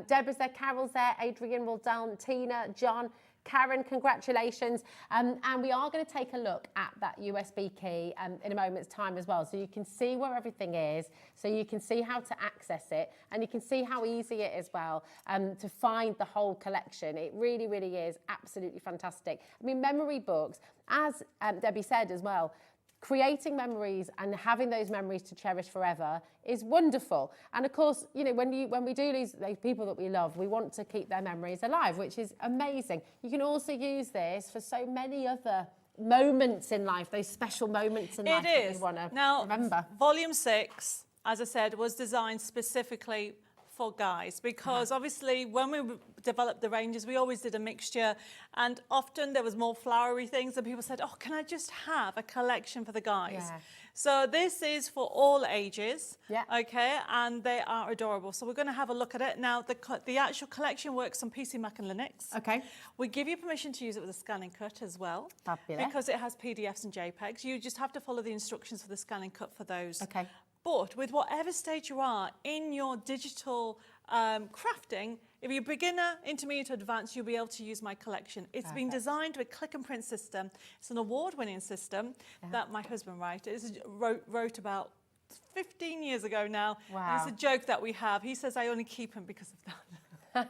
Speaker 7: Deborah's there, Carol's there, Adrian, well done, Tina, John, Karen, congratulations. And we are going to take a look at that USB key in a moment's time as well. So you can see where everything is, so you can see how to access it, and you can see how easy it is as well to find the whole collection. It really, really is absolutely fantastic. I mean, memory books, as Debbie said as well, creating memories and having those memories to cherish forever is wonderful. And of course, you know, when we do lose those people that we love, we want to keep their memories alive, which is amazing. You can also use this for so many other moments in life, those special moments in life that you want to remember.
Speaker 10: Volume 6, as I said, was designed specifically for guys, because obviously when we developed the ranges, we always did a mixture, and often there was more flowery things, and people said, oh, can I just have a collection for the guys? So this is for all ages, okay, and they are adorable. So we're going to have a look at it. Now, the actual collection works on PC, Mac and Linux.
Speaker 7: Okay.
Speaker 10: We give you permission to use it with a scan and cut as well.
Speaker 7: Fabulous.
Speaker 10: Because it has PDFs and JPEGs. You just have to follow the instructions for the scan and cut for those.
Speaker 7: Okay.
Speaker 10: But with whatever stage you are in your digital crafting, if you're beginner, intermediate, or advanced, you'll be able to use my collection. It's been designed with click and print system. It's an award-winning system that my husband wrote about 15 years ago now.
Speaker 7: Wow.
Speaker 10: And it's a joke that we have. He says I only keep him because of that.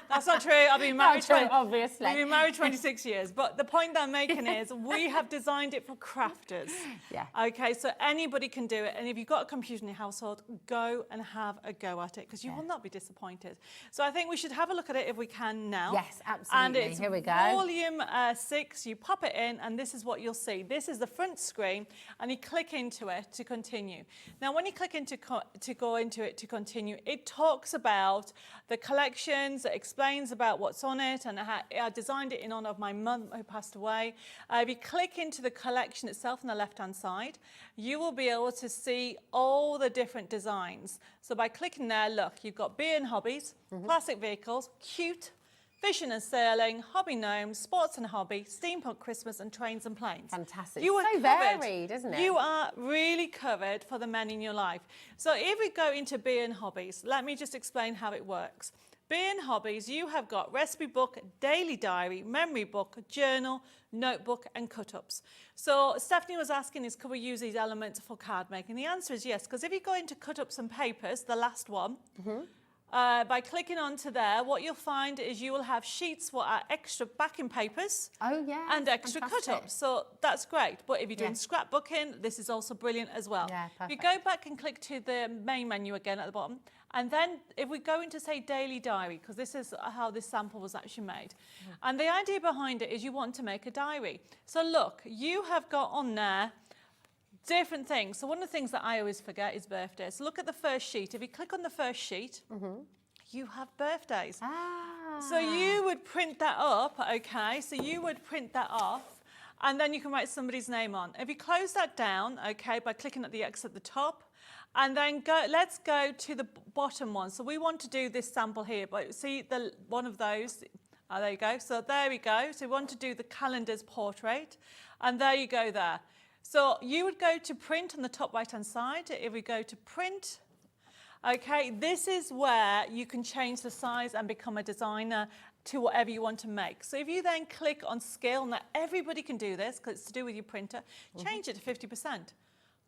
Speaker 10: That's not true. I've been married.
Speaker 7: Obviously.
Speaker 10: We've been married 26 years. But the point I'm making is we have designed it for crafters.
Speaker 7: Yeah.
Speaker 10: Okay, so anybody can do it. And if you've got a computer in your household, go and have a go at it, because you will not be disappointed. So I think we should have a look at it if we can now.
Speaker 7: Yes, absolutely.
Speaker 10: And it's
Speaker 7: Here we go.
Speaker 10: volume 6. You pop it in, and this is what you'll see. This is the front screen, and you click into it to continue. Now, when you click into to go into it to continue, it talks about the collections, it explains about what's on it, and I designed it in honor of my mum who passed away. If you click into the collection itself on the left-hand side, you will be able to see all the different designs. So by clicking there, look, you've got beer and hobbies, classic vehicles, cute, fishing and sailing, hobby gnomes, sports and hobby, steampunk Christmas, and trains and planes.
Speaker 7: Fantastic.
Speaker 10: You are
Speaker 7: so
Speaker 10: covered.
Speaker 7: varied, isn't it?
Speaker 10: You are really covered for the men in your life. So if we go into beer and hobbies, let me just explain how it works. Beer and hobbies, you have got recipe book, daily diary, memory book, journal, notebook, and cut-ups. So Stephanie was asking is, could we use these elements for card making? The answer is yes, because if you go into cut-ups and papers, the last one, by clicking onto there, what you'll find is you will have sheets for our extra backing papers and extra cut-ups. So that's great. But if you're doing scrapbooking, this is also brilliant as well.
Speaker 7: Yeah,
Speaker 10: if you go back and click to the main menu again at the bottom, and then if we go into, say, daily diary, because this is how this sample was actually made. And the idea behind it is you want to make a diary. So look, you have got on there different things. So one of the things that I always forget is birthdays. So look at the first sheet. If you click on the first sheet, you have birthdays. So you would print that up, okay? So you would print that off, and then you can write somebody's name on. If you close that down, okay, by clicking at the X at the top, and then let's go to the bottom one. So we want to do this sample here, but see one of those. Oh, there you go. So there we go. So we want to do the calendar's portrait, and there you go there. So you would go to print on the top right-hand side. If we go to print, okay, this is where you can change the size and become a designer to whatever you want to make. So if you then click on scale, now everybody can do this because it's to do with your printer, change it to 50%.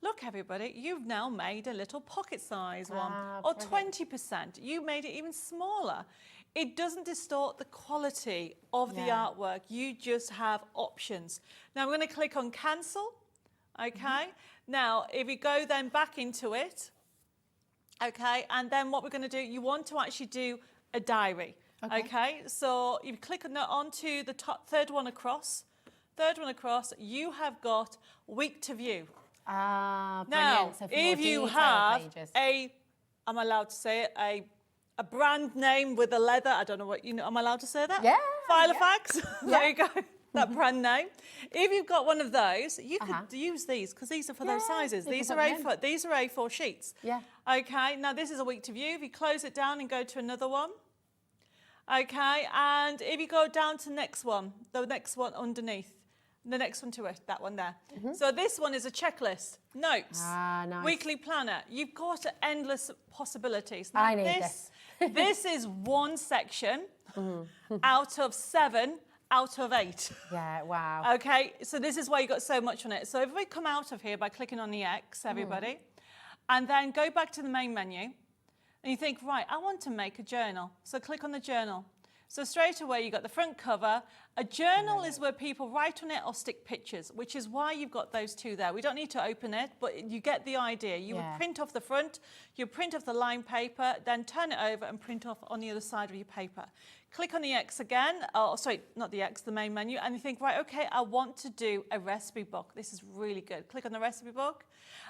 Speaker 10: Look, everybody, you've now made a little pocket size one, or 20%. You made it even smaller. It doesn't distort the quality of the artwork. You just have options. Now I'm going to click on cancel. Okay, now if you go then back into it, okay, and then what we're going to do, you want to actually do a diary. Okay, so you click onto the top, third one across, you have got week to view.
Speaker 7: Brilliant.
Speaker 10: Now,
Speaker 7: So
Speaker 10: if you have I'm allowed to say it, a brand name with a leather, I don't know what, am I allowed to say that?
Speaker 7: Yeah.
Speaker 10: Filofax, there you go. That brand name. If you've got one of those, you could use these because these are for those sizes. These are A4 sheets. Yeah. Okay. Now this is a week to view. If you close it down and go to another one. Okay. And if you go down to the next one underneath, the next one to it, that one there. So this one is a checklist, notes,
Speaker 7: nice.
Speaker 10: Weekly planner. You've got endless possibilities.
Speaker 7: Now, I need this.
Speaker 10: This is one section out of 7. Out of 8.
Speaker 7: Yeah, wow.
Speaker 10: Okay, so this is why you got so much on it. So if we come out of here by clicking on the X, everybody, and then go back to the main menu, and you think, right, I want to make a journal. So click on the journal. So straight away, you've got the front cover. A journal is where people write on it or stick pictures, which is why you've got those two there. We don't need to open it, but you get the idea. You would print off the front, you print off the line paper, then turn it over and print off on the other side of your paper. Click on the X again, oh, sorry, not the X, the main menu, and you think, right, okay, I want to do a recipe book. This is really good. Click on the recipe book,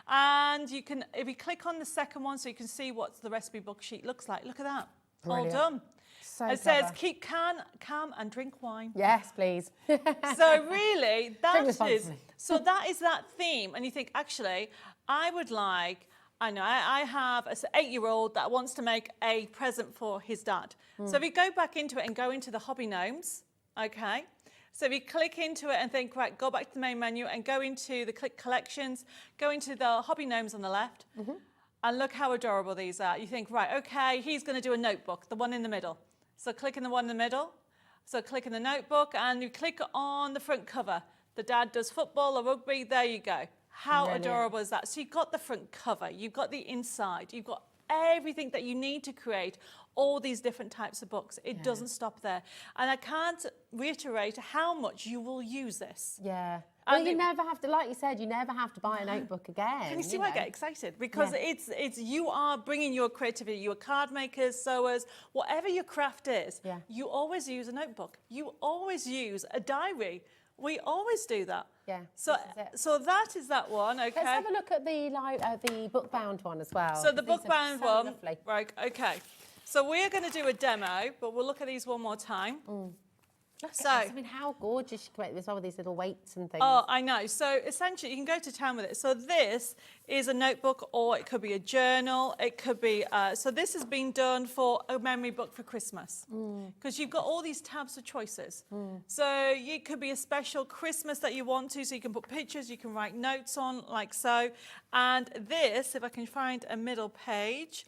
Speaker 10: and you can, if you click on the second one so you can see what the recipe book sheet looks like, look at that, all done.
Speaker 7: So
Speaker 10: it says, keep calm and drink wine.
Speaker 7: Yes, please.
Speaker 10: So really, that is,
Speaker 7: so
Speaker 10: that is that theme. And you think, actually, I would like, I know, I have an 8-year-old that wants to make a present for his dad. So if you go back into it and go into the hobby gnomes, okay? So if you click into it and think, right, go back to the main menu and go into the click collections, go into the hobby gnomes on the left, and look how adorable these are. You think, right, okay, he's going to do a notebook, the one in the middle. So click in the one in the middle. So click in the notebook and you click on the front cover. The dad does football or rugby, there you go. How adorable is that? So you've got the front cover, you've got the inside, you've got everything that you need to create all these different types of books. It doesn't stop there. And I can't reiterate how much you will use this.
Speaker 7: Yeah. Well, you never have to, like you said, you never have to buy a notebook again.
Speaker 10: Can you see why I get excited? Because it's you are bringing your creativity, you are card makers, sewers, whatever your craft is, you always use a notebook. You always use a diary. We always do that.
Speaker 7: Yeah.
Speaker 10: So that is that one, okay.
Speaker 7: Let's have a look at the book bound one as well.
Speaker 10: So the book bound one,
Speaker 7: lovely.
Speaker 10: right, okay. So we're going to do a demo, but we'll look at these one more time.
Speaker 7: Look at this. I mean, how gorgeous you can make this all with these little weights and things.
Speaker 10: Oh, I know. So essentially, you can go to town with it. So this is a notebook, or it could be a journal. It could be. So this has been done for a memory book for Christmas, because you've got all these tabs of choices. So it could be a special Christmas that you want to. So you can put pictures, you can write notes on, like so. And this, if I can find a middle page,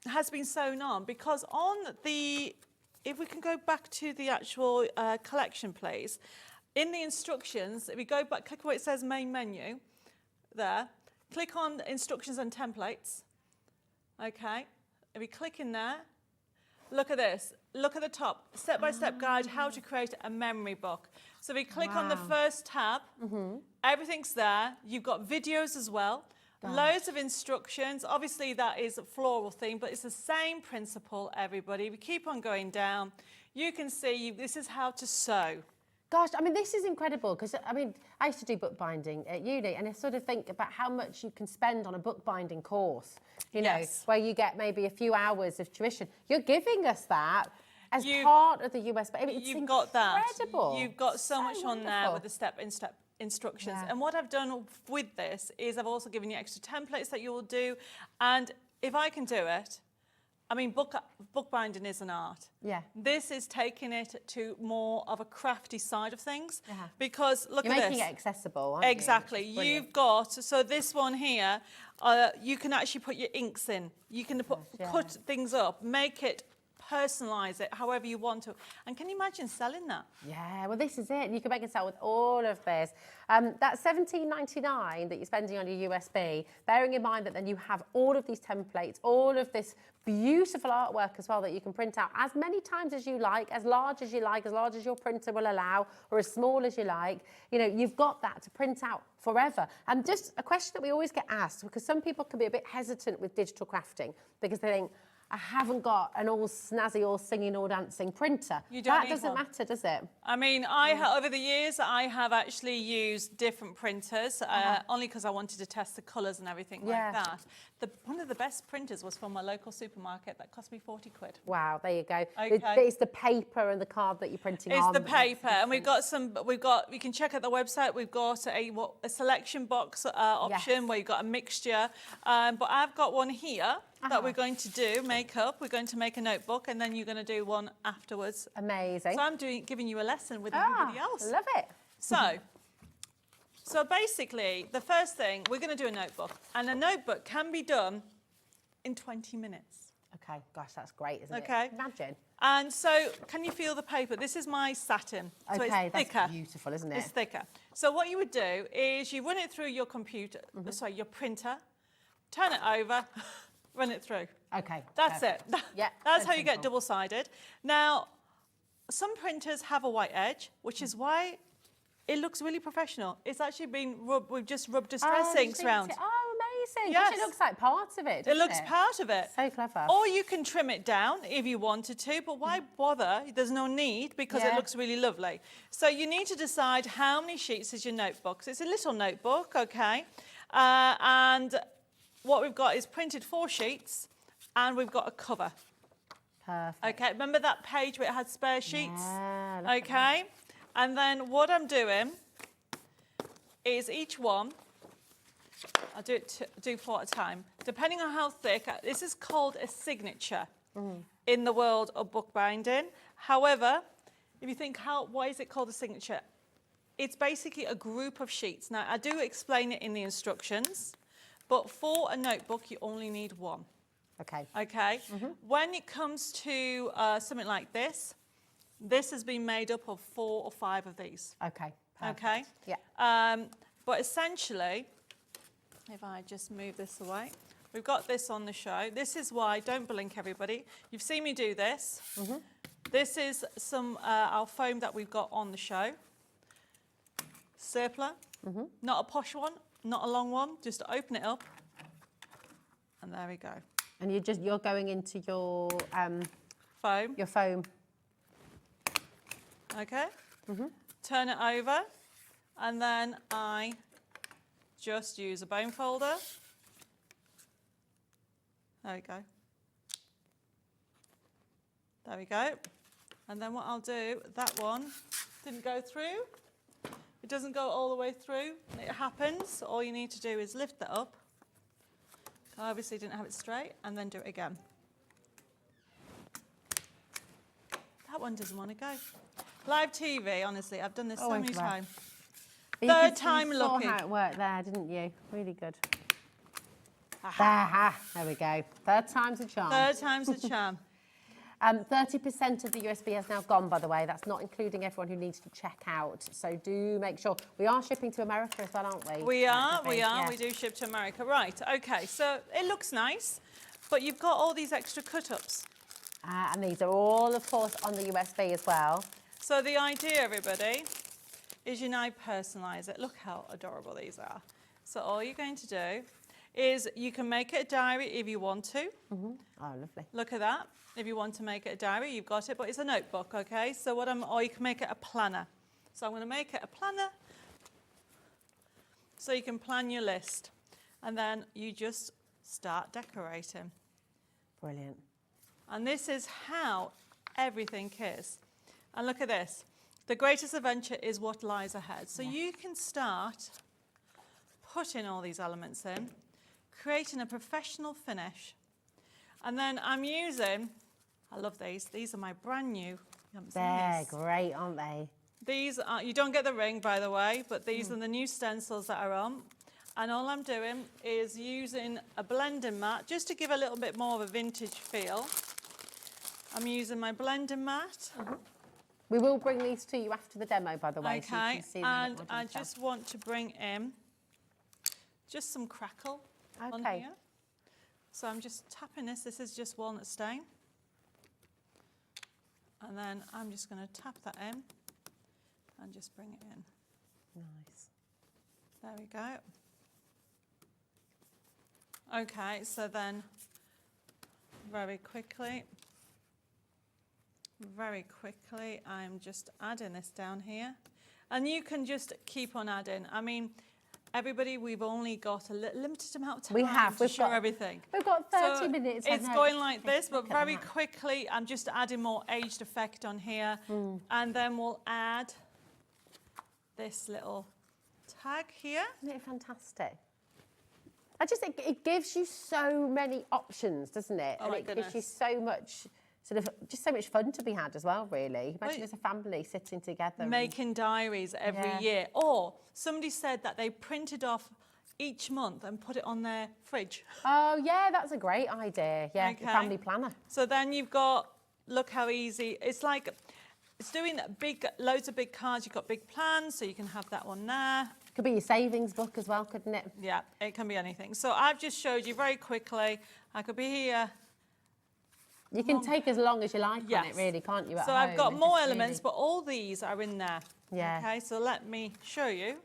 Speaker 10: has been sewn on because on the. If we can go back to the actual collection, please. In the instructions, if we go back, click where it says main menu, there. Click on instructions and templates. Okay. If we click in there, look at this. Look at the top. Step-by-step guide, how to create a memory book. So if we click on the first tab, everything's there. You've got videos as well. Loads of instructions. Obviously, that is a floral theme, but it's the same principle, everybody. We keep on going down. You can see this is how to sew.
Speaker 7: Gosh, I mean, this is incredible because, I mean, I used to do bookbinding at uni and I sort of think about how much you can spend on a bookbinding course, you know, where you get maybe a few hours of tuition. You're giving us that as part of the US. I mean, it's
Speaker 10: You've got that.
Speaker 7: incredible.
Speaker 10: You've got so much on there with the step-in-step instructions. And what I've done with this is I've also given you extra templates that you will do. And if I can do it, I mean, bookbinding is an art.
Speaker 7: Yeah.
Speaker 10: This is taking it to more of a crafty side of things. Because look
Speaker 7: You're
Speaker 10: at this.
Speaker 7: making it accessible, aren't you?
Speaker 10: Exactly. You've got, so this one here, you can actually put your inks in. You can cut things up, make it, personalise it however you want to. And can you imagine selling that?
Speaker 7: Yeah, well, this is it. You can make a sale with all of this. That $17.99 that you're spending on your USB, bearing in mind that then you have all of these templates, all of this beautiful artwork as well that you can print out as many times as you like, as large as you like, as large as your printer will allow, or as small as you like. You know, you've got that to print out forever. And just a question that we always get asked, because some people can be a bit hesitant with digital crafting because they think, I haven't got an all snazzy, all singing, all dancing printer. That doesn't matter, does it?
Speaker 10: I mean, over the years, I have actually used different printers, only because I wanted to test the colours and everything like that. One of the best printers was from my local supermarket that cost me 40 quid.
Speaker 7: Wow, there you go.
Speaker 10: Okay.
Speaker 7: It's the paper and the card that you're printing on.
Speaker 10: It's the paper, and we've got, you can check out the website, we've got a selection box option where you've got a mixture, but I've got one here that we're going to do, we're going to make a notebook, and then you're going to do one afterwards.
Speaker 7: Amazing.
Speaker 10: So I'm giving you a lesson with everybody else.
Speaker 7: Love it.
Speaker 10: So basically, the first thing, we're going to do a notebook, and a notebook can be done in 20 minutes.
Speaker 7: Okay, gosh, that's great, isn't it?
Speaker 10: Okay.
Speaker 7: Imagine.
Speaker 10: And so, can you feel the paper? This is my satin. So
Speaker 7: okay,
Speaker 10: it's thicker.
Speaker 7: That's beautiful, isn't it?
Speaker 10: It's thicker. So what you would do is you run it through your computer, sorry, your printer, turn it over. run it through.
Speaker 7: Okay.
Speaker 10: That's it.
Speaker 7: Yeah.
Speaker 10: That's
Speaker 7: so
Speaker 10: how you get
Speaker 7: simple.
Speaker 10: double-sided. Now, some printers have a white edge, which is why it looks really professional. It's actually been rubbed, we've just rubbed distress inks round.
Speaker 7: Oh, amazing.
Speaker 10: Yes.
Speaker 7: It looks like part of it,
Speaker 10: It
Speaker 7: doesn't
Speaker 10: looks part of it.
Speaker 7: So clever.
Speaker 10: Or you can trim it down if you wanted to, but why bother? There's no need because it
Speaker 7: Yeah.
Speaker 10: looks really lovely. So you need to decide how many sheets is your notebook. So it's a little notebook, okay? And what we've got is printed 4 sheets and we've got a cover.
Speaker 7: Perfect.
Speaker 10: Okay, remember that page where it had spare sheets?
Speaker 7: Yeah, look at
Speaker 10: Okay, and then what I'm doing is each one, I'll do 4 at a time, depending on how thick. This is called a signature in the world of bookbinding. However, if you think, why is it called a signature? It's basically a group of sheets. Now, I do explain it in the instructions, but for a notebook, you only need 1.
Speaker 7: Okay.
Speaker 10: Okay. When it comes to something like this has been made up of 4 or 5 of these.
Speaker 7: Okay. Perfect.
Speaker 10: Okay.
Speaker 7: Yeah.
Speaker 10: But essentially, if I just move this away, we've got this on the show. This is why, don't blink everybody. You've seen me do this. This is some our foam that we've got on the show. Circular, not a posh one, not a long one, just open it up. And there we go.
Speaker 7: And you're going into your
Speaker 10: Foam.
Speaker 7: your foam.
Speaker 10: Okay. Turn it over, and then I just use a bone folder. There we go. There we go. And then what I'll do, that one didn't go through. It doesn't go all the way through. It happens. All you need to do is lift that up. I obviously didn't have it straight, and then do it again. That one doesn't want to go. Live TV, honestly, I've done this so many times. Third time lucky.
Speaker 7: You saw how it worked there, didn't you? Really good. There we go. Third time's a charm.
Speaker 10: Third time's a charm.
Speaker 7: 30% of the USB has now gone, by the way. That's not including everyone who needs to check out. So do make sure. We are shipping to America as well, aren't we?
Speaker 10: We are.
Speaker 7: Yeah.
Speaker 10: We do ship to America. Right, okay, so it looks nice, but you've got all these extra cut-ups.
Speaker 7: And these are all, of course, on the USB as well.
Speaker 10: So the idea, everybody, is you now personalise it. Look how adorable these are. So all you're going to do is you can make it a diary if you want to.
Speaker 7: Oh, lovely.
Speaker 10: Look at that. If you want to make it a diary, you've got it, but it's a notebook, okay? So or you can make it a planner. So I'm going to make it a planner so you can plan your list. And then you just start decorating.
Speaker 7: Brilliant.
Speaker 10: And this is how everything is. And look at this. The greatest adventure is what lies ahead. So you can start putting all these elements in, creating a professional finish. And then I'm using, I love these. These are my brand new. You haven't seen
Speaker 7: They're
Speaker 10: this.
Speaker 7: great, aren't they?
Speaker 10: These are, you don't get the ring, by the way, but these are the new stencils that are on. And all I'm doing is using a blending mat, just to give a little bit more of a vintage feel. I'm using my blending mat.
Speaker 7: We will bring these to you after the demo, by the way. So you
Speaker 10: Okay,
Speaker 7: can see them in
Speaker 10: and
Speaker 7: more
Speaker 10: I
Speaker 7: detail.
Speaker 10: just want to bring in just some crackle on
Speaker 7: Okay.
Speaker 10: here. So I'm just tapping this. This is just walnut stain. And then I'm just going to tap that in and just bring it in.
Speaker 7: Nice.
Speaker 10: There we go. Okay, so then very quickly, I'm just adding this down here. And you can just keep on adding. I mean, everybody, we've only got a limited amount of time
Speaker 7: We have.
Speaker 10: to
Speaker 7: We've
Speaker 10: show
Speaker 7: got
Speaker 10: everything.
Speaker 7: We've got 30
Speaker 10: So
Speaker 7: minutes.
Speaker 10: It's going like this, but
Speaker 7: Look at
Speaker 10: very
Speaker 7: that.
Speaker 10: quickly, I'm just adding more aged effect on here. And then we'll add this little tag here.
Speaker 7: Isn't it fantastic? I just think it gives you so many options, doesn't it?
Speaker 10: Oh,
Speaker 7: and
Speaker 10: my
Speaker 7: it gives you
Speaker 10: goodness.
Speaker 7: so much, just so much fun to be had as well, really. Imagine as a family sitting together. and-
Speaker 10: Making diaries every
Speaker 7: Yeah.
Speaker 10: year. Or somebody said that they printed off each month and put it on their fridge.
Speaker 7: Oh, yeah, that's a great idea. Yeah, the
Speaker 10: Okay.
Speaker 7: family planner.
Speaker 10: So then you've got, look how easy, it's like, it's doing loads of big cards. You've got big plans, so you can have that one there.
Speaker 7: Could be your savings book as well, couldn't it?
Speaker 10: Yeah, it can be anything. So I've just showed you very quickly. I could be here.
Speaker 7: You can take as long as you like
Speaker 10: Yes.
Speaker 7: on it, really, can't you? At
Speaker 10: So
Speaker 7: home?
Speaker 10: I've got
Speaker 7: It's
Speaker 10: more
Speaker 7: just
Speaker 10: elements,
Speaker 7: really-
Speaker 10: but all these are in there.
Speaker 7: Yeah.
Speaker 10: Okay, so let me show you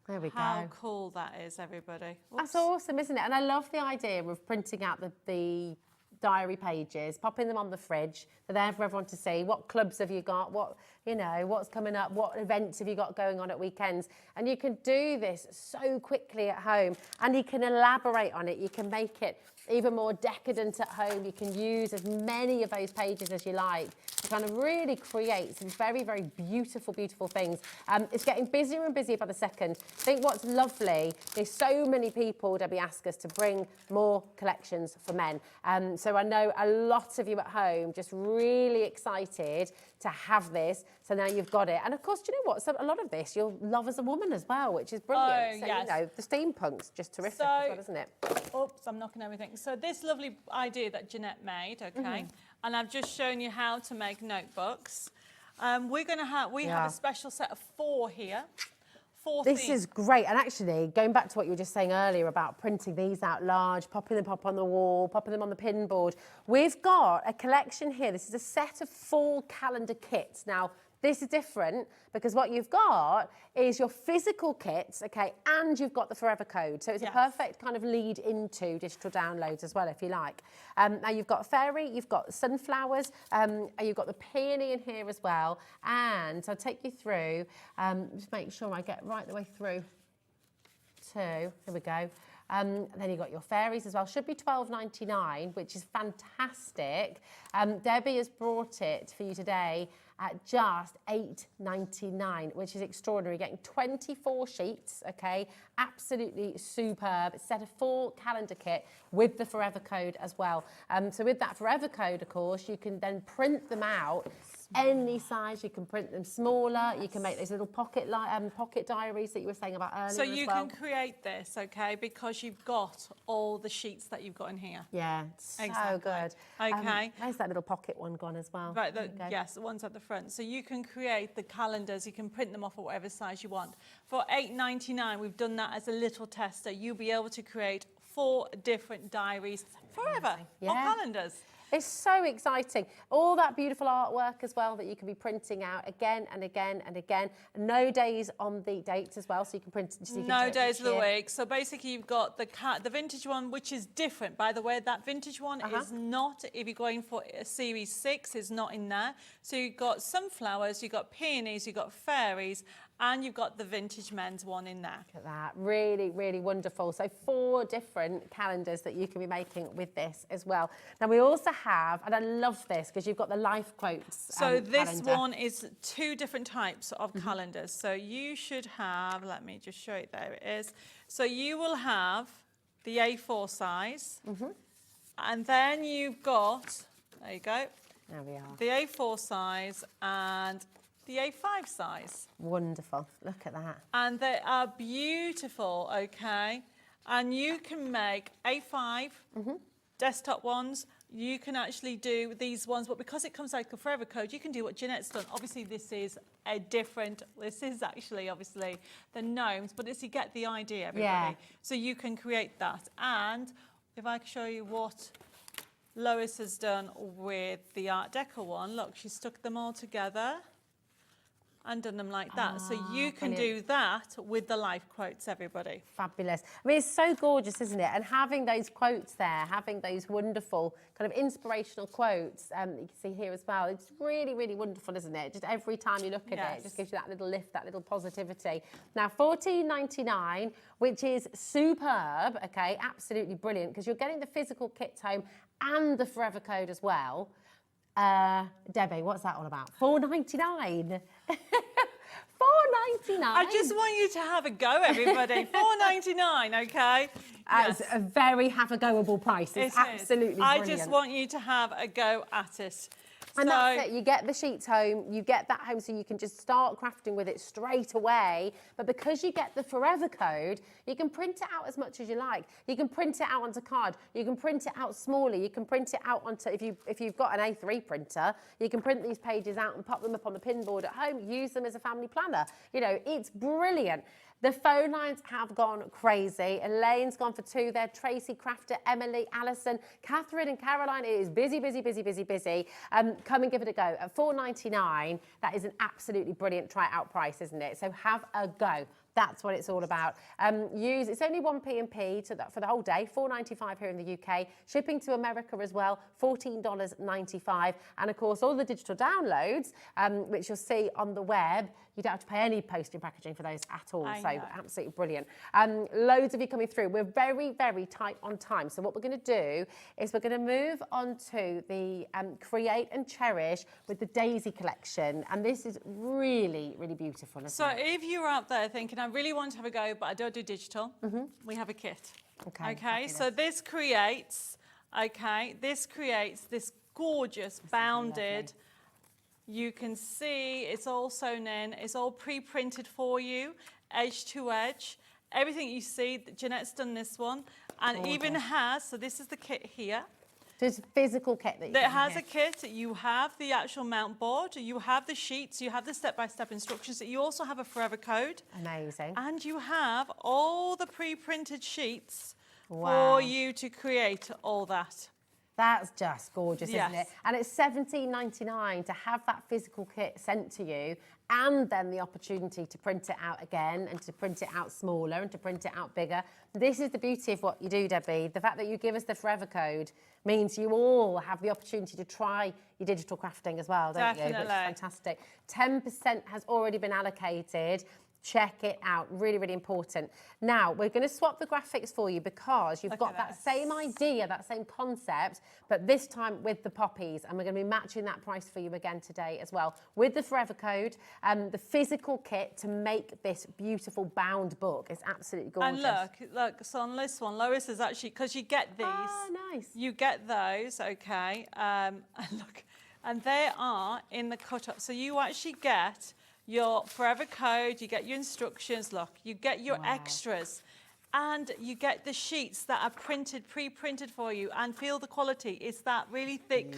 Speaker 7: There we
Speaker 10: how
Speaker 7: go.
Speaker 10: cool that is, everybody.
Speaker 7: That's
Speaker 10: Oops.
Speaker 7: awesome, isn't it? And I love the idea of printing out the diary pages, popping them on the fridge. They're there for everyone to see. What clubs have you got? What, you know, what's coming up? What events have you got going on at weekends? And you can do this so quickly at home, and you can elaborate on it. You can make it even more decadent at home. You can use as many of those pages as you like to kind of really create some very, very beautiful, beautiful things. It's getting busier and busier by the second. I think what's lovely is so many people, Debbie, ask us to bring more collections for men. So I know a lot of you at home just really excited to have this. So now you've got it. And of course, do you know what? So a lot of this you'll love as a woman as well, which is brilliant.
Speaker 10: Oh,
Speaker 7: So,
Speaker 10: yes.
Speaker 7: you know, the steampunk's just terrific
Speaker 10: So-
Speaker 7: as well, isn't it?
Speaker 10: Oops, I'm knocking everything. So this lovely idea that Jeanette made, okay, and I've just shown you how to make notebooks. We have a special set of 4 here. 4
Speaker 7: This
Speaker 10: themes.
Speaker 7: is great. And actually, going back to what you were just saying earlier about printing these out large, popping them up on the wall, popping them on the pin board, we've got a collection here. This is a set of 4 calendar kits. Now, this is different because what you've got is your physical kits, okay, and you've got the Forever Code. So it's a perfect kind of lead into digital downloads as well, if you like. Now you've got fairy, you've got sunflowers, you've got the peony in here as well. And I'll take you through, just make sure I get right the way through to, here we go. And then you've got your fairies as well. Should be $12.99, which is fantastic. Debbie has brought it for you today at just $8.99, which is extraordinary. Getting 24 sheets, okay? Absolutely superb. Set of 4 calendar kit with the Forever Code as well. So with that Forever Code, of course, you can then print them out any size. You can print them smaller. You can make those little pocket diaries that you were saying about earlier
Speaker 10: So you
Speaker 7: as well.
Speaker 10: can create this, okay, because you've got all the sheets that you've got in here.
Speaker 7: Yeah, so
Speaker 10: Exactly.
Speaker 7: good.
Speaker 10: Okay.
Speaker 7: Where's that little pocket one gone as well?
Speaker 10: Right,
Speaker 7: There you go.
Speaker 10: yes, the ones at the front. So you can create the calendars, you can print them off at whatever size you want. For $8.99, we've done that as a little tester. You'll be able to create 4 different diaries forever, or
Speaker 7: Yeah.
Speaker 10: calendars.
Speaker 7: It's so exciting. All that beautiful artwork as well that you can be printing out again and again and again. No days on the dates as well, so you can print. So you can do
Speaker 10: No
Speaker 7: it
Speaker 10: days
Speaker 7: each
Speaker 10: of the
Speaker 7: year.
Speaker 10: week. So basically you've got the vintage one, which is different. By the way, that vintage one is not, if you're going for a series 6, is not in there. So you've got sunflowers, you've got peonies, you've got fairies, and you've got the vintage men's one in there.
Speaker 7: Look at that, really, really wonderful. So 4 different calendars that you can be making with this as well. Now we also have, and I love this because you've got the life quotes.
Speaker 10: So this
Speaker 7: calendar.
Speaker 10: one is 2 different types of calendars. So you should have, let me just show it, there it is. So you will have the A4 size, and then you've got, there you go,
Speaker 7: There we are.
Speaker 10: the A4 size and the A5 size.
Speaker 7: Wonderful. Look at that.
Speaker 10: And they are beautiful, okay? And you can make A5 desktop ones. You can actually do these ones, but because it comes like a Forever Code, you can do what Jeanette's done. Obviously, this is a different, this is actually obviously the gnomes, but you get the idea, everybody.
Speaker 7: Yeah.
Speaker 10: So you can create that. And if I can show you what Lois has done with the Art Deco one, look, she stuck them all together and done them like that. So you can do that with the life quotes, everybody.
Speaker 7: Fabulous. I mean, it's so gorgeous, isn't it? And having those quotes there, having those wonderful kind of inspirational quotes that you can see here as well, it's really, really wonderful, isn't it? Just every time you look at it, it just gives you that little lift, that little positivity. Now, $14.99, which is superb, okay, absolutely brilliant, because you're getting the physical kits home and the Forever Code as well. Debbie, what's that all about? $4.99. $4.99.
Speaker 10: I just want you to have a go, everybody. $4.99, okay?
Speaker 7: It's a very have-a-goable price. It's absolutely brilliant.
Speaker 10: I just want you to have a go at it.
Speaker 7: And that's it. You get the sheets home, you get that home so you can just start crafting with it straight away. But because you get the Forever Code, you can print it out as much as you like. You can print it out onto card. You can print it out smaller. You can print it out onto, if you've got an A3 printer, you can print these pages out and pop them up on the pin board at home. Use them as a family planner. You know, it's brilliant. The phone lines have gone crazy. Elaine's gone for 2 there. Tracy, Crafter, Emily, Alison, Catherine and Caroline. It is busy, busy, busy, busy, busy. Come and give it a go. At $4.99, that is an absolutely brilliant try-out price, isn't it? So have a go. That's what it's all about. It's only 1p&p for the whole day, $4.95 here in the UK. Shipping to America as well, $14.95. And of course, all the digital downloads, which you'll see on the web, you don't have to pay any postage and packaging for those at all. So absolutely brilliant. Loads of you coming through. We're very, very tight on time. So what we're going to do is we're going to move on to the Create and Cherish with the Daisy collection. And this is really, really beautiful, isn't
Speaker 10: So
Speaker 7: it?
Speaker 10: if you're out there thinking, I really want to have a go, but I don't do digital, we have a kit. Okay, so this creates this gorgeous bounded. You can see it's all sewn in, it's all pre-printed for you, edge to edge. Everything you see, Jeanette's done this one, and even has, so this is the kit here.
Speaker 7: There's a physical kit
Speaker 10: that has a kit. You have the actual mount board, you have the sheets, you have the step-by-step instructions, you also have a forever code.
Speaker 7: Amazing.
Speaker 10: And you have all the pre-printed sheets for you to create all that.
Speaker 7: That's just gorgeous, isn't it?
Speaker 10: Yes.
Speaker 7: And it's $17.99 to have that physical kit sent to you, and then the opportunity to print it out again and to print it out smaller and to print it out bigger. This is the beauty of what you do, Debbie. The fact that you give us the forever code means you all have the opportunity to try your digital crafting as well, don't you? Which is fantastic. 10% has already been allocated. Check it out, really, really important. Now, we're going to swap the graphics for you because you've got that same idea, that same concept, but this time with the poppies, and we're going to be matching that price for you again today as well, with the forever code, the physical kit to make this beautiful bound book. It's absolutely gorgeous.
Speaker 10: And look, so on this one, Lois is actually, because you get these.
Speaker 7: Oh, nice.
Speaker 10: You get those, okay, and look, and they are in the cut-up. So you actually get your forever code, you get your instructions, look, you get your extras, and you get the sheets that are printed, pre-printed for you, and feel the quality. It's that really thick.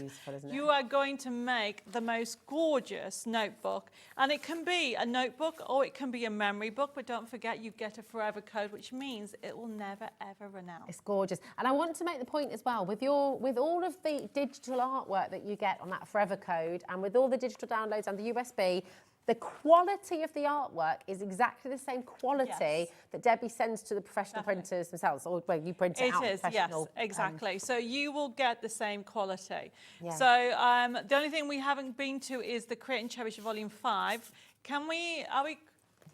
Speaker 10: You are going to make the most gorgeous notebook, and it can be a notebook or it can be a memory book, but don't forget you get a forever code, which means it will never ever run out.
Speaker 7: It's gorgeous. And I want to make the point as well, with all of the digital artwork that you get on that forever code, and with all the digital downloads and the USB, the quality of the artwork is exactly the same quality that Debbie sends to the professional printers themselves, or where you print it out.
Speaker 10: It is, yes, exactly. So you will get the same quality.
Speaker 7: Yeah.
Speaker 10: So the only thing we haven't been to is the Create and Cherish Volume 5. Are we?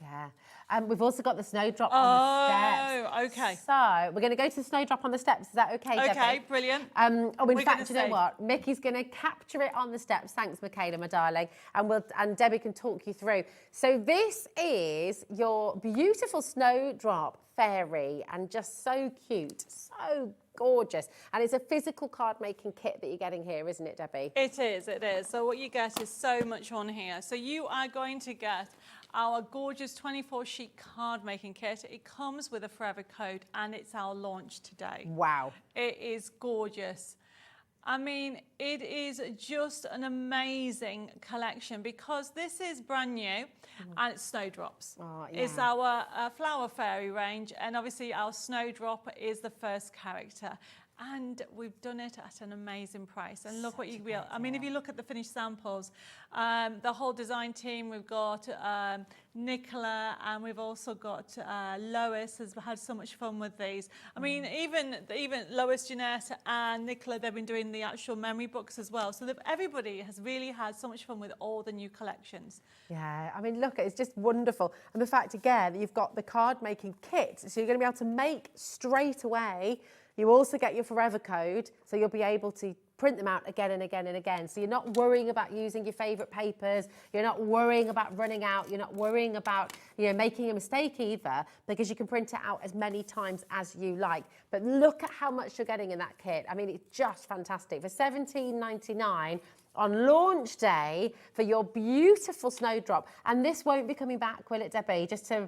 Speaker 7: Yeah. We've also got the snowdrop on the steps.
Speaker 10: Oh, okay.
Speaker 7: So we're going to go to the snowdrop on the steps. Is that okay, Debbie?
Speaker 10: Okay, brilliant.
Speaker 7: In fact, you know what? Mickey's going to capture it on the steps. Thanks, Michaela, my darling. And Debbie can talk you through. So this is your beautiful snowdrop fairy, and just so cute, so gorgeous. And it's a physical card making kit that you're getting here, isn't it, Debbie?
Speaker 10: It is, it is. So what you get is so much on here. So you are going to get our gorgeous 24-sheet card making kit. It comes with a forever code, and it's our launch today.
Speaker 7: Wow.
Speaker 10: It is gorgeous. I mean, it is just an amazing collection because this is brand new and it's snowdrops.
Speaker 7: Oh, yeah.
Speaker 10: It's our flower fairy range, and obviously our snowdrop is the first character. And we've done it at an amazing price. And look what you will. I mean, if you look at the finished samples, the whole design team, we've got Nicola, and we've also got Lois has had so much fun with these. I mean, even Lois, Jeanette, and Nicola, they've been doing the actual memory books as well. So everybody has really had so much fun with all the new collections.
Speaker 7: Yeah, I mean, look, it's just wonderful. And the fact, again, that you've got the card making kit, so you're going to be able to make straight away. You also get your forever code, so you'll be able to print them out again and again and again. So you're not worrying about using your favourite papers, you're not worrying about running out, you're not worrying about making a mistake either, because you can print it out as many times as you like. But look at how much you're getting in that kit. I mean, it's just fantastic. For $17.99 on launch day for your beautiful snowdrop. And this won't be coming back, will it, Debbie? Just to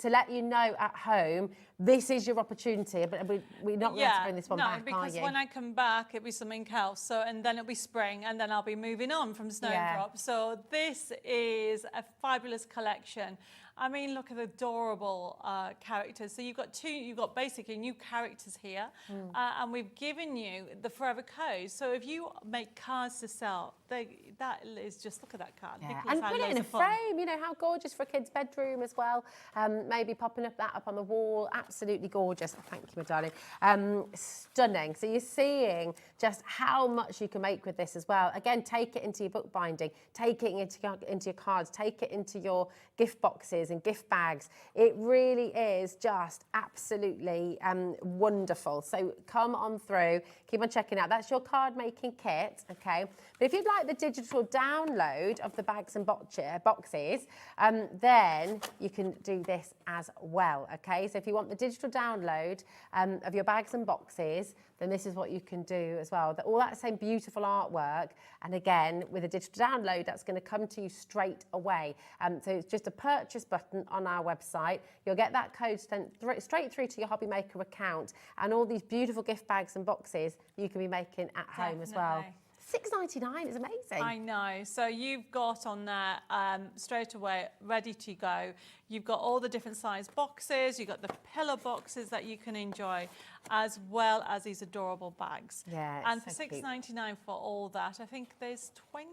Speaker 7: let you know at home, this is your opportunity, but we're not going to bring this one back, are you?
Speaker 10: No, because when I come back, it'll be something else. So, and then it'll be spring, and then I'll be moving on from Snowdrop. So this is a fabulous collection. I mean, look at the adorable characters. So you've got basically new characters here, and we've given you the forever code. So if you make cards to sell, that is just, look at that card.
Speaker 7: Yeah.
Speaker 10: Nicholas
Speaker 7: And
Speaker 10: had
Speaker 7: put it in
Speaker 10: loads
Speaker 7: a
Speaker 10: of fun.
Speaker 7: frame, you know, how gorgeous for a kid's bedroom as well. Maybe popping that up on the wall, absolutely gorgeous. Thank you, my darling. Stunning. So you're seeing just how much you can make with this as well. Again, take it into your bookbinding, take it into your cards, take it into your gift boxes and gift bags. It really is just absolutely wonderful. So come on through, keep on checking out. That's your card making kit, okay? But if you'd like the digital download of the bags and boxes, then you can do this as well, okay? So if you want the digital download of your bags and boxes, then this is what you can do as well. All that same beautiful artwork, and again, with a digital download, that's going to come to you straight away. So it's just a purchase button on our website. You'll get that code sent straight through to your HobbyMaker account, and all these beautiful gift bags and boxes you can be making at home as well. $6.99 is amazing.
Speaker 10: I know. So you've got on there straight away, ready to go. You've got all the different size boxes. You've got the pillow boxes that you can enjoy, as well as these adorable bags.
Speaker 7: Yeah,
Speaker 10: and for
Speaker 7: so cute.
Speaker 10: $6.99 for all that, I think there's 20,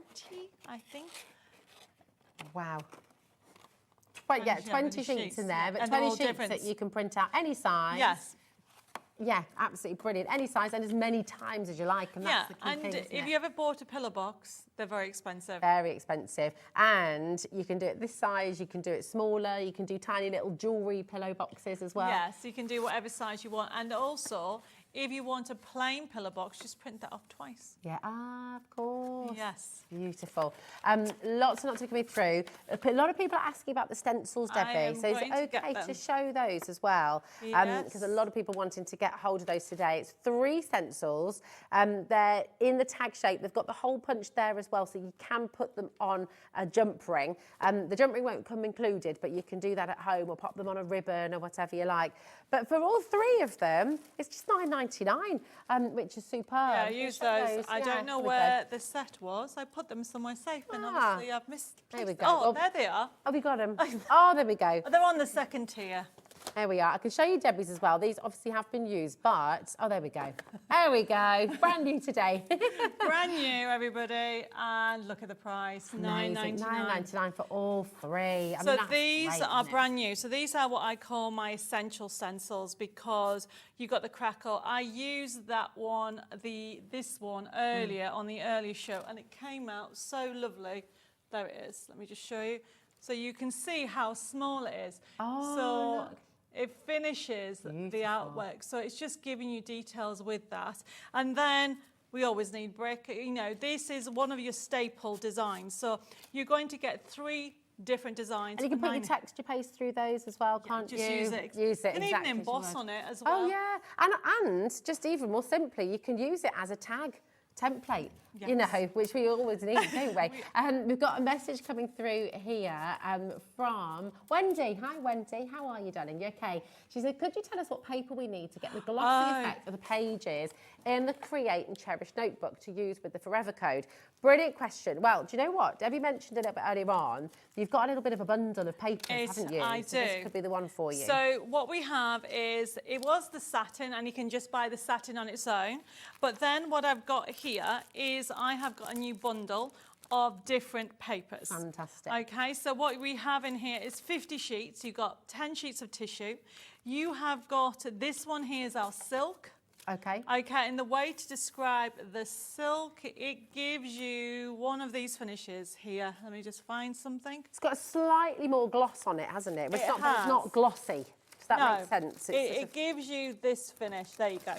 Speaker 10: I think.
Speaker 7: Wow. Right, yeah, 20 sheets in there, but
Speaker 10: And
Speaker 7: 20
Speaker 10: all
Speaker 7: sheets
Speaker 10: different.
Speaker 7: that you can print out any size.
Speaker 10: Yes.
Speaker 7: Yeah, absolutely brilliant. Any size and as many times as you like, and that's the key
Speaker 10: and
Speaker 7: thing, isn't
Speaker 10: if
Speaker 7: it?
Speaker 10: you ever bought a pillow box, they're very expensive.
Speaker 7: Very expensive. And you can do it this size, you can do it smaller, you can do tiny little jewellery pillow boxes as well.
Speaker 10: Yes, you can do whatever size you want. And also, if you want a plain pillow box, just print that off twice.
Speaker 7: Yeah, of course.
Speaker 10: Yes.
Speaker 7: Beautiful. Lots and lots of coming through. A lot of people are asking about the stencils,
Speaker 10: I
Speaker 7: Debbie.
Speaker 10: am
Speaker 7: So is
Speaker 10: going
Speaker 7: it
Speaker 10: to get
Speaker 7: okay
Speaker 10: them.
Speaker 7: to show those as well?
Speaker 10: Yes.
Speaker 7: Because a lot of people wanting to get hold of those today. It's 3 stencils. They're in the tag shape. They've got the hole punch there as well, so you can put them on a jump ring. The jump ring won't come included, but you can do that at home or pop them on a ribbon or whatever you like. But for all 3 of them, it's just $9.99, which is superb.
Speaker 10: Yeah,
Speaker 7: Can you
Speaker 10: use
Speaker 7: show
Speaker 10: those. I
Speaker 7: Yeah,
Speaker 10: don't know
Speaker 7: here we go.
Speaker 10: where the set was. I put them somewhere safe, and obviously I've missed.
Speaker 7: There we go.
Speaker 10: Oh,
Speaker 7: Well,
Speaker 10: there they are.
Speaker 7: Oh, we got them. Oh, there we go.
Speaker 10: They're on the second tier.
Speaker 7: There we are. I can show you Debbie's as well. These obviously have been used, but... Oh, there we go. There we go. Brand new today.
Speaker 10: Brand new, everybody. And look at the price, $9.99.
Speaker 7: $9.99 for all 3. I mean,
Speaker 10: So
Speaker 7: that's
Speaker 10: these
Speaker 7: great,
Speaker 10: are
Speaker 7: isn't it?
Speaker 10: brand new. So these are what I call my essential stencils, because you got the crackle. I used that one, this one earlier on the earlier show, and it came out so lovely. There it is. Let me just show you. So you can see how small it is.
Speaker 7: Oh,
Speaker 10: so
Speaker 7: look.
Speaker 10: it finishes the
Speaker 7: Beautiful.
Speaker 10: artwork. So it's just giving you details with that. And then we always need brick. You know, this is one of your staple designs. So you're going to get 3 different designs.
Speaker 7: And you can
Speaker 10: for
Speaker 7: put your
Speaker 10: $9.
Speaker 7: texture paste through those as well, can't
Speaker 10: Just
Speaker 7: you?
Speaker 10: use it.
Speaker 7: Use it
Speaker 10: You can
Speaker 7: exactly
Speaker 10: even
Speaker 7: as you
Speaker 10: emboss
Speaker 7: would.
Speaker 10: on it as well.
Speaker 7: Oh, yeah. And just even more simply, you can use it as a tag template, you know, which we always need, don't we? We've got a message coming through here from Wendy. Hi, Wendy. How are you, darling? You okay? She said, could you tell us what paper we need to get the glossy effect of the pages in the Create and Cherish notebook to use with the Forever Code? Brilliant question. Well, do you know what? Debbie mentioned a little bit earlier on. You've got a little bit of a bundle of papers, haven't you?
Speaker 10: I
Speaker 7: So
Speaker 10: do.
Speaker 7: this could be the one for you.
Speaker 10: So what we have is, it was the satin, and you can just buy the satin on its own. But then what I've got here is I have got a new bundle of different papers.
Speaker 7: Fantastic.
Speaker 10: Okay, so what we have in here is 50 sheets. You've got 10 sheets of tissue. You have got, this one here is our silk.
Speaker 7: Okay.
Speaker 10: Okay, and the way to describe the silk, it gives you one of these finishes here. Let me just find something.
Speaker 7: It's got a slightly more gloss on it, hasn't it? But
Speaker 10: It
Speaker 7: but it's not
Speaker 10: has.
Speaker 7: glossy. Does that
Speaker 10: No,
Speaker 7: make sense?
Speaker 10: It gives you this finish. There you go.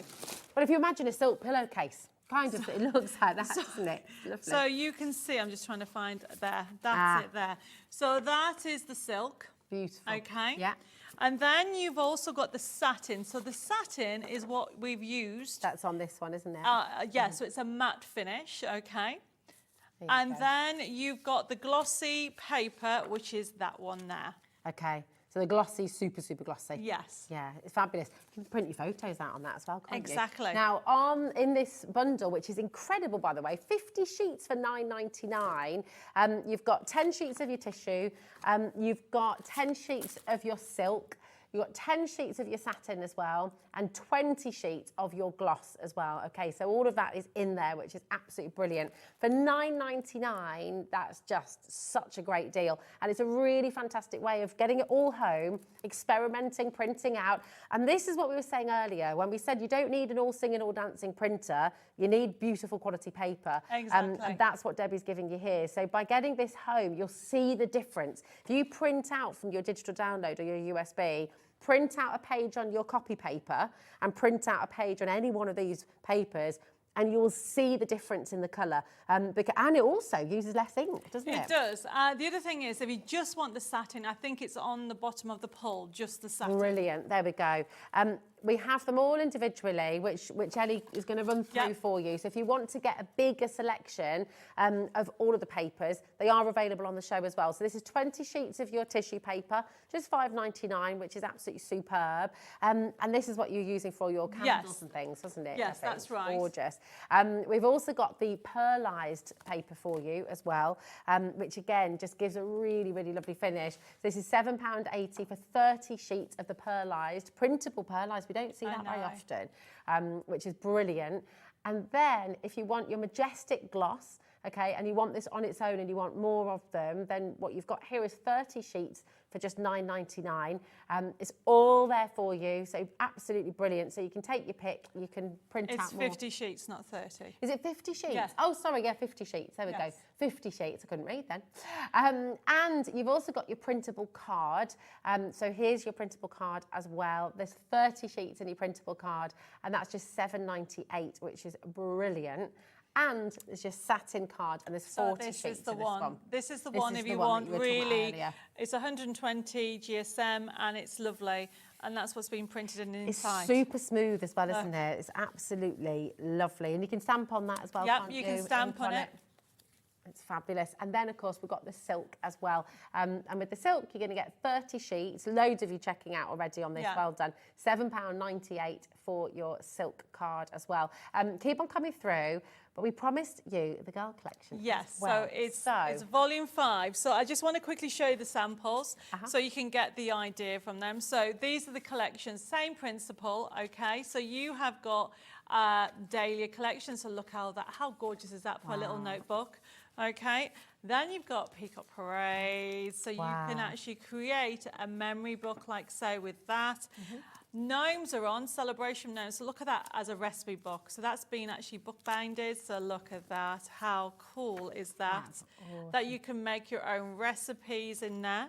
Speaker 7: Well, if you imagine a silk pillowcase, kind of it looks like that, doesn't it? Lovely.
Speaker 10: So you can see, I'm just trying to find there. That's it there. So that is the silk.
Speaker 7: Beautiful.
Speaker 10: Okay.
Speaker 7: Yeah.
Speaker 10: And then you've also got the satin. So the satin is what we've used.
Speaker 7: That's on this one, isn't it?
Speaker 10: Yeah, so it's a matte finish, okay.
Speaker 7: There you
Speaker 10: And
Speaker 7: go.
Speaker 10: then you've got the glossy paper, which is that one there.
Speaker 7: Okay. So the glossy, super, super glossy.
Speaker 10: Yes.
Speaker 7: Yeah, it's fabulous. You can print your photos out on that as well, can't you?
Speaker 10: Exactly.
Speaker 7: Now, in this bundle, which is incredible, by the way, 50 sheets for £9.99. You've got 10 sheets of your tissue. You've got 10 sheets of your silk. You've got 10 sheets of your satin as well, and 20 sheets of your gloss as well. Okay, so all of that is in there, which is absolutely brilliant. For £9.99, that's just such a great deal. And it's a really fantastic way of getting it all home, experimenting, printing out. And this is what we were saying earlier, when we said you don't need an all singing, all dancing printer, you need beautiful quality paper.
Speaker 10: Exactly.
Speaker 7: And that's what Debbie's giving you here. So by getting this home, you'll see the difference. If you print out from your digital download or your USB, print out a page on your copy paper and print out a page on any one of these papers, and you'll see the difference in the colour. And it also uses less ink, doesn't it?
Speaker 10: It does. The other thing is, if you just want the satin, I think it's on the bottom of the pull, just the satin.
Speaker 7: Brilliant. There we go. We have them all individually, which Ellie is going to run through for you. So if you want to get a bigger selection of all of the papers, they are available on the show as well. So this is 20 sheets of your tissue paper, just £5.99, which is absolutely superb. And this is what you're using for your candles and things, isn't it?
Speaker 10: Yes, that's right.
Speaker 7: Gorgeous. We've also got the pearlised paper for you as well, which again just gives a really, really lovely finish. So this is £7.80 for 30 sheets of the pearlised, printable pearlised. We don't see that very often, which is brilliant. And then if you want your majestic gloss, okay, and you want this on its own and you want more of them, then what you've got here is 30 sheets for just £9.99. It's all there for you, so absolutely brilliant. So you can take your pick, you can print out more.
Speaker 10: It's 50 sheets, not 30.
Speaker 7: Is it 50 sheets?
Speaker 10: Yes.
Speaker 7: Oh, sorry, yeah, 50 sheets. There we go. 50 sheets. I couldn't read then. And you've also got your printable card. So here's your printable card as well. There's 30 sheets in your printable card, and that's just £7.98, which is brilliant. And there's your satin card, and there's 40 sheets
Speaker 10: This is the
Speaker 7: of
Speaker 10: one. This is the one if you want really. It's 120 GSM, and it's lovely. And that's what's been printed in the inside.
Speaker 7: It's super smooth as well, isn't it? It's absolutely lovely. And you can stamp on that as well, can't you?
Speaker 10: Yep, you can stamp on it.
Speaker 7: It's fabulous. And then, of course, we've got the silk as well. And with the silk, you're going to get 30 sheets. Loads of you checking out already on this. Well done. £7.98 for your silk card as well. Keep on coming through. But we promised you the girl collection.
Speaker 10: Yes,
Speaker 7: as well.
Speaker 10: so it's volume 5. So I just want to quickly show you the samples so you can get the idea from them. So these are the collections, same principle, okay? So you have got Dahlia collection. So look how gorgeous is that for a little notebook, okay? Then you've got Peacock Parade. So you can actually create a memory book like so with that. Gnomes are on, Celebration Gnomes. So look at that as a recipe book. So that's been actually bookbinded. So look at that. How cool is that? Awesome. That you can make your own recipes in there.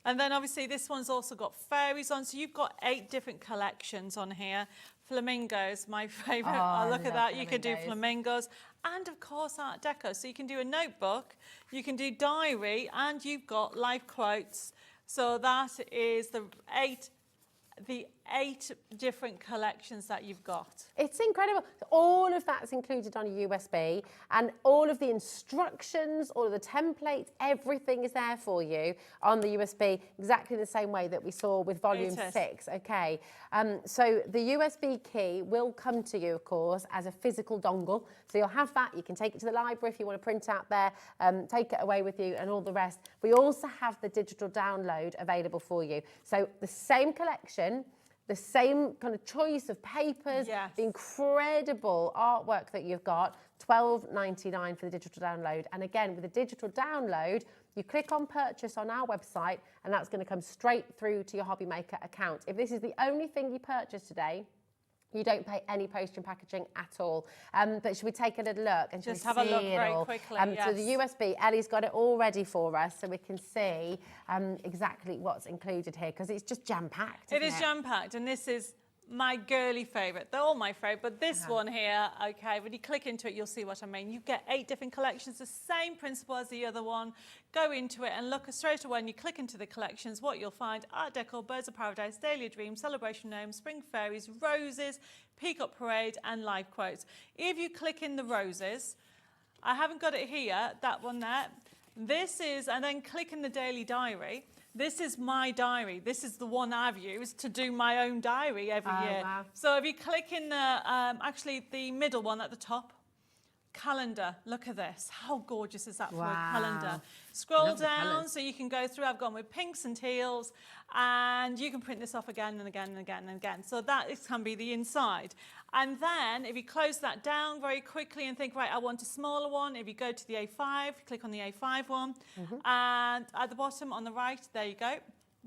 Speaker 10: And then obviously this one's also got fairies on. So you've got 8 different collections on here. Flamingos, my favourite. Oh, look at that. You can do flamingos. And of course Art Deco. So you can do a notebook, you can do diary, and you've got life quotes. So that is the 8 different collections that you've got.
Speaker 7: It's incredible. All of that's included on a USB, and all of the instructions, all of the templates, everything is there for you on the USB, exactly the same way that we saw with volume 6, okay? So the USB key will come to you, of course, as a physical dongle. So you'll have that. You can take it to the library if you want to print out there, take it away with you and all the rest. We also have the digital download available for you. So the same collection, the same kind of choice of papers, the incredible artwork that you've got, £12.99 for the digital download. And again, with the digital download, you click on purchase on our website, and that's going to come straight through to your HobbyMaker account. If this is the only thing you purchase today, you don't pay any postage and packaging at all. But should we take a little look and
Speaker 10: just have a look very quickly?
Speaker 7: So the USB, Ellie's got it all ready for us, so we can see exactly what's included here, because it's just jam-packed.
Speaker 10: It is jam-packed, and this is my girly favourite. They're all my favourite, but this one here, okay, when you click into it, you'll see what I mean. You get 8 different collections, the same principle as the other one. Go into it and look straight away, when you click into the collections, what you'll find: Art Deco, Birds of Paradise, Dahlia Dreams, Celebration Gnomes, Spring Fairies, Roses, Peacock Parade, and Live Quotes. If you click in the Roses, I haven't got it here, that one there. This is, and then click in the Daily Diary. This is my diary. This is the one I've used to do my own diary every year.
Speaker 7: Wow.
Speaker 10: So if you click in the, actually the middle one at the top, calendar, look at this. How gorgeous is that for a calendar? Scroll down so you can go through. I've gone with pinks and teals, and you can print this off again and again and again and again. So that can be the inside. And then if you close that down very quickly and think, right, I want a smaller one. If you go to the A5, click on the A5 one. And at the bottom on the right, there you go.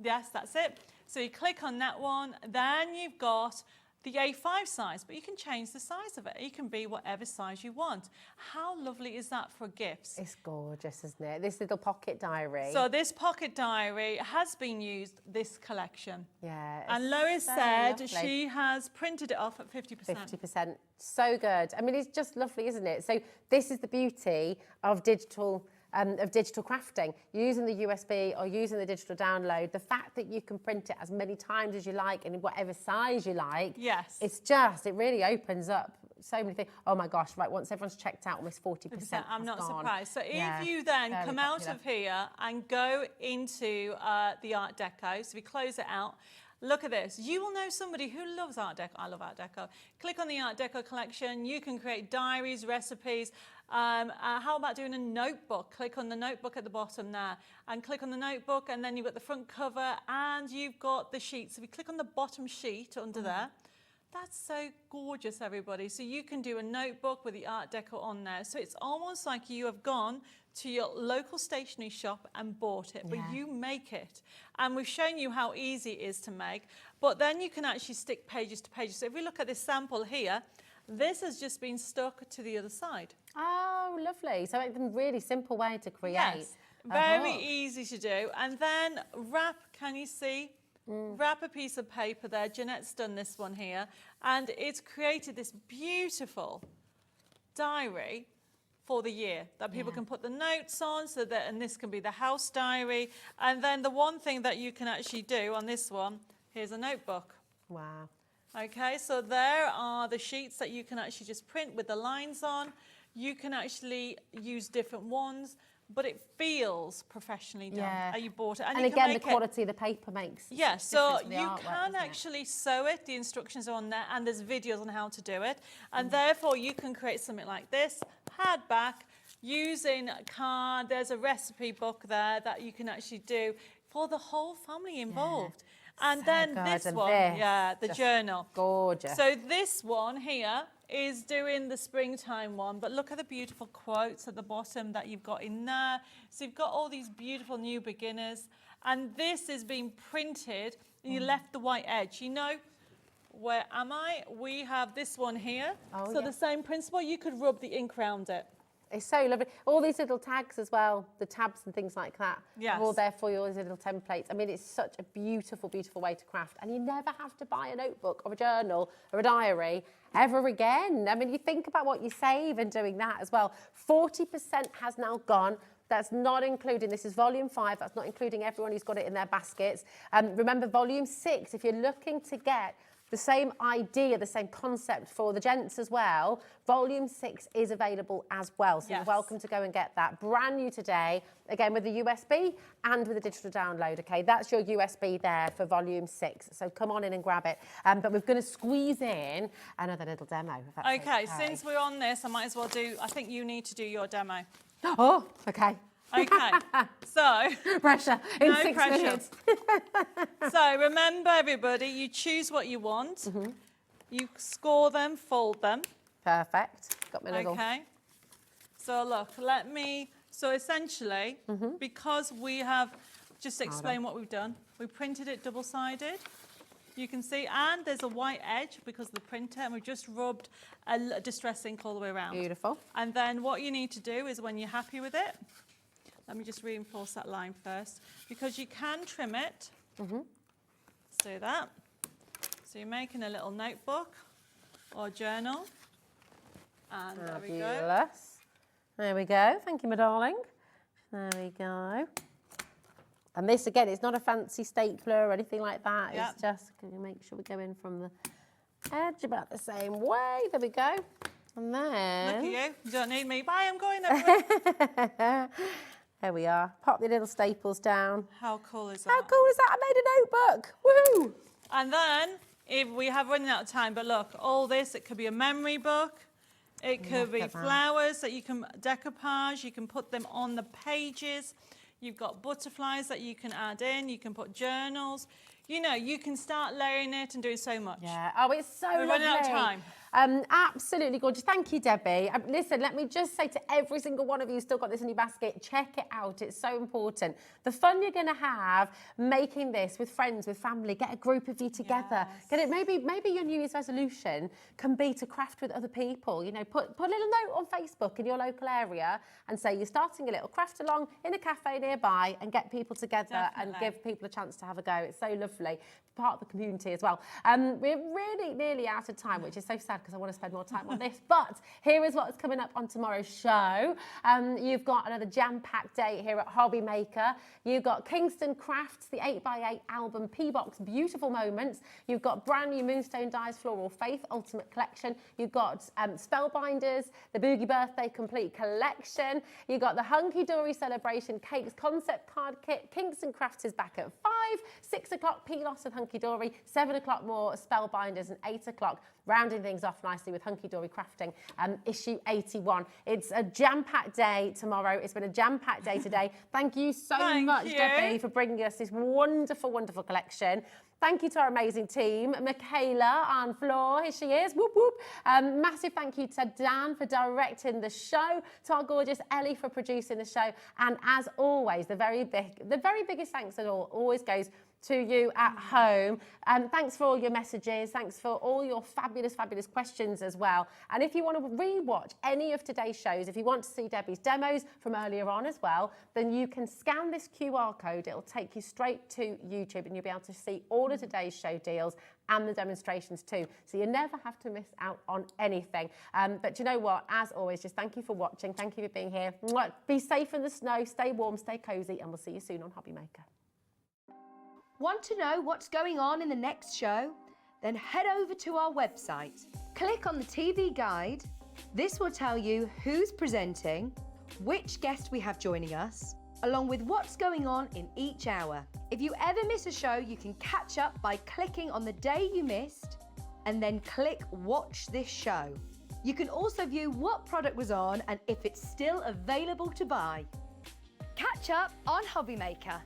Speaker 10: Yes, that's it. So you click on that one. Then you've got the A5 size, but you can change the size of it. You can be whatever size you want. How lovely is that for gifts?
Speaker 7: It's gorgeous, isn't it? This little pocket diary.
Speaker 10: So this pocket diary has been used this collection.
Speaker 7: Yeah.
Speaker 10: And Lois said she has printed it off at 50%.
Speaker 7: 50%. So good. I mean, it's just lovely, isn't it? So this is the beauty of digital crafting, using the USB or using the digital download. The fact that you can print it as many times as you like and in whatever size you like.
Speaker 10: Yes.
Speaker 7: It really opens up so many things. Oh my gosh, right, once everyone's checked out, almost 40%.
Speaker 10: I'm not
Speaker 7: gone.
Speaker 10: surprised. So
Speaker 7: Yeah,
Speaker 10: if you then
Speaker 7: very
Speaker 10: come
Speaker 7: popular.
Speaker 10: out of here and go into the Art Deco, so we close it out, look at this. You will know somebody who loves Art Deco. I love Art Deco. Click on the Art Deco collection. You can create diaries, recipes. How about doing a notebook? Click on the notebook at the bottom there and click on the notebook, and then you've got the front cover and you've got the sheets. So if you click on the bottom sheet under there, that's so gorgeous, everybody. So you can do a notebook with the Art Deco on there. So it's almost like you have gone to your local stationery shop and bought it, but you make it. And we've shown you how easy it is to make, but then you can actually stick pages to pages. So if we look at this sample here, this has just been stuck to the other side.
Speaker 7: Oh, lovely. So it's a really simple way to create.
Speaker 10: Yes, very easy to do. And then wrap, can you see? Wrap a piece of paper there. Jeanette's done this one here. And it's created this beautiful diary for the year that people can put the notes on, so that, and this can be the house diary. And then the one thing that you can actually do on this one, here's a notebook.
Speaker 7: Wow.
Speaker 10: Okay, so there are the sheets that you can actually just print with the lines on. You can actually use different ones, but it feels professionally done.
Speaker 7: Yeah.
Speaker 10: You bought it.
Speaker 7: And again, the quality of the paper makes
Speaker 10: Yes, so
Speaker 7: difference to the
Speaker 10: you
Speaker 7: artwork,
Speaker 10: can
Speaker 7: doesn't it?
Speaker 10: actually sew it. The instructions are on there, and there's videos on how to do it. And therefore, you can create something like this, hardback, using a card. There's a recipe book there that you can actually do for the whole family involved. And
Speaker 7: So
Speaker 10: then
Speaker 7: good,
Speaker 10: this
Speaker 7: and
Speaker 10: one,
Speaker 7: this,
Speaker 10: the
Speaker 7: just
Speaker 10: journal.
Speaker 7: Gorgeous.
Speaker 10: So this one here is doing the springtime one, but look at the beautiful quotes at the bottom that you've got in there. So you've got all these beautiful new beginners, and this is being printed, and you left the white edge. You know, where am I? We have this one here.
Speaker 7: Oh,
Speaker 10: so the same principle, you could rub the ink around it.
Speaker 7: It's so lovely. All these little tags as well, the tabs and things like that.
Speaker 10: Yes.
Speaker 7: Are all there for you, all these little templates. I mean, it's such a beautiful, beautiful way to craft. And you never have to buy a notebook or a journal or a diary ever again. I mean, you think about what you save in doing that as well. 40% has now gone. That's not including, this is volume 5, that's not including everyone who's got it in their baskets. Remember, volume 6, if you're looking to get the same idea, the same concept for the gents as well, volume 6 is available as well. So you're welcome to go and get that. Brand new today, again with the USB and with the digital download, okay? That's your USB there for volume 6. So come on in and grab it. But we're going to squeeze in another little demo, if that's
Speaker 10: Okay, since we're on this, I might as well do, I think you need to do your demo.
Speaker 7: Oh, okay.
Speaker 10: Okay, so...
Speaker 7: Pressure in
Speaker 10: no
Speaker 7: 6
Speaker 10: pressure.
Speaker 7: minutes.
Speaker 10: So remember, everybody, you choose what you want. You score them, fold them.
Speaker 7: Perfect. Got my little...
Speaker 10: Okay. So look, let me... So essentially, because we have... Just explain what we've done. We printed it double-sided. You can see, and there's a white edge because of the printer, and we've just rubbed a distress ink all the way around.
Speaker 7: Beautiful.
Speaker 10: And then what you need to do is, when you're happy with it, let me just reinforce that line first, because you can trim it. Let's do that. So you're making a little notebook or journal. And there we go.
Speaker 7: Fabulous. There we go. Thank you, my darling. There we go. And this, again, it's not a fancy stapler or anything like that.
Speaker 10: Yep.
Speaker 7: It's just, can you make sure we go in from the edge about the same way? There we go. And then...
Speaker 10: Look at you. You don't need me. Bye, I'm going over.
Speaker 7: There we are. Pop the little staples down.
Speaker 10: How cool is that?
Speaker 7: How cool is that? I made a notebook. Woohoo!
Speaker 10: And then, if we have running out of time, but look, all this, it could be a memory book. It could be flowers that you can decoupage. You can put them on the pages. You've got butterflies that you can add in. You can put journals. You know, you can start layering it and doing so much.
Speaker 7: Yeah. Oh, it's so lovely.
Speaker 10: We're running out of time.
Speaker 7: Absolutely gorgeous. Thank you, Debbie. Listen, let me just say to every single one of you who's still got this in your basket, check it out. It's so important. The fun you're going to have making this with friends, with family, get a group of you together.
Speaker 10: Yes.
Speaker 7: Get it. Maybe your New Year's resolution can be to craft with other people. You know, put a little note on Facebook in your local area and say you're starting a little craft along in a cafe nearby and get people together and give people a chance to have a go. It's so lovely. Part of the community as well. We're really nearly out of time, which is so sad because I want to spend more time on this. But here is what's coming up on tomorrow's show. You've got another jam-packed day here at HobbyMaker. You've got Kingston Crafts, the 8x8 album P-Box Beautiful Moments. You've got brand new Moonstone Dies Floral Faith Ultimate Collection. You've got Spellbinders, the Boogie Birthday Complete Collection. You've got the Hunky Dory Celebration Cakes Concept Card Kit. Kingston Crafts is back at 5, 6 o'clock P-Loss and Hunky Dory, 7 o'clock more Spellbinders, and 8 o'clock rounding things off nicely with Hunky Dory Crafting, issue 81. It's a jam-packed day tomorrow. It's been a jam-packed day today. Thank you so much, Debbie, for bringing us this wonderful, wonderful collection. Thank you to our amazing team. Michaela on floor, here she is, whoop whoop. Massive thank you to Dan for directing the show, to our gorgeous Ellie for producing the show, and as always, the very biggest thanks at all always goes to you at home. Thanks for all your messages. Thanks for all your fabulous, fabulous questions as well. And if you want to re-watch any of today's shows, if you want to see Debbie's demos from earlier on as well, then you can scan this QR code. It'll take you straight to YouTube and you'll be able to see all of today's show deals and the demonstrations too. So you never have to miss out on anything. But you know what? As always, just thank you for watching. Thank you for being here. Be safe in the snow, stay warm, stay cozy, and we'll see you soon on HobbyMaker.
Speaker 3: Want to know what's going on in the next show? Then head over to our website. Click on the TV guide. This will tell you who's presenting, which guest we have joining us, along with what's going on in each hour. If you ever miss a show, you can catch up by clicking on the day you missed and then click Watch This Show. You can also view what product was on and if it's still available to buy. Catch up on HobbyMaker.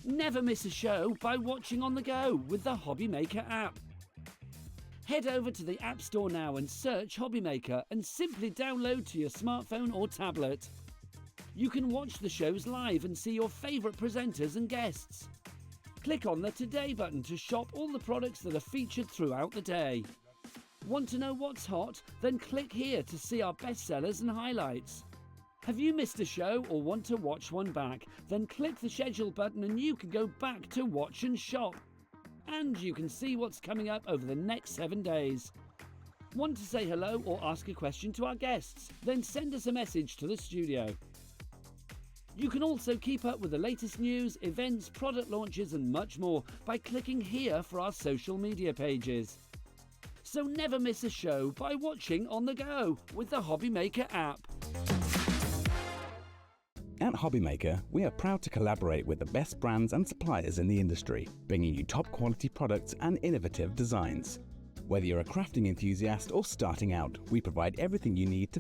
Speaker 5: Never miss a show by watching on the go with the HobbyMaker app. Head over to the App Store now and search HobbyMaker and simply download to your smartphone or tablet. You can watch the shows live and see your favourite presenters and guests. Click on the Today button to shop all the products that are featured throughout the day. Want to know what's hot? Then click here to see our bestsellers and highlights. Have you missed a show or want to watch one back? Then click the schedule button and you can go back to watch and shop. And you can see what's coming up over the next 7 days. Want to say hello or ask a question to our guests? Then send us a message to the studio. You can also keep up with the latest news, events, product launches and much more by clicking here for our social media pages. So never miss a show by watching on the go with the HobbyMaker app.
Speaker 9: At HobbyMaker, we are proud to collaborate with the best brands and suppliers in the industry, bringing you top quality products and innovative designs. Whether you're a crafting enthusiast or starting out, we provide everything you need to